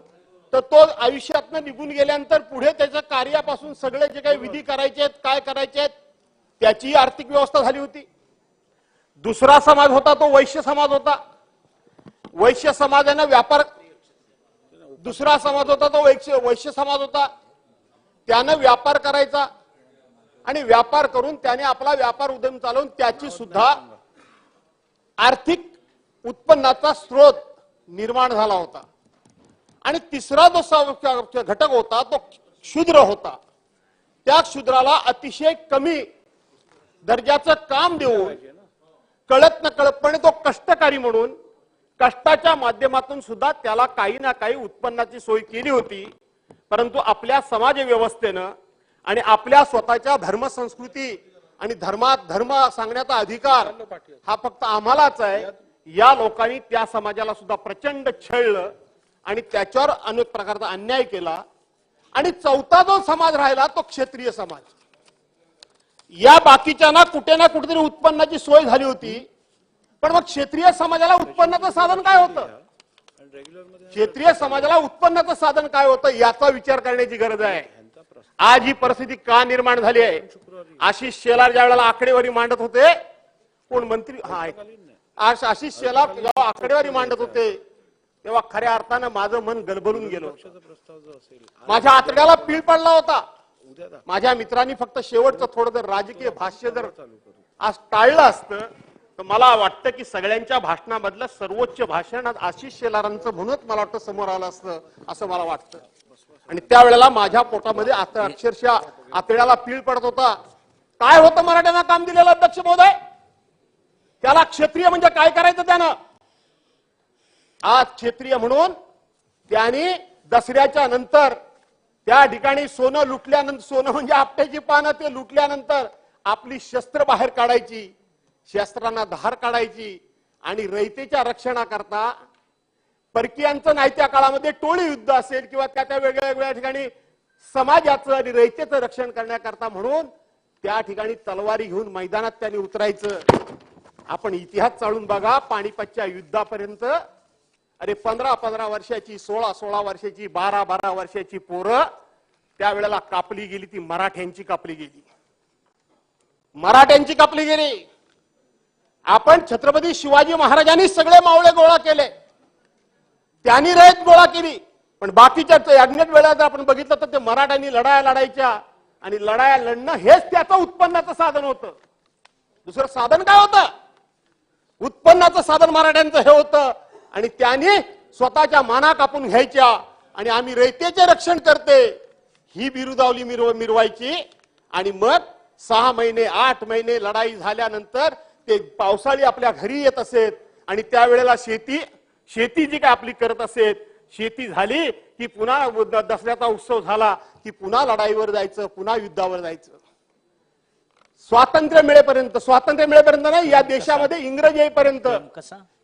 तर तो आयुष्यातनं निघून गेल्यानंतर पुढे त्याच्या कार्यापासून सगळे जे काही विधी करायचे आहेत, काय करायचे आहेत, त्याची आर्थिक व्यवस्था झाली होती. दुसरा समाज होता तो वैश्य समाज होता. वैश्य समाजाने व्यापार, दुसरा समाज होता तो वैश्य समाज होता. त्यानं व्यापार करायचा आणि व्यापार करून त्याने आपला व्यापार उद्यम चालवून त्याची सुद्धा आर्थिक उत्पन्नाचा स्रोत निर्माण झाला होता. आणि तिसरा जो घटक होता तो शूद्र होता. त्या शूद्राला अतिशय कमी दर्जाचं काम देऊन कळत न कळतपणे तो कष्टकारी म्हणून कष्टाच्या माध्यमातून सुद्धा त्याला काही ना काही उत्पन्नाची सोय केली होती. परंतु आपल्या समाज व्यवस्थेनं आणि आपल्या स्वतःच्या धर्मसंस्कृती आणि धर्म सांगण्याचा अधिकार हा फक्त आम्हालाच आहे, या लोकांनी त्या समाजाला सुद्धा प्रचंड छळलं आणि त्याच्यावर अनेक प्रकारचा अन्याय केला. आणि चौथा जो समाज राहिला तो क्षत्रिय समाज. या बाकीच्यांना कुठे ना कुठेतरी उत्पन्नाची सोय झाली होती, पण मग क्षत्रिय समाजाला उत्पन्नाचं साधन काय होतं? क्षेत्रीय समाजाला उत्पन्नाचं साधन काय होतं याचा विचार करण्याची गरज आहे. आज ही परिस्थिती का निर्माण झाली आहे? आशिष शेलार ज्या वेळेला आकडेवारी मांडत होते, कोण मंत्री, आशिष शेलार जेव्हा आकडेवारी मांडत होते तेव्हा खऱ्या अर्थानं माझं मन गलबलून गेलं. माझ्या आतड्याला पीळ पडला होता. माझ्या मित्रांनी फक्त शेवटचं थोडं जर राजकीय भाष्य जर आज टाळलं असतं तर मला वाटतं की सगळ्यांच्या भाषणामधलं सर्वोच्च भाषण आज आशिष शेलारांचं म्हणूनच मला वाटतं समोर आलं असतं असं मला वाटतं. आणि त्यावेळेला माझ्या पोटामध्ये अक्षरशः आतड्याला पीळ पडत होता. काय होतं मराठ्यांना काम दिलेलं अध्यक्ष महोदय? त्याला क्षत्रिय म्हणजे काय करायचं त्यानं? आज क्षत्रिय म्हणून त्यांनी दसऱ्याच्या नंतर त्या ठिकाणी सोनं लुटल्यानंतर, सोनं म्हणजे आपट्याची पानं, ते लुटल्यानंतर आपली शस्त्र बाहेर काढायची, शस्त्रांना धार काढायची आणि रयतेच्या रक्षणाकरता परकीयांचं नाही त्या काळामध्ये टोळी युद्ध असेल किंवा त्या वेगळ्या वेगळ्या ठिकाणी समाजाचं आणि रयतेचं रक्षण करण्याकरता म्हणून त्या ठिकाणी तलवारी घेऊन मैदानात त्यांनी उतरायचं. आपण इतिहास चालून बघा, पानिपतच्या युद्धापर्यंत अरे 15-15 वर्षाची, 16-16 वर्षाची, 12-12 वर्षाची पोरं त्यावेळेला कापली गेली. ती मराठ्यांची कापली गेली, मराठ्यांची कापली गेली. आपण छत्रपती शिवाजी महाराजांनी सगळे मावळे गोळा केले, त्यांनी रयत गोळा केली. पण बाकीच्या अज्ञात वेळा जर आपण बघितलं तर ते मराठ्यांनी लढाया लढायच्या आणि लढाया लढणं हेच त्याचं उत्पन्नाचं साधन होतं. दुसरं साधन काय होतं? उत्पन्नाचं साधन मराठ्यांचं हे होतं. आणि त्यांनी स्वतःच्या माना कापून घ्यायच्या आणि आम्ही रयतेचे रक्षण करते ही बिरुदावली मिरवायची. आणि मग 6 महिने 8 महिने लढाई झाल्यानंतर ते पावसाळी आपल्या घरी येत असेत आणि त्यावेळेला शेती जी काय आपली करत असेत, शेती झाली की पुन्हा दसऱ्याचा उत्सव झाला की पुन्हा लढाईवर जायचं, पुन्हा युद्धावर जायचं. स्वातंत्र्य मिळेपर्यंत नाही, या देशामध्ये इंग्रज येईपर्यंत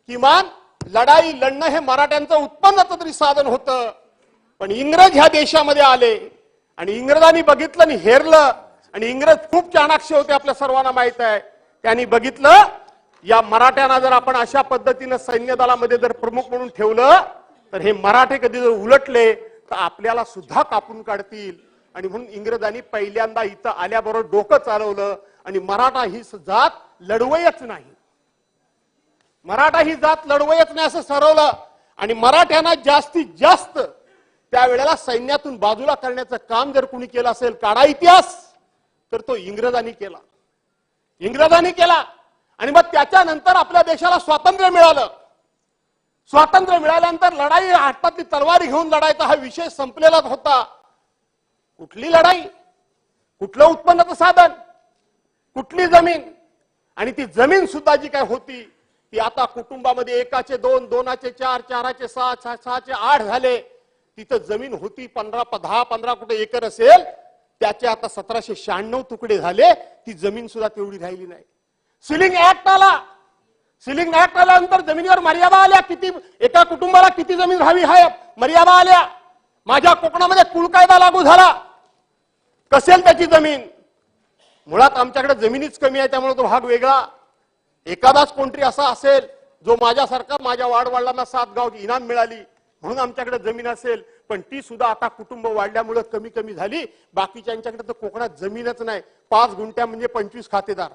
किमान लढाई लढणं हे मराठ्यांचं उत्पन्नाचं तरी साधन होतं. पण इंग्रज ह्या देशामध्ये आले आणि इंग्रजांनी बघितलं आणि हेरलं. आणि इंग्रज खूप चाणाक्ष होते, आपल्या सर्वांना माहित आहे. त्यांनी बघितलं या मराठ्यांना जर आपण अशा पद्धतीनं सैन्य दलामध्ये जर प्रमुख म्हणून ठेवलं तर हे मराठे कधी जर उलटले तर आपल्याला सुद्धा कापून काढतील. आणि म्हणून इंग्रजांनी पहिल्यांदा इथं आल्याबरोबर डोकं चालवलं आणि मराठा ही जात लढवयच नाही, मराठा ही जात लढवयच नाही असं ठरवलं. आणि मराठ्यांना जास्तीत जास्त त्यावेळेला सैन्यातून बाजूला करण्याचं काम जर कुणी केलं असेल काढा इतिहास, तर तो इंग्रजांनी केला. आणि मग त्याच्यानंतर आपल्या देशाला स्वातंत्र्य मिळालं. स्वातंत्र्य मिळाल्यानंतर लढाई हातातली तलवारी घेऊन लढायचा हा विषय संपलेलाच होता. कुठली लढाई, कुठलं उत्पन्नाचं साधन, कुठली जमीन, आणि ती जमीन सुद्धा जी काय होती ती आता कुटुंबामध्ये एकाचे 2, 2चे 4, 4चे 6, 6चे 8 झाले. तिथं जमीन होती 10-15 कुठे एकर असेल, त्याचे आता 1796 तुकडे झाले. ती जमीन सुद्धा तेवढी राहिली नाही. सिलिंग ऍक्ट आला. सिलिंग ऍक्ट आल्यानंतर जमिनीवर मर्यादा आल्या. किती एका कुटुंबाला किती जमीन राहावी हाय मर्यादा आल्या. माझ्या कोकणामध्ये कुळ कायदा लागू झाला. कसेल त्याची जमीन. मुळात आमच्याकडे जमिनीच कमी आहे, त्यामुळे तो भाग वेगळा. एखादाच कोणतरी असा असेल जो माझ्यासारखा, माझ्या वाडवडिलांना 7 गाव इनाम मिळाली म्हणून आमच्याकडे जमीन असेल, पण ती सुद्धा आता कुटुंब वाढल्यामुळे कमी कमी झाली. बाकीच्यांच्याकडे तर कोकणात जमीनच नाही. 5 गुंठ्या म्हणजे 25 खातेदार.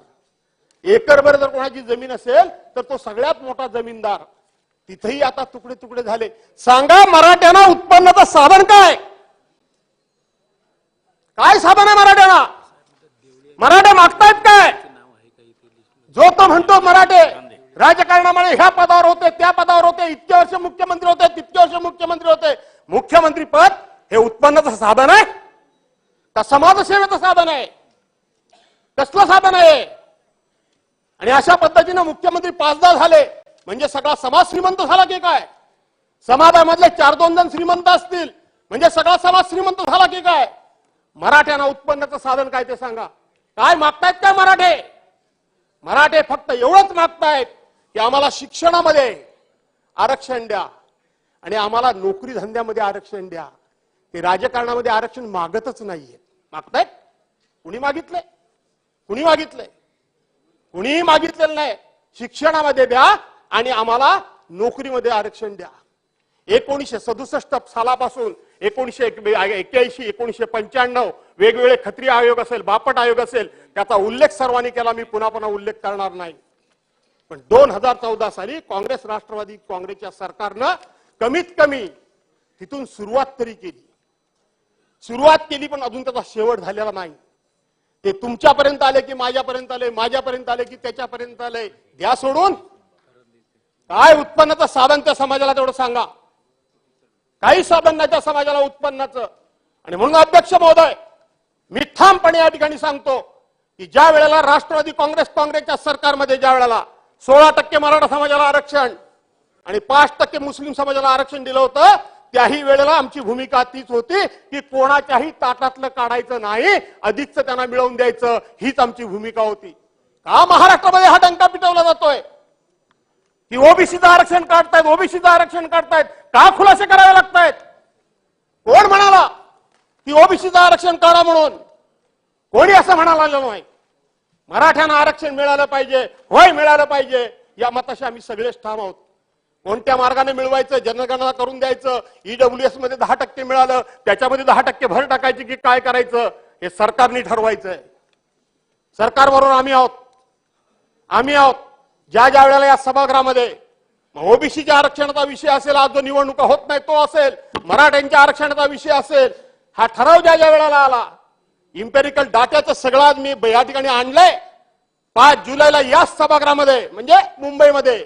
एकरभर जर कोणाची जमीन असेल तर तो सगळ्यात मोठा जमीनदार. तिथेही आता तुकडे तुकडे झाले. सांगा मराठ्यांना उत्पन्नाचं साधन काय? काय साधन आहे मराठ्यांना? मराठे मागतायत काय? जो तो म्हणतो मराठे राजकारणामुळे ह्या पदावर होते, त्या पदावर होते, इतके वर्ष मुख्यमंत्री होते, तितके वर्ष मुख्यमंत्री होते. मुख्यमंत्री पद हे उत्पन्नाचं साधन आहे का समाजसेवेचं साधन आहे? कसलं साधन आहे? आणि अशा पद्धतीनं मुख्यमंत्री 5दा झाले म्हणजे सगळा समाज श्रीमंत झाला की काय? समाजामधले 4-2 जण श्रीमंत असतील म्हणजे सगळा समाज श्रीमंत झाला की काय? मराठ्यांना उत्पन्नाचं साधन काय ते सांगा. काय मागतायत काय मराठे? मराठे फक्त एवढंच मागतायत की आम्हाला शिक्षणामध्ये आरक्षण द्या आणि आम्हाला नोकरी धंद्यामध्ये आरक्षण द्या. ते राजकारणामध्ये आरक्षण मागतच नाहीये. मागतायत? कुणी मागितले? कुणी मागितले? कुणीही मागितलेलं नाही. शिक्षणामध्ये द्या आणि आम्हाला नोकरीमध्ये आरक्षण द्या. 1967 सालापासून 1981, 1995 वेगवेगळे खत्री आयोग असेल, बापट आयोग असेल, त्याचा उल्लेख सर्वांनी केला. मी पुन्हा पुन्हा उल्लेख करणार नाही. पण 2014 साली काँग्रेस राष्ट्रवादी काँग्रेसच्या सरकारनं कमीत कमी तिथून सुरुवात तरी केली. सुरुवात केली पण अजून त्याचा शेवट झालेला नाही. ते तुमच्यापर्यंत आले की माझ्यापर्यंत आले, माझ्यापर्यंत आले की त्याच्यापर्यंत आले. द्या सोडून. काय उत्पन्नाचं साधन त्या समाजाला तेवढं सांगा. काही साधन नाही त्या समाजाला उत्पन्नाचं. आणि म्हणून अध्यक्ष महोदय मी ठामपणे या ठिकाणी सांगतो की ज्या वेळेला राष्ट्रवादी काँग्रेसच्या सरकारमध्ये ज्या वेळेला 16% मराठा समाजाला आरक्षण आणि 5% मुस्लिम समाजाला आरक्षण दिलं होतं, त्याही वेळेला आमची भूमिका तीच होती की कोणाच्याही ताटातलं काढायचं नाही, अधिकचं त्यांना मिळवून द्यायचं, हीच आमची भूमिका होती. का महाराष्ट्रामध्ये हा डंका पिटवला जातोय की ओबीसीचं आरक्षण काढतायत, ओबीसीचं आरक्षण काढतायत? का खुलासे करावे लागतायत? कोण म्हणाला की ओबीसीचं आरक्षण काढा म्हणून? कोणी असं म्हणाला नाही. मराठ्यांना आरक्षण मिळालं पाहिजे, होय मिळालं पाहिजे, या मताशी आम्ही सगळेच ठाम आहोत. कोणत्या मार्गाने मिळवायचं, जनगणना करून द्यायचं, ईडब्ल्यूएस मध्ये 10% मिळालं त्याच्यामध्ये 10% भर टाकायची की काय करायचं हे सरकारने ठरवायचंय. सरकारबरोबर आम्ही आहोत. आम्ही आहोत. ज्या ज्या वेळेला या सभागृहामध्ये ओबीसीच्या आरक्षणाचा विषय असेल, आज जो निवडणुका होत नाही तो असेल, मराठ्यांच्या आरक्षणाचा विषय असेल, हा ठराव ज्या ज्या वेळेला आला, इम्पेरिकल डाट्याचं सगळं मी या ठिकाणी आणलंय. 5 जुलैला याच सभागृहामध्ये म्हणजे मुंबईमध्ये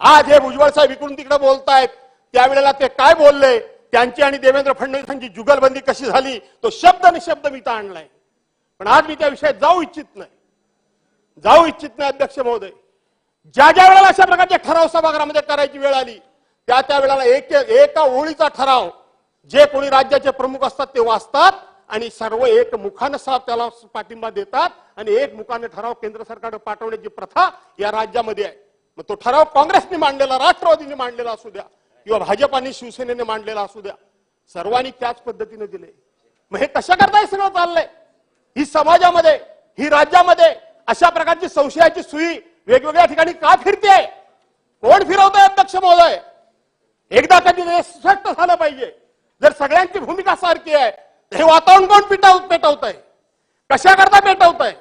आज हे भुजबळ साहेब इकडून तिकडे बोलतायत, त्यावेळेला ते काय बोलले, त्यांची आणि देवेंद्र फडणवीसांची जुगलबंदी कशी झाली, तो शब्द निशब्द मी इथं आणलाय. पण आज मी त्या विषयात जाऊ इच्छित नाही अध्यक्ष महोदय. ज्या ज्या वेळेला अशा प्रकारचे ठराव सभागृहामध्ये करायची वेळ आली त्या वेळेला एका ओळीचा ठराव जे कोणी राज्याचे प्रमुख असतात ते वाचतात आणि सर्व एक मुखाने त्याला पाठिंबा देतात आणि एक मुखाने ठराव केंद्र सरकारने पाठवण्याची प्रथा या राज्यामध्ये आहे. मग तो ठराव काँग्रेसने मांडलेला, राष्ट्रवादीने मांडलेला असू द्या किंवा भाजपाने शिवसेनेने मांडलेला असू द्या, सर्वांनी त्याच पद्धतीने दिले. मग हे कशा करताय सगळं चाललंय? ही समाजामध्ये, ही राज्यामध्ये अशा प्रकारची संशयाची सुई वेगवेगळ्या ठिकाणी का फिरते? कोण फिरवतंय अध्यक्ष महोदय? एकदा कधी स्पष्ट झालं पाहिजे. जर सगळ्यांची भूमिका सारखी आहे तर हे वातावरण कोण पेटवत आहे? कशा करता पेटवत आहे?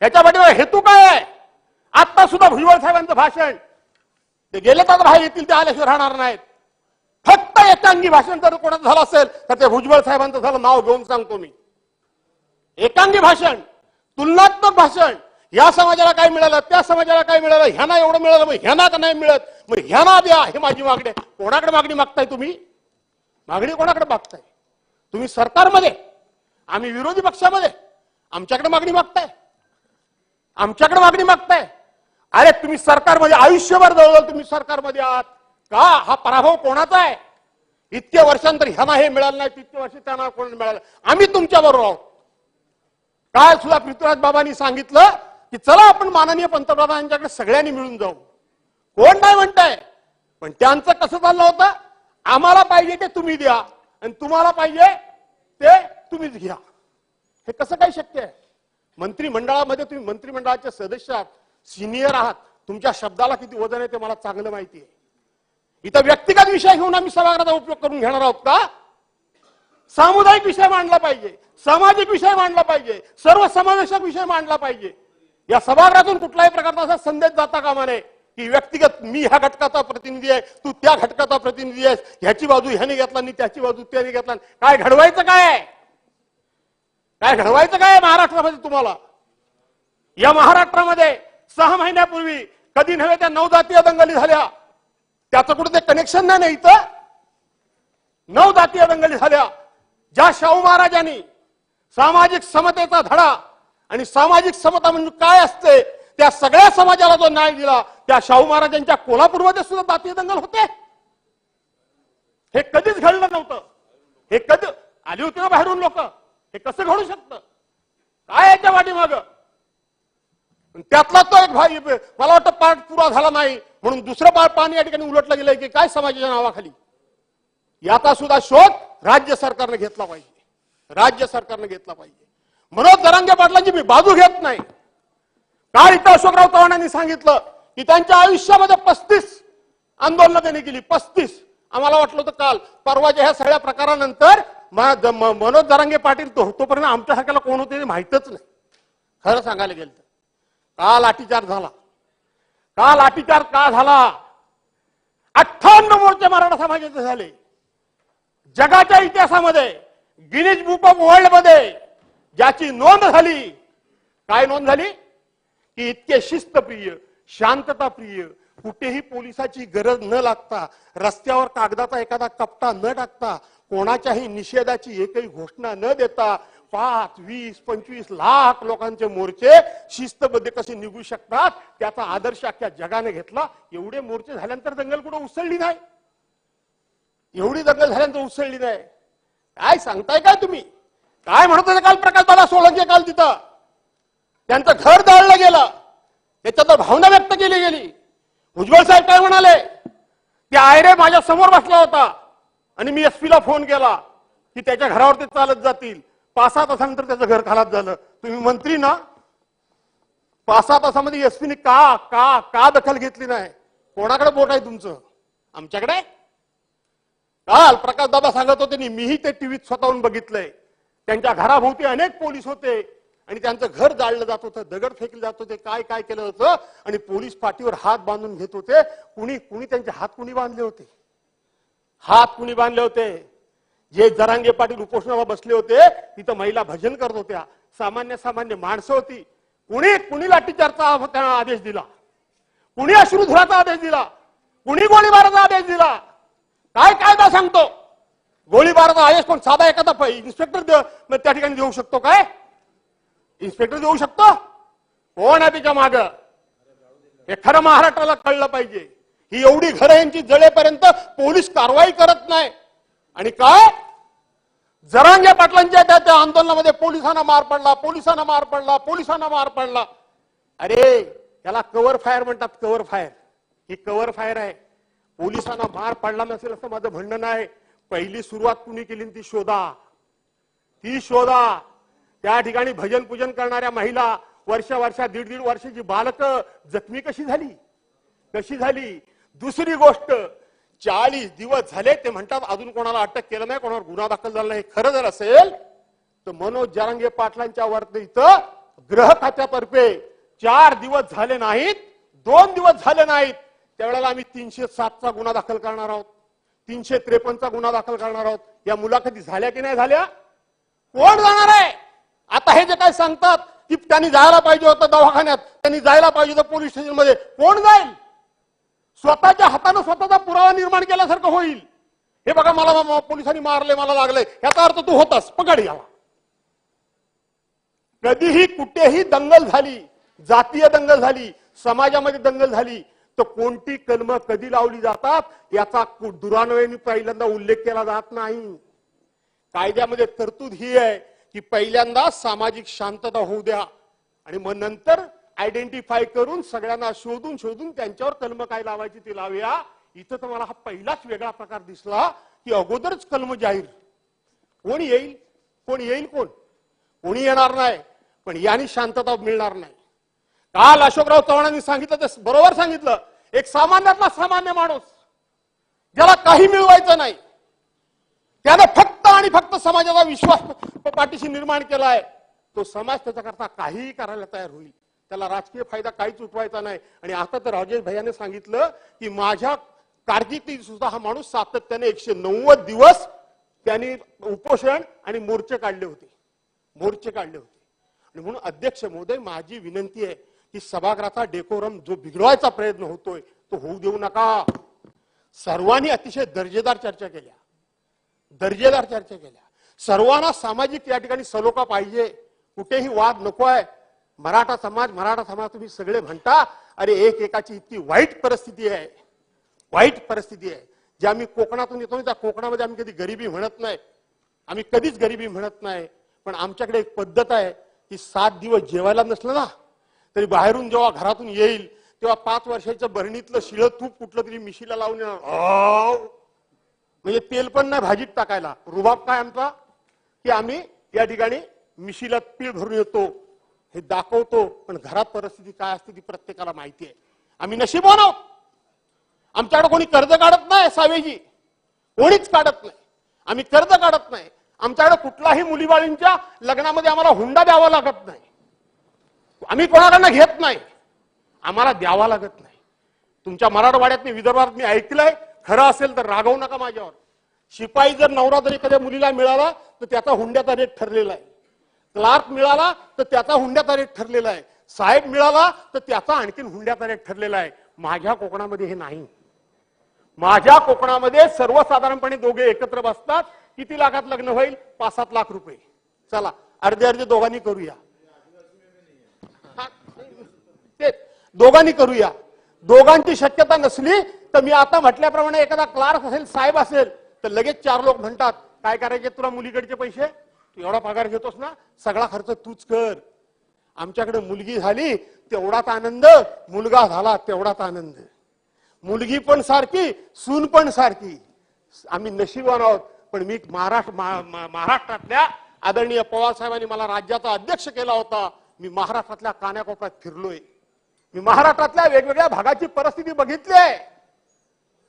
याच्या पाठीवर हेतू काय आहे? आता सुद्धा भुजबळ साहेबांचं भाषण ते गेले तर बाहेर येतील, ते आल्याशिवाय राहणार नाहीत. फक्त एकांगी भाषण जर कोणाचं झालं असेल तर ते भुजबळ साहेबांचं झालं. नाव घेऊन सांगतो मी. एकांगी भाषण, तुलनात्मक भाषण या समाजाला काय मिळालं, त्या समाजाला काय मिळालं, ह्यांना एवढं मिळालं, मग ह्यांना का नाही मिळत, मग ह्यांना द्या, हे माझी मागणी आहे. कोणाकडे मागणी मागताय तुम्ही? मागणी कोणाकडे मागताय तुम्ही? सरकारमध्ये, आम्ही विरोधी पक्षामध्ये, आमच्याकडे मागणी मागताय, आमच्याकडे मागणी मागताय. अरे तुम्ही सरकारमध्ये आयुष्यभर जवळजवळ तुम्ही सरकारमध्ये आहात का? हा पराभव कोणाचा आहे? इतके वर्षांतर ह्यांना हे मिळालं नाही, तितके वर्ष त्यांना कोण मिळालं. आम्ही तुमच्या बरोबर आहोत. काल सुद्धा पृथ्वीराज बाबांनी सांगितलं की चला आपण माननीय पंतप्रधानांच्याकडे सगळ्यांनी मिळून जाऊ. कोण नाही म्हणताय, पण त्यांचं कसं चाललं होतं, आम्हाला पाहिजे ते तुम्ही द्या आणि तुम्हाला पाहिजे ते तुम्हीच घ्या. हे कसं काय शक्य आहे? मंत्रिमंडळामध्ये तुम्ही मंत्रिमंडळाचे सदस्य आहात, सिनियर आहात, तुमच्या शब्दाला किती वजन आहे ते मला चांगलं माहिती आहे. इथं व्यक्तिगत विषय घेऊन आम्ही सभागृहाचा उपयोग करून घेणार आहोत का? सामुदायिक विषय मांडला पाहिजे, सामाजिक विषय मांडला पाहिजे, सर्वसमावेशक विषय मांडला पाहिजे. या सभागृहातून कुठल्याही प्रकारचा असा संदेश जाता कामा नये की व्यक्तिगत मी ह्या घटकाचा प्रतिनिधी आहे, तू त्या घटकाचा प्रतिनिधी आहेस, ह्याची बाजू ह्याने घेतला आणि त्याची बाजू त्याने घेतला. काय घडवायचं काय आहे? काय घडवायचं काय महाराष्ट्रामध्ये तुम्हाला? या महाराष्ट्रामध्ये 6 महिन्यापूर्वी कधी नव्हे त्या 9 जातीय दंगली झाल्या, त्याचं कुठे ते कनेक्शन नाही इथं. 9 जातीय दंगली झाल्या. ज्या शाहू महाराजांनी सामाजिक समतेचा धडा आणि सामाजिक समता म्हणजे काय असते त्या सगळ्या समाजाला जो न्याय दिला, त्या शाहू महाराजांच्या कोल्हापूरमध्ये सुद्धा जातीय दंगल होते. हे कधीच घडलं नव्हतं. हे कधी आली होती ना बाहेरून लोक? हे कसं घडू शकतं? काय याच्या पाठीमागं? त्यातला तो एक भाई, मला वाटतं पाठ पुरा झाला नाही म्हणून दुसरं पाणी या ठिकाणी उलटलं गेलंय की काय समाजाच्या नावाखाली. याचा सुद्धा शोध राज्य सरकारने घेतला पाहिजे. राज्य सरकारने घेतला पाहिजे. मनोज जरांगे पाटलांची मी बाजू घेत नाही. काल इथं अशोकराव चव्हाणांनी सांगितलं की त्यांच्या आयुष्यामध्ये 35 आंदोलनं त्यांनी केली. 35. आम्हाला वाटलं होतं काल परवाच्या ह्या सगळ्या प्रकारानंतर मनोज जरांगे पाटील तोपर्यंत आमच्यासारख्याला कोण होते ते माहितच नाही. खरं सांगायला गेलं तर का लाठीचार्ज झाला? का लाठीचार्ज का झाला? 58 मोर्चे मराठा समाजाचे झाले. जगाच्या इतिहासामध्ये गिनीज बुक ऑफ वर्ल्ड मध्ये ज्याची नोंद झाली, काय नोंद झाली की इतके शिस्तप्रिय, शांतताप्रिय, कुठेही पोलिसाची गरज न लागता, रस्त्यावर कागदाचा एखादा कपटा न टाकता, कोणाच्याही निषेधाची एकही घोषणा न देता 5, 20, 25 लाख लोकांचे मोर्चे शिस्तबद्ध कसे निघू शकतात त्याचा आदर्श अख्ख्या जगाने घेतला. एवढे मोर्चे झाल्यानंतर दंगल कुठं उसळली नाही. एवढी दंगल झाल्यानंतर उसळली नाही. काय सांगताय काय तुम्ही? काय म्हणत होते काल प्रकाश दादा सोळंके? काल तिथं त्यांचं घर जाळलं गेलं, त्याच्यात भावना व्यक्त केली गेली. भुजबळ साहेब काय म्हणाले? ते आयरे माझ्या समोर बसला होता आणि मी एसपीला फोन केला की त्याच्या घरावरती चालत जातील. 5-6 तासानंतर त्याचं घर खालास झालं. तुम्ही मंत्री ना, 5-6 तासामध्ये एसपीने का का का दखल घेतली नाही? कोणाकडे बोट आहे तुमचं? आमच्याकडे. काल प्रकाश दादा सांगत होते, मीही ते टीव्हीत स्वतःहून बघितलंय. त्यांच्या घराभोवती अनेक पोलीस होते आणि त्यांचं घर जाळलं जात होतं, दगड फेकले जात होते, काय काय केलं होतं आणि पोलीस पाठीवर हात बांधून घेत होते. कुणी त्यांचे हात कुणी बांधले होते? हात कुणी बांधले होते? जे जरांगे पाटील उपोषणाला बसले होते तिथं महिला भजन करत होत्या, सामान्य माणसं होती. कुणी लाठीचार्जचा आदेश दिला? कुणी अश्रुधुराचा आदेश दिला? कुणी गोळीबाराचा आदेश दिला? काय कायदा सांगतो? गोळीबाराचा आदेश कोण साधा एखादा इन्स्पेक्टर त्या ठिकाणी देऊ शकतो? काय इन्स्पेक्टर देऊ शकतो? कोण आहे त्याच्या माग? हे खरं महाराष्ट्राला कळलं पाहिजे. ही एवढी घरं यांची जळेपर्यंत पोलीस कारवाई करत नाही. आणि काय जरांगे पाटलांच्या त्या आंदोलनामध्ये पोलिसांना मार पडला. अरे त्याला कव्हर फायर म्हणतात. कव्हर फायर ही कव्हर फायर आहे. पोलिसांना मार पडला नसेल असं माझं म्हणणं नाही. पहिली सुरुवात कुणी केली ती शोधा. त्या ठिकाणी भजन पूजन करणाऱ्या महिला, वर्षा दीड वर्षाची बालकं जखमी कशी झाली? दुसरी गोष्ट, 40 दिवस झाले ते म्हणतात अजून कोणाला अटक केलं नाही, कोणावर गुन्हा दाखल झाला नाही. खरं जर असेल तर मनोज जरांगे पाटलांच्या वरती इथं गृह खात्यातर्फे 4 दिवस झाले नाहीत, 2 दिवस झाले नाहीत, त्यावेळेला आम्ही 307चा गुन्हा दाखल करणार आहोत, 353चा गुन्हा दाखल करणार आहोत. या मुलाखती झाल्या की नाही झाल्या? कोण जाणार आहे? आता हे जे काय सांगतात की त्यांनी जायला पाहिजे होतं दवाखान्यात, त्यांनी जायला पाहिजे होतं पोलीस स्टेशनमध्ये. कोण जाईल? स्वतःच्या हातानं स्वतःचा पुरावा निर्माण केल्यासारखं होईल. हे बघा मला पोलिसांनी मारले, मला लागले, याचा अर्थ तू होतास, पकड याला. कधीही कुठेही दंगल झाली, जातीय दंगल झाली, समाजामध्ये दंगल झाली, तर कोणती कलम कधी लावली जातात याचा दुरान्वयाने पहिल्यांदा उल्लेख केला जात नाही. कायद्यामध्ये तरतूद ही आहे की पहिल्यांदा सामाजिक शांतता होऊ द्या आणि मग नंतर आयडेंटिफाय करून सगळ्यांना शोधून शोधून त्यांच्यावर कलम काय लावायची ते लावूया. इथं तर मला हा पहिलाच वेगळा प्रकार दिसला की अगोदरच कलम जाहीर. कोण येईल? कोण येईल? कोणी येणार नाही. पण याने शांतता मिळणार नाही. काल अशोकराव चव्हाणांनी सांगितलं ते बरोबर सांगितलं. एक सामान्यातला सामान्य माणूस ज्याला काही मिळवायचं नाही, त्यानं फक्त आणि फक्त समाजाचा विश्वास पाठीशी निर्माण केलाय, तो समाज त्याच्याकरता काहीही करायला तयार होईल. त्याला राजकीय फायदा काहीच उठवायचा नाही. आणि आता तर राजेश भैयाने सांगितलं की माझ्या कारकिर्दीत सुद्धा हा माणूस सातत्याने 190 दिवस त्यांनी उपोषण आणि मोर्चे काढले होते. आणि म्हणून अध्यक्ष महोदय, माझी विनंती आहे की सभागृहाचा डेकोरम जो बिघडवायचा प्रयत्न होतोय तो होऊ देऊ नका. सर्वांनी अतिशय दर्जेदार चर्चा केल्या. सर्वांना सामाजिक या ठिकाणी सलोखा पाहिजे. कुठेही वाद नको आहे. मराठा समाज तुम्ही सगळे म्हणता, अरे एकाची इतकी वाईट परिस्थिती आहे जे आम्ही कोकणातून येतो, त्या कोकणामध्ये आम्ही कधी गरिबी म्हणत नाही, आम्ही कधीच गरिबी म्हणत नाही. पण आमच्याकडे एक पद्धत आहे की 7 दिवस जेवायला नसलं ना तरी बाहेरून जेव्हा घरातून येईल तेव्हा 5 वर्षाच्या भरणीतलं शिळं तूप कुठलं तरी मिशीला लावून येणार. म्हणजे तेल पण नाही भाजीत टाकायला. रुबाब काय आमचा की आम्ही या ठिकाणी मिशीला पीळ भरून येतो, हे दाखवतो. पण घरात परिस्थिती काय असते ती प्रत्येकाला माहिती आहे. आम्ही नशीबवान आहोत. आमच्याकडे कोणी कर्ज काढत नाही. सावेजी कोणीच काढत नाही. आम्ही कर्ज काढत नाही. आमच्याकडे कुठलाही मुलीबाळींच्या लग्नामध्ये आम्हाला हुंडा द्यावा लागत नाही. आम्ही कोणाकडनं घेत नाही. आम्हाला द्यावा लागत नाही. तुमच्या मराठवाड्यात विदर्भात मी ऐकलंय, खरं असेल तर रागवू नका माझ्यावर. शिपाई जर नवरा जर एखाद्या मुलीला मिळाला तर त्याचा हुंड्याचा रेट ठरलेला आहे. क्लार्क मिळाला तर त्याचा हुंड्याचा रेट ठरलेला आहे. साहेब मिळाला तर त्याचा आणखीन हुंड्याचा रेट ठरलेला आहे. माझ्या कोकणामध्ये हे नाही. माझ्या कोकणामध्ये सर्वसाधारणपणे दोघे एकत्र बसतात. किती लाखात लग्न होईल? 5-7 लाख रुपये. चला अर्धे दोघांनी करूया. दोघांनी करूया. दोघांची शक्यता नसली तर मी आता म्हटल्याप्रमाणे एखादा क्लार्क असेल, साहेब असेल, तर लगेच 4 लोक म्हणतात काय करायचे तुला मुलीकडचे पैसे? तू एवढा पगार घेतोस ना, सगळा खर्च तूच कर. आमच्याकडे मुलगी झाली तेवढाच आनंद, मुलगा झाला तेवढाच आनंद. मुलगी पण सारखी, सून पण सारखी. आम्ही नशीबवान आहोत. पण मी महाराष्ट्रातल्या आदरणीय पवार साहेबांनी मला राज्याचा अध्यक्ष केला होता. मी महाराष्ट्रातल्या कानाकोपऱ्यात फिरलोय. मी महाराष्ट्रातल्या वेगवेगळ्या भागाची परिस्थिती बघितली आहे.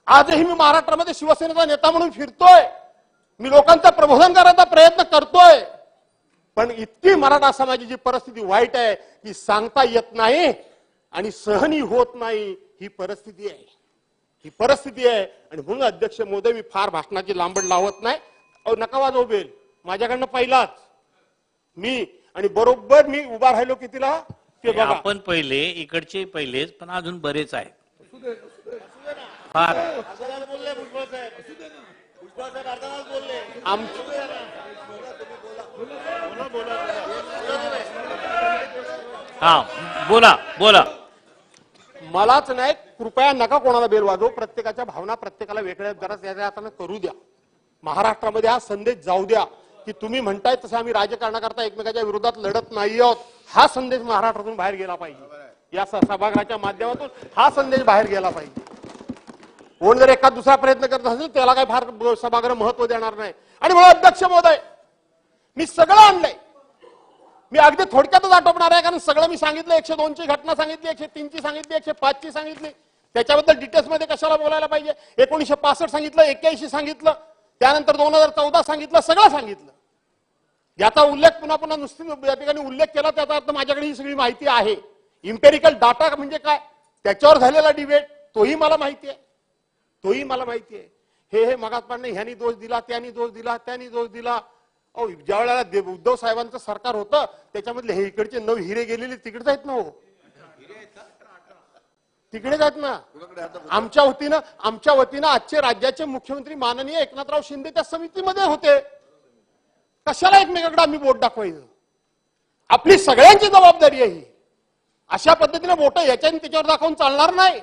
आजही मी महाराष्ट्रामध्ये शिवसेनेचा नेता म्हणून फिरतोय. मी लोकांचं प्रबोधन करायचा प्रयत्न करतोय. पण इतकी मराठा समाजाची परिस्थिती वाईट आहे की सांगता येत नाही आणि सहनी होत नाही. ही परिस्थिती आहे. आणि म्हणून अध्यक्ष महोदय, मी फार भाषणाची लांबड लावत नाही. नका वाजवू बेल, माझ्याकडनं पहिलाच मी. आणि बरोबर मी उभा राहिलो कितीला ते बघा. आपण पहिले इकडचे पहिलेच, पण अजून बरेच आहेत. फार हा बोला. मलाच नाही, कृपया नका कोणाला बेल वाजवू. प्रत्येकाच्या भावना प्रत्येकाला वेगळ्या जरा त्याच्या हाताने करू द्या. महाराष्ट्रामध्ये हा संदेश जाऊ द्या की तुम्ही म्हणताय तसं आम्ही राजकारणाकरता एकमेकाच्या विरोधात लढत नाही आहोत. हा संदेश महाराष्ट्रातून बाहेर गेला पाहिजे. या सभागृहाच्या माध्यमातून हा संदेश बाहेर गेला पाहिजे. कोण जर एखाद दुसरा प्रयत्न करत असेल त्याला काय फार सभागृह महत्व देणार नाही. आणि मला अध्यक्ष महोदय, मी सगळं आणलंय. मी अगदी थोडक्यातच आटोपणार आहे, कारण सगळं मी सांगितलं. 102 ची घटना सांगितली, 103 ची सांगितली, 105 ची सांगितली. त्याच्याबद्दल डिटेल्स मध्ये कशाला बोलायला पाहिजे? 1965 सांगितलं, 81 सांगितलं, त्यानंतर 2014 सांगितलं, सगळं सांगितलं. याचा उल्लेख पुन्हा नुसती या ठिकाणी उल्लेख केला त्याचा अर्थ माझ्याकडे ही सगळी माहिती आहे. इम्पेरिकल डाटा म्हणजे काय त्याच्यावर झालेला डिबेट तोही मला माहिती आहे. हे मगाच पण ह्यांनी दोष दिला, त्यांनी दोष दिला, अहो ज्या वेळेला उद्धव साहेबांचं सरकार होतं त्याच्यामधले हे इकडचे 9 हिरे गेलेले तिकडेच आहेत ना हो, तिकडेच आहेत ना. आमच्या वतीनं आजचे राज्याचे मुख्यमंत्री माननीय एकनाथराव शिंदे त्या समितीमध्ये होते. कशाला एकमेकांकडे आम्ही बोट दाखवायचं? आपली सगळ्यांची जबाबदारी आहे ही. अशा पद्धतीने बोट याच्याने त्याच्यावर दाखवून चालणार नाही.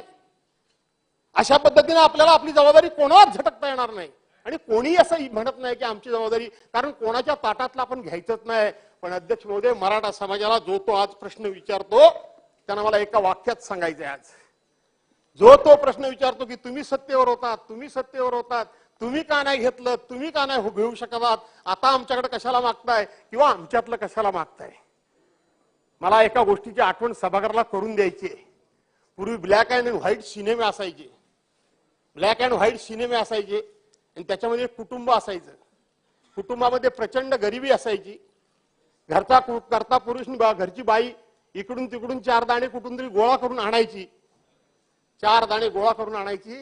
अशा पद्धतीने आपल्याला आपली जबाबदारी कोणालाच झटकता येणार नाही. आणि कोणी असं म्हणत नाही की आमची जबाबदारी, कारण कोणाच्या ताटातला आपण घ्यायचंच नाही. पण अध्यक्ष महोदय, मराठा समाजाला जो तो आज प्रश्न विचारतो त्यांना मला एका वाक्यात सांगायचंय. आज जो तो प्रश्न विचारतो की तुम्ही सत्तेवर होतात, तुम्ही सत्तेवर होतात, तुम्ही का नाही घेतलं, तुम्ही का नाही घेऊ शकतात, आता आमच्याकडे कशाला मागताय किंवा आमच्यातलं कशाला मागताय. मला एका गोष्टीची आठवण सभागृहाला करून द्यायची आहे. पूर्वी ब्लॅक अँड व्हाईट सिनेमे असायचे, ब्लॅक अँड व्हाईट सिनेमे असायचे आणि त्याच्यामध्ये कुटुंब असायचं. कुटुंबामध्ये प्रचंड गरिबी असायची. करता पुरुष घरची बाई इकडून तिकडून 4 दाणे कुठून तरी गोळा करून आणायची, 4 दाणे गोळा करून आणायची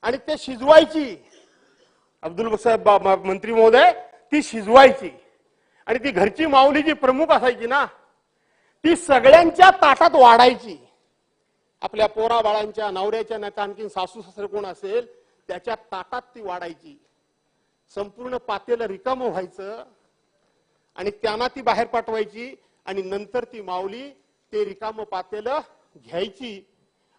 आणि ते शिजवायची. अब्दुल साहेब मंत्री महोदय, ती शिजवायची आणि ती घरची माऊली जी प्रमुख असायची ना, ती सगळ्यांच्या ताटात वाढायची. आपल्या पोरा बाळांच्या, नवऱ्याच्या, नाही आणखी सासू सासरे कोण असेल त्याच्या ताटात ती वाढायची. संपूर्ण पातेलं रिकामं व्हायचं आणि त्यांना ती बाहेर पाठवायची आणि नंतर ती माऊली ते रिकामं पातेलं घ्यायची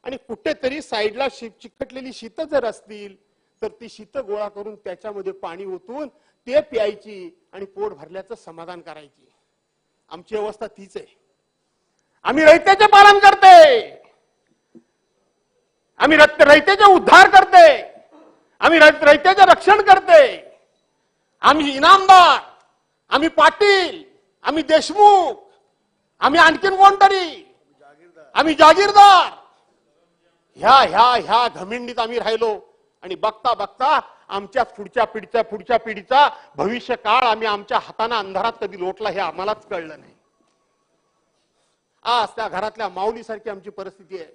आणि कुठेतरी साईडला चिकटलेली शीतं जर असतील तर ती शीतं गोळा करून त्याच्यामध्ये पाणी ओतून ते प्यायची आणि पोट भरल्याचं समाधान करायची. आमची अवस्था तीच आहे. आम्ही रयतेचे पालन करते, आम्ही रयतेचे उद्धार करते, आम्ही रयतेचे रक्षण करते. आम्ही इनामदार, आम्ही पाटील, आम्ही देशमुख, आम्ही आणखीन कोणतरी, आम्ही जागीरदार, ह्या घमिंडीत आम्ही राहिलो आणि बघता बघता आमच्या पुढच्या पिढीचा भविष्य काळ आम्ही आमच्या हाताने अंधारात कधी लोटला हे आम्हालाच कळलं नाही. आज त्या घरातल्या माऊलीसारखी आमची परिस्थिती आहे.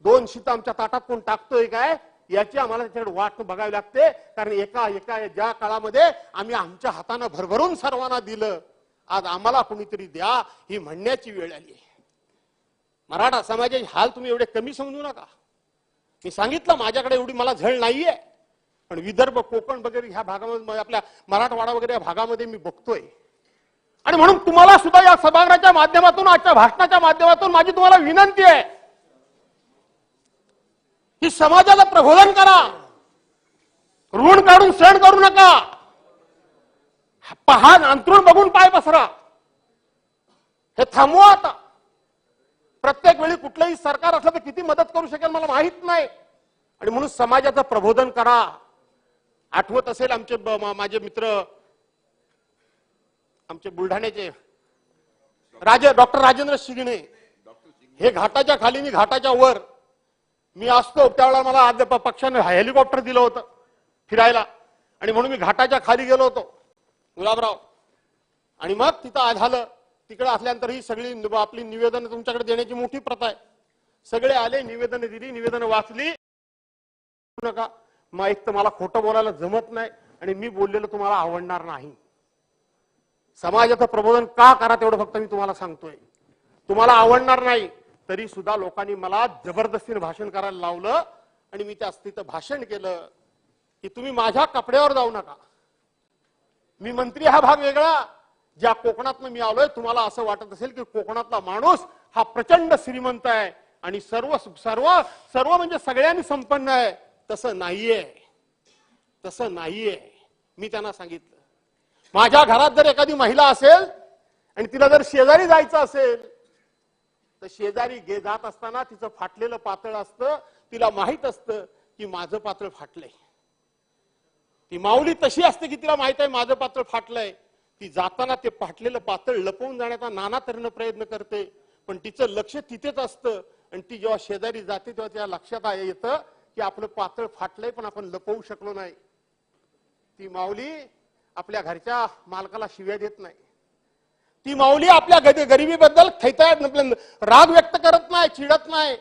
2 शीतं आमच्या ताटात कोण टाकतोय काय याची आम्हाला त्याच्याकडे वाट बघावी लागते. कारण एका ज्या काळामध्ये आम्ही आमच्या हाताने भरभरून सर्वांना दिलं, आज आम्हाला कोणीतरी द्या ही म्हणण्याची वेळ आली आहे. मराठा समाजाचे हाल तुम्ही एवढे कमी समजू नका. मी सांगितलं माझ्याकडे एवढी मला झळ नाहीये, पण विदर्भ, कोकण वगैरे ह्या भागामध्ये, आपल्या मराठवाडा वगैरे या भागामध्ये मी बघतोय. आणि म्हणून तुम्हाला सुद्धा या सभागृहाच्या माध्यमातून, आजच्या भाषणाच्या माध्यमातून माझी तुम्हाला विनंती आहे की समाजाला प्रबोधन करा, ऋण काढून सण करू नका. पहा, अंतरून बघून पाय पसरा, हे थांबवा. आता प्रत्येक वेळी कुठलंही सरकार असलं तर किती मदत करू शकेल मला माहित नाही. आणि म्हणून समाजाचं प्रबोधन करा. आठवत असेल आमचे माझे मित्र, आमचे बुलढाण्याचे डॉक्टर राजेंद्र शिगणे, हे घाटाच्या खाली मी घाटाच्या वर मी असतो त्यावेळेला मला पक्षाने हेलिकॉप्टर दिलं होतं फिरायला आणि म्हणून मी घाटाच्या खाली गेलो होतो गुलाबराव. आणि मग तिथं झालं, तिकडे असल्यानंतर ही सगळी आपली निवेदन तुमच्याकडे देण्याची मोठी प्रथा आहे. सगळे आले, निवेदन दिली, निवेदन वाचली. नका मग एक तर मला खोटं बोलायला जमत नाही आणि मी बोललेलं तुम्हाला आवडणार नाही. समाजाचं प्रबोधन का करा तेवढं फक्त मी तुम्हाला सांगतोय. तुम्हाला आवडणार नाही तरी सुद्धा लोकांनी मला जबरदस्तीने भाषण करायला लावलं आणि मी त्या तिथं भाषण केलं की तुम्ही माझ्या कपड्यावर जाऊ नका. मी मंत्री हा भाग वेगळा. ज्या कोकणातनं मी आलोय, तुम्हाला असं वाटत असेल की कोकणातला माणूस हा प्रचंड श्रीमंत आहे आणि सर्व सर्व सर्व म्हणजे सगळ्यांनी संपन्न आहे. तसं नाहीये, तसं नाहीये. मी त्यांना सांगितलं, माझ्या घरात जर एखादी महिला असेल आणि तिला जर शेजारी जायचं असेल तर शेजारी जात असताना तिचं फाटलेलं पातळ असतं, तिला माहित असतं की माझं पातळ फाटलंय. ती माऊली तशी असते की तिला माहित आहे माझं पातळ फाटलंय. ती जाताना ते फाटलेलं पातळ लपवून जाण्याचा नाना तऱ्हेनं प्रयत्न करते, पण तिचं लक्ष तिथेच असतं. आणि ती जेव्हा शेजारी जाते तेव्हा त्या लक्षात येतं की आपलं पातळ फाटलंय पण आपण लपवू शकलो नाही. ती माऊली आपल्या घरच्या मालकाला शिव्या देत नाही. ती माऊली आपल्या गरिबीबद्दल राग व्यक्त करत नाही, चिडत नाही.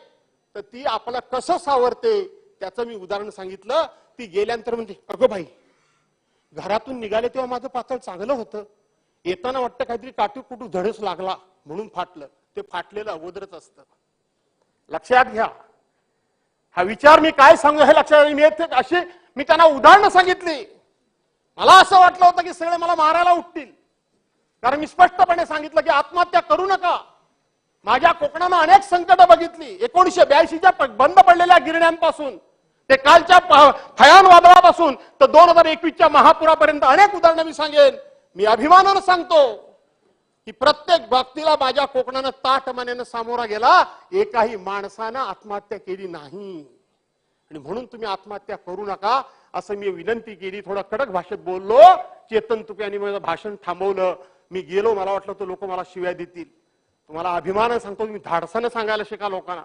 तर ती आपलं कसं सावरते त्याचं मी उदाहरण सांगितलं. ती गेल्यानंतर म्हणते, अगं बाई घरातून निघाले तेव्हा माझं पातळ चांगलं होतं. येताना वाटतं काहीतरी काटूकुटू धडच लागला म्हणून फाटलं. ते फाटलेलं अगोदरच असतं. लक्षात घ्या. हा विचार मी काय सांगू हे लक्षात अशी मी त्यांना उदाहरणं सांगितली. मला असं वाटलं होतं की सगळे मला मारायला उठतील, कारण मी स्पष्टपणे सांगितलं की आत्महत्या करू नका. माझ्या कोकणानं अनेक संकट बघितली. 1982च्या बंद पडलेल्या गिरण्यांपासून ते कालच्या भयान वादळापासून तर 2021च्या महापुरापर्यंत अनेक उदाहरणं मी सांगेन. मी अभिमानानं सांगतो की प्रत्येक बाबतीला माझ्या कोकणानं ताठमानेनं सामोरा गेला. एकाही माणसानं आत्महत्या केली नाही. आणि म्हणून तुम्ही आत्महत्या करू नका असं मी विनंती केली. थोडं कडक भाषेत बोललो. चेतन तुपे यांनी माझं भाषण थांबवलं. मी गेलो. मला वाटलं तर लोक मला शिव्या देतील. तुम्हाला अभिमानानं सांगतो, तुम्ही धाडसानं सांगायला शिका. लोकांना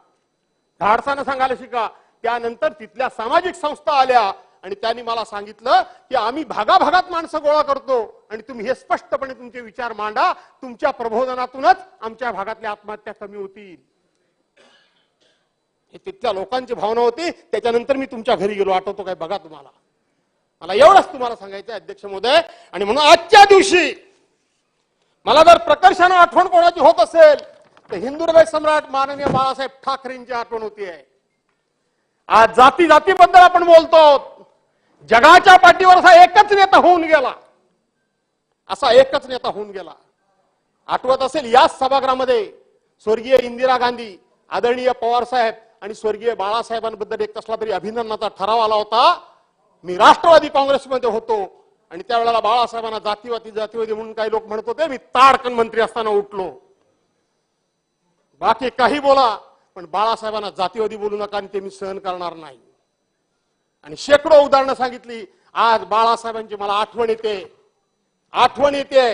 धाडसानं सांगायला शिका. त्यानंतर तिथल्या सामाजिक संस्था आल्या आणि त्यांनी मला सांगितलं की आम्ही भागाभागात माणसं गोळा करतो आणि तुम्ही हे स्पष्टपणे तुमचे विचार मांडा. तुमच्या प्रबोधनातूनच आमच्या भागातल्या आत्महत्या कमी होतील. हे तिथल्या लोकांची भावना होती. त्याच्यानंतर मी तुमच्या घरी गेलो. आठवतो काय बघा तुम्हाला. मला एवढंच तुम्हाला सांगायचं अध्यक्ष महोदय. आणि म्हणून आजच्या दिवशी मला जर प्रकर्षानं आठवण कोणाची होत असेल तर हिंदू हृदय सम्राट माननीय बाळासाहेब ठाकरेंची आठवण होतीये. आज जाती जातीबद्दल आपण बोलतो. जगाच्या पाठीवर असा एकच नेता होऊन गेला. असा एकच नेता होऊन गेला. आठवत असेल याच सभागृहामध्ये स्वर्गीय इंदिरा गांधी, आदरणीय पवार साहेब आणि स्वर्गीय बाळासाहेबांबद्दल एक कसला तरी अभिनंदनाचा ठराव आला होता. मी राष्ट्रवादी काँग्रेसमध्ये होतो आणि त्यावेळेला बाळासाहेबांना जातीवादी म्हणून काही लोक म्हणत होते. मी ताडकन मंत्री असताना उठलो. बाकी काही बोला पण बाळासाहेबांना जातीवादी बोलू नका आणि ते मी सहन करणार नाही. आणि शेकडो उदाहरणं सांगितली. आज बाळासाहेबांची मला आठवण येते.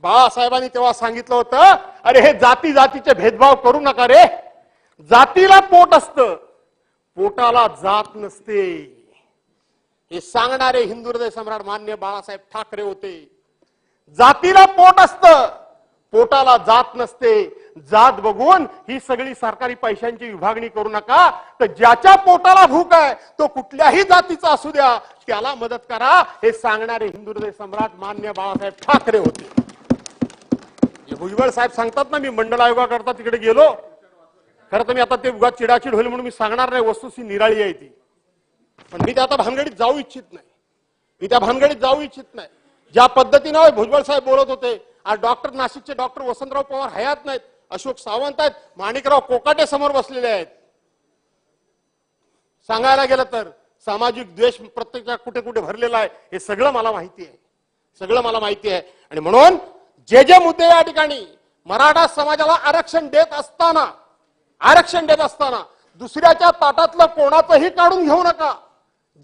बाळासाहेबांनी तेव्हा सांगितलं होतं, अरे हे जातीचे भेदभाव करू नका रे. जातीला पोट असतं, पोटाला जात नसते. हे सांगणारे हिंदू हृदय सम्राट मान्य बाळासाहेब ठाकरे होते. जातीला पोट असतं, पोटाला जात नसते. जात बघून ही सगळी सरकारी पैशांची विभागणी करू नका. तर ज्याच्या पोटाला भूक आहे तो कुठल्याही जातीचा असू द्या, त्याला मदत करा. हे सांगणारे हिंदू हृदय सम्राट मान्य बाळासाहेब ठाकरे होते. भुजबळ साहेब सांगतात ना, मी मंडल आयोगाकरता तिकडे गेलो. खरं तर मी आता ते उगाच चिडाचिड होईल म्हणून मी सांगणार नाही. वस्तुस्थिती निराळी आहे ती. पण मी त्या आता भानगडीत जाऊ इच्छित नाही. ज्या पद्धतीनं भुजबळ साहेब बोलत होते. आज नाशिकचे डॉक्टर वसंतराव पवार हयात नाहीत. अशोक सावंत आहेत. माणिकराव कोकाटे समोर बसलेले आहेत. सांगायला गेलं तर सामाजिक द्वेष प्रत्येक कुठे कुठे भरलेला आहे हे सगळं मला माहिती आहे. आणि म्हणून जे मुद्दे या ठिकाणी मराठा समाजाला आरक्षण देत असताना दुसऱ्याच्या ताटातलं कोणाचंही काढून घेऊ नका.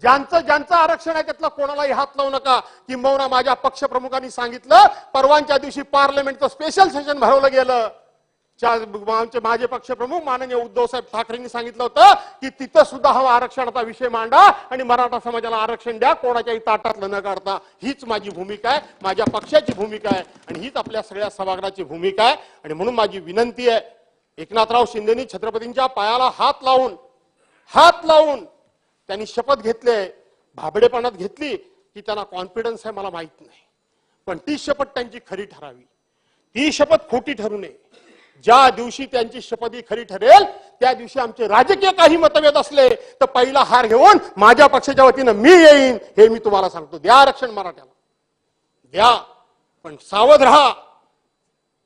ज्यांचं आरक्षण आहे त्यातलं कोणालाही हात लावू नका. किंबहुना माझ्या पक्षप्रमुखांनी सांगितलं, परवानच्या दिवशी पार्लमेंटचं स्पेशल सेशन भरवलं गेलं. माझे पक्षप्रमुख माननीय उद्धव साहेब ठाकरेंनी सांगितलं होतं की तिथं सुद्धा हा आरक्षणाचा विषय मांडा आणि मराठा समाजाला आरक्षण द्या, कोणाच्याही ताटातलं न काढता. हीच माझी भूमिका आहे, माझ्या पक्षाची भूमिका आहे आणि हीच आपल्या सगळ्या सभागृहाची भूमिका आहे. आणि म्हणून माझी विनंती आहे, एकनाथराव शिंदेनी छत्रपतींच्या पायाला हात लावून त्यांनी शपथ घेतली. भाबडेपणात घेतली की त्यांना कॉन्फिडन्स आहे मला माहित नाही, पण ती शपथ त्यांची खरी ठरावी. ती शपथ खोटी ठरू नये. ज्या दिवशी त्यांची शपथ ही खरी ठरेल त्या दिवशी आमचे राजकीय काही मतभेद असले तर पहिला हार घेऊन माझ्या पक्षाच्या वतीनं मी येईन. हे मी तुम्हाला सांगतो. द्या आरक्षण मराठ्याला, द्या, पण सावध राहा.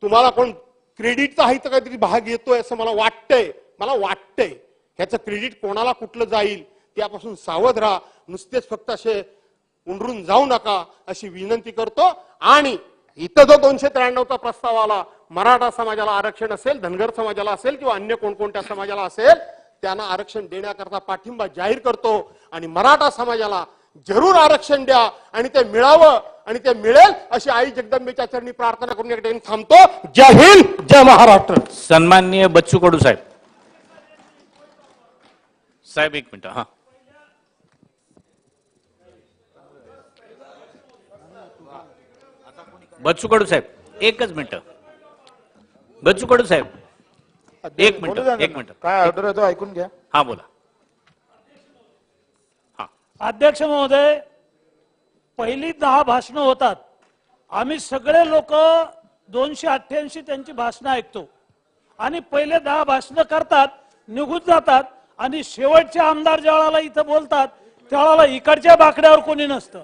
तुम्हाला कोण क्रेडिटचा आहे तर काहीतरी भाग येतोय असं मला वाटतंय. ह्याचं क्रेडिट कोणाला कुठलं जाईल त्यापासून सावध राहा. नुसतेच फक्त असे उंडरून जाऊ नका अशी विनंती करतो. आणि इथं जो 293चा प्रस्ताव आला, मराठा समाजाला आरक्षण असेल, धनगर समाजाला असेल किंवा अन्य कोणकोणत्या समाजाला असेल, त्यांना आरक्षण देण्याकरता पाठिंबा जाहीर करतो. आणि मराठा समाजाला जरूर आरक्षण द्या आणि ते मिळावं आणि ते मिळेल अशी आई जगदंबेच्या चरणी प्रार्थना करून एक थांबतो. जय हिंद, जय महाराष्ट्र. सन्माननीय बच्चू कडू साहेब एक मिनिट. हा, बच्चू कडू साहेब एकच मिनिट. बच्चू कडू साहेब एक मिनिट. काय ऑर्डर आहे तो ऐकून घ्या. हा बोला. अध्यक्ष महोदय, पहिली 10 भाषणं होतात. आम्ही सगळे लोक 288 त्यांची भाषणं ऐकतो आणि पहिले 10 भाषणं करतात, निघून जातात आणि शेवटचे आमदार ज्यावेळेला इथं बोलतात त्यावेळेला इकडच्या बाकड्यावर कोणी नसतं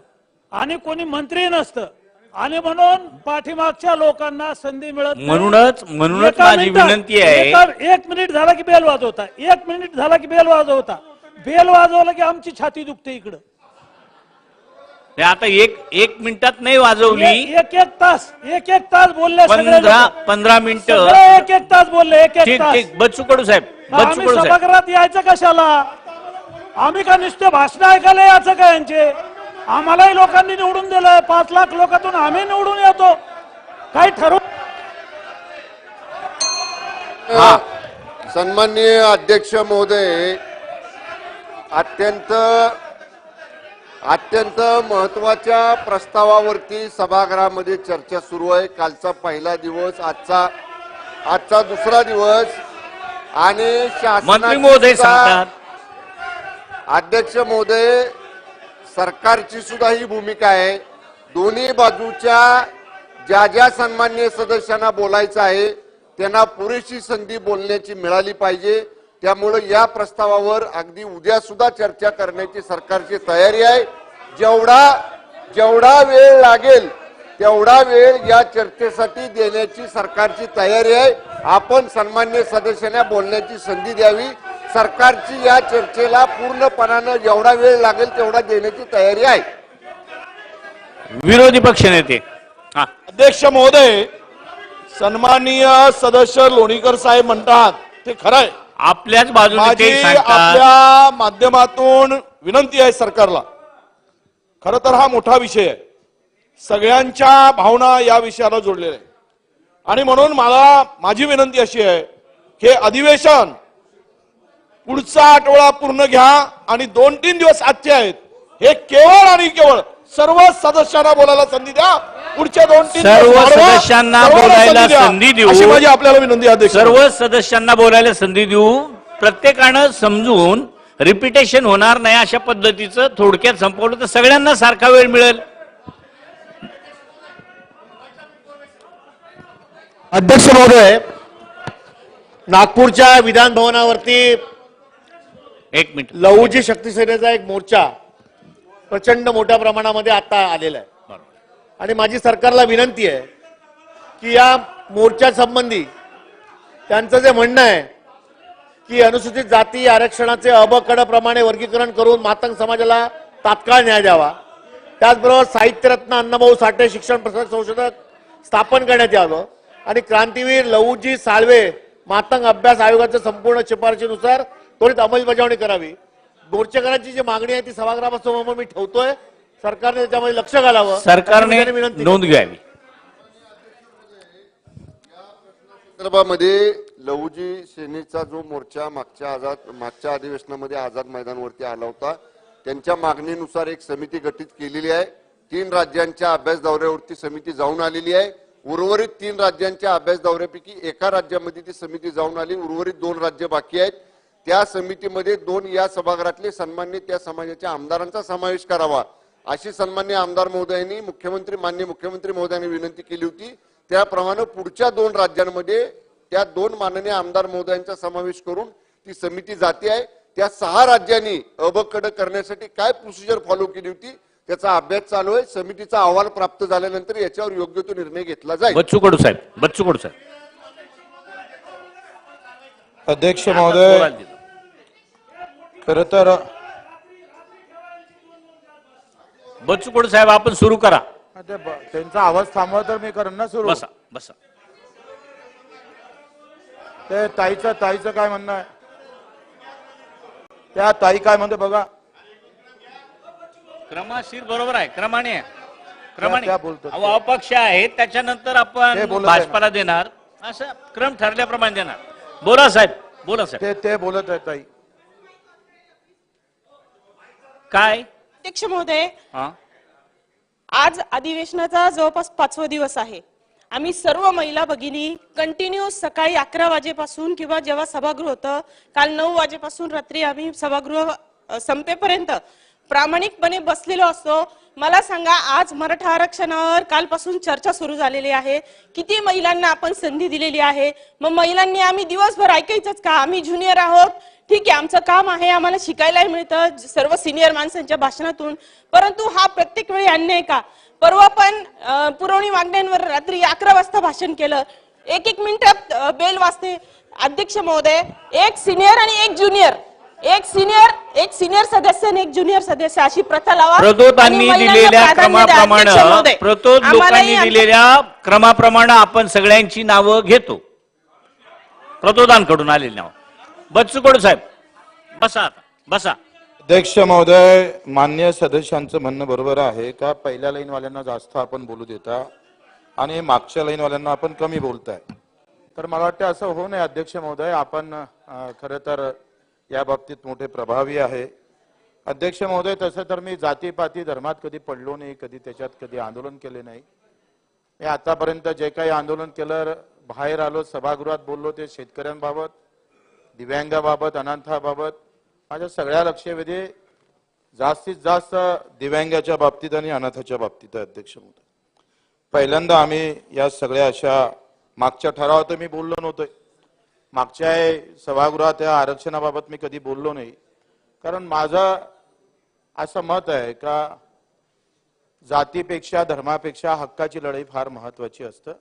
आणि कोणी मंत्री नसतं आणि म्हणून पाठीमागच्या लोकांना संधी मिळत नाही. म्हणूनच एका माझी मिनिटात- विनंती आहे. 1 मिनिट झाला की बेल वाजवता, 1 मिनिट झाला की बेल वाजवता, बेल वाजवलं की आमची छाती दुखते इकडं. हे आता एक मिनिटात नाही वाजवली, एक तास बोलले सगळे लोकं. 15 मिनिटं. सगळे एक तास बोलले, एक ठीक तास. ठीक. बच्चू कडू साहेब, बच्चू आम्ही कडू साहेब, सभागृहात यायचं कशाला? आम्ही का नुसते भाषण ऐकायला याचं काय यांचे? आम्हालाही लोकांनी निवडून दिलं, 5 लाख लोकांतून आम्ही निवडून येतो. काही ठरवू. सन्माननीय अध्यक्ष महोदय, अत्यंत महत्वाच्या प्रस्तावावरती सभागृहामध्ये चर्चा सुरू आहे. कालचा पहिला दिवस, आजचा दुसरा दिवस आणि मंत्री महोदय सांगतात. अध्यक्ष महोदय, सरकारची सुद्धा ही भूमिका आहे. दोन्ही बाजूच्या ज्या सन्माननीय सदस्यांना बोलायचं आहे त्यांना पुरेशी संधी बोलण्याची मिळाली पाहिजे. त्यामुळे या प्रस्तावावर अगदी उद्या सुद्धा चर्चा करण्याची सरकारची तयारी आहे. जेवढा वेळ लागेल तेवढा वेळ या चर्चेसाठी देण्याची सरकारची तयारी आहे. आपण सन्माननीय सदस्यांना बोलण्याची संधी द्यावी. सरकारची या चर्चेला पूर्णपणानं जेवढा वेळ लागेल तेवढा देण्याची तयारी आहे. विरोधी पक्षनेते. अध्यक्ष महोदय, सन्माननीय सदस्य लोणीकर साहेब म्हणतात ते खरं आहे. आपल्याच बाजूने माझी ते सांगतात. आपल्या माध्यमातून विनंती आहे सरकारला. खरं तर हा मोठा विषय आहे, सगळ्यांच्या भावना या विषयाला जोडलेल्या आहे आणि म्हणून माझी विनंती अशी आहे की अधिवेशन पुढचा आठवडा पूर्ण घ्या आणि 2-3 दिवस आजचे आहेत हे केवळ आणि केवळ सर्व सदस्यांना बोलायला संधी द्या. पुढच्या 2-3 सर्व सदस्यांना बोलायला संधी देऊ अशी माझी आपल्याला विनंती आहे अध्यक्ष. सर्व सदस्यांना बोलायला संधी देऊ. प्रत्येकानं समजून रिपिटेशन होणार नाही अशा पद्धतीचं थोडक्यात संपवलं तर सगळ्यांना सारखा वेळ मिळेल. अध्यक्ष महोदय, नागपूरच्या विधान भवनावरती 1 मिनिट लहुजी शक्ती सेनेचा एक मोर्चा प्रचंड मोठ्या प्रमाणामध्ये आता आलेला आहे आणि माझी सरकारला विनंती आहे की या मोर्चा संबंधी त्यांचं जे म्हणणं आहे की अनुसूचित जाती आरक्षणाचे अबकडप्रमाणे वर्गीकरण करून मातंग समाजाला तात्काळ न्याय द्यावा. त्याचबरोबर साहित्यरत्न अण्णाभाऊ साठे शिक्षण प्रसारक संशोधक स्थापन करण्यात यावं आणि क्रांतीवीर लहुजी साळवे मातंग अभ्यास आयोगाच्या संपूर्ण शिफारशीनुसार त्वरित अंमलबजावणी करावी. मोर्चेकरांची जी मागणी आहे ती सभागृहासमोर मी ठेवतोय. सरकारने त्याच्यामध्ये लक्ष घालावं. सरकारने नोंद घ्यावी. संदर्भामध्ये लहुजी सेनेचा जो मोर्चा मागच्या अधिवेशनामध्ये आझाद मैदानावरती आला होता त्यांच्या मागणीनुसार एक समिती गठीत केलेली आहे. 3 राज्यांच्या अभ्यास दौऱ्यावरती समिती जाऊन आलेली आहे. उर्वरित 3 राज्यांच्या अभ्यास दौऱ्यापैकी एका राज्यामध्ये ती समिती जाऊन आली. उर्वरित 2 राज्य बाकी आहेत. त्या समितीमध्ये 2 या सभागृहातले सन्मान्य त्या समाजाच्या आमदारांचा समावेश करावा अशी सन्मान्य आमदार महोदयांनी माननीय मुख्यमंत्री महोदयांनी विनंती केली होती. त्याप्रमाणे पुढच्या 2 राज्यांमध्ये त्या 2 माननीय आमदार महोदयांचा समावेश करून ती समिती जाते आहे. त्या 6 राज्यांनी अबकड करण्यासाठी काय प्रोसिजर फॉलो केली होती त्याचा अभ्यास चालू आहे. समितीचा अहवाल प्राप्त झाल्यानंतर याच्यावर योग्य तो निर्णय घेतला जाईल. बच्चू कडू साहेब. अध्यक्ष महोदय, खरं तर बच्चू कडू साहेब आपण सुरू करा. त्यांचा आवाज थांबवा तर मी करेन ना सुरू. बसा. ते ताईचं काय म्हणणं आहे? त्या ताई काय म्हणते बघा. क्रमशीर बरोबर आहे. क्रमाने त्या बोलतात. अपक्ष आहेत त्याच्यानंतर आपण भाजपाला देणार असं क्रम ठरल्याप्रमाणे देणार. बोला साहेब. ते बोलत आहे ताई. काय अध्यक्ष महोदय, आज अधिवेशनाचा जवळपास 5वा दिवस आहे. आम्ही सर्व महिला भगिनी कंटिन्यू सकाळी 11 वाजेपासून किंवा जेव्हा सभागृह होतं काल 9 वाजेपासून रात्री आम्ही सभागृह संपेपर्यंत प्रामाणिकपणे बसलेलो असतो. मला सांगा, आज मराठा आरक्षणावर कालपासून चर्चा सुरू झालेली आहे. किती महिलांना आपण संधी दिलेली आहे. मग महिलांनी आम्ही दिवसभर ऐकायचंच का? आम्ही ज्युनियर आहोत, ठीक आहे, आमचं काम आहे, आम्हाला शिकायलाही मिळतं सर्व सिनियर माणसांच्या भाषणातून. परंतु हा प्रत्येक वेळी अन्याय का? परवा पण पुरवणी मागण्यांवर रात्री 11 वाजता भाषण केलं. एक मिनिटात बेल वाजते. अध्यक्ष महोदय, एक सिनियर आणि एक ज्युनियर, एक सिनियर सदस्य आणि एक ज्युनियर सदस्य अशी प्रथा लावा. प्रतोदांनी दिलेल्या क्रमाप्रमाणे आपण सगळ्यांची नावं घेतो. प्रतोदांकडून आलेली नाव. बच्चू कडू साहेब, बसा आता, बसा. अध्यक्ष महोदय, मान्य सदस्यांचं म्हणणं बरोबर आहे का पहिल्या लाईनवाल्यांना जास्त आपण बोलू देता आणि मागच्या लाईनवाल्यांना आपण कमी बोलताय. तर मला वाटतं असं होऊ नये अध्यक्ष महोदय. आपण खरं तर या बाबतीत मोठे प्रभावी आहे. अध्यक्ष महोदय, तसं तर मी जातीपाती धर्मात कधी पडलो नाही, कधी आंदोलन केले नाही. मी आतापर्यंत जे काही आंदोलन केलं, बाहेर आलो, सभागृहात बोललो, ते शेतकऱ्यांबाबत, दिव्यांगाबाबत, अनाथाबाबत. माझ्या सगळ्या लक्षवेधी जास्तीत जास्त दिव्यांगाच्या बाबतीत आणि अनाथाच्या बाबतीत आहे अध्यक्ष महोदय. पहिल्यांदा आम्ही या सगळ्या अशा मागच्या ठरावात मी बोललो नव्हतोय. मागच्या सभागृहात या आरक्षणाबाबत मी कधी बोललो नाही. कारण माझं असं मत आहे का जातीपेक्षा धर्मापेक्षा हक्काची लढाई फार महत्वाची असतं.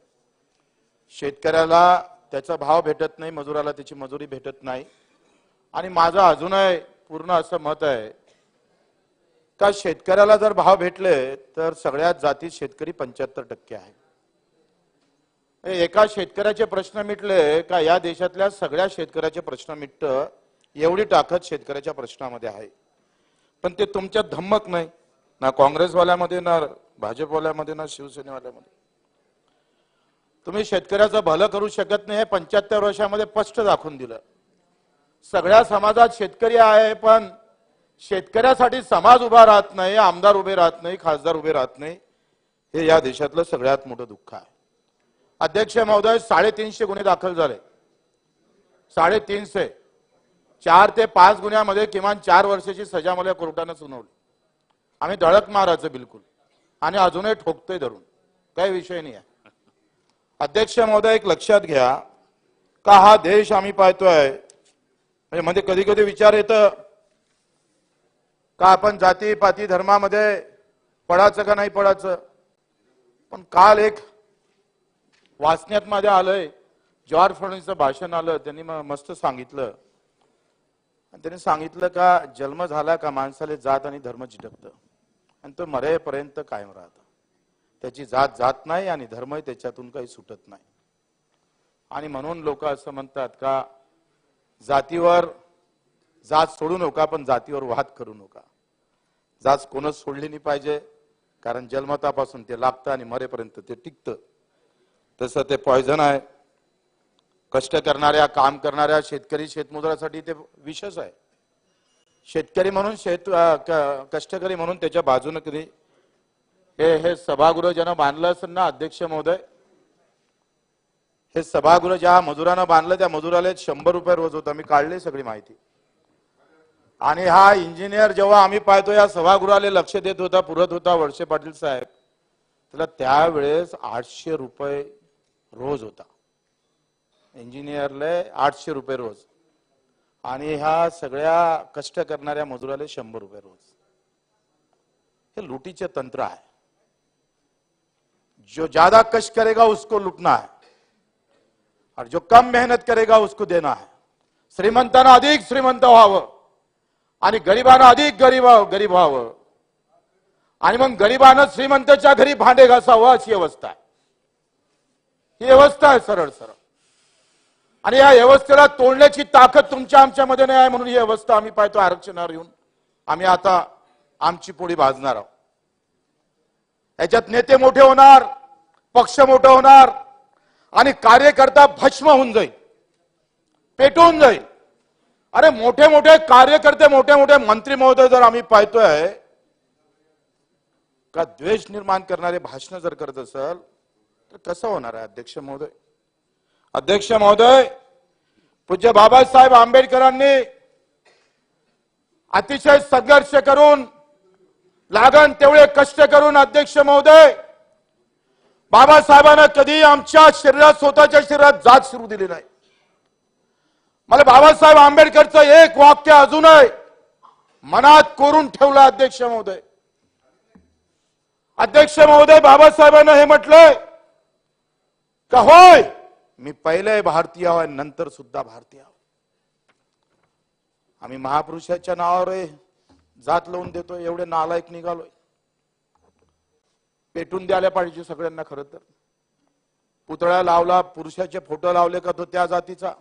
शेतकऱ्याला त्याचा भाव भेटत नाही, मजुराला त्याची मजुरी भेटत नाही. आणि माझं अजूनही पूर्ण असं मत आहे का शेतकऱ्याला जर भाव भेटले तर सगळ्यात जातीत शेतकरी 75% आहे. एका शेतकऱ्याचे प्रश्न मिटले का या देशातल्या सगळ्या शेतकऱ्याचे प्रश्न मिटतं, एवढी ताकद शेतकऱ्याच्या प्रश्नामध्ये आहे. पण ते तुमच्यात धम्मक नाही, ना काँग्रेसवाल्यामध्ये, ना भाजपवाल्यामध्ये, ना शिवसेनेवाल्यामध्ये. तुम्ही शेतकऱ्याचं भलं करू शकत नाही हे 75 वर्षामध्ये स्पष्ट दाखवून दिलं. सगळ्या समाजात शेतकरी आहे, पण शेतकऱ्यासाठी समाज उभा राहत नाही, आमदार उभे राहत नाही, खासदार उभे राहत नाही. हे या देशातलं सगळ्यात मोठं दुःख आहे. अध्यक्ष महोदय, 350 गुन्हे दाखल झाले. 350. 4 ते 5 गुन्ह्यामध्ये किमान 4 वर्षाची सजा मला कोर्टानं सुनावली. आम्ही धडक मारायचं बिलकुल, आणि अजूनही ठोकतोय धरून, काही विषय नाही आहे. अध्यक्ष महोदय, एक लक्षात घ्या का हा देश आम्ही पाहतोय, म्हणजे कधी कधी विचार येतं का आपण जाती पाती धर्मामध्ये पडायचं का नाही पडायचं. पण काल एक वाचण्यात माझ्या आलंय, जॉर्ज फर्नांडिसचं भाषण आलं, त्यांनी मस्त सांगितलं. त्यांनी सांगितलं का जन्म झाला का माणसाला जात आणि धर्म चिटकतं आणि तो मरेपर्यंत कायम राहतं. त्याची जात जात नाही आणि धर्म त्याच्यातून काही सुटत नाही. आणि म्हणून लोक असं म्हणतात का जातीवर जात सोडू नका, पण जातीवर वाद करू नका. जात कोणच सोडली नाही पाहिजे, कारण जन्मतापासून ते लागतं आणि मरेपर्यंत ते टिकतं. तसं ते पॉयझन आहे. कष्ट करणाऱ्या, काम करणाऱ्या शेतकरी शेतमजुरासाठी ते विषच आहे. शेतकरी म्हणून कष्टकरी म्हणून त्याच्या बाजूने कधी हे सभागृह ज्यानं बांधलं असेल ना अध्यक्ष महोदय, हे सभागृह ज्या मजुरानं बांधलं त्या मजुराला 100 रुपये रोज होता. मी काढली सगळी माहिती. आणि हा इंजिनियर जेव्हा आम्ही पाहतो या सभागृहाला लक्ष देत होता, पुरत होता, वळसे पाटील साहेब, त्याला त्यावेळेस 800 रुपये रोज होता. इंजिनियरला 800 रुपये रोज, आणि ह्या सगळ्या कष्ट करणाऱ्या मजुराला 100 रुपये रोज. हे लुटीचे तंत्र आहे. जो ज्यादा कष्ट करेगा उसको लुटना है और जो कम मेहनत करेगा उसको देना है. श्रीमंतांना अधिक श्रीमंत व्हावं आणि गरिबांना अधिक गरीब व्हावं, आणि मग गरिबांना श्रीमंताच्या घरी भांडे घासावं, अशी व्यवस्था आहे. ही व्यवस्था आहे सरळ सरळ. आणि या व्यवस्थेला तोडण्याची ताकद तुमच्या आमच्यामध्ये नाही आहे. म्हणून ही व्यवस्था आम्ही पाहतो आरक्षणावर येऊन आम्ही आता आमची पोळी भाजणार आहोत. याच्यात नेते मोठे होणार, पक्ष मोठे होणार, आणि कार्यकर्ता भस्म होऊन जाईल, पेटून जाईल. अरे मोठे मोठे कार्यकर्ते, मोठे मोठे मंत्री महोदय जर आम्ही पाहतोय का द्वेष निर्माण करणारे भाषण जर करत असेल तर कसं होणार आहे अध्यक्ष महोदय. अध्यक्ष महोदय, पूज्य बाबासाहेब आंबेडकरांनी अतिशय संघर्ष करून लागण तेवढे कष्ट करून अध्यक्ष महोदय बाबासाहेबांना कधी आमच्या शरीरात स्वतःच्या शरीरात जात शिरू दिली नाही. मला बाबासाहेब आंबेडकरचं एक वाक्य अजूनही मनात कोरून ठेवलं अध्यक्ष महोदय. अध्यक्ष महोदय बाबासाहेबांना हे म्हटलंय का होय मी पहिले भारतीय आहे नंतर सुद्धा भारतीय आहे. आम्ही महापुरुषाच्या नावावर जात लावून देतोय एवढे नालायक निघालोय. पेटून द्यायला पाहिजे सगळ्यांना. खरं तर पुतळा लावला पुरुषाचे फोटो लावले का तो त्या जातीचा.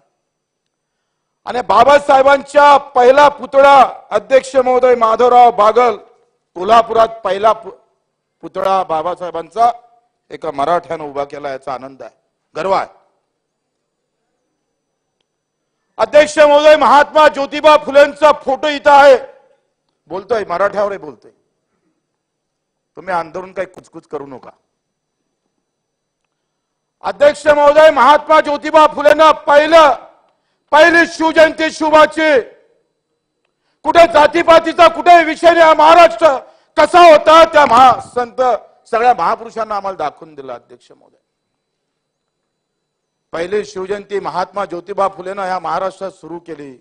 आणि बाबासाहेबांच्या पहिला पुतळा अध्यक्ष महोदय माधवराव बागल कोल्हापुरात पहिला पुतळा बाबासाहेबांचा एका मराठ्यानं उभा केला. याचा आनंद आहे गर्व आहे. अध्यक्ष महोदय महात्मा ज्योतिबा फुलेंचा फोटो इथं आहे. बोलतोय मराठ्यावर बोलतोय. तुम्ही आंदोलन काही कुचकुच करू नका. अध्यक्ष महोदय महात्मा ज्योतिबा फुलेंना पहिली शिवजयंती शुभाची कुठे जातीपातीचा कुठे विषय नाही. महाराष्ट्र कसा होता त्या संत सगळ्या महापुरुषांना आम्हाला दाखवून दिला. अध्यक्ष महोदय पहिली शिवजयंती महात्मा ज्योतिबा फुलेनं या महाराष्ट्रात सुरू केली.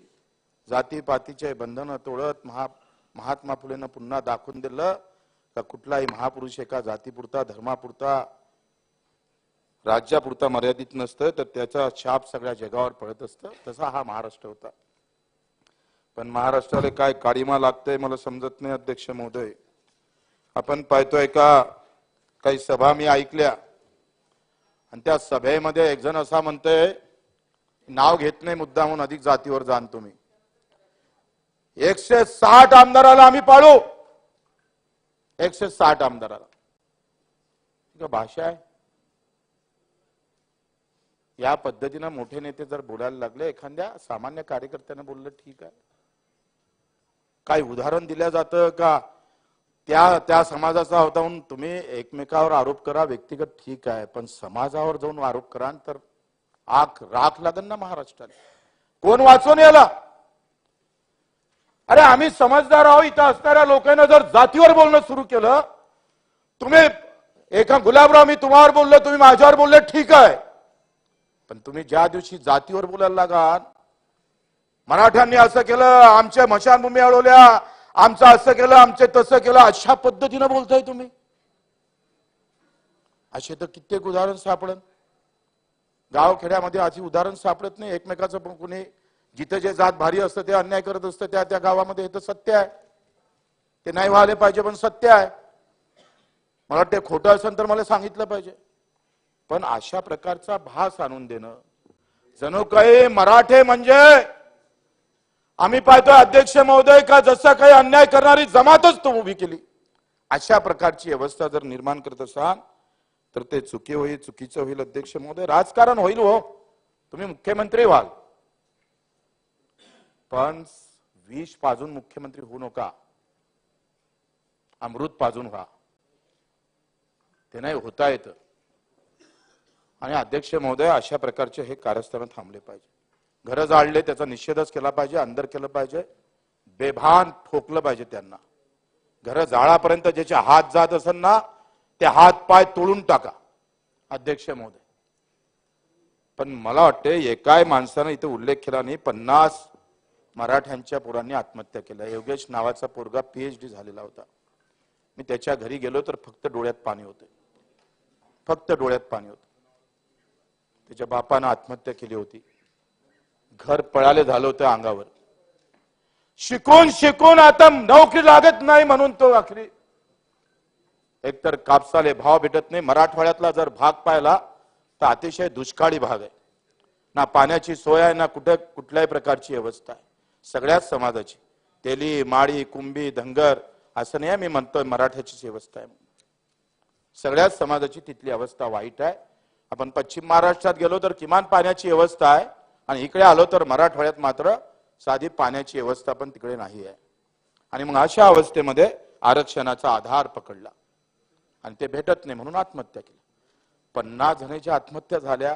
जातीपातीचे बंधन तोडत महात्मा फुलेनं पुन्हा दाखवून दिलं का कुठलाही महापुरुष एका जातीपुरता धर्मापुरता राज्यापुरता मर्यादित नसतं तर त्याचा छाप सगळ्या जगावर पडत असतं. तसा हा महाराष्ट्र होता. पण महाराष्ट्राला काय काळीमा लागतंय मला समजत नाही. अध्यक्ष महोदय आपण पाहतोय का काही सभा मी ऐकल्या आणि त्या सभेमध्ये एक जण असा म्हणतोय नाव घेत नाही मुद्दा म्हणून अधिक जातीवर जाण तुम्ही 160 आमदाराला आम्ही पाळू. 160 आमदाराला भाषा आहे. या पद्धतीनं मोठे नेते जर बोलायला लागले एखाद्या सामान्य कार्यकर्त्याने बोललं ठीक आहे. काही उदाहरण दिल्या जातं का त्या समाजाचा होता म्हणून तुम्ही एकमेकावर आरोप करा व्यक्तिगत ठीक आहे पण समाजावर जाऊन आरोप करा तर राख लागेल ना महाराष्ट्रात. कोण वाचून याला. अरे आम्ही समजदार आहोत. इथं असणाऱ्या लोकांना जर जातीवर बोलणं सुरू केलं तुम्ही एका गुलाबराव मी तुम्हावर बोललो तुम्ही माझ्यावर बोलले ठीक आहे पण तुम्ही ज्या दिवशी जातीवर बोलायला लागाल मराठ्यांनी असं केलं आमच्या मशानभूमी अडवल्या आमचं असं केलं आमचे तसं केलं अशा पद्धतीनं बोलताय तुम्ही. असे तर कित्येक उदाहरण सापडत. गावखेड्यामध्ये अशी उदाहरण सापडत नाही. एकमेकाचं पण कुणी जिथे जे जात भारी असतं ते अन्याय करत असतं त्या गावामध्ये हे तर सत्य आहे. ते नाही व्हायला पाहिजे पण सत्य आहे. मला वाटतं खोटं असेल तर मला सांगितलं पाहिजे. पण अशा प्रकारचा भास आणून देणं जणू काही मराठे म्हणजे आम्ही पाहतोय अध्यक्ष महोदय का जसं काही अन्याय करणारी जमातच तो उभी केली. अशा प्रकारची व्यवस्था जर निर्माण करत असाल तर ते चुकीचं होईल. अध्यक्ष महोदय राजकारण होईल हो. तुम्ही मुख्यमंत्री व्हाल पण विष पाजून मुख्यमंत्री होऊ नका. अमृत पाजून व्हा. ते नाही होता येतं. आणि अध्यक्ष महोदय अशा प्रकारचे हे कारस्थान थांबले पाहिजे. घरं जाळले त्याचा निषेधच केला पाहिजे. अंदर केलं पाहिजे. बेभान ठोकलं पाहिजे त्यांना. घरं जाळापर्यंत ज्याचे हात जात असेल ना ते हात पाय तोडून टाका. अध्यक्ष महोदय पण मला वाटते एकाय माणसानं इथे उल्लेख केला नाही 50 मराठ्यांच्या पोरांनी आत्महत्या केल्या. योगेश नावाचा पोरगा PhD झालेला होता. मी त्याच्या घरी गेलो तर फक्त डोळ्यात पाणी होते. फक्त डोळ्यात पाणी होतं. त्याच्या बापानं आत्महत्या केली होती. घर पळाले झालं होतं अंगावर. शिकून आता नोकरी लागत नाही म्हणून तो आखरी एकतर कापसाले भाव भेटत नाही. मराठवाड्यातला जर भाग पाहिला तर अतिशय दुष्काळी भाग आहे. ना पाण्याची सोय आहे ना कुठल्याही प्रकारची व्यवस्था आहे. सगळ्याच समाजाची तेली माळी कुंभी धनगर असं नाही मी म्हणतोय मराठ्याचीच व्यवस्था आहे. सगळ्याच समाजाची तिथली अवस्था वाईट आहे. आपण पश्चिम महाराष्ट्रात गेलो तर किमान पाण्याची व्यवस्था आहे आणि इकडे आलो तर मराठवाड्यात मात्र साधी पाण्याची व्यवस्था पण तिकडे नाही आहे. आणि मग अशा अवस्थेमध्ये आरक्षणाचा आधार पकडला आणि ते भेटत नाही म्हणून आत्महत्या केली. 50 जणांच्या आत्महत्या झाल्या.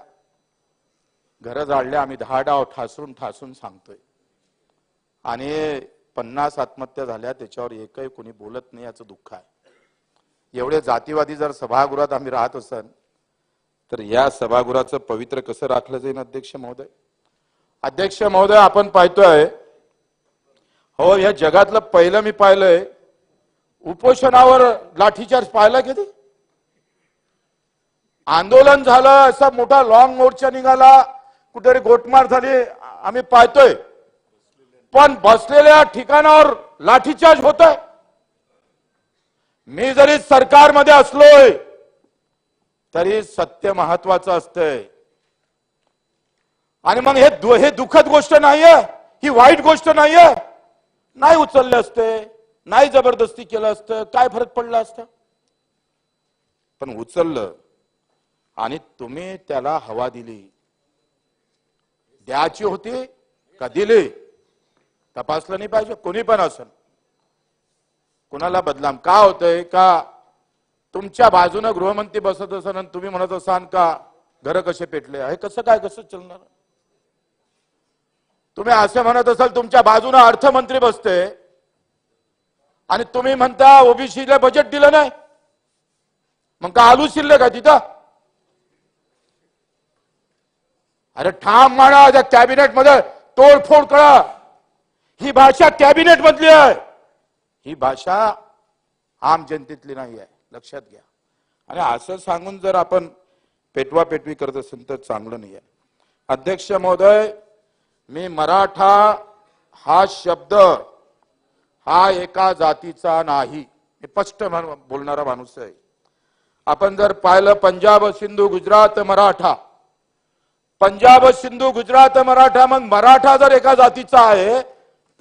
घरं जाळल्या. आम्ही 10 डाव ठासून सांगतोय. आणि 50 आत्महत्या झाल्या, त्याच्यावर एकही कोणी बोलत नाही, याचं दुःख आहे. एवढे जातीवादी जर सभागृहात आम्ही राहत असन तर या सभागृहाचं पवित्र कसं राखलं जाईल? अध्यक्ष महोदय, अध्यक्ष महोदय, आपण पाहतोय हो, या जगातलं पहिलं मी पाहिलंय उपोषणावर लाठीचार्ज पाहिला कधी? आंदोलन झालं, असा मोठा लॉंग मोर्चा निघाला, कुठेतरी गोटमार झाली, आम्ही पाहतोय, पण बसलेल्या ठिकाणावर लाठीचार्ज होतोय. मी जरी सरकारमध्ये असलोय तरी सत्य महत्वाचं असतंय. आणि मग हे दुःखद गोष्ट नाहीये, ही वाईट गोष्ट नाहीये. नाही उचलले असते, नाही जबरदस्ती केलं असतं, काय फरक पडला असता? पण उचललं आणि तुम्ही त्याला हवा दिली. द्यायची होती का दिली? तपासलं नाही पाहिजे? कोणी पण असेल, कोणाला बदनाम का होतंय? का तुमच्या बाजूने गृहमंत्री बसत असाल आणि तुम्ही म्हणत असाल का घर कसे पेटले? हे कसं काय, कसं चालणार? तुम्ही असं म्हणत असाल तुमच्या बाजूने अर्थमंत्री बसते आणि तुम्ही म्हणता ओबीसीला बजेट दिलं नाही, मग का आलू शिल्लक का तिथं? अरे ठाम माना, त्या कॅबिनेट मध्ये तोडफोड करा. ही भाषा कॅबिनेट मधली आहे, ही भाषा आम जनतेतली नाही आहे, लक्षात घ्या. आणि असं सांगून जर आपण पेटवा पेटवी करत असेल तर चांगलं नाही आहे. अध्यक्ष महोदय, मी मराठा हा शब्द हा एका जातीचा नाही, मी स्पष्ट बोलणारा माणूस आहे. आपण जर पाहिलं पंजाब सिंधू गुजरात मराठा, पंजाब सिंधू गुजरात मराठा, मग मराठा जर एका जातीचा आहे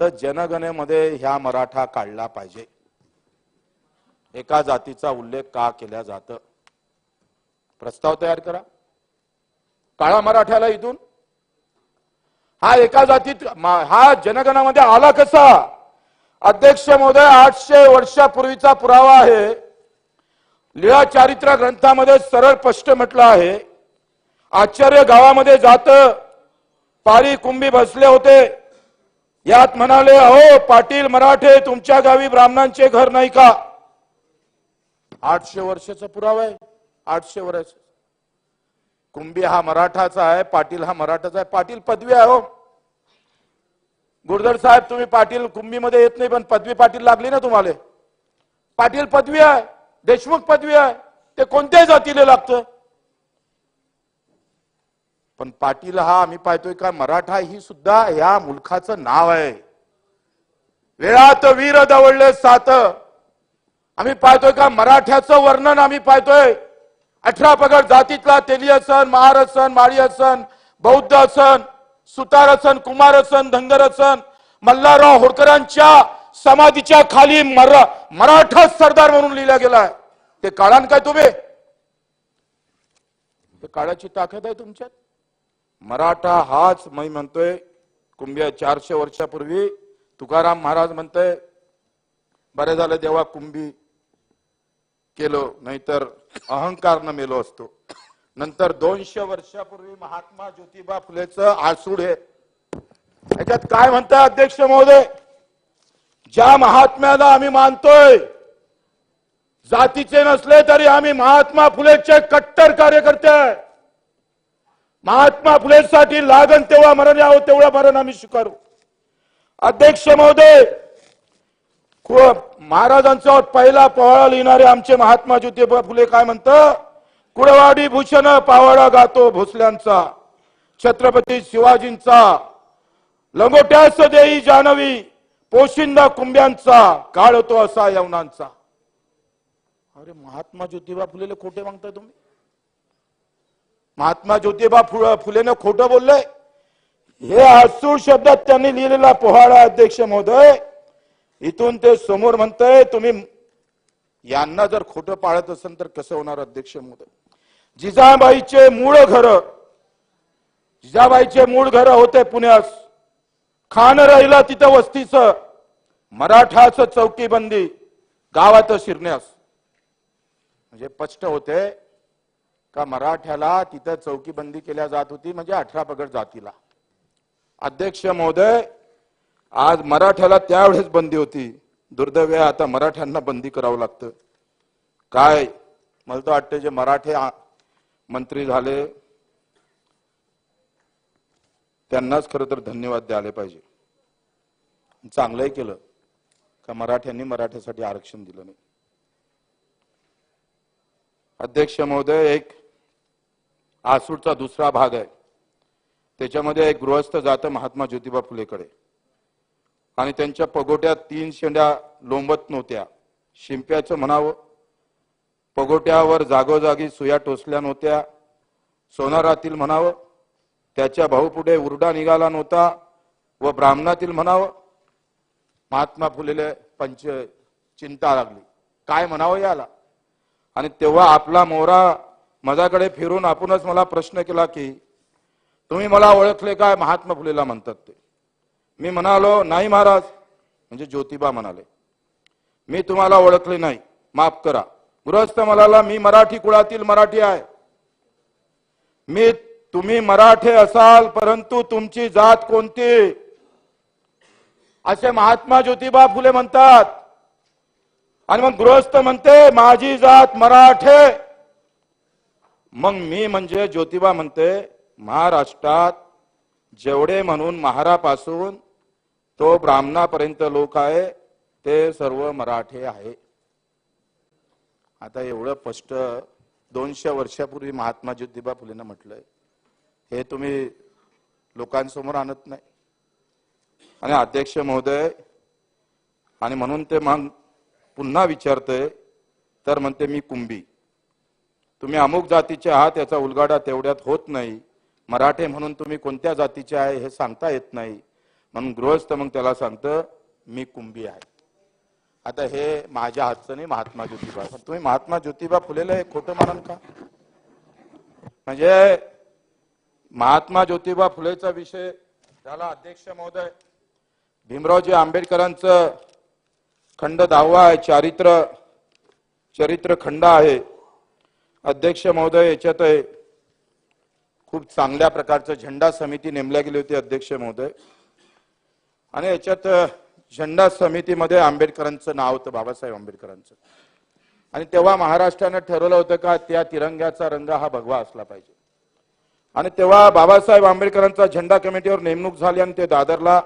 तर जनगणनेमध्ये ह्या मराठा काढला पाहिजे. एका जातीचा उल्लेख का केला जातं? प्रस्ताव तयार करा, काळा मराठ्याला इथून. हा एका जातीत, हा जनगणनेमध्ये आला कसा? अध्यक्ष महोदय, 800 वर्षापूर्वीचा पुरावा आहे. लीळा चारित्र ग्रंथामध्ये सरळ स्पष्ट म्हटलं आहे, आचार्य गावामध्ये जात पाळी कुंभी बसले होते, यात म्हणाले, अहो पाटील मराठे, तुमच्या गावी ब्राह्मणांचे घर नाही का? 800 वर्षाचा पुरावा आहे, 800 वर्ष. कुंभी हा मराठाचा आहे, पाटील हा मराठाचा आहे. पाटील पदवी आहे हो. गुरधर साहेब, तुम्ही पाटील कुंभीमध्ये येत नाही, पण पदवी पाटील लागली ना तुम्हाला. पाटील पदवी आहे, देशमुख पदवी आहे, ते कोणत्याही जातीला लागतं. पण पाटील हा आम्ही पाहतोय का मराठा ही सुद्धा या मुलखाचं नाव आहे. वेळात वीर दवळले सात, आम्ही पाहतोय का मराठ्याचं वर्णन आम्ही पाहतोय. 18 पगड जातीतला तेली असन, महार असन, माळी असन, बौद्ध असन, सुतार असन, कुमार असन, धनगर असन, मल्हारराव होळकरांच्या समाधीच्या खाली मराठा सरदार म्हणून लिहिला गेलाय. ते काळान काय तुम्ही? काळाची ताकद आहे तुमच्यात. मराठा हाच मी म्हणतोय. कुंभी 400 वर्षापूर्वी तुकाराम महाराज म्हणतोय, बरे झालं देवा कुंभी केलो, नाहीतर अहंकारनं मेलो असतो. नंतर 200 वर्षापूर्वी महात्मा ज्योतिबा फुलेचं आसूड आहे. याच्यात काय म्हणताय अध्यक्ष महोदय? ज्या महात्म्याला आम्ही मानतोय, जातीचे नसले तरी आम्ही महात्मा फुलेचे कट्टर कार्यकर्ते आहे. महात्मा फुलेसाठी लागण तेव्हा मरण यावं तेवढं मरण आम्ही स्वीकारू. अध्यक्ष महोदय, महाराजांचा पहिला पोवाडा लिहिणारे आमचे महात्मा ज्योतिबा फुले काय म्हणतं? कुळवाडी भूषण पावाडा गातो भोसल्यांचा, छत्रपती शिवाजींचा, लंगोट्यास देई जानवी, पोशिंदा कुंभ्यांचा, काळ तो असा यवनांचा. अरे महात्मा ज्योतिबा फुलेले खोटे मागताय तुम्ही? महात्मा ज्योतिबा फुलेने खोटं बोलले? हे आसूड शब्दात त्यांनी लिहिलेला पोहाडा अध्यक्ष महोदय. इथून ते समोर म्हणतंय तुम्ही यांना जर खोटं पाळत असेल तर कसं होणार अध्यक्ष महोदय? जिजाबाईचे मूळ घर होते पुण्यास, खान राहिला तिथं वस्तीचं, मराठाचं चौकीबंदी गावात शिरण्यास. म्हणजे स्पष्ट होते का मराठ्याला तिथं चौकीबंदी केल्या जात होती, म्हणजे 18 पगड जातीला. अध्यक्ष महोदय, आज मराठ्याला त्यावेळेस बंदी होती, दुर्दैव आहे आता मराठ्यांना बंदी करावं लागतं. काय मला तर वाटतं जे मराठे मंत्री झाले त्यांनाच खरं तर धन्यवाद द्यायला पाहिजे. चांगलंही केलं का मराठ्यांनी मराठ्यासाठी आरक्षण दिलं नाही. अध्यक्ष महोदय, एक आसूडचा दुसरा भाग आहे, त्याच्यामध्ये एक गृहस्थ जातं महात्मा ज्योतिबा फुलेकडे आणि त्यांच्या पगोट्यात 3 शेंड्या लोंबत नव्हत्या. शिंप्याचं म्हणावं, पगोट्यावर जागोजागी सुया टोचल्या नव्हत्या. सोनारातील म्हणावं, त्याच्या भाऊपुढे उरडा निघाला नव्हता. व ब्राह्मणातील म्हणावं, महात्मा फुलेले चिंता लागली, काय म्हणावं याला. आणि तेव्हा आपला मोहरा माझ्याकडे फिरून आपणच मला प्रश्न केला की तुम्ही मला ओळखले काय, महात्मा फुलेला म्हणतात ते. मी म्हणालो नाही महाराज. म्हणजे ज्योतिबा म्हणाले, मी तुम्हाला ओळखले नाही, माफ करा. गृहस्थ म्हणाला, मी मराठी कुळातील मराठी आहे. तुम्ही मराठे असाल परंतु तुमची जात कोणती, असे महात्मा ज्योतिबा फुले म्हणतात. आणि मग गृहस्थ म्हणते माझी जात मराठे. मग मी म्हणजे ज्योतिबा म्हणते महाराष्ट्रात जेवढे म्हणून महारापासून तो ब्राह्मणापर्यंत लोक आहे ते सर्व मराठे आहे. आता एवढं स्पष्ट 200 वर्षापूर्वी महात्मा ज्योतिबा फुलेंना म्हटलंय, हे तुम्ही लोकांसमोर आणत नाही. आणि अध्यक्ष महोदय, आणि म्हणून ते मग पुन्हा विचारतोय तर म्हणते मी कुंभी. तुम्ही अमुक जातीचे आहात याचा उलगाडा तेवढ्यात होत नाही. मराठे म्हणून तुम्ही कोणत्या जातीचे आहे हे सांगता येत नाही. म्हणून गृहस्थ मग त्याला सांगतं मी कुंभी आहे. आता हे माझ्या हातचं नाही, महात्मा ज्योतिबा. तुम्ही महात्मा ज्योतिबा फुलेला हे खोटं मानाल का? म्हणजे महात्मा ज्योतिबा फुलेचा विषय झाला. अध्यक्ष महोदय, भीमरावजी आंबेडकरांचं खंड 10वा आहे, चरित्र खंड आहे. अध्यक्ष महोदय, याच्यात खूप चांगल्या प्रकारचं झेंडा समिती नेमल्या गेली होती अध्यक्ष महोदय. आणि याच्यात झेंडा समितीमध्ये आंबेडकरांचं नाव होतं, बाबासाहेब आंबेडकरांचं. आणि तेव्हा महाराष्ट्रानं ठरवलं होतं का त्या तिरंग्याचा रंग हा भगवा असला पाहिजे. आणि तेव्हा बाबासाहेब आंबेडकरांचा झेंडा कमिटीवर नेमणूक झाली आणि ते दादरला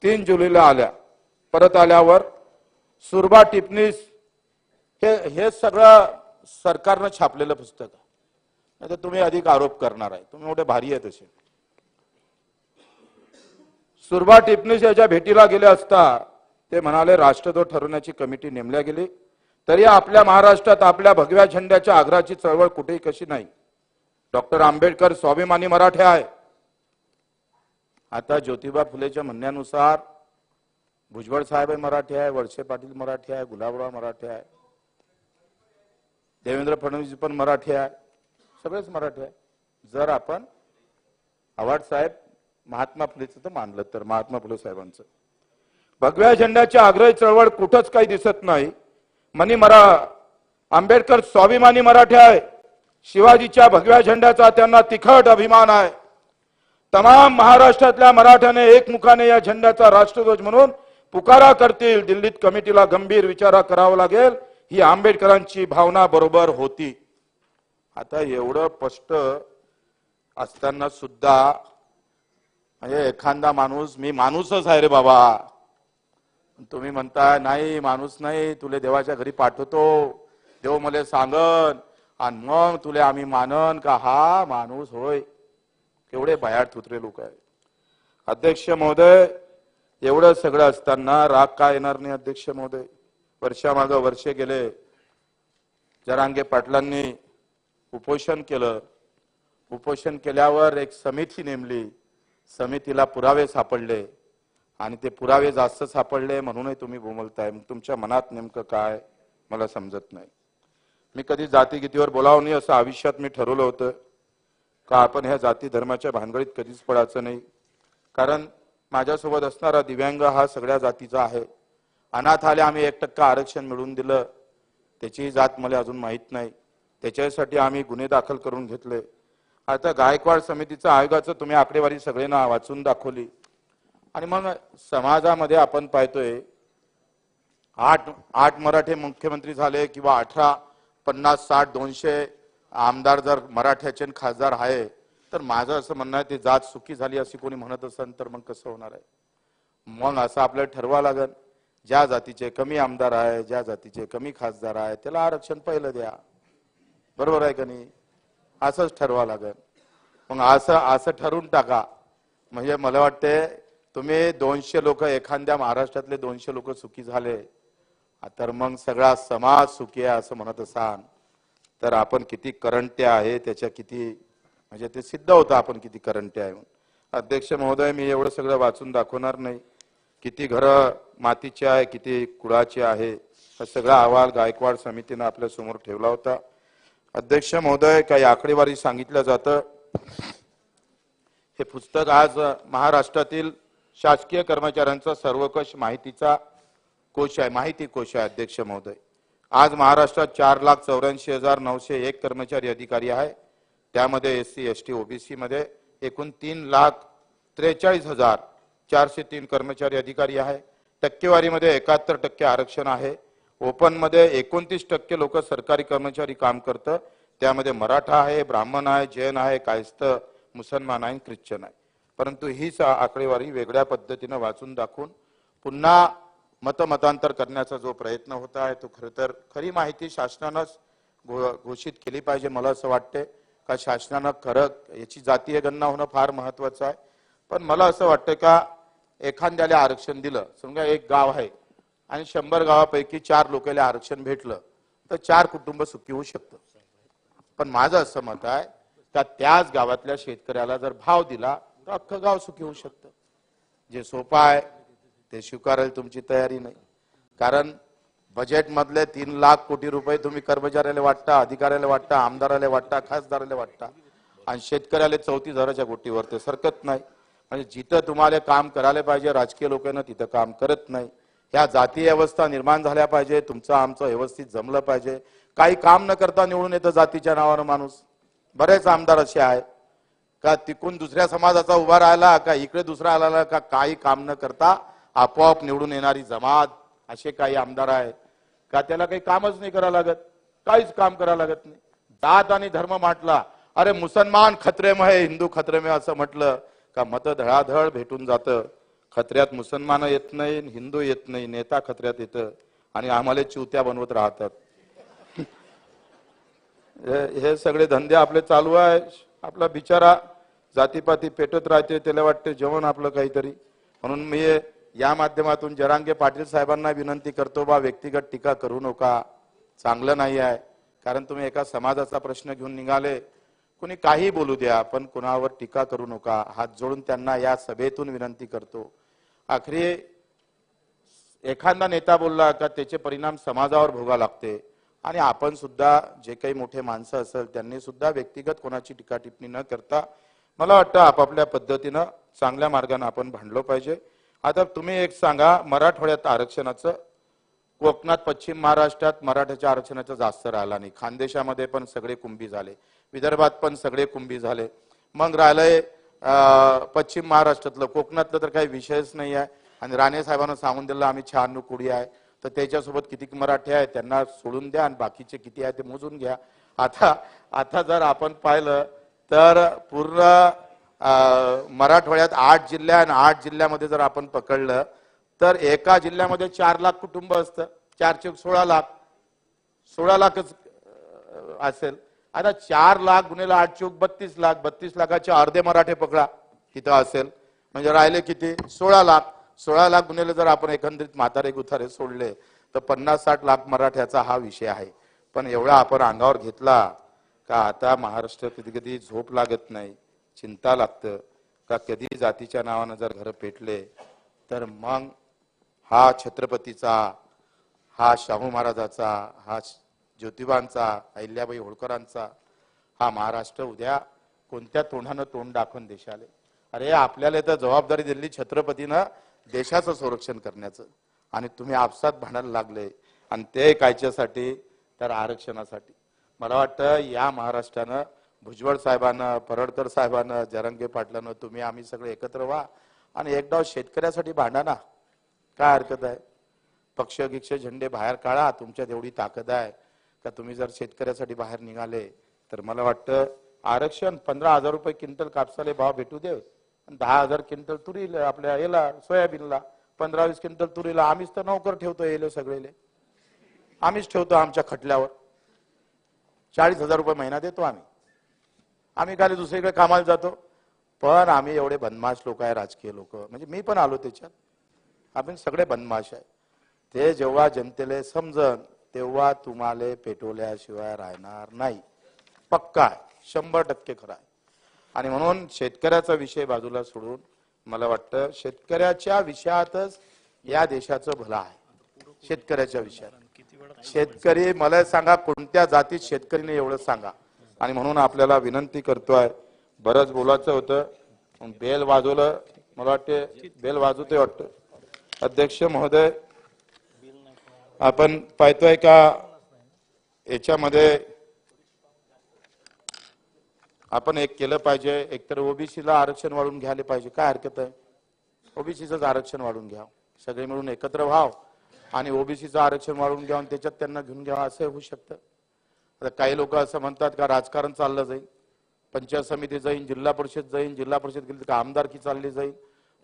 3 जुलैला आल्या. परत आल्यावर सुरबा टिपणीस हे सगळं सरकारनं छापलेलं पुस्तक आहे. नाही तर तुम्ही अधिक आरोप करणार आहे, तुम्ही एवढे भारी आहे तसे. सुरबा टिपणीस याच्या भेटीला गेले असता ते म्हणाले राष्ट्रध्वज ठरवण्याची कमिटी नेमल्या गेली, तरी आपल्या महाराष्ट्रात आपल्या भगव्या झेंड्याच्या आग्रहाची चळवळ कुठेही कशी नाही. डॉक्टर आंबेडकर स्वाभिमानी मराठे आहे. आता ज्योतिबा फुलेच्या म्हणण्यानुसार भुजबळ साहेब मराठी आहे, वळसे पाटील मराठी आहे, गुलाबराव मराठी आहे, देवेंद्र फडणवीस पण मराठी आहे, सगळेच मराठी आहे. जर आपण आव्हाड साहेब महात्मा फुलेचं तर मानलं तर महात्मा फुले साहेबांचं भगव्या झेंड्याची आग्रही चळवळ कुठंच काही दिसत नाही. आंबेडकर स्वाभिमानी मराठी आहे. शिवाजीच्या भगव्या झेंड्याचा त्यांना तिखट अभिमान आहे. तमाम महाराष्ट्रातल्या मराठ्याने एकमुखाने या झेंड्याचा राष्ट्रध्वज म्हणून पुकारा करतील. दिल्लीत कमिटीला गंभीर विचार करावा लागेल, ही आंबेडकरांची भावना बरोबर होती. आता एवढं स्पष्ट असताना सुद्धा म्हणजे एखादा माणूस, मी माणूसच आहे रे बाबा, तुम्ही म्हणताय नाही माणूस नाही, तुले देवाच्या घरी पाठवतो, देव मला सांगन आणि मग तुले आम्ही मानन का हा माणूस होय. केवढे भयाट थुत्रे लोक आहे. अध्यक्ष महोदय, एवढं सगळं असताना राग का येणार नाही अध्यक्ष महोदय? वर्षामागं वर्षे गेले, जरांगे पाटलांनी उपोषण केलं. उपोषण केल्यावर एक समिती नेमली, समितीला पुरावे सापडले आणि ते पुरावे जास्त सापडले म्हणूनही तुम्ही बोलताय. तुमच्या मनात नेमकं काय मला समजत नाही. मी कधी जातीगीतीवर बोलावं नाही असं आयुष्यात मी ठरवलं होतं का आपण ह्या जाती धर्माच्या भानगडीत कधीच पडायचं नाही. कारण माझ्यासोबत असणारा दिव्यांग हा सगळ्या जातीचा आहे. अनाथ आले आम्ही 1% आरक्षण मिळवून दिलं, त्याची जात मला अजून माहीत नाही, त्याच्यासाठी आम्ही गुन्हे दाखल करून घेतले. आता गायकवाड समितीच्या आयोगाचं तुम्ही आकडेवारी सगळ्यांना वाचून दाखवली. आणि मग समाजामध्ये आपण पाहतोय 8 मराठे मुख्यमंत्री झाले किंवा 18, 50, 60, 200 आमदार जर मराठ्याचे खासदार आहे, तर माझं असं म्हणणं आहे ते जात सुखी झाली अशी कोणी म्हणत असेल तर मग कसं होणार आहे? मग असं आपल्याला ठरवावं लागेल, ज्या जातीचे कमी आमदार आहे, ज्या जातीचे कमी खासदार आहे, त्याला आरक्षण पहिलं द्या. बरोबर आहे का नाही? असंच ठरवावं लागेल. मग असं ठरवून टाका. म्हणजे मला वाटते तुम्ही 200 लोक, एखाद्या महाराष्ट्रातले 200 लोक सुखी झाले तर मग सगळा समाज सुखी आहे असं म्हणत असाल तर आपण किती करंटे आहे त्याच्या किती म्हणजे ते सिद्ध होतं आपण किती करंटे आहे. अध्यक्ष महोदय, मी एवढं सगळं वाचून दाखवणार नाही. किती घरं मातीची आहे, किती कुळाची आहे, हा सगळा अहवाल गायकवाड समितीनं आपल्या समोर ठेवला होता. अध्यक्ष महोदय, काही आकडेवारी सांगितलं जातं. हे पुस्तक आज महाराष्ट्रातील शासकीय कर्मचाऱ्यांचा सर्वकष माहितीचा कोश आहे, माहिती कोश आहे. अध्यक्ष महोदय, आज महाराष्ट्रात 4,84,901 कर्मचारी अधिकारी आहे. त्यामध्ये SC, ST, OBC मध्ये एकूण 3,43,403 कर्मचारी अधिकारी आहे. टक्केवारीमध्ये 71% आरक्षण आहे. ओपन मध्ये 29% लोक सरकारी कर्मचारी काम करतं. त्यामध्ये मराठा आहे, ब्राह्मण आहे, जैन आहे, कायस्थ, मुसलमान आहे, ख्रिश्चन आहे. परंतु हीच आकडेवारी वेगळ्या पद्धतीने वाचून दाखवून पुन्हा मतांतर करण्याचा जो प्रयत्न होत आहे तो खरं तर खरी माहिती शासनानंच घोषित केली पाहिजे. मला असं वाटते का शासनानं खरं याची जातीय गणना होणं फार महत्वाचं आहे. पण मला असं वाटतं का एखाद्याला आरक्षण दिलं, समजा एक गाव आहे आणि 100 गावापैकी 4 लोकांना आरक्षण भेटलं तर 4 कुटुंब सुखी होऊ शकतं. पण माझं असं मत आहे का त्याच गावातल्या शेतकऱ्याला जर भाव दिला तर अख्खं गाव सुखी होऊ शकतं. जे सोपं आहे ते स्वीकारायला तुमची तयारी नाही. कारण बजेट मधले 3 लाख कोटी रुपये तुम्ही कर्मचाऱ्याला वाटता, अधिकाऱ्याला वाटता, आमदाराला वाटता, खासदाराला वाटता आणि शेतकऱ्याला 34,000च्या गोटीवर ते सरकत नाही. म्हणजे जिथं तुम्हाला काम करायला पाहिजे राजकीय लोकांना तिथं काम करत नाही. ह्या जातीय व्यवस्था निर्माण झाल्या पाहिजे. तुमचं आमचं व्यवस्थित जमलं पाहिजे. काही काम न करता निवडून येतं जातीच्या नावानं माणूस. बरेच आमदार असे आहे का तिकून दुसऱ्या समाजाचा उभा राहिला का इकडे दुसरा आला का काही काम न करता आपोआप निवडून येणारी जमात, असे काही आमदार आहे का त्याला काही कामच नाही करावं लागत, काहीच काम करावं लागत नाही. जात आणि धर्म म्हटला, अरे मुसलमान खतरे में है, हिंदू खतरे में असं म्हटलं का मत धडाधड भेटून जातं. खत्र्यात मुसलमान येत नाही, हिंदू येत नाही, नेता खत्र्यात येतं आणि आम्हाला चिवत्या बनवत राहतात. हे सगळे धंदे आपले चालू आहे. आपला बिचारा जातीपाती पेटत राहते, त्याला वाटते जेवण आपलं काहीतरी. म्हणून मी या माध्यमातून जरांगे पाटील साहेबांना विनंती करतो, बा व्यक्तिगत टीका करू नका, चांगलं नाही आहे. कारण तुम्ही एका समाजाचा प्रश्न घेऊन निघाले, कुणी काही बोलू द्या पण कुणावर टीका करू नका. हात जोडून त्यांना या सभेतून विनंती करतो. आखरी एखादा नेता बोलला का त्याचे परिणाम समाजावर भोगा लागते आणि आपण सुद्धा जे काही मोठे माणसं असेल त्यांनी सुद्धा व्यक्तिगत कोणाची टीका टिप्पणी न करता मला वाटतं आपापल्या पद्धतीनं चांगल्या मार्गाने आपण भांडलो पाहिजे. आता तुम्ही एक सांगा, मराठवाड्यात आरक्षणाचं, कोकणात पश्चिम महाराष्ट्रात मराठ्याच्या आरक्षणाचं जास्त राहिला नाही. खानदेशामध्ये पण सगळे कुंभी झाले, विदर्भात पण सगळे कुंभी झाले. मग राहिलंय पश्चिम महाराष्ट्रातलं, कोकणातलं तर काही विषयच नाही आहे. आणि राणे साहेबांना सांगून दिलं आम्ही 96 कोटी आहे, तर त्याच्यासोबत किती मराठी आहे त्यांना सोडून द्या आणि बाकीचे किती आहे ते मोजून घ्या. आता जर आपण पाहिलं तर पूर्ण मराठवाड्यात 8 जिल्हे आणि 8 जिल्ह्यामध्ये जर आपण पकडलं तर एका जिल्ह्यामध्ये 4 लाख कुटुंब असतं. 4 चौक 16 लाख, 16 लाखच असेल. आता 4 लाख गुणिले 8 चौक 32 लाख, 32 लाखाचे अर्धे मराठे पकडा तिथं असेल, म्हणजे राहिले किती? 16 लाख. 16 लाख गुणिले जर आपण एकंदरीत म्हातारे गुथारे सोडले तर 50-60 लाख मराठ्याचा हा विषय आहे. पण एवढा आपण अंगावर घेतला का आता महाराष्ट्र कधी कधी झोप लागत नाही, चिंता लागतं का कधी जातीच्या नावानं जर घर पेटले तर मग हा छत्रपतीचा, हा शाहू महाराजाचा, हा ज्योतिबांचा, अहिल्याबाई होळकरांचा हा महाराष्ट्र उद्या कोणत्या तोंडानं तोंड दाखवून देशाले. अरे आपल्याला तर जबाबदारी दिली छत्रपतीनं देशाचं संरक्षण करण्याचं आणि तुम्ही आपसात भांडायला लागले आणि ते कायच्यासाठी? तर आरक्षणासाठी. मला वाटतं या महाराष्ट्रानं भुजबळ साहेबांना, परळकर साहेबांना, जरांगे पाटलांना तुम्ही आम्ही सगळे एकत्र व्हा आणि एक डाव शेतकऱ्यासाठी भांडा ना, काय हरकत आहे? पक्ष गिक्ष झेंडे बाहेर काढा, तुमच्यात एवढी ताकद आहे का तुम्ही जर शेतकऱ्यासाठी बाहेर निघाले तर मला वाटतं आरक्षण 15,000 रुपये क्विंटल कापसाले भाव भेटू दे, 10,000 क्विंटल तुरीला आपल्या याला सोयाबीनला, 15-20 क्विंटल तुरीला आम्हीच तर नोकर ठेवतो, येले सगळेले आम्हीच ठेवतो आमच्या खटल्यावर, 40,000 रुपये महिना देतो आम्ही खाली दुसरीकडे कामाला जातो. पण आम्ही एवढे बदमाश लोक आहे, राजकीय लोक, म्हणजे मी पण आलो त्याच्यात, आपण सगळे बदमाश आहे. ते जेव्हा जनतेला समजन तेव्हा तुम्हाला पेटवल्याशिवाय राहणार नाही, पक्का आहे, 100% खरा आहे. आणि म्हणून शेतकऱ्याचा विषय बाजूला सोडून मला वाटतं शेतकऱ्याच्या विषयातच या देशाचं भलं आहे. शेतकऱ्याच्या विषयात शेतकरी, मला सांगा कोणत्या जातीत शेतकरीने एवढं सांगा. आणि म्हणून आपल्याला विनंती करतोय, बरंच बोलायचं होतं, बेल वाजवलं, मला वाटते बेल वाजवते वाटतं. अध्यक्ष महोदय, आपण पाहतोय का याच्यामध्ये आपण एक केलं पाहिजे, एकतर ओबीसीला आरक्षण वाढवून घ्यायला पाहिजे, काय हरकत आहे? ओबीसीचं आरक्षण वाढवून घ्या, सगळे मिळून एकत्र व्हाव आणि ओबीसीचं आरक्षण वाढवून घ्या आणि त्याच्यात त्यांना घेऊन घ्यावं, असं होऊ शकतं. आता काही लोक असं म्हणतात का राजकारण चाललं जाईल, पंचायत समिती जाईल, जिल्हा परिषद जाईल, जिल्हा परिषद गेली तर आमदारकी चालली जाईल.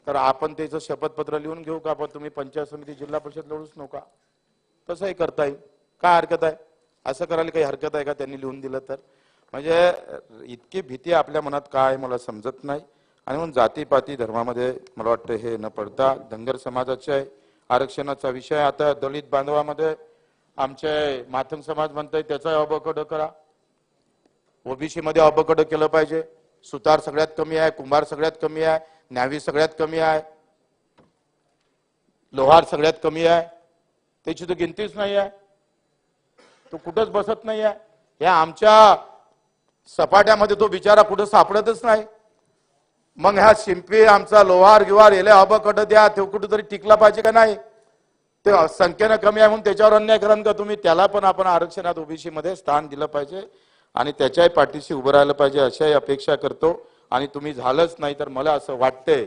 तर आपण त्याचं शपथपत्र लिहून घेऊ का, आपण तुम्ही पंचायत समिती जिल्हा परिषद लढूच नका, तसंही करता येईल, काय हरकत आहे? असं करायला काही हरकत आहे का त्यांनी लिहून दिलं तर? म्हणजे इतकी भीती आपल्या मनात काय मला समजत नाही. आणि म्हणून जातीपाती धर्मामध्ये मला वाटतं हे न पडता धनगर समाजाच्या आरक्षणाचा विषय, आता दलित बांधवामध्ये आमचे माथंग समाज म्हणताय त्याचा अबकडं करा, ओबीसी मध्ये अबकडं केलं पाहिजे. सुतार सगळ्यात कमी आहे, कुंभार सगळ्यात कमी आहे, न्यावी सगळ्यात कमी आहे, लोहार सगळ्यात कमी आहे, त्याची तर गिनतीच नाही आहे, तो कुठंच बसत नाही आहे. या आमच्या सपाट्यामध्ये तो बिचारा कुठं सापडतच नाही. मग ह्या शिंपी आमचा लोहार गिवार याला अबकडं द्या, तो कुठेतरी टिकला पाहिजे का नाही? ते संख्येनं कमी आहे म्हणून त्याच्यावर अन्याय कराल का तुम्ही? त्याला पण आपण आरक्षणात ओबीसी मध्ये स्थान दिलं पाहिजे आणि त्याच्याही पाठीशी उभं राहिलं पाहिजे अशाही अपेक्षा करतो. आणि तुम्ही झालंच नाही तर मला असं वाटतंय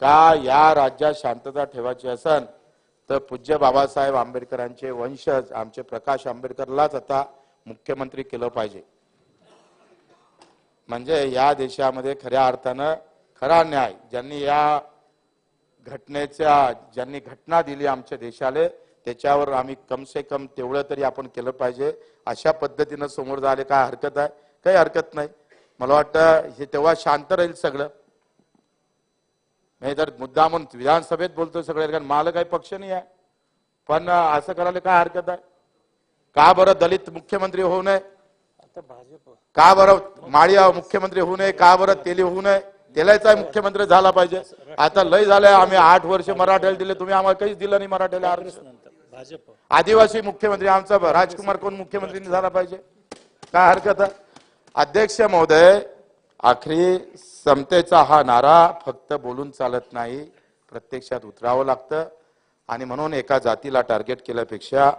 का या राज्यात शांतता ठेवायची असेल तर पूज्य बाबासाहेब आंबेडकरांचे वंशज आमचे प्रकाश आंबेडकरलाच आता मुख्यमंत्री केलं पाहिजे. म्हणजे या देशामध्ये खऱ्या अर्थानं खरा न्याय ज्यांनी या ज्यांनी घटना दिली आमच्या देशाला त्याच्यावर आम्ही कम से कम तेवढं तरी आपण केलं पाहिजे. अशा पद्धतीनं समोर झाले काय हरकत आहे? काही हरकत नाही. मला वाटतं हे तेव्हा शांत राहील सगळं. नाही तर मुद्दा म्हणून विधानसभेत बोलतो सगळे, कारण मला काही पक्ष नाही आहे, पण असं करायला काय हरकत आहे? का बरं दलित मुख्यमंत्री होऊ नये? का बरं माळी मुख्यमंत्री होऊ नये? का बरं तेली होऊ नये? तेलाचा मुख्यमंत्री झाला पाहिजे. आता लय झालंय, आम्ही 8 वर्ष मराठ्याला दिले, तुम्ही आम्हाला काहीच दिलं नाही मराठ्याला आरक्षण. आदिवासी मुख्यमंत्री आमचा राजकुमार कोण मुख्यमंत्री झाला पाहिजे, काय हरकत आहे? अध्यक्ष महोदय, आखरी समतेचा हा नारा फक्त बोलून चालत नाही, प्रत्यक्षात उतरावं लागतं. आणि म्हणून एका जातीला टार्गेट केल्यापेक्षा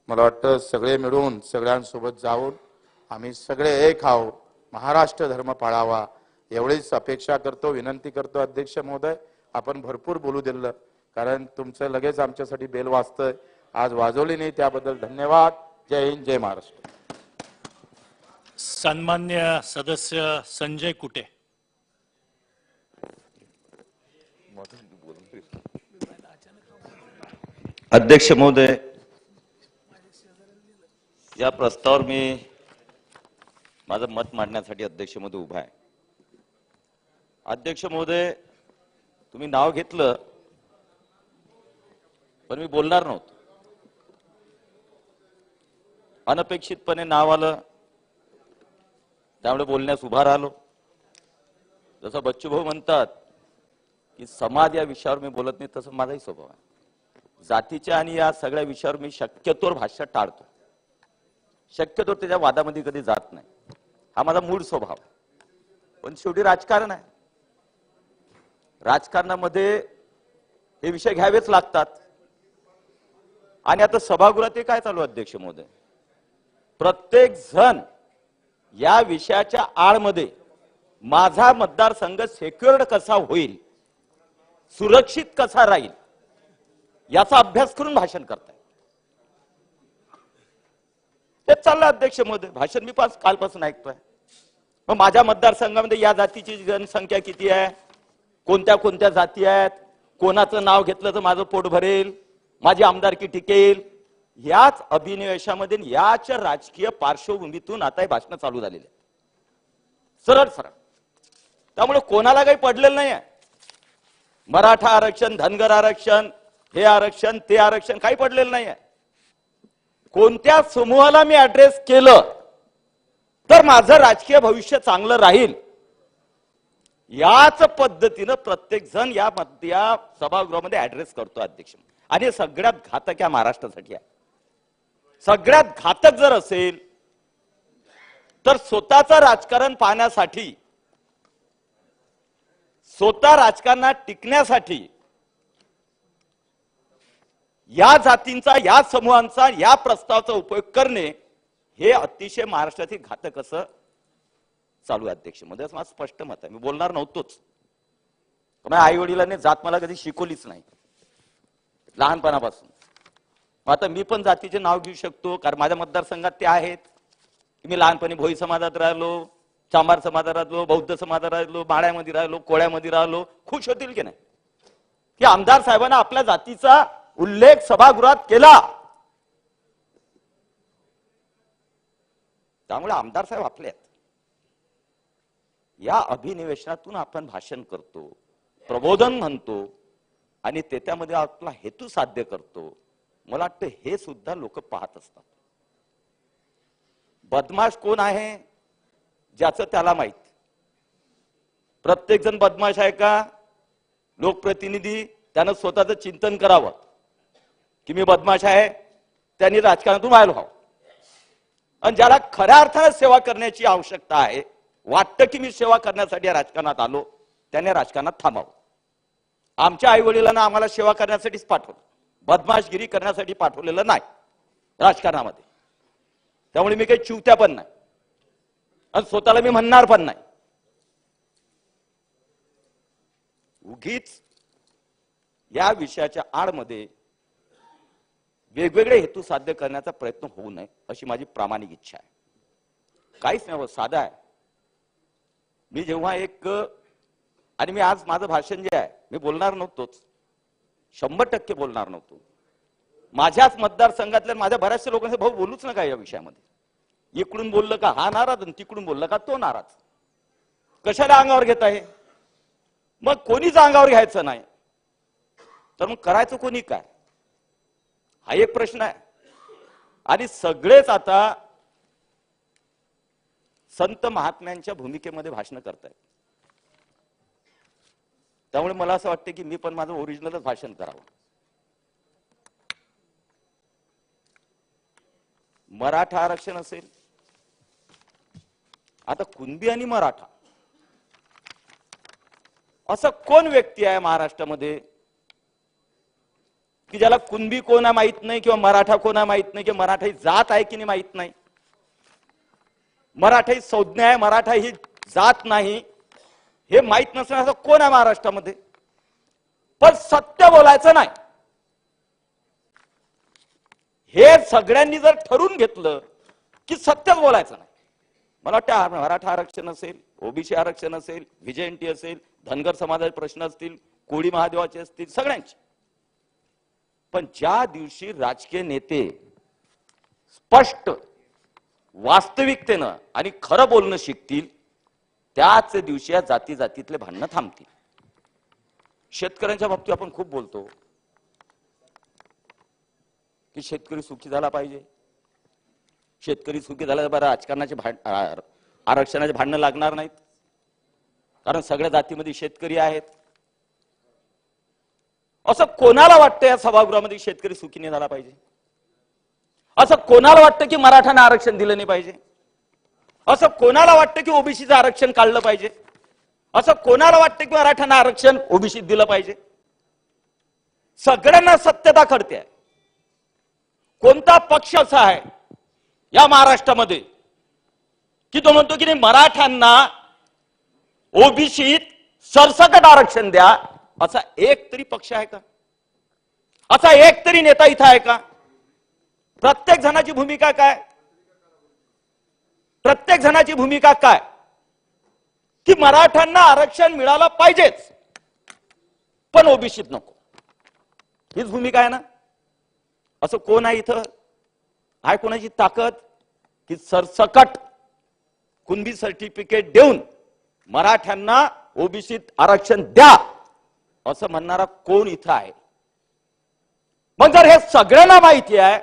मला वाटतं सगळे मिळून सगळ्यांसोबत जाऊन आम्ही सगळे एक आहोत, महाराष्ट्र धर्म पाळावा एवढीच अपेक्षा करतो, विनंती करतो. अध्यक्ष महोदय, आपण भरपूर बोलू दिलं, कारण तुमचं लगेच आमच्यासाठी बेल वाजतंय, आज वाजवली नाही त्याबद्दल धन्यवाद. जय हिंद, जय महाराष्ट्र. सन्मान्य सदस्य संजय कुटे. अध्यक्ष महोदय, या प्रस्तावावर मी माझं मत मांडण्यासाठी अध्यक्ष महोदय उभा आहे. अध्यक्ष महोदय, तुम्ही नाव घेतलं पण मी बोलणार नव्हतो, अनपेक्षितपणे नाव आलं त्यामुळे बोलण्यास उभा राहिलो. जसं बच्चू भाऊ म्हणतात की समाज या विषयावर मी बोलत नाही, तसं माझाही स्वभाव आहे. जातीच्या आणि या सगळ्या विषयावर मी शक्यतोवर भाष्य टाळतो, शक्यतोवर त्याच्या वादामध्ये कधी जात नाही, हा माझा मूळ स्वभाव. पण शेवटी राजकारण आहे, राजकारणामध्ये हे विषय घ्यावेच लागतात. आणि आता सभागृहात काय चालू अध्यक्ष महोदय, प्रत्येक जण या विषयाच्या आडमध्ये माझा मतदारसंघ सेक्युअर्ड कसा होईल, सुरक्षित कसा राहील याचा अभ्यास करून भाषण करताय. तेच चाललं अध्यक्ष महोदय, भाषण मी कालपासून ऐकतोय. मग माझ्या मतदारसंघामध्ये या जातीची जनसंख्या किती आहे, कोणत्या कोणत्या जाती आहेत, कोणाचं नाव घेतलं तर माझं पोट भरेल, माझी आमदारकी टिकेल, याच अभिनिवेशामध्ये याच राजकीय पार्श्वभूमीतून आता हे भाषण चालू झालेले आहे. सरळ सरळ. त्यामुळे कोणाला काही पडलेलं नाही आहे. मराठा आरक्षण, धनगर आरक्षण, हे आरक्षण ते आरक्षण काही पडलेलं नाही आहे. कोणत्या समूहाला मी ऍड्रेस केलं तर माझं राजकीय भविष्य चांगलं राहील, याच पद्धतीनं प्रत्येक जण या सभागृहामध्ये ऍड्रेस करतो अध्यक्ष. आणि सगळ्यात घातक या महाराष्ट्रासाठी आहे. सगळ्यात घातक जर असेल तर स्वतःचं राजकारण पाहण्यासाठी, स्वतः राजकारणात टिकण्यासाठी या जातींचा, या समूहांचा, या प्रस्तावाचा उपयोग करणे हे अतिशय महाराष्ट्रातील घातक असं चालू आहे अध्यक्ष मध्ये. माझं स्पष्ट मत आहे. मी बोलणार नव्हतोच. आई वडिलांनी जात मला कधी शिकवलीच नाही लहानपणापासून. आता मी पण जातीचे नाव घेऊ शकतो कारण माझ्या मतदारसंघात ते आहेत. मी लहानपणी भोई समाजात राहिलो, चांभार समाजात राहिलो, बौद्ध समाजात राहिलो, माळ्यामध्ये राहिलो, कोळ्यामध्ये राहिलो. खुश होतील की नाही की आमदार साहेबांना आपल्या जातीचा उल्लेख सभागृहात केला. त्यामुळे आमदार साहेब आपले आहेत. या अभिनिवेशनातून आपण भाषण करतो, प्रबोधन म्हणतो आणि त्यामध्ये आपला हेतू साध्य करतो. मला वाटतं हे सुद्धा लोक पाहत असतात. बदमाश कोण आहे ज्याचं त्याला माहित. प्रत्येक जण बदमाश आहे का? लोकप्रतिनिधी त्यानं स्वतःचं चिंतन करावं की मी बदमाश आहे, त्यांनी राजकारणातून बाहेर व्हावं. आणि ज्याला खऱ्या अर्थाने सेवा करण्याची आवश्यकता आहे, वाटतं की मी सेवा करण्यासाठी राजकारणात आलो, त्याने राजकारणात थांबावं. आमच्या आई वडिलांना आम्हाला सेवा करण्यासाठीच पाठवलं, बदमाशगिरी करण्यासाठी पाठवलेलं नाही राजकारणामध्ये. त्यामुळे मी काही चिवत्या पण नाही आणि स्वतःला मी म्हणणार पण नाही. उगीच या विषयाच्या आडमध्ये वेगवेगळे हेतू साध्य करण्याचा प्रयत्न होऊ नये अशी माझी प्रामाणिक इच्छा आहे. काहीच नाही, साधा आहे. मी जेव्हा आणि मी आज माझं भाषण जे आहे मी बोलणार नव्हतोच, 100% बोलणार नव्हतो. माझ्याच मतदारसंघातल्या माझ्या बऱ्याचशा लोकांचे भाऊ बोलूच नका या विषयामध्ये. इकडून बोललं का हा नाराज आणि तिकडून बोललं का तो नाराज. कशाला अंगावर घेत आहे? मग कोणीच अंगावर घ्यायचं नाही तर मग करायचं कोणी काय, हा एक प्रश्न आहे. आणि सगळेच आता संत महात्म्यांच्या भूमिकेमध्ये भाषण करतायत. त्यामुळे मला असं वाटतं की मी पण माझं ओरिजिनलच भाषण करावं. मराठा आरक्षण असेल, आता कुणबी आणि मराठा असं कोण व्यक्ती आहे महाराष्ट्रामध्ये की ज्याला कुणबी कोण आहे माहित नाही किंवा मराठा कोण आहे माहित नाही, किंवा मराठा ही जात आहे की नाही माहित नाही, मराठा ही संज्ञा आहे, मराठा ही जात नाही हे माहित नसणं असं कोण आहे महाराष्ट्रामध्ये? पण सत्य बोलायचं नाही हे सगळ्यांनी जर ठरवून घेतलं की सत्यच बोलायचं नाही. मला वाटतं मराठा आरक्षण असेल, ओबीसी आरक्षण असेल, व्हीजेएनटी असेल, धनगर समाजाचे प्रश्न असतील, कोळी महादेवाचे असतील, सगळ्यांचे. पण ज्या दिवशी राजकीय नेते स्पष्ट वास्तविकतेनं आणि खरं बोलणं शिकतील त्याच दिवशी या जाती जातीतले भांडणं थांबतील. शेतकऱ्यांच्या बाबतीत आपण खूप बोलतो की शेतकरी सुखी झाला पाहिजे, शेतकरी सुखी झाला तर बरं राजकारणाचे आरक्षणाचे भांडणं लागणार नाहीत कारण सगळ्या जातीमध्ये शेतकरी आहेत. असं कोणाला वाटतं या सभागृहामध्ये शेतकरी सुखी नाही झाला पाहिजे? असं कोणाला वाटतं की मराठ्यांना आरक्षण दिलं नाही पाहिजे? असं कोणाला वाटतं की ओबीसीचं आरक्षण काढलं पाहिजे? असं कोणाला वाटतं की मराठ्यांना आरक्षण ओबीसीत दिलं पाहिजे? सगळ्यांना सत्यता कळते. कोणता पक्ष असा आहे या महाराष्ट्रामध्ये की तो म्हणतो की मराठ्यांना ओबीसीत सरसकट आरक्षण द्या, असा एक तरी पक्ष आहे का? असा एक तरी नेता इथं आहे का? प्रत्येक जणाची भूमिका काय? प्रत्येक जणाची भूमिका काय की मराठ्यांना आरक्षण मिळालं पाहिजेच पण ओबीसीत नको, हीच भूमिका आहे ना? असं कोण आहे इथं? आहे कोणाची ताकद की सरसकट कुणबी सर्टिफिकेट देऊन मराठ्यांना ओबीसीत आरक्षण द्या असं म्हणणारा कोण इथं आहे? मग जर हे सगळ्यांना माहिती आहे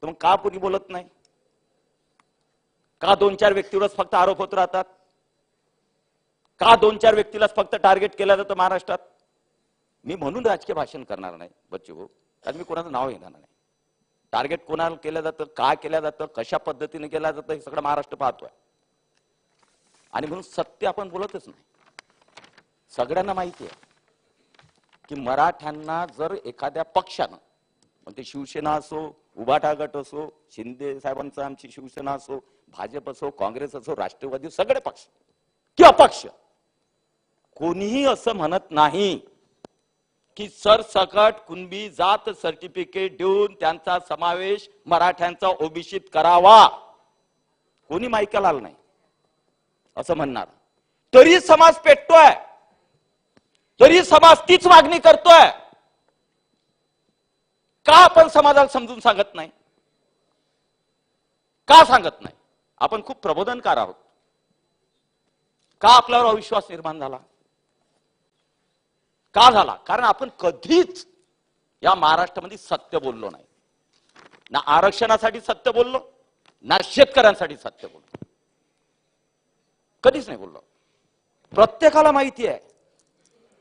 तर मग का कोणी बोलत नाही? का 2-4 व्यक्तीवरच फक्त आरोप होत राहतात? का 2-4 व्यक्तीलाच फक्त टार्गेट केलं जातं महाराष्ट्रात? मी म्हणून राजकीय भाषण करणार नाही बच्चू भाऊ, कारण मी कोणाचं नाव घेणार नाही. टार्गेट कोणाला केलं जातं, का केलं जातं, कशा पद्धतीने केलं जातं हे सगळं महाराष्ट्र पाहतोय. आणि म्हणून सत्य आपण बोलतच नाही. सगळ्यांना माहिती आहे की मराठ्यांना जर एखाद्या पक्षानं, मग ते शिवसेना असो, उभाटा गट असो, शिंदे साहेबांचा आमची शिवसेना असो, भाजप असो, काँग्रेस असो, राष्ट्रवादी, सगळे पक्ष किंवा अपक्ष, कोणीही असं म्हणत नाही की सरसकट कुणबी जात सर्टिफिकेट देऊन त्यांचा समावेश मराठ्यांचा ओबीसीत करावा. कोणी मायकाला आलं नाही असं म्हणणार. तरी समाज पेटतोय, तरी समाज तीच मागणी करतोय. का आपण समाजाला समजून सांगत नाही? का सांगत नाही? आपण खूप प्रबोधनकार आहोत. का आपल्यावर अविश्वास निर्माण झाला? का झाला? कारण आपण कधीच या महाराष्ट्रामध्ये सत्य बोललो नाही. ना आरक्षणासाठी सत्य बोललो, ना शेतकऱ्यांसाठी सत्य बोललो, कधीच नाही बोललो. प्रत्येकाला माहिती आहे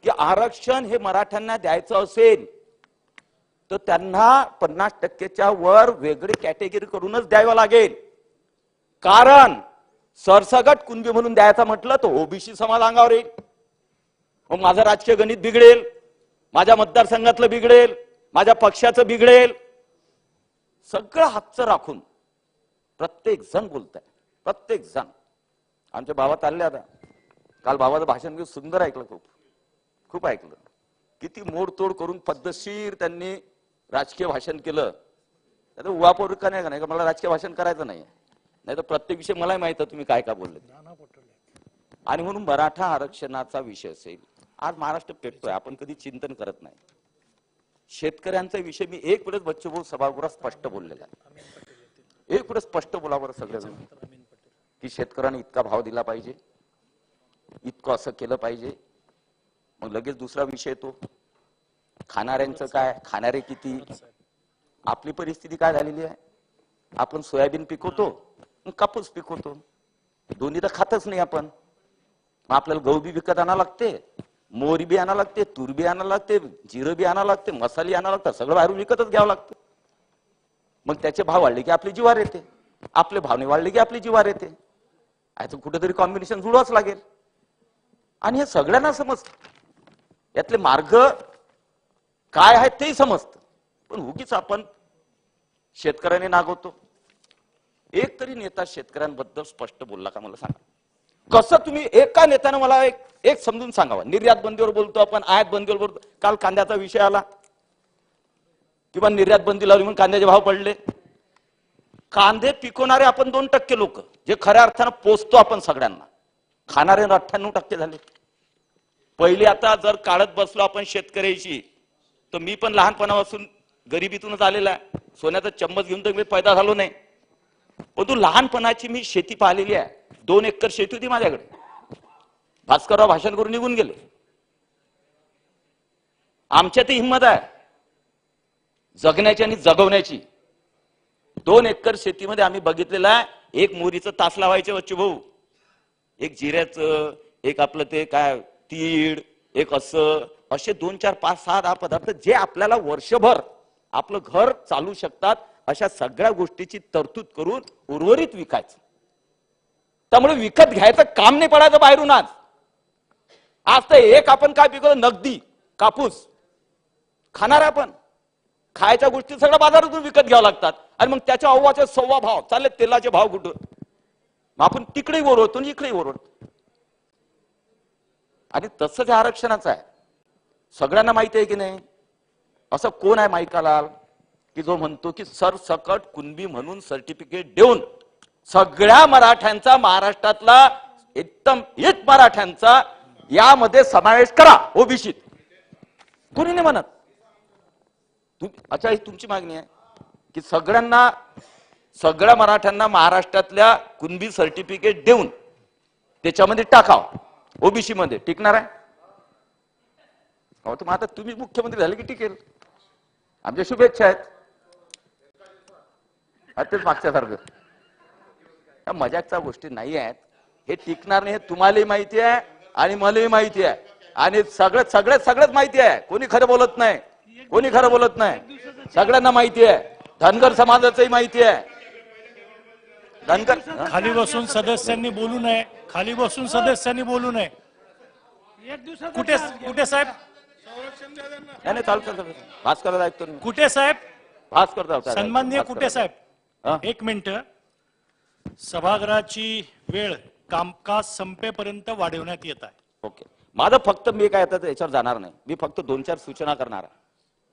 की आरक्षण हे मराठ्यांना द्यायचं असेल तर त्यांना 50% वर वेगळी कॅटेगरी करूनच द्यावं लागेल. कारण सरसगट कुणबी म्हणून द्यायचं म्हटलं तर ओबीसी समाज अंगावर येईल. मग माझं राजकीय गणित बिघडेल, माझ्या मतदारसंघातलं बिघडेल, माझ्या पक्षाचं बिघडेल. सगळं हातचं राखून प्रत्येक जण बोलताय, प्रत्येक जण. आमच्या भावात आले आता, काल भावाचं भाषण सुंदर ऐकलं, खूप खूप ऐकलं. किती मोडतोड करून पद्धतशीर त्यांनी राजकीय भाषण केलं. त्यात उहापोर का नाही का मला राजकीय भाषण करायचं नाही, नाही तर प्रत्येक विषय मलाही माहित आहे तुम्ही काय काय बोलले. आणि म्हणून मराठा आरक्षणाचा विषय असेल, आज महाराष्ट्र पेटतोय, आपण कधी चिंतन करत नाही. शेतकऱ्यांचा विषय मी एक वेळेस बच्चूभाऊ सभागृहात स्पष्ट बोललेला आहे. एक वेळेस स्पष्ट बोलावर सगळेजण की शेतकऱ्यांनी इतका भाव दिला पाहिजे, इतकं असं केलं पाहिजे. मग लगेच दुसरा विषय तो खाणाऱ्यांचं काय, खाणारे किती. आपली परिस्थिती काय झालेली आहे? आपण सोयाबीन पिकवतो, कापूस पिकवतो, दोन्ही तर खातच नाही आपण. मग आपल्याला गहू बी विकत आणावं लागते, मोहरी बी आणावं लागते, तूर बी आणावं लागते, जिरं बी आणावं लागते, मसाले आणावं लागतात, सगळं बाहेरून विकतच घ्यावं लागतं. मग त्याचे भाव वाढले की आपली जीवार येते, आपले भाव नाही वाढले की आपली जीवार येते. याचं कुठेतरी कॉम्बिनेशन जुळवाच लागेल. आणि हे सगळ्यांना समजतं, यातले मार्ग काय आहेत तेही समजतं. पण उगीच आपण शेतकऱ्याने नागवतो. एक तरी नेता शेतकऱ्यांबद्दल स्पष्ट बोलला का मला सांगा? कसं तुम्ही एका नेत्यानं मला एक समजून सांगावं. निर्यात बंदीवर बोलतो आपण, आयात बंदीवर बोलतो. काल कांद्याचा विषय आला किंवा निर्यात बंदी लावली म्हणून कांद्याचे भाव पडले. कांदे पिकवणारे आपण 2% लोक, जे खऱ्या अर्थानं पोचतो आपण सगळ्यांना, खाणारे 98% झाले. पहिले आता जर काढत बसलो आपण शेतकऱ्याशी, तर मी पण लहानपणापासून गरिबीतूनच आलेला आहे. सोन्याचा चम्मच घेऊन तर मी पैदा झालो नाही, परंतु लहानपणाची मी शेती पाहिलेली आहे. 2 एकर शेती होती माझ्याकडे. भास्करराव भाषण करून निघून गेले. आमच्यात हिंमत आहे जगण्याची आणि जगवण्याची. 2 एकर शेतीमध्ये आम्ही बघितलेलं आहे, एक मोरीचं तास लावायचे बच्चू भाऊ, एक जिऱ्याचं, एक आपलं ते काय तीळ, एक असं, असे 2, 4, 5, 6, 10 पदार्थ जे आपल्याला वर्षभर आपलं घर चालू शकतात, अशा सगळ्या गोष्टीची तरतूद करून उर्वरित विकायचं. त्यामुळे विकत घ्यायचं काम नाही पडायचं बाहेरून. आज तर एक आपण काय पिकवतो, नगदी कापूस खाणार आपण. खायच्या गोष्टी सगळ्या बाजारातून विकत घ्यावं लागतात. आणि मग त्याच्या अव्वाचे 1.25 भाव चालले. तेलाचे भाव कुठं? मग आपण तिकडेही ओरडतो आणि इकडेही ओरडतो. आणि तसंच आरक्षणाचं आहे. सगळ्यांना माहिती आहे की नाही? असं कोण आहे माईकालाल की जो म्हणतो की सरसकट कुणबी म्हणून सर्टिफिकेट देऊन सगळ्या मराठ्यांचा, महाराष्ट्रातला एकदम एक मराठ्यांचा यामध्ये समावेश करा ओबीसीत? कोणी नाही म्हणत. अच्छा, ही तुमची मागणी आहे की सगळ्या मराठ्यांना महाराष्ट्रातल्या कुणबी सर्टिफिकेट देऊन त्याच्यामध्ये टाकाव, ओबीसी मध्ये टिकणार आहे? मग आता तुम्ही मुख्यमंत्री झाले की टिकेल. आमच्या शुभेच्छा आहेत. तेच मागच्यासारखं मजाकच्या गोष्टी नाही आहेत. हे टिकणार नाही हे तुम्हालाही माहिती आहे आणि मलाही माहिती आहे आणि सगळ्याच माहिती आहे. कोणी खरं बोलत नाही, सगळ्यांना माहिती आहे. धनगर समाजाचंही माहिती आहे. धनगर खाली बसून सदस्यांनी बोलू नये, कुठे साहेब? नाही चालतं. भास्कर ऐकतो कुठे साहेब? भास्कर सन्माननीय कुठे साहेब, एक मिनिट. सभागृहाची वेळ कामकाज संपेपर्यंत वाढवण्यात येत आहे. ओके. माझं फक्त मी काय आता याच्यावर जाणार नाही. मी फक्त 2-4 सूचना करणार.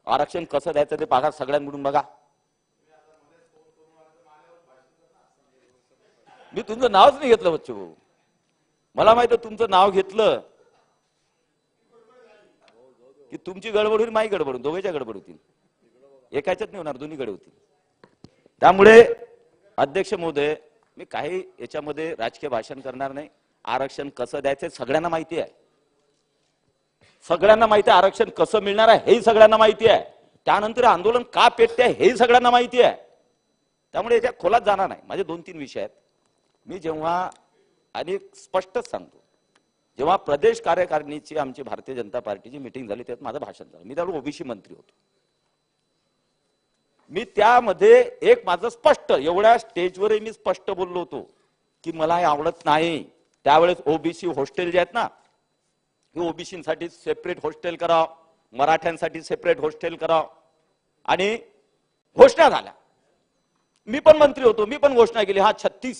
आरक्षण कसं द्यायचं ते बघा, सगळ्यांकडून बघा. मी तुमचं नावच नाही घेतलं बच्चू भाऊ. मला माहित आहे तुमचं नाव घेतलं की तुमची गडबड होईल, माझी गडबड होईल, दोघांच्या गडबड होतील. एकाच्याच नाही होणार, दोन्हीकडे होतील. त्यामुळे अध्यक्ष महोदय, मी काही याच्यामध्ये राजकीय भाषण करणार नाही. आरक्षण कसं द्यायचं सगळ्यांना माहिती आहे. आरक्षण कसं मिळणार आहे हेही सगळ्यांना माहिती आहे. त्यानंतर आंदोलन का पेटते हेही सगळ्यांना माहिती आहे. त्यामुळे याच्या खोलात जाणार नाही. माझे 2-3 विषय आहेत. मी जेव्हा आणि स्पष्टच सांगतो, जेव्हा प्रदेश कार्यकारिणीची आमची भारतीय जनता पार्टीची मिटिंग झाली त्यात माझं भाषण झालं. मी त्यावेळी ओबीसी मंत्री होतो. मी त्यामध्ये एक माझं स्पष्ट, एवढ्या स्टेजवरही मी स्पष्ट बोललो होतो की मला हे आवडत नाही. त्यावेळेस ओबीसी हॉस्टेल जे आहेत ना, हे ओबीसीसाठी सेपरेट हॉस्टेल करावं, मराठ्यांसाठी सेपरेट हॉस्टेल करावं. आणि घोषणा झाल्या. मी पण मंत्री होतो, मी पण घोषणा केली.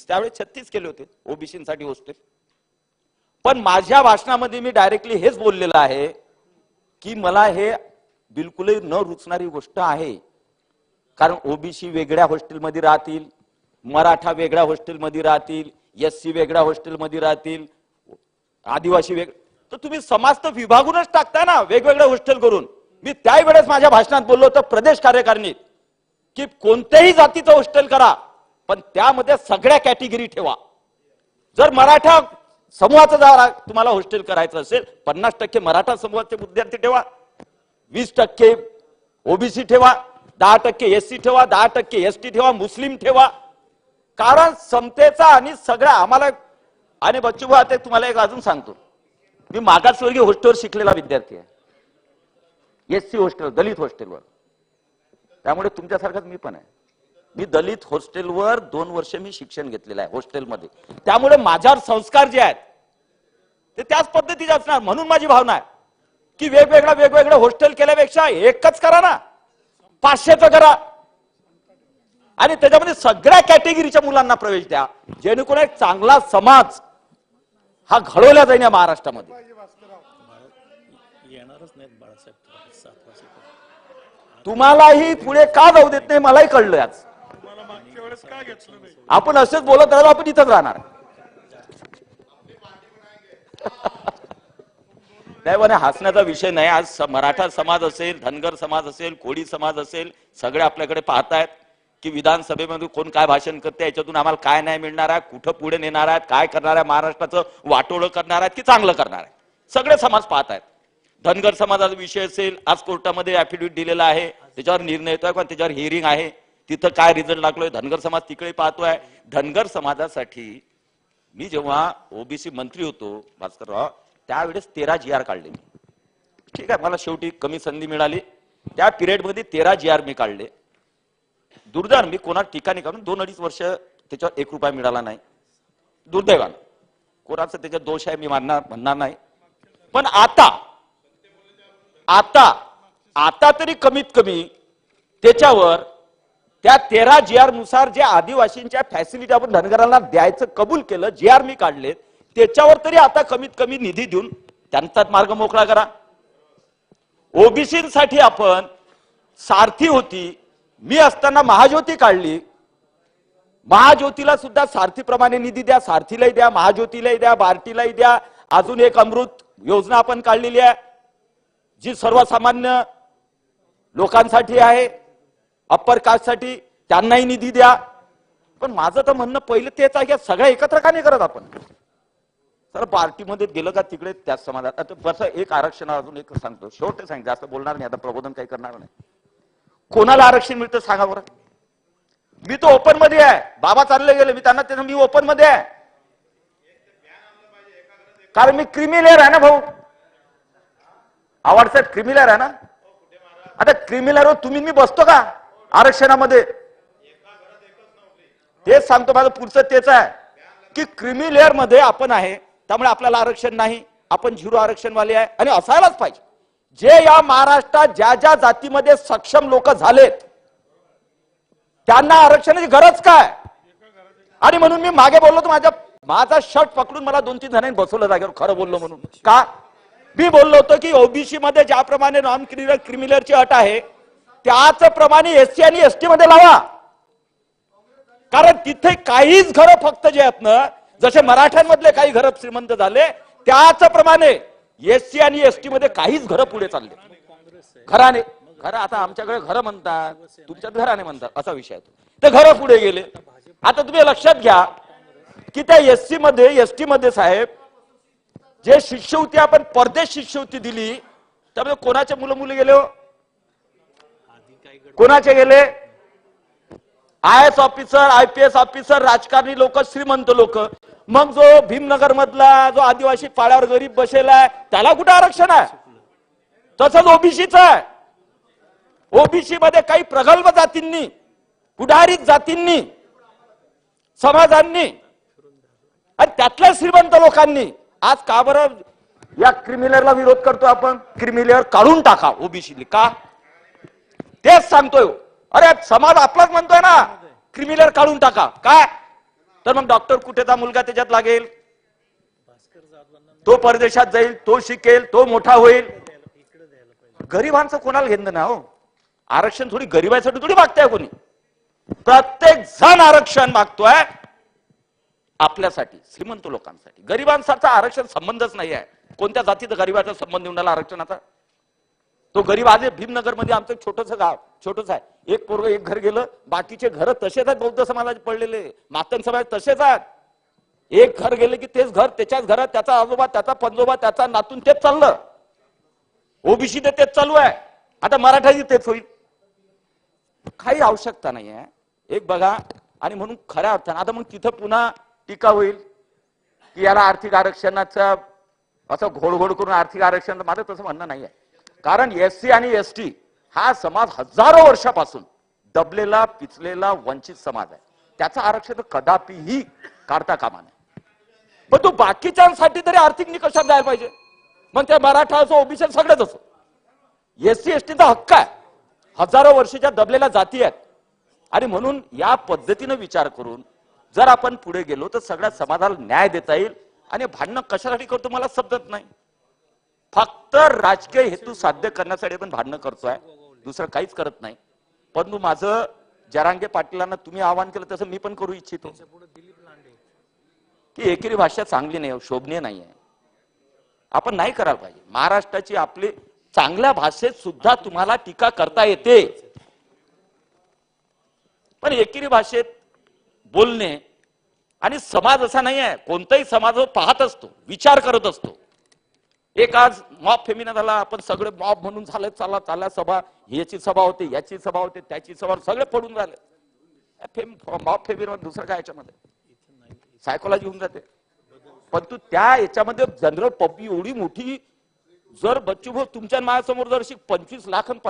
त्यावेळेस 36 केले होते ओबीसीसाठी हॉस्टेल. पण माझ्या भाषणामध्ये मी डायरेक्टली हेच बोललेलं आहे की मला हे बिलकुलही न रुचणारी गोष्ट आहे. कारण ओबीसी वेगळ्या हॉस्टेलमध्ये राहतील, मराठा वेगळ्या हॉस्टेलमध्ये राहतील, एससी वेगळ्या हॉस्टेलमध्ये राहतील, आदिवासी तर तुम्ही समाज तर विभागूनच टाकताय ना वेगवेगळ्या हॉस्टेल करून. मी त्यावेळेस माझ्या भाषणात बोललो होतो प्रदेश कार्यकारिणीत की कोणत्याही जातीचं हॉस्टेल करा, पण त्यामध्ये सगळ्या कॅटेगरी ठेवा. जर मराठा समूहाचं जर तुम्हाला हॉस्टेल करायचं असेल, 50% मराठा समूहाचे विद्यार्थी ठेवा, 20% ओबीसी ठेवा, 10% एससी ठेवा, 10% एसटी ठेवा, मुस्लिम ठेवा. कारण समतेचा आणि सगळ्या आम्हाला. आणि बच्चू भाऊ, आता तुम्हाला एक अजून सांगतो, मी मागासवर्गीय हॉस्टेलवर शिकलेला विद्यार्थी आहे, एससी हॉस्टेल, दलित हॉस्टेलवर. त्यामुळे तुमच्यासारखाच मी पण आहे. मी दलित हॉस्टेलवर 2 वर्ष मी शिक्षण घेतलेलं आहे हॉस्टेलमध्ये. त्यामुळे माझ्यावर संस्कार जे आहेत ते त्याच पद्धतीचे असणार. म्हणून माझी भावना आहे की वेगवेगळं हॉस्टेल केल्यापेक्षा एकच करा ना, 500चं करा आणि त्याच्यामध्ये सगळ्या कॅटेगरीच्या मुलांना प्रवेश द्या, जेणेकरून एक चांगला समाज हा घडवला जाईल या महाराष्ट्रामध्ये. येणारच नाहीत बाळासाहेब 7 वाजता. तुम्हालाही पुढे का जाऊ देत नाही मलाही कळलं. आज आपण असंच बोलत राहिलो, आपण इथंच राहणार. नाही म्हणे, हसण्याचा विषय नाही. आज मराठा समाज असेल, धनगर समाज असेल, कोळी समाज असेल, सगळे आपल्याकडे पाहतायत की विधानसभेमध्ये कोण काय भाषण करते, याच्यातून आम्हाला काय नाही मिळणार आहे, कुठं पुढे नेणार आहेत, काय करणार आहे, महाराष्ट्राचं वाटोळं करणार आहेत की चांगलं करणार आहे, सगळे समाज पाहतायत. धनगर समाजाचा विषय असेल, आज कोर्टामध्ये ऍफिडेव्हिट दिलेला आहे, त्याच्यावर निर्णय येतोय किंवा त्याच्यावर हिअरिंग आहे, तिथं काय रिझल्ट लागलोय, धनगर समाज तिकडे पाहतोय. धनगर समाजासाठी मी जेव्हा ओबीसी मंत्री होतो भास्करराव, त्यावेळेस 13 GR काढले मी. ठीक आहे, मला शेवटी कमी संधी मिळाली. त्या पिरियडमध्ये 13 GR मी काढले. दुर्दैवाने मी कोणा ठिकाणी काढून 2-2.5 वर्ष त्याच्यावर 1 रुपया मिळाला नाही. दुर्दैवाने कोणाचा त्याच्यात दोष आहे मी म्हणणार नाही. पण आता तरी कमीत कमी त्याच्यावर त्या 13 GR नुसार जे आदिवासींच्या फॅसिलिटी आपण धनगरांना द्यायचं कबूल केलं, GR मी काढले, त्याच्यावर तरी आता कमीत कमी निधी देऊन त्यांचाच मार्ग मोकळा करा. ओबीसीसाठी आपण सारथी होती, मी असताना महाज्योती काढली. महाज्योतीला सुद्धा सारथीप्रमाणे निधी द्या, सारथीलाही द्या, महाज्योतीलाही द्या, बार्टीलाही द्या. अजून एक अमृत योजना आपण काढलेली आहे जी सर्वसामान्य लोकांसाठी आहे, अप्पर कास्टसाठी, त्यांनाही निधी द्या. पण माझं तर म्हणणं पहिलं तेच आहे की सगळ्या एकत्र का नाही करत आपण? तर पार्टीमध्ये गेलं का तिकडे त्याच समाजात. आता बस एक आरक्षण अजून एक सांगतो, शेवट सांगितलं, जास्त बोलणार नाही, आता प्रबोधन काही करणार नाही. कोणाला आरक्षण मिळतं सांगा बरं? मी तो ओपन मध्ये आहे, बाबा चालले गेले, मी त्यांना मी ओपन मध्ये आहे, कारण मी क्रिमिलेअर आहे ना भाऊ. आवडसाहेब क्रिमिलेअर आहे ना. आता क्रिमिलेअर तुम्ही मी बसतो का आरक्षणामध्ये? तेच सांगतो, माझं पुढचं तेच आहे की क्रिमिलेअर मध्ये आपण आहे, त्यामुळे आपल्याला आरक्षण नाही, आपण झिरो आरक्षणवाले आहे. आणि असायलाच पाहिजे. जे या महाराष्ट्रात ज्या ज्या जातीमध्ये सक्षम लोक झालेत त्यांना आरक्षणाची गरज काय? आणि म्हणून मी मागे बोललो तर माझा शर्ट पकडून मला 2-3 जणांनी बसवलं जागेवर, खरं बोललो म्हणून. का? मी बोललो होतो की ओबीसी मध्ये ज्याप्रमाणे नॉन क्रिमिलेअरची अट आहे त्याच प्रमाणे एससी आणि एसटी मध्ये लावा. कारण तिथे काहीच घरं फक्त जे आहेत ना, जसे मराठ्यांमधले काही घरं श्रीमंत झाले त्याचप्रमाणे एससी आणि एसटी मध्ये काहीच घरं पुढे चालले. घराने घरं, आता आमच्याकडे घरं म्हणतात, तुमच्यात घराने म्हणतात, असा विषय आहे. ते घरं पुढे गेले. आता तुम्ही लक्षात घ्या की त्या एससी मध्ये एसटी मध्ये साहेब जे शिष्यवृत्ती आपण परदेश शिष्यवृत्ती दिली त्यामध्ये कोणाचे मुलं मुली गेले हो? कोणाचे गेले? IAS ऑफिसर, IPS ऑफिसर, राजकारणी लोक, श्रीमंत लोक. मग जो भीमनगर मधला जो आदिवासी पाड्यावर गरीब बसेला त्याला कुठे आरक्षण आहे? तसंच ओबीसीच आहे. ओबीसी मध्ये काही प्रगल्भ जातींनी, पुढारी जातींनी, समाजांनी आणि त्यातल्या श्रीमंत लोकांनी आज का बरं या क्रिमिलेअरला विरोध करतो आपण? क्रिमिलेअर काढून टाका ओबीसी. का? तेच सांगतोय. अरे समाज आपलाच म्हणतोय ना, क्रिमिलेअर काढून टाका. काय? तर मग डॉक्टर कुठेचा मुलगा त्याच्यात लागेल, तो परदेशात जाईल, तो शिकेल, तो मोठा होईल. गरिबांचं कोणाला घेणं ना हो? आरक्षण थोडी गरिबांसाठी थोडी मागताय कोणी. प्रत्येक जण आरक्षण मागतोय आपल्यासाठी, श्रीमंत लोकांसाठी. गरिबांसारखा आरक्षण संबंधच नाही आहे. कोणत्या जातीचा गरिबाचा संबंध येऊन राहिला आरक्षणाचा? तो गरीब आज भीमनगर मध्ये आमचं छोटस गाव, छोटस आहे, एक पोरग एक घर गेलं, बाकीचे घर तसेच आहेत. बौद्ध समाजाचे पडलेले, मातंग समाज तसेच आहेत. एक घर गेले की तेच घर, त्याच्याच घरात त्याचा आजोबा, त्याचा पंजोबा, त्याचा नातून, तेच चाललं. ओबीसी ते तेच चालू आहे. आता मराठाही तेच होईल. काही आवश्यकता नाही आहे. एक बघा. आणि म्हणून खऱ्या अर्थानं आता मग तिथं पुन्हा टीका होईल की याला आर्थिक आरक्षणाचा असं घोडघोड करून आर्थिक आरक्षण. माझं तसं म्हणणं नाही आहे. कारण एससी आणि एसटी हा समाज हजारो वर्षापासून दबलेला, पिचलेला, वंचित समाज आहे. त्याचं आरक्षण कदापिही काढता कामा नये. पण तो बाकीच्यांसाठी तरी आर्थिक निकषात जायला पाहिजे. मग त्या मराठा असो, ओबीसी सगळेच असो, एससी एसटीचा हक्क आहे. हजारो वर्षाच्या दबलेल्या जाती आहेत. आणि म्हणून या पद्धतीने विचार करून जर आपण पुढे गेलो तर सगळ्या समाजाला न्याय देता येईल. आणि भांडणं कशासाठी करतो मला समजत नाही. फक्त राजकीय हेतू साध्य करण्यासाठी आपण भांडणं करतोय, दुसरं काहीच करत नाही. परंतु माझं जरांगे पाटीलांना तुम्ही आवाहन केलं तसं मी पण करू इच्छितो की एकेरी भाषा चांगली नाही, शोभनीय नाही आहे. आपण नाही करायला पाहिजे. महाराष्ट्राची आपली चांगल्या भाषेत सुद्धा तुम्हाला टीका करता येते. पण एकेरी भाषेत बोलणे आणि समाज असा नाही आहे. कोणताही समाज पाहत असतो, विचार करत असतो. एक आज मॉब फेमिना झाला, आपण सगळे मॉब म्हणून झालं, चला चला सभा, याची सभा होते, याची सभा होते, त्याची सभा, सगळे पडून झाले. मॉब फेमिना दुसरं काय याच्यामध्ये सायकोलॉजी होऊन जाते. पण तू त्या याच्यामध्ये जनरल पब्लिक एवढी मोठी जर बच्चूभाऊ तुमच्या माझ्यासमोर जर 25 लाख आणि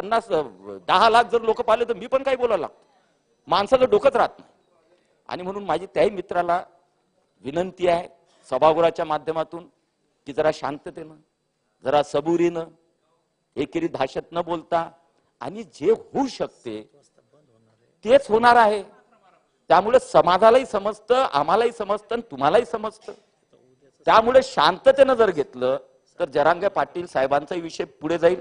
10 लाख जर लोक पाहिले तर मी पण काही बोलायला लागतो. माणसाचं डोकंच राहत नाही. आणि म्हणून माझी त्याही मित्राला विनंती आहे सभागृहाच्या माध्यमातून की जरा शांततेनं, जरा सबुरीनं, एकेरी भाषेत न बोलता, आणि जे होऊ शकते तेच होणार आहे. त्यामुळे समाजालाही समजतं, आम्हालाही समजतं, तुम्हालाही समजतं. त्यामुळे शांततेनं जर घेतलं तर जरांगे पाटील साहेबांचाही विषय पुढे जाईल,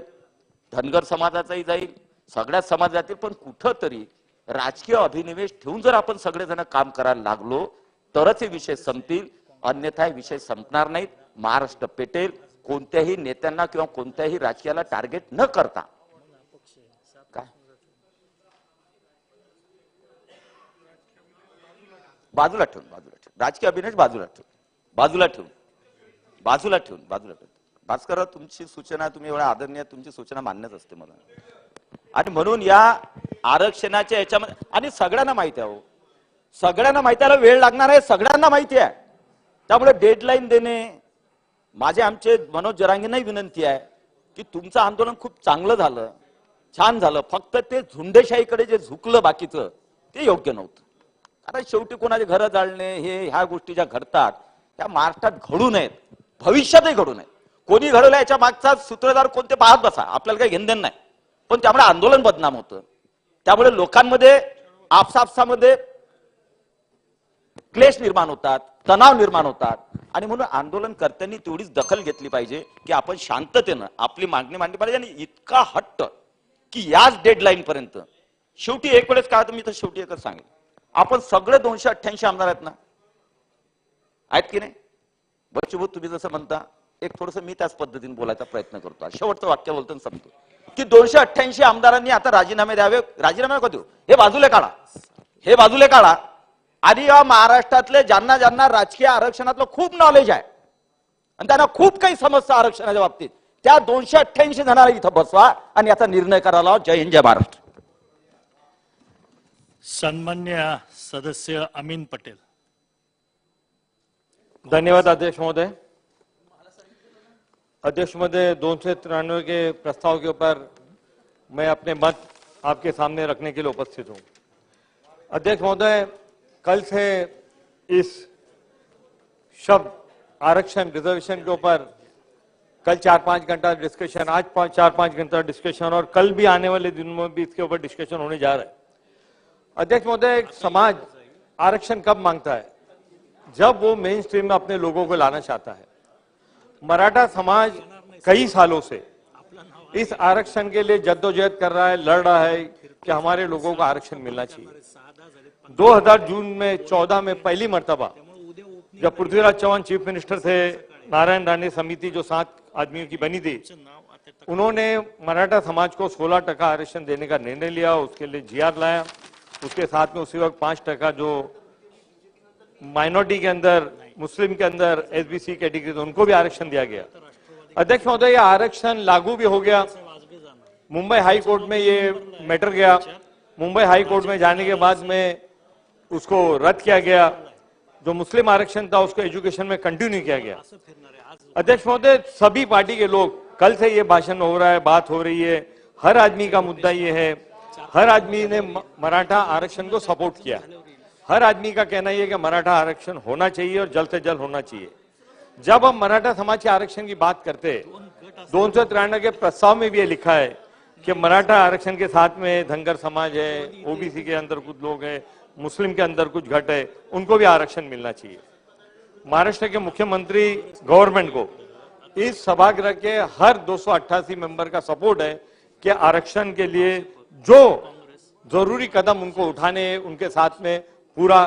धनगर समाजाचाही जाईल, सगळ्या समाजातील, पण कुठंतरी राजकीय अभिनिवेश ठेवून जर आपण सगळेजण काम करायला लागलो तरच हे विषय संपतील, अन्यथा हे विषय संपणार नाहीत. महाराष्ट्र पेटेल. कोणत्याही नेत्यांना किंवा कोणत्याही राजकीयाला टार्गेट न करता. काय बाजूला ठेवून राजकीय अभिनिवेश बाजूला ठेवून भास्कर, तुमची सूचना, तुम्ही एवढा आदरणीय, तुमची सूचना मान्यच असते मला. आणि म्हणून या आरक्षणाच्या याच्यामध्ये, आणि सगळ्यांना माहिती आहे, सगळ्यांना माहिती आहे, वेळ लागणार आहे, सगळ्यांना माहिती आहे. त्यामुळे डेडलाईन देणे, आमचे मनोज जरांगेंनाही विनंती आहे की तुमचं आंदोलन खूप चांगलं झालं, छान झालं, फक्त ते झुंडेशाहीकडे जे झुकलं बाकीचं ते योग्य नव्हतं. कारण शेवटी कोणाचे घरं जाळणे, ह्या गोष्टी ज्या घडतात त्या महाराष्ट्रात घडू नयेत, भविष्यातही घडू नयेत. कोणी घडवलं याच्या मागचा सूत्रधार कोणते पाहत बसा, आपल्याला काही घेणदेण नाही, पण त्यामुळे आंदोलन बदनाम होतं. त्यामुळे लोकांमध्ये आपसापसामध्ये क्लेश निर्माण होतात, तणाव निर्माण होतात. आणि म्हणून आंदोलनकर्त्यांनी तेवढीच दखल घेतली पाहिजे की आपण शांततेनं आपली मागणी मांडली पाहिजे. आणि इतका हट्ट की याच डेडलाईन पर्यंत, शेवटी एक वेळेस काय, मी तर शेवटी एकच सांगेन, आपण सगळे 288 आमदार आहेत ना, आहेत की नाही? बच्चूभाऊ, तुम्ही जसं म्हणता, एक थोडस मी त्याच पद्धतीने बोलायचा प्रयत्न करतो. शेवटचं वाक्य बोलतो सांगतो की 288 आमदारांनी आता राजीनामे द्यावे. राजीनामे का देऊ, हे बाजूले काढा. आणि या महाराष्ट्रातले ज्यांना ज्यांना राजकीय आरक्षणातलं खूप नॉलेज आहे आणि त्यांना खूप काही समस्या आरक्षणाच्या बाबतीत, त्या 288 जणांना इथं बसवा आणि याचा निर्णय करायला. जय हिंद, जय महाराष्ट्र. सन्मान्य सदस्य अमीन पटेल. धन्यवाद अध्यक्ष महोदय. अध्यक्ष महोदय, 293 के प्रस्ताव के ऊपर मैं अपने मत आपके सामने रखने के लिए उपस्थित हूं. अध्यक्ष महोदय, कल से इस शब्द आरक्षण, रिजर्वेशन के ऊपर कल 4-5 घंटा डिस्कशन, आज 4-5 घंटा डिस्कशन, और कल भी आने वाले दिनों में भी इसके ऊपर डिस्कशन होने जा रहा है. अध्यक्ष महोदय, समाज आरक्षण कब मांगता है? जब वो मेन स्ट्रीम में अपने लोगों को लाना चाहता है. मराठा समाज कई सालों से इस आरक्षण के लिए जद्दोजहद कर रहा है, लड़ रहा है कि हमारे लोगों को आरक्षण मिलना चाहिए. 2000 जून में 14 में पहली मर्तबा जब पृथ्वीराज चौहान चीफ मिनिस्टर थे, नारायण राणे समिति जो 7 आदमियों की बनी थी, उन्होंने मराठा समाज को 16% आरक्षण देने का निर्णय लिया. उसके लिए जीआर लाया. उसके साथ में उसी वक्त 5% जो माइनॉरिटी के अंदर, मुस्लिम के अंदर एसबीसी कैटेगरी, तो उनको भी आरक्षण दिया गया. अध्यक्ष महोदय, यह आरक्षण लागू भी हो गया. मुंबई हाई कोर्ट में ये मैटर गया. मुंबई हाई कोर्ट में जाने के बाद में उसको रद्द किया गया. जो मुस्लिम आरक्षण था उसको एजुकेशन में कंटिन्यू किया गया. अध्यक्ष महोदय, सभी पार्टी के लोग, कल से ये भाषण हो रहा है, बात हो रही है, हर आदमी का मुद्दा ये है, हर आदमी ने मराठा आरक्षण को सपोर्ट किया. हर आदमी का कहना यह है कि मराठा आरक्षण होना चाहिए और जल्द से जल्द होना चाहिए. जब हम मराठा समाज के आरक्षण की बात करते हैं, 293 के प्रस्ताव में भी ये लिखा है कि मराठा आरक्षण के साथ में धनगर समाज है, ओबीसी के अंदर कुछ लोग हैं, मुस्लिम के अंदर कुछ घट है, उनको भी आरक्षण मिलना चाहिए. महाराष्ट्र के मुख्यमंत्री गवर्नमेंट को इस सभागृह के हर 288 मेंबर का सपोर्ट है कि आरक्षण के लिए जो जरूरी कदम उनको उठाने हैं, उनके साथ में पूरा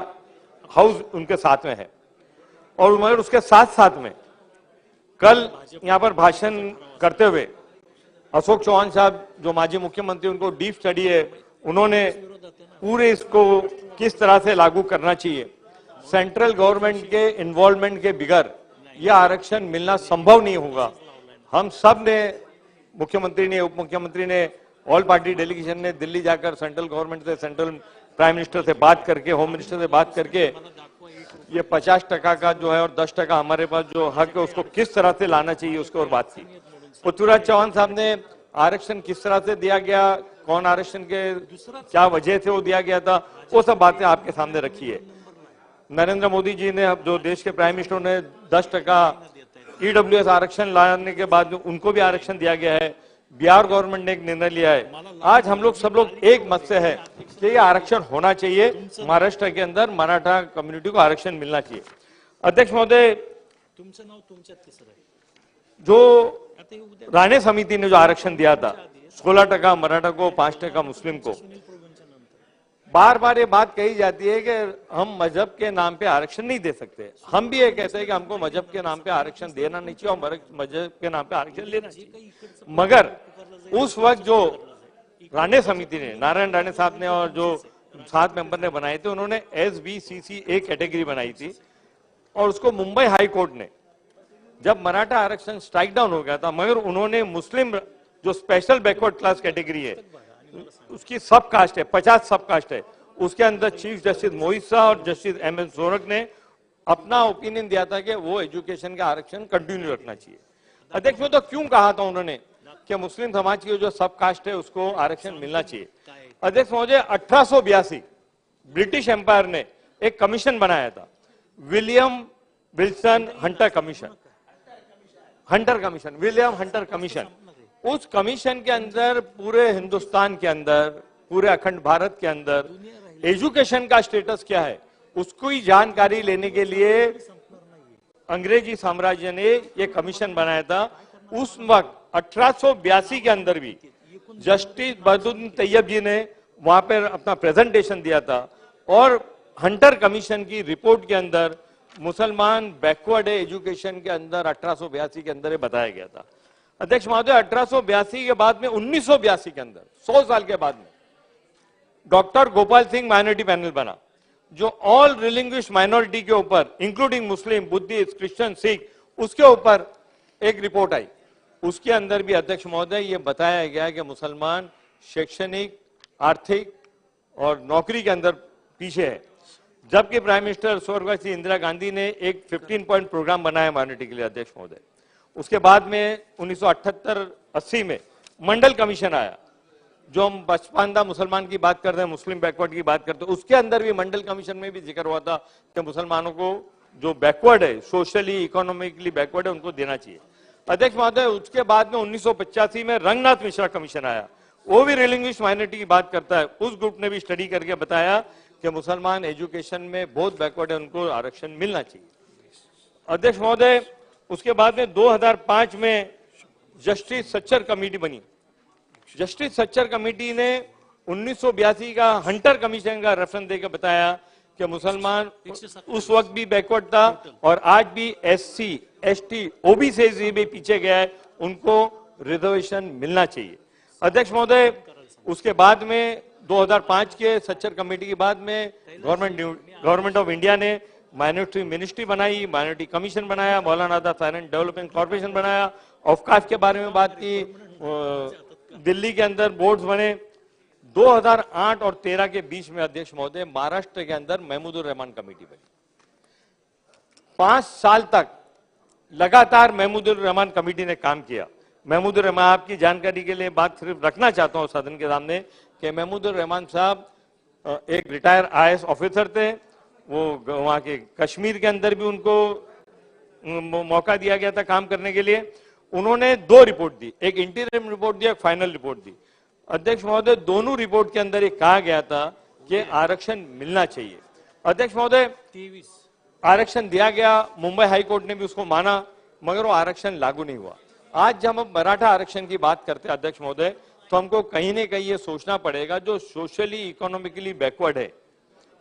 हाउस उनके साथ में है. और मगर उसके साथ साथ में कल यहाँ पर भाषण करते हुए अशोक चौहान साहब, जो माजी मुख्यमंत्री, उनको डीप स्टडी है, उन्होंने पूरे इसको किस तरह से लागू करना चाहिए, सेंट्रल गवर्नमेंट के इन्वॉल्वमेंट के बगैर यह आरक्षण मिलना संभव नहीं होगा. हम सब ने, मुख्यमंत्री ने, उप मुख्यमंत्री ने, ऑल पार्टी डेलीगेशन ने दिल्ली जाकर सेंट्रल गवर्नमेंट से, सेंट्रल प्राइम मिनिस्टर से बात करके, होम मिनिस्टर से बात करके ये 50% का जो है और 10% हमारे पास जो हक है उसको किस तरह से लाना चाहिए उसके और बात की. पृथ्वीराज चौहान साहब ने आरक्षण किस तरह से दिया गया, कौन आरक्षण के क्या वजह से वो दिया गया था, वो सब बातें आपके सामने रखी है. नरेंद्र मोदी जी ने, जो देश के प्राइम मिनिस्टर ने 10% ईडब्ल्यूएस आरक्षण लाने के बाद उनको भी आरक्षण दिया गया है. बिहार गवर्नमेंट ने एक निर्णय लिया है. आज हम लोग सब लोग एक मत से है कि ये आरक्षण होना चाहिए. महाराष्ट्र के अंदर मराठा कम्युनिटी को आरक्षण मिलना चाहिए. अध्यक्ष महोदय, जो राणे समिति ने जो आरक्षण दिया था 16% मराठा को, 5% मुस्लिम को, बार बार ये बात कही जाती है कि हम मजहब के नाम पे आरक्षण नहीं दे सकते। हम भी ये कहते हैं कि हमको मजहब के नाम पे आरक्षण देना नहीं चाहिए और मजहब के नाम पे आरक्षण लेना चाहिए। मगर उस वक्त जो राणे समिति ने, नारायण राणे साहब ने और जो 7 मेंबर ने बनाए थे, उन्होंने SBCC एक कैटेगरी बनाई थी और उसको मुंबई हाई कोर्ट ने, जब मराठा आरक्षण स्ट्राइक डाउन हो गया था, मगर उन्होंने मुस्लिम जो स्पेशल बैकवर्ड क्लास कैटेगरी है, उसकी सब कास्ट है, 50 सब कास्ट है, उसके अंदर चीफ जस्टिस मोहित शाह और जस्टिस M.N. सोरक ने अपना ओपिनियन दिया था कि वो एजुकेशन का आरक्षण कंटिन्यू रखना चाहिए। अध्यक्ष में तो क्यों कहा था उन्होंने कि मुस्लिम समाज की जो सब कास्ट है उसको आरक्षण मिलना चाहिए। अध्यक्ष महोदय, 1882 ब्रिटिश एम्पायर ने एक कमीशन बनाया था, William Wilson Hunter commission, William Hunter commission. उस कमीशन के अंदर पूरे हिंदुस्तान के अंदर, पूरे अखंड भारत के अंदर एजुकेशन का स्टेटस क्या है उसको ही जानकारी लेने के लिए अंग्रेजी साम्राज्य ने ये कमीशन बनाया था। उस वक्त 1882 के अंदर भी जस्टिस बदरुद्दीन तैयब जी ने वहां पर अपना प्रेजेंटेशन दिया था और हंटर कमीशन की रिपोर्ट के अंदर मुसलमान बैकवर्ड है एजुकेशन के अंदर 1882 के अंदर बताया गया था। अध्यक्ष महोदय, 1882 के बाद में 1982 के अंदर 100 साल के बाद में doctor Gopal Singh minority panel बना, जो ऑल रिलिंग्विश माइनॉरिटी के ऊपर इंक्लूडिंग मुस्लिम, बुद्धिस्ट, क्रिश्चियन, सिख, उसके ऊपर एक रिपोर्ट आई। उसके अंदर भी अध्यक्ष महोदय ये बताया गया कि मुसलमान शैक्षणिक, आर्थिक और नौकरी के अंदर पीछे है, जबकि प्राइम मिनिस्टर स्वर्गीय इंदिरा गांधी ने एक 15 पॉइंट प्रोग्राम बनाया माइनॉरिटी के लिए। अध्यक्ष महोदय, उसके बाद में 1978-80 में मंडल कमीशन आया, जो हम बचपानदा मुसलमान की बात करते हैं, मुस्लिम बैकवर्ड की बात करते हैं, उसके अंदर भी मंडल कमीशन में भी जिक्र हुआ था कि मुसलमानों को जो बैकवर्ड है, सोशली इकोनॉमिकली बैकवर्ड है, उनको देना चाहिए। अध्यक्ष महोदय, उसके बाद में 1985 में रंगनाथ मिश्रा कमीशन आया, वो भी रिलिंग्विश माइनॉरिटी की बात करता है। उस ग्रुप ने भी स्टडी करके बताया कि मुसलमान एजुकेशन में बहुत बैकवर्ड है, उनको आरक्षण मिलना चाहिए। अध्यक्ष महोदय, उसके बाद में 2005 में जस्टिस सच्चर कमेटी बनी। जस्टिस सच्चर कमेटी ने 1982 का हंटर कमीशन का रेफरेंस देकर बताया कि मुसलमान उस वक्त भी बैकवर्ड था और आज भी SC, ST, OBC से भी पीछे गया है, उनको रिजर्वेशन मिलना चाहिए। अध्यक्ष महोदय, उसके बाद में 2005 के सच्चर कमेटी के बाद में गवर्नमेंट ऑफ इंडिया ने माइनॉरिटी मिनिस्ट्री बनाई, माइनॉरिटी कमीशन बनाया, Maulana Azad silent development corporation बनाया, औकाफ के बारे में बात की, दिल्ली के अंदर बोर्ड्स बने। 2008 और 13 के बीच में अध्यक्ष महोदय महाराष्ट्र के अंदर महमूदुर रहमान कमेटी बनी। 5 साल तक लगातार महमूदुर रहमान कमेटी ने काम किया। महमूदुर रहमान, आपकी जानकारी के लिए बात सिर्फ रखना चाहता हूं सदन के सामने कि महमूदुर रहमान साहब एक रिटायर IAS ऑफिसर थे। वो वहां के कश्मीर के अंदर भी उनको मौका दिया गया था काम करने के लिए। उन्होंने 2 रिपोर्ट दी, एक इंटीरियम रिपोर्ट दी, एक फाइनल रिपोर्ट दी। अध्यक्ष महोदय, दोनों रिपोर्ट के अंदर ये कहा गया था कि आरक्षण मिलना चाहिए। अध्यक्ष महोदय, आरक्षण दिया गया, मुंबई हाई कोर्ट ने भी उसको माना, मगर वो आरक्षण लागू नहीं हुआ। आज जब हम मराठा आरक्षण की बात करते हैं अध्यक्ष महोदय, तो हमको कहीं ना कहीं ये सोचना पड़ेगा जो सोशली इकोनॉमिकली बैकवर्ड है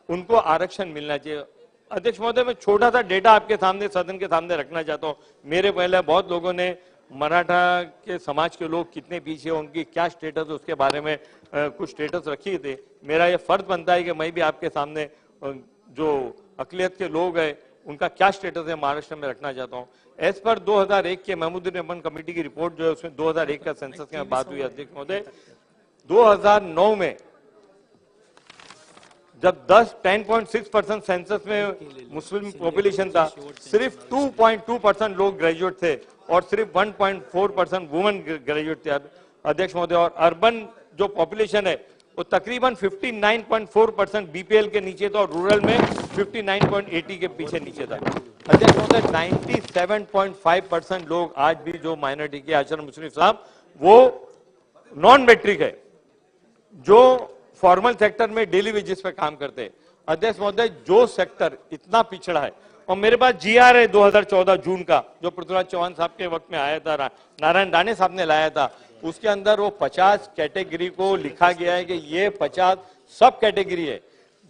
उनको आरक्षण मिलना चाहिए। अध्यक्ष महोदय, मैं छोटा सा डेटा आपके सामने, सदन के सामने रखना चाहता हूँ। मेरे पहले बहुत लोगों ने मराठा के समाज के लोग कितने पीछे, उनकी क्या स्टेटस है, उसके बारे में कुछ स्टेटस रखी थे। मेरा ये फर्ज बनता है कि मैं भी आपके सामने जो अकलियत के लोग हैं उनका क्या स्टेटस है महाराष्ट्र में रखना चाहता हूँ। एज पर 2001 के महमूदुर रहमान कमेटी की रिपोर्ट जो है उसमें 2001 का सेंसस की बात हुई। अध्यक्ष महोदय, 2009 में जब 10.6% सेंसस में मुस्लिम पॉपुलेशन था, सिर्फ 2.2% लोग ग्रेजुएट थे और सिर्फ 1.4% वुमेन ग्रेजुएट थे। अध्यक्ष महोदय, और अर्बन जो पॉपुलेशन है वो तकरीबन 59.4% BPL के नीचे था और रूरल में 59.80 के पीछे नीचे था। अध्यक्ष महोदय, 97.5% लोग आज भी जो माइनॉरिटी के आचरण मुस्लिम साहब वो नॉन मैट्रिक है, जो फॉर्मल सेक्टर में डेली वेजेस पे काम करते हैं। अध्यक्ष महोदय, जो सेक्टर इतना पिछड़ा है और मेरे पास GR है 2014 जून का, जो पृथ्वीराज चौहान साहब के वक्त में आया था, नारायण राणे साहब ने लाया था। उसके अंदर वो 50 कैटेगरी को लिखा गया है कि ये 50 सब कैटेगरी है।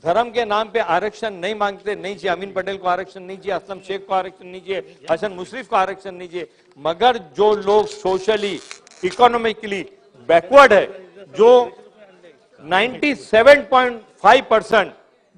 धर्म के नाम पे आरक्षण नहीं मांगते, नहीं चाहिए। अमीन पटेल को आरक्षण नहीं चाहिए, असलम शेख को आरक्षण नहीं चाहिए, हसन मुशरिफ को आरक्षण नहीं चाहिए, मगर जो लोग सोशली इकोनॉमिकली बैकवर्ड है, जो 97.5%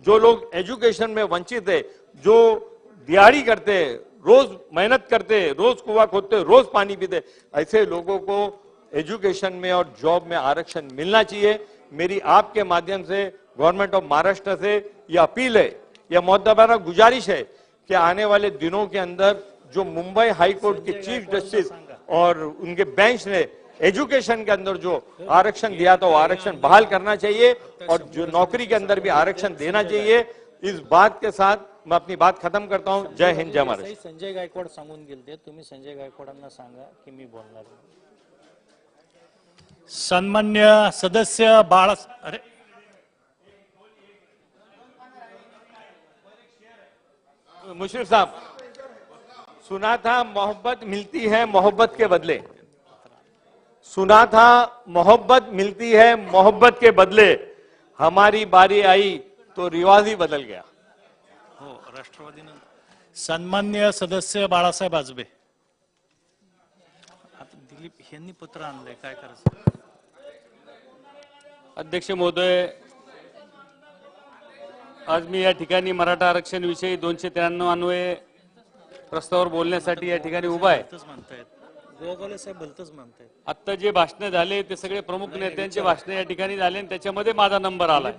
जो लोग एजुकेशन में वंचित है, जो दिहाड़ी करते हैं, रोज मेहनत करते हैं, रोज कुआं खोदते, रोज पानी पीते, ऐसे लोगों को एजुकेशन में और जॉब में आरक्षण मिलना चाहिए। मेरी आपके माध्यम से गवर्नमेंट ऑफ महाराष्ट्र से यह अपील है, यह मुअद्दबाना गुजारिश है कि आने वाले दिनों के अंदर जो मुंबई हाई कोर्ट के चीफ जस्टिस और उनके बेंच ने एजुकेशन के अंदर जो आरक्षण दिया था वो आरक्षण बहाल करना चाहिए और जो नौकरी के अंदर भी आरक्षण देना चाहिए। इस बात के साथ मैं अपनी बात खत्म करता हूं। जय हिंद, जय महाराष्ट्र। संजय गायकवाड सांगून गेलते, तुम्ही संजय गायकवाडांना सांगा की मी बोलणार आहे. सन्मान्य सदस्य बाळा, अरे मुशर्रफ साहब, सुना था मोहब्बत मिलती है मोहब्बत के बदले, सुना था मोहब्बत मिलती है मोहब्बत के बदले, हमारी बारी आई तो रिवाज ही बदल गया. हो, राष्ट्रवादीनं सन्मान्य सदस्य बाळासाहेब आजबे. आता दिलीप यांनी पत्र आणलंय, काय करायचं? अध्यक्ष महोदय, आज मी या ठिकाणी मराठा आरक्षण विषयी 293 अन्वये प्रस्तावावर बोलण्यासाठी या ठिकाणी उभा आहे. गोगावले साहेब भलतच म्हणतायत. आता जे भाषण झाले ते सगळे प्रमुख नेत्यांचे भाषण या ठिकाणी झाले आणि त्याच्यामध्ये माझा नंबर आला.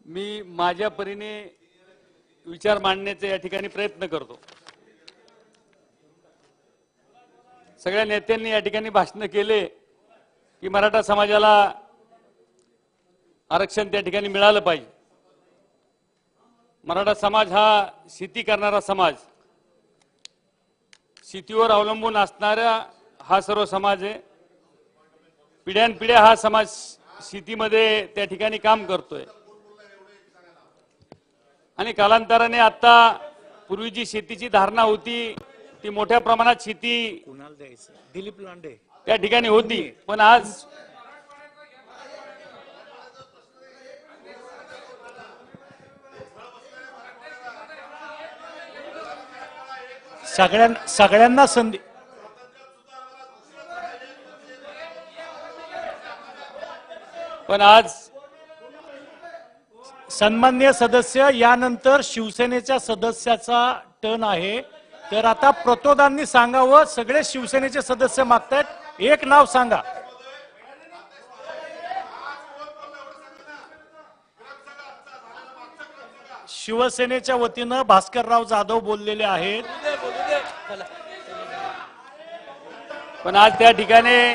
मी माझ्या परीने विचार मांडण्याचे या ठिकाणी प्रयत्न करतो. सगळ्या नेत्यांनी या ठिकाणी भाषण केले की मराठा समाजाला आरक्षण त्या ठिकाणी मिळालं पाहिजे. मराठा समाज हा शेती करणारा समाज, शेतीवर अवलंबून असणारा हा सर्व समाज आहे. पिढ्यानपिढ्या हा समाज शेतीमध्ये त्या ठिकाणी काम करतोय आणि कालांतराने आता पूर्वी जी शेतीची धारणा होती ती मोठ्या प्रमाणात शेती कुणाला द्यायचं? दिलीप लांडे त्या ठिकाणी होती, पण आज सगळ्यांना संधी. पण आज सन्मान्य सदस्य, यानंतर शिवसेनेच्या सदस्याचा टर्न आहे, तर आता प्रतोदांनी सांगावं. सगळे शिवसेनेचे सदस्य मागतायत, एक नाव सांगा. शिवसेनेच्या वतीनं भास्करराव जाधव बोललेले आहेत. पण आज त्या ठिकाणी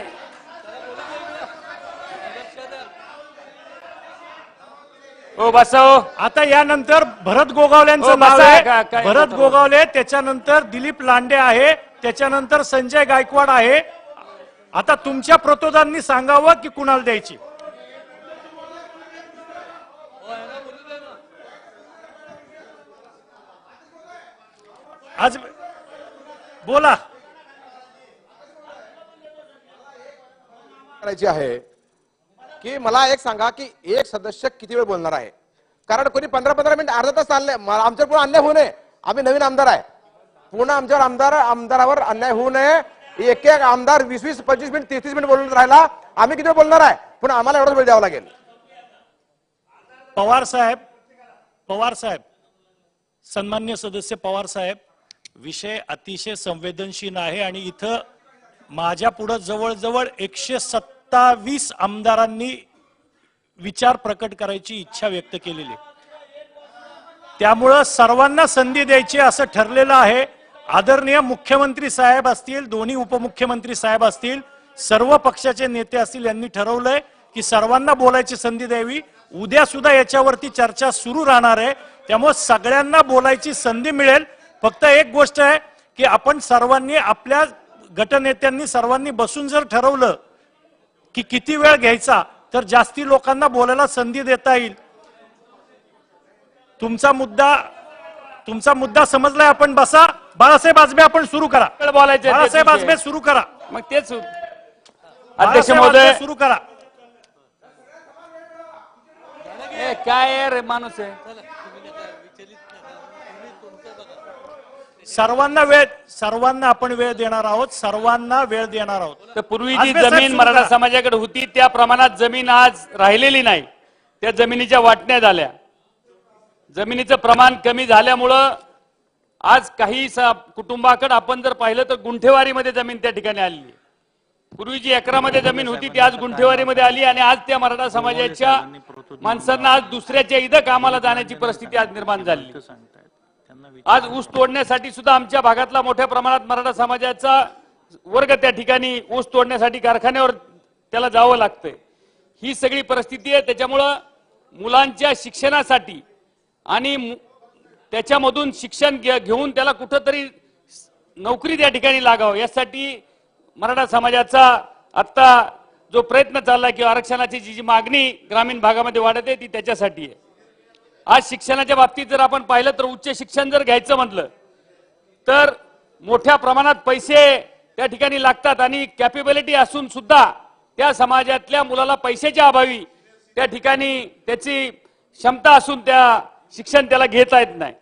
ओ बसाव. आता यानंतर भरत गोगावलेंचं हो, नाव बसा. आहे. काय भरत गोगावले, त्याच्यानंतर दिलीप लांडे आहे, त्याच्यानंतर संजय गायकवाड आहे. आता तुमच्या प्रतोदांनी सांगावं की कुणाला द्यायची. आज बोला. करायची आहे की मला एक सांगा की एक सदस्य किती वेळ बोलणार आहे? कारण कोणी 15-15 मिनिट अर्धा तास चालले. आमच्या पुढे अन्याय होऊ नये. आम्ही नवीन आमदार आहे. पूर्ण आमच्यावर आमदारावर अन्याय होऊ नये. एक एक आमदार 20-20, 25 मिनिट, 30-30 मिनिट बोलून राहिला. आम्ही किती वेळ बोलणार आहे? पण आम्हाला एवढाच वेळ द्यावा लागेल. पवार साहेब, सन्मान्य सदस्य पवार साहेब, विषय अतिशय संवेदनशील आहे आणि इथं माझ्या पुढे जवळजवळ 127 आमदारांनी विचार प्रकट करायची इच्छा व्यक्त केलेली. त्यामुळं सर्वांना संधी द्यायची असं ठरलेलं आहे. आदरणीय मुख्यमंत्री साहेब असतील, दोन्ही उपमुख्यमंत्री साहेब असतील, सर्व पक्षाचे नेते असतील, यांनी ठरवलंय की सर्वांना बोलायची संधी द्यावी. उद्या सुद्धा याच्यावरती चर्चा सुरू राहणार आहे. त्यामुळे सगळ्यांना बोलायची संधी मिळेल. फक्त एक गोष्ट आहे की आपण सर्वांनी, आपल्या गटनेत्यांनी सर्वांनी बसून जर ठरवलं की किती वेळ घ्यायचा, तर जास्ती लोकांना बोलायला संधी देता येईल. तुमचा मुद्दा समजलाय. आपण बसा. बाळासाहेब आजबे आपण सुरू करा. बोलायचं बाळासाहेब आजबे सुरू करा. मग तेच अध्यक्ष बाळासाहेब महोदय आजबे सुरू करा. काय आहे रे माणूस आहे. सर्वांना आपण वेळ देणार आहोत. सर्वांना वेळ देणार आहोत. तर पूर्वी जी आजबे साहेब जमीन सुरू मराठा करा. समाजाकडे होती त्या प्रमाणात जमीन आज राहिलेली नाही. त्या जमिनीच्या वाटण्या झाल्या. जमिनीचं प्रमाण कमी झाल्यामुळं आज काही कुटुंबाकडे आपण जर पाहिलं तर गुंठेवारीमध्ये जमीन त्या ठिकाणी आली. पूर्वी जी एकरामध्ये जमीन होती ती आज गुंठेवारीमध्ये आली आणि आज त्या मराठा समाजाच्या माणसांना आज दुसऱ्याच्या इथं कामाला जाण्याची परिस्थिती आज निर्माण झाली. आज ऊस तोडण्यासाठी सुद्धा आमच्या भागातला मोठ्या प्रमाणात मराठा समाजाचा वर्ग त्या ठिकाणी ऊस तोडण्यासाठी कारखान्यावर त्याला जावं लागतंय. ही सगळी परिस्थिती आहे. त्याच्यामुळं मुलांच्या शिक्षणासाठी आणि त्याच्यामधून शिक्षण घेऊन त्याला कुठंतरी नोकरी त्या ठिकाणी लागावं यासाठी मराठा समाजाचा आता जो प्रयत्न चाललाय किंवा आरक्षणाची जी मागणी ग्रामीण भागामध्ये वाढत आहे ती त्याच्यासाठी आहे. आज शिक्षणाच्या बाबतीत जर आपण पाहिलं तर उच्च शिक्षण जर घ्यायचं म्हटलं तर मोठ्या प्रमाणात पैसे त्या ठिकाणी लागतात आणि कॅपेबिलिटी असून सुद्धा त्या समाजातल्या मुलाला पैशाच्या अभावी त्या ठिकाणी त्याची क्षमता असून त्या शिक्षण त्याला घेता येत नाही.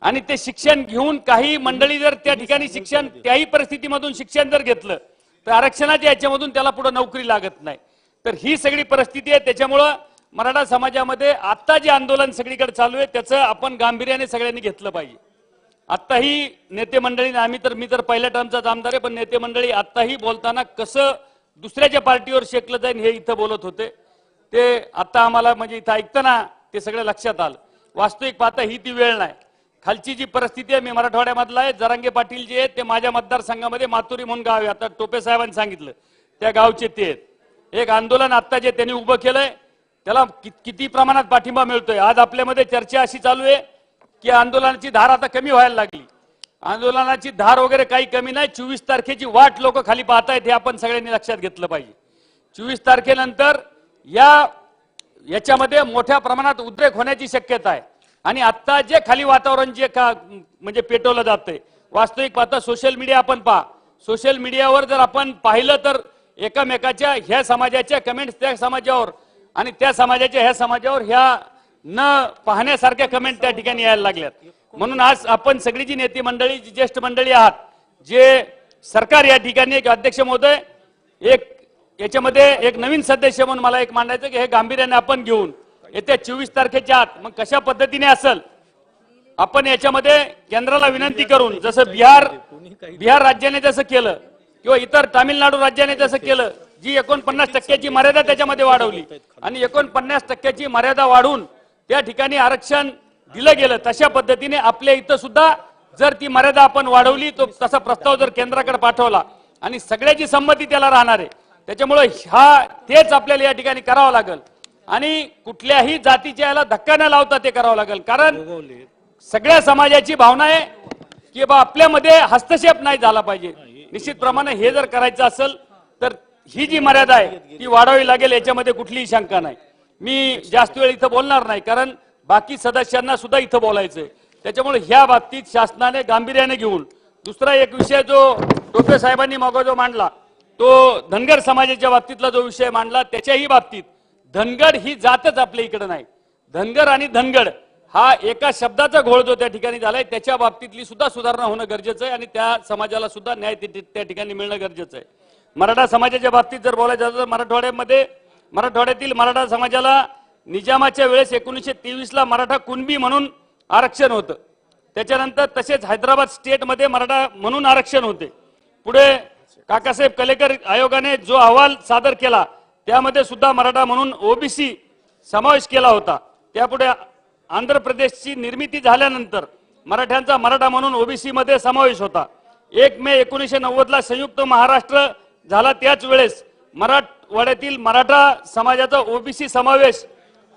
आणि ते शिक्षण घेऊन काही मंडळी जर त्या ठिकाणी शिक्षण त्याही परिस्थितीमधून शिक्षण जर घेतलं तर आरक्षणाच्या याच्यामधून त्याला पुढे नोकरी लागत नाही. तर ही सगळी परिस्थिती आहे. त्याच्यामुळं मराठा समाजामध्ये आता जे आंदोलन सगळीकडे चालू आहे त्याचं आपण गांभीर्याने सगळ्यांनी घेतलं पाहिजे. आत्ताही नेते मंडळी मी तर पहिल्या टर्मचाच आमदार आहे पण नेते मंडळी आत्ताही बोलताना कसं दुसऱ्याच्या पार्टीवर शेकलं जाईल हे इथं बोलत होते. ते आता आम्हाला म्हणजे इथं ऐकताना ते सगळं लक्षात आलं. वास्तविक पाहता ही ती वेळ नाही. खालची जी परिस्थिती आहे मी मराठवाड्यामधला आहे. जरांगे पाटील जे आहेत ते माझ्या मतदारसंघामध्ये मातुरी म्हणून गाव आहे. आता टोपे साहेबांनी सांगितलं त्या गावचे ते आहेत. एक आंदोलन आता जे त्यांनी उभं केलंय त्याला किती प्रमाणात पाठिंबा मिळतोय. आज आपल्यामध्ये चर्चा अशी चालू आहे की आंदोलनाची धार आता कमी व्हायला लागली. आंदोलनाची धार वगैरे काही कमी नाही. 24 तारखेची वाट लोक खाली पाहतायत हे आपण सगळ्यांनी लक्षात घेतलं पाहिजे. 24 तारखेनंतर याच्यामध्ये मोठ्या प्रमाणात उद्रेक होण्याची शक्यता आहे. आणि आता जे खाली वातावरण जे म्हणजे पेटवलं जातंय वास्तविक पाहता सोशल मीडिया आपण पहा. सोशल मीडियावर जर आपण पाहिलं तर एकामेकाच्या ह्या समाजाच्या कमेंट्स त्या समाजावर आणि त्या समाजाच्या ह्या समाजावर ह्या न पाहण्यासारख्या कमेंट त्या ठिकाणी यायला लागल्यात. म्हणून आज आपण सगळी जी नेते मंडळी जी ज्येष्ठ मंडळी आहात जे सरकार या ठिकाणी एक अध्यक्ष महोदय एक याच्यामध्ये एक नवीन सदस्य म्हणून मला एक मांडायचं की हे गांभीर्याने आपण घेऊन येत्या 24 तारखेच्या आत मग कशा पद्धतीने असेल आपण याच्यामध्ये केंद्राला विनंती करून जसं बिहार राज्याने जसं केलं किंवा इतर तामिळनाडू राज्याने जसं केलं जी 49% मर्यादा त्याच्यामध्ये वाढवली आणि 49% मर्यादा वाढवून त्या ठिकाणी आरक्षण दिलं गेलं तशा पद्धतीने आपल्या इथं सुद्धा जर ती मर्यादा आपण वाढवली तो तसा प्रस्ताव जर केंद्राकडे पाठवला आणि सगळ्याची संमती त्याला राहणार आहे. त्याच्यामुळे तेच आपल्याला या ठिकाणी करावं लागेल आणि कुठल्याही जातीच्या याला धक्का न लावता ते करावं लागेल. कारण सगळ्या समाजाची भावना आहे की बा आपल्यामध्ये हस्तक्षेप नाही झाला पाहिजे. निश्चितप्रमाणे हे जर करायचं असेल तर ही जी मर्यादा आहे ती वाढवावी लागेल याच्यामध्ये कुठलीही शंका नाही. मी जास्त वेळ इथं बोलणार नाही कारण बाकी सदस्यांना सुद्धा इथं बोलायचंय. त्याच्यामुळे ह्या बाबतीत शासनाने गांभीर्याने घेऊन दुसरा एक विषय जो टोपे साहेबांनी मग जो मांडला तो धनगर समाजाच्या बाबतीतला जो विषय मांडला त्याच्याही बाबतीत धनगड ही जातच आपल्या इकडे नाही. धनगर आणि धनगड हा एका शब्दाचा घोळ जो त्या ठिकाणी झालाय त्याच्या बाबतीतली सुद्धा सुधारणा होणं गरजेचं आहे आणि त्या समाजाला सुद्धा न्याय त्या ठिकाणी मिळणं गरजेचं आहे. मराठा समाजाच्या बाबतीत जर बोलायचं झालं तर मराठवाड्यातील मराठा समाजाला निजामाच्या वेळेस 1923ला मराठा कुणबी म्हणून आरक्षण होतं. त्याच्यानंतर तसेच हैदराबाद स्टेटमध्ये मराठा म्हणून आरक्षण होते. पुढे काकासाहेब कलेकर आयोगाने जो अहवाल सादर केला त्यामध्ये सुद्धा मराठा म्हणून ओबीसी समावेश केला होता. त्यापुढे आंध्र प्रदेशची निर्मिती झाल्यानंतर मराठ्यांचा मराठा म्हणून ओबीसी मध्ये समावेश होता. 1 मे 1990ला संयुक्त महाराष्ट्र झाला त्याच वेळेस मराठवाड्यातील मराठा समाजाचा ओबीसी समावेश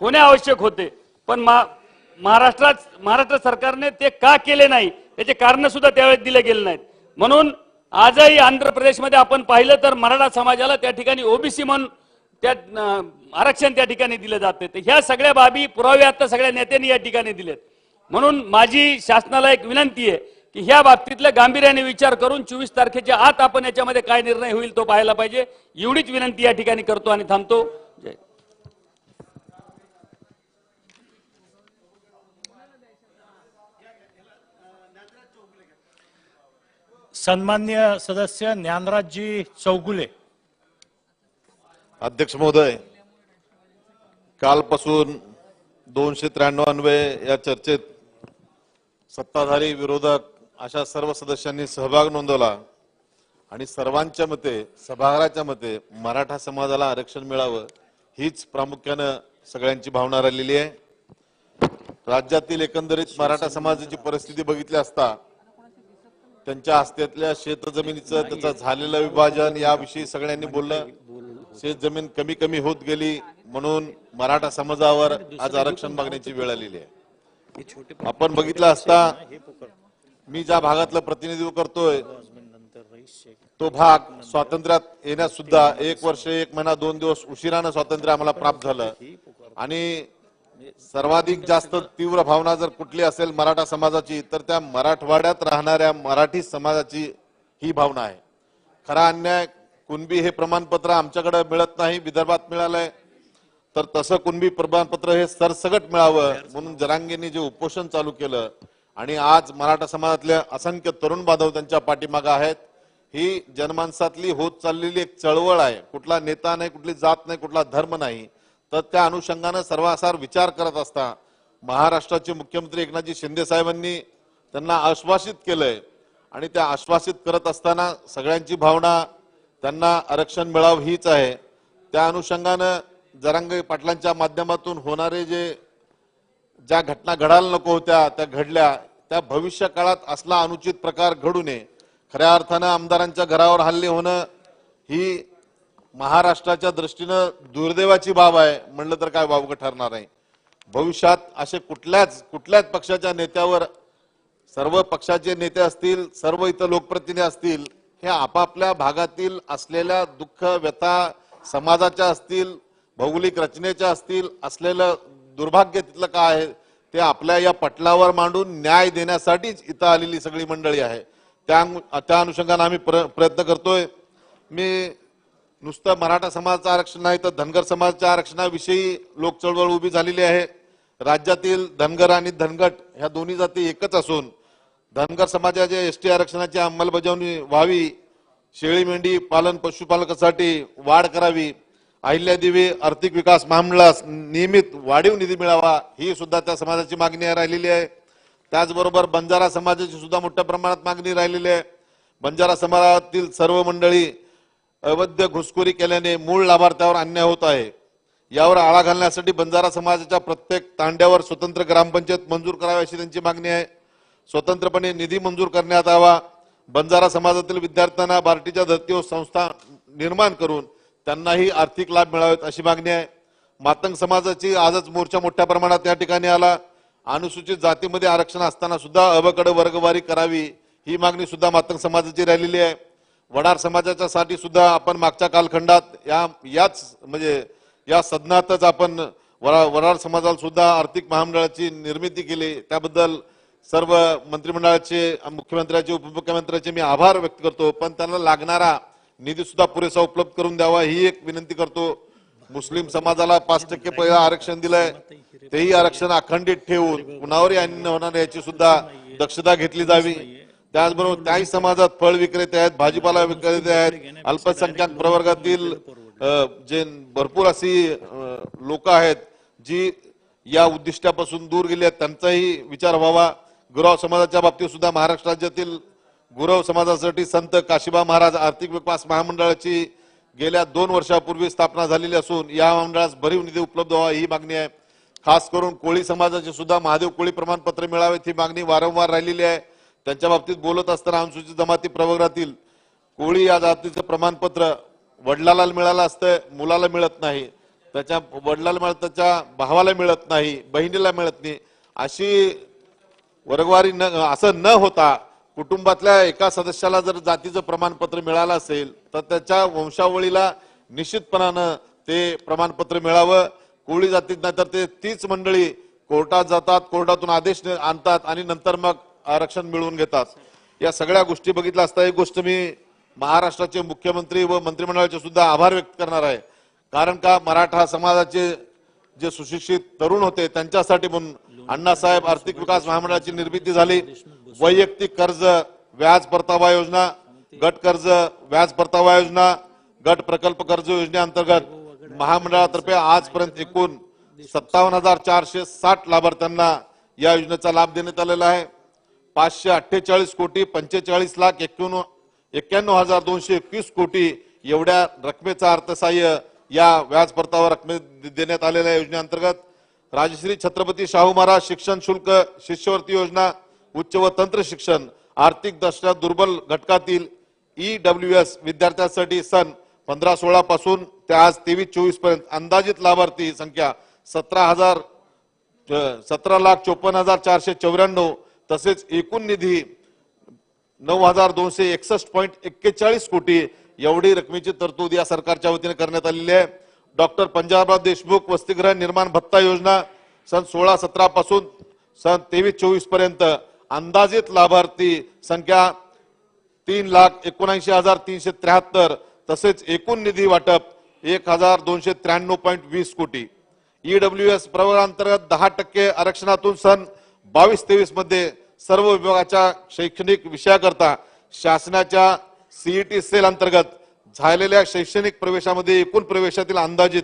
होणे आवश्यक होते. पण महाराष्ट्र सरकारने ते का केले नाही त्याचे कारण सुद्धा त्यावेळेस दिले गेले नाहीत. म्हणून आजही आंध्र प्रदेशमध्ये आपण पाहिलं तर मराठा समाजाला त्या ठिकाणी ओबीसी म्हणून त्या आरक्षण त्या ठिकाणी दिलं जाते. ह्या सगळ्या बाबी पुरावे आता सगळ्या नेत्यांनी या ठिकाणी दिलेत म्हणून माझी शासनाला एक विनंती आहे की ह्या बाबतीतल्या गांभीर्याने विचार करून 24 तारखेच्या आत आपण याच्यामध्ये काय निर्णय होईल तो पाहायला पाहिजे. एवढीच विनंती या ठिकाणी करतो आणि थांबतो. जय. सन्मान्य सदस्य ज्ञानराजजी चौगुले. अध्यक्ष महोदय, कालपासून 293 या चर्चेत सत्ताधारी विरोधक अशा सर्व सदस्यांनी सहभाग नोंदवला आणि सर्वांच्या मते, सभागृहाच्या मते मराठा समाजाला आरक्षण मिळावं हीच प्रामुख्यानं सगळ्यांची भावना राहिलेली आहे. राज्यातील एकंदरीत मराठा समाजाची परिस्थिती बघितली असता त्यांच्या हस्त्यातल्या शेतजमिनीचं, त्याचं झालेलं विभाजन याविषयी सगळ्यांनी बोललं. शेतजमीन कमी कमी होत गेली म्हणून मराठा समाजावर आज आरक्षण मागण्याची वेळ आलेली आहे. आपण बघितलं असता मी ज्या भागातलं प्रतिनिधित्व करतोय तो भाग स्वातंत्र्यात येण्यास सुद्धा 1 वर्ष 1 महिना 2 दिवस उशिरानं स्वातंत्र्य आम्हाला प्राप्त झालं आणि सर्वाधिक जास्त तीव्र भावना जर कुठली असेल मराठा समाजाची तर त्या मराठवाड्यात राहणाऱ्या मराठी समाजाची ही भावना आहे. खरा अन्याय कुणबी हे प्रमाणपत्र आमच्याकडे मिळत नाही, विदर्भात मिळालंय, तर तसं कुणबी प्रमाणपत्र हे सरसगट मिळावं म्हणून जरांगेंनी जे उपोषण चालू केलं आणि आज मराठा समाजातले असंख्य तरुण बांधव त्यांच्या पाठीमागे आहेत. ही जनमानसातली होत चाललेली एक चळवळ आहे. कुठला नेता नाही, कुठली जात नाही, कुठला धर्म नाही. तर त्या अनुषंगाने सर्वासार विचार करत असता महाराष्ट्राचे मुख्यमंत्री एकनाथजी शिंदे साहेबांनी त्यांना आश्वासित केलंय आणि त्या आश्वासित करत असताना सगळ्यांची भावना त्यांना आरक्षण मिळावं हीच आहे. त्या अनुषंगाने जरांगे पाटलांच्या माध्यमातून होणारे ज्या घटना घडायला नको होत्या त्या घडल्या. त्या भविष्य काळात असला अनुचित प्रकार घडू नये. खऱ्या अर्थानं आमदारांच्या घरावर हल्ले होणं ही महाराष्ट्राच्या दृष्टीनं दुर्दैवाची बाब आहे म्हणलं तर काय वावगं ठरणार नाही. भविष्यात असे कुठल्याच पक्षाच्या नेत्यावर, सर्व पक्षाचे नेते असतील, सर्व इतर लोकप्रतिनिधी असतील, हे आपापल्या भागातील असलेल्या दुःख व्यथा समाजाच्या असतील, भौगोलिक रचनेच्या असतील, असलेलं दुर्भाग्य तिथलं काय आहे ते आपल्या या पटलावर मांडून न्याय देण्यासाठीच इथं आलेली सगळी मंडळी आहे. त्या अनुषंगाने आम्ही प्रयत्न करतोय. मी नुसतं मराठा समाजाचं आरक्षण नाही तर धनगर समाजाच्या आरक्षणाविषयी लोक चळवळ उभी झालेली आहे. राज्यातील धनगर आणि धनगट ह्या दोन्ही जाती एकच असून धनगर समाजाच्या एसटी आरक्षणाची अंमलबजावणी व्हावी, शेळी मेंढी पालन पशुपालकासाठी वाढ करावी, अहिल्यादेवी आर्थिक विकास महामंडळास नियमित वाढीव निधी मिळावा ही सुद्धा त्या समाजाची मागणी राहिलेली आहे. त्याचबरोबर बंजारा समाजाची सुद्धा मोठ्या प्रमाणात मागणी राहिलेली आहे. बंजारा समाजातील सर्व मंडळी अवैध घुसखोरी केल्याने मूळ लाभार्थ्यावर अन्याय होत आहे. यावर आळा घालण्यासाठी बंजारा समाजाच्या प्रत्येक तांड्यावर स्वतंत्र ग्रामपंचायत मंजूर करावी अशी त्यांची मागणी आहे. स्वतंत्रपणे निधी मंजूर करण्यात यावा. बंजारा समाजातील विद्यार्थ्यांना बार्टीच्या धर्तीवर संस्था निर्माण करून त्यांनाही आर्थिक लाभ मिळावेत अशी मागणी आहे. मातंग समाजाची आजच मोर्चा मोठ्या प्रमाणात या ठिकाणी आला. अनुसूचित जातीमध्ये आरक्षण असताना सुद्धा अबकडे वर्गवारी करावी ही मागणी सुद्धा मातंग समाजाची राहिलेली आहे. वडार समाजाच्या साठी सुद्धा आपण मागच्या कालखंडात या सदनातच आपण वडार समाजाला सुद्धा आर्थिक महामंडळाची निर्मिती केली. त्याबद्दल सर्व मंत्रिमंडळाचे, मुख्यमंत्र्याचे, उपमुख्यमंत्र्याचे मी आभार व्यक्त करतो. पण त्यांना लागणारा निधी सुद्धा पुरेसा उपलब्ध करून द्यावा ही एक विनंती करतो. मुस्लिम समाजाला 5% पहिलं आरक्षण दिलंय, तेही आरक्षण अखंडित ठेवून कुणावरही अन्याय होणार याची सुद्धा दक्षता घेतली जावी. त्याचबरोबर त्याही समाजात फळ विक्रेते आहेत, भाजीपाला विक्रेते आहेत, अल्पसंख्याक प्रवर्गातील जे भरपूर अशी लोक आहेत जी या उद्दिष्टापासून दूर गेली आहेत त्यांचाही विचार व्हावा. गुरव समाजाच्या बाबतीत सुद्धा महाराष्ट्र राज्यातील गुरव समाजासाठी संत काशिबा महाराज आर्थिक विकास महामंडळाची गेल्या 2 वर्षापूर्वी स्थापना झालेली असून या मंडळास भरीव निधी उपलब्ध व्हावा ही मागणी आहे. खास करून कोळी समाजाचे सुद्धा महादेव कोळी प्रमाणपत्र मिळावेत ही मागणी वारंवार राहिलेली आहे. त्यांच्या बाबतीत बोलत असताना अनुसूचित जमाती प्रवर्गातील कोळी या जातीचं प्रमाणपत्र वडिलाला मिळालं असतं, मुलाला मिळत नाही, त्याच्या वडिलाला मिळत, त्याच्या भावाला मिळत नाही, बहिणीला मिळत नाही. अशी वर्गवारी असं न होता कुटुंबातल्या एका सदस्याला जर जातीचं प्रमाणपत्र मिळालं असेल तर त्याच्या वंशावळीला निश्चितपणानं ते प्रमाणपत्र मिळावं. कोळी जातीत नाही तर ते तीच मंडळी कोर्टात जातात, कोर्टातून आदेश आणतात आणि नंतर मग आरक्षण मिळवून घेतात. या सगळ्या गोष्टी बघितल्या असता एक गोष्ट मी महाराष्ट्राचे मुख्यमंत्री व मंत्रिमंडळाचे सुद्धा आभार व्यक्त करणार आहे. कारण का मराठा समाजाचे जे सुशिक्षित तरुण होते त्यांच्यासाठी म्हणून अण्णासाहेब आर्थिक विकास महामंडळाची निर्मिती झाली. वैयक्तिक कर्ज व्याज परतावा योजना, गट कर्ज व्याज परतावा योजना, गट प्रकल्प कर्ज योजनेअंतर्गत महामंडळातर्फे आजपर्यंत एकूण 57,460 लाभार्थ्यांना या योजनेचा लाभ देण्यात आलेला आहे. 548,45,91,221 कोटी एवढ्या रकमेचा अर्थसहाय्य या व्याज परतावा रकमे देण्यात आलेल्या योजनेअंतर्गत राजश्री छत्रपती शाहू महाराज शिक्षण शुल्क शिष्यवृत्ती योजना, उच्च व तंत्र शिक्षण, आर्थिक दृष्ट्या दुर्बल घटकातील EWS विद्यार्थ्यांसाठी सन 15-16 पासून ते आज 23-24 पर्यंत अंदाजित लाभार्थी संख्या 17,54,494 तसेच एकूण निधी 9,261.41 कोटी एवढी रकमेची तरतूद या सरकारच्या वतीने करण्यात आलेली आहे. डॉक्टर पंजाबराव देशमुख वसतिगृह निर्माण भत्ता योजना सन 16-17 पासून सन 23-24 पर्यंत अंदाजित लाभार्थी संख्या 3,79,373 तसेच एकूण निधी वाटप 1,293.20 कोटी. EWS प्रवर्गाअंतर्गत 10% आरक्षणातून सन 22-23 मध्ये सर्व विभागाच्या शैक्षणिक विषयाकरता शासनाच्या CET सेल अंतर्गत झालेल्या शैक्षणिक प्रवेशामध्ये एकूण प्रवेशातील अंदाजित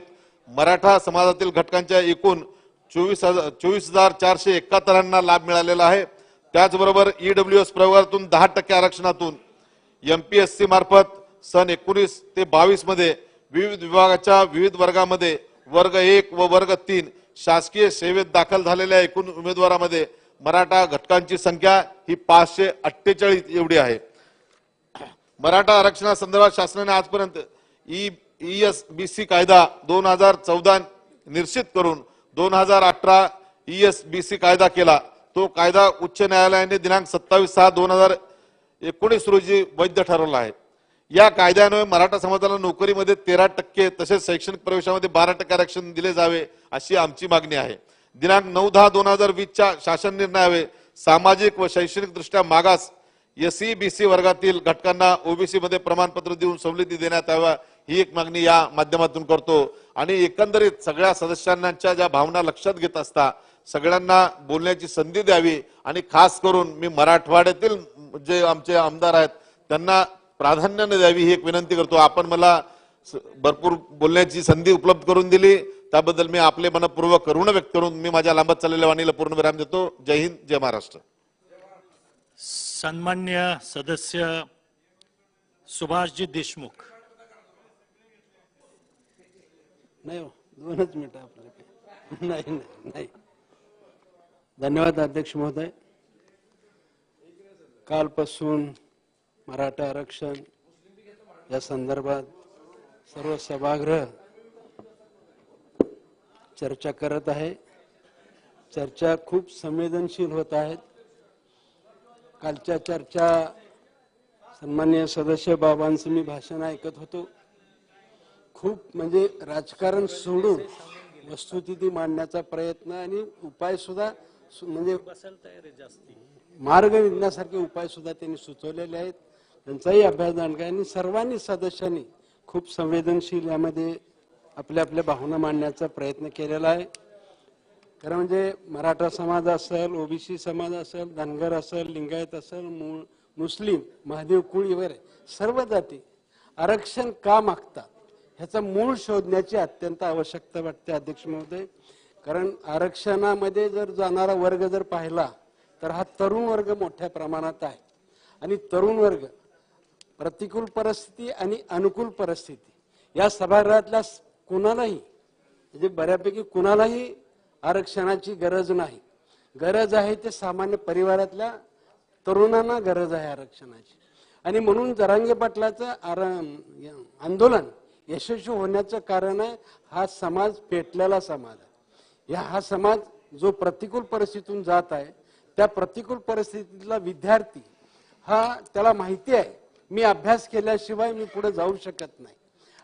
मराठा समाजातील घटकांच्या एकूण 24,471 लाभ मिळालेला आहे. त्याचबरोबर EWS प्रवर्गातून 10% आरक्षणातून MPSC मार्फत सन 19 ते 22 मध्ये विविध विभागाच्या विविध वर्गामध्ये वर्ग 1 व वर्ग 3 शासकीय सेवेत दाखल झालेल्या एकूण उमेदवारांमध्ये मराठा घटकांची संख्या ही 548 एवढी आहे. मराठा आरक्षणासंदर्भात शासनाने आजपर्यंत ESBC कायदा 2014 निश्चित करून 2018 ESBC कायदा केला. तो कायदा उच्च न्यायालयाने दिनांक 27/6/2019 रोजी वैध ठरवला आहे. या कायद्याने मराठा समाजाला नोकरीमध्ये 13% तसेच शैक्षणिक प्रवेशामध्ये 12% आरक्षण दिले जावे अशी आमची मागणी आहे. दिनांक 9/10/2020च्या शासन निर्णयावे सामाजिक व शैक्षणिक दृष्ट्या मागास SEBC वर्गातील घटकांना OBC मध्ये प्रमाणपत्र देऊन सवलती देण्यात याव्या ही एक मागणी या माध्यमातून करतो. आणि एकंदरीत सगळ्या सदस्यांच्या ज्या भावना लक्षात घेत असता सगळ्यांना बोलण्याची संधी द्यावी आणि खास करून मी मराठवाड्यातील जे आमचे आमदार आहेत त्यांना प्राधान्याने द्यावी ही एक विनंती करतो. आपण मला भरपूर बोलण्याची संधी उपलब्ध करून दिली त्याबद्दल मी आपले मनपूर्वक ऋण व्यक्त करून मी माझ्या लांबत चाललेल्या वाणीला पूर्ण विराम देतो. जय हिंद, जय महाराष्ट्र. सन्मान्य सदस्य सुभाषजी देशमुख. नाही 2 मिनिटं आपल्याला. नाही. धन्यवाद अध्यक्ष महोदय. कालपासून मराठा आरक्षण या संदर्भात सर्व सभागृह चर्चा करत आहे. चर्चा खूप संवेदनशील होत आहेत. कालच्या चर्चा सन्माननीय सदस्य बाबांचं मी भाषण ऐकत होतो. खूप म्हणजे राजकारण सोडून वस्तुस्थिती मांडण्याचा प्रयत्न आणि उपाय सुद्धा म्हणजे मार्ग निघण्यासारखे उपाय सुद्धा त्यांनी सुचवलेले आहेत. त्यांचाही अभ्यास दांडगा आणि सर्वांनी सदस्यांनी खूप संवेदनशील यामध्ये आपल्या आपल्या भावना मांडण्याचा प्रयत्न केलेला आहे. खरं म्हणजे मराठा समाज असेल, OBC समाज असेल, धनगर असेल, लिंगायत असेल, मुस्लिम, महादेव कुळी वगैरे सर्व जाती आरक्षण का मागतात ह्याचा मूळ शोधण्याची अत्यंत आवश्यकता वाटते अध्यक्ष महोदय. कारण आरक्षणामध्ये जर जाणारा वर्ग जर पाहिला तर हा तरुण वर्ग मोठ्या प्रमाणात आहे. आणि तरुण वर्ग प्रतिकूल परिस्थिती आणि अनुकूल परिस्थिती या सभागृहातल्या कुणालाही म्हणजे बऱ्यापैकी कुणालाही आरक्षणाची गरज नाही. गरज आहे ते सामान्य परिवारातल्या तरुणांना गरज आहे आरक्षणाची. आणि म्हणून जरांगे पाटलाचं आंदोलन यशस्वी होण्याचं कारण आहे हा समाज पेटलेला समाज आहे. हा समाज जो प्रतिकूल परिस्थितीतून जात आहे त्या प्रतिकूल परिस्थितीतला विद्यार्थी हा त्याला माहिती आहे मी अभ्यास केल्याशिवाय मी पुढे जाऊ शकत नाही.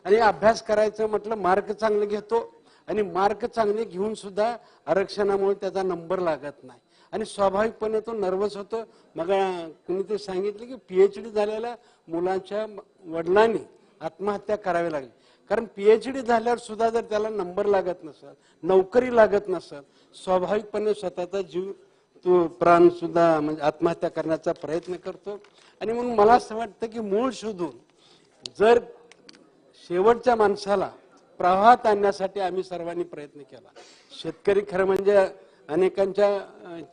आणि अभ्यास करायचं म्हटलं मार्क चांगले घेतो आणि मार्क चांगले घेऊन सुद्धा आरक्षणामुळे त्याचा नंबर लागत नाही आणि स्वाभाविकपणे तो नर्वस होतो. मग कुणी ते सांगितलं की PhD झालेल्या मुलांच्या वडिलांनी आत्महत्या करावी लागली, कारण PhD झाल्यावर सुद्धा जर त्याला नंबर लागत नसेल, नोकरी लागत नसेल, स्वाभाविकपणे स्वतःचा जीव तो प्राण सुद्धा म्हणजे आत्महत्या करण्याचा प्रयत्न करतो. आणि म्हणून मला असं वाटतं की मूळ शोधून जर शेवटच्या माणसाला प्रवाहात आणण्यासाठी आम्ही सर्वांनी प्रयत्न केला. शेतकरी खरं म्हणजे अनेकांच्या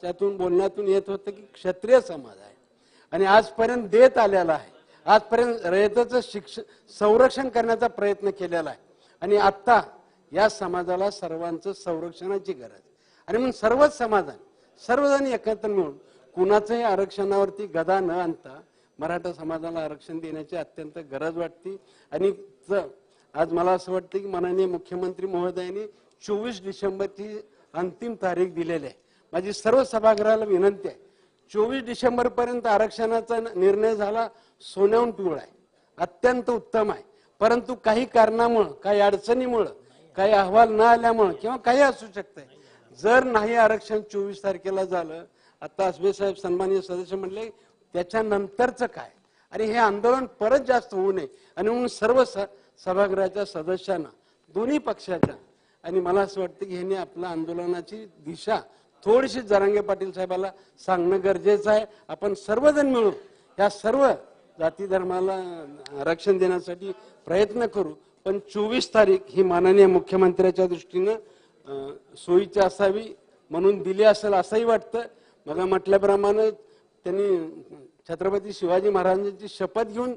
त्यातून बोलण्यातून येत होतं की क्षत्रिय समाज आहे आणि आजपर्यंत देत आलेला आहे, आजपर्यंत रयतेचं संरक्षण करण्याचा प्रयत्न केलेला आहे आणि आता या समाजाला सर्वांचं संरक्षणाची गरज आहे. आणि म्हणून सर्वच समाजाने सर्वजण एकत्र मिळून कुणाचंही आरक्षणावरती गदा न आणता मराठा समाजाला आरक्षण देण्याची अत्यंत गरज वाटते. आणि आज मला असं वाटतं की माननीय मुख्यमंत्री महोदयांनी 24 डिसेंबरची अंतिम तारीख दिलेली आहे. माझी सर्व सभागृहाला विनंती आहे, 24 डिसेंबर पर्यंत आरक्षणाचा निर्णय झाला सोन्याहून पिवळा आहे, अत्यंत उत्तम आहे. परंतु काही कारणामुळे, काही अडचणीमुळे, काही अहवाल न आल्यामुळे किंवा काही असू शकतंय, जर नाही आरक्षण 24 तारखेला झालं, आता आसबे साहेब सन्माननीय सदस्य म्हणले त्याच्यानंतरचं काय, आणि हे आंदोलन परत जास्त होऊ नये. आणि म्हणून सर्व सभागृहाच्या सदस्यांना दोन्ही पक्षाच्या आणि मला असं वाटतं की ह्यांनी आपल्या आंदोलनाची दिशा थोडीशी जरांगे पाटील साहेबाला सांगणं गरजेचं आहे. आपण सर्वजण मिळून या सर्व जाती धर्माला आरक्षण देण्यासाठी प्रयत्न करू. पण 24 तारीख ही माननीय मुख्यमंत्र्याच्या दृष्टीनं सोयीची असावी म्हणून दिली असेल असंही वाटतं. मला म्हटल्याप्रमाणे त्यांनी छत्रपती शिवाजी महाराजांची शपथ घेऊन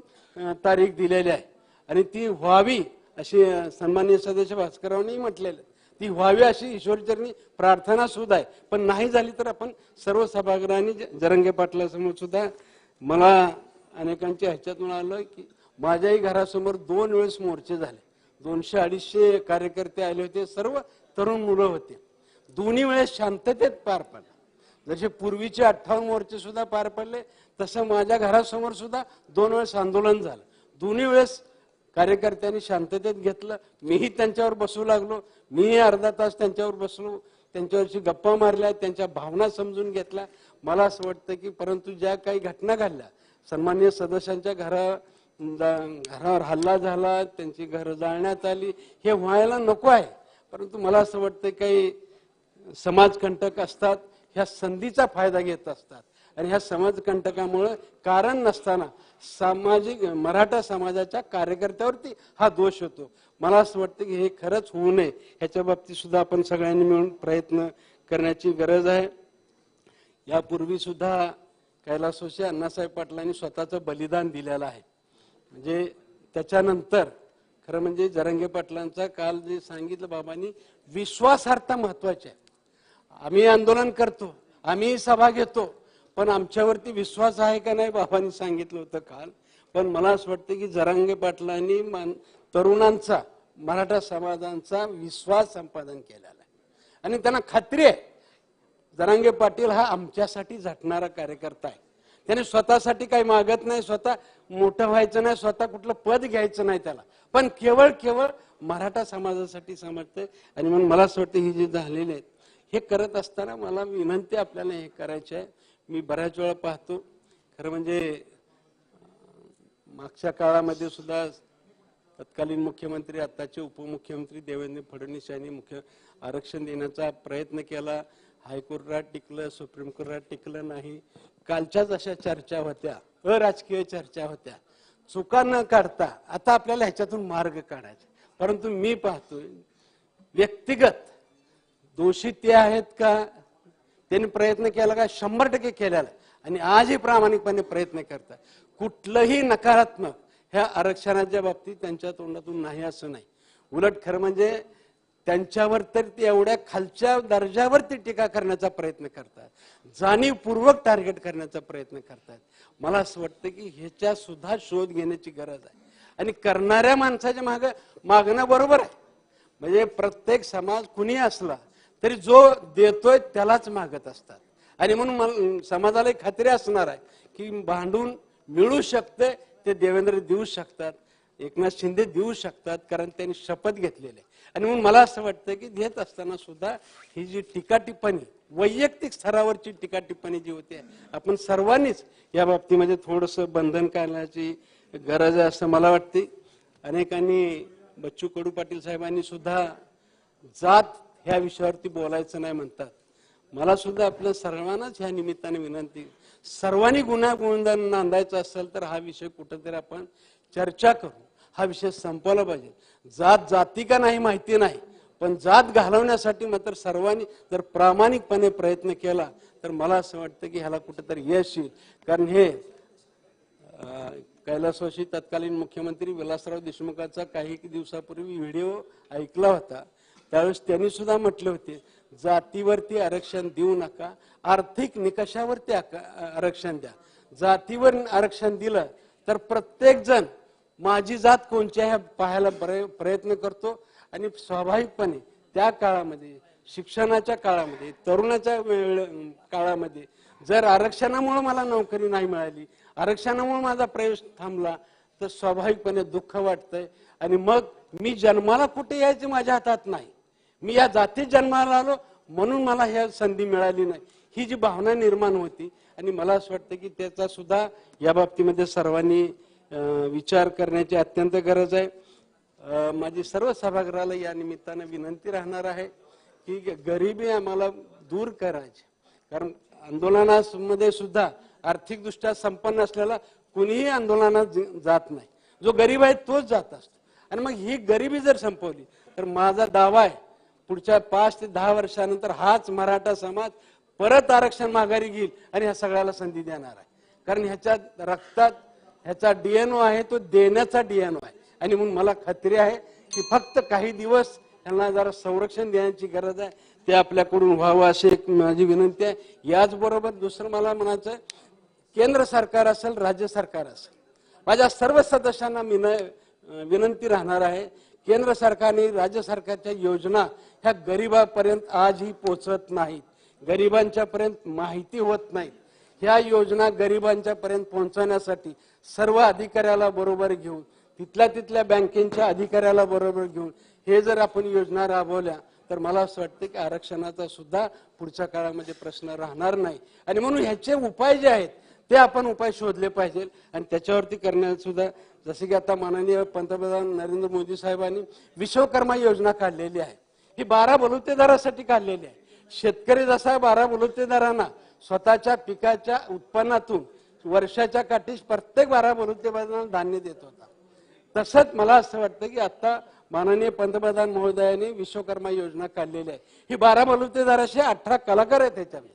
तारीख दिलेली आहे आणि ती व्हावी अशी सन्माननीय सदस्य भास्कररावांनी म्हटलेलं, ती व्हावी अशी ईश्वरचरणी प्रार्थना सुद्धा आहे. पण नाही झाली तर आपण सर्व सभागृहांनी जरांगे पाटलासमोर सुद्धा मला अनेकांच्या ह्याच्यातून आलं की माझ्याही घरासमोर 2 वेळेस मोर्चे झाले, 200-250 कार्यकर्ते आले होते, सर्व तरुण मुलं होते. दोन्ही वेळेस शांततेत पार पडला. जसे पूर्वीचे 58 मोर्चे सुद्धा पार पडले तसं माझ्या घरासमोर सुद्धा 2 वेळेस आंदोलन झालं. दोन्ही वेळेस कार्यकर्त्यांनी शांततेत घेतलं. मीही त्यांच्यावर बसू लागलो, मीही अर्धा तास त्यांच्यावर बसलो, त्यांच्यावरची गप्पा मारल्या, त्यांच्या भावना समजून घेतल्या. मला असं वाटतं की परंतु ज्या काही घटना घडल्या, सन्माननीय सदस्यांच्या घरावर हल्ला झाला, त्यांची घरं जाळण्यात आली, हे व्हायला नको आहे. परंतु मला असं वाटतं काही समाजकंटक असतात, ह्या संधीचा फायदा घेत असतात आणि ह्या समाजकंटकामुळे कारण नसताना सामाजिक मराठा समाजाच्या कार्यकर्त्यावरती हा दोष होतो. मला असं वाटतं की हे खरंच होऊ नये, ह्याच्या बाबतीत सुद्धा आपण सगळ्यांनी मिळून प्रयत्न करण्याची गरज आहे. यापूर्वी सुद्धा कैलासवासी अण्णासाहेब पाटलांनी स्वतःचं बलिदान दिलेलं आहे. म्हणजे त्याच्यानंतर खरं म्हणजे जरांगे पाटलांचा काल जे सांगितलं बाबांनी, विश्वासार्हता महत्वाची आहे. आम्ही आंदोलन करतो, आम्ही सभा घेतो, पण आमच्यावरती विश्वास आहे का नाही बाबांनी सांगितलं होतं काल. पण मला असं वाटतं की जरांगे पाटलांनी तरुणांचा, मराठा समाजांचा विश्वास संपादन केलेला आहे आणि त्यांना खात्री आहे जरांगे पाटील हा आमच्यासाठी झटणारा कार्यकर्ता आहे. त्याने स्वतःसाठी काही मागत नाही, स्वतः मोठं व्हायचं नाही, स्वतः कुठलं पद घ्यायचं नाही त्याला, पण केवळ मराठा समाजासाठी समजते. आणि म्हणून मला असं वाटतं ही जे झालेले आहेत हे करत असताना मला विनंती आपल्याला हे करायची आहे. मी बऱ्याच वेळा पाहतो, खरं म्हणजे मागच्या काळामध्ये सुद्धा तत्कालीन मुख्यमंत्री आताचे उपमुख्यमंत्री देवेंद्र फडणवीस यांनी आरक्षण देण्याचा प्रयत्न केला. हायकोर्टात टिकलं, सुप्रीम कोर्टात टिकलं नाही. कालच्याच अशा चर्चा होत्या, अराजकीय चर्चा होत्या, चुका न काढता आता आपल्याला ह्याच्यातून मार्ग काढायचा. परंतु मी पाहतोय व्यक्तिगत दोषी ते आहेत का, त्यांनी प्रयत्न केला का, 100% केलेला आणि आजही प्रामाणिकपणे प्रयत्न करतात. कुठलंही नकारात्मक ह्या आरक्षणाच्या बाबतीत त्यांच्या तोंडातून नाही असं नाही. उलट खरं म्हणजे त्यांच्यावर तर ते एवढ्या खालच्या दर्जावरती टीका करण्याचा प्रयत्न करतात, जाणीवपूर्वक टार्गेट करण्याचा प्रयत्न करतात. मला असं वाटतं की ह्याच्या सुद्धा शोध घेण्याची गरज आहे आणि करणाऱ्या माणसाच्या मागणं बरोबर आहे. म्हणजे प्रत्येक समाज कुणी असला तरी जो देतोय त्यालाच मागत असतात आणि म्हणून समाजाला खात्री असणार आहे की भांडून मिळू शकते, ते देवेंद्र देऊ शकतात. एकनाथ शिंदे देऊ शकतात, कारण त्यांनी शपथ घेतलेली आहे. आणि म्हणून मला असं वाटतं की घेत असताना सुद्धा ही जी टीका टिप्पणी, वैयक्तिक स्तरावरची टीका टिप्पणी जी होती, आपण सर्वांनीच या बाबतीमध्ये थोडंसं बंधन करण्याची गरज आहे असं मला वाटते. अनेकांनी, बच्चू कडू पाटील साहेबांनी सुद्धा जात ह्या विषयावरती बोलायचं नाही म्हणतात. मला सुद्धा आपल्या सर्वांनाच ह्या निमित्ताने विनंती, सर्वांनी गुन्हा गोविंदाने नांदायचा असेल तर हा विषय कुठेतरी आपण चर्चा करू, हा विषय संपवला पाहिजे. जात जाती का नाही माहिती नाही, पण जात घालवण्यासाठी मात्र सर्वांनी जर प्रामाणिकपणे प्रयत्न केला तर मला असं वाटतं की ह्याला कुठेतरी यश येईल. कारण हे कैलासवासी तत्कालीन मुख्यमंत्री विलासराव देशमुखांचा काही दिवसापूर्वी व्हिडिओ ऐकला होता. त्यावेळेस त्यांनी सुद्धा म्हटले होते, जातीवरती आरक्षण देऊ नका, आर्थिक निकषावरती आरक्षण द्या. जातीवर आरक्षण दिलं तर प्रत्येक जण माझी जात कोणची आहे पाहायला प्रयत्न करतो. आणि स्वाभाविकपणे त्या काळामध्ये, शिक्षणाच्या काळामध्ये, तरुणाच्या काळामध्ये जर आरक्षणामुळे मला नोकरी नाही मिळाली, आरक्षणामुळे माझा प्रवेश थांबला, तर स्वाभाविकपणे दुःख वाटतंय. आणि मग मी जन्माला कुठे यायचे माझ्या हातात नाही, मी या जातीत जन्माला आलो म्हणून मला ह्या संधी मिळाली नाही, ही जी भावना निर्माण होती. आणि मला असं वाटतं की त्याचा सुद्धा या बाबतीमध्ये सर्वांनी विचार करण्याची अत्यंत गरज आहे. माझी सर्व सभागृहाला या निमित्तानं विनंती राहणार आहे की गरिबी आम्हाला दूर करायची. कारण आंदोलनामध्ये सुद्धा आर्थिकदृष्ट्या संपन्न असलेला कुणीही आंदोलनात जात नाही, जो गरीब आहे तोच जात असतो. आणि मग ही गरिबी जर संपवली तर माझा दावा आहे पुढच्या 5 ते 10 वर्षानंतर हाच मराठा समाज परत आरक्षण माघारी घेईल आणि ह्या सगळ्याला संधी देणार आहे. कारण ह्याच्या रक्तात ह्याचा डीएनओ आहे, तो देण्याचा डीएनओ आहे. आणि म्हणून मला खात्री आहे की फक्त काही दिवस यांना जरा संरक्षण देण्याची गरज आहे, ते आपल्याकडून व्हावं अशी एक माझी विनंती आहे. याचबरोबर दुसरं मला म्हणायचं, केंद्र सरकार असेल, राज्य सरकार असेल, माझ्या सर्व सदस्यांना विनंती राहणार आहे, केंद्र सरकारने राज्य सरकारच्या योजना ह्या गरिबापर्यंत आजही पोहोचत नाहीत, गरिबांच्या पर्यंत माहिती होत नाही. ह्या योजना गरिबांच्या पर्यंत पोहोचवण्यासाठी सर्व अधिकाऱ्याला बरोबर घेऊन, तिथल्या बँकेच्या अधिकाऱ्याला बरोबर घेऊन हे जर आपण योजना राबवल्या तर मला असं वाटतं की आरक्षणाचा सुद्धा पुढच्या काळामध्ये प्रश्न राहणार नाही. आणि म्हणून ह्याचे उपाय जे आहेत ते आपण उपाय शोधले पाहिजे. आणि त्याच्यावरती करण्यात सुद्धा, जसे की आता माननीय पंतप्रधान नरेंद्र मोदी साहेबांनी विश्वकर्मा योजना काढलेली आहे, ही 12 बलुतेदारासाठी काढलेली आहे. शेतकरी जसा 12 बलुतेदारांना स्वतःच्या पिकाच्या उत्पन्नातून वर्षाच्या काठीस प्रत्येक 12 बलुतेदारांना धान्य देत होता, तसंच मला असं वाटतं की आता माननीय पंतप्रधान महोदयांनी विश्वकर्मा योजना काढलेली आहे. ही 12 बलुतेदाराशी 18 कलाकार आहेत त्याच्यामध्ये.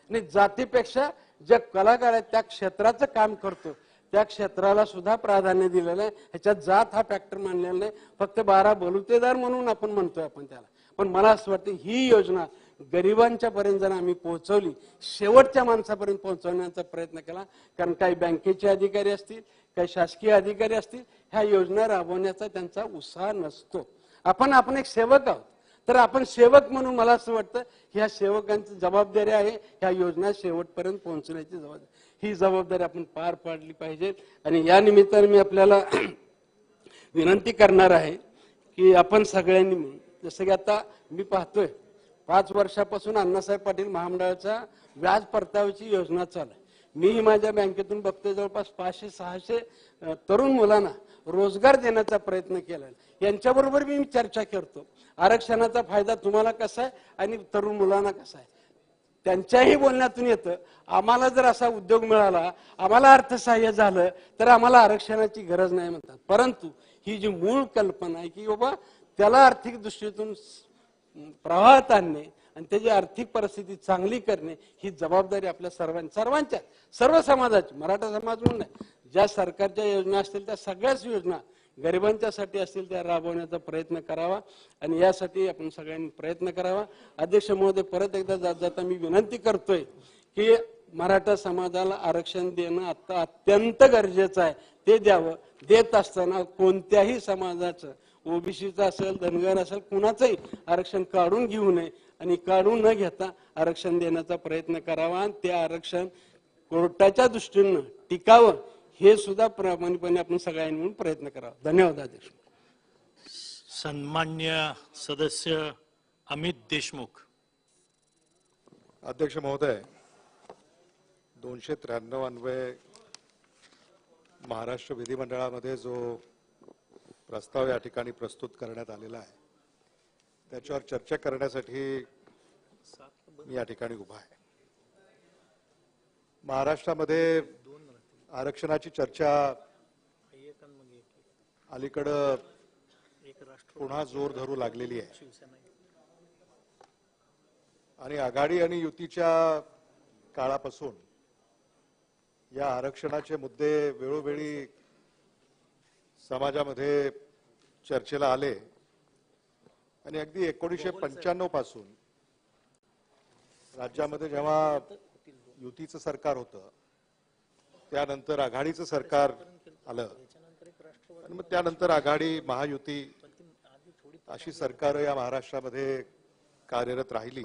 आणि जातीपेक्षा जे कलाकार आहेत त्या क्षेत्राचं काम करतो त्या क्षेत्राला सुद्धा प्राधान्य दिलेलं आहे. ह्याच्यात जात हा फॅक्टर मानलेला नाही, फक्त 12 बलुतेदार म्हणून आपण म्हणतोय आपण त्याला. पण मला असं वाटतं ही योजना गरिबांच्या पर्यंत जर आम्ही पोहोचवली, शेवटच्या माणसापर्यंत पोहोचवण्याचा प्रयत्न केला, कारण काही बँकेचे अधिकारी असतील, काही शासकीय अधिकारी असतील, ह्या योजना राबवण्याचा त्यांचा उत्साह नसतो. आपण एक सेवक आहोत, तर आपण सेवक म्हणून मला असं वाटतं ह्या सेवकांची जबाबदारी आहे ह्या योजना शेवटपर्यंत पोहोचण्याची जबाबदारी, ही जबाबदारी आपण पार पाडली पाहिजे. आणि या निमित्ताने मी आपल्याला विनंती करणार आहे की आपण सगळ्यांनी मिळून, जसं की आता मी पाहतोय 5 वर्षापासून अण्णासाहेब पाटील महामंडळाचा व्याज परताव्याची योजना चालू आहे. मीही माझ्या बँकेतून बघतोय जवळपास 500-600 तरुण मुलांना रोजगार देण्याचा प्रयत्न केला. यांच्याबरोबर मी चर्चा करतो, आरक्षणाचा फायदा तुम्हाला कसा आहे आणि तरुण मुलांना कसा आहे. त्यांच्याही बोलण्यातून येतं, आम्हाला जर असा उद्योग मिळाला, आम्हाला अर्थसहाय्य झालं तर आम्हाला आरक्षणाची गरज नाही म्हणतात. परंतु ही जी मूळ कल्पना आहे की बाबा त्याला आर्थिक दृष्टीतून प्रवाहात आणणे आणि त्याची आर्थिक परिस्थिती चांगली करणे ही जबाबदारी आपल्या सर्वांच्या सर्व समाजाची, मराठा समाज म्हणून नाही, ज्या सरकारच्या योजना असतील त्या सगळ्याच योजना गरिबांच्यासाठी असतील त्या राबवण्याचा प्रयत्न करावा. आणि यासाठी आपण सगळ्यांनी प्रयत्न करावा. अध्यक्ष महोदय, परत एकदा जात जाता मी विनंती करतोय की मराठा समाजाला आरक्षण देणं आता अत्यंत गरजेचं आहे, ते द्यावं. देत असताना कोणत्याही समाजाचं, ओबीसीचं असेल, धनगर असेल, कुणाचंही आरक्षण काढून घेऊ नये आणि काढून न घेता आरक्षण देण्याचा प्रयत्न करावा. आणि ते आरक्षण कोर्टाच्या दृष्टीनं टिकावं हे सुद्धा प्रामाणिकपणे आपण सगळ्यांनी मिळून प्रयत्न करावा. धन्यवाद अध्यक्ष. सन्मान्य सदस्य अमित देशमुख. अध्यक्ष महोदय, 293 अन्वये महाराष्ट्र विधिमंडळामध्ये जो प्रस्ताव या ठिकाणी प्रस्तुत करण्यात आलेला आहे त्याच्यावर चर्चा करण्यासाठी मी या ठिकाणी उभा आहे. महाराष्ट्रामध्ये आरक्षणाची चर्चा अलीकडं पुन्हा जोर धरू लागलेली आहे आणि आघाडी आणि युतीच्या काळापासून या आरक्षणाचे मुद्दे वेळोवेळी समाजामध्ये चर्चेला आले आणि अगदी 1995 पासून राज्यामध्ये जेव्हा युतीचं सरकार होतं त्यानंतर आघाडीचं सरकार आलं आणि मग त्यानंतर आघाडी महायुती अशी सरकार या महाराष्ट्रामध्ये कार्यरत राहिली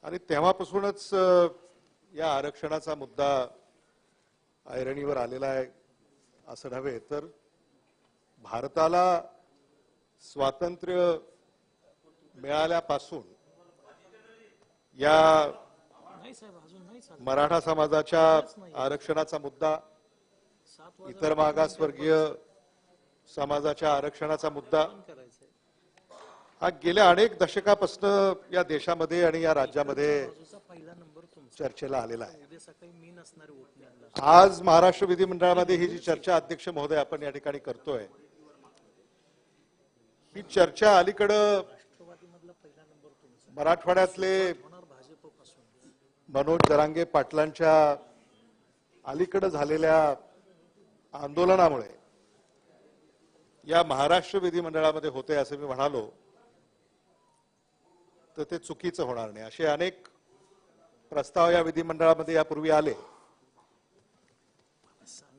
आणि तेव्हापासूनच या आरक्षणाचा मुद्दा ऐरणीवर आलेला आहे असं नव्हे तर भारताला स्वातंत्र्य मिळाल्यापासून या मराठा समाजाच्या आरक्षणाचा मुद्दा, इतर मागासवर्गीय समाजाच्या आरक्षणाचा मुद्दा हा गेल्या अनेक दशकापासून या देशामध्ये आणि या राज्यामध्ये चर्चेला आलेला आहे. आज महाराष्ट्र विधिमंडळामध्ये ही जी चर्चा अध्यक्ष महोदय आपण या ठिकाणी करतोय ही चर्चा अलीकडं मराठवाड्यातले मनोज जरांगे पाटलांच्या अलीकडे झालेल्या आंदोलनामुळे या महाराष्ट्र विधिमंडळामध्ये होते असं मी म्हणालो तर ते चुकीचं होणार नाही. असे अनेक प्रस्ताव या विधिमंडळामध्ये यापूर्वी आले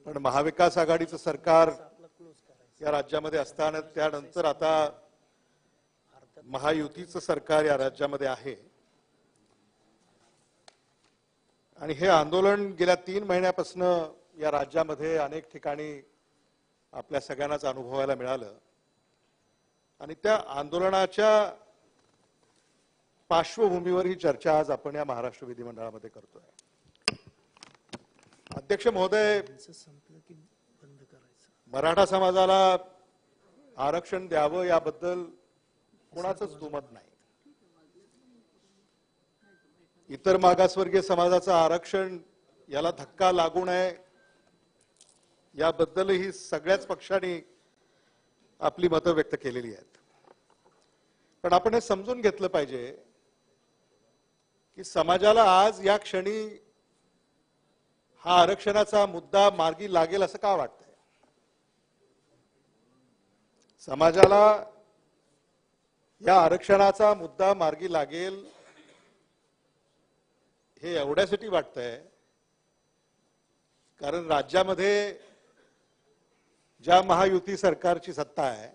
पण महाविकास आघाडीचं सरकार या राज्यामध्ये असताना त्यानंतर आता महायुतीचं सरकार या राज्यामध्ये आहे आणि हे आंदोलन गेल्या 3 महिन्यापासून या राज्यामध्ये अनेक ठिकाणी आपल्या सगळ्यांनाच अनुभवायला मिळालं आणि त्या आंदोलनाच्या पार्श्वभूमीवर ही चर्चा आज आपण या महाराष्ट्र विधिमंडळामध्ये करतोय. अध्यक्ष महोदय, मराठा समाजाला आरक्षण द्यावं याबद्दल कोणाचंच दुमत नाही. इतर मागासवर्गीय समाजाचं आरक्षण याला धक्का लागू नये याबद्दलही सगळ्याच पक्षांनी आपली मतं व्यक्त केलेली आहेत. पण आपण हे समजून घेतलं पाहिजे की समाजाला आज या क्षणी हा आरक्षणाचा मुद्दा मार्गी लागेल असं का वाटतंय? समाजाला या आरक्षणाचा मुद्दा मार्गी लागेल हे एवढ्यासाठी वाटतंय कारण राज्यामध्ये ज्या महायुती सरकारची सत्ता आहे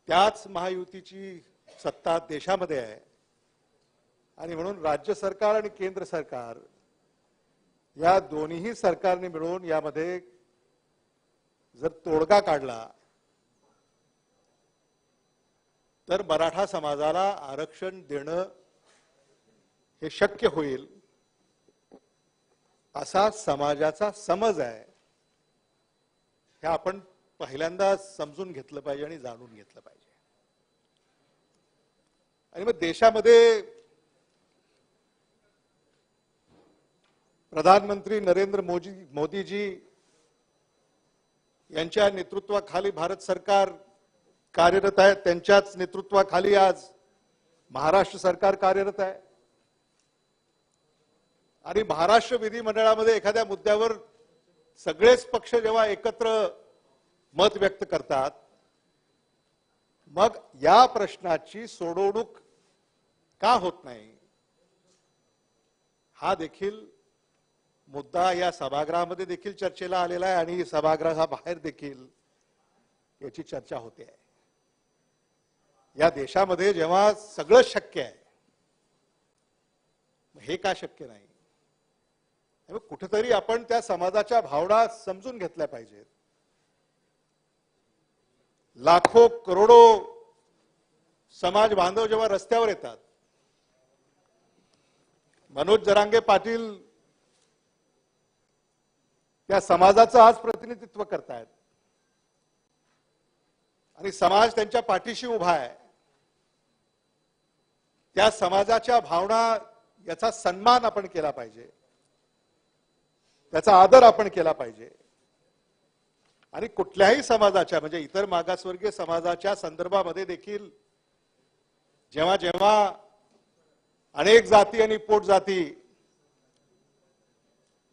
त्याच महायुतीची सत्ता देशामध्ये आहे आणि म्हणून राज्य सरकार आणि केंद्र सरकार या दोन्ही सरकारने मिळून यामध्ये जर तोडगा काढला तर मराठा समाजाला आरक्षण देणं हे शक्य होईल असा समाजाचा समज आहे. हे आपण पहिल्यांदा समजून घेतलं पाहिजे आणि जाणून घेतलं पाहिजे. आणि मग देशामध्ये प्रधानमंत्री नरेंद्र मोदीजी यांच्या नेतृत्वाखाली भारत सरकार कार्यरत आहे. त्यांच्याच नेतृत्वाखाली आज महाराष्ट्र सरकार कार्यरत आहे आणि महाराष्ट्र विधिमंडळामध्ये एखाद्या मुद्द्यावर सगळेच पक्ष जेव्हा एकत्र मत व्यक्त करतात मग या प्रश्नाची सोडवणूक का होत नाही हा देखील मुद्दा या सभागृहामध्ये देखील चर्चेला आलेला आहे आणि सभागृहाबाहेर देखील याची चर्चा होते आहे. या देशामध्ये जेव्हा सगळं शक्य आहे हे का शक्य नाही कुठेतरी आपण त्या समाजाच्या भावना समजून घेतल्या पाहिजेत. लाखो करोडो समाज बांधव जेव्हा रस्त्यावर येतात, मनोज जरांगे पाटील त्या समाजाचं आज प्रतिनिधित्व करतायत आणि समाज त्यांच्या पाठीशी उभा आहे. त्या समाजाच्या भावना याचा सन्मान आपण केला पाहिजे, त्याचा आदर आपण केला पाहिजे. आणि कुठल्याही समाजाच्या म्हणजे इतर मागासवर्गीय समाजाच्या संदर्भामध्ये देखील जेव्हा जेव्हा अनेक जाती आणि पोटजाती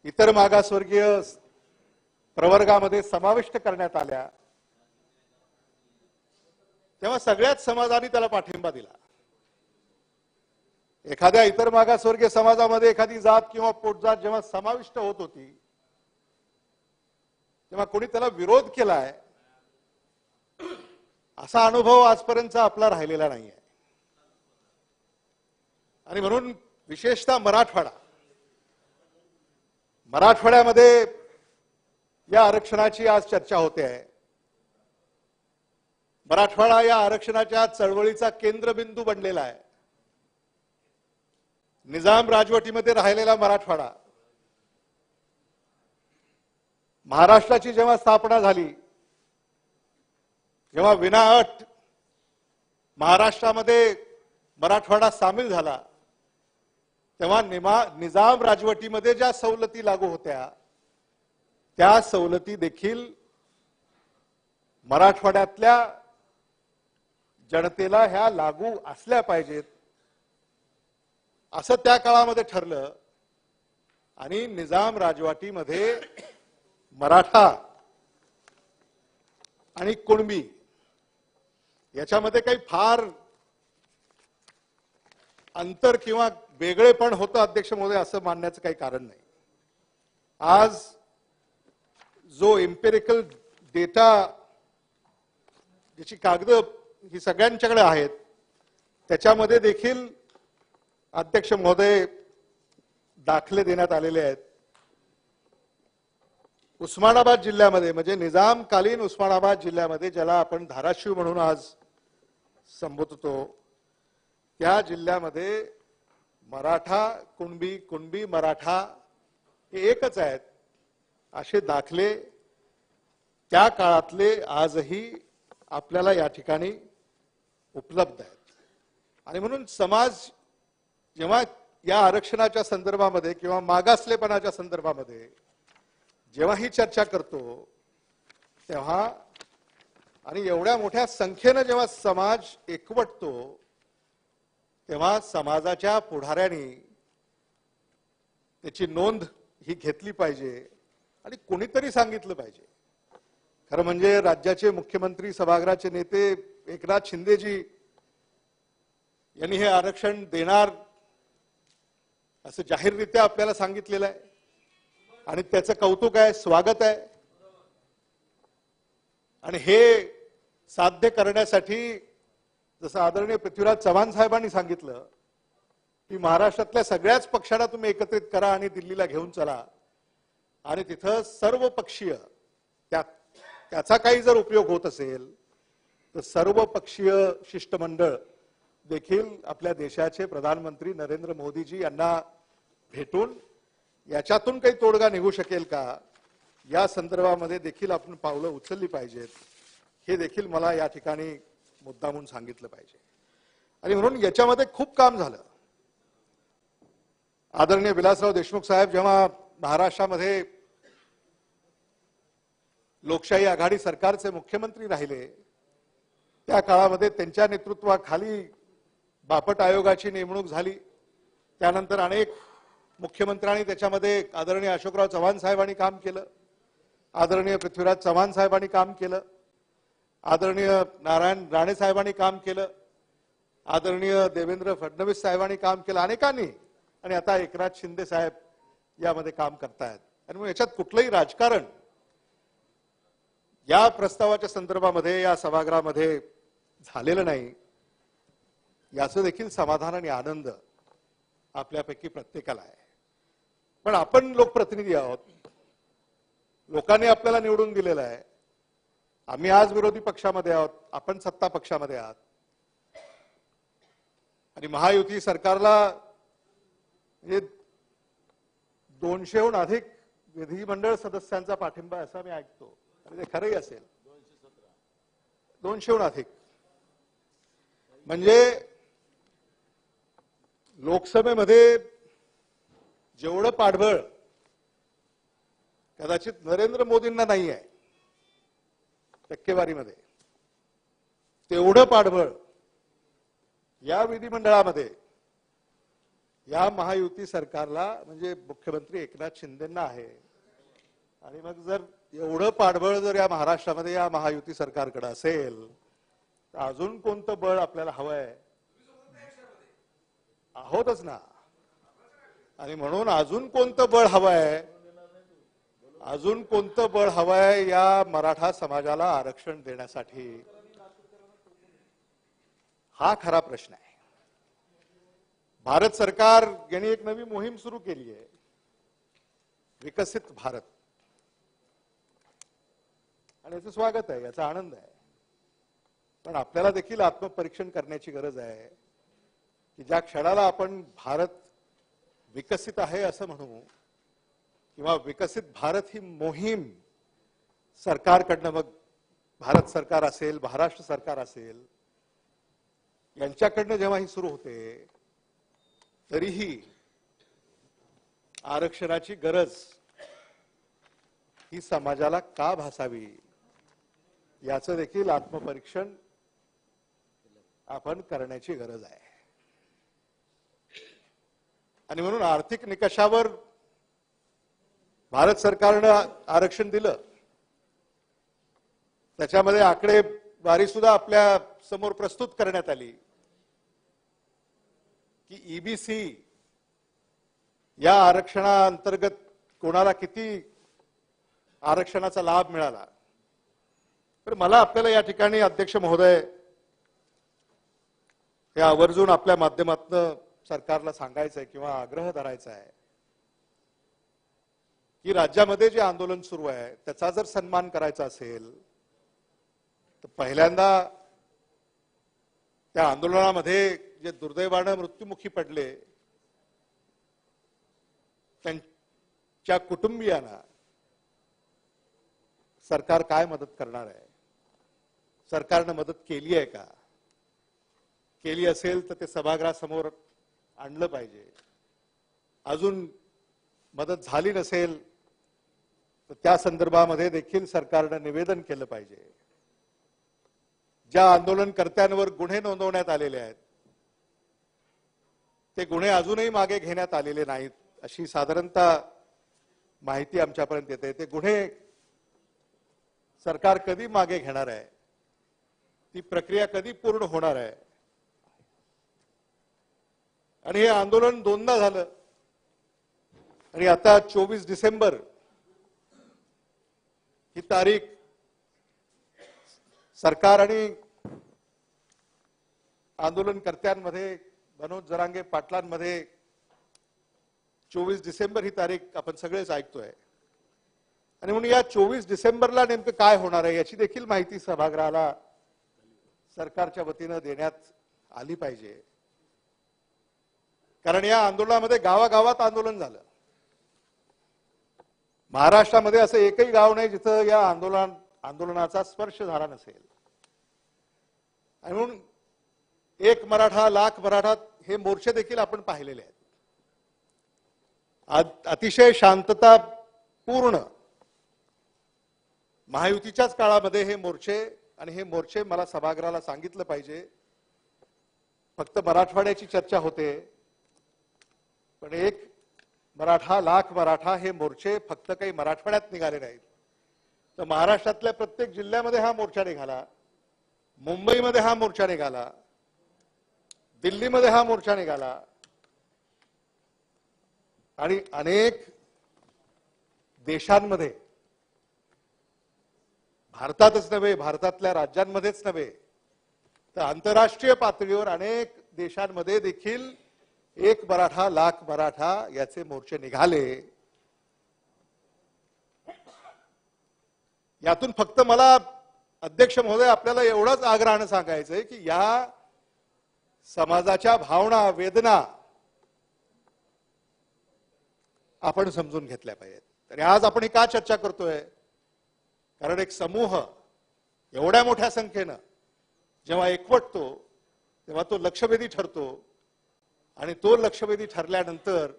इतर मागासवर्गीय प्रवर्गामध्ये समाविष्ट करण्यात आल्या, तेव्हा सगळ्याच समाजाने त्याला पाठिंबा दिला. एखाद्या इतर मागासवर्गीय समाजामध्ये एखादी जात किंवा पोटजात जेव्हा समाविष्ट होत होती, तेव्हा कोणी त्याला विरोध केलाय असा अनुभव आजपर्यंत आपला राहिलेला नाहीये. आणि म्हणून विशेषतः मराठवाड्यामध्ये या आरक्षणाची आज चर्चा होते आहे. मराठवाडा या आरक्षणाच्या चळवळीचा केंद्रबिंदू बनलेला आहे. निजाम राजवटीमध्ये राहिलेला मराठवाडा, महाराष्ट्राची जेव्हा स्थापना झाली, जेव्हा विनाअट महाराष्ट्रामध्ये मराठवाडा सामील झाला, तेव्हा निजाम राजवटीमध्ये ज्या सवलती लागू होत्या त्या सवलती देखील मराठवाड्यातल्या जनतेला ह्या लागू असल्या पाहिजेत असं त्या काळामध्ये ठरलं. आणि निजाम राजवटीमध्ये मराठा आणि कुणबी याच्यामध्ये काही फार अंतर किंवा वेगळेपण होतं अध्यक्ष महोदय असं मानण्याचं काही कारण नाही. आज जो एम्पिरिकल डेटा ज्याची कागद ही सगळ्यांच्याकडे आहेत, त्याच्यामध्ये देखील अध्यक्ष महोदय दाखले देण्यात आलेले आहेत. उस्मानाबाद जिल्ह्यामध्ये म्हणजे निजामकालीन उस्मानाबाद जिल्ह्यामध्ये, ज्याला आपण धाराशिव म्हणून आज संबोधतो, त्या जिल्ह्यामध्ये मराठा कुणबी, कुणबी मराठा हे एकच आहेत असे दाखले त्या काळातले आजही आपल्याला या ठिकाणी उपलब्ध आहेत. आणि म्हणून समाज जेव्हा या आरक्षणाच्या संदर्भामध्ये किंवा मागासलेपणाच्या संदर्भामध्ये जेव्हा ही चर्चा करतो, तेव्हा आणि एवढ्या मोठ्या संख्येनं जेव्हा समाज एकवटतो, तेव्हा समाजाच्या पुढाऱ्यांनी त्याची नोंद ही घेतली पाहिजे आणि कोणीतरी सांगितलं पाहिजे. खरं म्हणजे राज्याचे मुख्यमंत्री, सभागृहाचे नेते एकनाथ शिंदेजी यांनी हे आरक्षण देणार असं जाहीररित्या आपल्याला सांगितलेलं आहे आणि त्याचं कौतुक आहे, स्वागत आहे. आणि हे साध्य करण्यासाठी जसं आदरणीय पृथ्वीराज चव्हाण साहेबांनी सांगितलं की महाराष्ट्रातल्या सगळ्याच पक्षांना तुम्ही एकत्रित करा आणि दिल्लीला घेऊन चला आणि तिथं सर्व पक्षीय त्याचा काही जर उपयोग होत असेल तर सर्व पक्षीय शिष्टमंडळ देखील आपल्या देशाचे प्रधानमंत्री नरेंद्र मोदीजी यांना भेटून याच्यातून काही तोडगा निघू शकेल का, या संदर्भामध्ये देखील आपण पावलं उचलली पाहिजेत, हे देखील मला या ठिकाणी मुद्दामून सांगितलं पाहिजे. आणि म्हणून याच्यामध्ये खूप काम झालं. आदरणीय विलासराव देशमुख साहेब जेव्हा महाराष्ट्रामध्ये लोकशाही आघाडी सरकारचे मुख्यमंत्री राहिले, त्या काळामध्ये त्यांच्या नेतृत्वाखाली बापट आयोगाची नेमणूक झाली. त्यानंतर अनेक मुख्यमंत्र्यांनी त्याच्यामध्ये आदरणीय अशोकराव चव्हाण साहेबांनी काम केलं, आदरणीय पृथ्वीराज चव्हाण साहेबांनी काम केलं, आदरणीय नारायण राणे साहेबांनी काम केलं, आदरणीय देवेंद्र फडणवीस साहेबांनी काम केलं, अनेकांनी. आणि आता एकनाथ शिंदे साहेब यामध्ये काम करतायत. आणि मग याच्यात कुठलंही राजकारण या प्रस्तावाच्या संदर्भामध्ये या सभागृहामध्ये झालेलं नाही, याचं देखील समाधान आणि आनंद आपल्यापैकी प्रत्येकाला आहे. पण आपण लोकप्रतिनिधी आहोत, लोकांनी आपल्याला निवडून दिलेलं आहे. आम्ही आज विरोधी पक्षामध्ये आहोत, आपण सत्ता पक्षामध्ये आहात. आणि महायुती सरकारला म्हणजे 200हून अधिक विधिमंडळ सदस्यांचा पाठिंबा असा मी ऐकतो, आणि ते खरंही असेल. 200हून अधिक म्हणजे लोकसभेमध्ये जेवढं पाठबळ कदाचित नरेंद्र मोदींना नाही आहे टक्केवारीमध्ये, तेवढं पाठबळ या विधिमंडळामध्ये या महायुती सरकारला म्हणजे मुख्यमंत्री एकनाथ शिंदेंना आहे. आणि मग जर एवढं पाठबळ जर या महाराष्ट्रामध्ये या महायुती सरकारकडे असेल तर अजून कोणतं बळ आपल्याला हवंय? आहोतच ना. आणि म्हणून अजून कोणतं बळ हवंय, अजून कोणतं बळ हवंय या मराठा समाजाला आरक्षण देण्यासाठी, हा खरा प्रश्न आहे. भारत सरकार यांनी एक नवी मोहीम सुरू केली आहे, विकसित भारत, आणि याचं स्वागत आहे, याचा आनंद आहे. पण आपल्याला देखील आत्मपरीक्षण करण्याची गरज आहे की ज्या क्षणाला आपण भारत विकसित आहे असं म्हणू, किंवा विकसित भारत ही मोहीम सरकारकडनं, मग भारत सरकार असेल, महाराष्ट्र सरकार असेल, यांच्याकडनं जेव्हा ही सुरू होते, तरीही आरक्षणाची गरज ही समाजाला का भासावी याचं देखील आत्मपरीक्षण आपण करण्याची गरज आहे. आणि म्हणून आर्थिक निकषावर भारत सरकारनं आरक्षण दिलं, त्याच्यामध्ये आकडेवारी सुद्धा आपल्या समोर प्रस्तुत करण्यात आली की ईबीसी या आरक्षणाअंतर्गत कोणाला किती आरक्षणाचा लाभ मिळाला. तर मला आपल्याला या ठिकाणी अध्यक्ष महोदय हे आवर्जून आपल्या माध्यमातून सरकारला सांगायचं आहे किंवा आग्रह धरायचा आहे की राज्यामध्ये जे आंदोलन सुरू आहे त्याचा जर सन्मान करायचा असेल तर पहिल्यांदा त्या आंदोलनामध्ये जे दुर्दैवानं मृत्युमुखी पडले त्यांच्या कुटुंबियांना सरकार काय मदत करणार आहे, सरकारनं मदत केली आहे का, केली असेल तर ते सभागृहासमोर आणलं पाहिजे. अजून मदत झाली नसेल तर त्या संदर्भामध्ये देखील सरकारनं निवेदन केलं पाहिजे. ज्या आंदोलनकर्त्यांवर गुन्हे नोंदवण्यात आलेले आहेत ते गुन्हे अजूनही मागे घेण्यात आलेले नाहीत अशी साधारणतः माहिती आमच्यापर्यंत येते. ते गुन्हे सरकार कधी मागे घेणार आहे, ती प्रक्रिया कधी पूर्ण होणार आहे. आणि हे आंदोलन दोनदा झालं आणि आता 24 डिसेंबर ही तारीख सरकार आणि आंदोलनकर्त्यांमध्ये, मनोज जरांगे पाटलांमध्ये 24 डिसेंबर ही तारीख आपण सगळेच ऐकतोय. आणि म्हणून या 24 डिसेंबरला नेमकं काय होणार आहे याची देखील माहिती सभागृहाला सरकारच्या वतीनं देण्यात आली पाहिजे. कारण या आंदोलनामध्ये गावागावात आंदोलन झालं. महाराष्ट्रामध्ये असं एकही गाव नाही जिथं या आंदोलनाचा स्पर्श झाला नसेल. आणि म्हणून एक मराठा लाख मराठा हे मोर्चे देखील आपण पाहिलेले आहेत. अतिशय शांततापूर्ण महायुतीच्याच काळामध्ये हे मोर्चे, आणि हे मोर्चे मला सभागृहाला सांगितलं पाहिजे, फक्त मराठवाड्याची चर्चा होते पण एक मराठा लाख मराठा हे मोर्चे फक्त काही मराठवाड्यात निघाले नाहीत, तर महाराष्ट्रातल्या प्रत्येक जिल्ह्यामध्ये हा मोर्चा निघाला, मुंबईमध्ये हा मोर्चा निघाला, दिल्लीमध्ये हा मोर्चा निघाला, आणि अनेक देशांमध्ये, भारतातच नव्हे, भारतातल्या राज्यांमध्येच नव्हे तर आंतरराष्ट्रीय पातळीवर अनेक देशांमध्ये देखील एक मराठा लाख मराठा याचे मोर्चे निघाले. यातून फक्त मला अध्यक्ष महोदय आपल्याला एवढंच आग्रहानं सांगायचं आहे की या समाजाच्या भावना वेदना आपण समजून घेतल्या पाहिजेत. तरी आज आपण ही का चर्चा करतोय? कारण एक समूह एवढ्या मोठ्या संख्येनं जेव्हा एकवटतो तेव्हा तो लक्षवेधी ठरतो आणि तो लक्षवेधी ठरल्यानंतर